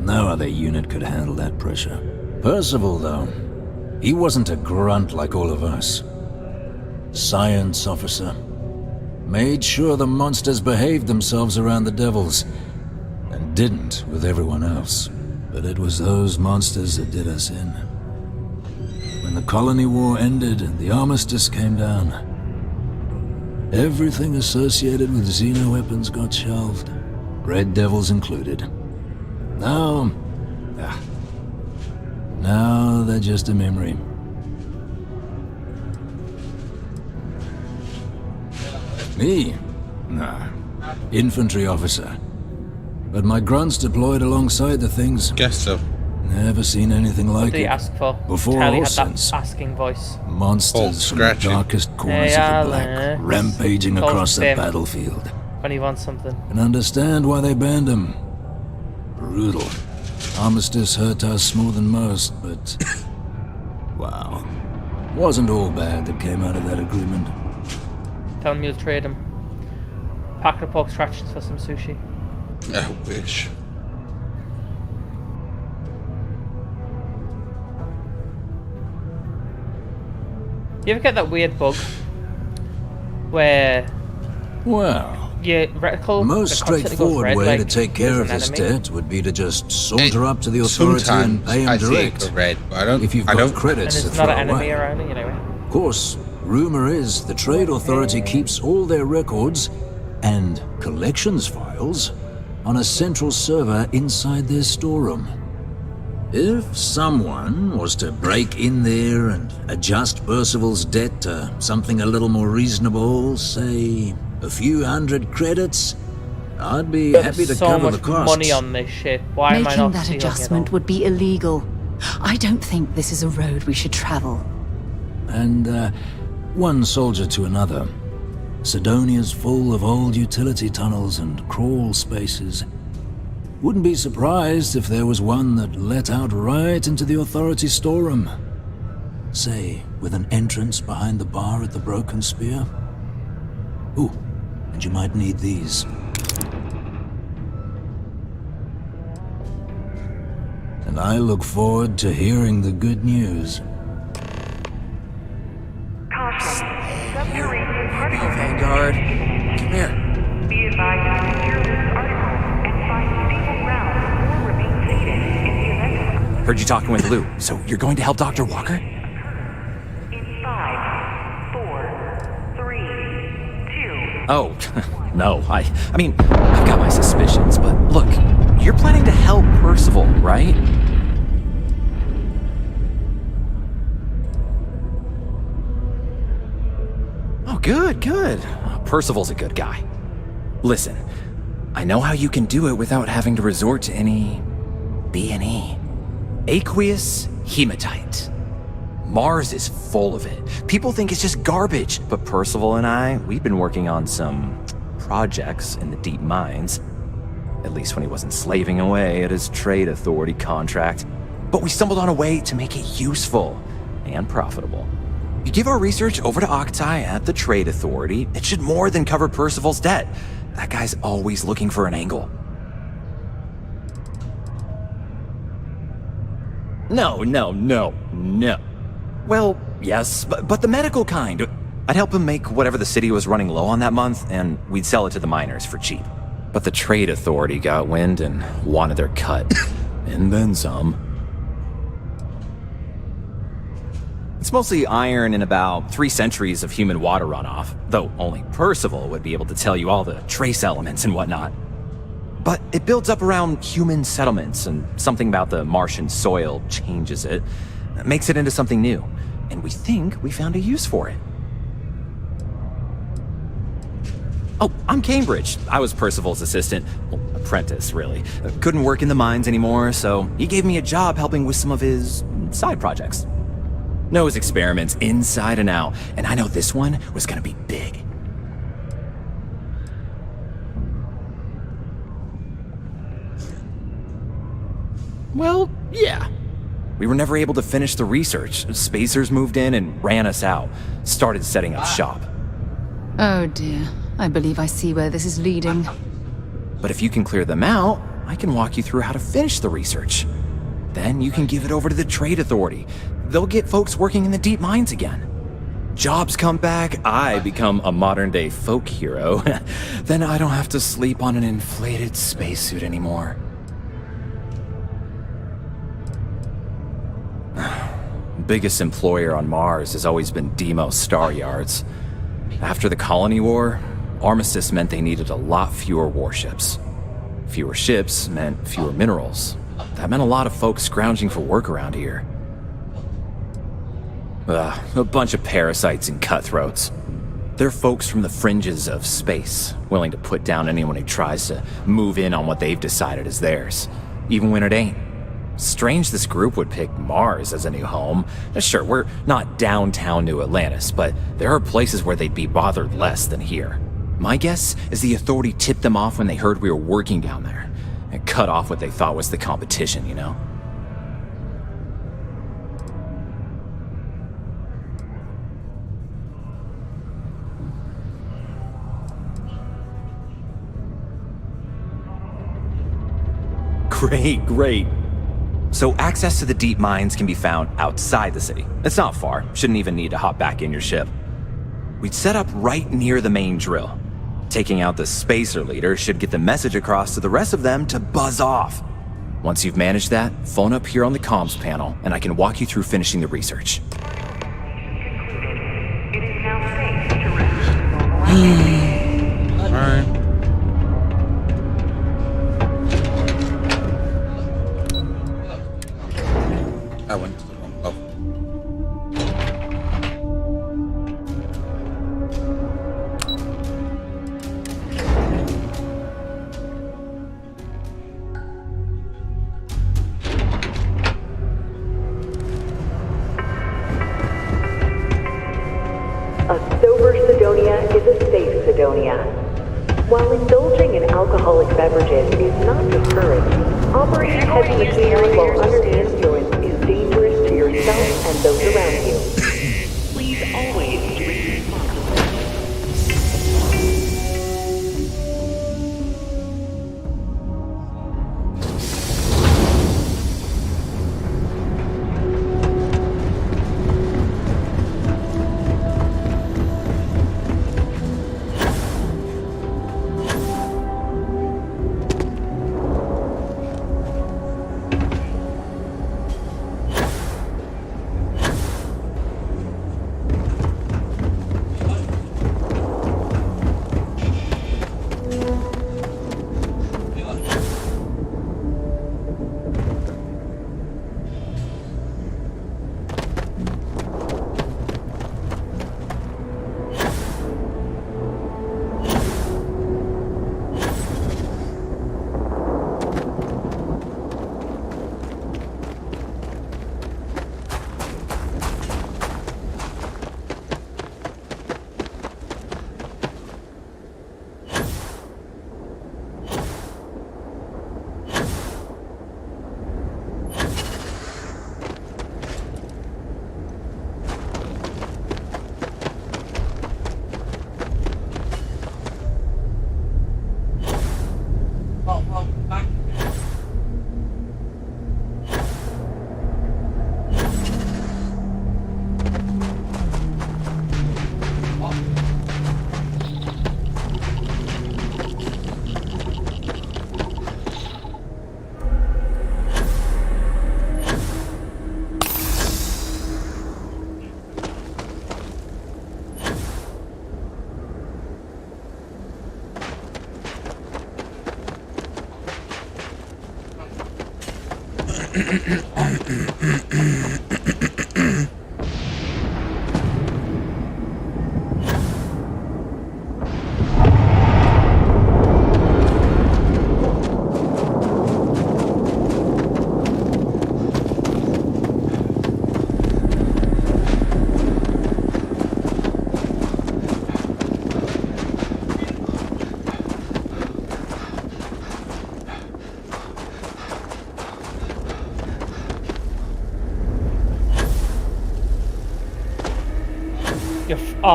No other unit could handle that pressure. Percival, though, he wasn't a grunt like all of us. Science officer. Made sure the monsters behaved themselves around the Devils, and didn't with everyone else. But it was those monsters that did us in. When the Colony War ended and the armistice came down, everything associated with xenoweapons got shelved, Red Devils included. Now they're just a memory. Me? Nah. Infantry officer. But my grunts deployed alongside the things. Guess so. Never seen anything like What did he it. ask for? Before Tell he or had that since. asking voice. Monsters from the darkest corners of the Black, rampaging across the battlefield. When he wants something. And understand why they banned him. Brutal. Armistice hurt us more than most, but... wow. Wasn't all bad that came out of that agreement. Tell him you'll trade him. Packet of pork scratches for some sushi. I wish. You ever get that weird bug where Well, your reticle most straightforward red, way like, to take care of there's this an enemy? debt would be to just saunter up to the authority and Sometimes pay him I see it direct. for red, but I don't. If you've I got don't. credits And to there's not throw an enemy away. around it, anyway. Of course, rumor is the Trade Authority keeps all their records and collections files on a central server inside their storeroom. If someone was to break in there and adjust Percival's debt to something a little more reasonable, say a few hundred credits, I'd be happy to so cover much the costs. money on this shit. Why am I Making not that seeing it all? adjustment would be illegal. I don't think this is a road we should travel. And one soldier to another. Sidonia's full of old utility tunnels and crawl spaces. Wouldn't be surprised if there was one that let out right into the authority storeroom. Say, with an entrance behind the bar at the Broken Spear. Ooh, and you might need these. And I look forward to hearing the good news. Vanguard, come here. Be advised to secure this article and find stable ground or remain seated in the event of Heard you talking with Lou, so you're going to help Dr. Walker? in 5, 4, 3, 2. Oh, no, I mean, I've got my suspicions, but look, you're planning to help Percival, right? Oh, good. Percival's a good guy. Listen, I know how you can do it without having to resort to any B&E. Aqueous hematite. Mars is full of it. People think it's just garbage, but Percival and I, we've been working on some projects in the deep mines. At least when he wasn't slaving away at his Trade Authority contract. But we stumbled on a way to make it useful and profitable. You give our research over to Octai at the Trade Authority, it should more than cover Percival's debt. That guy's always looking for an angle. No. Well, yes, but the medical kind. I'd help him make whatever the city was running low on that month, and we'd sell it to the miners for cheap. But the Trade Authority got wind and wanted their cut. And then some. It's mostly iron and about 3 centuries of human water runoff, though only Percival would be able to tell you all the trace elements and whatnot. But it builds up around human settlements, and something about the Martian soil changes it, makes it into something new. And we think we found a use for it. Oh, I'm Cambridge. I was Percival's assistant. Well, apprentice, really. Couldn't work in the mines anymore, so he gave me a job helping with some of his side projects. Knows experiments inside and out, and I know this one was gonna be big. Well, yeah. We were never able to finish the research. Spacers moved in and ran us out. Started setting up shop. Oh dear. I believe I see where this is leading. But if you can clear them out, I can walk you through how to finish the research. Then you can give it over to the Trade Authority. They'll get folks working in the deep mines again. Jobs come back, I become a modern-day folk hero. Then I don't have to sleep on an inflated spacesuit anymore. Biggest employer on Mars has always been Deimos Star Yards. After the Colony War, armistice meant they needed a lot fewer warships. Fewer ships meant fewer minerals. That meant a lot of folks scrounging for work around here. A bunch of parasites and cutthroats. They're folks from the fringes of space, willing to put down anyone who tries to move in on what they've decided is theirs, even when it ain't. Strange this group would pick Mars as a new home. Sure, we're not downtown New Atlantis, but there are places where they'd be bothered less than here. My guess is the Authority tipped them off when they heard we were working down there, and cut off what they thought was the competition, you know? Great. So access to the deep mines can be found outside the city. It's not far, shouldn't even need to hop back in your ship. We'd set up right near the main drill. Taking out the spacer leader should get the message across to the rest of them to buzz off. Once you've managed that, phone up here on the comms panel, and I can walk you through finishing the research. Alright. I went to the wrong level. A sober Sidonia is a safe Sidonia. While indulging in alcoholic beverages is not discouraged, operating heavy machinery while under the influence is dangerous to yourself and those around you. Please always drink responsibly.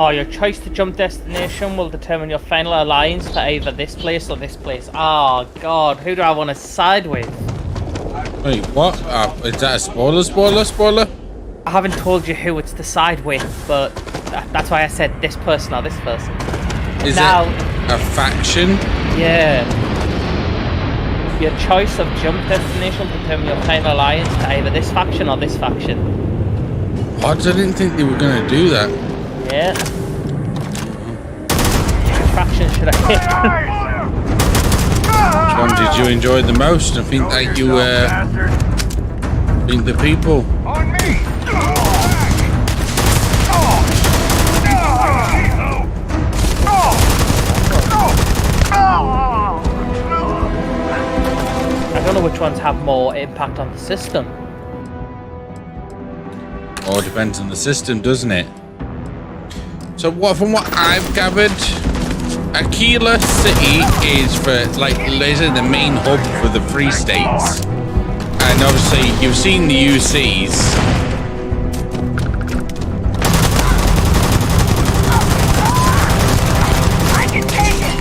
Your choice to jump destination will determine your final alliance for either this place or this place. Oh god, who do I want to side with? Wait, what? Is that a spoiler? I haven't told you who it's to side with, but that's why I said this person or this person. Is now, it a faction? Yeah. Your choice of jump destination will determine your final alliance to either this faction or this faction. What? I didn't think they were going to do that. Yeah. Which faction should I hit? Which one did you enjoy the most? I think that you think the people. I don't know which ones have more impact on the system. All depends on the system, doesn't it? So from what I've gathered, Aquila City is the main hub for the Free States. And obviously you've seen the UCs. I can take it!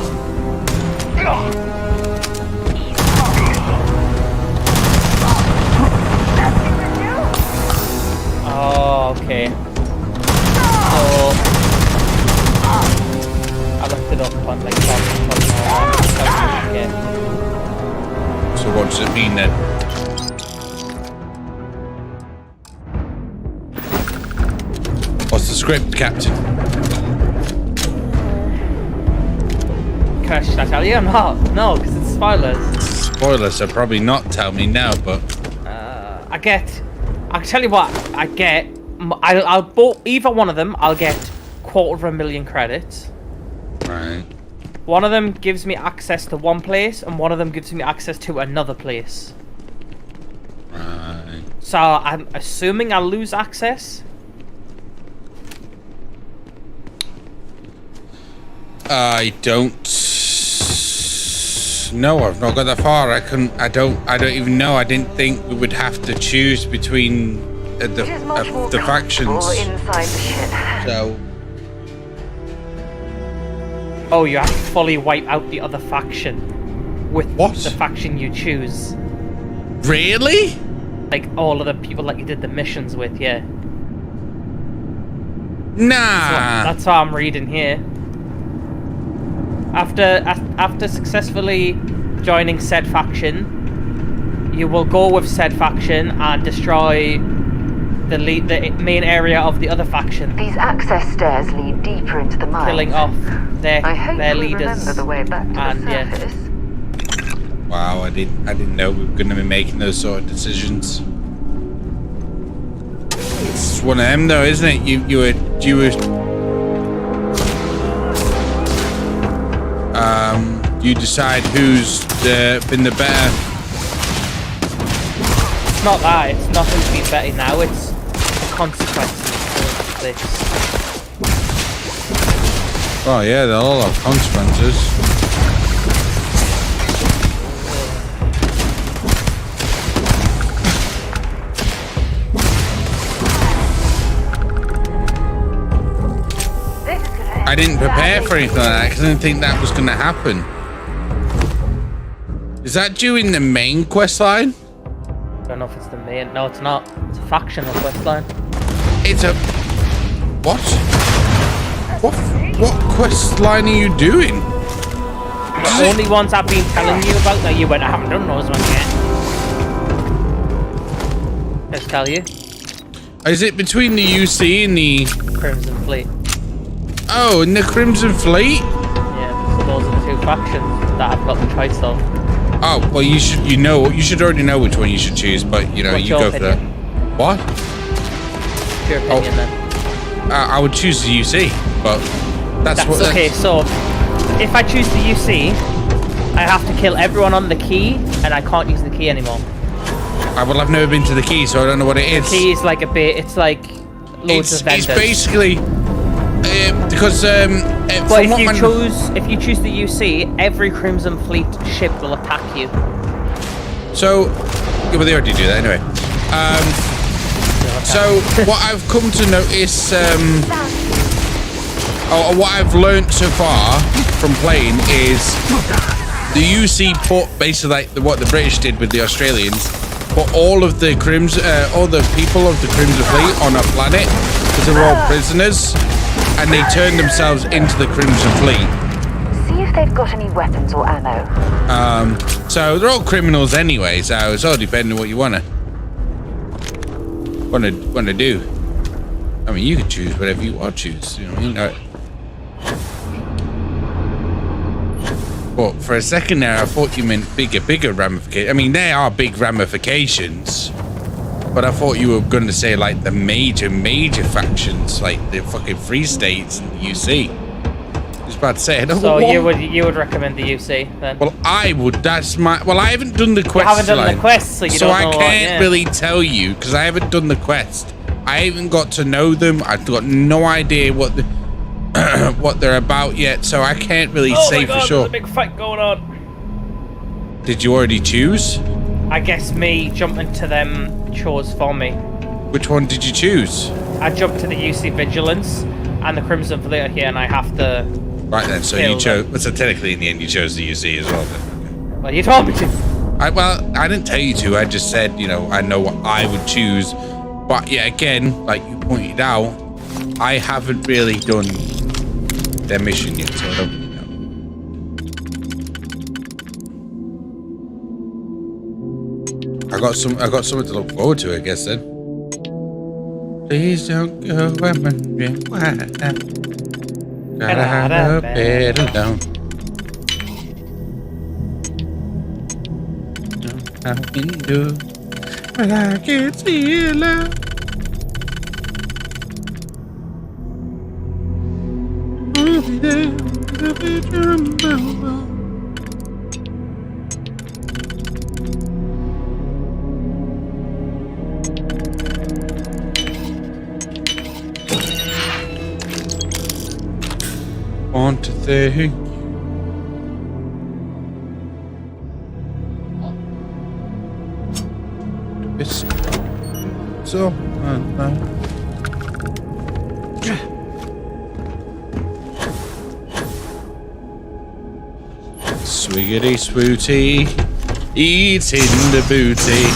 Oh, okay. I looked it up on like So what does it mean then? What's the script, Captain? Should I tell you or not? No, because it's spoilers. Spoilers, so probably not tell me now, but I'll tell you what I get. I'll both either one of them. I'll get 250,000 credits. Right. One of them gives me access to one place, and one of them gives me access to another place. Right. So I'm assuming I'll lose access. I don't know. I've not got that far. I don't even know. I didn't think we would have to choose between the factions. Inside the ship. So. Oh, you have to fully wipe out the other faction with the faction you choose. Really? Like all of the people that you did the missions with, yeah. Nah. That's what I'm reading here. After successfully joining said faction, you will go with said faction and destroy the main area of the other faction. These access stairs lead deeper into the mine. Killing off their leaders. Remember the way back to the surface. Wow, I didn't know we were going to be making those sort of decisions. It's one of them, though, isn't it? You were you decide who's been the better. It's not that. It's not who's been better now. It's consequences of this. Oh yeah, they'll all have consequences. I didn't prepare for anything like that because I didn't think that was going to happen. Is that during the main quest line? I don't know if it's the main. No, it's not. It's a factional quest line. It's a... What? What quest line are you doing? The only ones I've been telling you about that you went, I haven't done those ones yet. Let's tell you. Is it between the UC and the... Crimson Fleet. Oh, and the Crimson Fleet? Yeah, so those are the two factions that I've got the choice of. Oh, well, you should already know which one you should choose, but you know, What's you your go for that. opinion? What? What's your opinion then? I would choose the UC, but that's what. Okay, so if I choose the UC, I have to kill everyone on the key, and I can't use the key anymore. Well, I've never been to the key, so I don't know what it is. The key is like a bit. It's like loads of vendors. It's basically because. But if you choose the UC, every Crimson Fleet ship will attack you. So, yeah, well, they already do that anyway. So what I've come to notice, or what I've learned so far from playing is the UC put basically like what the British did with the Australians, put all of the all the people of the Crimson Fleet on a planet because they were all prisoners, and they turned themselves into the Crimson Fleet. See if they've got any weapons or ammo. So they're all criminals anyway, so it's all depending on what you wanna do. I mean, you can choose whatever you want to choose, you know what I mean? But for a second there, I thought you meant bigger ramifications. I mean, there are big ramifications, but I thought you were going to say like the major factions, like the fucking Free States and the UC. I was about to say. So you would recommend the UC then? Well, I would. That's my. Well, I haven't done the quest. You haven't done the quest, so you don't know. So I can't really tell you because I haven't done the quest. I haven't got to know them. I've got no idea what what they're about yet, so I can't really say for sure. There's a big fight going on. Did you already choose? I guess me jumping to them chose for me. Which one did you choose? I jumped to the UC Vigilance, and the Crimson Fleet are here, and I have to. Right then, so you chose. So technically, in the end, you chose the UC as well. Then. Well, you told me to. I didn't tell you to. I just said, you know, I know what I would choose. But yeah, again, like you pointed out, I haven't really done their mission yet, so I don't really know. I got something to look forward to, I guess then. Please don't go wondering why. Gotta have a bed alone. I can do, but I can't see it alone. I'll be there, I'll be there. Want to thank you. It's so Swiggity swooty, eating the booty.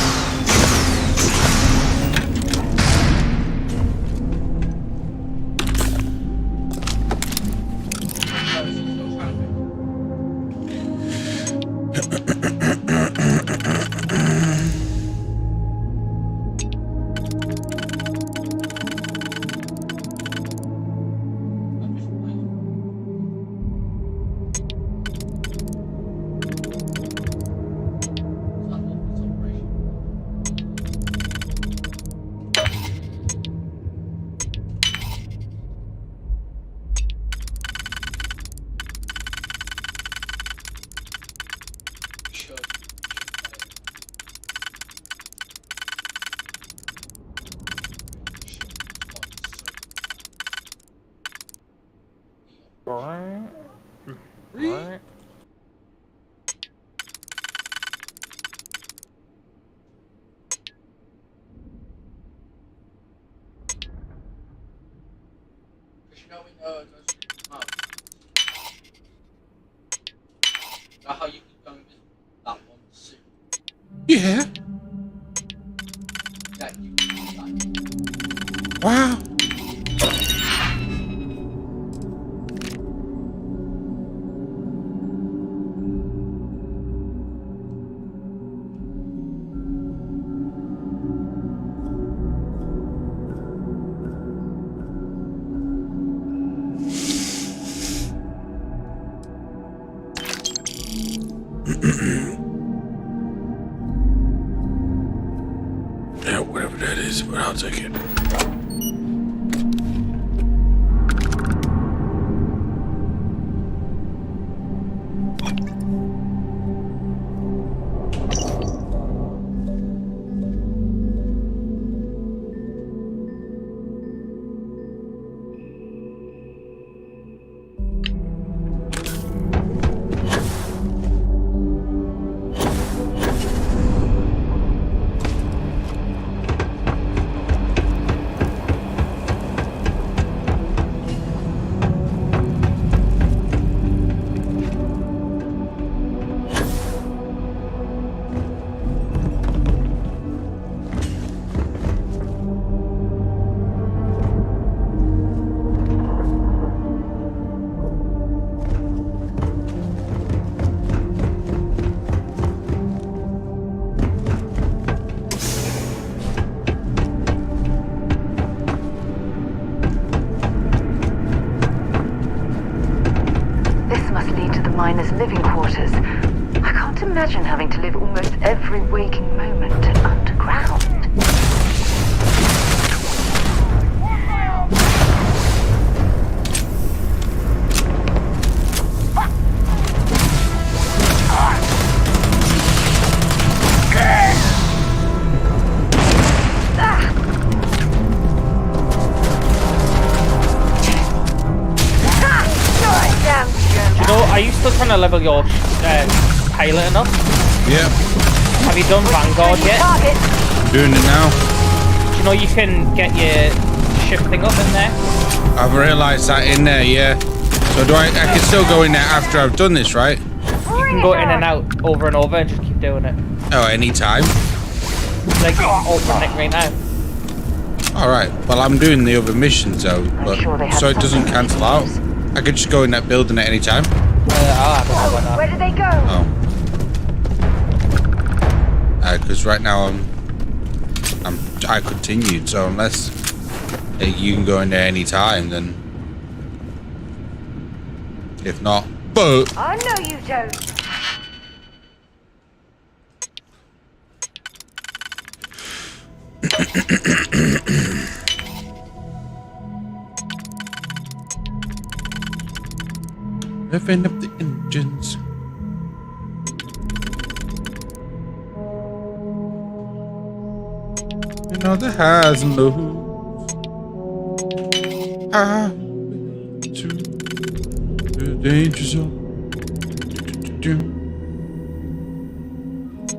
Yeah. Wow. is, but I'll take it. miners' living quarters. I can't imagine having to live almost every waking moment underground. Are you still trying to level your pilot up? Yeah. Have you done Vanguard yet? I'm doing it now. Do you know you can get your ship thing up in there? I've realised that in there, yeah. So do I can still go in there after I've done this, right? You can go in and out over and over and just keep doing it. Oh, anytime? Like open it right now. Alright, well I'm doing the other missions though, but so it doesn't cancel out. I could just go in that building at any time. Where did they go? Oh. Because right now I continued, so unless you can go in there any time, then if not, but I know you don't. revving up the engines. And all the highs and lows. Highway to the danger zone.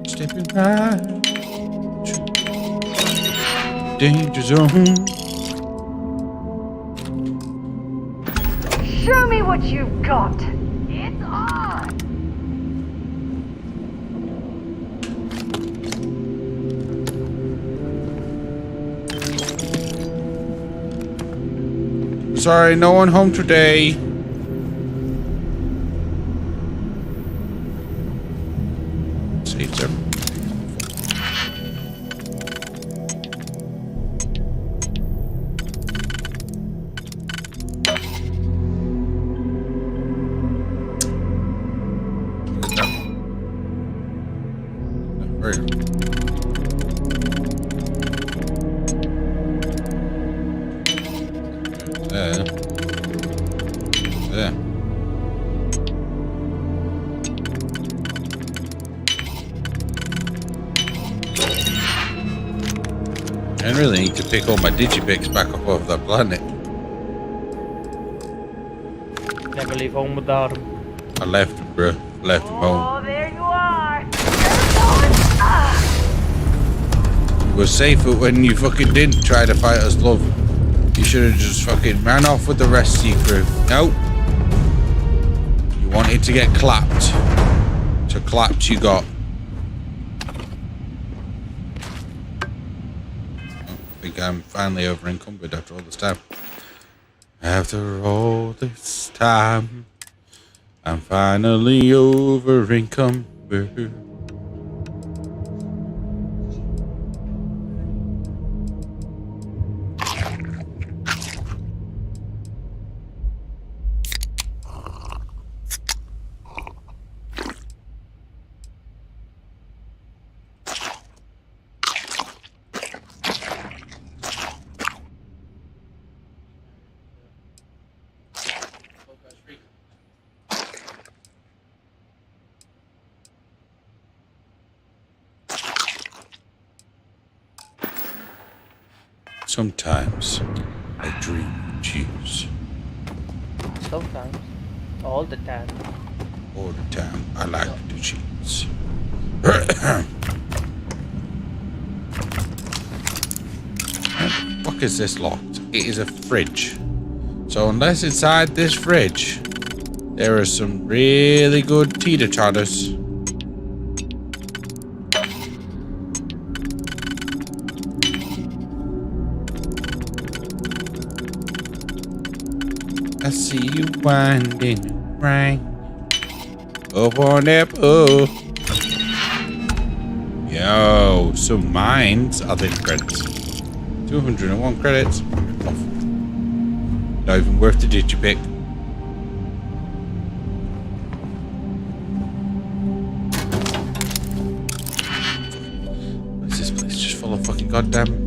Stepping right to the danger zone. Show me what you've got. It's on. Sorry, no one home today. Save them. I really need to pick all my digipicks back up off that planet. Never leave home without them. I left them, bro. Left them home. Oh, there you are. You were safer when you fucking didn't try to fight us, love. You should have just fucking ran off with the rest of your crew. Nope. You wanted to get clapped. So clapped you got. I think I'm finally over encumbered after all this time. After all this time, I'm finally over encumbered. Sometimes I dream of cheese. Sometimes. All the time. All the time. I like the cheese. What is this locked? It is a fridge. So unless inside this fridge there are some really good teeter-totters. I see you winding right up on that pole. Yo, some mines. I'll take the credits. 201 credits. Off. Not even worth the digipick. What's this place? Just full of fucking goddamn.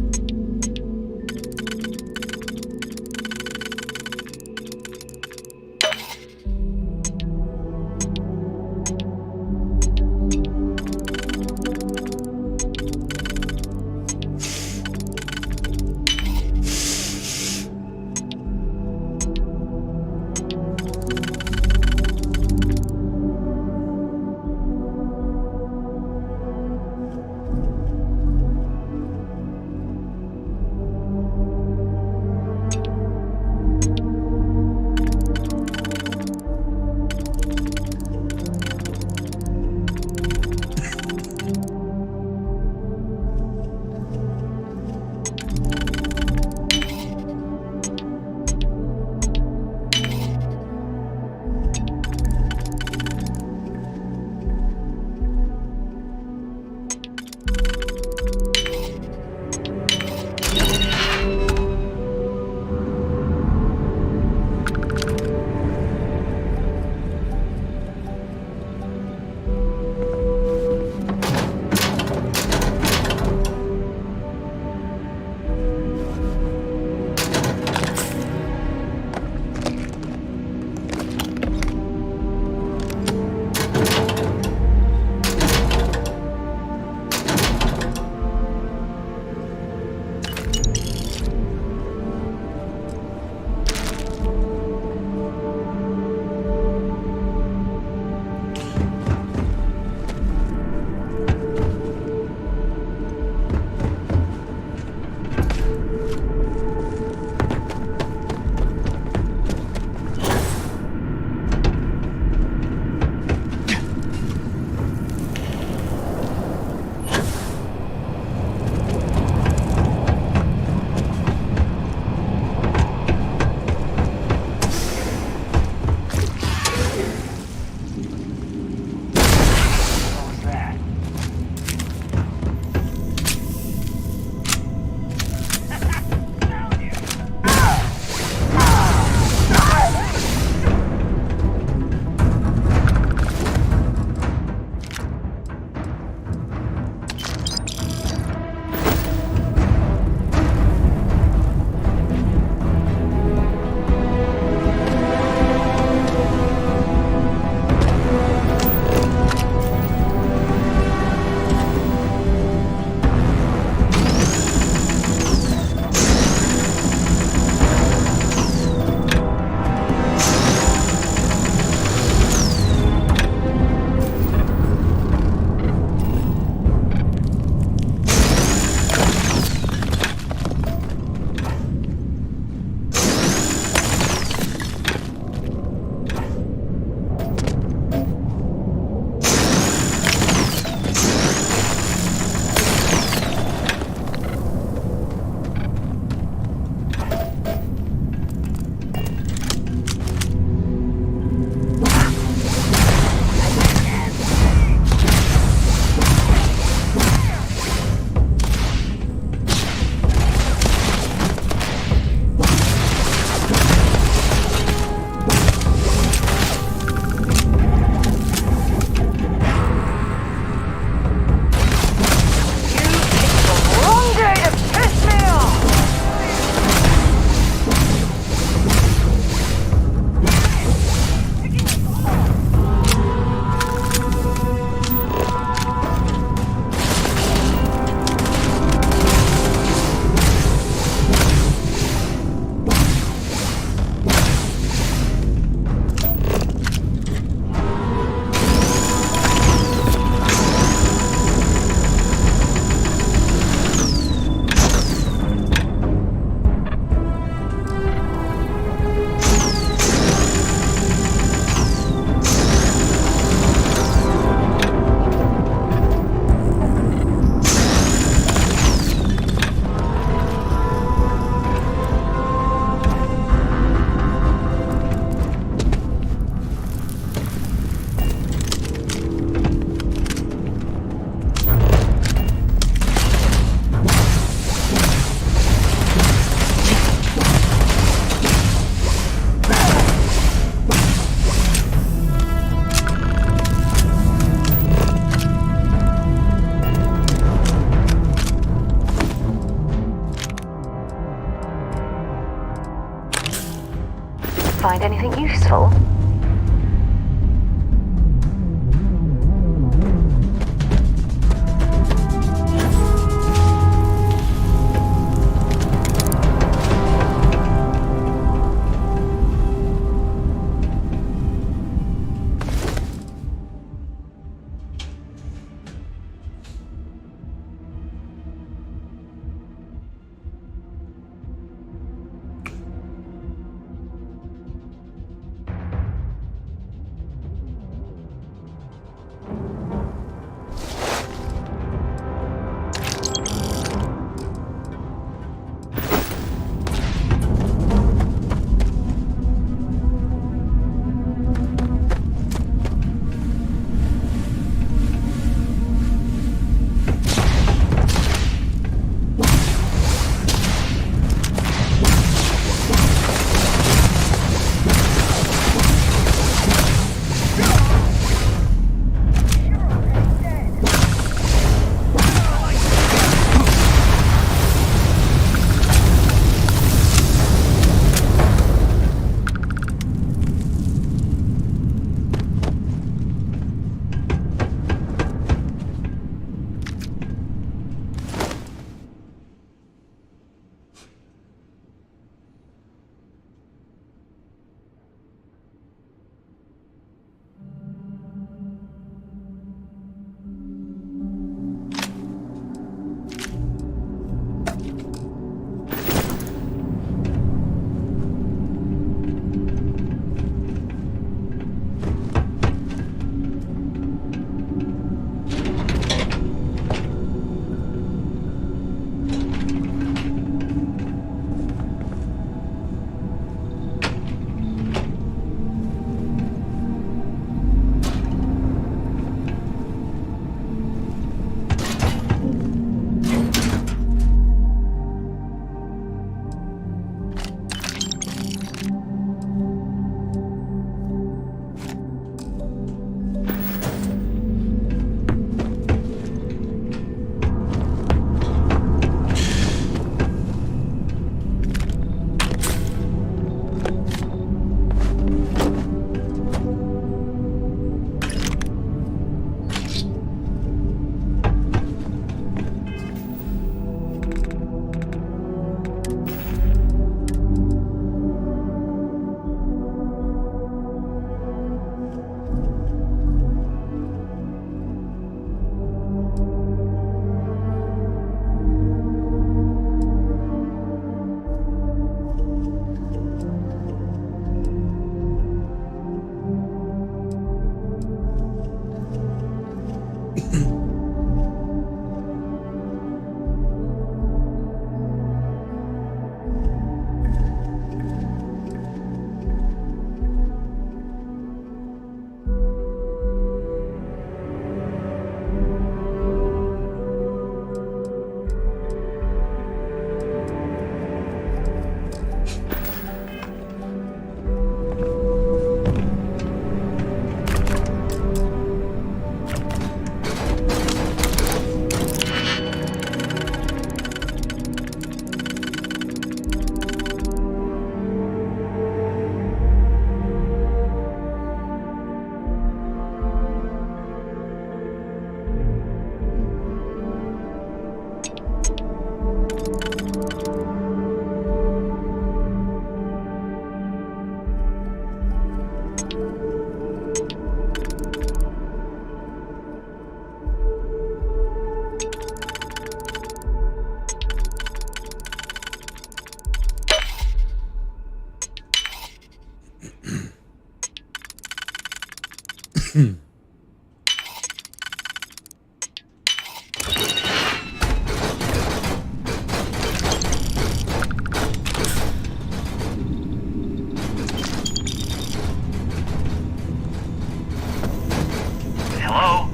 Hello?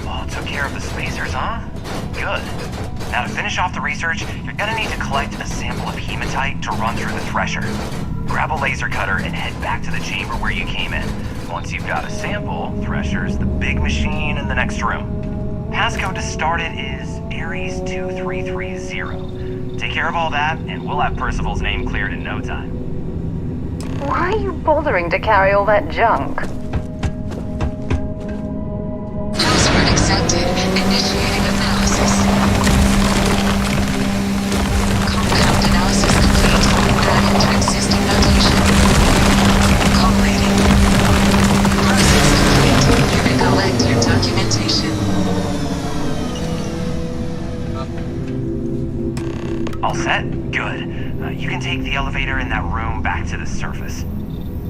Oh, took care of the spacers, huh? Good. Now to finish off the research, you're gonna need to collect a sample of hematite to run through the thresher. Grab a laser cutter and head back to the chamber where you came in. Once you've got a sample, Thresher's the big machine in the next room. Passcode to start it is Ares2330. Take care of all that, and we'll have Percival's name cleared in no time. Why are you bothering to carry all that junk? Password accepted. Initiating analysis. Compound analysis complete. Adding to existing notation. Collating. Process complete. You may collect your documentation. All set? Good. You can take the elevator in that room back to the surface.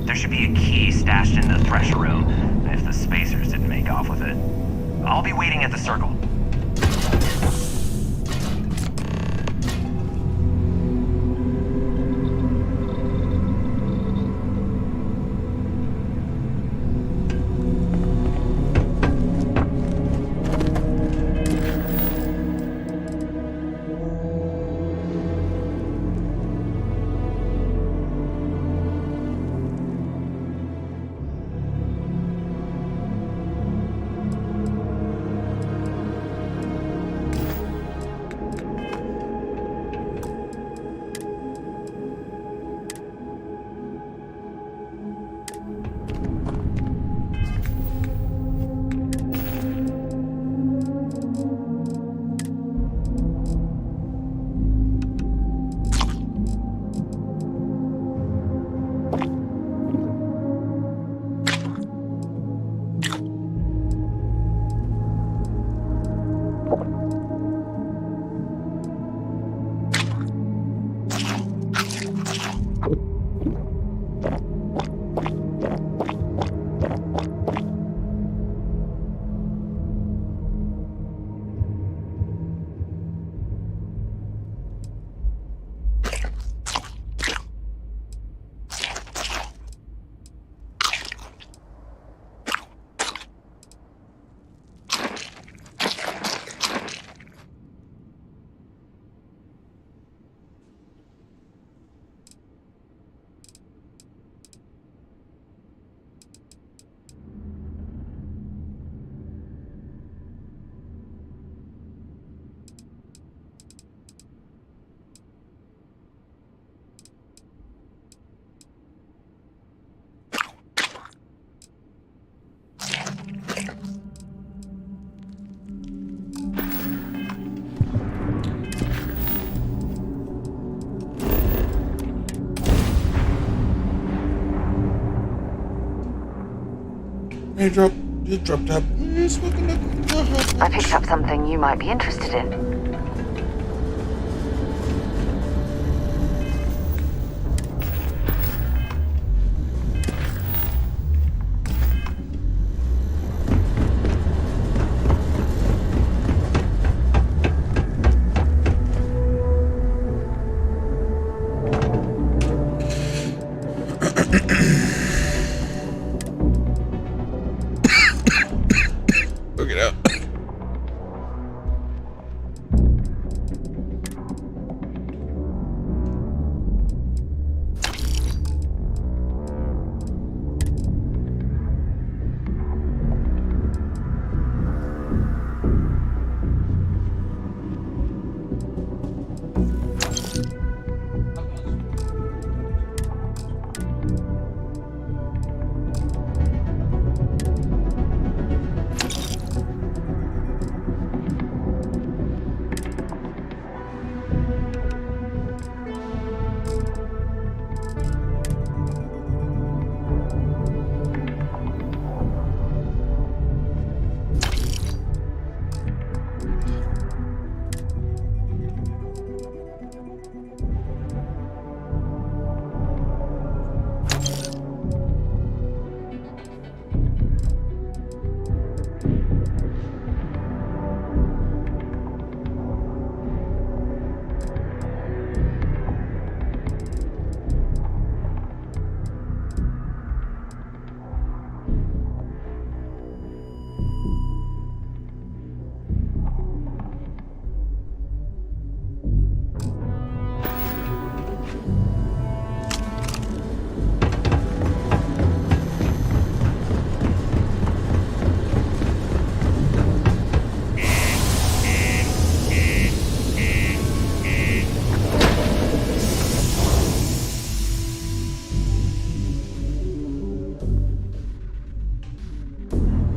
There should be a key stashed in the Thresher room, if the spacers didn't make off with it. I'll be waiting at the circle. Just dropped up. I picked up something you might be interested in.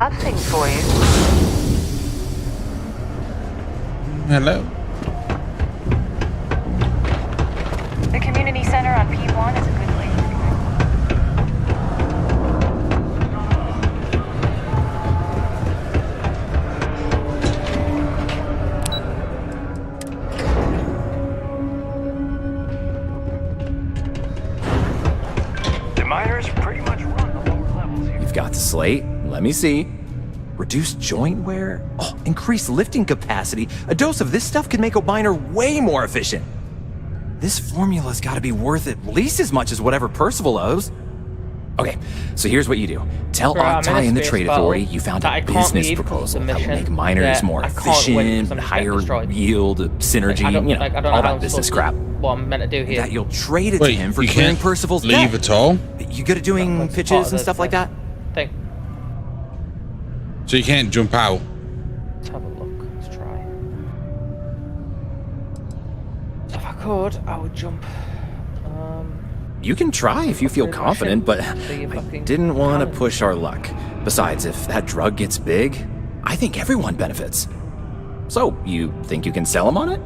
I've things for you. Hello. The community center on P1 is a good place. The miners pretty much run the lower levels here. You've got the slate. Let me see. Reduced joint wear? Oh, increased lifting capacity. A dose of this stuff could make a miner way more efficient. This formula's gotta be worth at least as much as whatever Percival owes. Okay, so here's what you do. Tell Octai and the Trade Authority you found a business proposal that will make miners more efficient, higher yield, synergy, all that business crap. What I'm meant to do here. That you'll trade it to him for clearing Percival's debt. Leave at all? You good at doing pitches and stuff like that? Thing. So you can't jump out? Let's have a look. Let's try. If I could, I would jump. You can try if you feel confident, but I didn't want to push our luck. Besides, if that drug gets big, I think everyone benefits. So, you think you can sell them on it?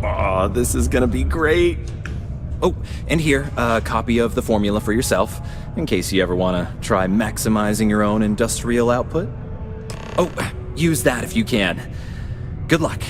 Oh, this is gonna be great. Oh, and here, a copy of the formula for yourself, in case you ever want to try maximizing your own industrial output. Oh, use that if you can. Good luck.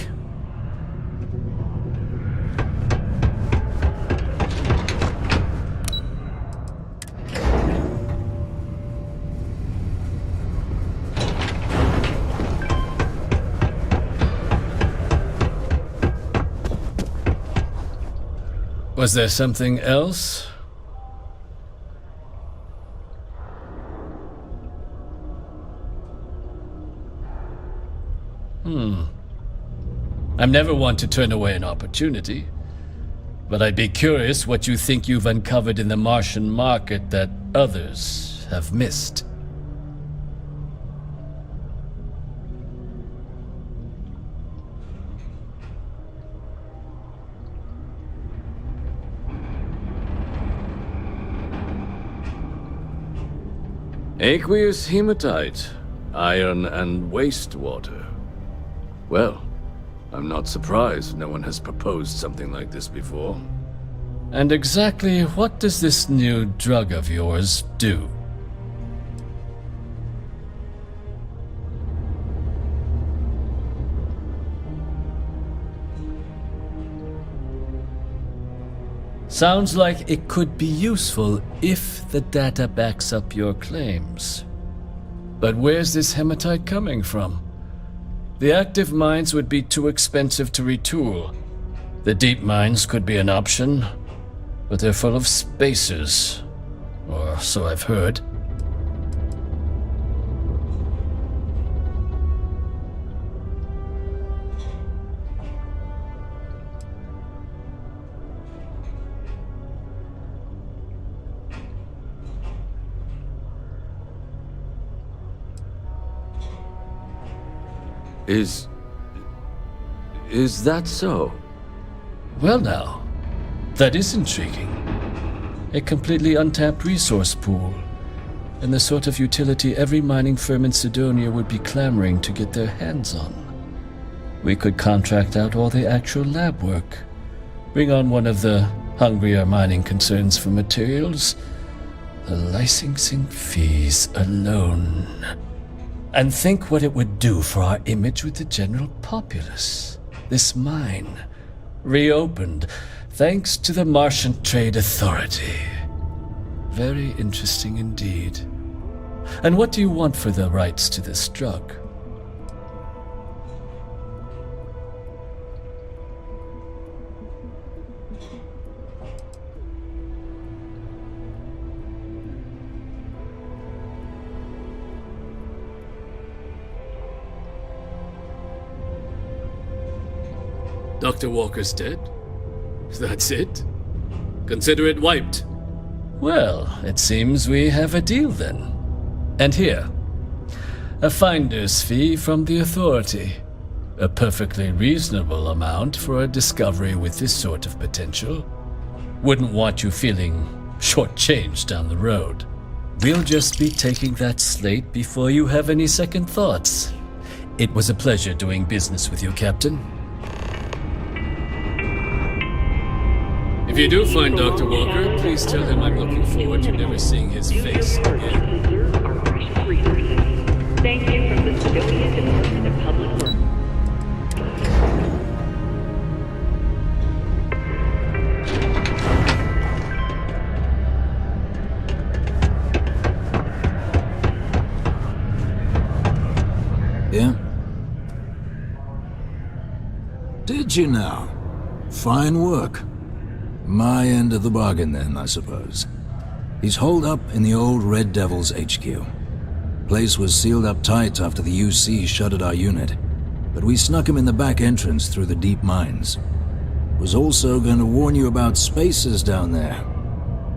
Was there something else? I'm never one to turn away an opportunity, but I'd be curious what you think you've uncovered in the Martian market that others have missed. Aqueous hematite, iron and wastewater. Well, I'm not surprised no one has proposed something like this before. And exactly what does this new drug of yours do? Sounds like it could be useful if the data backs up your claims. But where's this hematite coming from? The active mines would be too expensive to retool. The deep mines could be an option, but they're full of spacers, or so I've heard. Is that so? Well now, that is intriguing. A completely untapped resource pool, and the sort of utility every mining firm in Sidonia would be clamoring to get their hands on. We could contract out all the actual lab work, bring on one of the hungrier mining concerns for materials, the licensing fees alone. And think what it would do for our image with the general populace. This mine, reopened thanks to the Martian Trade Authority. Very interesting indeed. And what do you want for the rights to this drug? Dr. Walker's dead? That's it? Consider it wiped. Well, it seems we have a deal then. And here, a finder's fee from the Authority. A perfectly reasonable amount for a discovery with this sort of potential. Wouldn't want you feeling shortchanged down the road. We'll just be taking that slate before you have any second thoughts. It was a pleasure doing business with you, Captain. If you do find Dr. Walker, please tell him I'm looking forward to never seeing his face again. Thank you from the Sidonia Department of Public Works. Yeah? Did you now? Fine work. My end of the bargain then, I suppose. He's holed up in the old Red Devil's HQ. Place was sealed up tight after the UC shuttered our unit, but we snuck him in the back entrance through the deep mines. Was also going to warn you about spacers down there.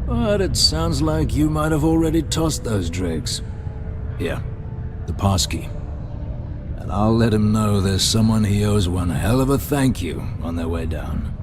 But it sounds like you might have already tossed those dregs. Yeah, the passkey. And I'll let him know there's someone he owes one hell of a thank you on their way down.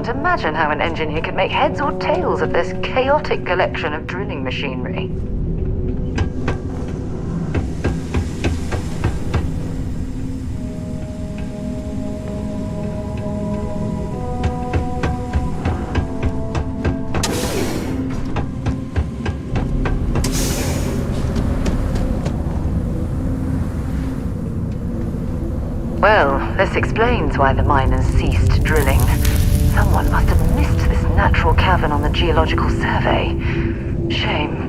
Imagine how an engineer could make heads or tails of this chaotic collection of drilling machinery. Well, this explains why the miners ceased drilling. Someone must have missed this natural cavern on the geological survey. Shame.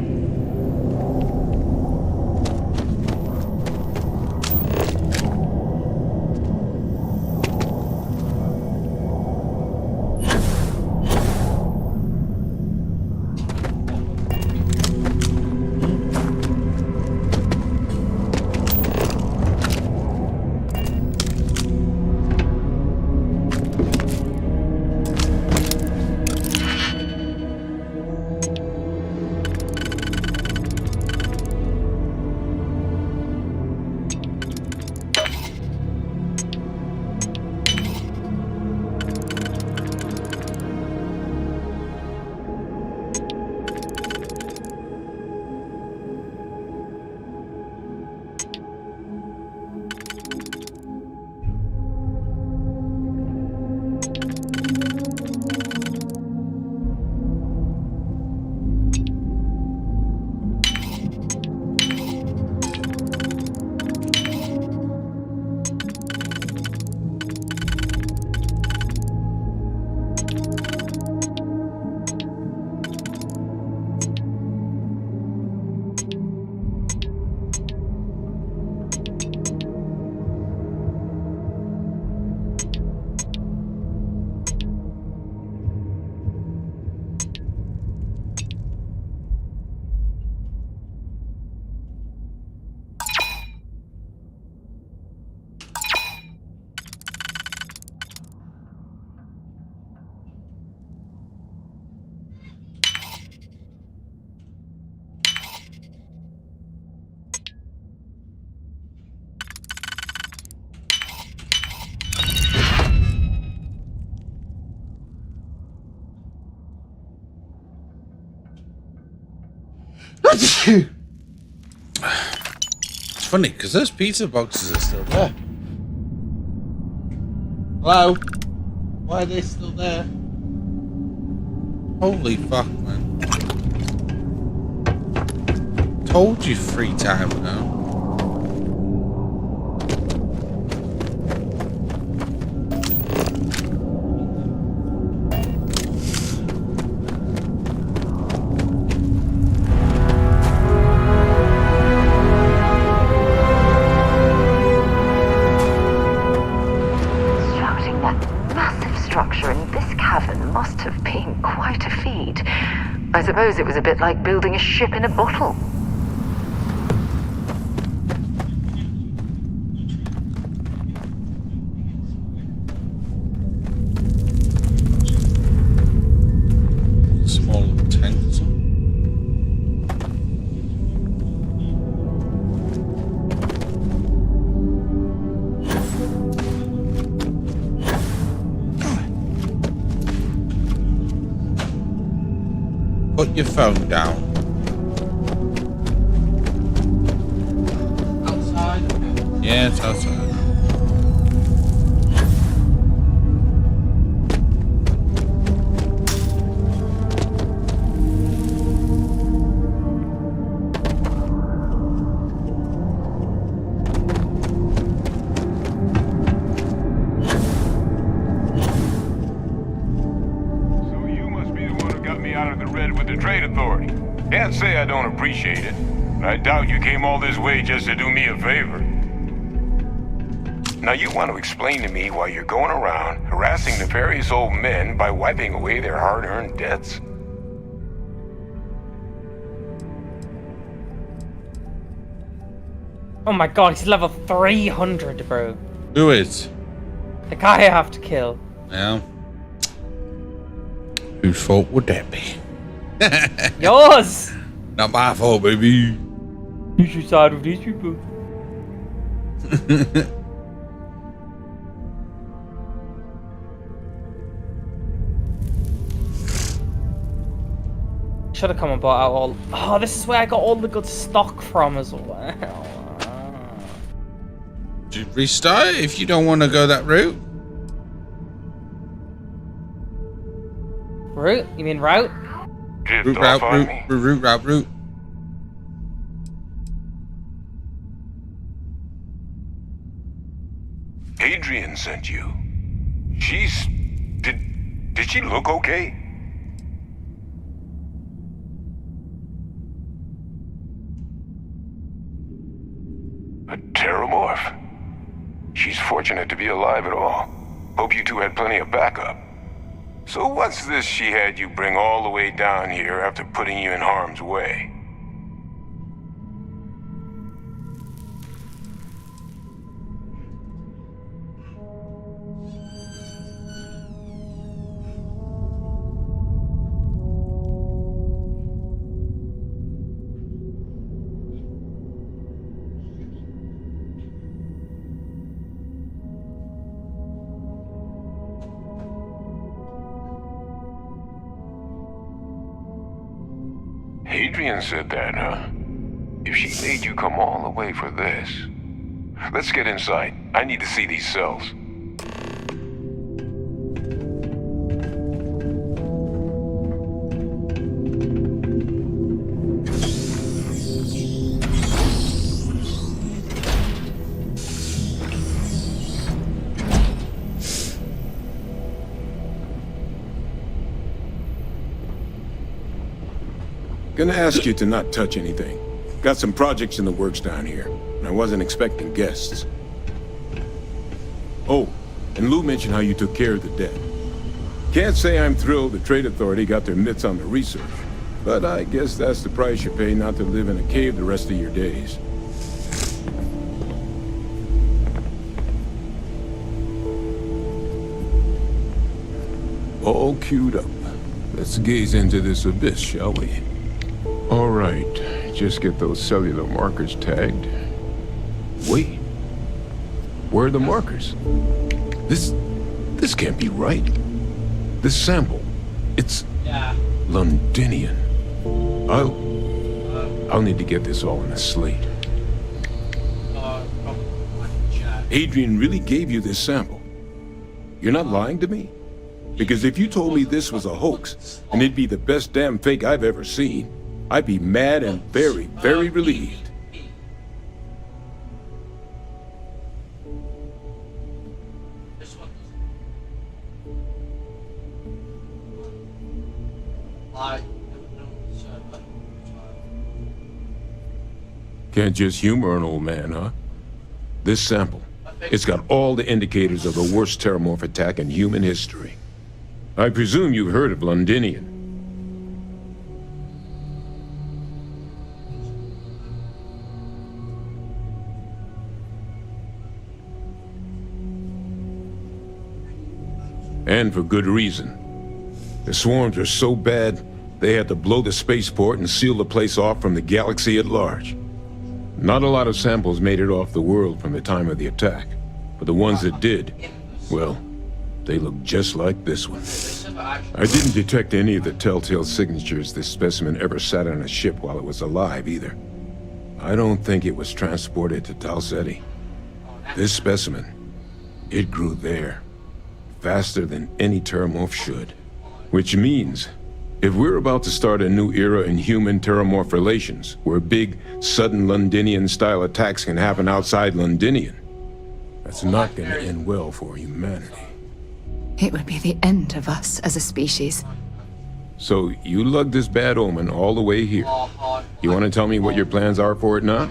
It's funny because those pizza boxes are still there. Hello? Why are they still there? Holy fuck, man. Told you 3 times now. I suppose it was a bit like building a ship in a bottle. Small tank or something. Put your phone down. Outside? Yeah, it's outside. Can't say I don't appreciate it. I doubt you came all this way just to do me a favor. Now you want to explain to me why you're going around harassing nefarious old men by wiping away their hard-earned debts? Oh my god, he's level 300, bro. Who is? The guy I have to kill. Yeah. Whose fault would that be? Yours! Not my fault, baby. You should side with these people. Should have come and bought out all. Oh, this is where I got all the good stock from as well. Should restart if you don't want to go that route. Route? You mean route? Route. Adrian sent you. She's... Did she look okay? A terramorph. She's fortunate to be alive at all. Hope you two had plenty of backup. So what's this she had you bring all the way down here after putting you in harm's way? Adrian said that, huh? If she made you come all the way for this... Let's get inside. I need to see these cells. Gonna ask you to not touch anything. Got some projects in the works down here, and I wasn't expecting guests. Oh, and Lou mentioned how you took care of the debt. Can't say I'm thrilled the Trade Authority got their mitts on the research, but I guess that's the price you pay not to live in a cave the rest of your days. All queued up. Let's gaze into this abyss, shall we? All right, just get those cellular markers tagged. Wait, where are the markers? This can't be right. This sample, it's Londinian. I'll need to get this all in a slate. Adrian really gave you this sample. You're not lying to me? Because if you told me this was a hoax, and it'd be the best damn fake I've ever seen, I'd be mad and very, very relieved. Can't just humor an old man, huh? This sample, it's got all the indicators of the worst terramorph attack in human history. I presume you've heard of Londinian. And for good reason. The swarms are so bad, they had to blow the spaceport and seal the place off from the galaxy at large. Not a lot of samples made it off the world from the time of the attack, but the ones that did, well, they look just like this one. I didn't detect any of the telltale signatures this specimen ever sat on a ship while it was alive, either. I don't think it was transported to Tal Ceti. This specimen, it grew there, faster than any terramorph should. Which means, if we're about to start a new era in human-terramorph relations, where big, sudden Londinian-style attacks can happen outside Londinian, that's not gonna end well for humanity. It would be the end of us as a species. So, you lugged this bad omen all the way here. You want to tell me what your plans are for it now?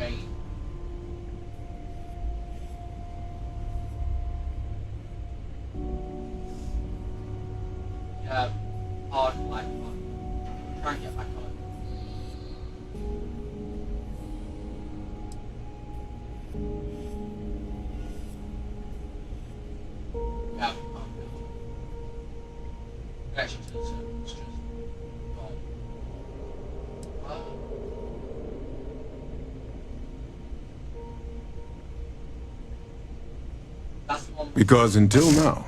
Because until now,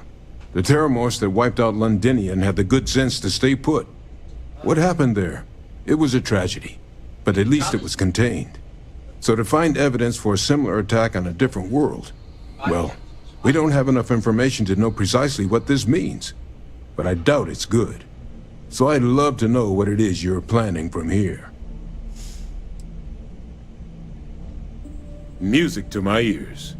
the terramorphs that wiped out Londinian had the good sense to stay put. What happened there? It was a tragedy, but at least it was contained. So to find evidence for a similar attack on a different world, well, we don't have enough information to know precisely what this means. But I doubt it's good. So I'd love to know what it is you're planning from here. Music to my ears.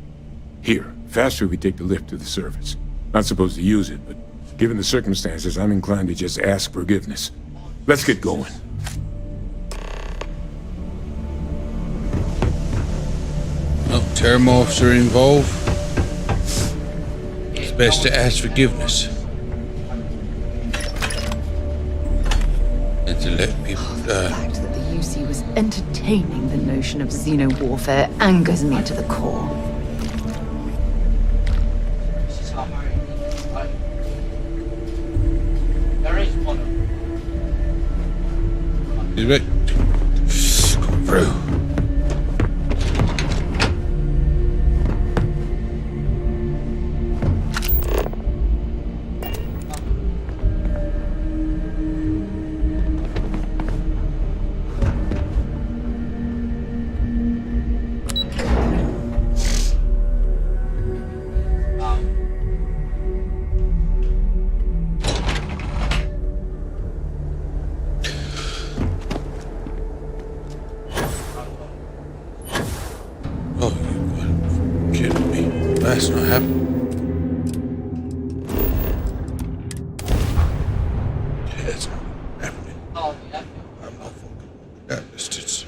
Here, faster we take the lift to the surface. Not supposed to use it, but given the circumstances, I'm inclined to just ask forgiveness. Let's get going. Oh, terramorphs are involved. It's best to ask forgiveness. And to let people die. The fact that the UC was entertaining the notion of xeno-warfare angers me to the core. Is it? Come through. That's not happening. That's not happening. I'm not fucking that distance.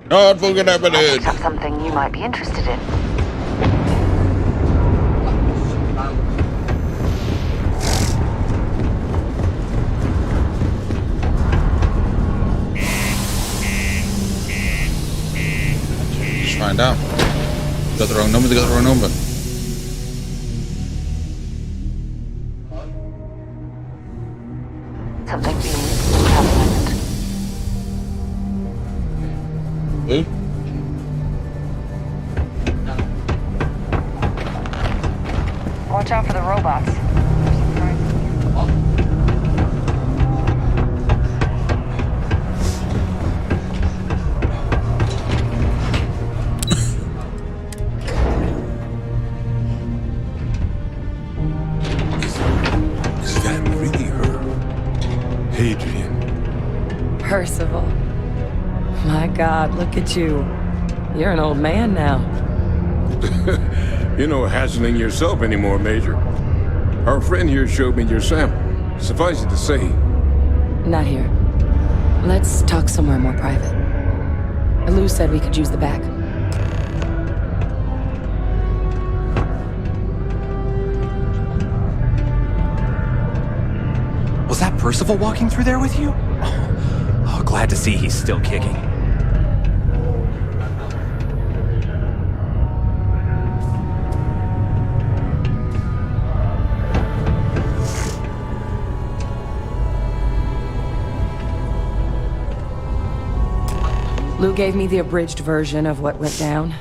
Not fucking happening. I picked up something you might be interested in. Just find out. Got the wrong number, they got the wrong number. Something being prevalent. Who? Watch out for the robots. Percival. My God, look at you. You're an old man now. You're no hassling yourself anymore, Major. Our friend here showed me your sample. Suffice it to say... Not here. Let's talk somewhere more private. Lou said we could use the back. Was that Percival walking through there with you? Oh, glad to see he's still kicking. Lou gave me the abridged version of what went down.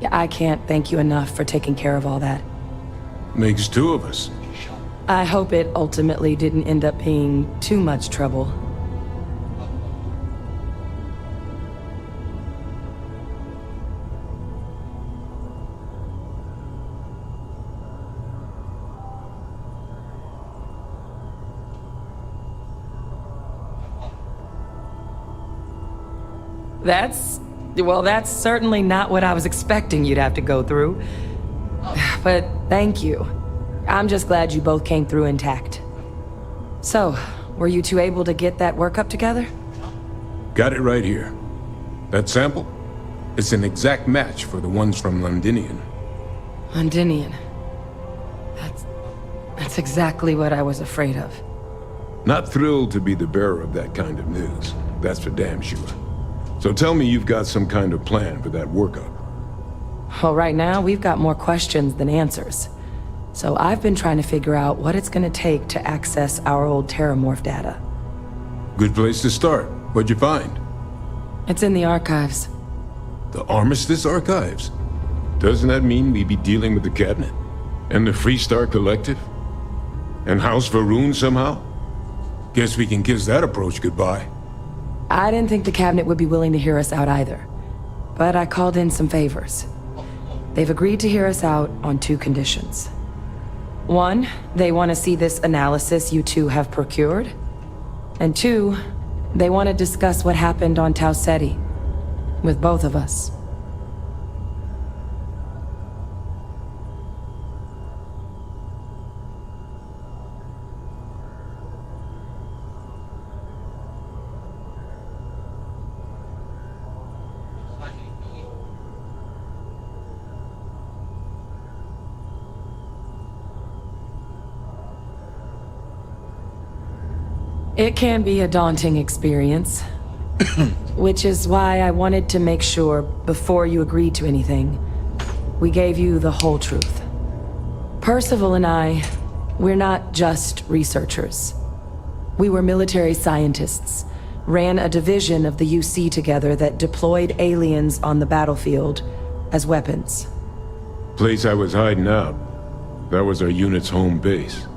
Yeah, I can't thank you enough for taking care of all that. Makes two of us. I hope it ultimately didn't end up being too much trouble. That's certainly not what I was expecting you'd have to go through. But thank you. I'm just glad you both came through intact. So, were you two able to get that workup together? Got it right here. That sample? It's an exact match for the ones from Londinian. Londinian. That's exactly what I was afraid of. Not thrilled to be the bearer of that kind of news. That's for damn sure. So tell me you've got some kind of plan for that workup. Well, right now, we've got more questions than answers. So I've been trying to figure out what it's gonna take to access our old Terramorph data. Good place to start. What'd you find? It's in the archives. The Armistice Archives? Doesn't that mean we'd be dealing with the Cabinet? And the Freestar Collective? And House Varun somehow? Guess we can kiss that approach goodbye. I didn't think the Cabinet would be willing to hear us out either. But I called in some favors. They've agreed to hear us out on 2 conditions. 1, they want to see this analysis you two have procured. And 2, they want to discuss what happened on Tau Ceti. With both of us. It can be a daunting experience, which is why I wanted to make sure, before you agreed to anything, we gave you the whole truth. Percival and I, we're not just researchers. We were military scientists, ran a division of the UC together that deployed aliens on the battlefield as weapons. Place I was hiding out. That was our unit's home base.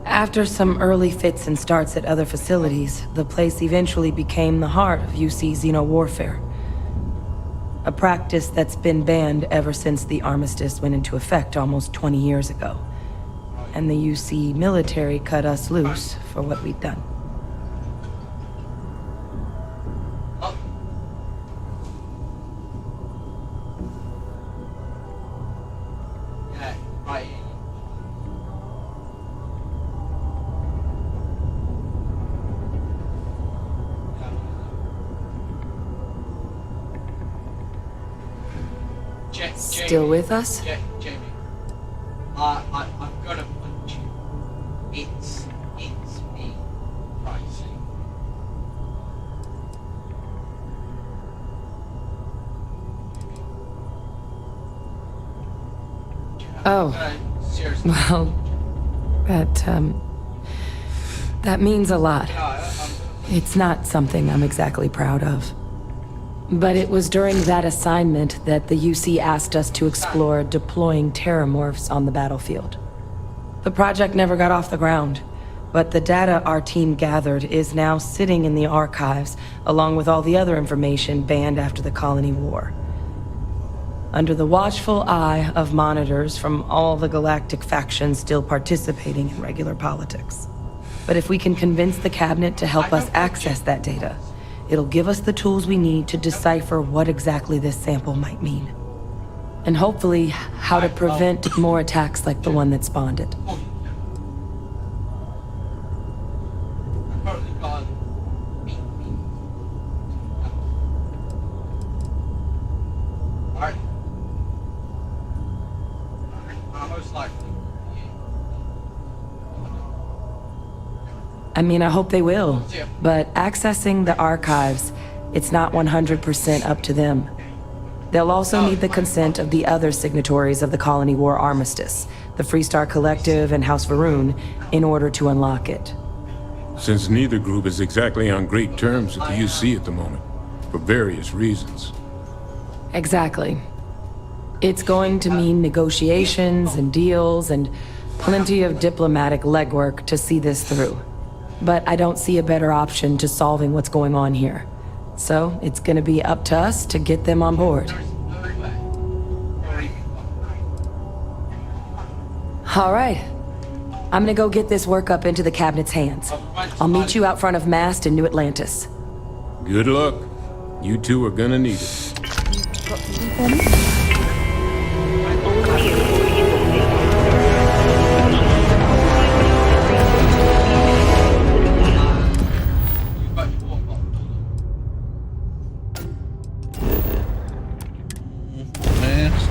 After some early fits and starts at other facilities, the place eventually became the heart of UC xeno-warfare. A practice that's been banned ever since the armistice went into effect almost 20 years ago. And the UC military cut us loose for what we'd done. Still with us? Jamie. I'm gonna punch you. It's me, Pricey. Oh. Seriously. Well, that means a lot. It's not something I'm exactly proud of. But it was during that assignment that the UC asked us to explore deploying terramorphs on the battlefield. The project never got off the ground, but the data our team gathered is now sitting in the archives, along with all the other information banned after the Colony War. Under the watchful eye of monitors from all the galactic factions still participating in regular politics. But if we can convince the cabinet to help us access that data, it'll give us the tools we need to decipher what exactly this sample might mean. And hopefully, how to prevent more attacks like the one that spawned it. I mean, I hope they will, but accessing the archives, it's not 100% up to them. They'll also need the consent of the other signatories of the Colony War Armistice, the Freestar Collective and House Varun, in order to unlock it. Since neither group is exactly on great terms with the UC at the moment, for various reasons. Exactly. It's going to mean negotiations and deals and plenty of diplomatic legwork to see this through. But I don't see a better option to solving what's going on here. So it's gonna be up to us to get them on board. All right. I'm gonna go get this work up into the cabinet's hands. I'll meet you out front of Mast in New Atlantis. Good luck. You two are gonna need it.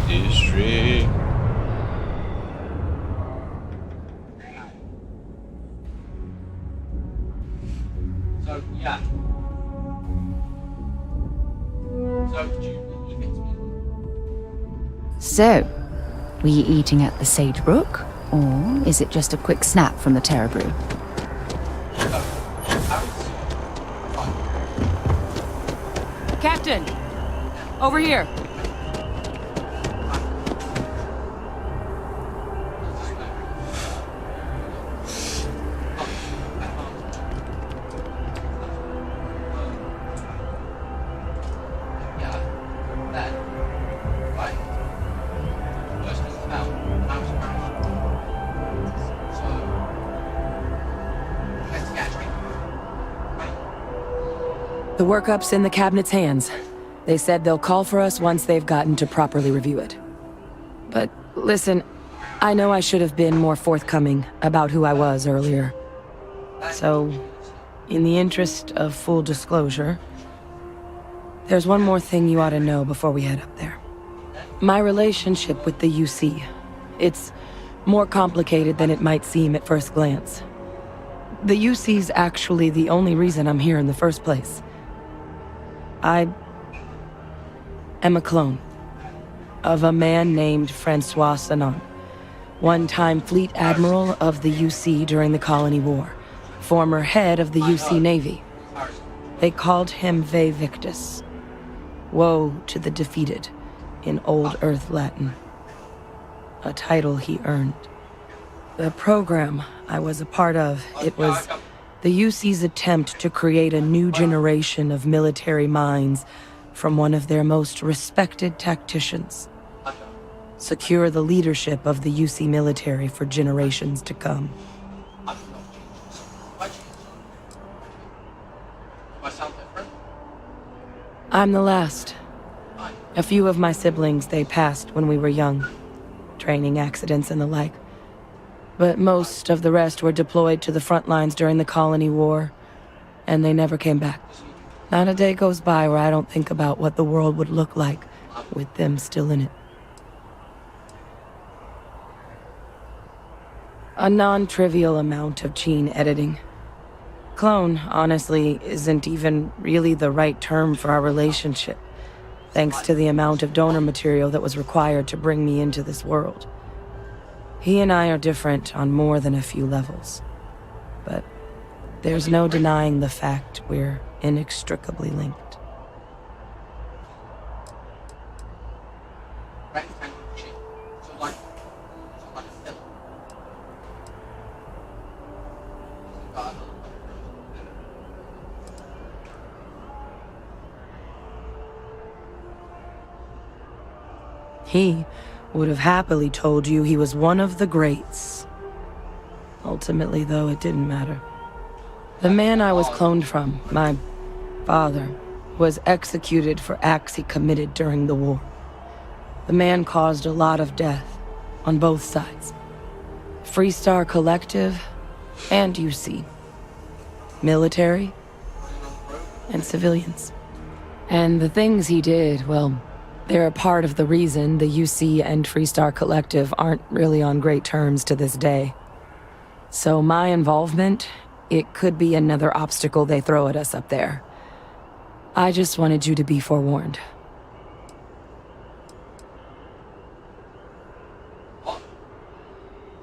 District. So, yeah. So, were you eating at the Sagebrook, or is it just a quick snap from the Terror Brew? Captain! Over here! The workup's in the cabinet's hands. They said they'll call for us once they've gotten to properly review it. But listen, I know I should have been more forthcoming about who I was earlier. So, in the interest of full disclosure, there's one more thing you ought to know before we head up there. My relationship with the UC. It's more complicated than it might seem at first glance. The UC's actually the only reason I'm here in the first place. I am a clone of a man named Francois Sanon, one-time fleet admiral of the UC during the Colony War, former head of the UC Navy. They called him Ve Victus, woe to the defeated, in Old Earth Latin, a title he earned. The program I was a part of, it was the UC's attempt to create a new generation of military minds from one of their most respected tacticians. Secure the leadership of the UC military for generations to come. I'm the last. A few of my siblings, they passed when we were young. Training accidents and the like. But most of the rest were deployed to the front lines during the Colony War, and they never came back. Not a day goes by where I don't think about what the world would look like with them still in it. A non-trivial amount of gene editing. Clone, honestly, isn't even really the right term for our relationship, thanks to the amount of donor material that was required to bring me into this world. He and I are different on more than a few levels, but there's no denying the fact we're inextricably linked. He would have happily told you he was one of the greats. Ultimately, though, it didn't matter. The man I was cloned from, my father, was executed for acts he committed during the war. The man caused a lot of death on both sides. Freestar Collective and UC. Military and civilians. And the things he did, well, they're a part of the reason the UC and Freestar Collective aren't really on great terms to this day. So my involvement, it could be another obstacle they throw at us up there. I just wanted you to be forewarned.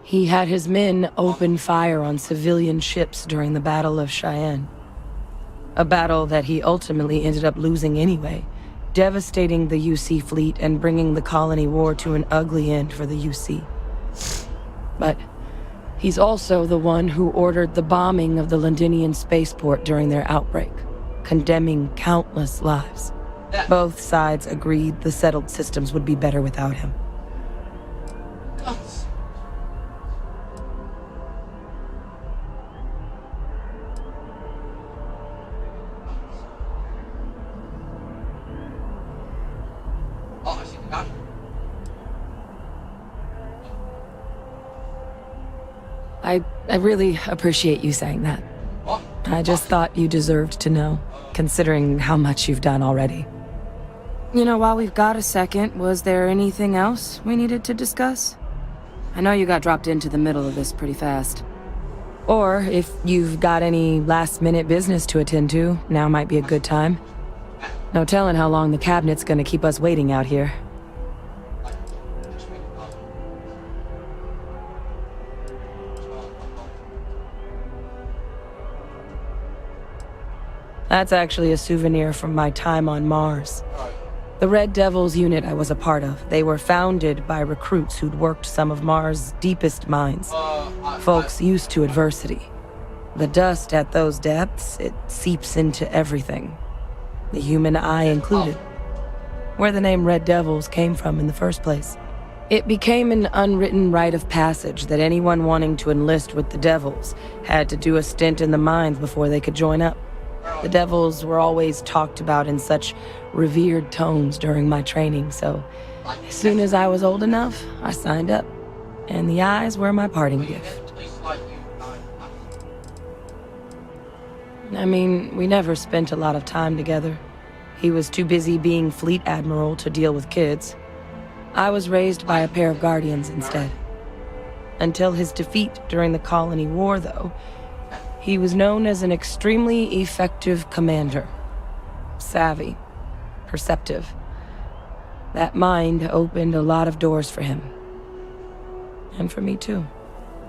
He had his men open fire on civilian ships during the Battle of Cheyenne. A battle that he ultimately ended up losing anyway, devastating the UC fleet and bringing the Colony War to an ugly end for the UC. But he's also the one who ordered the bombing of the Londinian spaceport during their outbreak, condemning countless lives. Both sides agreed the settled systems would be better without him. I really appreciate you saying that. I just thought you deserved to know, considering how much you've done already. You know, while we've got a second, was there anything else we needed to discuss? I know you got dropped into the middle of this pretty fast. Or if you've got any last-minute business to attend to, now might be a good time. No telling how long the cabinet's gonna keep us waiting out here. That's actually a souvenir from my time on Mars. The Red Devils unit I was a part of, they were founded by recruits who'd worked some of Mars' deepest mines. Folks used to adversity. The dust at those depths, it seeps into everything. The human eye included. Where the name Red Devils came from in the first place. It became an unwritten rite of passage that anyone wanting to enlist with the Devils had to do a stint in the mines before they could join up. The Devils were always talked about in such revered tones during my training, so as soon as I was old enough, I signed up. And the eyes were my parting gift. I mean, we never spent a lot of time together. He was too busy being Fleet Admiral to deal with kids. I was raised by a pair of guardians instead. Until his defeat during the Colony War, though, he was known as an extremely effective commander. Savvy. Perceptive. That mind opened a lot of doors for him. And for me too.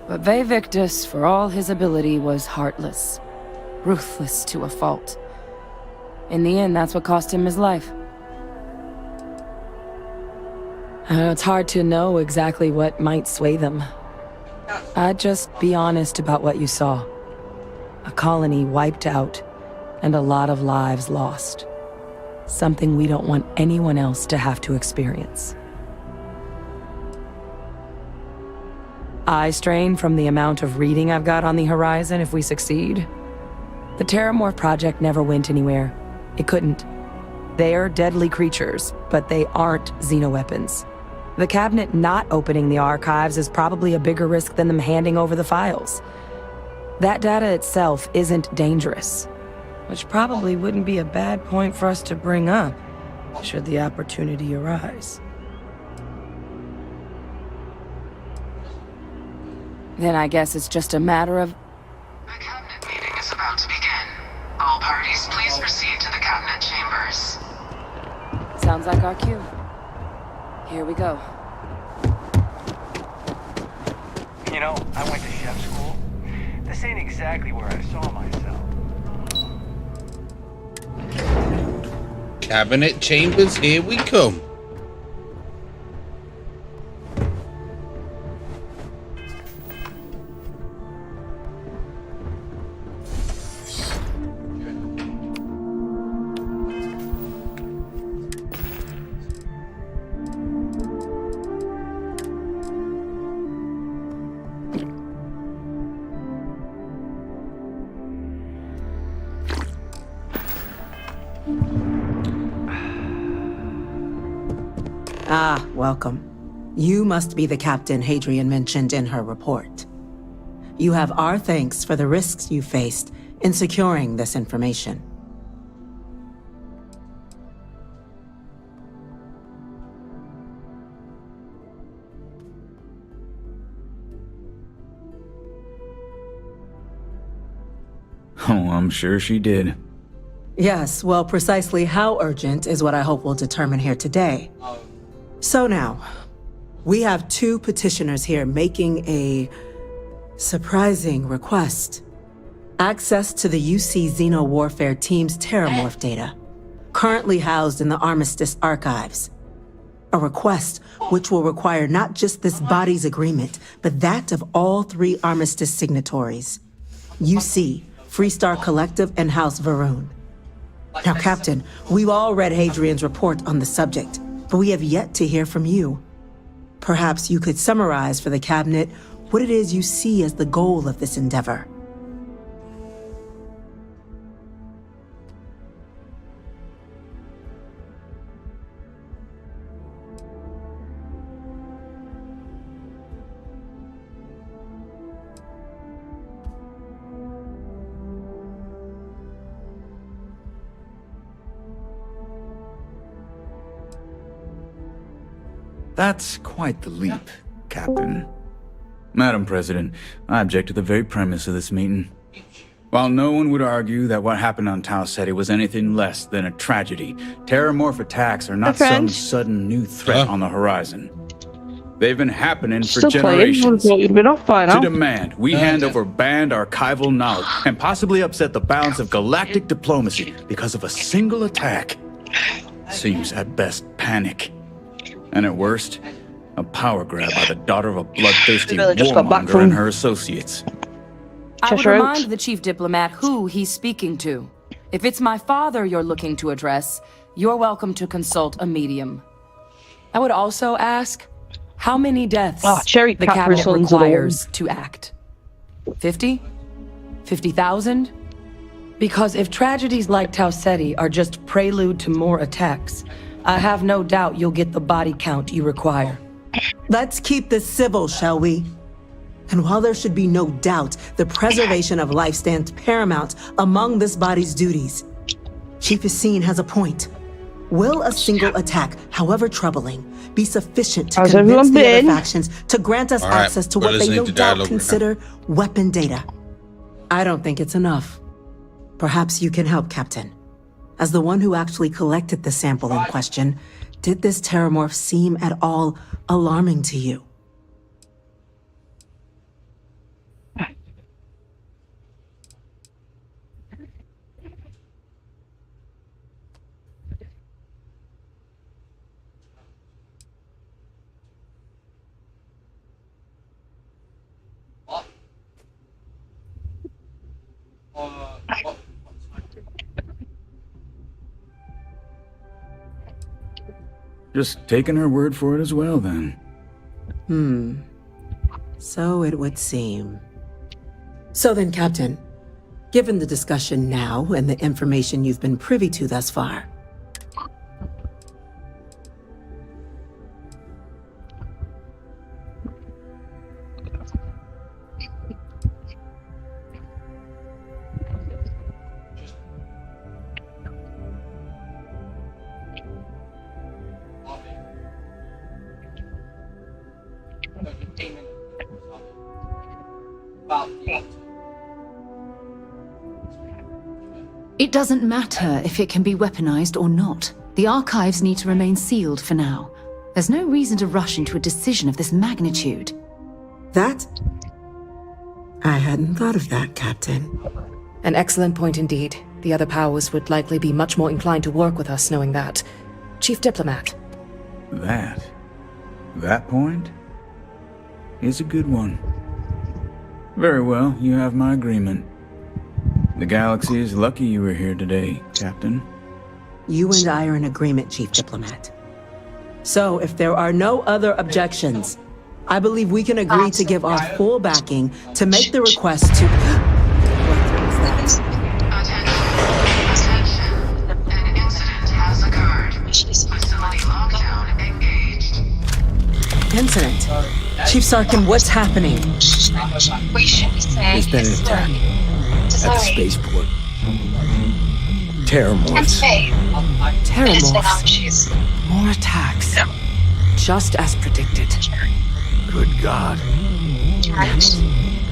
But Ve Victus, for all his ability, was heartless. Ruthless to a fault. In the end, that's what cost him his life. It's hard to know exactly what might sway them. I'd just be honest about what you saw. A colony wiped out, and a lot of lives lost. Something we don't want anyone else to have to experience. Eye strain from the amount of reading I've got on the horizon if we succeed. The Terramorph project never went anywhere. It couldn't. They're deadly creatures, but they aren't xenoweapons. The cabinet not opening the archives is probably a bigger risk than them handing over the files. That data itself isn't dangerous, which probably wouldn't be a bad point for us to bring up, should the opportunity arise. Then I guess it's just a matter of... The cabinet meeting is about to begin. All parties, please proceed to the cabinet chambers. Sounds like our cue. Here we go. You know, I went to chef school. This ain't exactly where I saw myself. Cabinet chambers, here we come. Ah, welcome. You must be the captain Hadrian mentioned in her report. You have our thanks for the risks you faced in securing this information. Oh, I'm sure she did. Yes, well, precisely how urgent is what I hope we'll determine here today. So now, we have 2 petitioners here making a surprising request. Access to the UC Xeno Warfare Team's Terramorph data, currently housed in the Armistice archives. A request which will require not just this body's agreement, but that of all 3 Armistice signatories. UC, Freestar Collective, and House Varun. Now, Captain, we've all read Hadrian's report on the subject, but we have yet to hear from you. Perhaps you could summarize for the Cabinet what it is you see as the goal of this endeavor. That's quite the leap, Captain. Madam President, I object to the very premise of this meeting. While no one would argue that what happened on Tau Ceti was anything less than a tragedy, terramorph attacks are not some sudden new threat on the horizon. They've been happening for generations. To demand we hand over banned archival knowledge and possibly upset the balance of galactic diplomacy because of a single attack seems at best panic. And at worst, a power grab by the daughter of a bloodthirsty warmonger and her associates. I would remind the chief diplomat who he's speaking to. If it's my father you're looking to address, you're welcome to consult a medium. I would also ask, how many deaths the cabinet requires to act? 50? 50,000? Because if tragedies like Tau Ceti are just prelude to more attacks, I have no doubt you'll get the body count you require. Let's keep this civil, shall we? And while there should be no doubt the preservation of life stands paramount among this body's duties, Chief Yassine has a point. Will a single attack, however troubling, be sufficient to convince the other factions to grant us access to what they no doubt consider weapon data? I don't think it's enough. Perhaps you can help, Captain. As the one who actually collected the sample in question, did this terramorph seem at all alarming to you? Just taking her word for it as well, then. So it would seem. So then, Captain, given the discussion now and the information you've been privy to thus far, It doesn't matter if it can be weaponized or not. The archives need to remain sealed for now. There's no reason to rush into a decision of this magnitude. That? I hadn't thought of that, Captain. An excellent point indeed. The other powers would likely be much more inclined to work with us knowing that. Chief Diplomat. That point is a good one. Very well, you have my agreement. The galaxy is lucky you were here today, Captain. You and I are in agreement, Chief Diplomat. So, if there are no other objections, I believe we can agree to give our full backing to make the request to... What was that? Attention. An incident. Chief Sarkin, what's happening? We should be saying There's been an attack at the spaceport. Terramorphs. Terramorphs. More attacks. Just as predicted. Good God.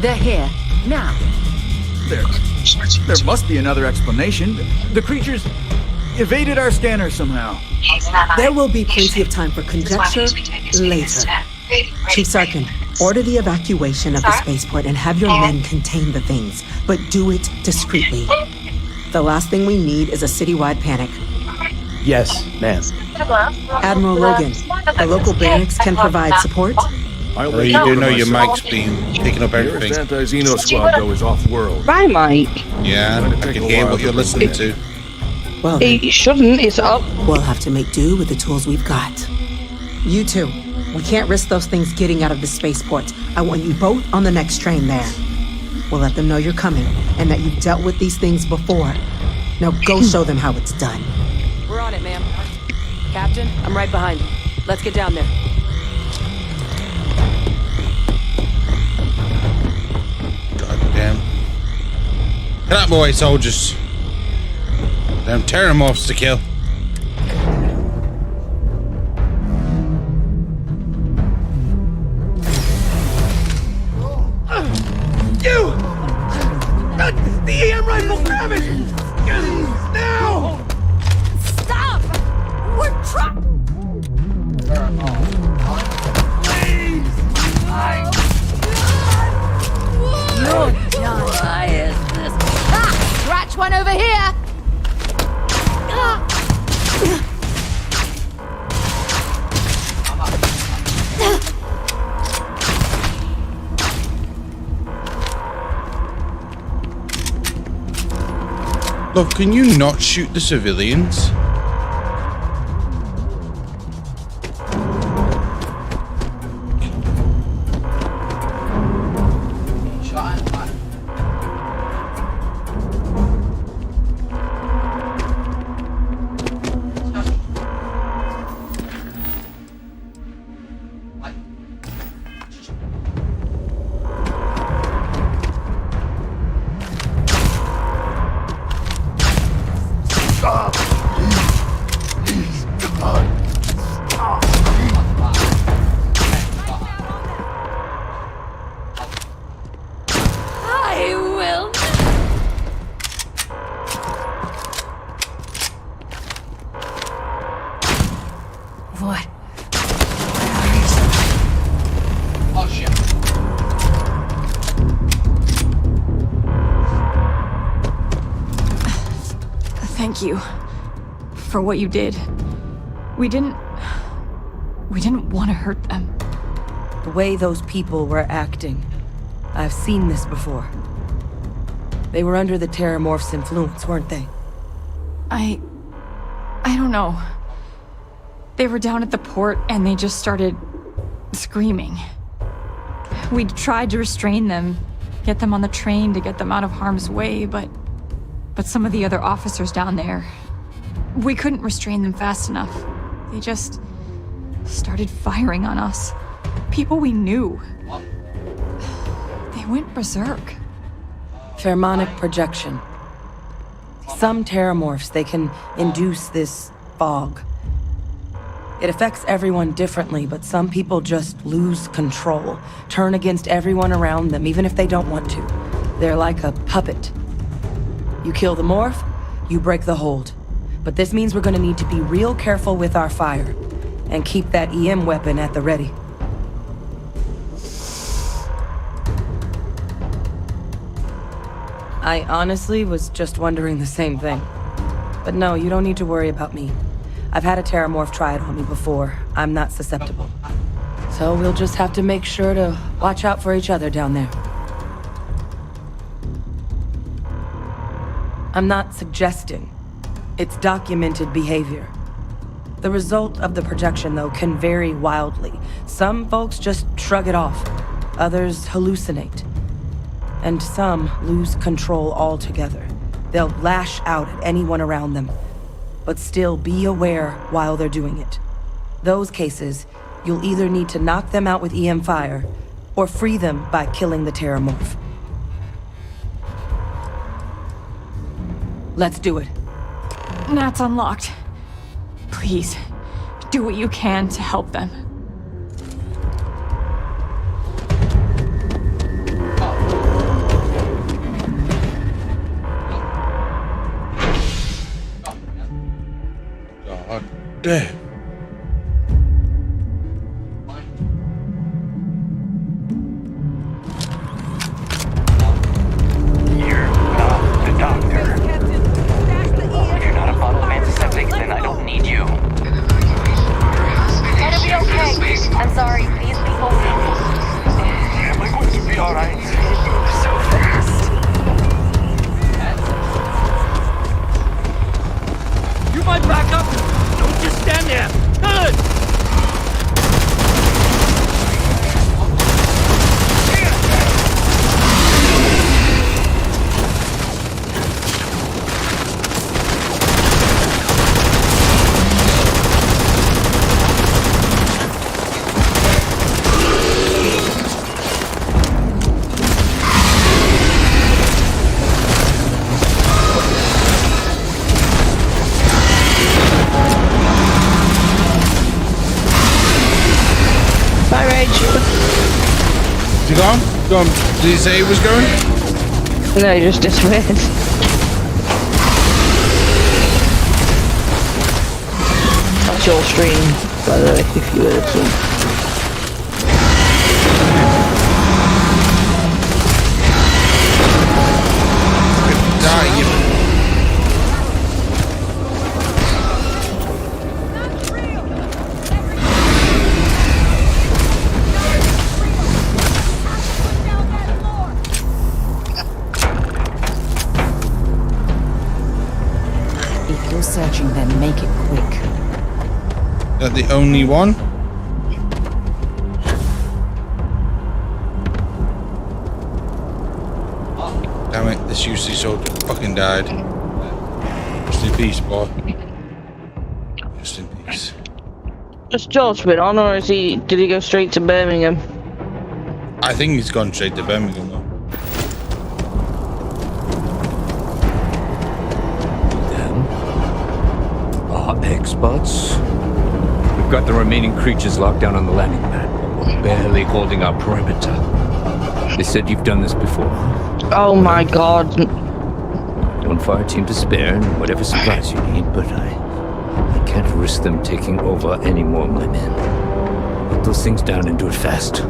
They're here, now. There must be another explanation. The creatures evaded our scanner somehow. There will be plenty of time for conjecture later. Chief Sarkin, order the evacuation of the spaceport and have your men contain the things, but do it discreetly. The last thing we need is a citywide panic. Yes, ma'am. Admiral Logan, the local barracks can provide support. Oh, you do know your mic's picking up everything. Your anti-Xeno squad, though, is off-world. Right, Mike. Yeah, I can hear what you're listening to. Well, it shouldn't, it's up. We'll have to make do with the tools we've got. You two, we can't risk those things getting out of the spaceport. I want you both on the next train there. We'll let them know you're coming and that you've dealt with these things before. Now go show them how it's done. We're on it, ma'am. Captain, I'm right behind you. Let's get down there. God damn. Get up, boy, soldiers. Damn Terramorphs to kill. You! The EM rifle, grab it! Now! Stop! We're trapped! You're done. Why is this? Ah! Scratch one over here! Look, can you not shoot the civilians? I will. What? Oh shit. Thank you for what you did. We didn't want to hurt them. The way those people were acting, I've seen this before. They were under the Terramorph's influence, weren't they? I don't know. They were down at the port and they just started screaming. We tried to restrain them, get them on the train to get them out of harm's way, but some of the other officers down there, we couldn't restrain them fast enough. They just started firing on us. People we knew. They went berserk. Pheromonic projection. Some Terramorphs, they can induce this fog. It affects everyone differently, but some people just lose control, turn against everyone around them, even if they don't want to. They're like a puppet. You kill the morph, you break the hold. But this means we're gonna need to be real careful with our fire, and keep that EM weapon at the ready. I honestly was just wondering the same thing. But no, you don't need to worry about me. I've had a Terramorph try it on me before. I'm not susceptible. So we'll just have to make sure to watch out for each other down there. I'm not suggesting. It's documented behavior. The result of the projection, though, can vary wildly. Some folks just shrug it off. Others hallucinate. And some lose control altogether. They'll lash out at anyone around them, but still be aware while they're doing it. Those cases, You'll either need to knock them out with EM fire, or free them by killing the Terramorph. Let's do it. Nat's unlocked. Please, do what you can to help them. God damn. Then I don't need you. It'll be okay. I'm sorry. These people. Am I going to be alright? So fast. You might back up. Don't just stand there. Good. Is he gone? Gone. Did he say he was going? No, he just disappeared. That's your stream, by the way, if you were to see. If you're searching, then make it quick. Is that the only one? Damn it, this UC soldier fucking died. Rest in peace, boy. Rest in peace. Has George been on, or did he go straight to Birmingham? I think he's gone straight to Birmingham, though. Our experts? We've got the remaining creatures locked down on the landing pad. We're barely holding our perimeter. They said you've done this before. Oh my god. Don't fire a team to spare and whatever supplies you need, but I can't risk them taking over any more of my men. Put those things down and do it fast.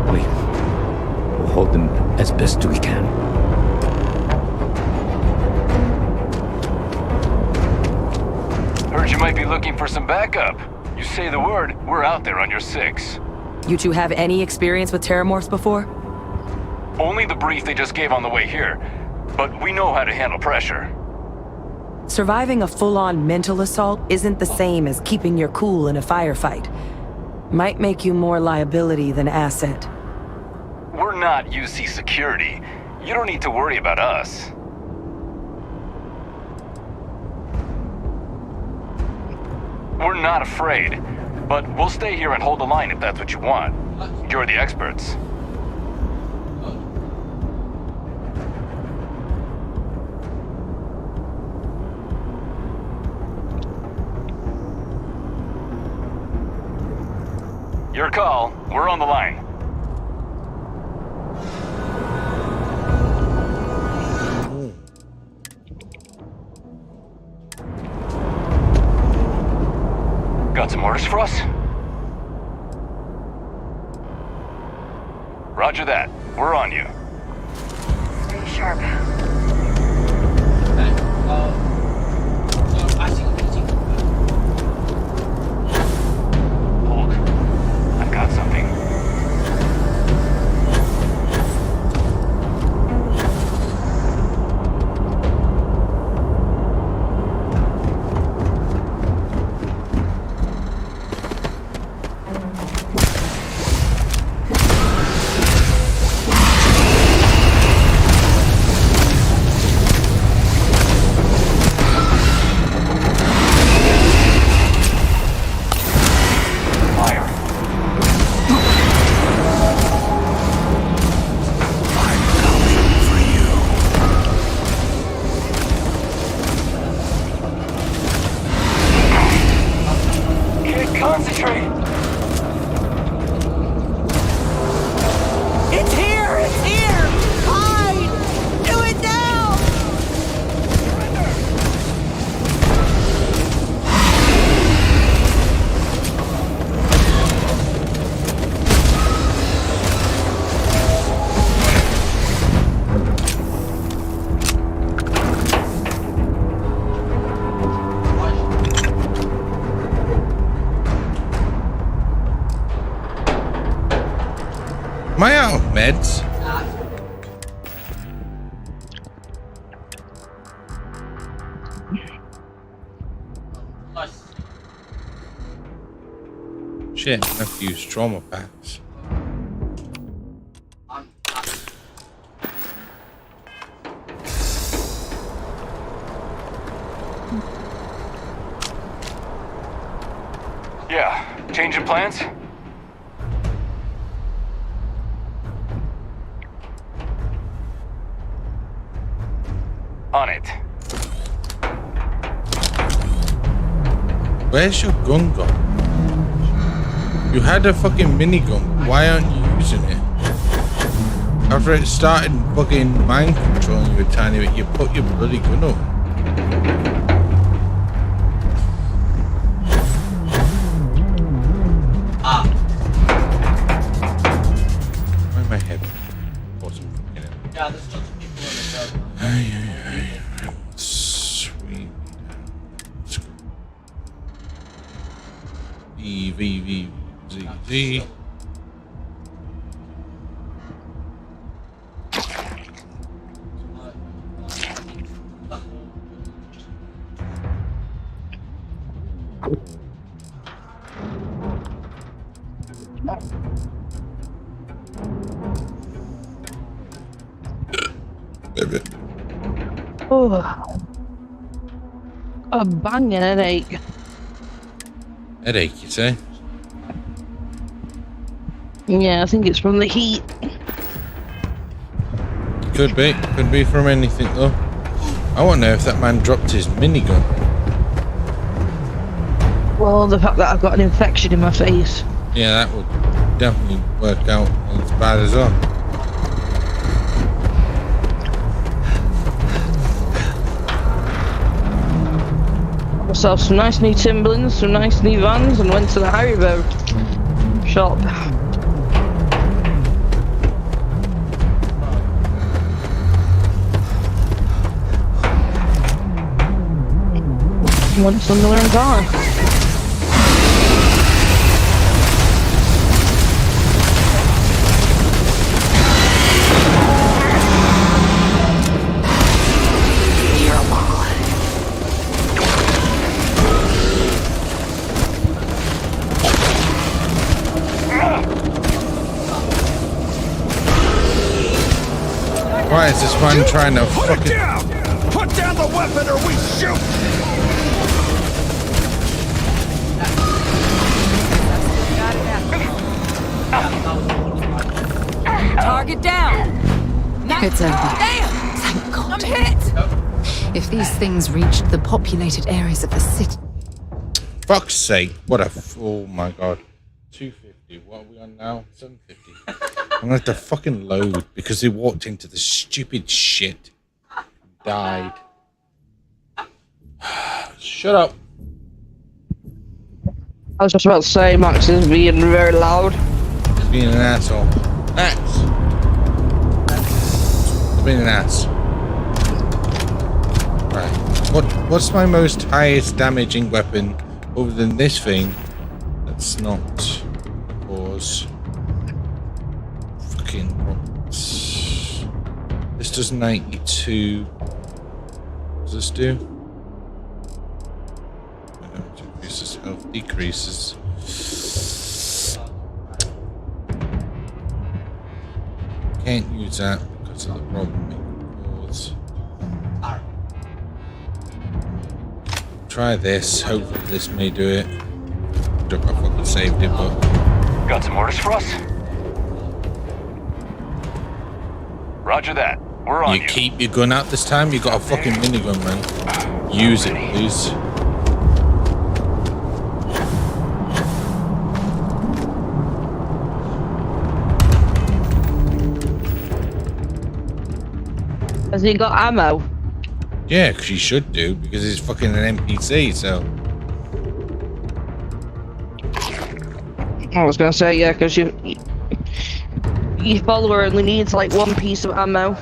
We'll hold them as best we can. Heard you might be looking for some backup. You say the word, we're out there on your 6. You two have any experience with Terramorphs before? Only the brief they just gave on the way here, but we know how to handle pressure. Surviving a full-on mental assault isn't the same as keeping your cool in a firefight. Might make you more liability than asset. We're not UC security. You don't need to worry about us. We're not afraid, but we'll stay here and hold the line if that's what you want. You're the experts. Your call. We're on the line. Got some orders for us? Roger that. We're on you. Stay sharp. Hold. I've got something. Shit, I have to use trauma packs. Yeah, changing plans? On it. Where's your gun gone? You had a fucking minigun. Why aren't you using it? After it started fucking mind controlling you a tiny bit, you put your bloody gun up. Why am I heavy? Awesome. Yeah, there's tons of people on the road. Sweet. V. Oh, a banging headache. Headache, you say? Yeah, I think it's from the heat. Could be from anything though. I want to know if that man dropped his minigun. Well, the fact that I've got an infection in my face. Yeah, that would definitely work out as bad as well. Myself some nice new Timberlands, some nice new Vans, and went to the Haribo shop. Want some to learn on. Why is this one trying to fucking... Put down the weapon or we shoot! Target down! It's over. Damn! Thank God. I'm hit! If these things reached the populated areas of the city... Fuck's sake, what a... Oh my god. 250, what are we on now? 750. I'm gonna have to fucking load because they walked into the stupid shit. Died. Shut up. I was just about to say, Max is being very loud. He's being an asshole. Max! He's being an ass. Right. What's my most highest damaging weapon other than this thing? That's not cause fucking problems. This does 92. What does this do? Increases health, decreases. Can't use that because of the problem it can cause. Try this. Hopefully this may do it. I don't know if I fucking saved it, but... Got some orders for us? Roger that. We're on you. Keep your gun out this time? You got a fucking minigun, man. Use it, please. Has he got ammo? Yeah, because he should do, because he's fucking an NPC, so... I was gonna say, yeah, because your follower only needs like one piece of ammo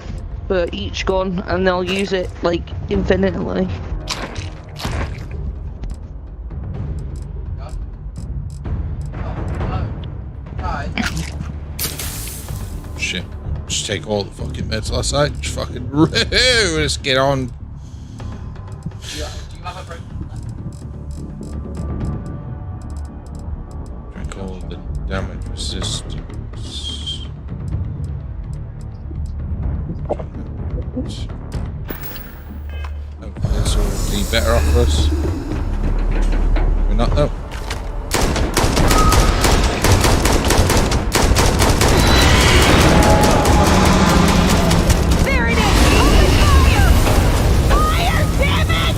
for each gun, and they'll use it like infinitely. Shit. Just take all the fucking meds last night. Just fucking... Let's get on. Drink all damage resistance. Okay, so is he better off for us? We're not though. There it is! Open fire! Fire! Damn it!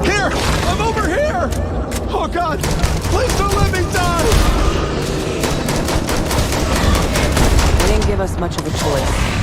Here! I'm over here! Oh God! Please don't let me die! They didn't give us much of a choice.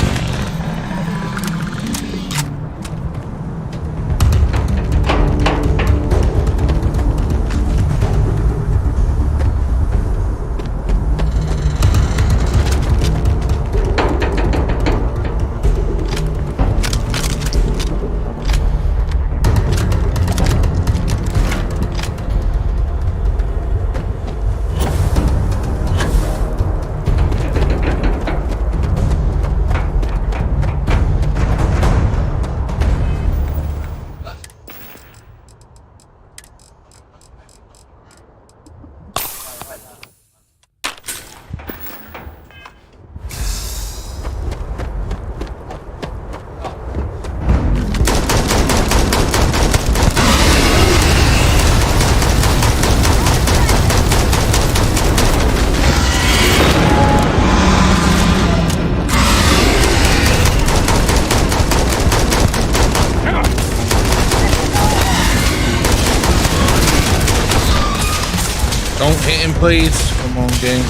Don't hit him, please. Come on, game.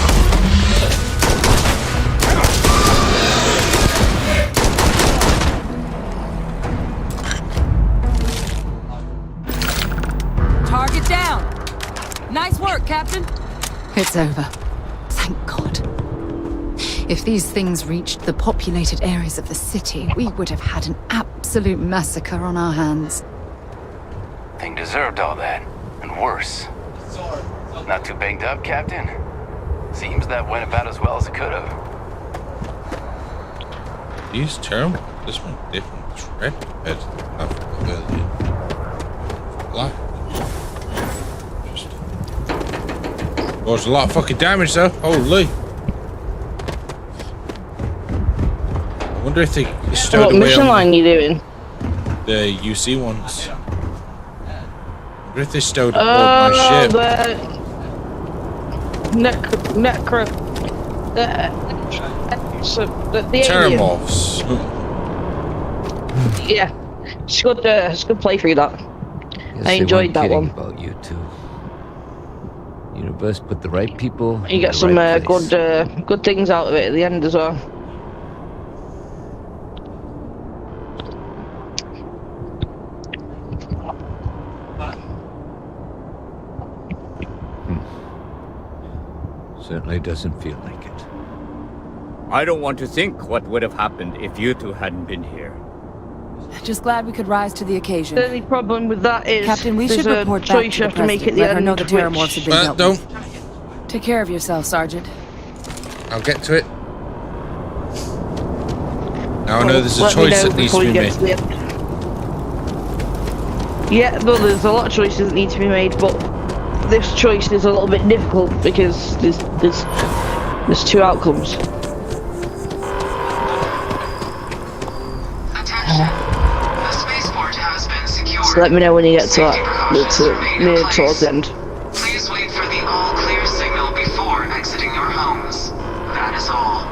Target down. Nice work, Captain. It's over. Thank God. If these things reached the populated areas of the city, we would have had an absolute massacre on our hands. Thing deserved all that, and worse. Not too banged up, Captain? Seems that went about as well as it could have. These terrible. This one different. It's red compared to the one earlier. Black. Interesting. Caused a lot of fucking damage though. Holy. I wonder if they stowed What away mission on line you doing? the UC ones. I wonder if they stowed aboard my ship. The Terramorphs. Yeah, it's good play through that. Guess I enjoyed they that weren't one. kidding about you two. Universe put the right people. You in get the some right place. good things out of it at the end as well. Certainly doesn't feel like it. I don't want to think what would have happened if you two hadn't been here. Just glad we could rise to the occasion. The only problem with that is Captain, we there's should a report back choice to you the have to make at President. the Let her end. know the Terramorphs have been dealt don't. with. Take care of yourself, Sergeant. I'll get to it. Now I know there's a choice that needs to be made. Yeah, no, there's a lot of choices that need to be made, but this choice is a little bit difficult because there's two outcomes. The spaceport has been secured. So let me know when you get to that. It's near towards the end. Please wait for the all-clear signal before exiting your homes. That is all.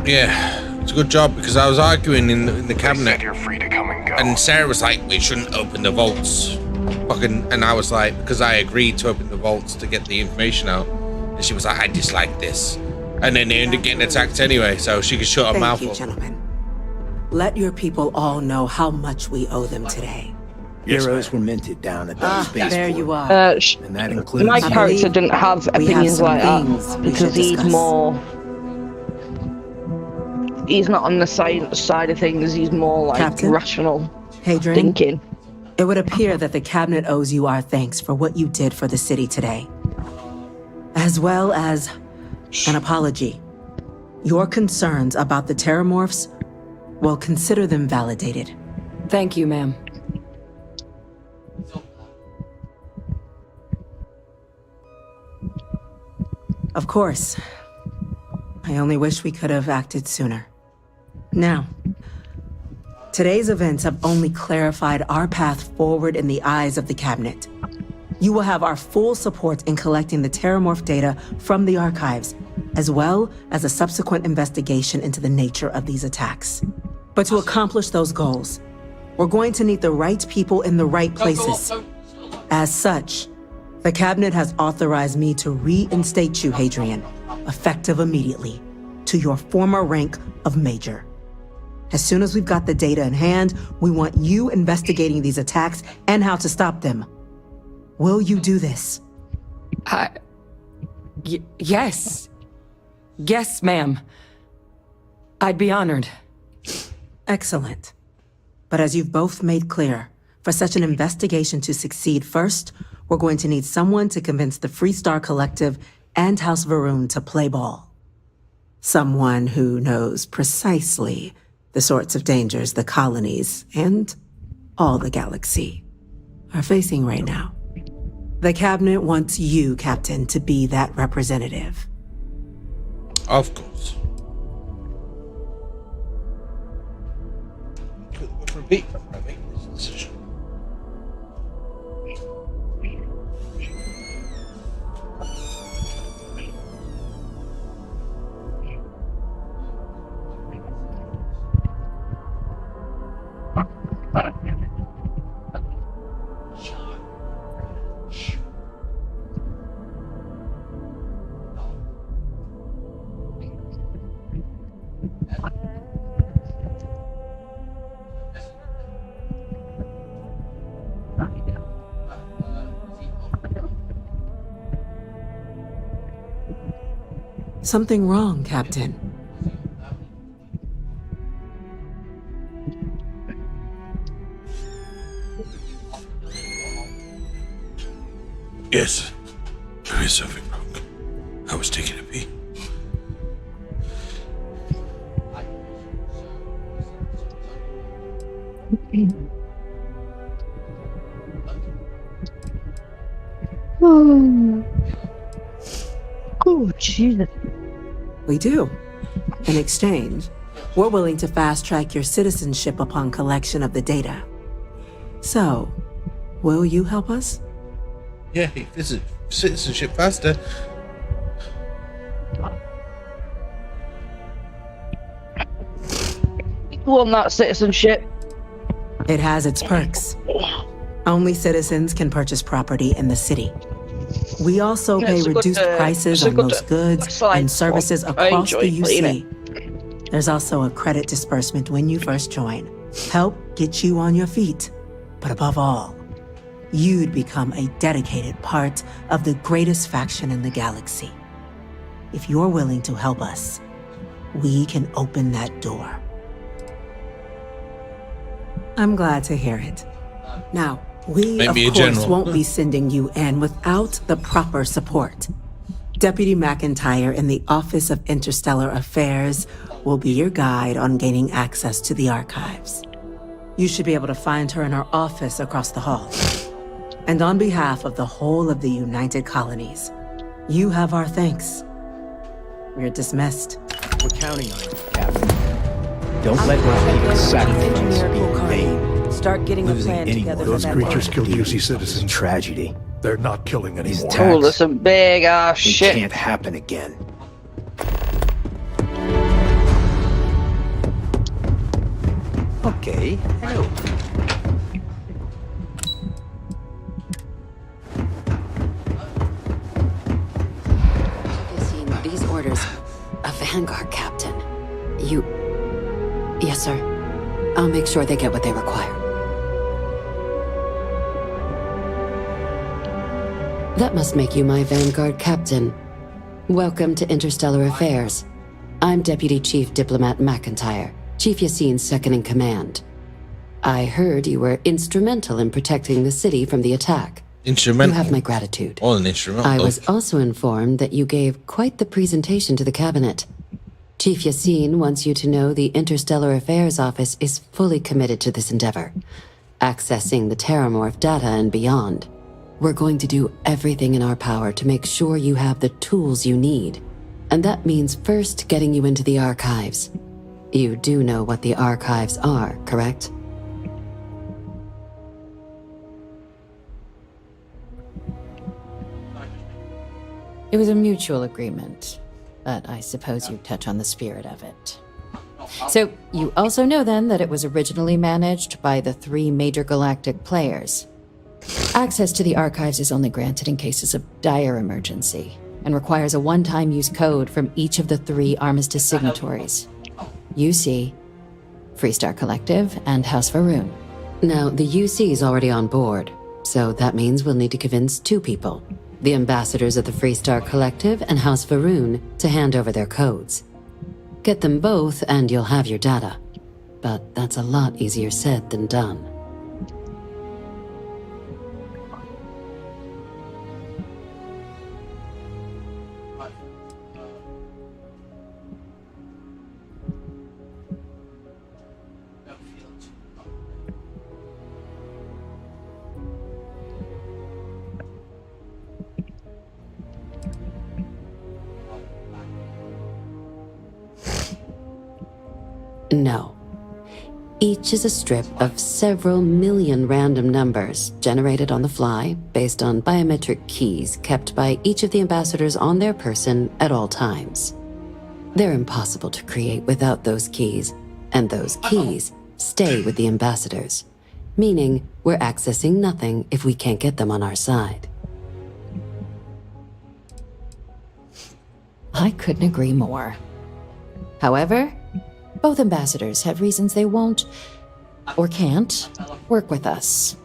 Yeah, it's a good job because I was arguing in the cabinet, You're free to come and go. and Sarah was like, "We shouldn't open the vaults." And I was like, because I agreed to open the vaults to get the information out, and she was like, "I dislike this," And then they end up getting attacked anyway, so she could shut her mouth Thank you, up. gentlemen. Let your people all know how much we owe them today. Heroes were minted down at the spaceport. There you are. And that includes my character didn't have opinions like that because he's more. He's not on the science side of things. He's more like Captain? rational Hadrian, thinking. It would appear that the cabinet owes you our thanks for what you did for the city today, as well as an apology. Your concerns about the Terramorphs, well, consider them validated. Thank you, ma'am. Of course. I only wish we could have acted sooner. Now, today's events have only clarified our path forward in the eyes of the cabinet. You will have our full support in collecting the Terramorph data from the archives, as well as a subsequent investigation into the nature of these attacks. But to accomplish those goals, we're going to need the right people in the right places. As such, the cabinet has authorized me to reinstate you, Hadrian, effective immediately, to your former rank of Major. As soon as we've got the data in hand, we want you investigating these attacks and how to stop them. Will you do this? Yes. Yes, ma'am. I'd be honored. Excellent. But as you've both made clear, for such an investigation to succeed, first, we're going to need someone to convince the Freestar Collective and House Varun to play ball. Someone who knows precisely the sorts of dangers the colonies and all the galaxy are facing right now. The cabinet wants you, Captain, to be that representative. Of course. Repeat. I make this decision. Something wrong, Captain. Yes, there is something wrong. I was taking a pee. Oh, Jesus. We do. In exchange, we're willing to fast-track your citizenship upon collection of the data. So, will you help us? Yeah, he visit citizenship faster. Want that citizenship? It has its perks. Only citizens can purchase property in the city. We also pay reduced prices on most goods and services across the UC. There's also a credit disbursement when you first join. Help get you on your feet. But above all, you'd become a dedicated part of the greatest faction in the galaxy. If you're willing to help us, we can open that door. I'm glad to hear it. Now, we, of course, won't be sending you in without the proper support. Deputy McIntyre in the Office of Interstellar Affairs will be your guide on gaining access to the archives. You should be able to find her in her office across the hall. And on behalf of the whole of the United Colonies, you have our thanks. We're dismissed. We're counting on you, Captain. Don't let my people's sacrifice be in vain. Start getting a plan together. Those creatures killed UC citizens. Tragedy. They're not killing anymore. Oh, that's some big ass shit. It can't happen again. Okay. Hello. These orders. Vanguard, Captain. You... Yes, sir. I'll make sure they get what they require. That must make you my Vanguard Captain. Welcome to Interstellar Affairs. I'm Deputy Chief Diplomat McIntyre, Chief Yassine's second-in-command. I heard you were instrumental in protecting the city from the attack. Instrumental? You have my gratitude. All an instrumental. I was also informed that you gave quite the presentation to the cabinet. Chief Yassine wants you to know the Interstellar Affairs Office is fully committed to this endeavor, accessing the Terramorph data and beyond. We're going to do everything in our power to make sure you have the tools you need. And that means first getting you into the archives. You do know what the archives are, correct? It was a mutual agreement, but I suppose you touch on the spirit of it. So, you also know then that it was originally managed by the 3 major galactic players. Access to the archives is only granted in cases of dire emergency, and requires a one-time use code from each of the 3 armistice signatories. UC, Freestar Collective, and House Varun. Now, the UC is already on board, so that means we'll need to convince 2 people. The ambassadors of the Freestar Collective and House Varun to hand over their codes. Get them both and you'll have your data. But that's a lot easier said than done. No. Each is a strip of several million random numbers generated on the fly based on biometric keys kept by each of the ambassadors on their person at all times. They're impossible to create without those keys, and those keys stay with the ambassadors, meaning we're accessing nothing if we can't get them on our side. I couldn't agree more. However, both ambassadors have reasons they won't, or can't, work with us.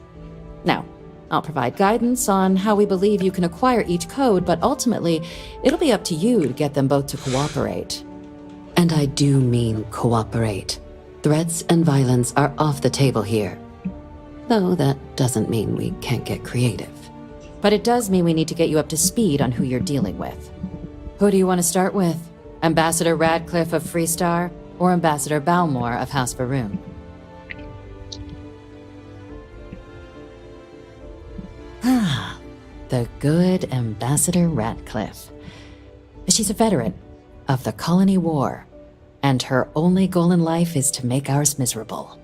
Now, I'll provide guidance on how we believe you can acquire each code, but ultimately, it'll be up to you to get them both to cooperate. And I do mean cooperate. Threats and violence are off the table here. Though that doesn't mean we can't get creative. But it does mean we need to get you up to speed on who you're dealing with. Who do you want to start with? Ambassador Radcliffe of Freestar? Or Ambassador Balmore of House Varun? Ah, the good Ambassador Radcliffe. She's a veteran of the Colony War, and her only goal in life is to make ours miserable.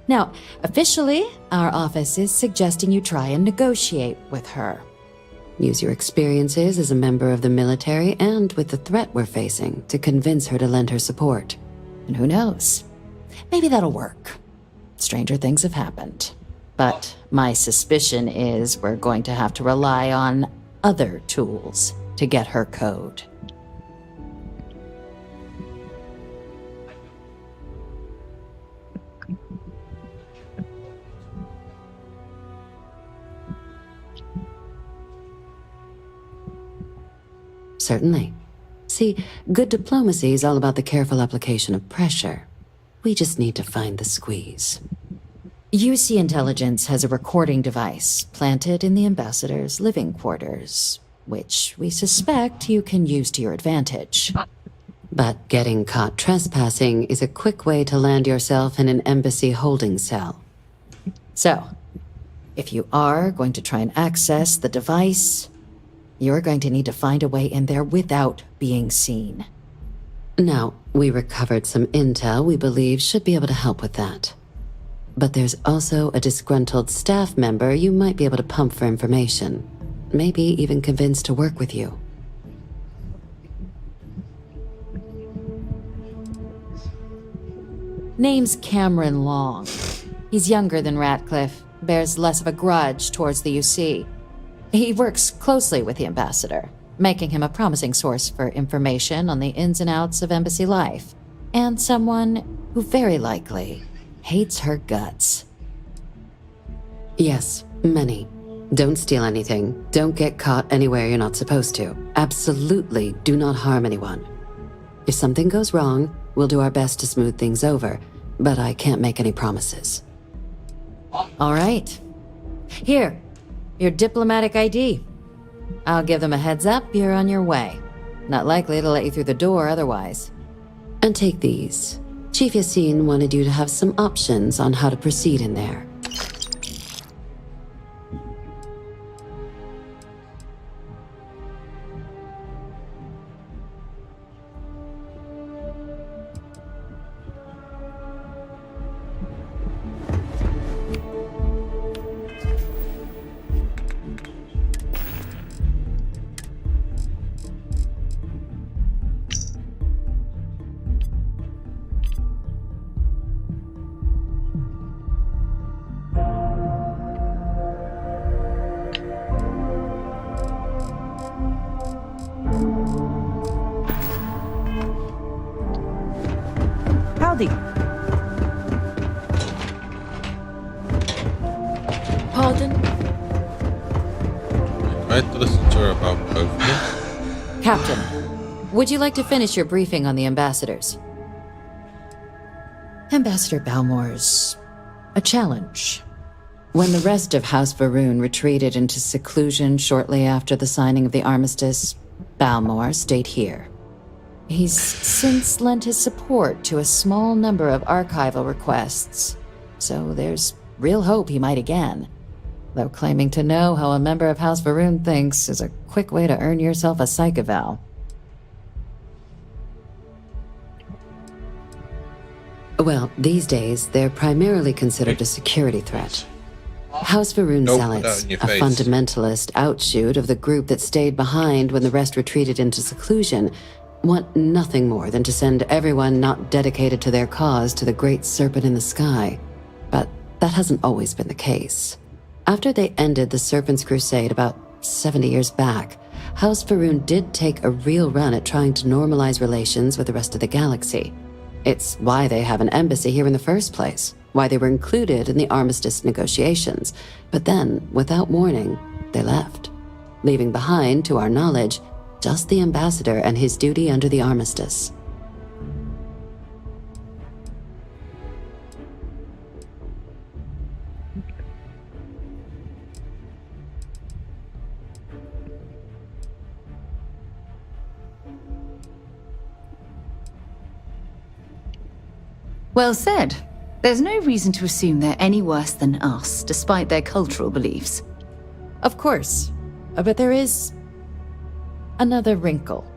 Now, officially, our office is suggesting you try and negotiate with her. Use your experiences as a member of the military and with the threat we're facing to convince her to lend her support. And who knows? Maybe that'll work. Stranger things have happened. But my suspicion is we're going to have to rely on other tools to get her code. Certainly. See, good diplomacy is all about the careful application of pressure. We just need to find the squeeze. UC Intelligence has a recording device planted in the ambassador's living quarters, which we suspect you can use to your advantage. But getting caught trespassing is a quick way to land yourself in an embassy holding cell. So, if you are going to try and access the device, you're going to need to find a way in there without being seen. Now, we recovered some intel we believe should be able to help with that. But there's also a disgruntled staff member you might be able to pump for information. Maybe even convince to work with you. Name's Cameron Long. He's younger than Ratcliffe, bears less of a grudge towards the UC. He works closely with the ambassador, making him a promising source for information on the ins and outs of embassy life, and someone who very likely hates her guts. Yes, many. Don't steal anything. Don't get caught anywhere you're not supposed to. Absolutely do not harm anyone. If something goes wrong, we'll do our best to smooth things over, but I can't make any promises. All right. Here, your diplomatic ID. I'll give them a heads up you're on your way. Not likely to let you through the door otherwise. And take these. Chief Yassine wanted you to have some options on how to proceed in there. Howdy. Pardon? I had to listen to her about both of them. Captain, would you like to finish your briefing on the ambassadors? Ambassador Balmore's a challenge. When the rest of House Varun retreated into seclusion shortly after the signing of the armistice, Balmore stayed here. He's since lent his support to a small number of archival requests, so there's real hope he might again. Though claiming to know how a member of House Varun thinks is a quick way to earn yourself a psych eval. Well, these days, they're primarily considered a security threat. House Varun zealots, a fundamentalist outshoot of the group that stayed behind when the rest retreated into seclusion, want nothing more than to send everyone not dedicated to their cause to the great serpent in the sky. But that hasn't always been the case. After they ended the Serpent's Crusade about 70 years back, House Varun did take a real run at trying to normalize relations with the rest of the galaxy. It's why they have an embassy here in the first place, why they were included in the armistice negotiations. But then, without warning, they left, leaving behind, to our knowledge, just the ambassador and his duty under the armistice. Well said. There's no reason to assume they're any worse than us, despite their cultural beliefs. Of course, but there is another wrinkle.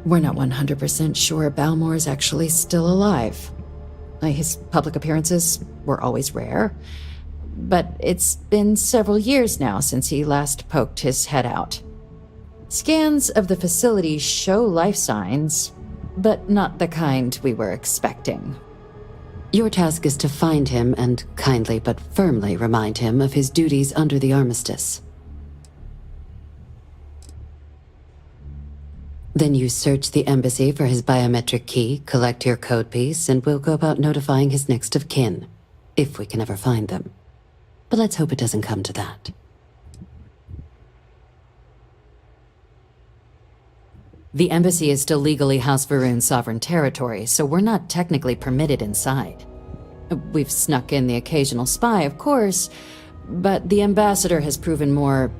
We're not 100% sure Balmore's actually still alive. His public appearances were always rare, but it's been several years now since he last poked his head out. Scans of the facility show life signs, but not the kind we were expecting. Your task is to find him and kindly but firmly remind him of his duties under the armistice. Then you search the embassy for his biometric key, collect your code piece, and we'll go about notifying his next of kin, if we can ever find them. But let's hope it doesn't come to that. The embassy is still legally House Varun's sovereign territory, so we're not technically permitted inside. We've snuck in the occasional spy, of course, but the ambassador has proven more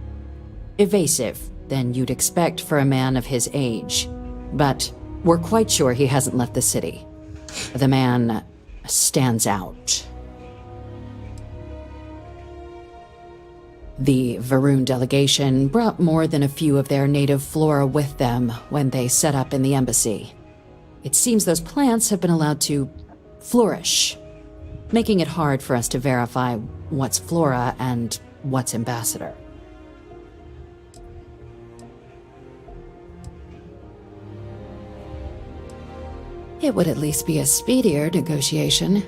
evasive than you'd expect for a man of his age. But we're quite sure he hasn't left the city. The man stands out. The Varun delegation brought more than a few of their native flora with them when they set up in the embassy. It seems those plants have been allowed to flourish, making it hard for us to verify what's flora and what's ambassador. It would at least be a speedier negotiation,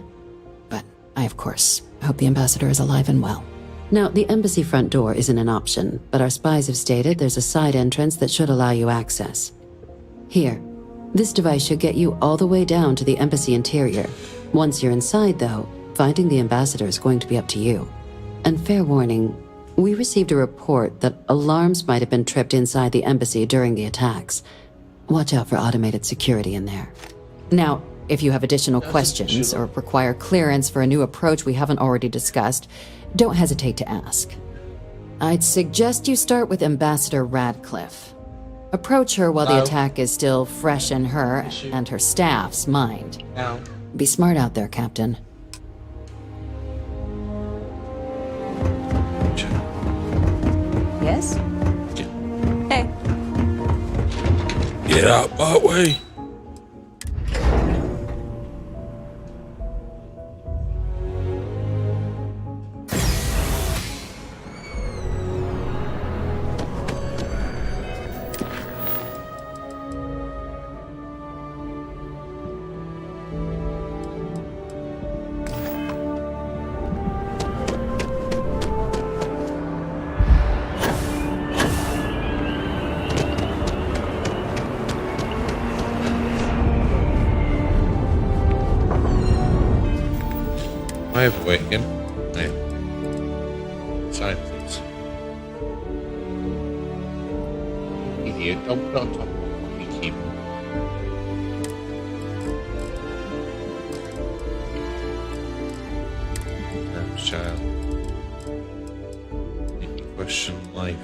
but I, of course, hope the ambassador is alive and well. Now, the embassy front door isn't an option, but our spies have stated there's a side entrance that should allow you access. Here, this device should get you all the way down to the embassy interior. Once you're inside, though, finding the ambassador is going to be up to you. And fair warning, we received a report that alarms might have been tripped inside the embassy during the attacks. Watch out for automated security in there. Now, if you have additional questions or require clearance for a new approach we haven't already discussed, don't hesitate to ask. I'd suggest you start with Ambassador Radcliffe. Approach her while the attack is still fresh in her and her staff's mind. Be smart out there, Captain. Yes? Hey. Get out my way. I have a way again. Side things. Idiot, don't put on top of the keyboard. Child. Make you question life.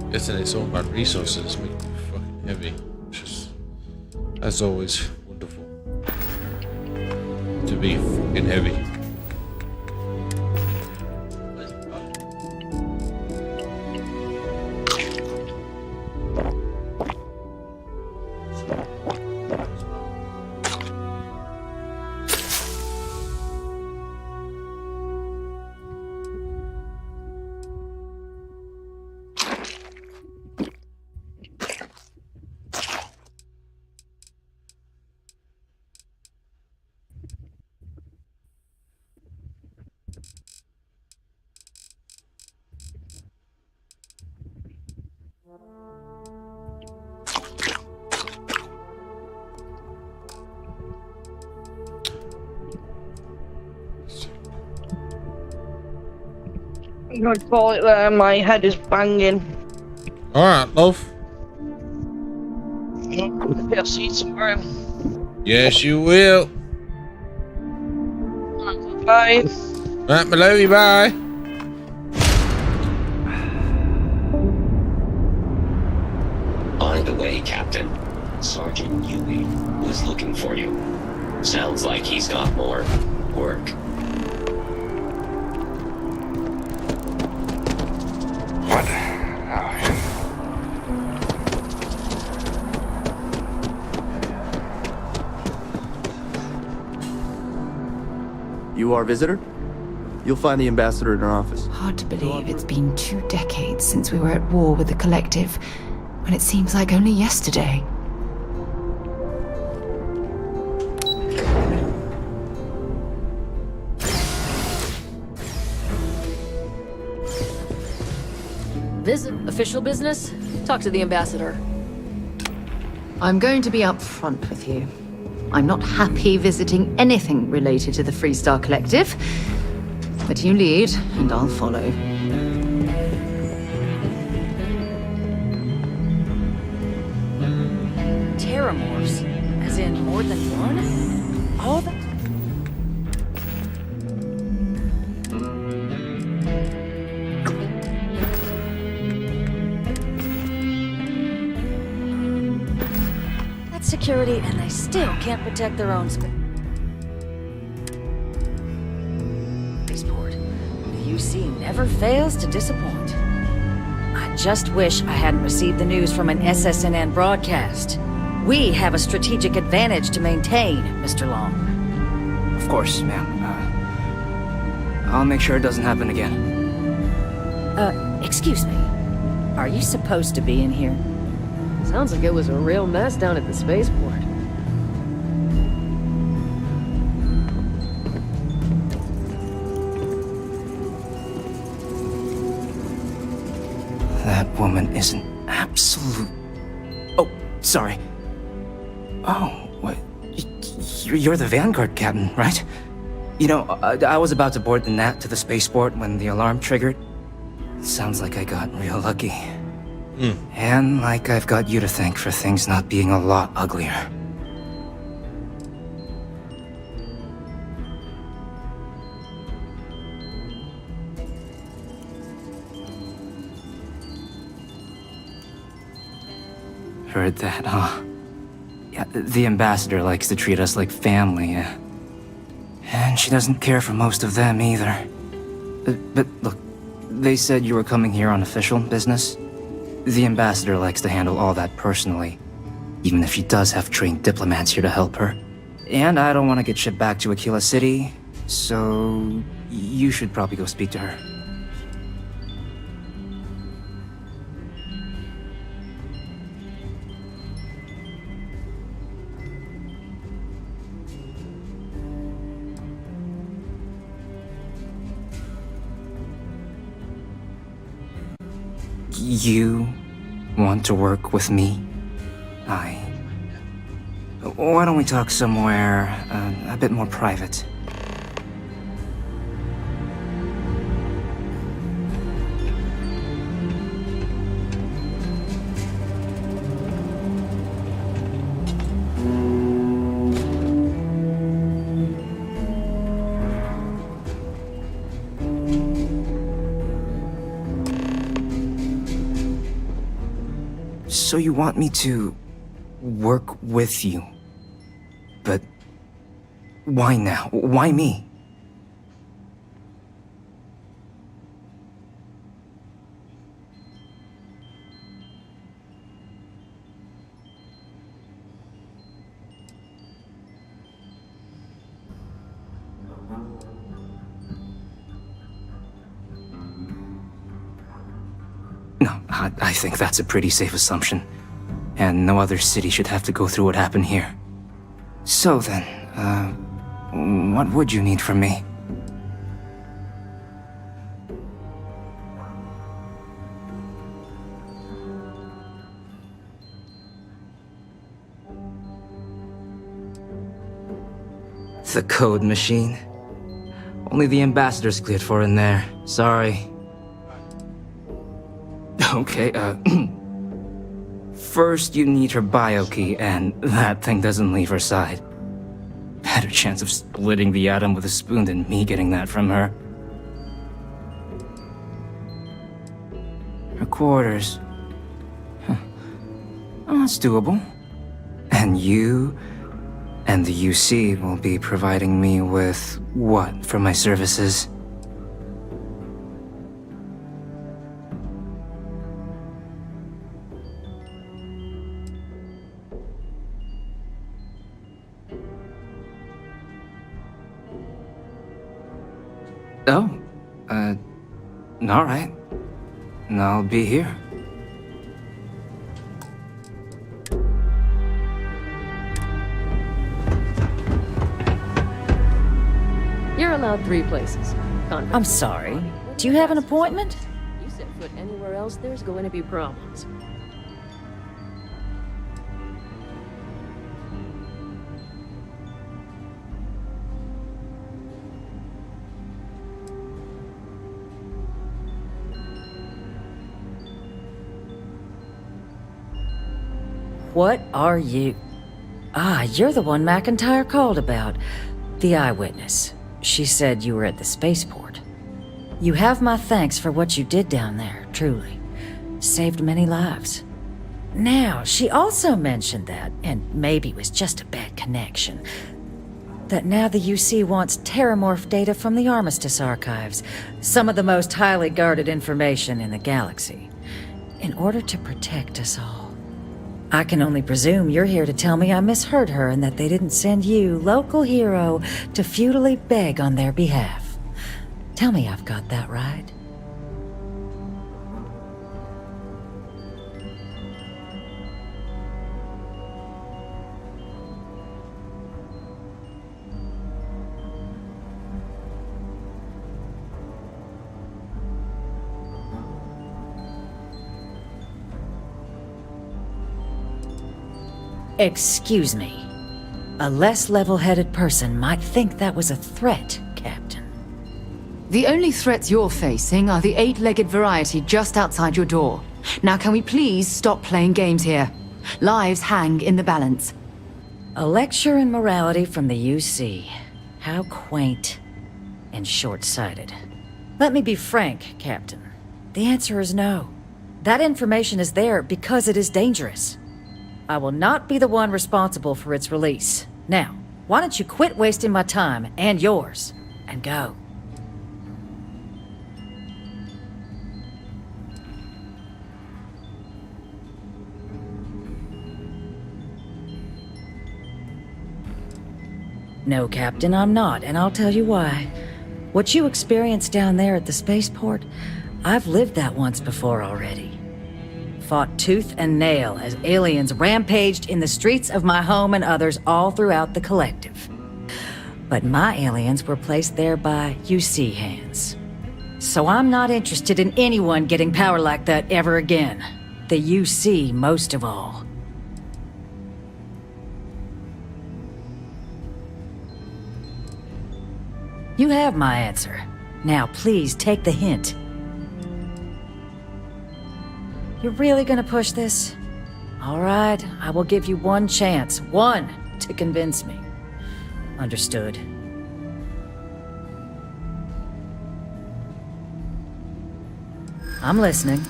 Listen, it's all about resources, make you fucking heavy. Just, as always, wonderful to be fucking heavy. I'm going to call it there, my head is banging. Alright, love. I'll see you tomorrow. Yes, you will. Bye. Right, my lovey, bye. On the way, Captain. Sergeant Yui was looking for you. Sounds like he's got more work. What? You our visitor? You'll find the ambassador in her office. Hard to believe it's been 2 decades since we were at war with the Collective, when it seems like only yesterday. Official business? Talk to the ambassador. I'm going to be upfront with you. I'm not happy visiting anything related to the Freestar Collective, but you lead, and I'll follow. Terramorphs? As in more than one? All the... security, and they still can't protect their own spaceport. The UC never fails to disappoint. I just wish I hadn't received the news from an SSNN broadcast. We have a strategic advantage to maintain, Mr. Long. Of course, ma'am. I'll make sure it doesn't happen again. Excuse me. Are you supposed to be in here? Sounds like it was a real mess down at the spaceport. That woman is an absolute... Oh, sorry. Oh, what? You're the Vanguard captain, right? You know, I was about to board the Nat to the spaceport when the alarm triggered. Sounds like I got real lucky. And like I've got you to thank for things not being a lot uglier. Heard that, huh? Yeah, the ambassador likes to treat us like family, yeah. And she doesn't care for most of them either. But look, they said you were coming here on official business. The ambassador likes to handle all that personally, even if she does have trained diplomats here to help her. And I don't want to get shipped back to Aquila City, so you should probably go speak to her. You want to work with me? Why don't we talk somewhere a bit more private? So you want me to work with you? But why now? Why me? No, I think that's a pretty safe assumption. And no other city should have to go through what happened here. So then, what would you need from me? The code machine? Only the ambassador's cleared for in there. Sorry. Okay, first you need her bio key, and that thing doesn't leave her side. Better chance of splitting the atom with a spoon than me getting that from her. Her quarters. Huh. Oh, that's doable. And you and the UC will be providing me with what for my services? Oh, all right. I'll be here. You're allowed 3 places. I'm sorry. Do you have an appointment? You set foot anywhere else, there's going to be problems. What are you? Ah, you're the one McIntyre called about. The eyewitness. She said you were at the spaceport. You have my thanks for what you did down there, truly. Saved many lives. Now, she also mentioned that, and maybe it was just a bad connection, that now the UC wants terramorph data from the Armistice archives, some of the most highly guarded information in the galaxy, in order to protect us all. I can only presume you're here to tell me I misheard her and that they didn't send you, local hero, to futilely beg on their behalf. Tell me I've got that right. Excuse me. A less level-headed person might think that was a threat, Captain. The only threats you're facing are the 8-legged variety just outside your door. Now can we please stop playing games here? Lives hang in the balance. A lecture in morality from the UC. How quaint and short-sighted. Let me be frank, Captain. The answer is no. That information is there because it is dangerous. I will not be the one responsible for its release. Now, why don't you quit wasting my time and yours, and go? No, Captain, I'm not, and I'll tell you why. What you experienced down there at the spaceport, I've lived that once before already. Fought tooth and nail as aliens rampaged in the streets of my home and others all throughout the collective. But my aliens were placed there by UC hands. So I'm not interested in anyone getting power like that ever again. The UC most of all. You have my answer. Now please take the hint. You're really gonna push this? All right, I will give you one chance. One to convince me. Understood. I'm listening.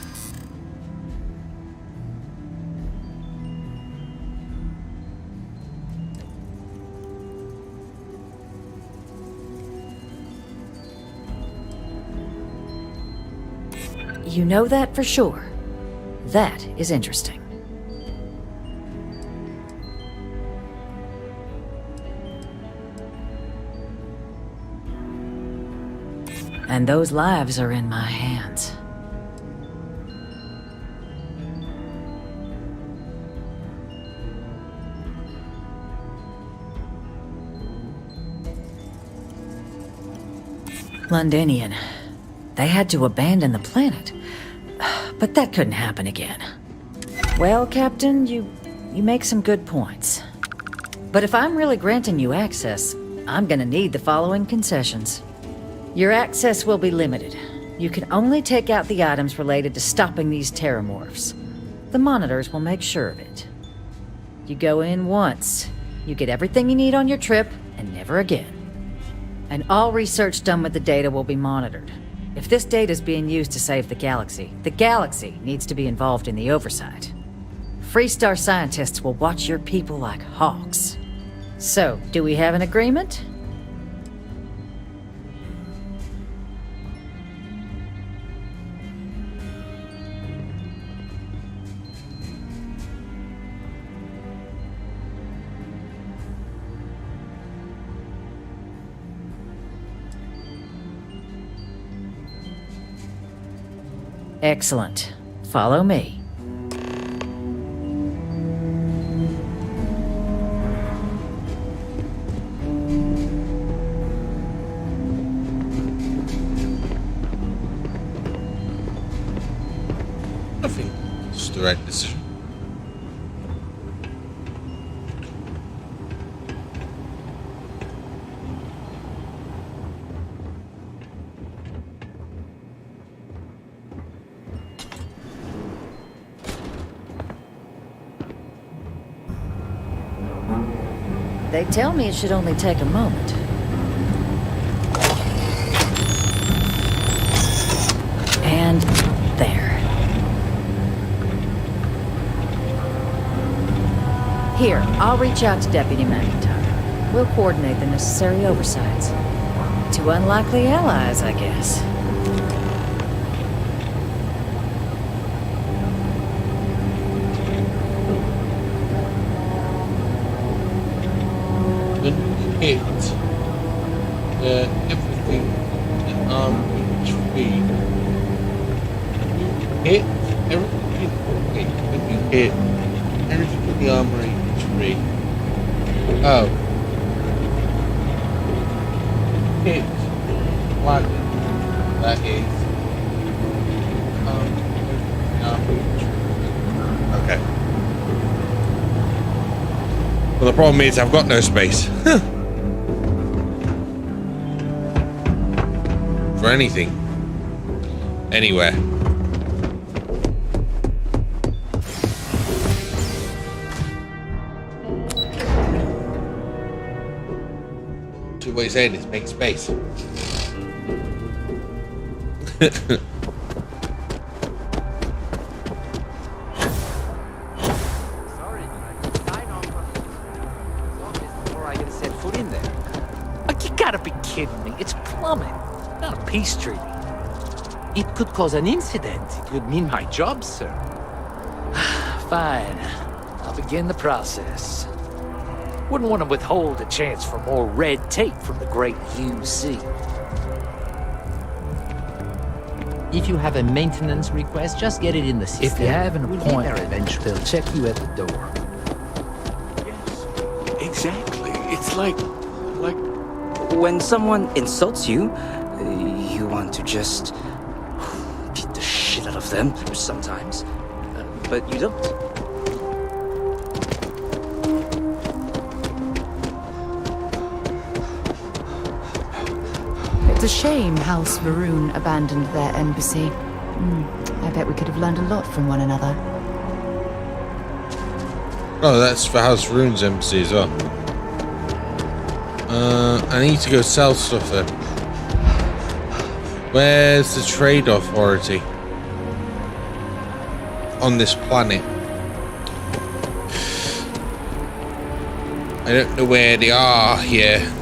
You know that for sure? That is interesting. And those lives are in my hands. Londinian. They had to abandon the planet. But that couldn't happen again. Well, Captain, you make some good points. But if I'm really granting you access, I'm gonna need the following concessions. Your access will be limited. You can only take out the items related to stopping these terramorphs. The monitors will make sure of it. You go in once, you get everything you need on your trip, and never again. And all research done with the data will be monitored. If this data is being used to save the galaxy needs to be involved in the oversight. Freestar scientists will watch your people like hawks. So, do we have an agreement? Excellent. Follow me. I think it's the right decision. They tell me it should only take a moment. And there. Here, I'll reach out to Deputy McIntyre. We'll coordinate the necessary oversights. Two unlikely allies, I guess. Hit everything Hit. Energy from the armory is free. Oh. Hit. Platinum. That is. Okay. Well, the problem is I've got no space. For anything. Anywhere. So what you're saying is make space. It's plumbing, not a peace treaty. It could cause an incident. It would mean my job, sir. Fine. I'll begin the process. Wouldn't want to withhold a chance for more red tape from the great UC. If you have a maintenance request, just get it in the system. If you have an appointment, they'll check you at the door. Yes, exactly. It's like... When someone insults you, you want to just beat the shit out of them sometimes, but you don't. It's a shame House Varun abandoned their embassy. I bet we could have learned a lot from one another. Oh, that's for House Varun's embassy as well. I need to go sell stuff then. Where's the trade authority on this planet? I don't know where they are here.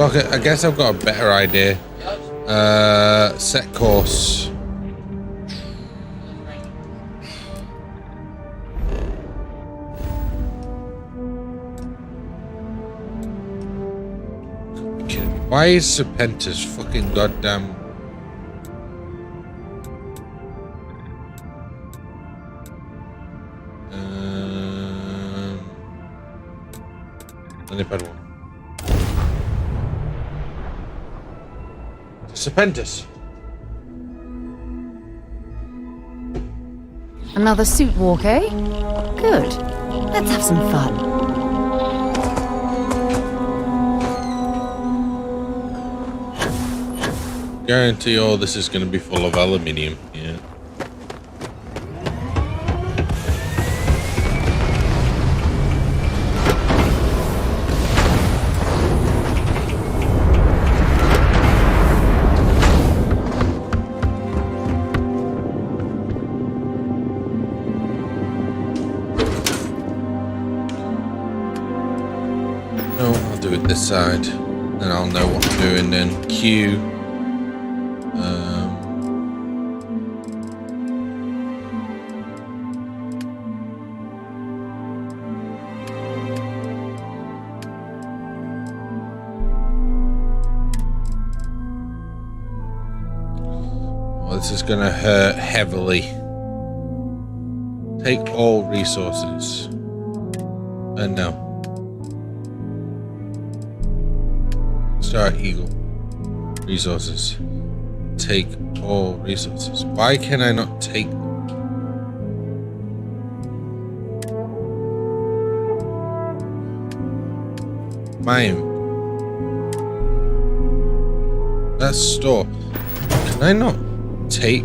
Okay, I guess I've got a better idea. Set course. Why is Serpentis fucking goddamn... Anybody one? Serpentis. Another suit walk, eh? Good. Let's have some fun. Guarantee all this is going to be full of aluminium. Yeah. This side, then I'll know what I'm doing. Then Q. Well, this is going to hurt heavily. Take all resources. And no. Star Eagle. Resources. Take all resources. Why can I not take... Mine. That's store. Can I not take...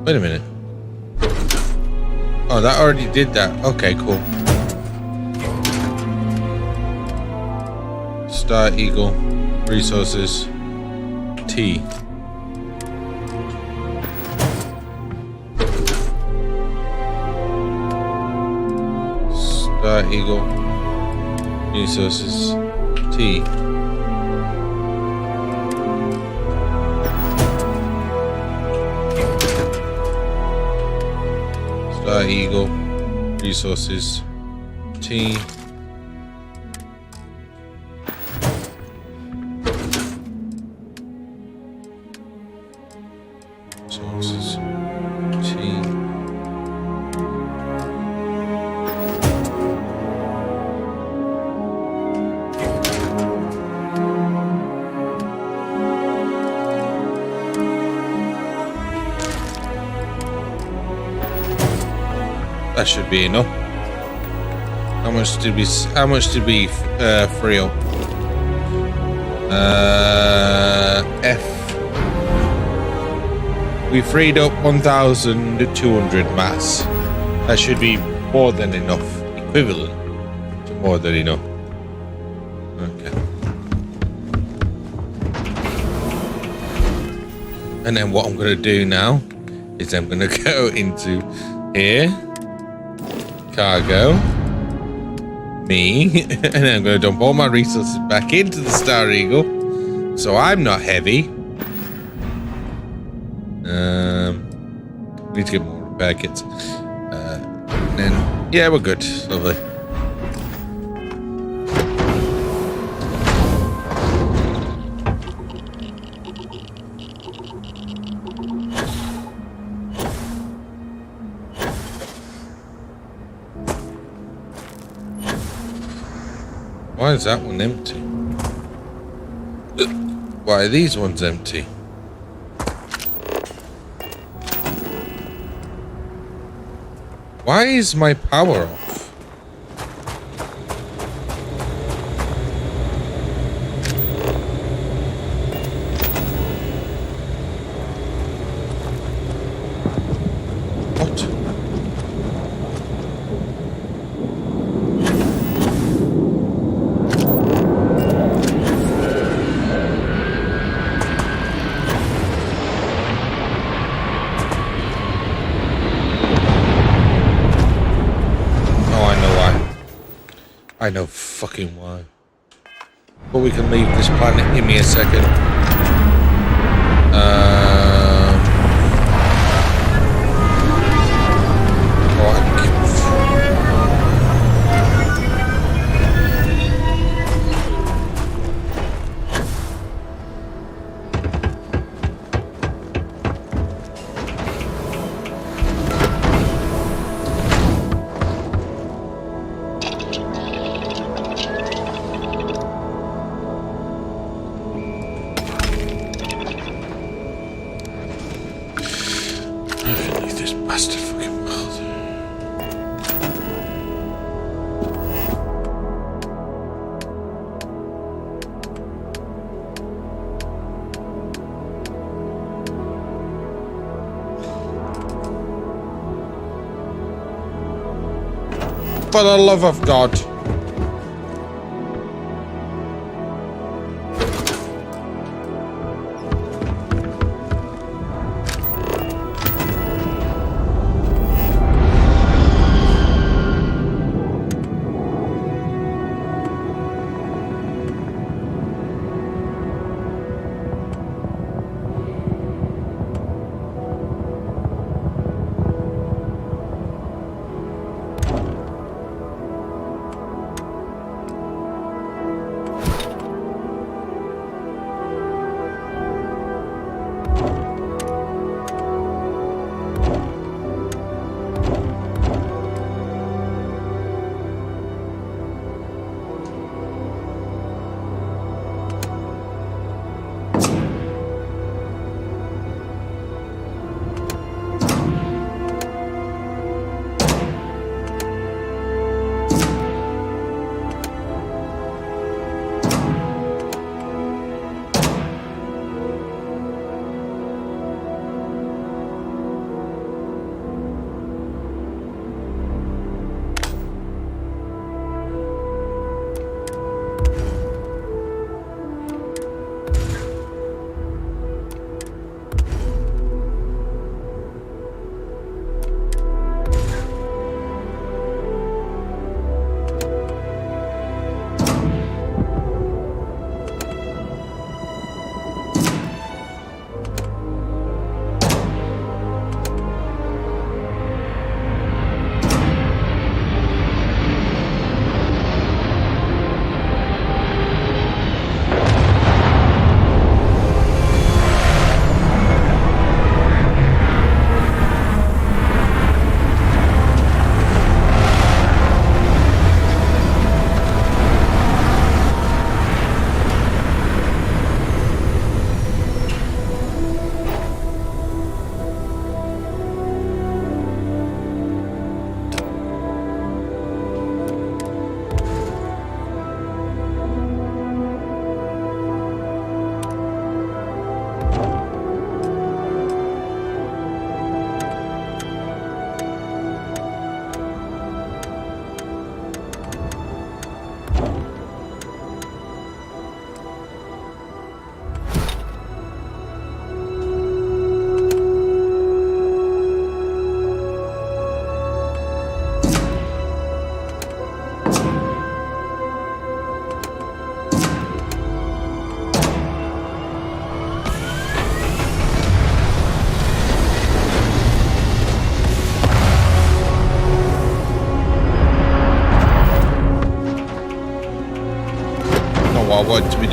Wait a minute. Oh, that already did that. Okay, cool. Star Eagle, resources, T. Star Eagle, resources, T. Star Eagle. Resources. T. Resources. T. That should be enough. How much did we free up? F. We freed up 1,200 mass. That should be more than enough. Equivalent to more than enough. Okay. And then what I'm going to do now is I'm going to go into here. Cargo. Me. And then I'm going to dump all my resources back into the Star Eagle. So I'm not heavy. Need to get more repair kits. And then, yeah, we're good. Lovely. Why is that one empty? Why are these ones empty? Why is my power off? What? I know fucking why. But we can leave this planet. Give me a second. For the love of God.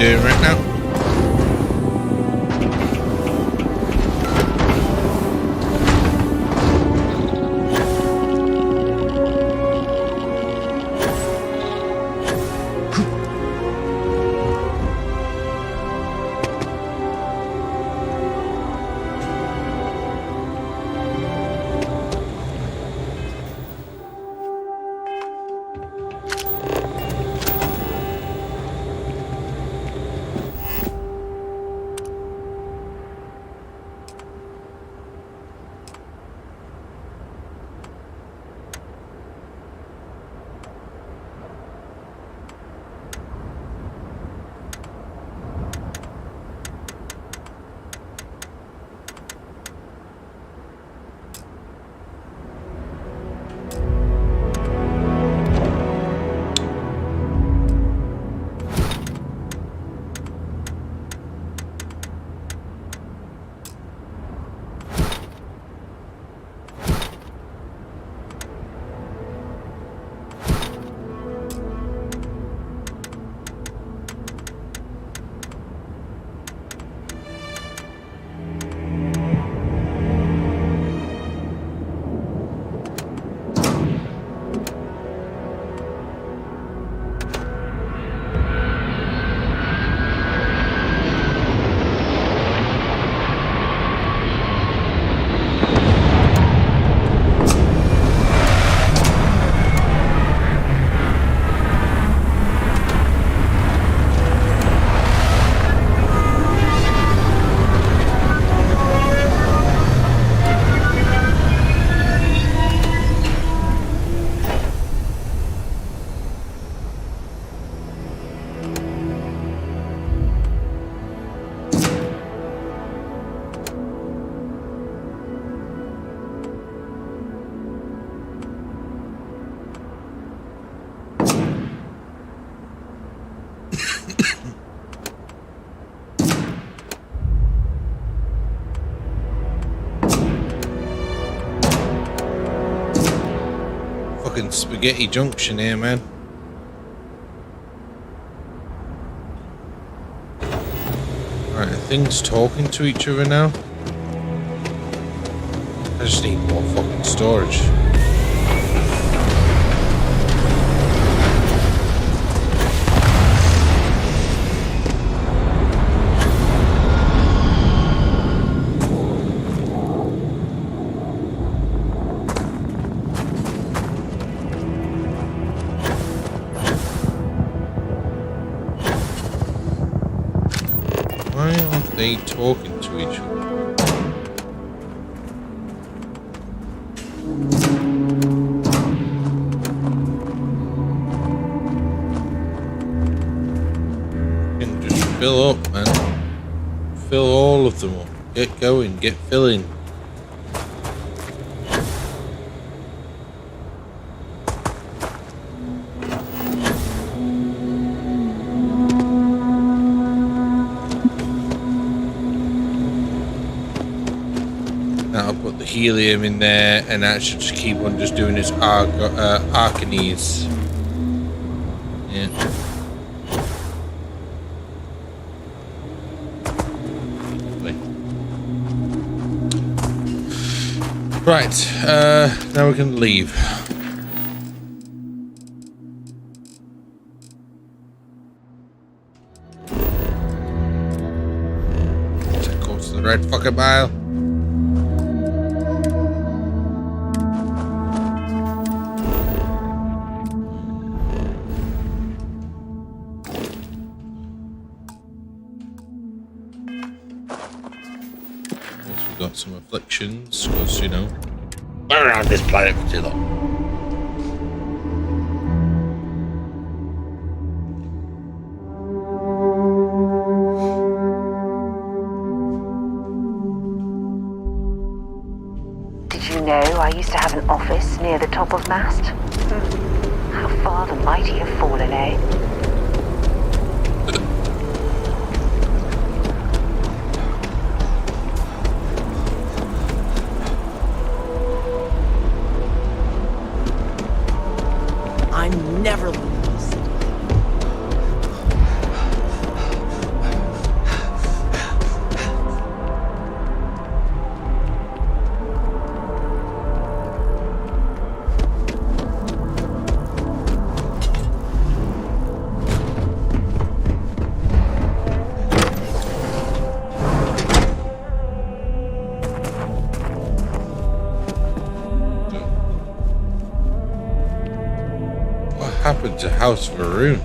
doing right now? Fucking Spaghetti Junction here, man. Right, are things talking to each other now? I just need more fucking storage. Why aren't they talking to each other? Can just fill up, man. Fill all of them up. Get going, get filling. That'll put the helium in there, and that should just keep on just doing its Arcanese. Yeah. Right, now we can leave. Of course, the red fucking mile. Got some afflictions, because, you know, we're around this planet for too long. Did you know I used to have an office near the top of Mast? How far the mighty have fallen, eh? I'm never leaving this city. happened to House Varun?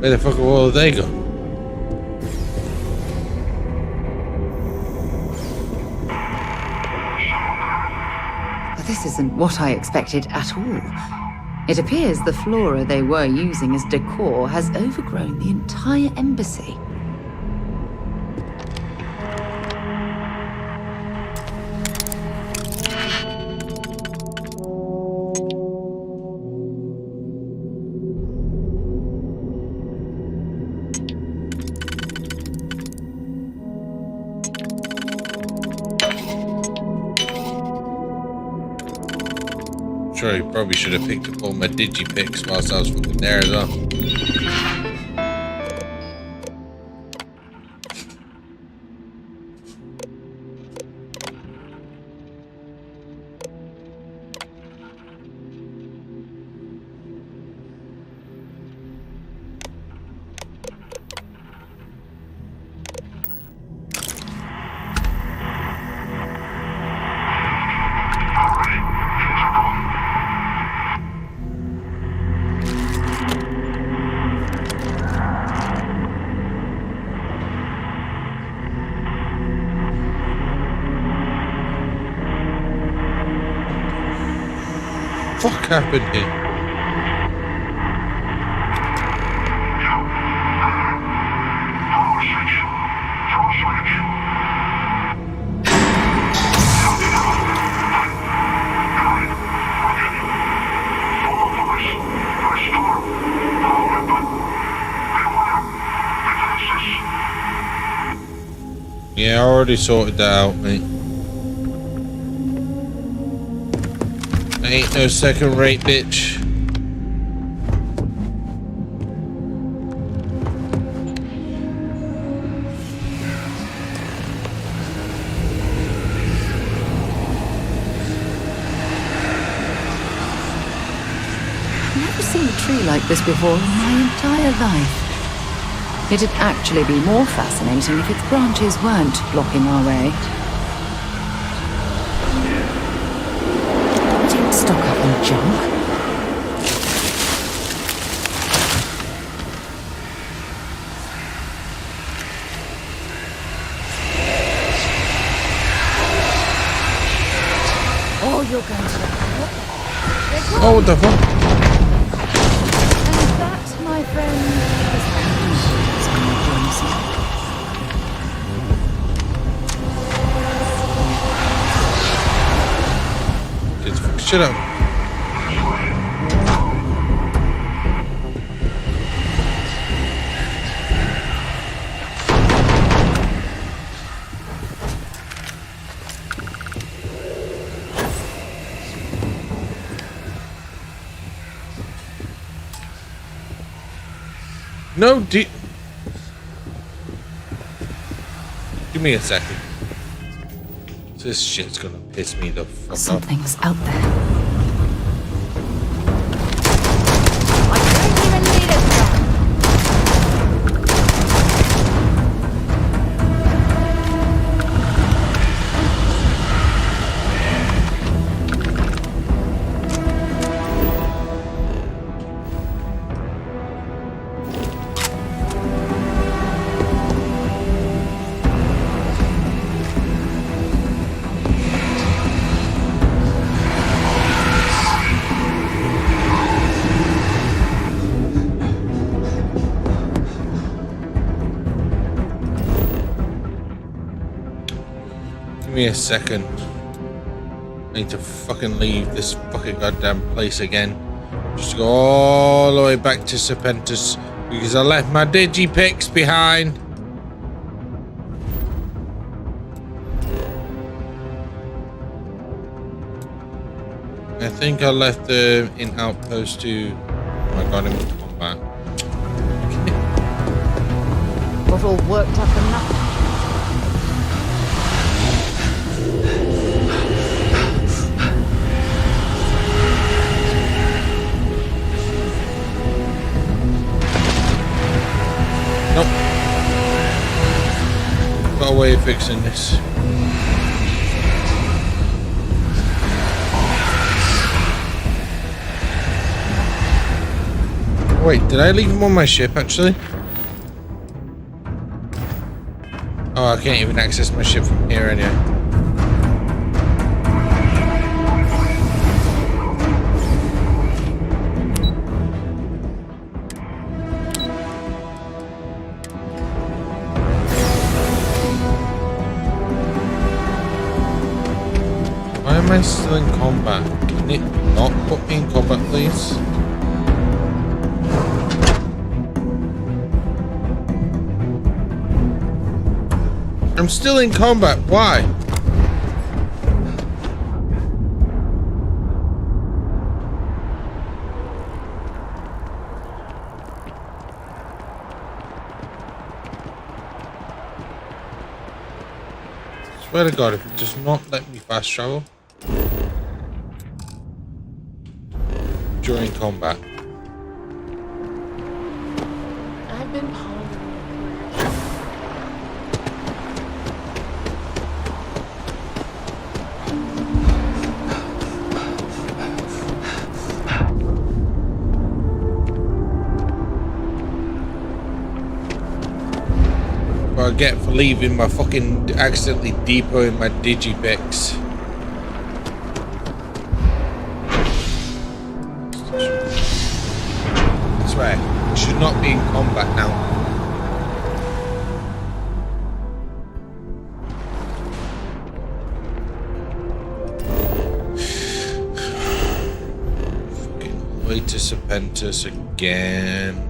Where the fuck will they go? This isn't what I expected at all. It appears the flora they were using as decor has overgrown the entire embassy. Sure, you probably should have picked up all my digipicks whilst I was fucking there as well. Fuck happened here? Yeah, I already sorted that out, mate. Ain't no second rate bitch. I've never seen a tree like this before in my entire life. It'd actually be more fascinating if its branches weren't blocking our way. Don't stock up on junk. Oh, you're going to... Oh, what the fuck? And that, my friend, is how it's going to join us. Shut up. No, give me a second. This shit's gonna piss me the fuck off. Something's out there. Give me a second. I need to fucking leave this fucking goddamn place again. Just to go all the way back to Serpentis because I left my digipicks behind. I think I left them in Outpost 2. Oh my god, I'm in combat. Got all worked up and nothing. fixing this. Wait, did I leave him on my ship actually? Oh, I can't even access my ship from here anyway. Why am I still in combat? Can it not put me in combat, please? I'm still in combat. Why? Swear to God, if it does not let me fast travel during combat. I've been I get for leaving my fucking accidentally depoting my digipix. I swear, I should not be in combat now. Fucking way to Serpentis again.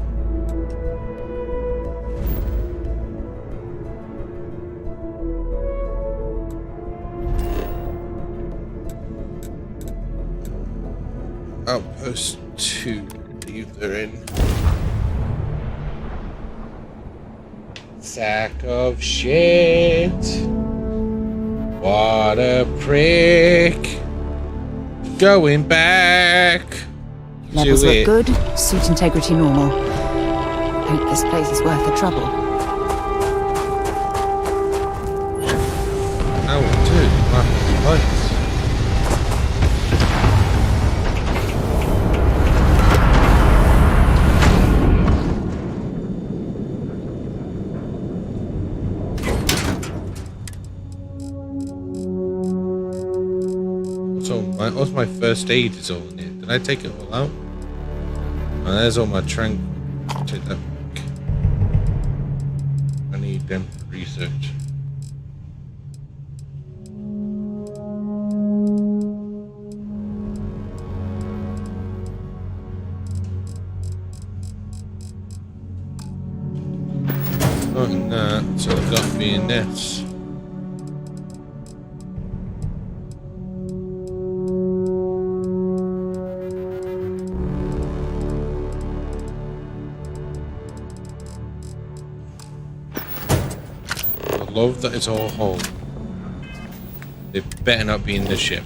Outpost 2, leave they're in. Sack of shit. What a prick. Going back. Levels look good, suit integrity normal. Hope this place is worth the trouble. Oh, dude, my lights. What's my first aid is all in here? Did I take it all out? Oh, there's all my trank. Take that back. I need them for research. Not in that, so I've got to be in this. Love that it's all whole. They better not be in the ship.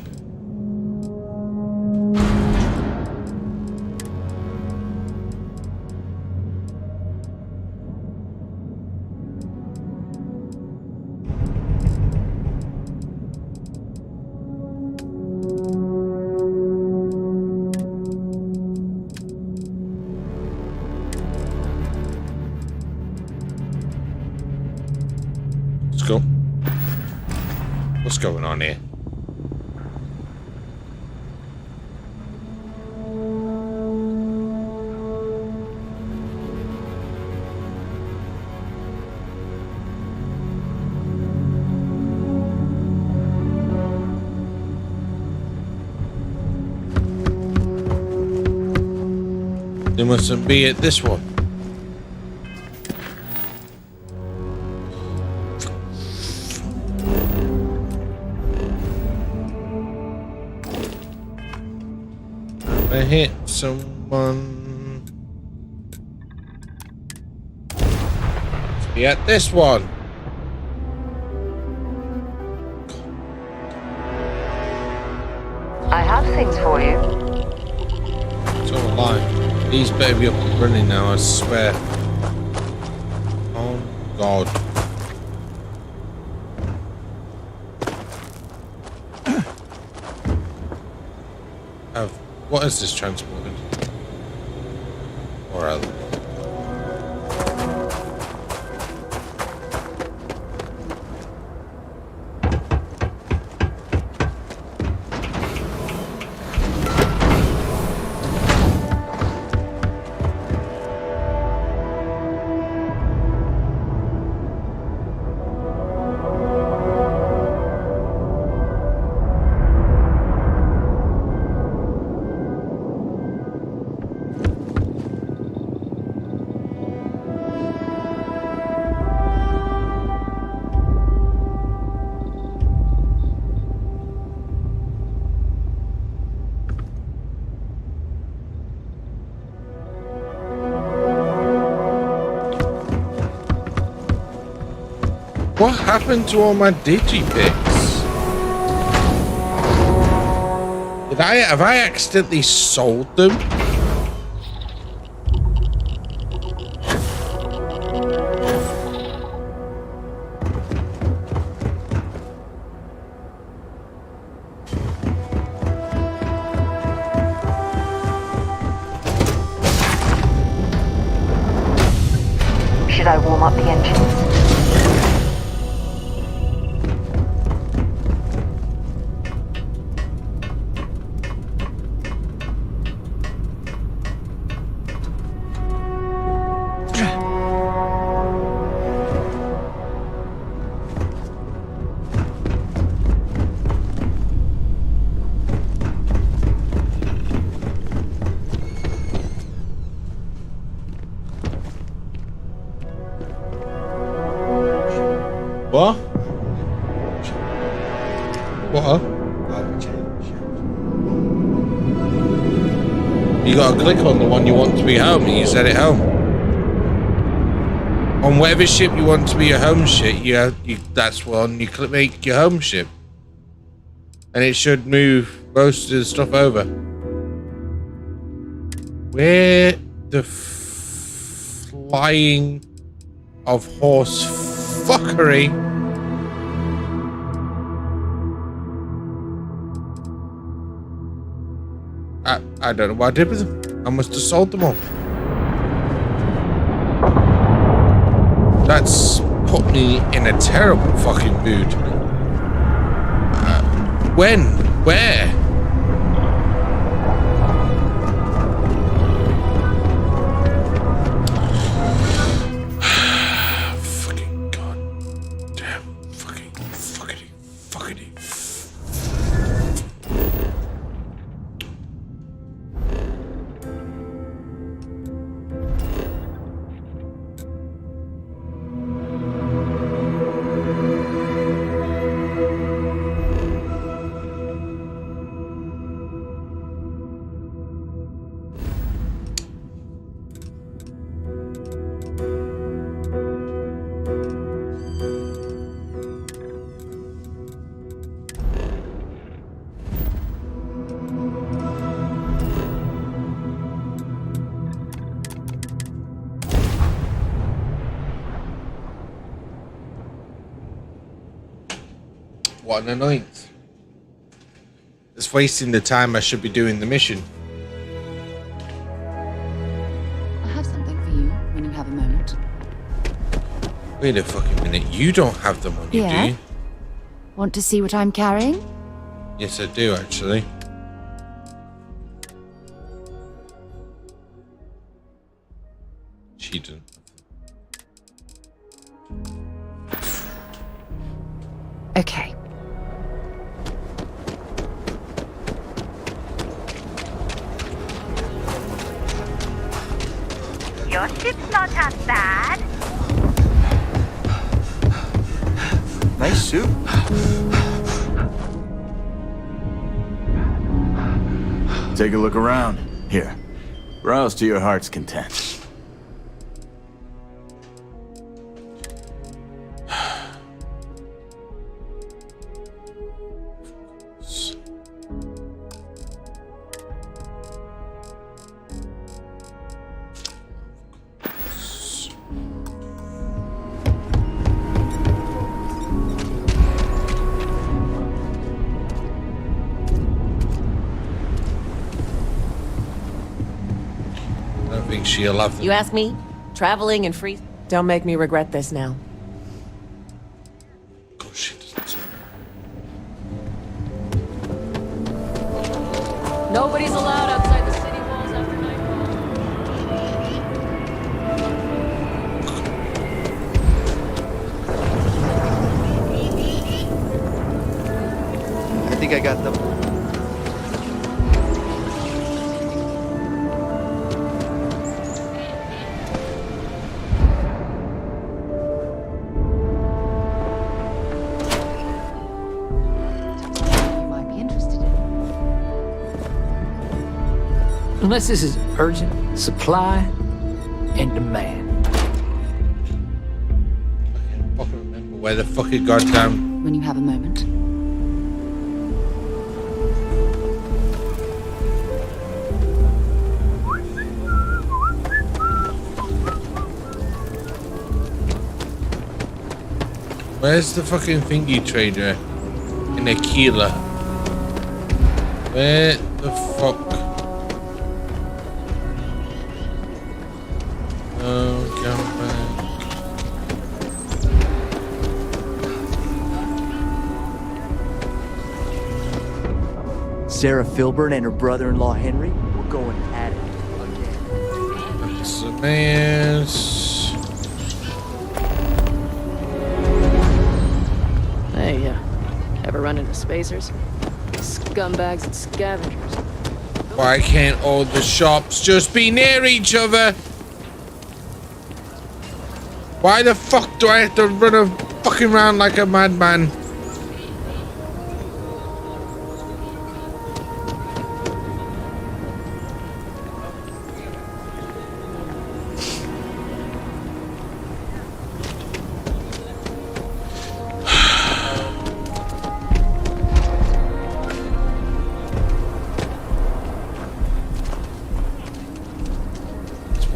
What's going on here? They mustn't be at this one. I hit someone. Let's be at this one. I have things for you. It's all a lie. These better be up and running now, I swear. Oh God. What is this transported? Or other? What happened to all my digipics? Have I accidentally sold them? Should I warm up the engines? What? What? You gotta click on the one you want to be home and you set it home. On whatever ship you want to be your home ship, that's one you click, make your home ship. And it should move most of the stuff over. Where the flying of horse fuckery? I don't know what I did with them. I must have sold them all. That's put me in a terrible fucking mood. When? Where? Fucking goddamn fucking fuckity. What an annoyance. It's wasting the time I should be doing the mission. I have something for you when you have a moment. Wait a fucking minute. You don't have them on you, do you? Want to see what I'm carrying? Yes, I do, actually. She didn't. Okay. Your ship's not half bad. Nice suit. Take a look around. Here. Browse to your heart's content. think she'll love them. You ask me? Traveling and free. Don't make me regret this now. Oh, shit. Nobody's allowed outside the city walls after nightfall. I think I got them. Unless this is urgent, supply and demand. I can't fucking remember where the fuck it goddamn. When you have a moment. Where's the fucking thingy trader in Aquila? Where the fuck? Oh, come back. Sarah Filburn and her brother-in-law Henry were going at it again. Semaeus. Hey, ever run into spacers? Scumbags and scavengers. Why can't all the shops just be near each other? Why the fuck do I have to run a fucking round like a madman?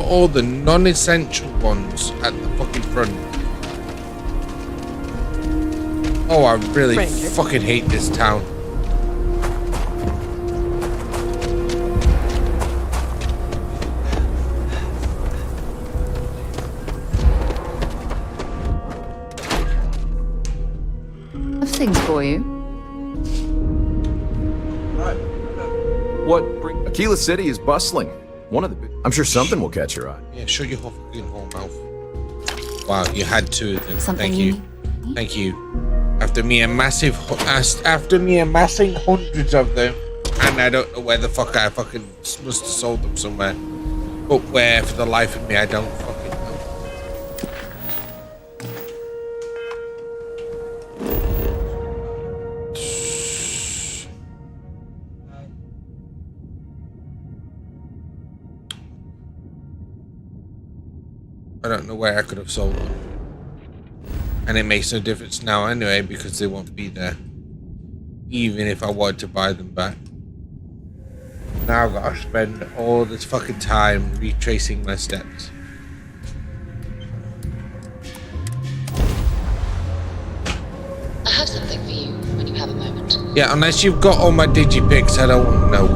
All the non-essential ones at the fucking front. Oh, I really fucking hate this town. Have things for you. What? Aquila City is bustling. One of the. I'm sure something will catch your eye. Yeah, shut your fucking whole mouth. Wow, you had two of them. Something Thank you. Thank you. After me amassing hundreds of them, and I don't know where the fuck I fucking must have sold them somewhere. But where, for the life of me, I don't fucking know. I don't know where I could have sold them. And it makes no difference now anyway, because they won't be there. Even if I wanted to buy them back. Now I've got to spend all this fucking time retracing my steps. I have something for you when you have a moment. Yeah, unless you've got all my digipics, I don't know.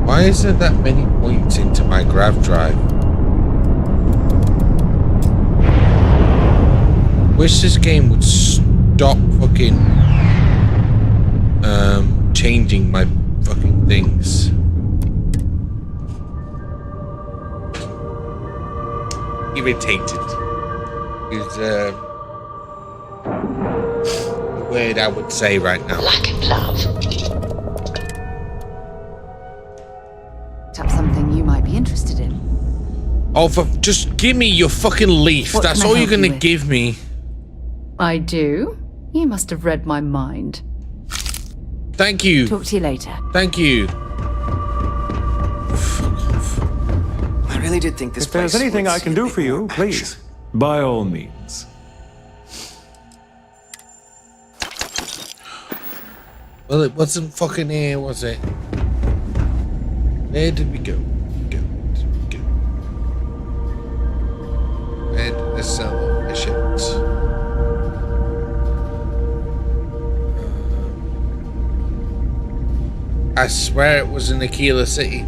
Why is there that many points into my grav drive? Wish this game would stop fucking changing my fucking things. Irritated is a word I would say right now. Lack of love. Tap something you might be interested in. Oh, just give me your fucking leaf. What That's can I all you're help you gonna with? give me. I do? You must have read my mind. Thank you. Talk to you later. Thank you. I really did think this If there's place anything would I can see a do bit for you, more please, by all means. Well, it wasn't fucking here, was it? Where did we go? Where did they sell all the shit? I swear it was in Aquila City.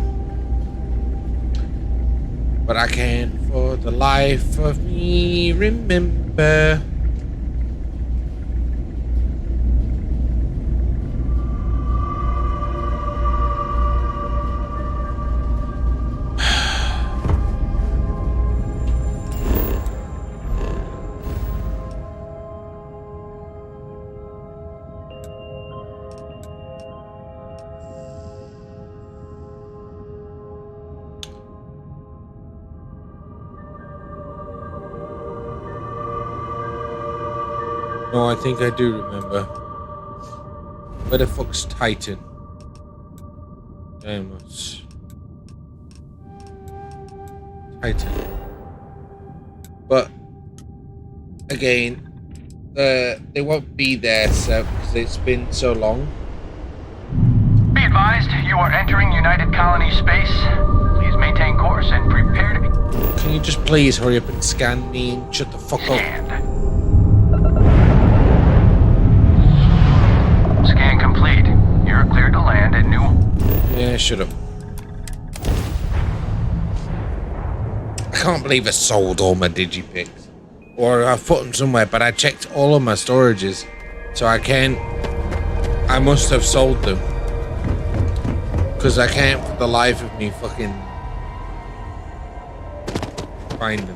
But I can't for the life of me remember. No, I think I do remember. Where the fuck's Titan? Amos. Titan. But again, they won't be there, so because it's been so long. Be advised, you are entering United Colony space. Please maintain course and prepare to be. Can you just please hurry up and scan me and shut the fuck up? Scan complete. You're cleared to land at New. Yeah, shut up. I can't believe I sold all my digipics. Or I've put them somewhere, but I checked all of my storages. So I must have sold them. Because I can't for the life of me fucking find them.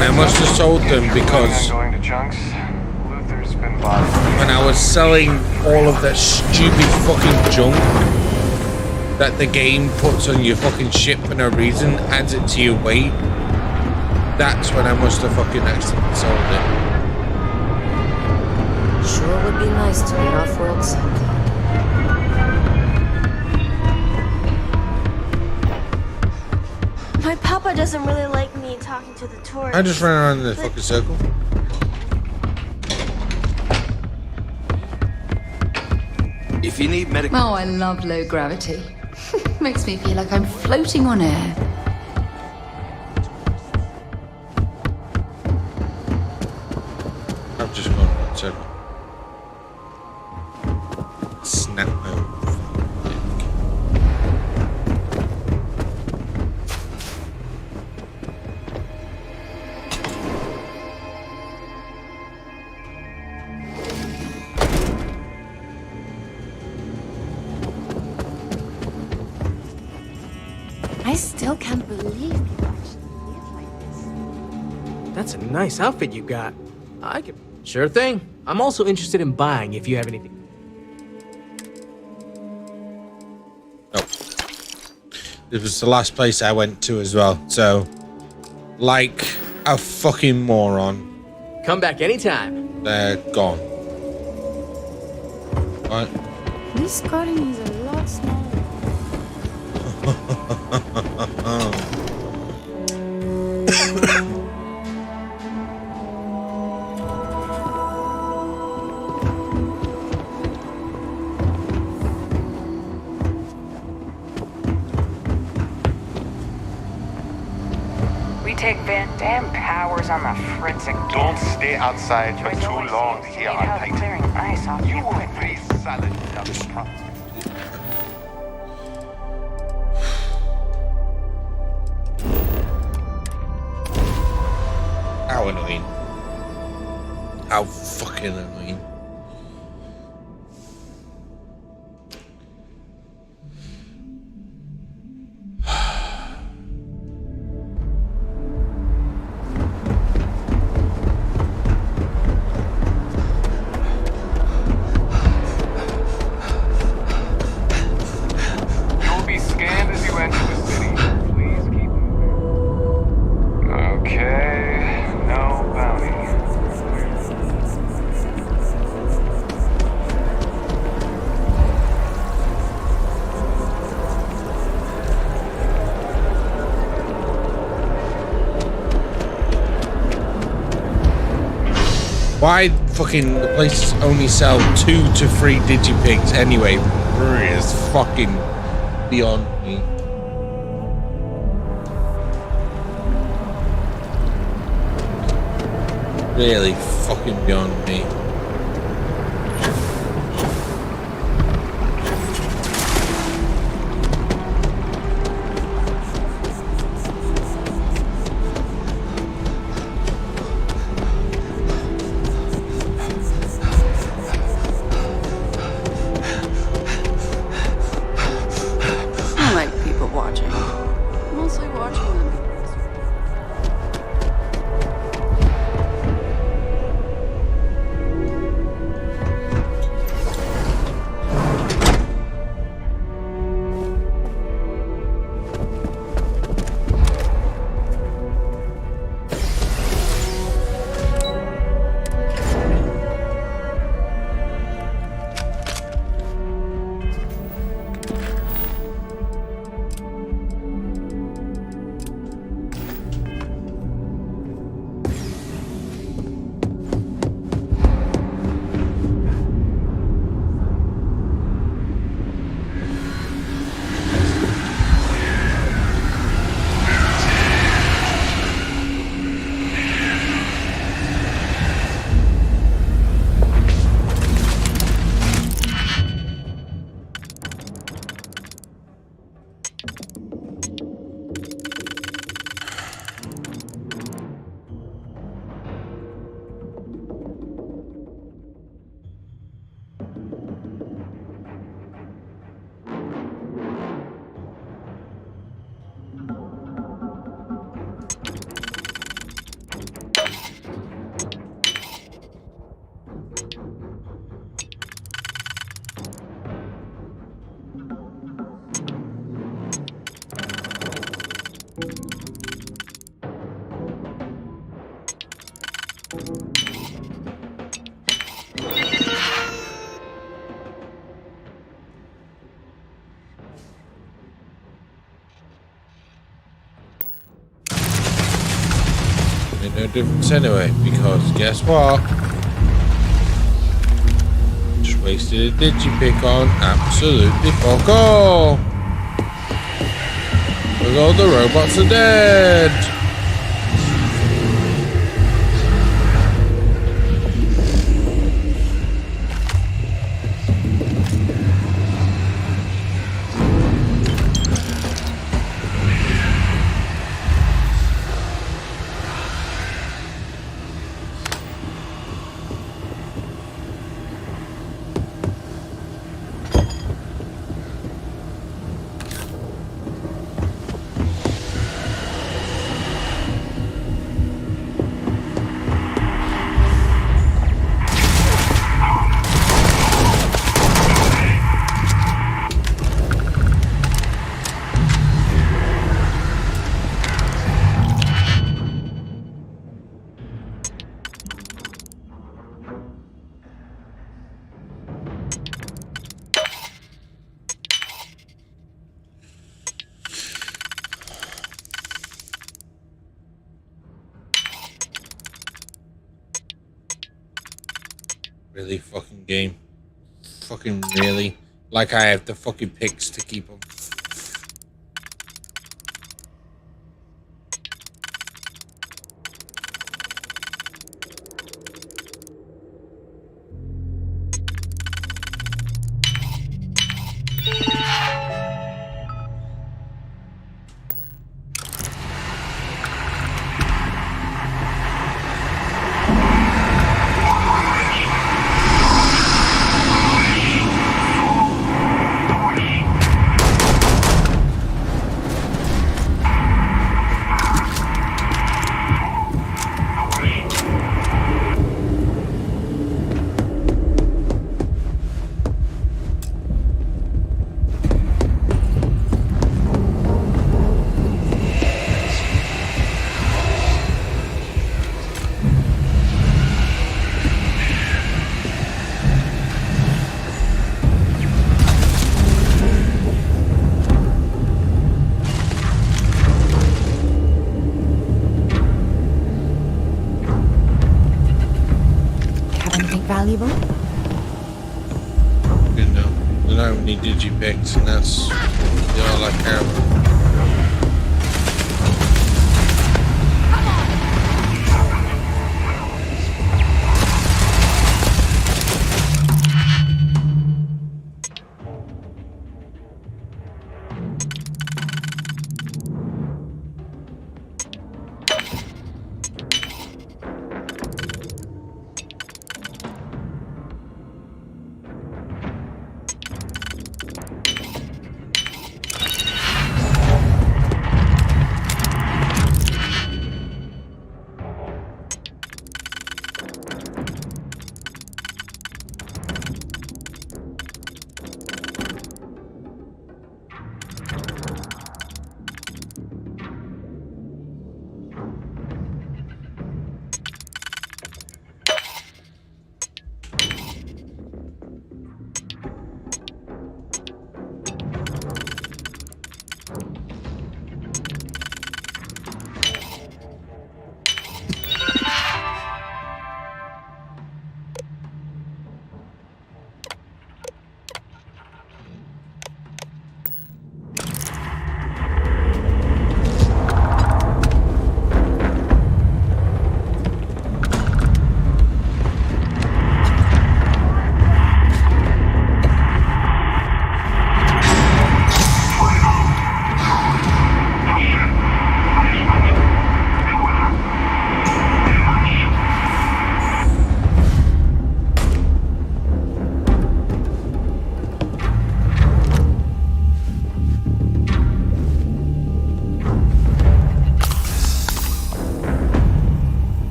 I must have sold them because when I was selling all of that stupid fucking junk that the game puts on your fucking ship for no reason, adds it to your weight, that's when I must have fucking accidentally sold it. Sure would be nice to get off-world sometime. My papa doesn't really like me talking to the tourists. I just ran around in the fucking circle. If you need medical... Oh, I love low gravity. Makes me feel like I'm floating on air. I've just gone in a circle. Snap my own. I still can't believe people actually live like this. That's a nice outfit you got. I can... Sure thing. I'm also interested in buying if you have anything. Oh. This was the last place I went to as well, so... Like a fucking moron. Come back anytime. They're gone. What? This colony is a lot smaller. We take Van Dam powers on the fritz again. Don't stay outside for too long here on Titan. Clearing ice off You will face solid problem. How annoying. How fucking annoying. You'll be scanned as you enter the city. Please keep moving. Okay, no bounty. Why fucking the places only sell 2 to 3 digipigs anyway? Is fucking beyond me. really fucking beyond me. I like people watching. Mostly watching them. Made no difference anyway, because guess what? Just wasted a digipick on absolutely fuck all. Because all the robots are dead. Really, fucking game. Fucking really. Like I have the fucking picks to keep them. Valuable? You know, I don't need digipicks, and that's all I care about.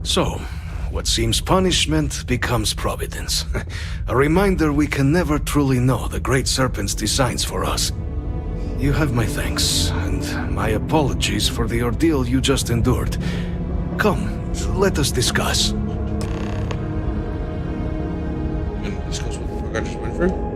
So, what seems punishment becomes providence. A reminder we can never truly know the Great Serpent's designs for us. You have my thanks, and my apologies for the ordeal you just endured. Come, let us discuss. Discuss what I just went through?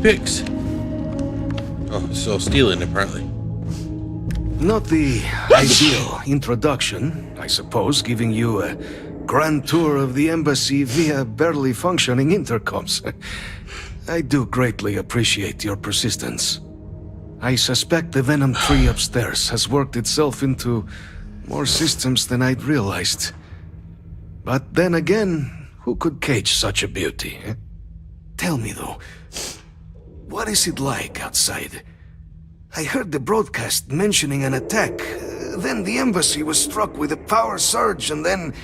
Picks. Oh, so stealing apparently. Not the ideal introduction, I suppose, giving you a grand tour of the embassy via barely functioning intercoms. I do greatly appreciate your persistence. I suspect the Venom tree upstairs has worked itself into more systems than I'd realized. But then again, who could cage such a beauty? Eh? Tell me though, what is it like outside? I heard the broadcast mentioning an attack. Then the embassy was struck with a power surge and then...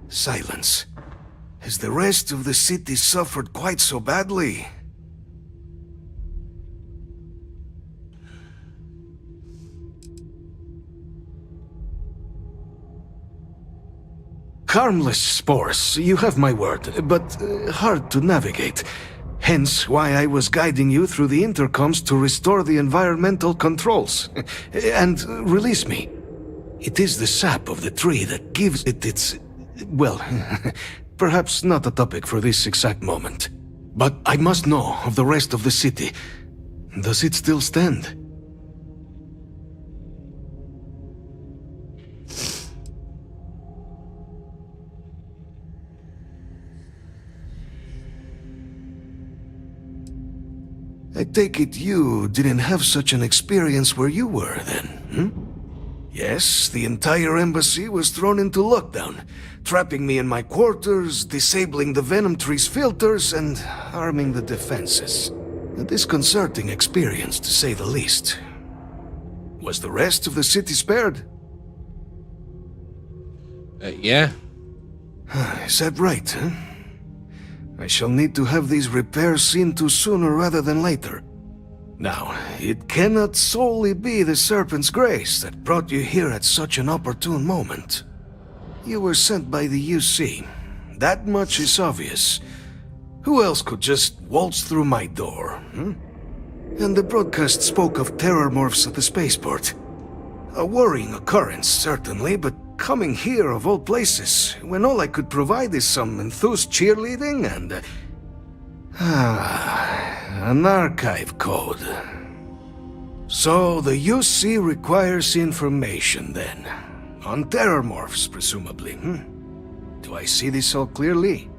silence. Has the rest of the city suffered quite so badly? Harmless spores, you have my word, but hard to navigate. Hence why I was guiding you through the intercoms to restore the environmental controls. And release me. It is the sap of the tree that gives it its... well, perhaps not a topic for this exact moment. But I must know of the rest of the city. Does it still stand? I take it you didn't have such an experience where you were, then, Yes, the entire embassy was thrown into lockdown, trapping me in my quarters, disabling the Venom tree's filters, and arming the defenses. A disconcerting experience, to say the least. Was the rest of the city spared? Yeah. Is that right, huh? I shall need to have these repairs seen to sooner rather than later. Now, it cannot solely be the Serpent's grace that brought you here at such an opportune moment. You were sent by the UC. That much is obvious. Who else could just waltz through my door, And the broadcast spoke of terror morphs at the spaceport. A worrying occurrence, certainly, but coming here of all places, when all I could provide is some enthused cheerleading and... an archive code. So the UC requires information, then. On terror morphs, presumably, Do I see this all clearly?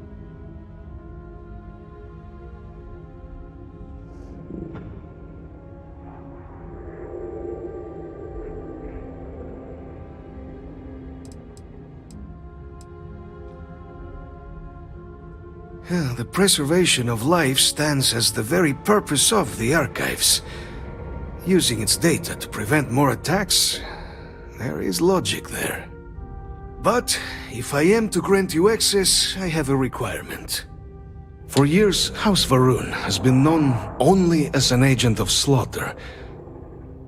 The preservation of life stands as the very purpose of the archives. using its data to prevent more attacks, there is logic there. But if I am to grant you access, I have a requirement. For years, House Varun has been known only as an agent of slaughter.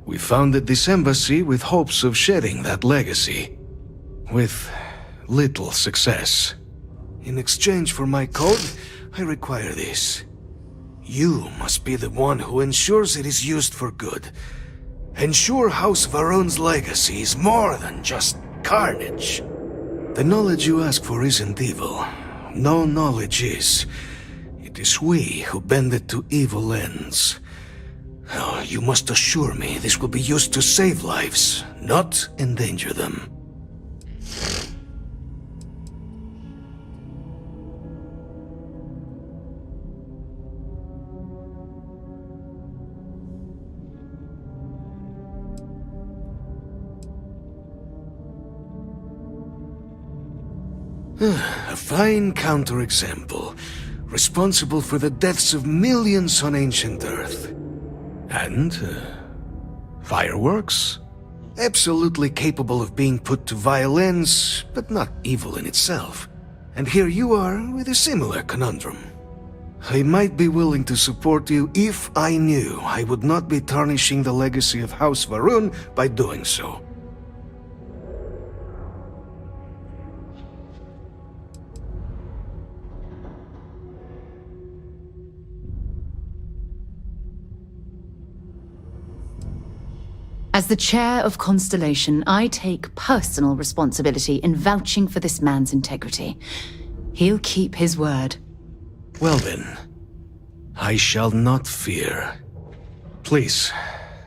We founded this embassy with hopes of shedding that legacy, with little success. In exchange for my code, I require this. You must be the one who ensures it is used for good. Ensure House Varun's legacy is more than just carnage. The knowledge you ask for isn't evil. No knowledge is. It is we who bend it to evil ends. Oh, you must assure me this will be used to save lives, not endanger them. A fine counterexample, responsible for the deaths of millions on ancient Earth. And fireworks? Absolutely capable of being put to violence, but not evil in itself. And here you are with a similar conundrum. I might be willing to support you if I knew I would not be tarnishing the legacy of House Varun by doing so. As the chair of Constellation, I take personal responsibility in vouching for this man's integrity. He'll keep his word. Well then, I shall not fear. Please,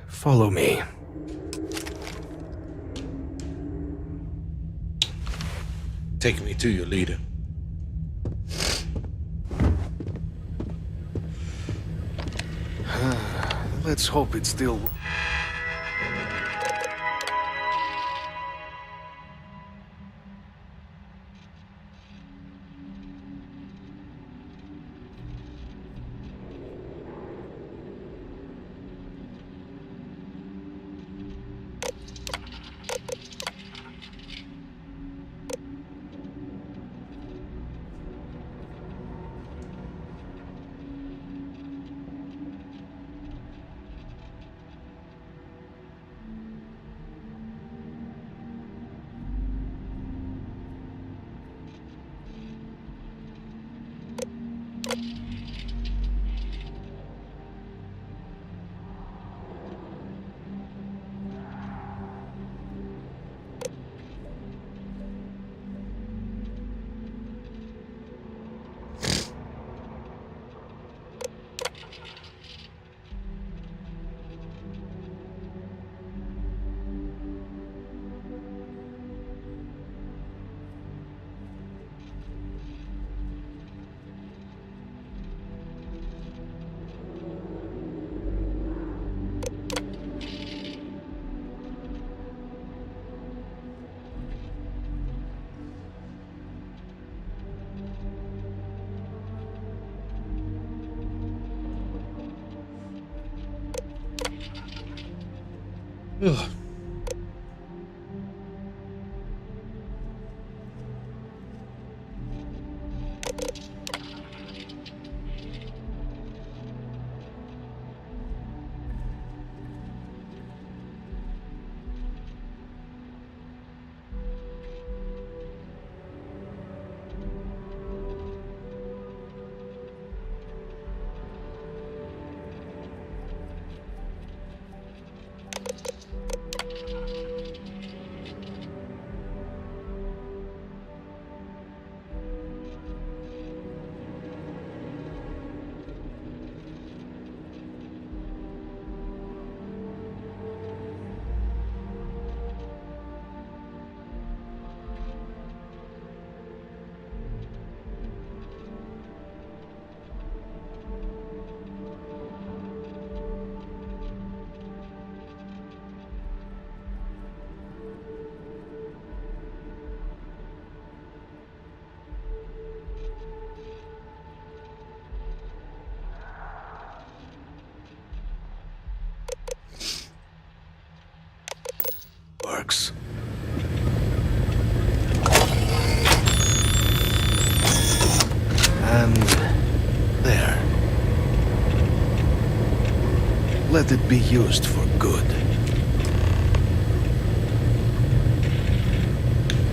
follow me. Take me to your leader. Let's hope it's still... Ugh. let it be used for good.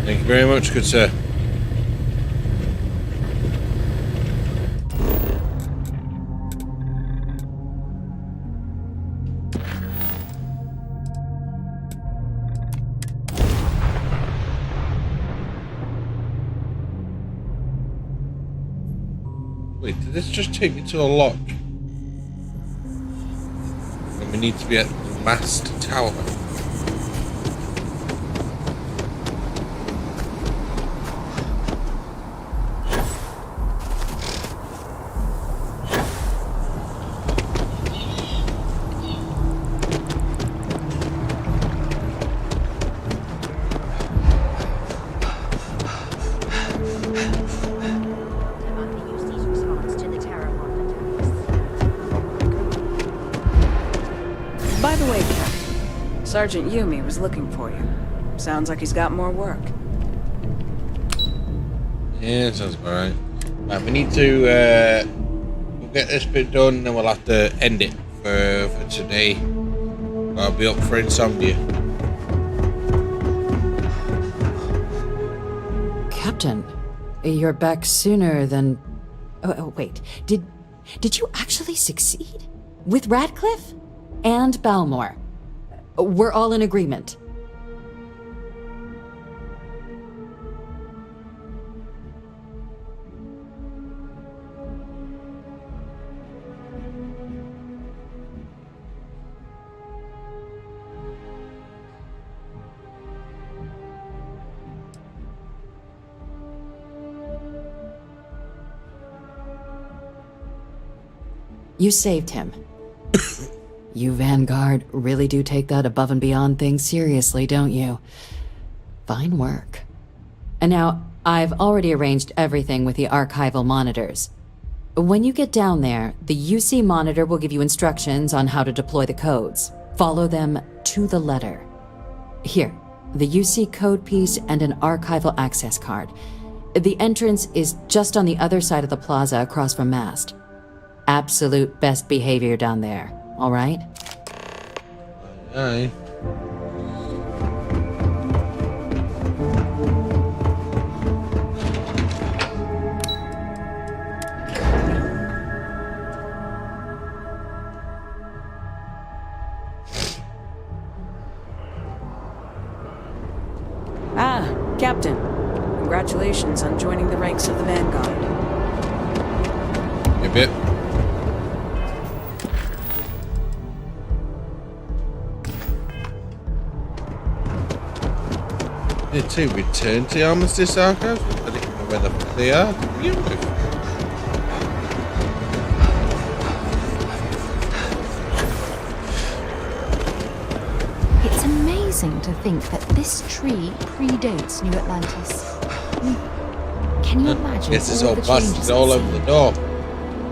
Thank you very much, good sir. Wait, did this just take me to a lodge? And we need to be at the mast tower. By the way, Captain, Sergeant Yumi was looking for you. Sounds like he's got more work. Yeah, sounds about right. Right, we need to we'll get this bit done, and then we'll have to end it for today. I'll be up for insomnia. Captain, you're back sooner than... Oh, wait. Did you actually succeed? With Radcliffe? And Balmore? We're all in agreement. You saved him. You Vanguard really do take that above and beyond thing seriously, don't you? Fine work. And now, I've already arranged everything with the archival monitors. When you get down there, the UC monitor will give you instructions on how to deploy the codes. Follow them to the letter. Here, the UC code piece and an archival access card. The entrance is just on the other side of the plaza across from Mast. Absolute best behavior down there. All right? Aye. Ah, Captain. Congratulations on joining the ranks of the Vanguard. A bit. To return to the Armistice Archives? I don't know where the fuck they are to begin with. It's amazing to think that this tree predates New Atlantis. Can you imagine Yes, it's all all the busted changes all it's over seen? the door.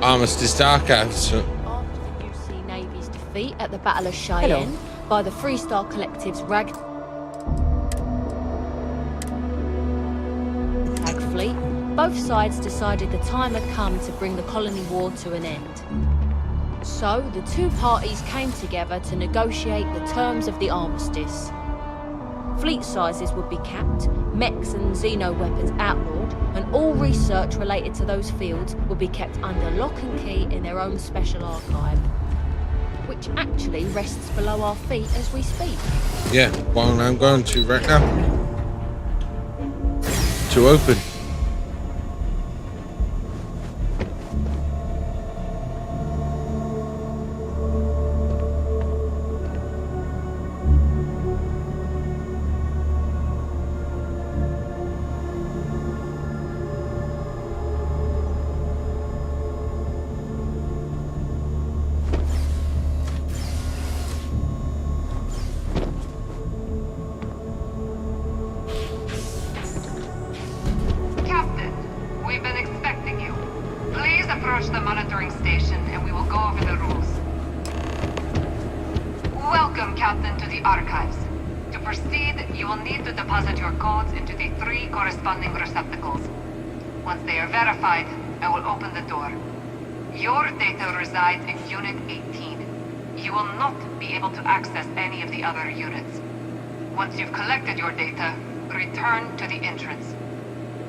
Armistice Archives. After the UC Navy's defeat at the Battle of Cheyenne by the Freestar Collective's ragtag fleet, both sides decided the time had come to bring the colony war to an end. So, the two parties came together to negotiate the terms of the armistice. Fleet sizes would be capped, mechs and xeno weapons outlawed, and all research related to those fields would be kept under lock and key in their own special archive, which actually rests below our feet as we speak. Yeah, one I'm going to right now. To open. You will not be able to access any of the other units. Once you've collected your data, return to the entrance.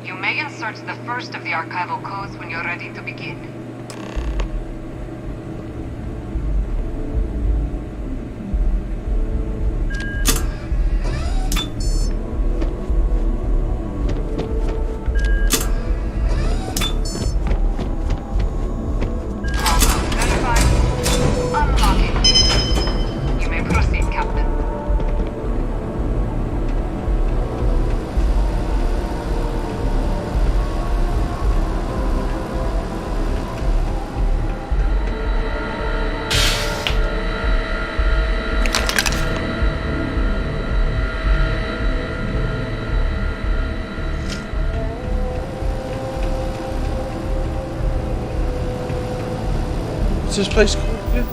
You may insert the first of the archival codes when you're ready to begin. What's this place called again?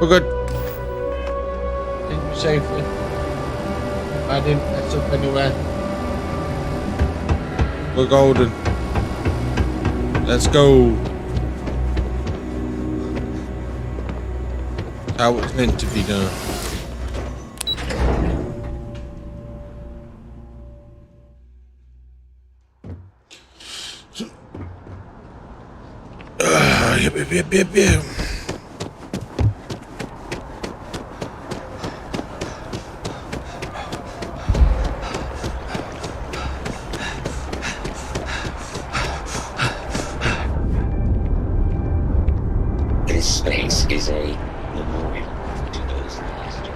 We're good. Take you safely. I didn't mess up anywhere. We're golden. Let's go. How it's meant to be done. Yep. This space is a memorial to those lost.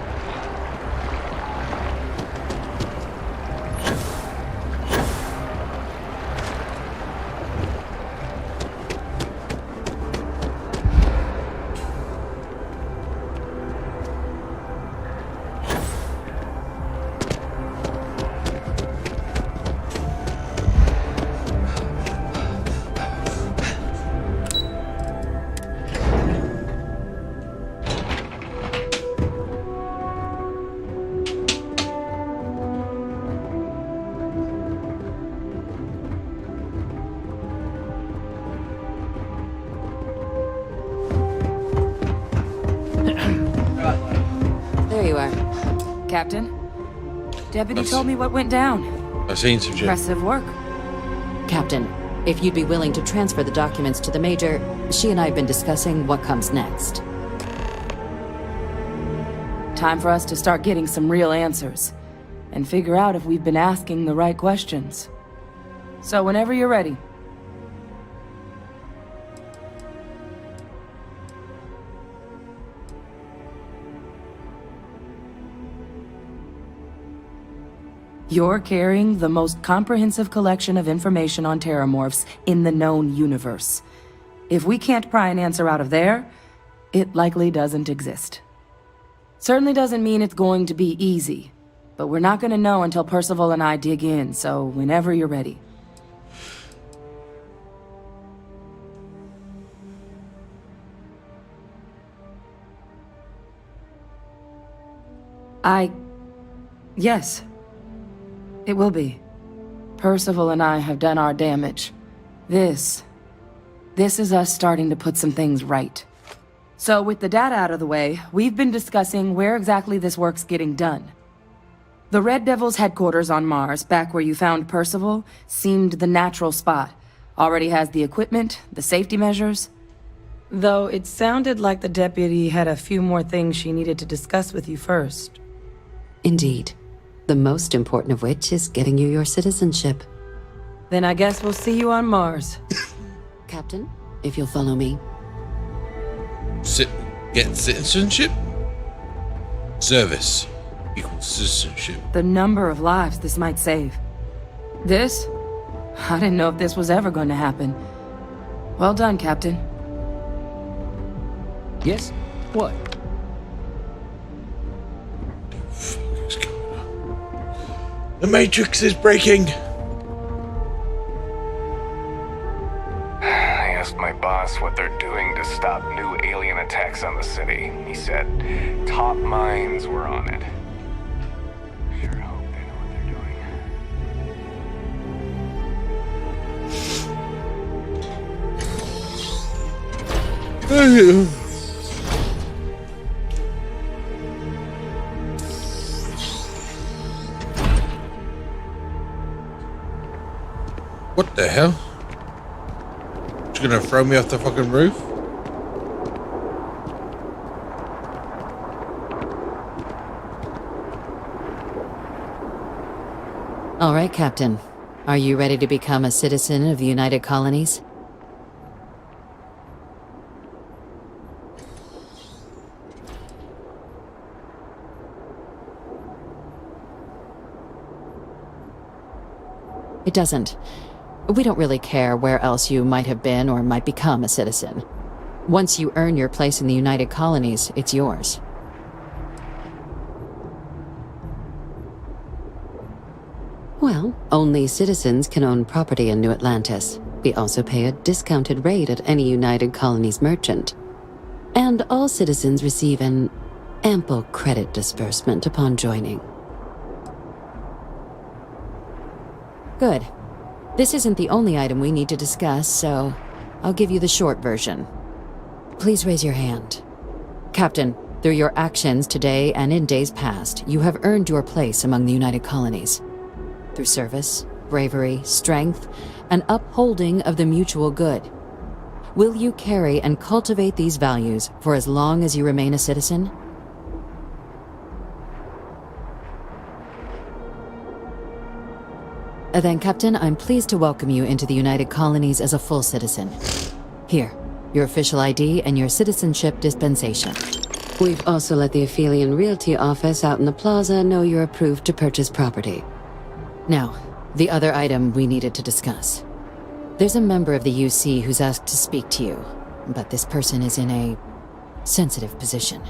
There you are. Captain, Deputy told me what went down. I've seen some shit. Impressive work. Captain, if you'd be willing to transfer the documents to the Major, she and I have been discussing what comes next. Time for us to start getting some real answers. And figure out if we've been asking the right questions. So whenever you're ready. You're carrying the most comprehensive collection of information on terramorphs in the known universe. If we can't pry an answer out of there, it likely doesn't exist. Certainly doesn't mean it's going to be easy, but we're not going to know until Percival and I dig in, so whenever you're ready. Yes. It will be. Percival and I have done our damage. This is us starting to put some things right. So with the data out of the way, we've been discussing where exactly this work's getting done. The Red Devil's headquarters on Mars, back where you found Percival, seemed the natural spot. Already has the equipment, the safety measures. Though it sounded like the deputy had a few more things she needed to discuss with you first. Indeed. The most important of which is getting you your citizenship. Then I guess we'll see you on Mars. Captain, if you'll follow me. Get citizenship? Service equals citizenship. The number of lives this might save. This? I didn't know if this was ever going to happen. Well done, Captain. Yes? What? The Matrix is breaking. I asked my boss what they're doing to stop new alien attacks on the city. He said top minds were on it. Sure hope they know what they're doing. What the hell? She's gonna throw me off the fucking roof? All right, Captain. Are you ready to become a citizen of the United Colonies? It doesn't. We don't really care where else you might have been or might become a citizen. Once you earn your place in the United Colonies, it's yours. Well, only citizens can own property in New Atlantis. We also pay a discounted rate at any United Colonies merchant. And all citizens receive an ample credit disbursement upon joining. Good. This isn't the only item we need to discuss, so I'll give you the short version. Please raise your hand. Captain, through your actions today and in days past, you have earned your place among the United Colonies. Through service, bravery, strength, and upholding of the mutual good. Will you carry and cultivate these values for as long as you remain a citizen? Then, Captain, I'm pleased to welcome you into the United Colonies as a full citizen. Here, your official ID and your citizenship dispensation. We've also let the Aphelion Realty office out in the plaza know you're approved to purchase property. Now, the other item we needed to discuss. There's a member of the UC who's asked to speak to you, but this person is in a sensitive position.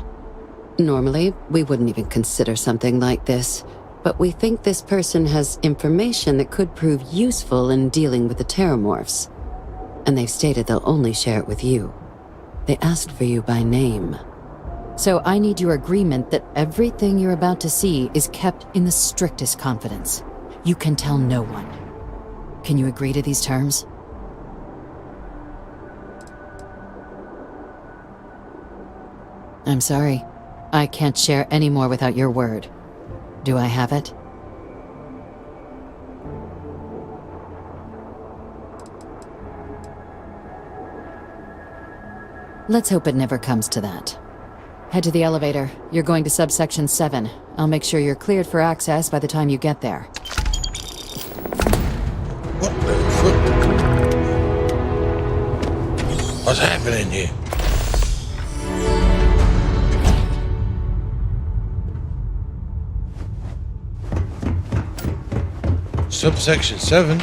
Normally, we wouldn't even consider something like this. But we think this person has information that could prove useful in dealing with the terramorphs. And they've stated they'll only share it with you. They asked for you by name. So I need your agreement that everything you're about to see is kept in the strictest confidence. You can tell no one. Can you agree to these terms? I'm sorry. I can't share any more without your word. Do I have it? Let's hope it never comes to that. Head to the elevator. You're going to subsection 7. I'll make sure you're cleared for access by the time you get there. What the fuck? What's happening here? Subsection 7?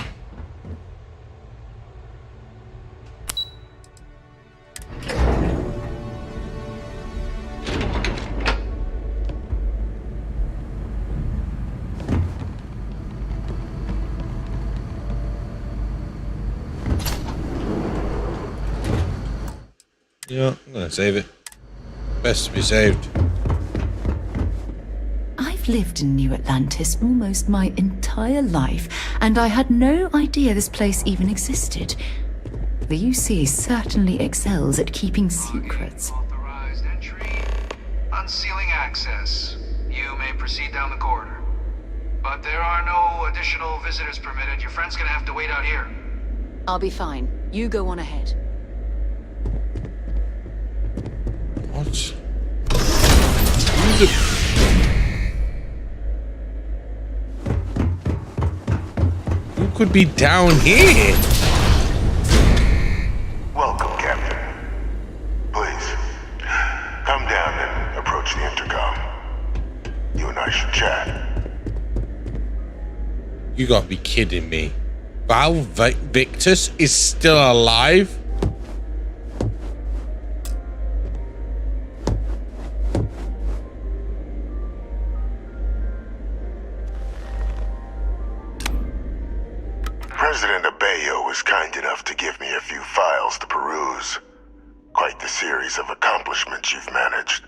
Yeah, I'm gonna save it. Best to be saved. I've lived in New Atlantis almost my entire life, and I had no idea this place even existed. The UC certainly excels at keeping secrets. Unsealing access. You may proceed down the corridor. But there are no additional visitors permitted. Your friend's gonna have to wait out here. I'll be fine. You go on ahead. What? Who could be down here? Welcome, Captain. Please, come down and approach the intercom. You and I should chat. You gotta be kidding me. Val Victus is still alive? President Abeyo was kind enough to give me a few files to peruse. Quite the series of accomplishments you've managed.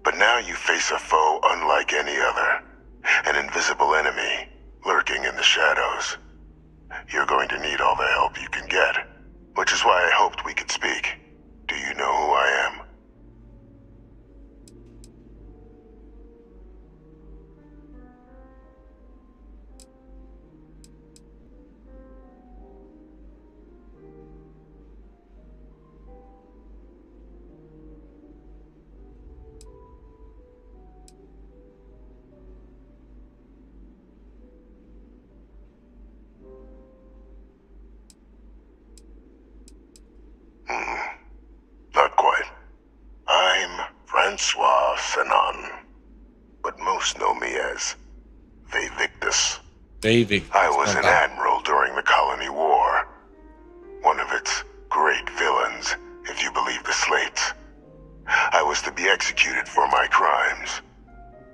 But now you face a foe unlike any other. An invisible enemy, lurking in the shadows. You're going to need all the help you can get, which is why I hoped we could speak. Do you know who I am? Not quite. I'm Francois Sanon, but most know me as Vivictus. I was an admiral during the Colony War. One of its great villains, if you believe the slates. I was to be executed for my crimes,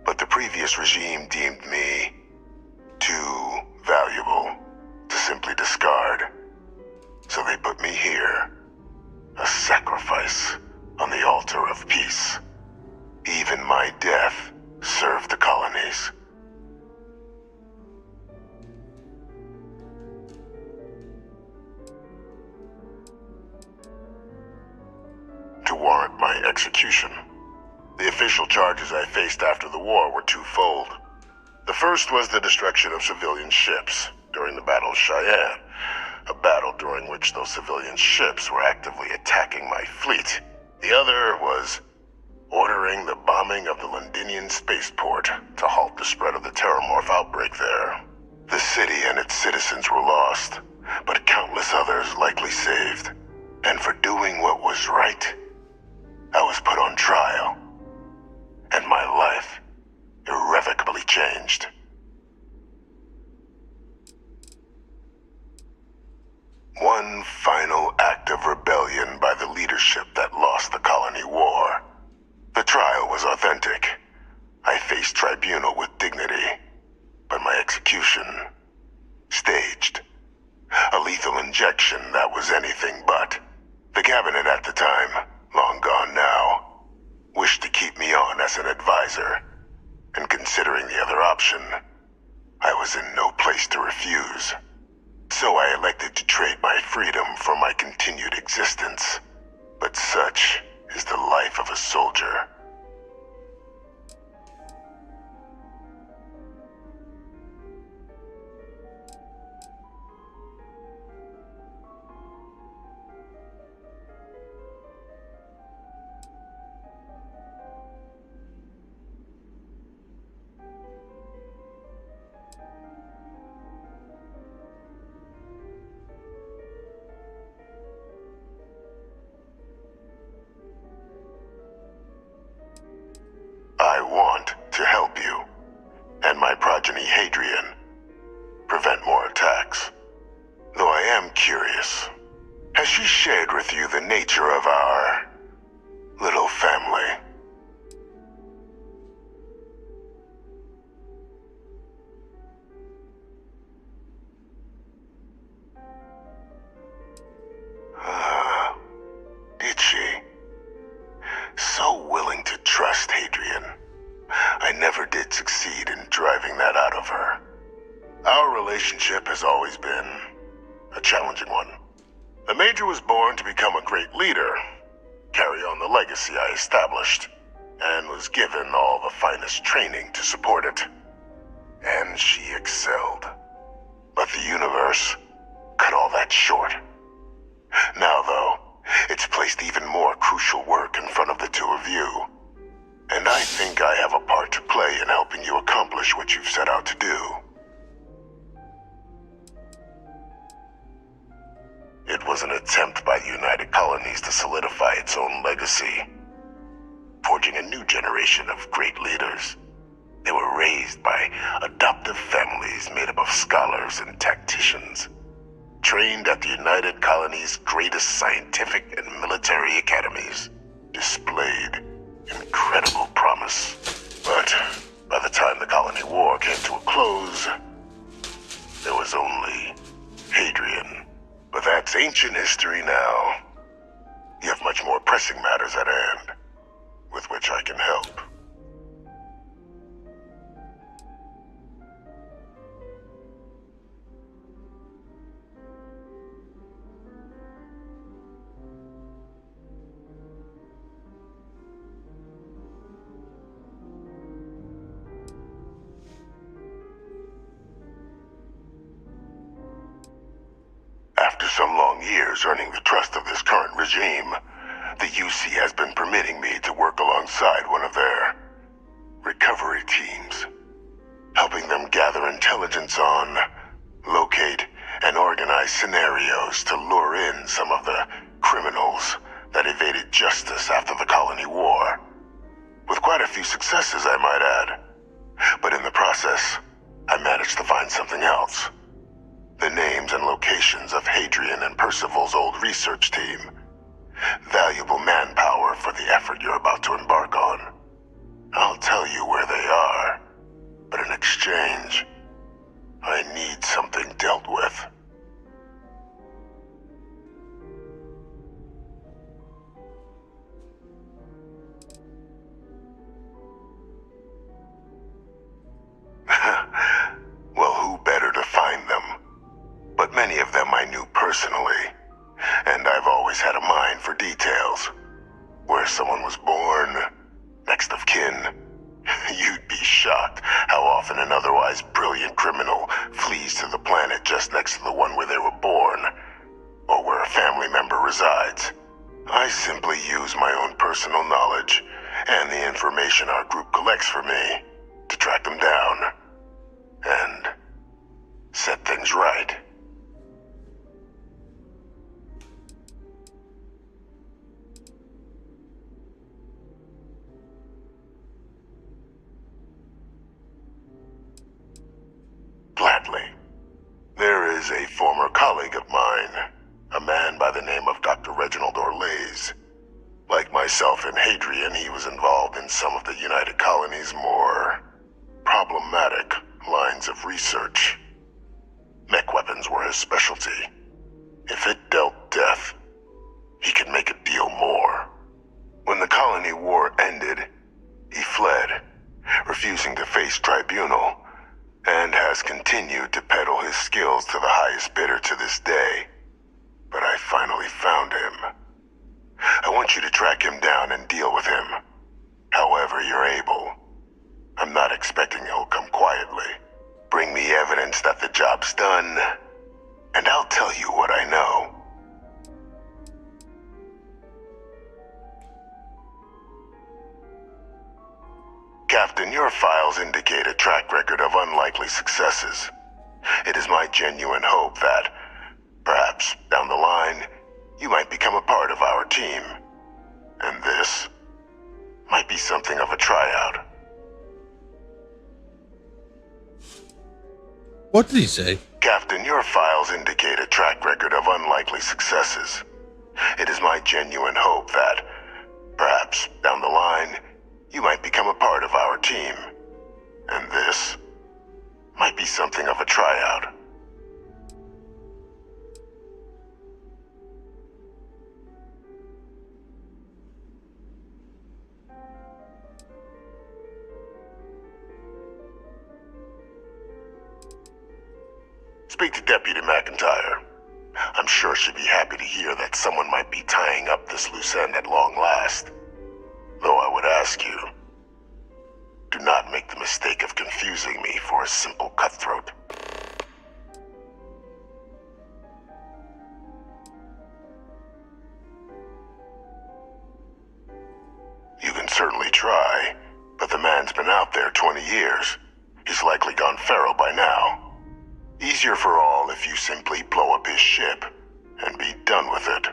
but the previous regime deemed me too valuable to simply discard. So they put me here. A sacrifice on the altar of peace. Even my death served the colonies. To warrant my execution, the official charges I faced after the war were twofold. The first was the destruction of civilian ships during the Battle of Cheyenne. A battle during which those civilian ships were actively attacking my fleet. The other was ordering the bombing of the Londinian spaceport to halt the spread of the Terramorph outbreak there. The city and its citizens were lost, but countless others likely saved. And for doing what was right, I was put on trial. And my life irrevocably changed. One final act of rebellion by the leadership that lost the Colony War. The trial was authentic. I faced tribunal with dignity, but my execution, staged. A lethal injection that was anything but. The cabinet at the time, long gone now, wished to keep me on as an advisor, and considering the other option, I was in no place to refuse. So I elected to trade my freedom for my continued existence. But such is the life of a soldier. to help you, and my progeny Hadrian, prevent more attacks. Though I am curious, has she shared with you the nature of our little family? Did she? So willing to trust Hadrian. I never did succeed in driving that out of her. Our relationship has always been a challenging one. The Major was born to become a great leader, carry on the legacy I established, and was given all the finest training to support it. And she excelled. But the universe cut all that short. Now, though, it's placed even more crucial work in front of the two of you. And I think I have a part to play in helping you accomplish what you've set out to do. It was an attempt by the United Colonies to solidify its own legacy, forging a new generation of great leaders. They were raised by adoptive families made up of scholars and tacticians, trained at the United Colonies' greatest scientific and military academies, displayed incredible promise. But by the time the Colony War came to a close, there was only Hadrian. But that's ancient history now. You have much more pressing matters at hand, with which I can help. After some long years earning the trust of this current regime, the UC has been permitting me to work alongside one of their recovery teams, helping them gather intelligence on, locate, and organize scenarios to lure in some of the criminals that evaded justice after the Colony War. With quite a few successes, I might add. But in the process, I managed to find something else. The names and locations of Hadrian and Percival's old research team. Valuable manpower for the effort you're about to embark on. I'll tell you where they are, but in exchange, I need something dealt with. Well, who better to find them? But many of them I knew personally, and I've always had a mind for details. Where someone was born, next of kin. You'd be shocked how often an otherwise brilliant criminal flees to the planet just next to the one where they were born, or where a family member resides. I simply use my own personal knowledge and the information our group collects for me to track them down and set things right. Gladly. There is a former colleague of mine, a man by the name of Dr. Reginald Orlays. Like myself and Hadrian, he was involved in some of the United Colonies' more problematic lines of research. Mech weapons were his specialty. If it dealt death, he could make a deal more. When the Colony War ended, he fled, refusing to face tribunal, and has continued to peddle his skills to the highest bidder to this day. But I finally found him. I want you to track him down and deal with him, however you're able. I'm not expecting he'll come quietly. Bring me evidence that the job's done, and I'll tell you what I know. Captain, your files indicate a track record of unlikely successes. It is my genuine hope that, perhaps down the line, you might become a part of our team. And this might be something of a tryout. What did he say? Captain, your files indicate a track record of unlikely successes. It is my genuine hope that, perhaps down the line, you might become a part of our team. And this might be something of a tryout. Speak to Deputy McIntyre. I'm sure she'd be happy to hear that someone might be tying up this loose end at long last. Though I would ask you, do not make the mistake of confusing me for a simple cutthroat. You can certainly try, but the man's been out there 20 years. He's likely gone feral by now. Easier for all if you simply blow up his ship and be done with it.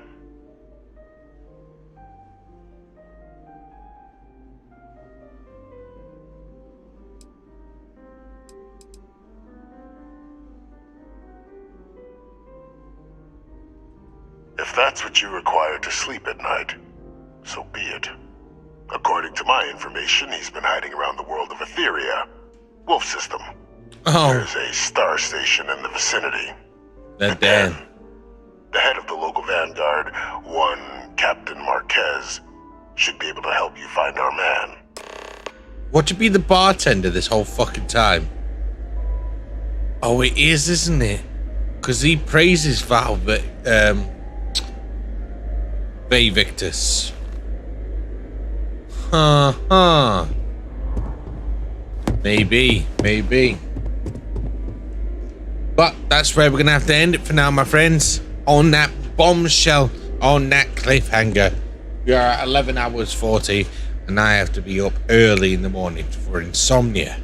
If that's what you require to sleep at night, so be it. According to my information, he's been hiding around the world of Etheria, Wolf System. Oh. There's a star station in the vicinity. That damn. The head of the local vanguard, one Captain Marquez, should be able to help you find our man. What to be the bartender this whole fucking time? Oh, it is, isn't it? Because he praises Victus. Maybe. But that's where we're gonna have to end it for now, my friends. On that bombshell, on that cliffhanger. We are at 11 hours 40, and I have to be up early in the morning for insomnia.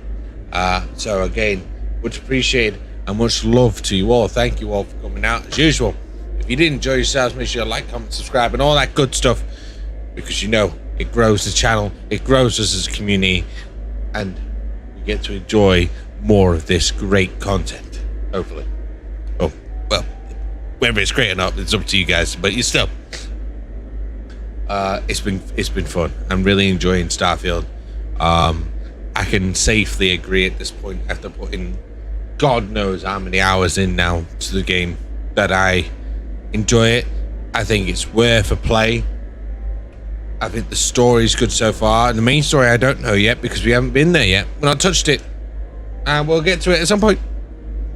So again, much appreciated and much love to you all. Thank you all for coming out as usual. If you did enjoy yourselves, make sure you like, comment, subscribe, and all that good stuff, because you know it grows the channel, it grows us as a community, and we get to enjoy more of this great content. Hopefully. Oh, well, whether it's great or not, it's up to you guys. But you still, it's been fun. I'm really enjoying Starfield. I can safely agree at this point, after putting God knows how many hours in now to the game, that I enjoy it. I think it's worth a play. I think the story's good so far. The main story I don't know yet because we haven't been there yet. We've not touched it. And we'll get to it at some point,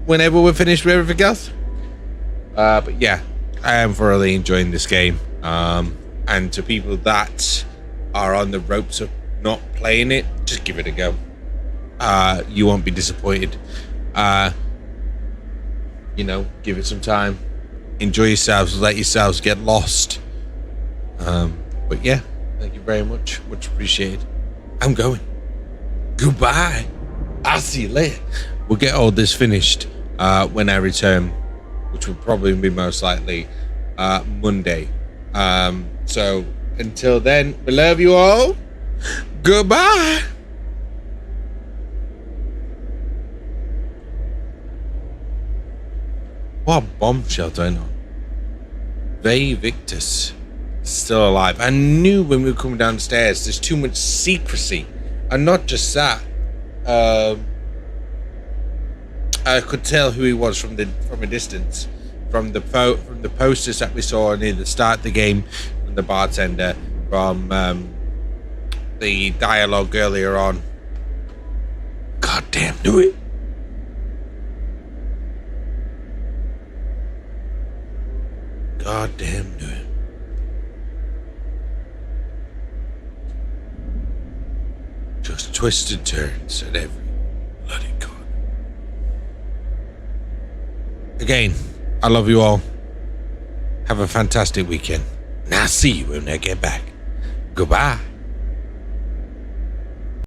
whenever we're finished with everything else. But yeah, I am thoroughly enjoying this game. And to people that are on the ropes of not playing it, just give it a go. You won't be disappointed. You know, give it some time. Enjoy yourselves. Let yourselves get lost. But yeah, thank you very much. Much appreciated. I'm going. Goodbye. I'll see you later. We'll get all this finished when I return, which will probably be most likely Monday. So until then, we love you all. Goodbye. What a bombshell going on. Victus still alive. I knew when we were coming downstairs there's too much secrecy, and not just that. I could tell who he was from a distance, from the posters that we saw near the start of the game, from the bartender, from the dialogue earlier on. God damn, knew it. God damn, knew it. Just twisted turns at every bloody corner. Again, I love you all. Have a fantastic weekend. And I'll see you when I get back. Goodbye.